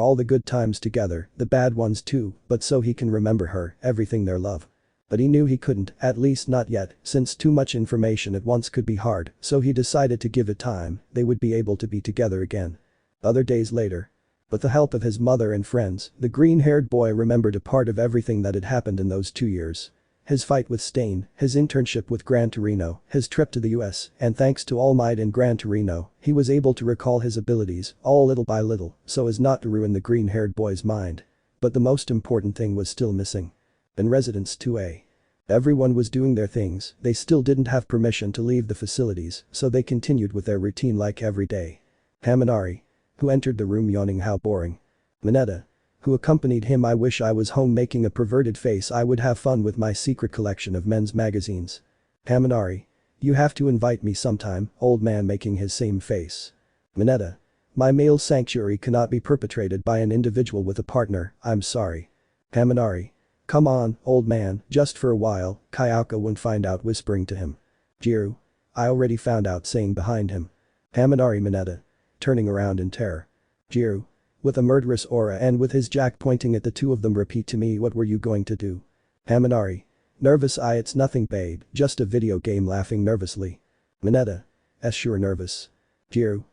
S1: all the good times together, the bad ones too, but so he can remember her, everything their love. But he knew he couldn't, at least not yet, since too much information at once could be hard, so he decided to give it time, they would be able to be together again. Other days later. With the help of his mother and friends, the green-haired boy remembered a part of everything that had happened in those 2 years. His fight with Stain, his internship with Gran Torino, his trip to the US, and thanks to Almight and Gran Torino, he was able to recall his abilities, all little by little, so as not to ruin the green-haired boy's mind. But the most important thing was still missing. In Residence 2A. Everyone was doing their things, they still didn't have permission to leave the facilities, so they continued with their routine like every day. Haminari. Who entered the room yawning, how boring. Mineta. Who accompanied him, I wish I was home making a perverted face, I would have fun with my secret collection of men's magazines. Haminari. You have to invite me sometime, old man making his same face. Mineta. My male sanctuary cannot be perpetrated by an individual with a partner, I'm sorry. Haminari. Come on, old man, just for a while, Kayako won't find out, whispering to him. Jiru. I already found out, saying behind him. Haminari. Mineta. Turning around in terror. Jiru. With a murderous aura and with his jack pointing at the two of them, repeat to me, what were you going to do? Haminari. Nervous, it's nothing babe, just a video game, laughing nervously. Mineta. Sure nervous. Jiru.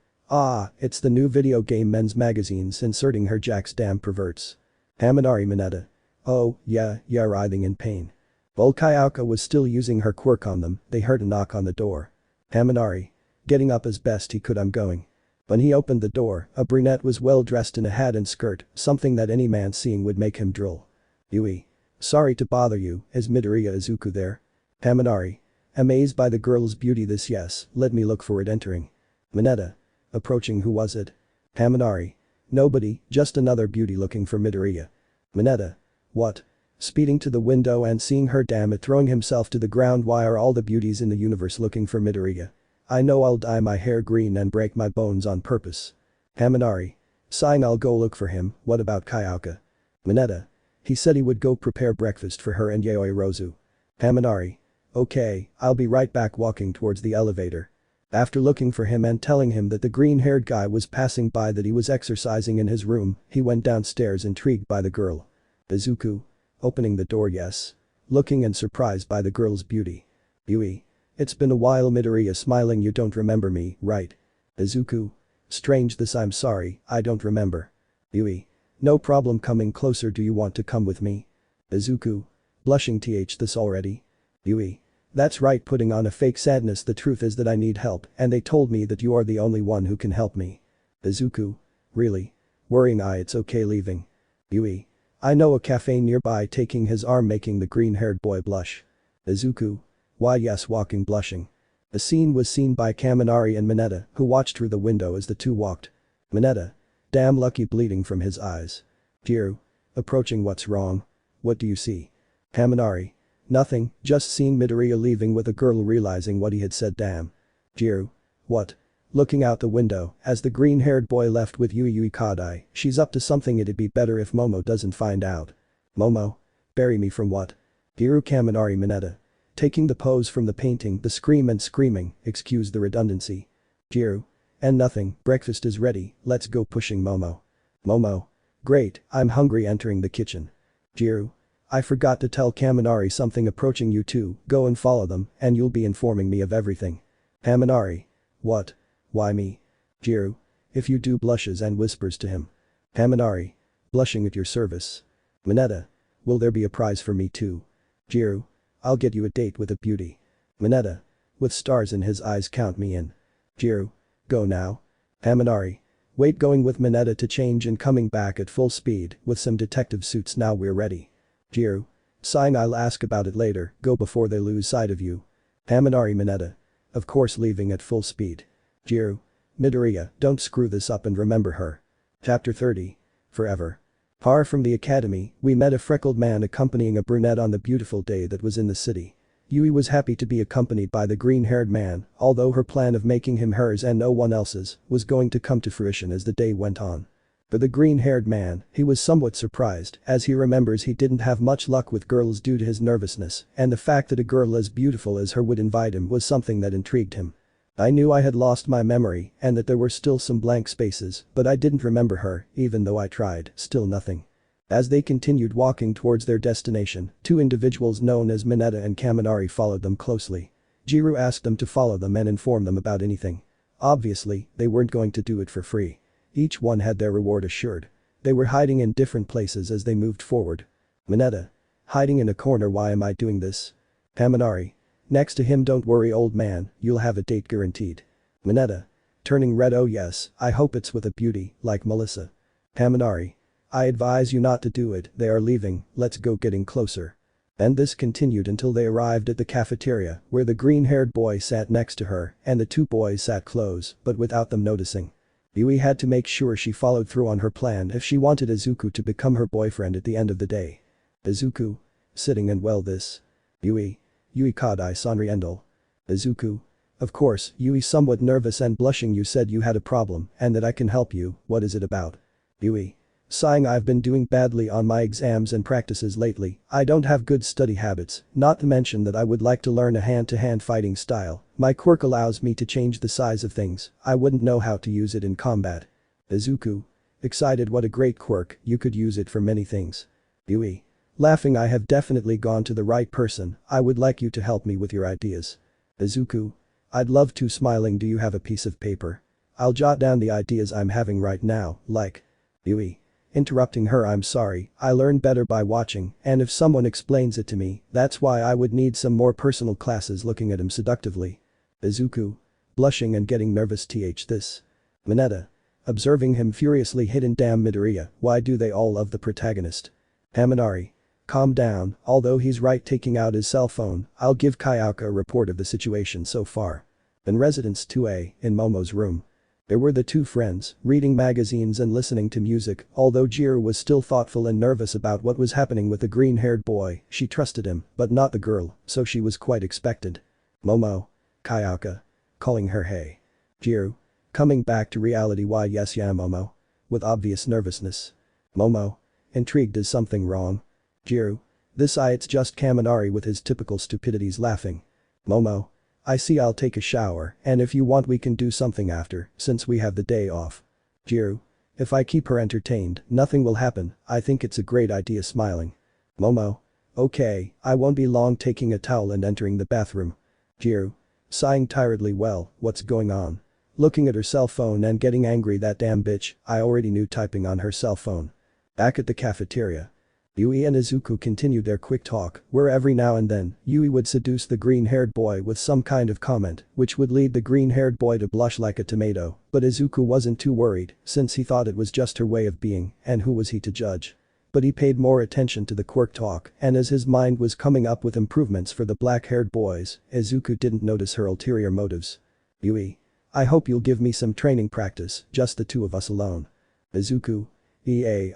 S1: It's the new video game men's magazines, inserting her jacks, damn perverts. Haminari. Mineta. Oh, yeah, writhing in pain. While Kayako was still using her quirk on them, they heard a knock on the door. Haminari. Getting up as best he could, I'm going. When he opened the door, a brunette was well dressed in a hat and skirt, something that any man seeing would make him drool. Yui. Sorry to bother you, is Midoriya Izuku there? Haminari. Amazed by the girl's beauty, this yes, let me look for it, entering. Mineta. Approaching, who was it? Haminari. Nobody, just another beauty looking for Midoriya. Mineta. What? Speeding to the window and seeing her, damn it, throwing himself to the ground, why are all the beauties in the universe looking for Midoriya? I know I'll dye my hair green and break my bones on purpose. Haminari. Sighing, I'll go look for him, what about Kayaka? Mineta. He said he would go prepare breakfast for her and Yaoyorozu. Haminari. Okay, I'll be right back, walking towards the elevator. After looking for him and telling him that the green-haired guy was passing by, that he was exercising in his room, he went downstairs, intrigued by the girl. Izuku. Opening the door, yes. Looking and surprised by the girl's beauty. Yui. It's been a while, Midoriya, smiling, you don't remember me, right? Izuku. Strange this, I'm sorry, I don't remember. Yui. No problem, coming closer, do you want to come with me? Izuku. Blushing, this already? Yui. That's right, putting on a fake sadness, the truth is that I need help and they told me that you are the only one who can help me. Izuku. Really? Worrying, it's okay, leaving. Yui. I know a cafe nearby, taking his arm, making the green-haired boy blush. Izuku. Why yes, walking blushing. The scene was seen by Kaminari and Mineta, who watched through the window as the two walked. Mineta. Damn lucky, bleeding from his eyes. Jiru. Approaching, what's wrong? What do you see? Kaminari. Nothing, just seen Midoriya leaving with a girl, realizing what he had said, damn. Jiru. What? Looking out the window, as the green-haired boy left with Yui Kadai, she's up to something, it'd be better if Momo doesn't find out. Momo. Bury me from what? Jiru. Kaminari. Mineta. Taking the pose from the painting, the scream and screaming, excuse the redundancy. Jiru. And nothing, breakfast is ready, let's go, pushing Momo. Momo. Great, I'm hungry, entering the kitchen. Jiru. I forgot to tell Kaminari something, approaching, you two, go and follow them, and you'll be informing me of everything. Kaminari. What? Why me? Jiru. If you do, blushes and whispers to him. Kaminari. Blushing at your service. Mineta. Will there be a prize for me too? Jiru. I'll get you a date with a beauty. Mineta. With stars in his eyes, count me in. Jiru. Go now. Kaminari. Wait, going with Mineta to change and coming back at full speed with some detective suits, now we're ready. Jiru. Sighing, I'll ask about it later, go before they lose sight of you. Kaminari. Mineta. Of course, leaving at full speed. Jiru. Midoriya, don't screw this up and remember her. Chapter 30. Forever. Far from the academy, we met a freckled man accompanying a brunette on the beautiful day that was in the city. Yui was happy to be accompanied by the green-haired man, although her plan of making him hers and no one else's was going to come to fruition as the day went on. For the green-haired man, he was somewhat surprised as he remembers he didn't have much luck with girls due to his nervousness, and the fact that a girl as beautiful as her would invite him was something that intrigued him. I knew I had lost my memory and that there were still some blank spaces, but I didn't remember her, even though I tried, still nothing. As they continued walking towards their destination, two individuals known as Mineta and Kaminari followed them closely. Jiro asked them to follow them and inform them about anything. Obviously, they weren't going to do it for free. Each one had their reward assured. They were hiding in different places as they moved forward. Mineta. Hiding in a corner, why am I doing this? Kaminari. Next to him, don't worry old man, you'll have a date guaranteed. Mineta. Turning red, oh yes, I hope it's with a beauty, like Melissa. Kaminari. I advise you not to do it, they are leaving, let's go getting closer. And this continued until they arrived at the cafeteria, where the green-haired boy sat next to her, and the two boys sat close, but without them noticing. Yui had to make sure she followed through on her plan if she wanted Izuku to become her boyfriend at the end of the day. Izuku. Sitting and well this. Yui. Yui Kadai Sanriendel. Izuku. Of course, Yui somewhat nervous and blushing, you said you had a problem and that I can help you, what is it about? Yui. Sighing, I've been doing badly on my exams and practices lately, I don't have good study habits, not to mention that I would like to learn a hand-to-hand fighting style, my quirk allows me to change the size of things, I wouldn't know how to use it in combat. Izuku. Excited, what a great quirk, you could use it for many things. Yui. Laughing, I have definitely gone to the right person, I would like you to help me with your ideas. Izuku. I'd love to, smiling, do you have a piece of paper? I'll jot down the ideas I'm having right now, like. Yui. Interrupting her, I'm sorry, I learn better by watching, and if someone explains it to me, that's why I would need some more personal classes. Looking at him seductively. Izuku. Blushing and getting nervous, this. Mineta. Observing him furiously, hidden, damn Midoriya, why do they all love the protagonist? Kaminari. Calm down, although he's right, taking out his cell phone, I'll give Kayaka a report of the situation so far. In Residence 2A, in Momo's room. There were the two friends, reading magazines and listening to music, although Jiro was still thoughtful and nervous about what was happening with the green-haired boy, she trusted him, but not the girl, so she was quite expectant. Momo. Kayaka. Calling her hey. Jiro. Coming back to reality, why yes yeah Momo. With obvious nervousness. Momo. Intrigued, is something wrong? Jiro. This it's just Kaminari with his typical stupidities, laughing. Momo. I see, I'll take a shower, and if you want we can do something after, since we have the day off. Jiro. If I keep her entertained, nothing will happen, I think it's a great idea, smiling. Momo. Okay, I won't be long, taking a towel and entering the bathroom. Jiro. Sighing tiredly, well, what's going on? Looking at her cell phone and getting angry, that damn bitch, I already knew, typing on her cell phone. Back at the cafeteria. Yui and Izuku continued their quick talk, where every now and then, Yui would seduce the green-haired boy with some kind of comment, which would lead the green-haired boy to blush like a tomato, but Izuku wasn't too worried, since he thought it was just her way of being, and who was he to judge? But he paid more attention to the quirk talk, and as his mind was coming up with improvements for the black-haired boys, Izuku didn't notice her ulterior motives. Yui. I hope you'll give me some training practice, just the two of us alone. Izuku.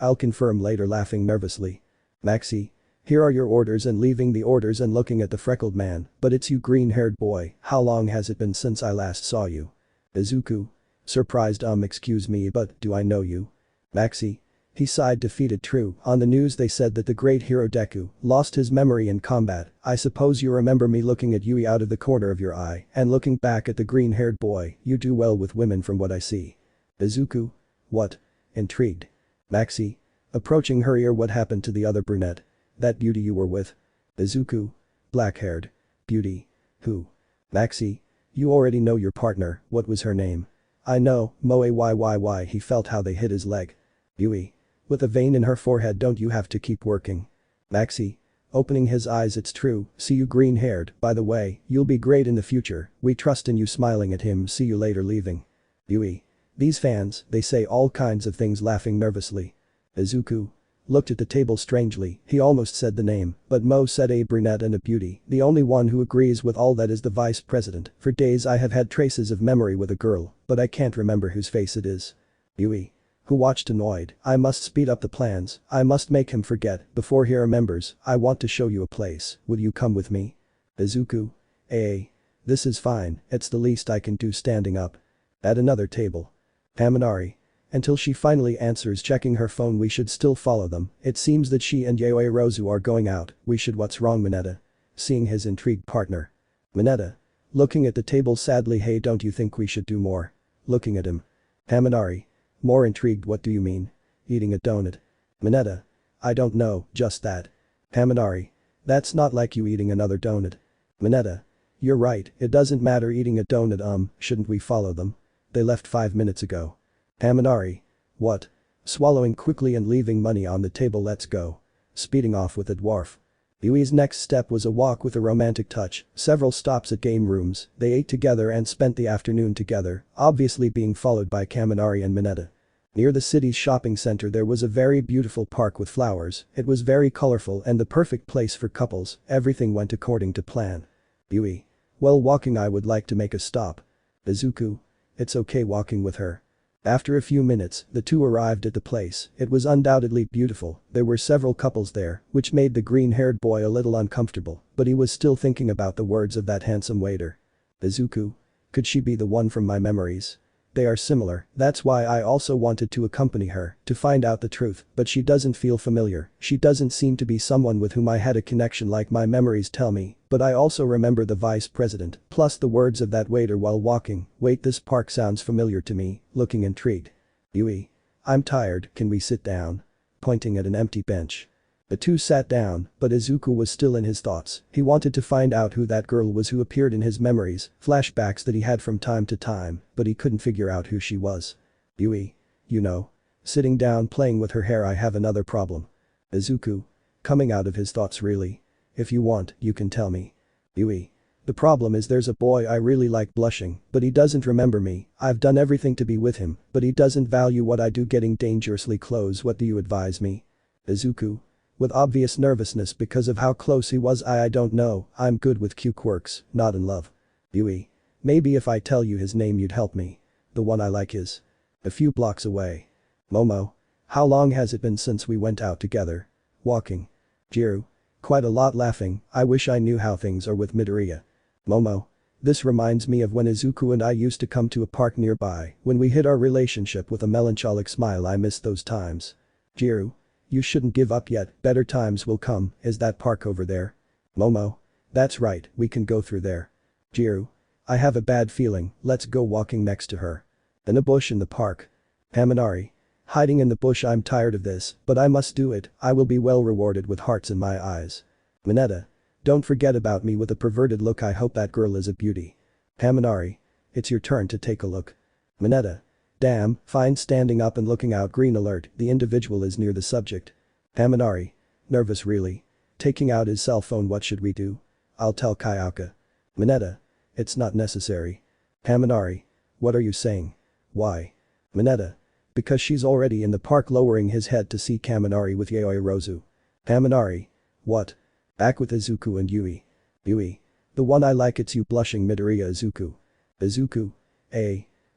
S1: I'll confirm later, laughing nervously. Maxi. Here are your orders, and leaving the orders and looking at the freckled man, but it's you, green-haired boy, how long has it been since I last saw you? Izuku. Surprised, excuse me, but do I know you? Maxi. He sighed, defeated. True, on the news they said that the great hero Deku lost his memory in combat, I suppose you remember me. Looking at Yui out of the corner of your eye and looking back at the green-haired boy, you do well with women from what I see. Izuku. What? Intrigued. Maxi. Approaching her ear, what happened to the other brunette? That beauty you were with? Izuku. Black-haired. Beauty. Who? Maxi. You already know your partner, what was her name? I know, Moe. He felt how they hit his leg. Yui. With a vein in her forehead, don't you have to keep working? Maxi. Opening his eyes, it's true, see you, green-haired, by the way, you'll be great in the future, we trust in you. Smiling at him, see you later, leaving. Yui. These fans, they say all kinds of things, laughing nervously. Izuku. Looked at the table strangely, he almost said the name, but Mo said a brunette and a beauty, the only one who agrees with all that is the vice president. For days I have had traces of memory with a girl, but I can't remember whose face it is. Yui. Who watched annoyed, I must speed up the plans, I must make him forget, before he remembers, I want to show you a place, will you come with me? Izuku. This is fine, it's the least I can do standing up. At another table. Kaminari. Until she finally answers checking her phone, we should still follow them, it seems that she and Yaoyorozu are going out, we should. What's wrong, Mineta? Seeing his intrigued partner. Mineta. Looking at the table sadly, hey, don't you think we should do more? Looking at him. Kaminari. More intrigued, what do you mean? Eating a donut. Mineta. I don't know, just that. Kaminari. That's not like you eating another donut. Mineta. You're right, it doesn't matter eating a donut. Shouldn't we follow them? They left 5 minutes ago. Kaminari. What? Swallowing quickly and leaving money on the table, let's go. Speeding off with the dwarf. Yui's next step was a walk with a romantic touch, several stops at game rooms, they ate together and spent the afternoon together, obviously being followed by Kaminari and Mineta. Near the city's shopping center there was a very beautiful park with flowers, it was very colorful and the perfect place for couples, everything went according to plan. Yui. Well, walking, I would like to make a stop. Izuku. It's okay walking with her. After a few minutes, the two arrived at the place, it was undoubtedly beautiful, there were several couples there, which made the green-haired boy a little uncomfortable, but he was still thinking about the words of that handsome waiter. Izuku. Could she be the one from my memories? They are similar, that's why I also wanted to accompany her, to find out the truth, but she doesn't feel familiar, she doesn't seem to be someone with whom I had a connection like my memories tell me, but I also remember the vice president, plus the words of that waiter while walking, wait, this park sounds familiar to me, looking intrigued. Yui. I'm tired, can we sit down? Pointing at an empty bench. The two sat down, but Izuku was still in his thoughts, he wanted to find out who that girl was who appeared in his memories, flashbacks that he had from time to time, but he couldn't figure out who she was. Yui. You know. Sitting down playing with her hair, I have another problem. Izuku. Coming out of his thoughts, really? If you want, you can tell me. Yui. The problem is there's a boy I really like blushing, but he doesn't remember me, I've done everything to be with him, but he doesn't value what I do, getting dangerously close, what do you advise me? Izuku. With obvious nervousness because of how close he was, I don't know, I'm good with Quirks, not in love. Yui. Maybe if I tell you his name you'd help me. The one I like is a few blocks away. Momo. How long has it been since we went out together? Walking. Jiru. Quite a lot, laughing, I wish I knew how things are with Midoriya. Momo. This reminds me of when Izuku and I used to come to a park nearby, when we hid our relationship with a melancholic smile, I miss those times. Jiru. You shouldn't give up yet, better times will come, is that park over there? Momo. That's right, we can go through there. Jiru. I have a bad feeling, let's go walking next to her. In a bush in the park. Kaminari. Hiding in the bush, I'm tired of this, but I must do it, I will be well rewarded with hearts in my eyes. Mineta. Don't forget about me with a perverted look, I hope that girl is a beauty. Kaminari. It's your turn to take a look. Mineta. Damn, fine, standing up and looking out, green alert, the individual is near the subject. Kaminari. Nervous, really? Taking out his cell phone, what should we do? I'll tell Kayaka. Mineta. It's not necessary. Kaminari. What are you saying? Why? Mineta. Because she's already in the park, lowering his head to see Kaminari with Yaoyorozu. Kaminari. What? Back with Izuku and Yui. Yui. The one I like, it's you, blushing, Midoriya. Izuku. Izuku.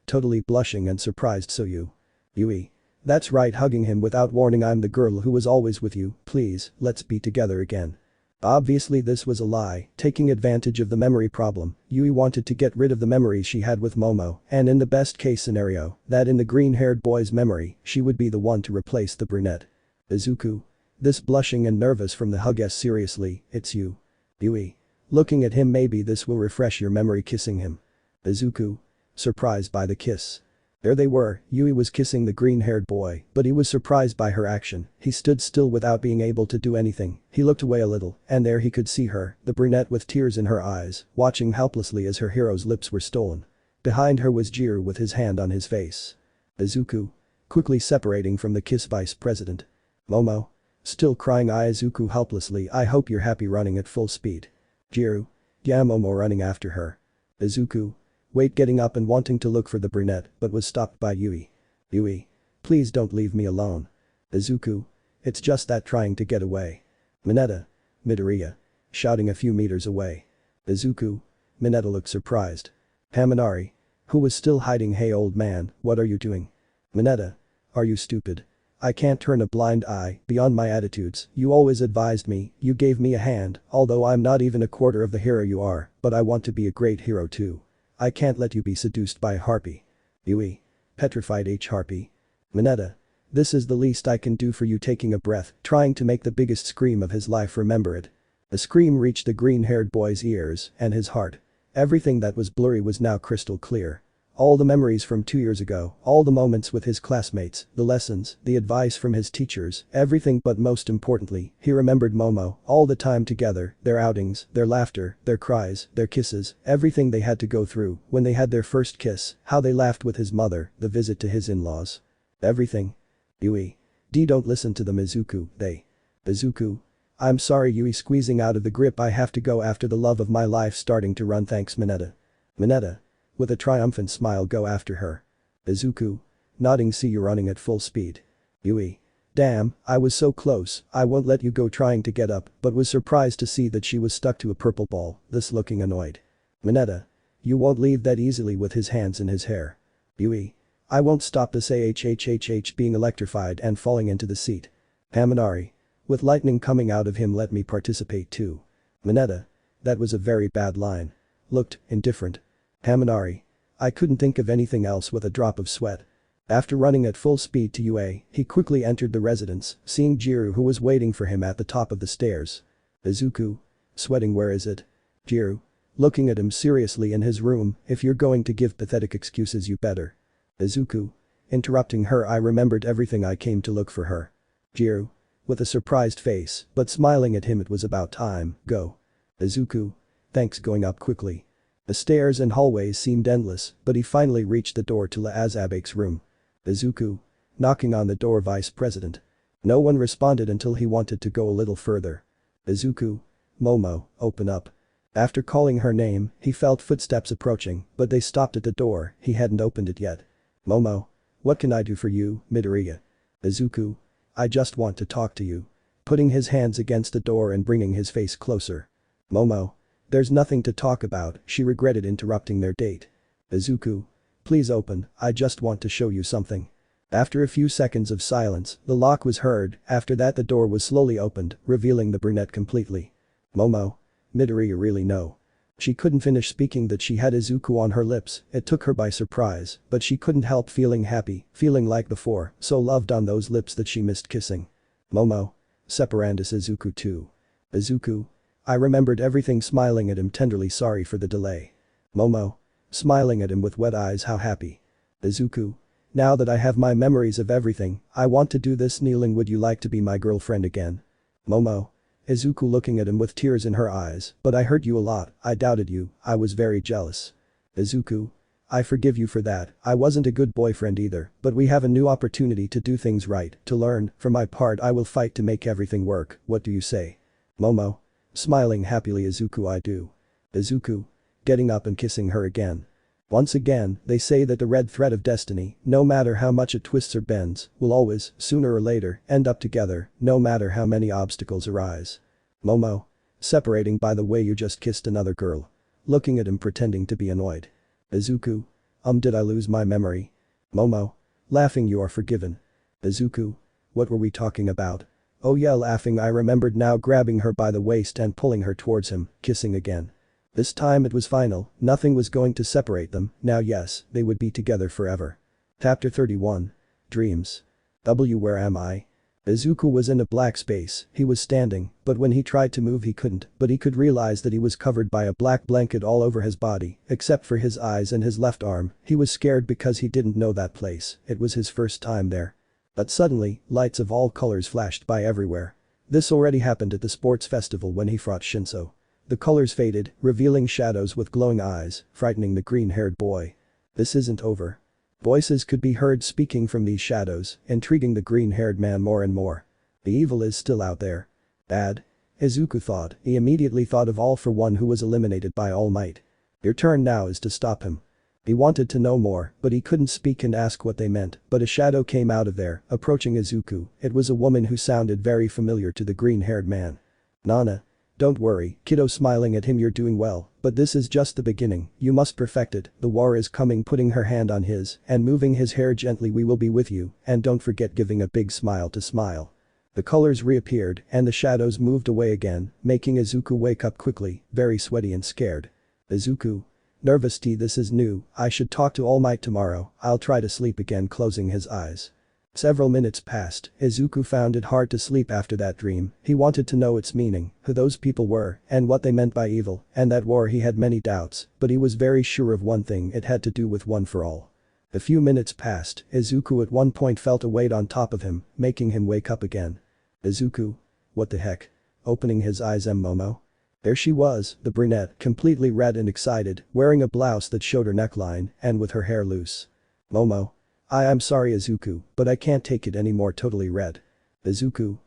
S1: Totally blushing and surprised, so you. Yui. That's right, hugging him without warning, I'm the girl who was always with you, please, let's be together again. Obviously this was a lie, taking advantage of the memory problem, Yui wanted to get rid of the memories she had with Momo, and in the best case scenario, that in the green-haired boy's memory, she would be the one to replace the brunette. Izuku. This blushing and nervous from the hug, yes, seriously, it's you. Yui. Looking at him, maybe this will refresh your memory, kissing him. Izuku. Surprised by the kiss. There they were, Yui was kissing the green-haired boy, but he was surprised by her action, he stood still without being able to do anything, he looked away a little, and there he could see her, the brunette with tears in her eyes, watching helplessly as her hero's lips were stolen. Behind her was Jiru with his hand on his face. Izuku. Quickly separating from the kiss, vice president. Momo. Still crying, Izuku helplessly, I hope you're happy, running at full speed. Jiru. Yeah, Momo running after her. Izuku. Wait, getting up and wanting to look for the brunette, but was stopped by Yui. Yui. Please don't leave me alone. Izuku. It's just that, trying to get away. Mineta. Midoriya. Shouting a few meters away. Izuku. Mineta looked surprised. Kaminari. Who was still hiding, hey old man, what are you doing? Mineta. Are you stupid? I can't turn a blind eye beyond my attitudes. You always advised me, you gave me a hand, although I'm not even a quarter of the hero you are, but I want to be a great hero too. I can't let you be seduced by a harpy. Yui. Petrified harpy. Mineta. This is the least I can do for you, taking a breath, trying to make the biggest scream of his life remember it. The scream reached the green-haired boy's ears and his heart. Everything that was blurry was now crystal clear. All the memories from 2 years ago, all the moments with his classmates, the lessons, the advice from his teachers, everything, but most importantly, he remembered Momo, all the time together, their outings, their laughter, their cries, their kisses, everything they had to go through, when they had their first kiss, how they laughed with his mother, the visit to his in-laws. Everything. Yui. Don't listen to them, Izuku, they. Izuku. I'm sorry, Yui, squeezing out of the grip. I have to go after the love of my life, starting to run, thanks Mineta. Mineta. With a triumphant smile, go after her. Izuku. Nodding, see you running at full speed. Yui. Damn, I was so close, I won't let you go, trying to get up, but was surprised to see that she was stuck to a purple ball, this looking annoyed. Mineta. You won't leave that easily, with his hands in his hair. Yui. I won't stop this, being electrified and falling into the seat. Haminari. With lightning coming out of him, let me participate too. Mineta. That was a very bad line. Looked indifferent. Haminari. I couldn't think of anything else, with a drop of sweat. After running at full speed to UA, he quickly entered the residence, seeing Jiru, who was waiting for him at the top of the stairs. Izuku. Sweating, where is it? Jiru. Looking at him seriously, in his room. If you're going to give pathetic excuses, you better. Izuku. Interrupting her, I remembered everything, I came to look for her. Jiru. With a surprised face, but smiling at him, it was about time, go. Izuku. Thanks, going up quickly. The stairs and hallways seemed endless, but he finally reached the door to Azabek's room. Izuku. Knocking on the door, Vice President. No one responded until he wanted to go a little further. Izuku. Momo, open up. After calling her name, he felt footsteps approaching, but they stopped at the door, he hadn't opened it yet. Momo. What can I do for you, Midoriya? Izuku. I just want to talk to you. Putting his hands against the door and bringing his face closer. Momo. There's nothing to talk about, she regretted interrupting their date. Izuku. Please open, I just want to show you something. After a few seconds of silence, the lock was heard, after that the door was slowly opened, revealing the brunette completely. Momo. Midoriya, really no. She couldn't finish speaking that she had Izuku on her lips, it took her by surprise, but she couldn't help feeling happy, feeling like before, so loved on those lips that she missed kissing. Momo. Separandus Izuku too. Izuku. I remembered everything, smiling at him tenderly, sorry for the delay. Momo. Smiling at him with wet eyes, how happy. Izuku. Now that I have my memories of everything, I want to do this, kneeling, would you like to be my girlfriend again? Momo. Izuku looking at him with tears in her eyes, but I hurt you a lot, I doubted you, I was very jealous. Izuku. I forgive you for that, I wasn't a good boyfriend either, but we have a new opportunity to do things right, to learn, for my part I will fight to make everything work, what do you say? Momo. Smiling happily, Izuku, I do. Izuku. Getting up and kissing her again. Once again, they say that the red thread of destiny, no matter how much it twists or bends, will always, sooner or later, end up together, no matter how many obstacles arise. Momo. Separating, by the way, you just kissed another girl. Looking at him, pretending to be annoyed. Izuku. Did I lose my memory? Momo. Laughing, you are forgiven. Izuku. What were we talking about? Oh yeah, laughing, I remembered now, grabbing her by the waist and pulling her towards him, kissing again. This time it was final, nothing was going to separate them, now yes, they would be together forever. Chapter 31. Dreams. Where am I? Izuku was in a black space, he was standing, but when he tried to move he couldn't, but he could realize that he was covered by a black blanket all over his body, except for his eyes and his left arm. He was scared because he didn't know that place, it was his first time there. But suddenly, lights of all colors flashed by everywhere. This already happened at the sports festival when he fought Shinso. The colors faded, revealing shadows with glowing eyes, frightening the green-haired boy. This isn't over. Voices could be heard speaking from these shadows, intriguing the green-haired man more and more. The evil is still out there. Bad. Izuku thought, he immediately thought of All For One, who was eliminated by Almight. Your turn now is to stop him. He wanted to know more, but he couldn't speak and ask what they meant, but a shadow came out of there, approaching Izuku. It was a woman who sounded very familiar to the green-haired man. Nana. Don't worry, kiddo, smiling at him, you're doing well, but this is just the beginning, you must perfect it, the war is coming, putting her hand on his and moving his hair gently, we will be with you, and don't forget giving a big smile to smile. The colors reappeared and the shadows moved away again, making Izuku wake up quickly, very sweaty and scared. Izuku. Nervous T, this is new, I should talk to Almight tomorrow, I'll try to sleep again, closing his eyes. Several minutes passed, Izuku found it hard to sleep after that dream, he wanted to know its meaning, who those people were, and what they meant by evil, and that war he had many doubts, but he was very sure of one thing, it had to do with One for All. A few minutes passed, Izuku at one point felt a weight on top of him, making him wake up again. Izuku? What the heck? Opening his eyes, Momo? There she was, the brunette, completely red and excited, wearing a blouse that showed her neckline, and with her hair loose. Momo. I'm sorry Izuku, but I can't take it anymore, totally red. Izuku.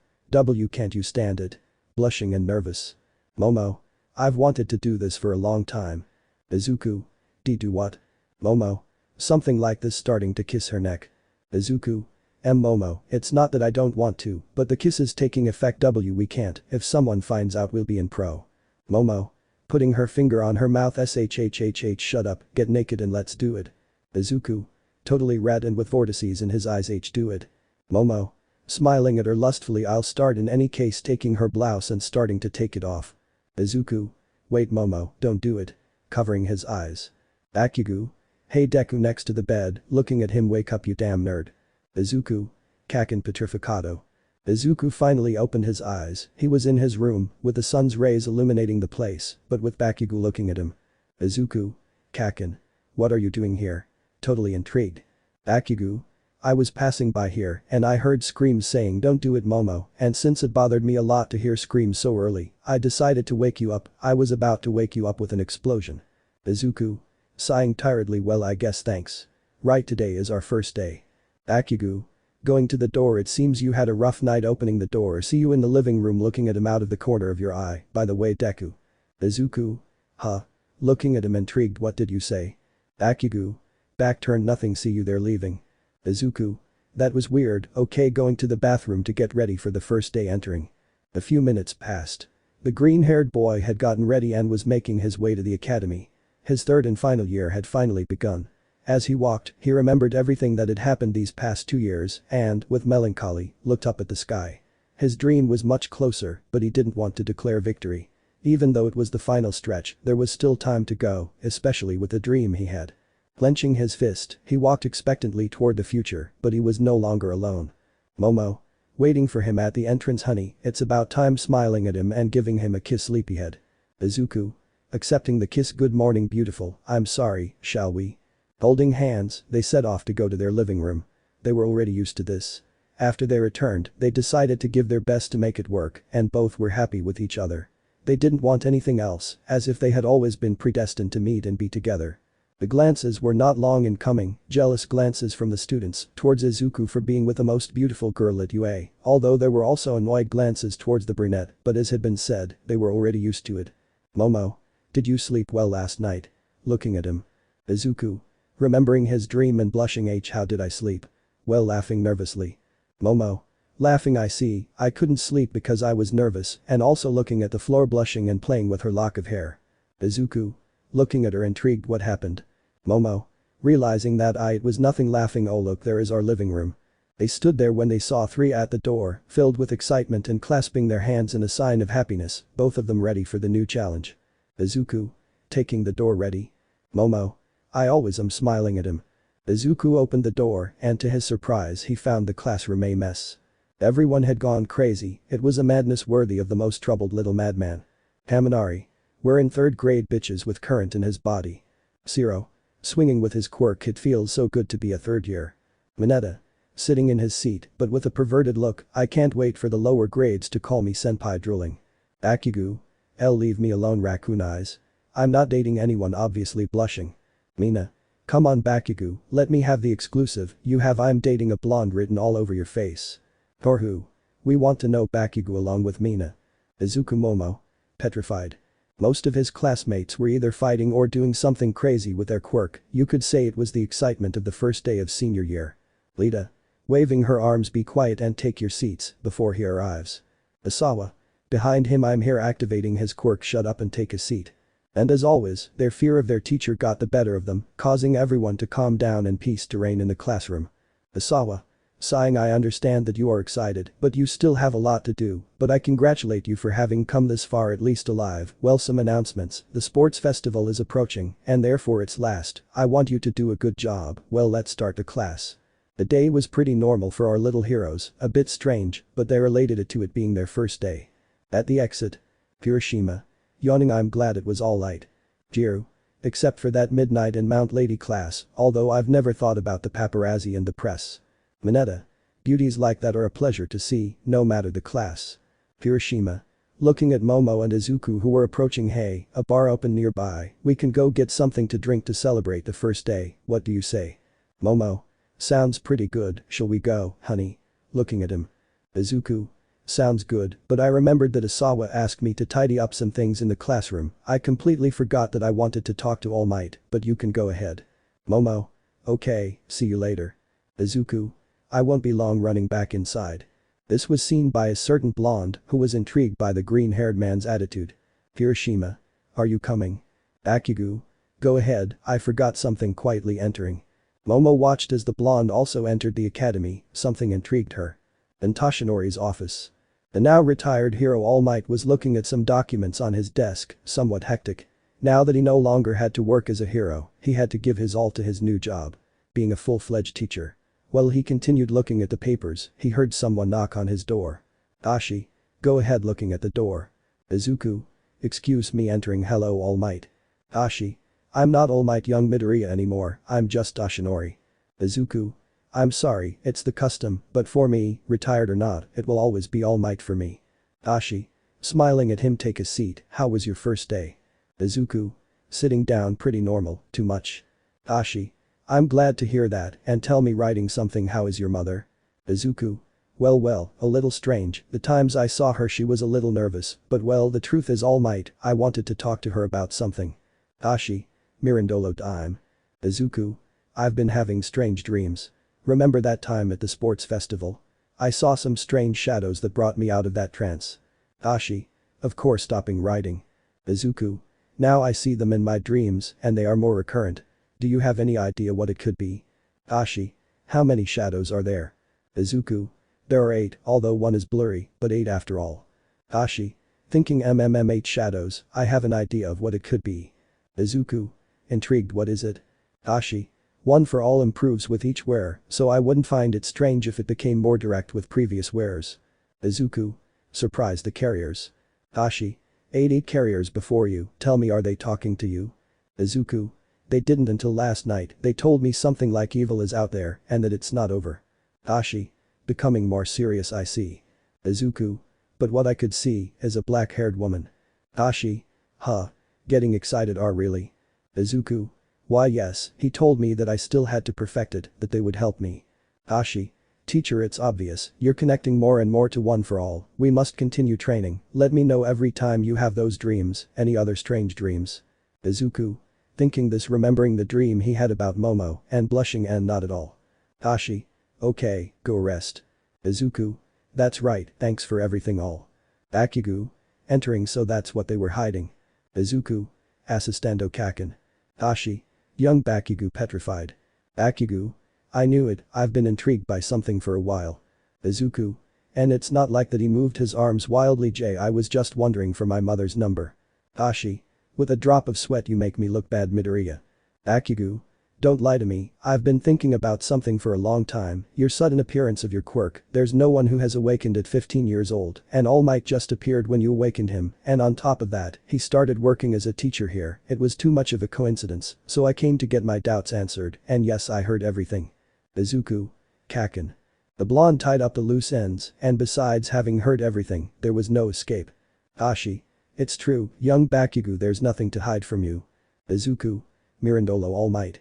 S1: Can't you stand it? Blushing and nervous. Momo. I've wanted to do this for a long time. Izuku. Do what? Momo. Something like this, starting to kiss her neck. Izuku. Momo, it's not that I don't want to, but the kiss is taking effect. We can't, if someone finds out we'll be in pro. Momo. Putting her finger on her mouth, shut up, get naked and let's do it. Izuku. Totally red and with vortices in his eyes, do it. Momo. Smiling at her lustfully, I'll start in any case, taking her blouse and starting to take it off. Izuku. Wait Momo, don't do it. Covering his eyes. Bakugu. Hey Deku next to the bed, looking at him, wake up you damn nerd. Izuku. Kaken petrificado. Izuku finally opened his eyes, he was in his room, with the sun's rays illuminating the place, but with Bakugu looking at him. Izuku. Kaken. What are you doing here? Totally intrigued. Bakugu. I was passing by here and I heard screams saying don't do it Momo, and since it bothered me a lot to hear screams so early, I decided to wake you up, I was about to wake you up with an explosion. Izuku. Sighing tiredly, well I guess thanks. Right, today is our first day. Bakugu. Going to the door, it seems you had a rough night. Opening the door, see you in the living room looking at him out of the corner of your eye, by the way Deku. Izuku. Huh? Looking at him intrigued, what did you say? Bakugu. Back turn, nothing, see you there leaving. Izuku. That was weird, okay, going to the bathroom to get ready for the first day entering. A few minutes passed. The green-haired boy had gotten ready and was making his way to the academy. His third and final year had finally begun. As he walked, he remembered everything that had happened these past 2 years and, with melancholy, looked up at the sky. His dream was much closer, but he didn't want to declare victory. Even though it was the final stretch, there was still time to go, especially with the dream he had. Clenching his fist, he walked expectantly toward the future, but he was no longer alone. Momo. Waiting for him at the entrance, honey, it's about time, smiling at him and giving him a kiss, sleepyhead. Izuku. Accepting the kiss, good morning beautiful, I'm sorry, shall we? Holding hands, they set off to go to their living room. They were already used to this. After they returned, they decided to give their best to make it work, and both were happy with each other. They didn't want anything else, as if they had always been predestined to meet and be together. The glances were not long in coming, jealous glances from the students towards Izuku for being with the most beautiful girl at UA, although there were also annoyed glances towards the brunette, but as had been said, they were already used to it. Momo. Did you sleep well last night? Looking at him. Izuku. Remembering his dream and blushing, how did I sleep? Well, laughing nervously. Momo. Laughing, I see, I couldn't sleep because I was nervous, and also looking at the floor, blushing and playing with her lock of hair. Izuku. Looking at her intrigued, what happened? Momo. Realizing that it was nothing, laughing, oh look, there is our living room. They stood there when they saw three at the door, filled with excitement and clasping their hands in a sign of happiness, both of them ready for the new challenge. Izuku. Taking the door ready. Momo. I always am, smiling at him. Izuku opened the door and to his surprise he found the classroom a mess. Everyone had gone crazy, it was a madness worthy of the most troubled little madman. Haminari. We're in 3rd grade, bitches, with current in his body. Zero. Swinging with his quirk, it feels so good to be a 3rd year. Mineta. Sitting in his seat but with a perverted look, I can't wait for the lower grades to call me senpai, drooling. Bakugu. Leave me alone, raccoon eyes. I'm not dating anyone, obviously, blushing. Mina. Come on Bakugu, let me have the exclusive, you have I'm dating a blonde written all over your face. Torhu. We want to know, Bakugu along with Mina. Izuku. Momo. Petrified. Most of his classmates were either fighting or doing something crazy with their quirk, you could say it was the excitement of the first day of senior year. Lita. Waving her arms, be quiet and take your seats before he arrives. Asawa. Behind him I'm here activating his quirk. Shut up and take a seat. And as always, their fear of their teacher got the better of them, causing everyone to calm down and peace to reign in the classroom. Asawa. Sighing, I understand that you are excited, but you still have a lot to do, but I congratulate you for having come this far at least alive. Well, some announcements. The sports festival is approaching, and therefore it's last. I want you to do a good job. Well, let's start the class. The day was pretty normal for our little heroes, a bit strange, but they related it to it being their first day. At the exit. Hiroshima. Yawning, I'm glad it was all light. Jiru. Except for that midnight in Mount Lady class, although I've never thought about the paparazzi and the press. Mineta. Beauties like that are a pleasure to see, no matter the class. Hiroshima. Looking at Momo and Izuku who were approaching. Hey, a bar open nearby, we can go get something to drink to celebrate the first day, what do you say? Momo. Sounds pretty good, shall we go, honey? Looking at him. Izuku. Sounds good, but I remembered that Asawa asked me to tidy up some things in the classroom. I completely forgot that I wanted to talk to Almight, but you can go ahead. Momo. Okay, see you later. Izuku. I won't be long running back inside. This was seen by a certain blonde who was intrigued by the green-haired man's attitude. Hiroshima. Are you coming? Bakugu. Go ahead, I forgot something. Quietly entering. Momo watched as the blonde also entered the academy, something intrigued her. In Toshinori's office. The now retired hero Almight was looking at some documents on his desk, somewhat hectic. Now that he no longer had to work as a hero, he had to give his all to his new job. Being a full-fledged teacher. While he continued looking at the papers, he heard someone knock on his door. Ashi. Go ahead. Looking at the door. Izuku. Excuse me. Entering. Hello Almight. Ashi. I'm not Almight young Midoriya anymore, I'm just Toshinori. Izuku. I'm sorry, it's the custom, but for me, retired or not, it will always be Almight for me. Ashi. Smiling at him. Take a seat. How was your first day? Izuku. Sitting down. Pretty normal, too much. Ashi. I'm glad to hear that, and tell me, writing something. How is your mother? Izuku. Well, a little strange, the times I saw her she was a little nervous, but well, the truth is Almight, I wanted to talk to her about something. Ashi. Mirandolo time. Izuku. I've been having strange dreams. Remember that time at the sports festival? I saw some strange shadows that brought me out of that trance. Ashi. Of course. Stopping writing. Izuku. Now I see them in my dreams, and they are more recurrent. Do you have any idea what it could be? Ashi. How many shadows are there? Izuku. There are 8, although one is blurry, but 8 after all. Ashi. Thinking 8 shadows, I have an idea of what it could be. Izuku. Intrigued. What is it? Ashi. One for all improves with each wear, so I wouldn't find it strange if it became more direct with previous wears. Izuku. Surprise the carriers. Ashi. 8 carriers before you, tell me, are they talking to you? Izuku. They didn't until last night. They told me something like evil is out there and that it's not over. Ashi. Becoming more serious. I see. Izuku. But what I could see is a black-haired woman. Ashi. Huh. Getting excited. Really? Izuku. Why yes, he told me that I still had to perfect it, that they would help me. Ashi. Teacher, it's obvious, you're connecting more and more to One for All, we must continue training, let me know every time you have those dreams, any other strange dreams. Izuku. Thinking this, remembering the dream he had about Momo, and blushing and not at all. Ashi. Okay, go rest. Izuku. That's right, thanks for everything all. Bakugu. Entering. So that's what they were hiding. Izuku. Assistando Kaken. Ashi. Young Bakugu petrified. Bakugu. I knew it, I've been intrigued by something for a while. Izuku. And it's not like that. He moved his arms wildly. I was just wondering for my mother's number. Ashi. With a drop of sweat. You make me look bad, Midoriya. Bakugu. Don't lie to me, I've been thinking about something for a long time, your sudden appearance of your quirk, there's no one who has awakened at 15 years old, and Almight just appeared when you awakened him, and on top of that, he started working as a teacher here, it was too much of a coincidence, so I came to get my doubts answered, and yes, I heard everything. Izuku. Kaken. The blonde tied up the loose ends, and besides having heard everything, there was no escape. Ashi. It's true, young Bakugu, there's nothing to hide from you. Izuku. Mirandolo Almight.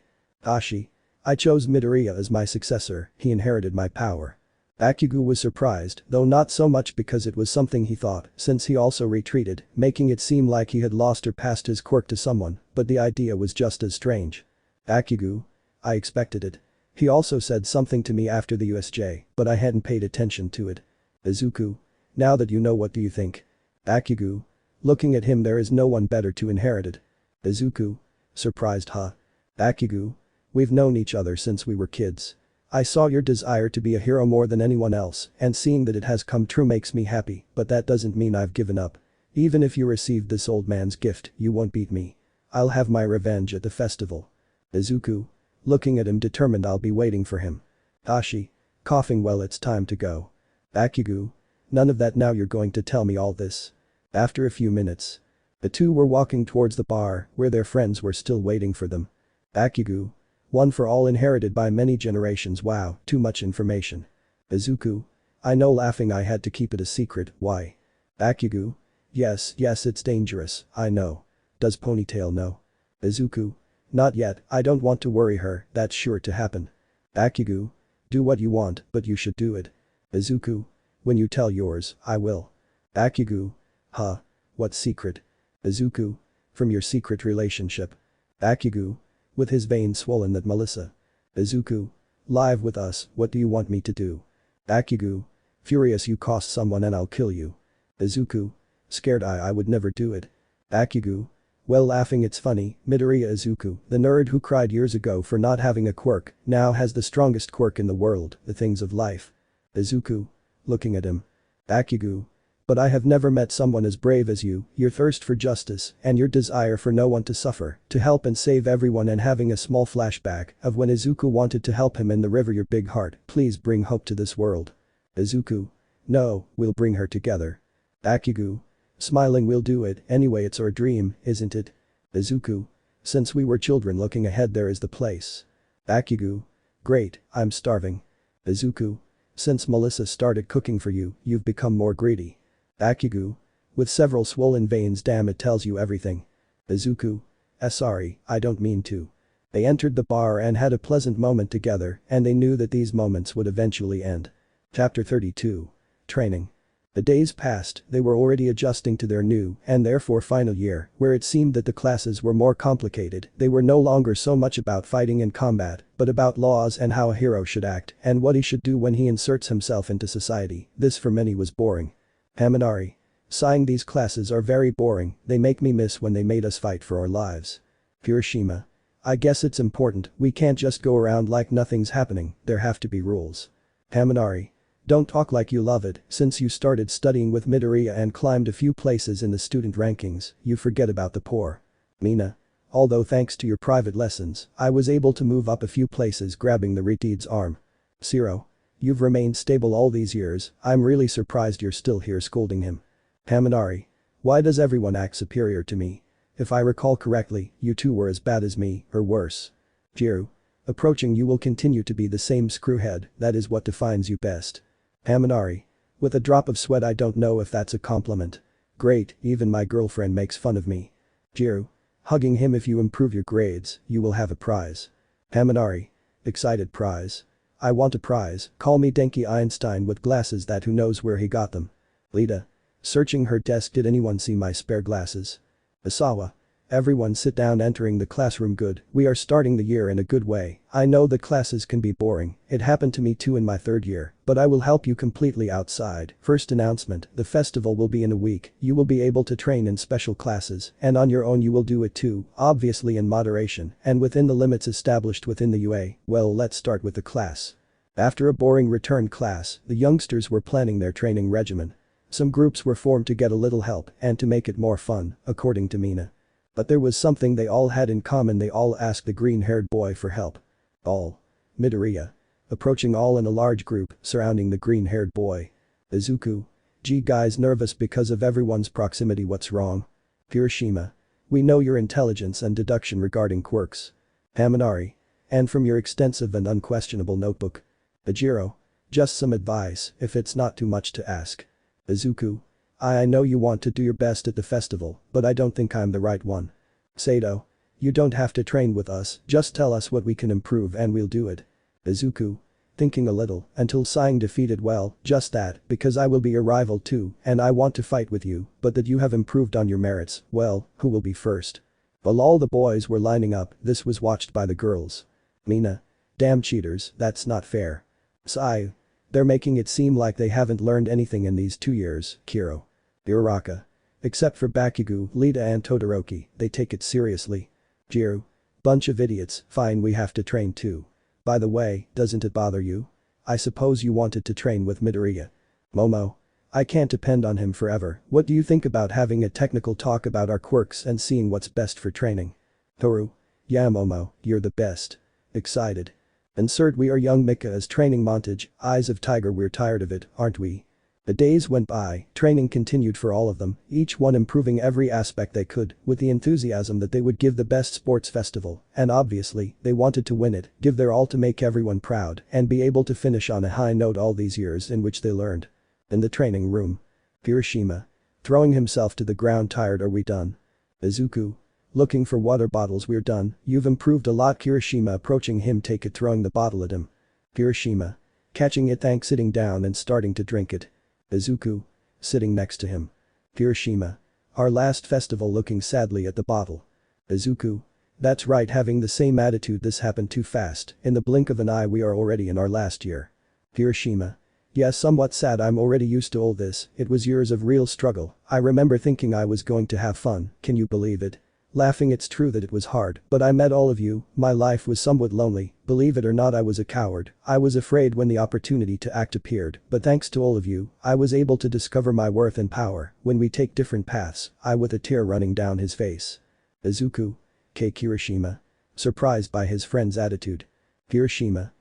S1: Ashi. I chose Midoriya as my successor, he inherited my power. Bakugu was surprised, though not so much because it was something he thought, since he also retreated, making it seem like he had lost or passed his quirk to someone, but the idea was just as strange. Bakugu. I expected it. He also said something to me after the USJ, but I hadn't paid attention to it. Izuku. Now that you know, what do you think? Bakugu. Looking at him, there is no one better to inherit it. Izuku. Surprised, huh? Bakugu. We've known each other since we were kids. I saw your desire to be a hero more than anyone else, and seeing that it has come true makes me happy, but that doesn't mean I've given up. Even if you received this old man's gift, you won't beat me. I'll have my revenge at the festival. Izuku. Looking at him, determined. I'll be waiting for him. Tashi. Coughing. Well, it's time to go. Bakugu. None of that now, you're going to tell me all this. After a few minutes. The two were walking towards the bar, where their friends were still waiting for them. Bakugu. One for all, inherited by many generations. Wow, too much information. Izuku. I know, laughing. I had to keep it a secret. Why? Bakugu. Yes, it's dangerous, I know. Does Ponytail know? Izuku. Not yet, I don't want to worry her, that's sure to happen. Bakugu. Do what you want, but you should do it. Izuku. When you tell yours, I will. Bakugu. Huh? What secret? Izuku. From your secret relationship. Bakugu. With his veins swollen, that Melissa. Izuku. Live with us, what do you want me to do? Bakugu. Furious, you cost someone and I'll kill you. Izuku. Scared, I would never do it. Bakugu. Well, laughing, it's funny, Midoriya Izuku, the nerd who cried years ago for not having a quirk, now has the strongest quirk in the world, the things of life. Izuku. Looking at him. Bakugu. But I have never met someone as brave as you, your thirst for justice, and your desire for no one to suffer, to help and save everyone, and having a small flashback of when Izuku wanted to help him in the river. Your big heart, please bring hope to this world. Izuku. No, we'll bring her together. Bakugu. Smiling, we'll do it, anyway it's our dream, isn't it? Izuku. Since we were children. Looking ahead, there is the place. Bakugu. Great, I'm starving. Izuku. Since Melissa started cooking for you, you've become more greedy. Bakugu. With several swollen veins. Damn, it tells you everything. Izuku. Sorry, I don't mean to. They entered the bar and had a pleasant moment together, and they knew that these moments would eventually end. Chapter 32. Training. The days passed, they were already adjusting to their new, and therefore final year, where it seemed that the classes were more complicated. They were no longer so much about fighting and combat, but about laws and how a hero should act and what he should do when he inserts himself into society. This for many was boring. Haminari. Sighing, these classes are very boring, they make me miss when they made us fight for our lives. Hiroshima. I guess it's important, we can't just go around like nothing's happening, there have to be rules. Haminari. Don't talk like you love it, since you started studying with Midoriya and climbed a few places in the student rankings, you forget about the poor. Mina. Although thanks to your private lessons, I was able to move up a few places, grabbing the Retide's arm. Zero. You've remained stable all these years, I'm really surprised you're still here scolding him. Haminari. Why does everyone act superior to me? If I recall correctly, you two were as bad as me, or worse. Jiru. Approaching, you will continue to be the same screwhead, that is what defines you best. Haminari. With a drop of sweat, I don't know if that's a compliment. Great, even my girlfriend makes fun of me. Jiru. Hugging him. If you improve your grades, you will have a prize. Haminari. Excited, prize? I want a prize, call me Denki Einstein with glasses. That who knows where he got them. Lita. Searching her desk, did anyone see my spare glasses? Asawa. Everyone sit down. Entering the classroom. Good, we are starting the year in a good way. I know the classes can be boring, it happened to me too in my third year, but I will help you completely outside. First announcement, the festival will be in a week, you will be able to train in special classes, and on your own you will do it too, obviously in moderation, and within the limits established within the UA. Well, let's start with the class. After a boring return class, the youngsters were planning their training regimen. Some groups were formed to get a little help and to make it more fun, according to Mina. But there was something they all had in common, they all asked the green-haired boy for help. All. Midoriya. Approaching all in a large group, surrounding the green-haired boy. Izuku. Gee guys, nervous because of everyone's proximity, what's wrong? Hiroshima. We know your intelligence and deduction regarding quirks. Haminari. And from your extensive and unquestionable notebook. Ajiro. Just some advice, if it's not too much to ask. Izuku. I know you want to do your best at the festival, but I don't think I'm the right one. Sato. You don't have to train with us, just tell us what we can improve and we'll do it. Izuku. Thinking a little, until sighing, defeated. Well, just that, because I will be your rival too, and I want to fight with you, but that you have improved on your merits. Well, who will be first? While all the boys were lining up, this was watched by the girls. Mina. Damn cheaters, that's not fair. Sai. They're making it seem like they haven't learned anything in these 2 years, Kiro. Uraraka. Except for Bakugu, Lita and Todoroki, they take it seriously. Jiru. Bunch of idiots, fine we have to train too. By the way, doesn't it bother you? I suppose you wanted to train with Midoriya. Momo. I can't depend on him forever, what do you think about having a technical talk about our quirks and seeing what's best for training? Toru. Yeah Momo, you're the best. Excited. Insert we are young Mika as training montage, eyes of tiger we're tired of it, aren't we? The days went by, training continued for all of them, each one improving every aspect they could, with the enthusiasm that they would give the best sports festival, and obviously, they wanted to win it, give their all to make everyone proud, and be able to finish on a high note all these years in which they learned. In the training room. Hiroshima. Throwing himself to the ground tired are we done? Izuku. Looking for water bottles we're done, you've improved a lot Kirishima approaching him take it throwing the bottle at him. Hiroshima. Catching it thanks sitting down and starting to drink it. Izuku. Sitting next to him. Hiroshima. Our last festival looking sadly at the bottle. Izuku. That's right having the same attitude this happened too fast, in the blink of an eye we are already in our last year. Hiroshima. Yeah somewhat sad I'm already used to all this, it was years of real struggle, I remember thinking I was going to have fun, can you believe it? Laughing it's true that it was hard, but I met all of you, my life was somewhat lonely, believe it or not I was a coward, I was afraid when the opportunity to act appeared, but thanks to all of you, I was able to discover my worth and power, when we take different paths, I with a tear running down his face. Izuku. K. Kirishima. Surprised by his friend's attitude. Kirishima.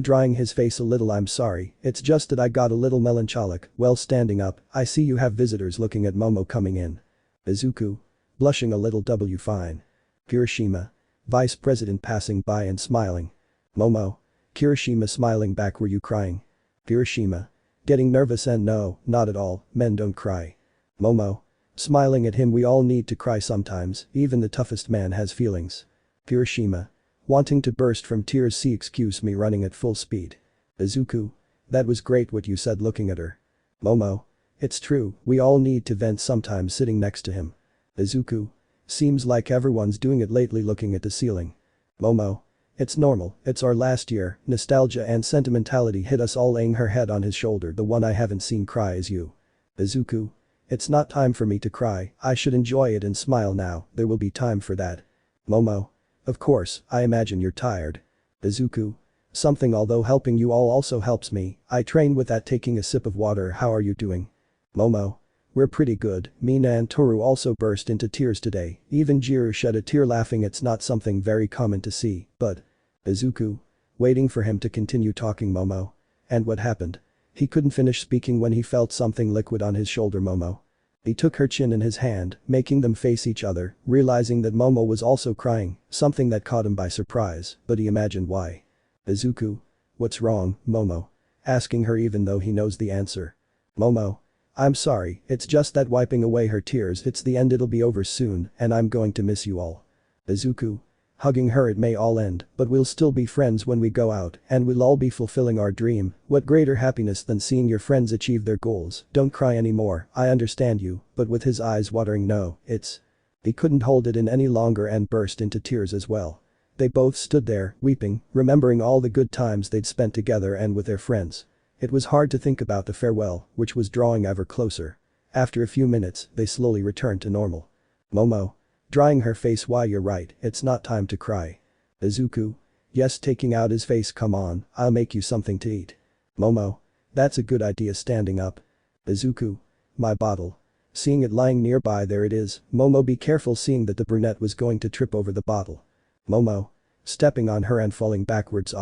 S1: Drying his face a little I'm sorry, it's just that I got a little melancholic, well standing up, I see you have visitors looking at Momo coming in. Izuku. Blushing a little fine. Kirishima. Vice President passing by and smiling. Momo. Kirishima smiling back were you crying? Kirishima. Getting nervous and no, not at all, men don't cry. Momo. Smiling at him we all need to cry sometimes, even the toughest man has feelings. Kirishima. Wanting to burst from tears see excuse me running at full speed. Izuku. That was great what you said looking at her. Momo. It's true, we all need to vent sometimes sitting next to him. Izuku. Seems like everyone's doing it lately looking at the ceiling. Momo. It's normal, it's our last year, nostalgia and sentimentality hit us all laying her head on his shoulder the one I haven't seen cry is you. Izuku. It's not time for me to cry, I should enjoy it and smile now, there will be time for that. Momo. Of course, I imagine you're tired. Izuku. Something although helping you all also helps me, I train with that taking a sip of water how are you doing? Momo. We're pretty good, Mina and Toru also burst into tears today, even Jiru shed a tear laughing it's not something very common to see, but. Izuku. Waiting for him to continue talking Momo. And what happened? He couldn't finish speaking when he felt something liquid on his shoulder Momo. He took her chin in his hand, making them face each other, realizing that Momo was also crying, something that caught him by surprise, but he imagined why. Izuku. What's wrong, Momo? Asking her even though he knows the answer. Momo. I'm sorry, it's just that wiping away her tears it's the end it'll be over soon and I'm going to miss you all. Izuku. Hugging her it may all end, but we'll still be friends when we go out and we'll all be fulfilling our dream, what greater happiness than seeing your friends achieve their goals, don't cry anymore, I understand you, but with his eyes watering no, it's. He couldn't hold it in any longer and burst into tears as well. They both stood there, weeping, remembering all the good times they'd spent together and with their friends. It was hard to think about the farewell, which was drawing ever closer. After a few minutes, they slowly returned to normal. Momo. Drying her face why you're right, it's not time to cry. Izuku. Yes taking out his face come on, I'll make you something to eat. Momo. That's a good idea standing up. Izuku. My bottle. Seeing it lying nearby there it is, Momo be careful seeing that the brunette was going to trip over the bottle. Momo. Stepping on her and falling backwards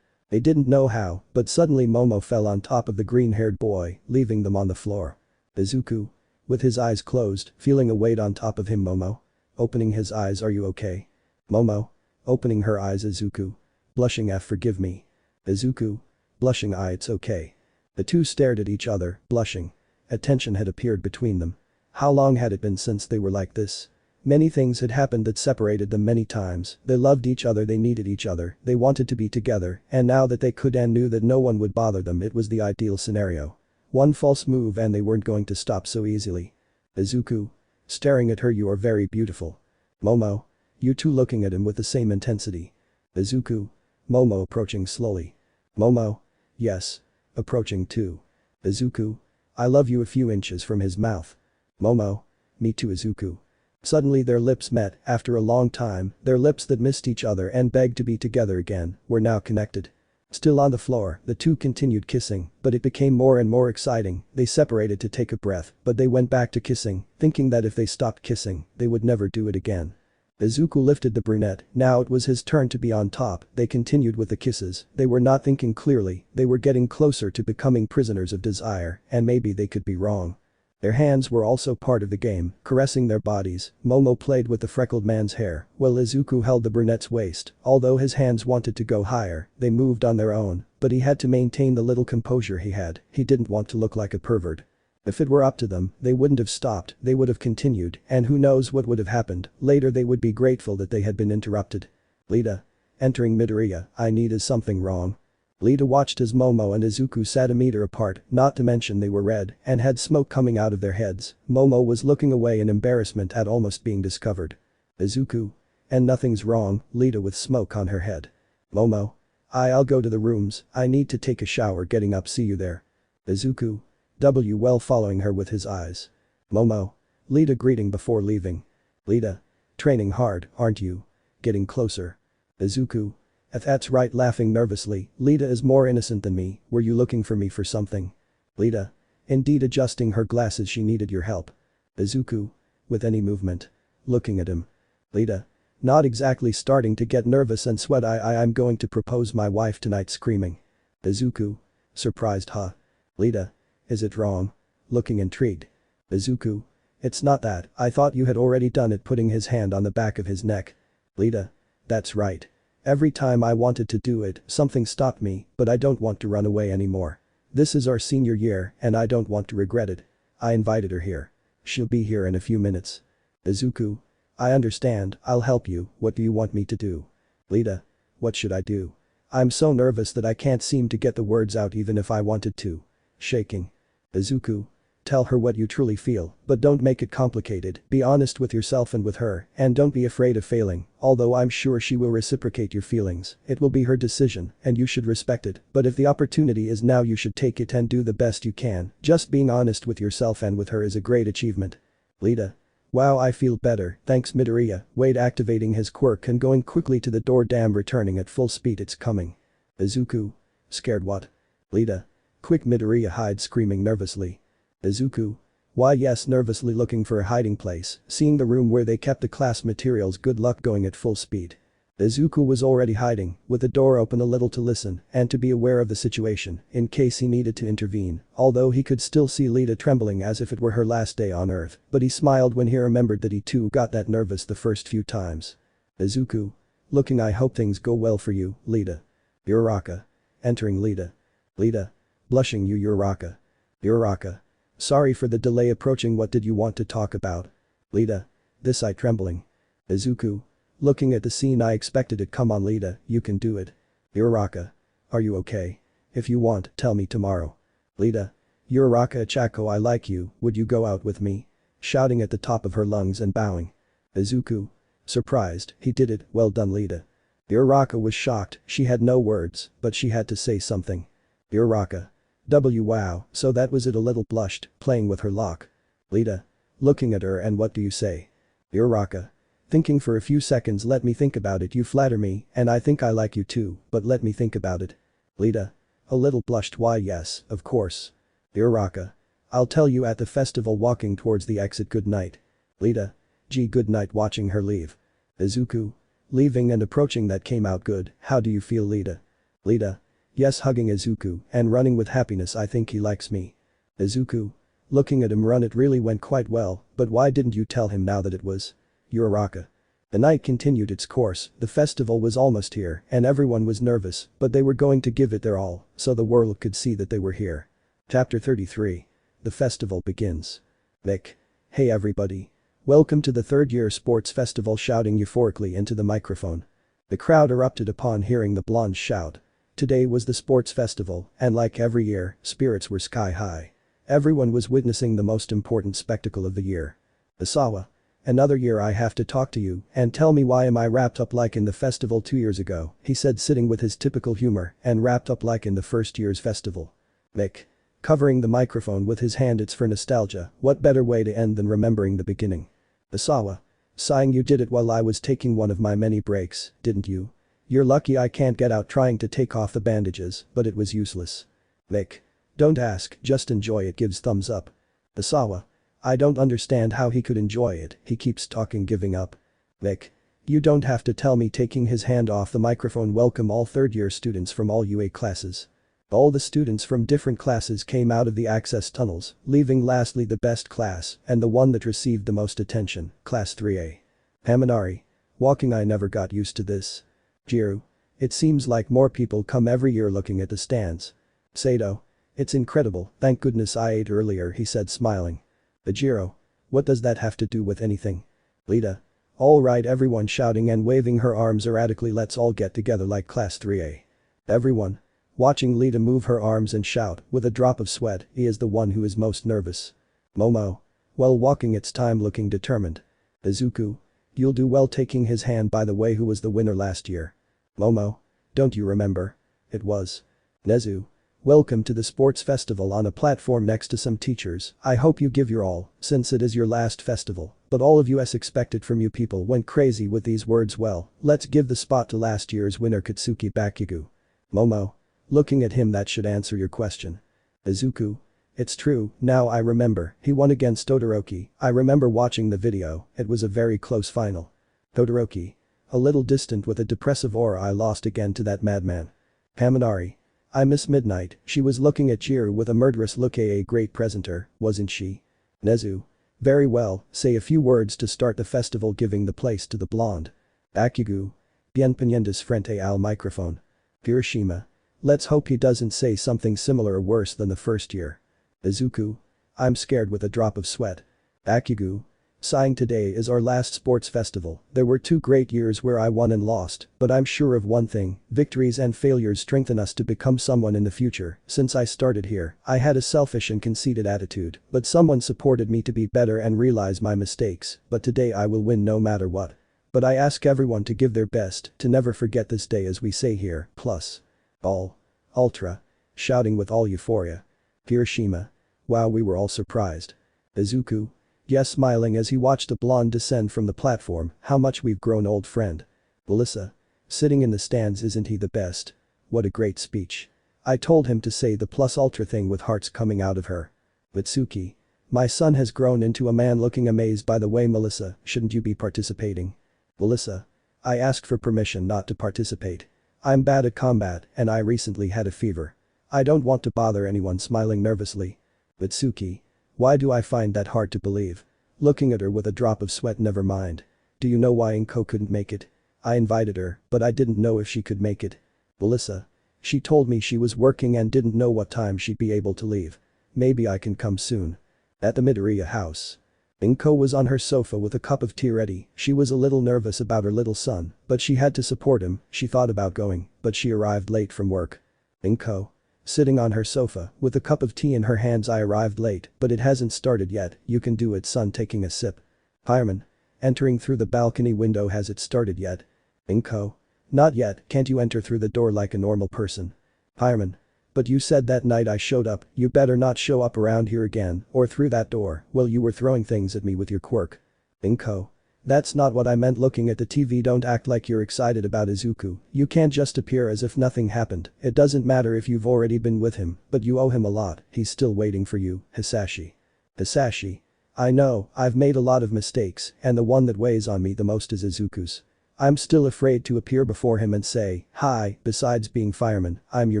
S1: They didn't know how, but suddenly Momo fell on top of the green-haired boy, leaving them on the floor. Izuku. With his eyes closed, feeling a weight on top of him Momo. Opening his eyes are you okay? Momo. Opening her eyes Izuku. Blushing forgive me. Izuku. Blushing it's okay. The two stared at each other, blushing. A tension had appeared between them. How long had it been since they were like this? Many things had happened that separated them many times, they loved each other they needed each other, they wanted to be together, and now that they could and knew that no one would bother them it was the ideal scenario. One false move and they weren't going to stop so easily. Izuku. Staring at her you are very beautiful. Momo. You two looking at him with the same intensity. Izuku. Momo approaching slowly. Momo. Yes. Approaching too. Izuku. I love you a few inches from his mouth. Momo. Me too, Izuku. Suddenly their lips met, after a long time, their lips that missed each other and begged to be together again, were now connected. Still on the floor, the two continued kissing, but it became more and more exciting. They separated to take a breath, but they went back to kissing, thinking that if they stopped kissing, they would never do it again. Izuku lifted the brunette, now it was his turn to be on top. They continued with the kisses. They were not thinking clearly, they were getting closer to becoming prisoners of desire, and maybe they could be wrong. Their hands were also part of the game, caressing their bodies. Momo played with the freckled man's hair, while Izuku held the brunette's waist. Although his hands wanted to go higher, they moved on their own, but he had to maintain the little composure he had. He didn't want to look like a pervert. If it were up to them, they wouldn't have stopped, they would have continued, and who knows what would have happened. Later they would be grateful that they had been interrupted. Lita. Entering Midoriya, I need is something wrong. Lita watched as Momo and Izuku sat a meter apart, not to mention they were red and had smoke coming out of their heads. Momo was looking away in embarrassment at almost being discovered. Izuku. And nothing's wrong, Lita with smoke on her head. Momo. I'll go to the rooms, I need to take a shower. Getting up, see you there. Izuku. Well, following her with his eyes. Momo. Lita greeting before leaving. Lita. Training hard, aren't you? Getting closer. Izuku. That's right, laughing nervously. Lita is more innocent than me, were you looking for me for something? Lita. Indeed, adjusting her glasses, she needed your help. Izuku. With any movement. Looking at him. Lita. Not exactly, starting to get nervous and sweat. I'm going to propose my wife tonight, screaming. Izuku. Surprised, huh? Lita. Is it wrong? Looking intrigued. Izuku. It's not that, I thought you had already done it, putting his hand on the back of his neck. Lita. That's right. Every time I wanted to do it, something stopped me, but I don't want to run away anymore. This is our senior year, and I don't want to regret it. I invited her here. She'll be here in a few minutes. Izuku. I understand, I'll help you, what do you want me to do? Lita. What should I do? I'm so nervous that I can't seem to get the words out even if I wanted to. Shaking. Izuku. Tell her what you truly feel, but don't make it complicated. Be honest with yourself and with her, and don't be afraid of failing, although I'm sure she will reciprocate your feelings. It will be her decision, and you should respect it, but if the opportunity is now, you should take it and do the best you can. Just being honest with yourself and with her is a great achievement. Lita. Wow, I feel better, thanks Midoriya. Wade activating his quirk and going quickly to the door. Damn, returning at full speed, it's coming. Izuku. Scared what? Lita. Quick, Midoriya hides, screaming nervously. Izuku. Why, yes, nervously looking for a hiding place, seeing the room where they kept the class materials. Good luck, going at full speed. Izuku was already hiding, with the door open a little to listen and to be aware of the situation in case he needed to intervene, although he could still see Lita trembling as if it were her last day on Earth, but he smiled when he remembered that he too got that nervous the first few times. Izuku. Looking, I hope things go well for you, Lita. Uraraka. Entering Lita. Lita. Blushing, you Uraraka. Uraraka. Sorry for the delay, approaching. What did you want to talk about? Lita. This, I trembling. Izuku. Looking at the scene, I expected it. Come on, Lita, you can do it. Uraraka. Are you okay? If you want, tell me tomorrow. Lita. Uraraka. Chako, I like you, would you go out with me? Shouting at the top of her lungs and bowing. Izuku. Surprised, he did it, well done, Lita. Uraraka was shocked, she had no words, but she had to say something. Uraraka. Wow, so that was it, a little blushed, playing with her lock. Lita. Looking at her, and what do you say? Uraraka. Thinking for a few seconds. Let me think about it. You flatter me, and I think I like you too, but let me think about it. Lita. A little blushed. Why, yes, of course. Uraraka. I'll tell you at the festival. Walking towards the exit. Good night. Lita. Gee, good night. Watching her leave. Izuku. Leaving and approaching. That came out good. How do you feel, Lita? Lita. Yes, hugging Izuku and running with happiness. I think he likes me. Izuku. Looking at him. Run, it really went quite well, but why didn't you tell him now that it was? Uraraka. The night continued its course, the festival was almost here and everyone was nervous, but they were going to give it their all, so the world could see that they were here. Chapter 33. The festival begins. Vic. Hey everybody. Welcome to the third year sports festival, shouting euphorically into the microphone. The crowd erupted upon hearing the blonde shout. Today was the sports festival, and like every year, spirits were sky high. Everyone was witnessing the most important spectacle of the year. Asawa. Another year I have to talk to you and tell me why am I wrapped up like in the festival 2 years ago, he said, sitting with his typical humor, and wrapped up like in the first year's festival. Vic. Covering the microphone with his hand. It's for nostalgia, what better way to end than remembering the beginning. Asawa. Sighing. You did it while I was taking one of my many breaks, didn't you? You're lucky I can't get out trying to take off the bandages, but it was useless. Vic. Don't ask, just enjoy it. Gives thumbs up. Asawa. I don't understand how he could enjoy it, he keeps talking. Giving up. Vic. You don't have to tell me. Taking his hand off the microphone. Welcome all third-year students from all UA classes. All the students from different classes came out of the access tunnels, leaving lastly the best class and the one that received the most attention, Class 3A. Haminari. Walking. I never got used to this. Jiru. It seems like more people come every year. Looking at the stands. Sato. It's incredible, thank goodness I ate earlier, he said smiling. Ajiro. What does that have to do with anything? Lita. Alright, everyone shouting and waving her arms erratically. Let's all get together like Class 3A. Everyone. Watching Lita move her arms and shout, with a drop of sweat, he is the one who is most nervous. Momo. Well, walking. It's time. Looking determined. Izuku. You'll do well. Taking his hand. By the way, who was the winner last year? Momo. Don't you remember? It was Nezu. Welcome to the sports festival. On a platform next to some teachers. I hope you give your all, since it is your last festival, but all of you as expected from you. People went crazy with these words. Well, let's give the spot to last year's winner Katsuki Bakugu. Momo. Looking at him. That should answer your question. Izuku. It's true, now I remember, he won against Todoroki. I remember watching the video, it was a very close final. Todoroki. A little distant with a depressive aura. I lost again to that madman. Haminari. I miss Midnight. She was looking at Jiru with a murderous look. A great presenter, wasn't she? Nezu. Very well, say a few words to start the festival. Giving the place to the blonde. Bakugu. Bienvenidos frente al microphone. Hiroshima. Let's hope he doesn't say something similar or worse than the first year. Izuku. I'm scared. With a drop of sweat. Bakugu. Sighing. Today is our last sports festival. There were 2 great years where I won and lost, but I'm sure of one thing, victories and failures strengthen us to become someone in the future. Since I started here, I had a selfish and conceited attitude, but someone supported me to be better and realize my mistakes, but today I will win no matter what. But I ask everyone to give their best, to never forget this day as we say here, plus. All. Ultra. Shouting with all euphoria. Hiroshima. Wow, we were all surprised. Izuku. Yes, smiling as he watched a blonde descend from the platform. How much we've grown, old friend. Melissa. Sitting in the stands. Isn't he the best? What a great speech. I told him to say the plus ultra thing with hearts coming out of her. Mitsuki. My son has grown into a man. Looking amazed. By the way, Melissa, shouldn't you be participating? Melissa. I asked for permission not to participate. I'm bad at combat and I recently had a fever. I don't want to bother anyone. Smiling nervously. Mitsuki. Why do I find that hard to believe? Looking at her with a drop of sweat. Never mind. Do you know why Inko couldn't make it? I invited her, but I didn't know if she could make it. Melissa. She told me she was working and didn't know what time she'd be able to leave. Maybe I can come soon. At the Midoriya house. Inko was on her sofa with a cup of tea ready. She was a little nervous about her little son, but she had to support him. She thought about going, but she arrived late from work. Inko. Sitting on her sofa, with a cup of tea in her hands. I arrived late, but it hasn't started yet. You can do it, son. Taking a sip. Fireman. Entering through the balcony window. Has it started yet? Inko. Not yet. Can't you enter through the door like a normal person? Fireman. But you said that night I showed up, you better not show up around here again, or through that door. Well, you were throwing things at me with your quirk. Inko. That's not what I meant. Looking at the TV. Don't act like you're excited about Izuku. You can't just appear as if nothing happened. It doesn't matter if you've already been with him, but you owe him a lot. He's still waiting for you. Hisashi. Hisashi. I know, I've made a lot of mistakes, and the one that weighs on me the most is Izuku's. I'm still afraid to appear before him and say, hi, besides being fireman, I'm your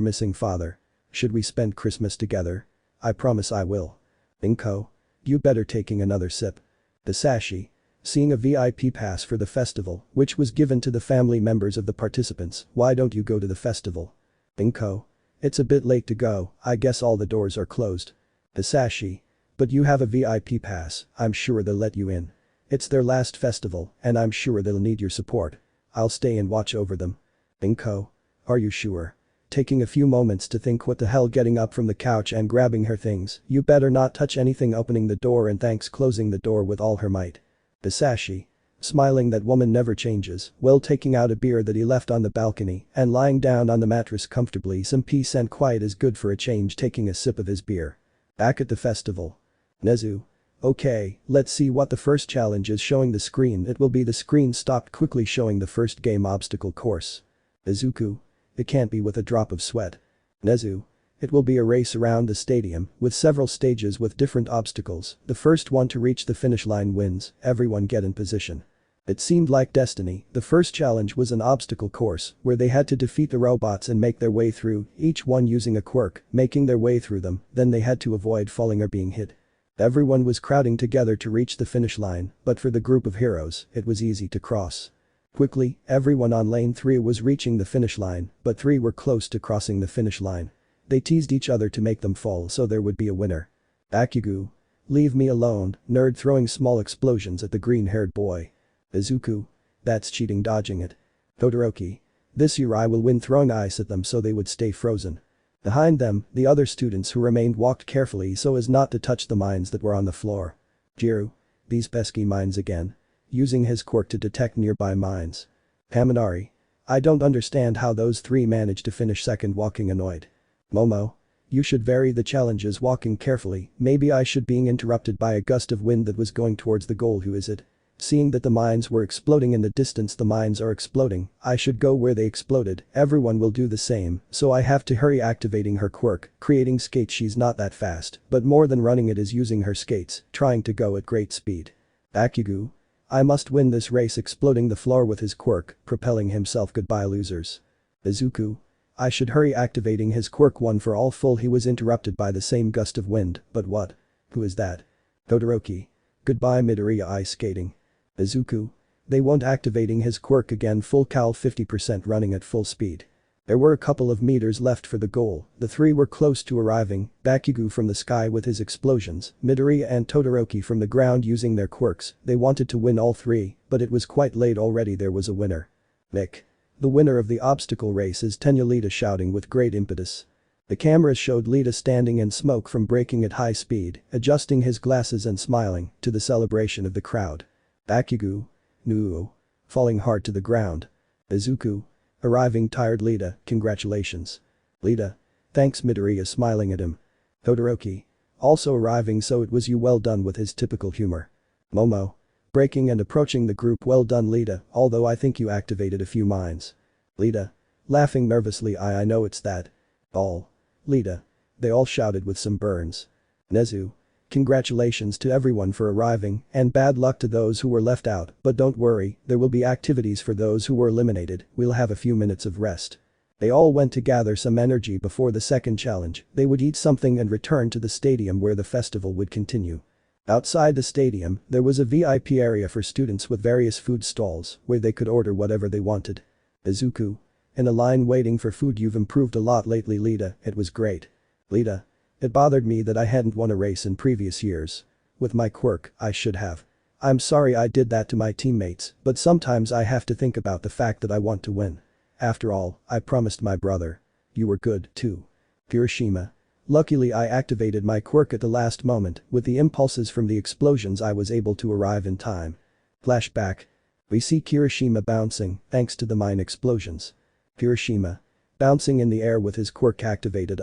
S1: missing father. Should we spend Christmas together? I promise I will. Inko. You better. Taking another sip. Hisashi. Seeing a VIP pass for the festival, which was given to the family members of the participants. Why don't you go to the festival? Inko. It's a bit late to go, I guess all the doors are closed. Hisashi. But you have a VIP pass, I'm sure they'll let you in. It's their last festival, and I'm sure they'll need your support. I'll stay and watch over them. Inko. Are you sure? Taking a few moments to think. What the hell? Getting up from the couch and grabbing her things. You better not touch anything. Opening the door and thanks. Closing the door with all her might. Hisashi. smiling that woman never changes, while taking out a beer that he left on the balcony and lying down on the mattress comfortably. Some peace and quiet is good for a change. Taking a sip of his beer. Back at the festival. Nezu. Okay, let's see what the first challenge is. Showing the screen. It will be the screen stopped quickly showing the first game obstacle course. Izuku. It can't be with a drop of sweat. Nezu. It will be a race around the stadium with several stages with different obstacles. The first one to reach the finish line wins. Everyone get in position. It seemed like destiny. The first challenge was an obstacle course where they had to defeat the robots and make their way through, each one using a quirk, making their way through them, then they had to avoid falling or being hit. Everyone was crowding together to reach the finish line, but for the group of heroes, it was easy to cross. Quickly, everyone on lane 3 was reaching the finish line, but 3 were close to crossing the finish line. They teased each other to make them fall so there would be a winner. Bakugu. Leave me alone, nerd throwing small explosions at the green-haired boy. Izuku. That's cheating, dodging it. Todoroki. This year I will win, throwing ice at them so they would stay frozen. Behind them, the other students who remained walked carefully so as not to touch the mines that were on the floor. Jiru. These pesky mines again. Using his quirk to detect nearby mines. Kaminari. I don't understand how those 3 managed to finish second, walking annoyed. Momo. You should vary the challenges, walking carefully. Maybe I should. Being interrupted by a gust of wind that was going towards the goal. Who is it? Seeing that the mines were exploding in the distance. The mines are exploding. I should go where they exploded. Everyone will do the same, so I have to hurry. Activating her quirk, creating skates. She's not that fast, but more than running it is using her skates, trying to go at great speed. Bakugu. I must win this race, exploding the floor with his quirk, propelling himself. Goodbye losers. Izuku. I should hurry, activating his quirk. One for all full. He was interrupted by the same gust of wind, but what? Who is that? Todoroki. Goodbye Midoriya, ice skating. Izuku. They won't, activating his quirk again. Full cal 50% running at full speed. There were a couple of meters left for the goal. The 3 were close to arriving. Bakugu from the sky with his explosions, Midoriya and Todoroki from the ground using their quirks. They wanted to win all 3, but it was quite late already. There was a winner. Mick. The winner of the obstacle race is Tenya. Lita shouting with great impetus. The cameras showed Lita standing in smoke from braking at high speed, adjusting his glasses and smiling, to the celebration of the crowd. Bakugu. No. Falling hard to the ground. Izuku. Arriving tired. Lita, congratulations. Lita. Thanks. Midoriya smiling at him. Todoroki. Also arriving, so it was you, well done, with his typical humor. Momo. Breaking and approaching the group. Well done Lita, although I think you activated a few mines. Lita. Laughing nervously. I know it's that. All. Lita. They all shouted with some burns. Nezu. Congratulations to everyone for arriving, and bad luck to those who were left out, but don't worry, there will be activities for those who were eliminated. We'll have a few minutes of rest. They all went to gather some energy before the second challenge. They would eat something and return to the stadium where the festival would continue. Outside the stadium, there was a VIP area for students with various food stalls where they could order whatever they wanted. Izuku. In a line waiting for food. You've improved a lot lately Lita, it was great. Lita. It bothered me that I hadn't won a race in previous years. With my quirk, I should have. I'm sorry I did that to my teammates, but sometimes I have to think about the fact that I want to win. After all, I promised my brother. You were good, too. Kirishima. Luckily I activated my quirk at the last moment. With the impulses from the explosions I was able to arrive in time. Flashback. We see Kirishima bouncing, thanks to the mine explosions. Kirishima. Bouncing in the air with his quirk activated.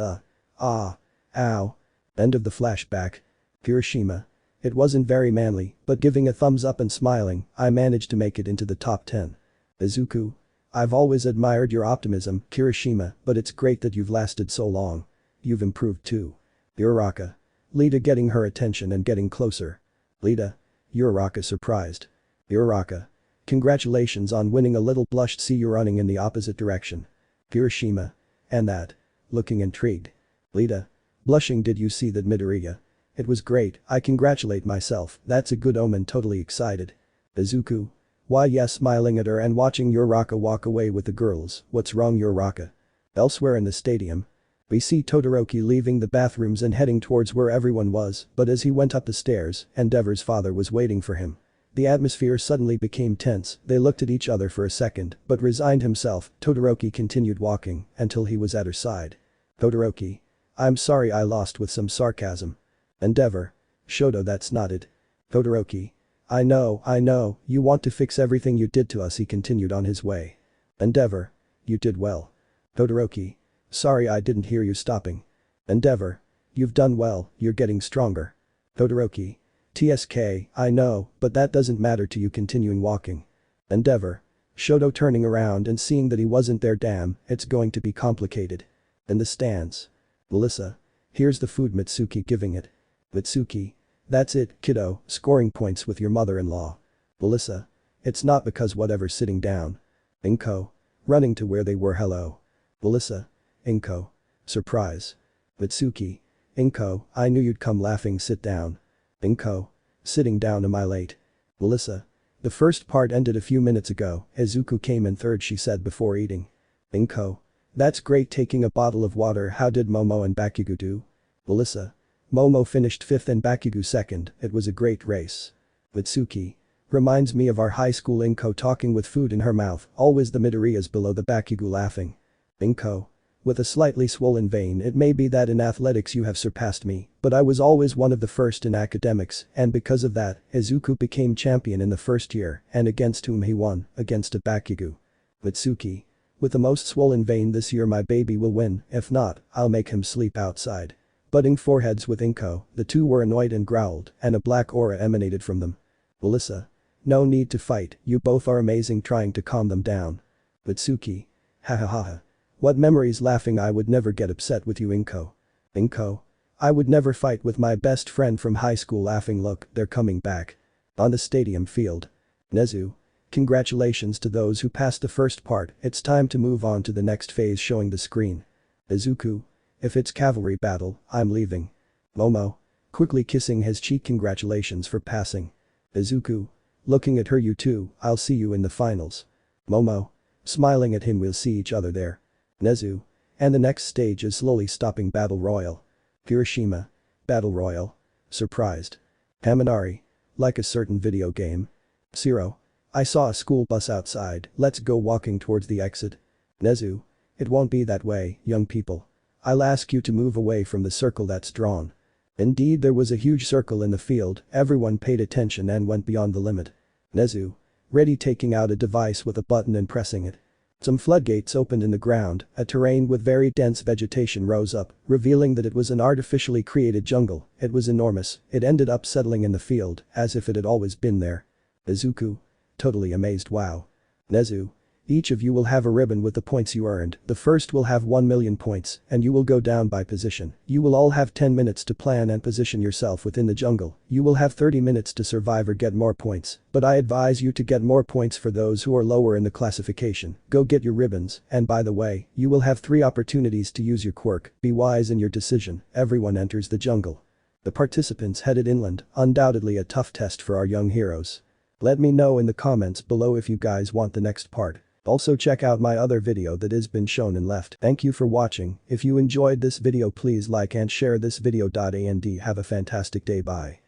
S1: Ow. End of the flashback. Kirishima. It wasn't very manly, but giving a thumbs up and smiling, I managed to make it into the top 10. Izuku. I've always admired your optimism, Kirishima, but it's great that you've lasted so long. You've improved too. Uraraka. Lita getting her attention and getting closer. Lita. Uraraka surprised. Uraraka. Congratulations on winning. A little blushed. See you running in the opposite direction. Kirishima. And that. Looking intrigued. Lita. Blushing. Did you see that Midoriya? It was great, I congratulate myself, that's a good omen. Totally excited. Izuku. Why yes, smiling at her and watching Uraraka walk away with the girls. What's wrong Uraraka? Elsewhere in the stadium. We see Todoroki leaving the bathrooms and heading towards where everyone was, but as he went up the stairs, Endeavor's father was waiting for him. The atmosphere suddenly became tense. They looked at each other for a second, but resigned himself. Todoroki continued walking until he was at her side. Todoroki. I'm sorry I lost, with some sarcasm. Endeavor. Shoto, that's not it. Todoroki. I know, you want to fix everything you did to us," he continued on his way. "Endeavor. You did well." Todoroki. "Sorry I didn't hear you stopping." Endeavor. "You've done well, you're getting stronger." Todoroki. "TSK, I know, but that doesn't matter to you," continuing walking. Endeavor. Shoto turning around and seeing that he wasn't there. "Damn, it's going to be complicated." In the stands. Melissa. "Here's the food," Mitsuki giving it. Mitsuki. "That's it, kiddo, scoring points with your mother-in-law." Melissa. "It's not because whatever." Sitting down. Inko. Running to where they were. "Hello." Melissa. Inko. "Surprise." Mitsuki. "Inko, I knew you'd come." Laughing. "Sit down." Inko. "Sitting down. Am I late?" Melissa. "The first part ended a few minutes ago. Izuku came in third," she said before eating. Inko. "That's great." Taking a bottle of water. "How did Momo and Bakugu do?" Melissa. "Momo finished 5th and Bakugu 2nd, it was a great race." Mitsuki. "Reminds me of our high school." Inko talking with food in her mouth, always the Midoriyas below the Bakugu. Laughing. Inko. "With a slightly swollen vein, it may be that in athletics you have surpassed me, but I was always one of the first in academics, and because of that, Izuku became champion in the first year, and against whom he won, against a Bakugu." Mitsuki. "With the most swollen vein this year my baby will win, if not, I'll make him sleep outside." Butting foreheads with Inko, the two were annoyed and growled, and a black aura emanated from them. Melissa. "No need to fight, you both are amazing." Trying to calm them down. Mitsuki. "Ha ha ha ha. What memories." Laughing. "I would never get upset with you." Inko. Inko. "I would never fight with my best friend from high school." Laughing. "Look, they're coming back." On the stadium field. Nezu. "Congratulations to those who passed the first part, it's time to move on to the next phase." Showing the screen. Izuku. "If it's cavalry battle, I'm leaving." Momo. Quickly kissing his cheek. "Congratulations for passing." Izuku. Looking at her. "You too, I'll see you in the finals." Momo. Smiling at him. "We'll see each other there." Nezu. And the next stage is slowly stopping. Battle Royal. Hiroshima. Battle Royal. Surprised. Haminari. Like a certain video game. Zero. I saw a school bus outside, let's go. Walking towards the exit. Nezu. It won't be that way, young people. I'll ask you to move away from the circle that's drawn. Indeed, there was a huge circle in the field, everyone paid attention and went beyond the limit. Nezu. Ready. Taking out a device with a button and pressing it. Some floodgates opened in the ground, a terrain with very dense vegetation rose up, revealing that it was an artificially created jungle. It was enormous, it ended up settling in the field, as if it had always been there. Izuku. Totally amazed. Wow. Nezu. Each of you will have a ribbon with the points you earned. The first will have 1,000,000 points, and you will go down by position. You will all have 10 minutes to plan and position yourself within the jungle. You will have 30 minutes to survive or get more points, but I advise you to get more points for those who are lower in the classification. Go get your ribbons, and by the way, you will have 3 opportunities to use your quirk. Be wise in your decision." Everyone enters the jungle. The participants headed inland, undoubtedly a tough test for our young heroes. Let me know in the comments below if you guys want the next part. Also check out my other video that has been shown and left. Thank you for watching. If you enjoyed this video, please like and share this video. And have a fantastic day. Bye.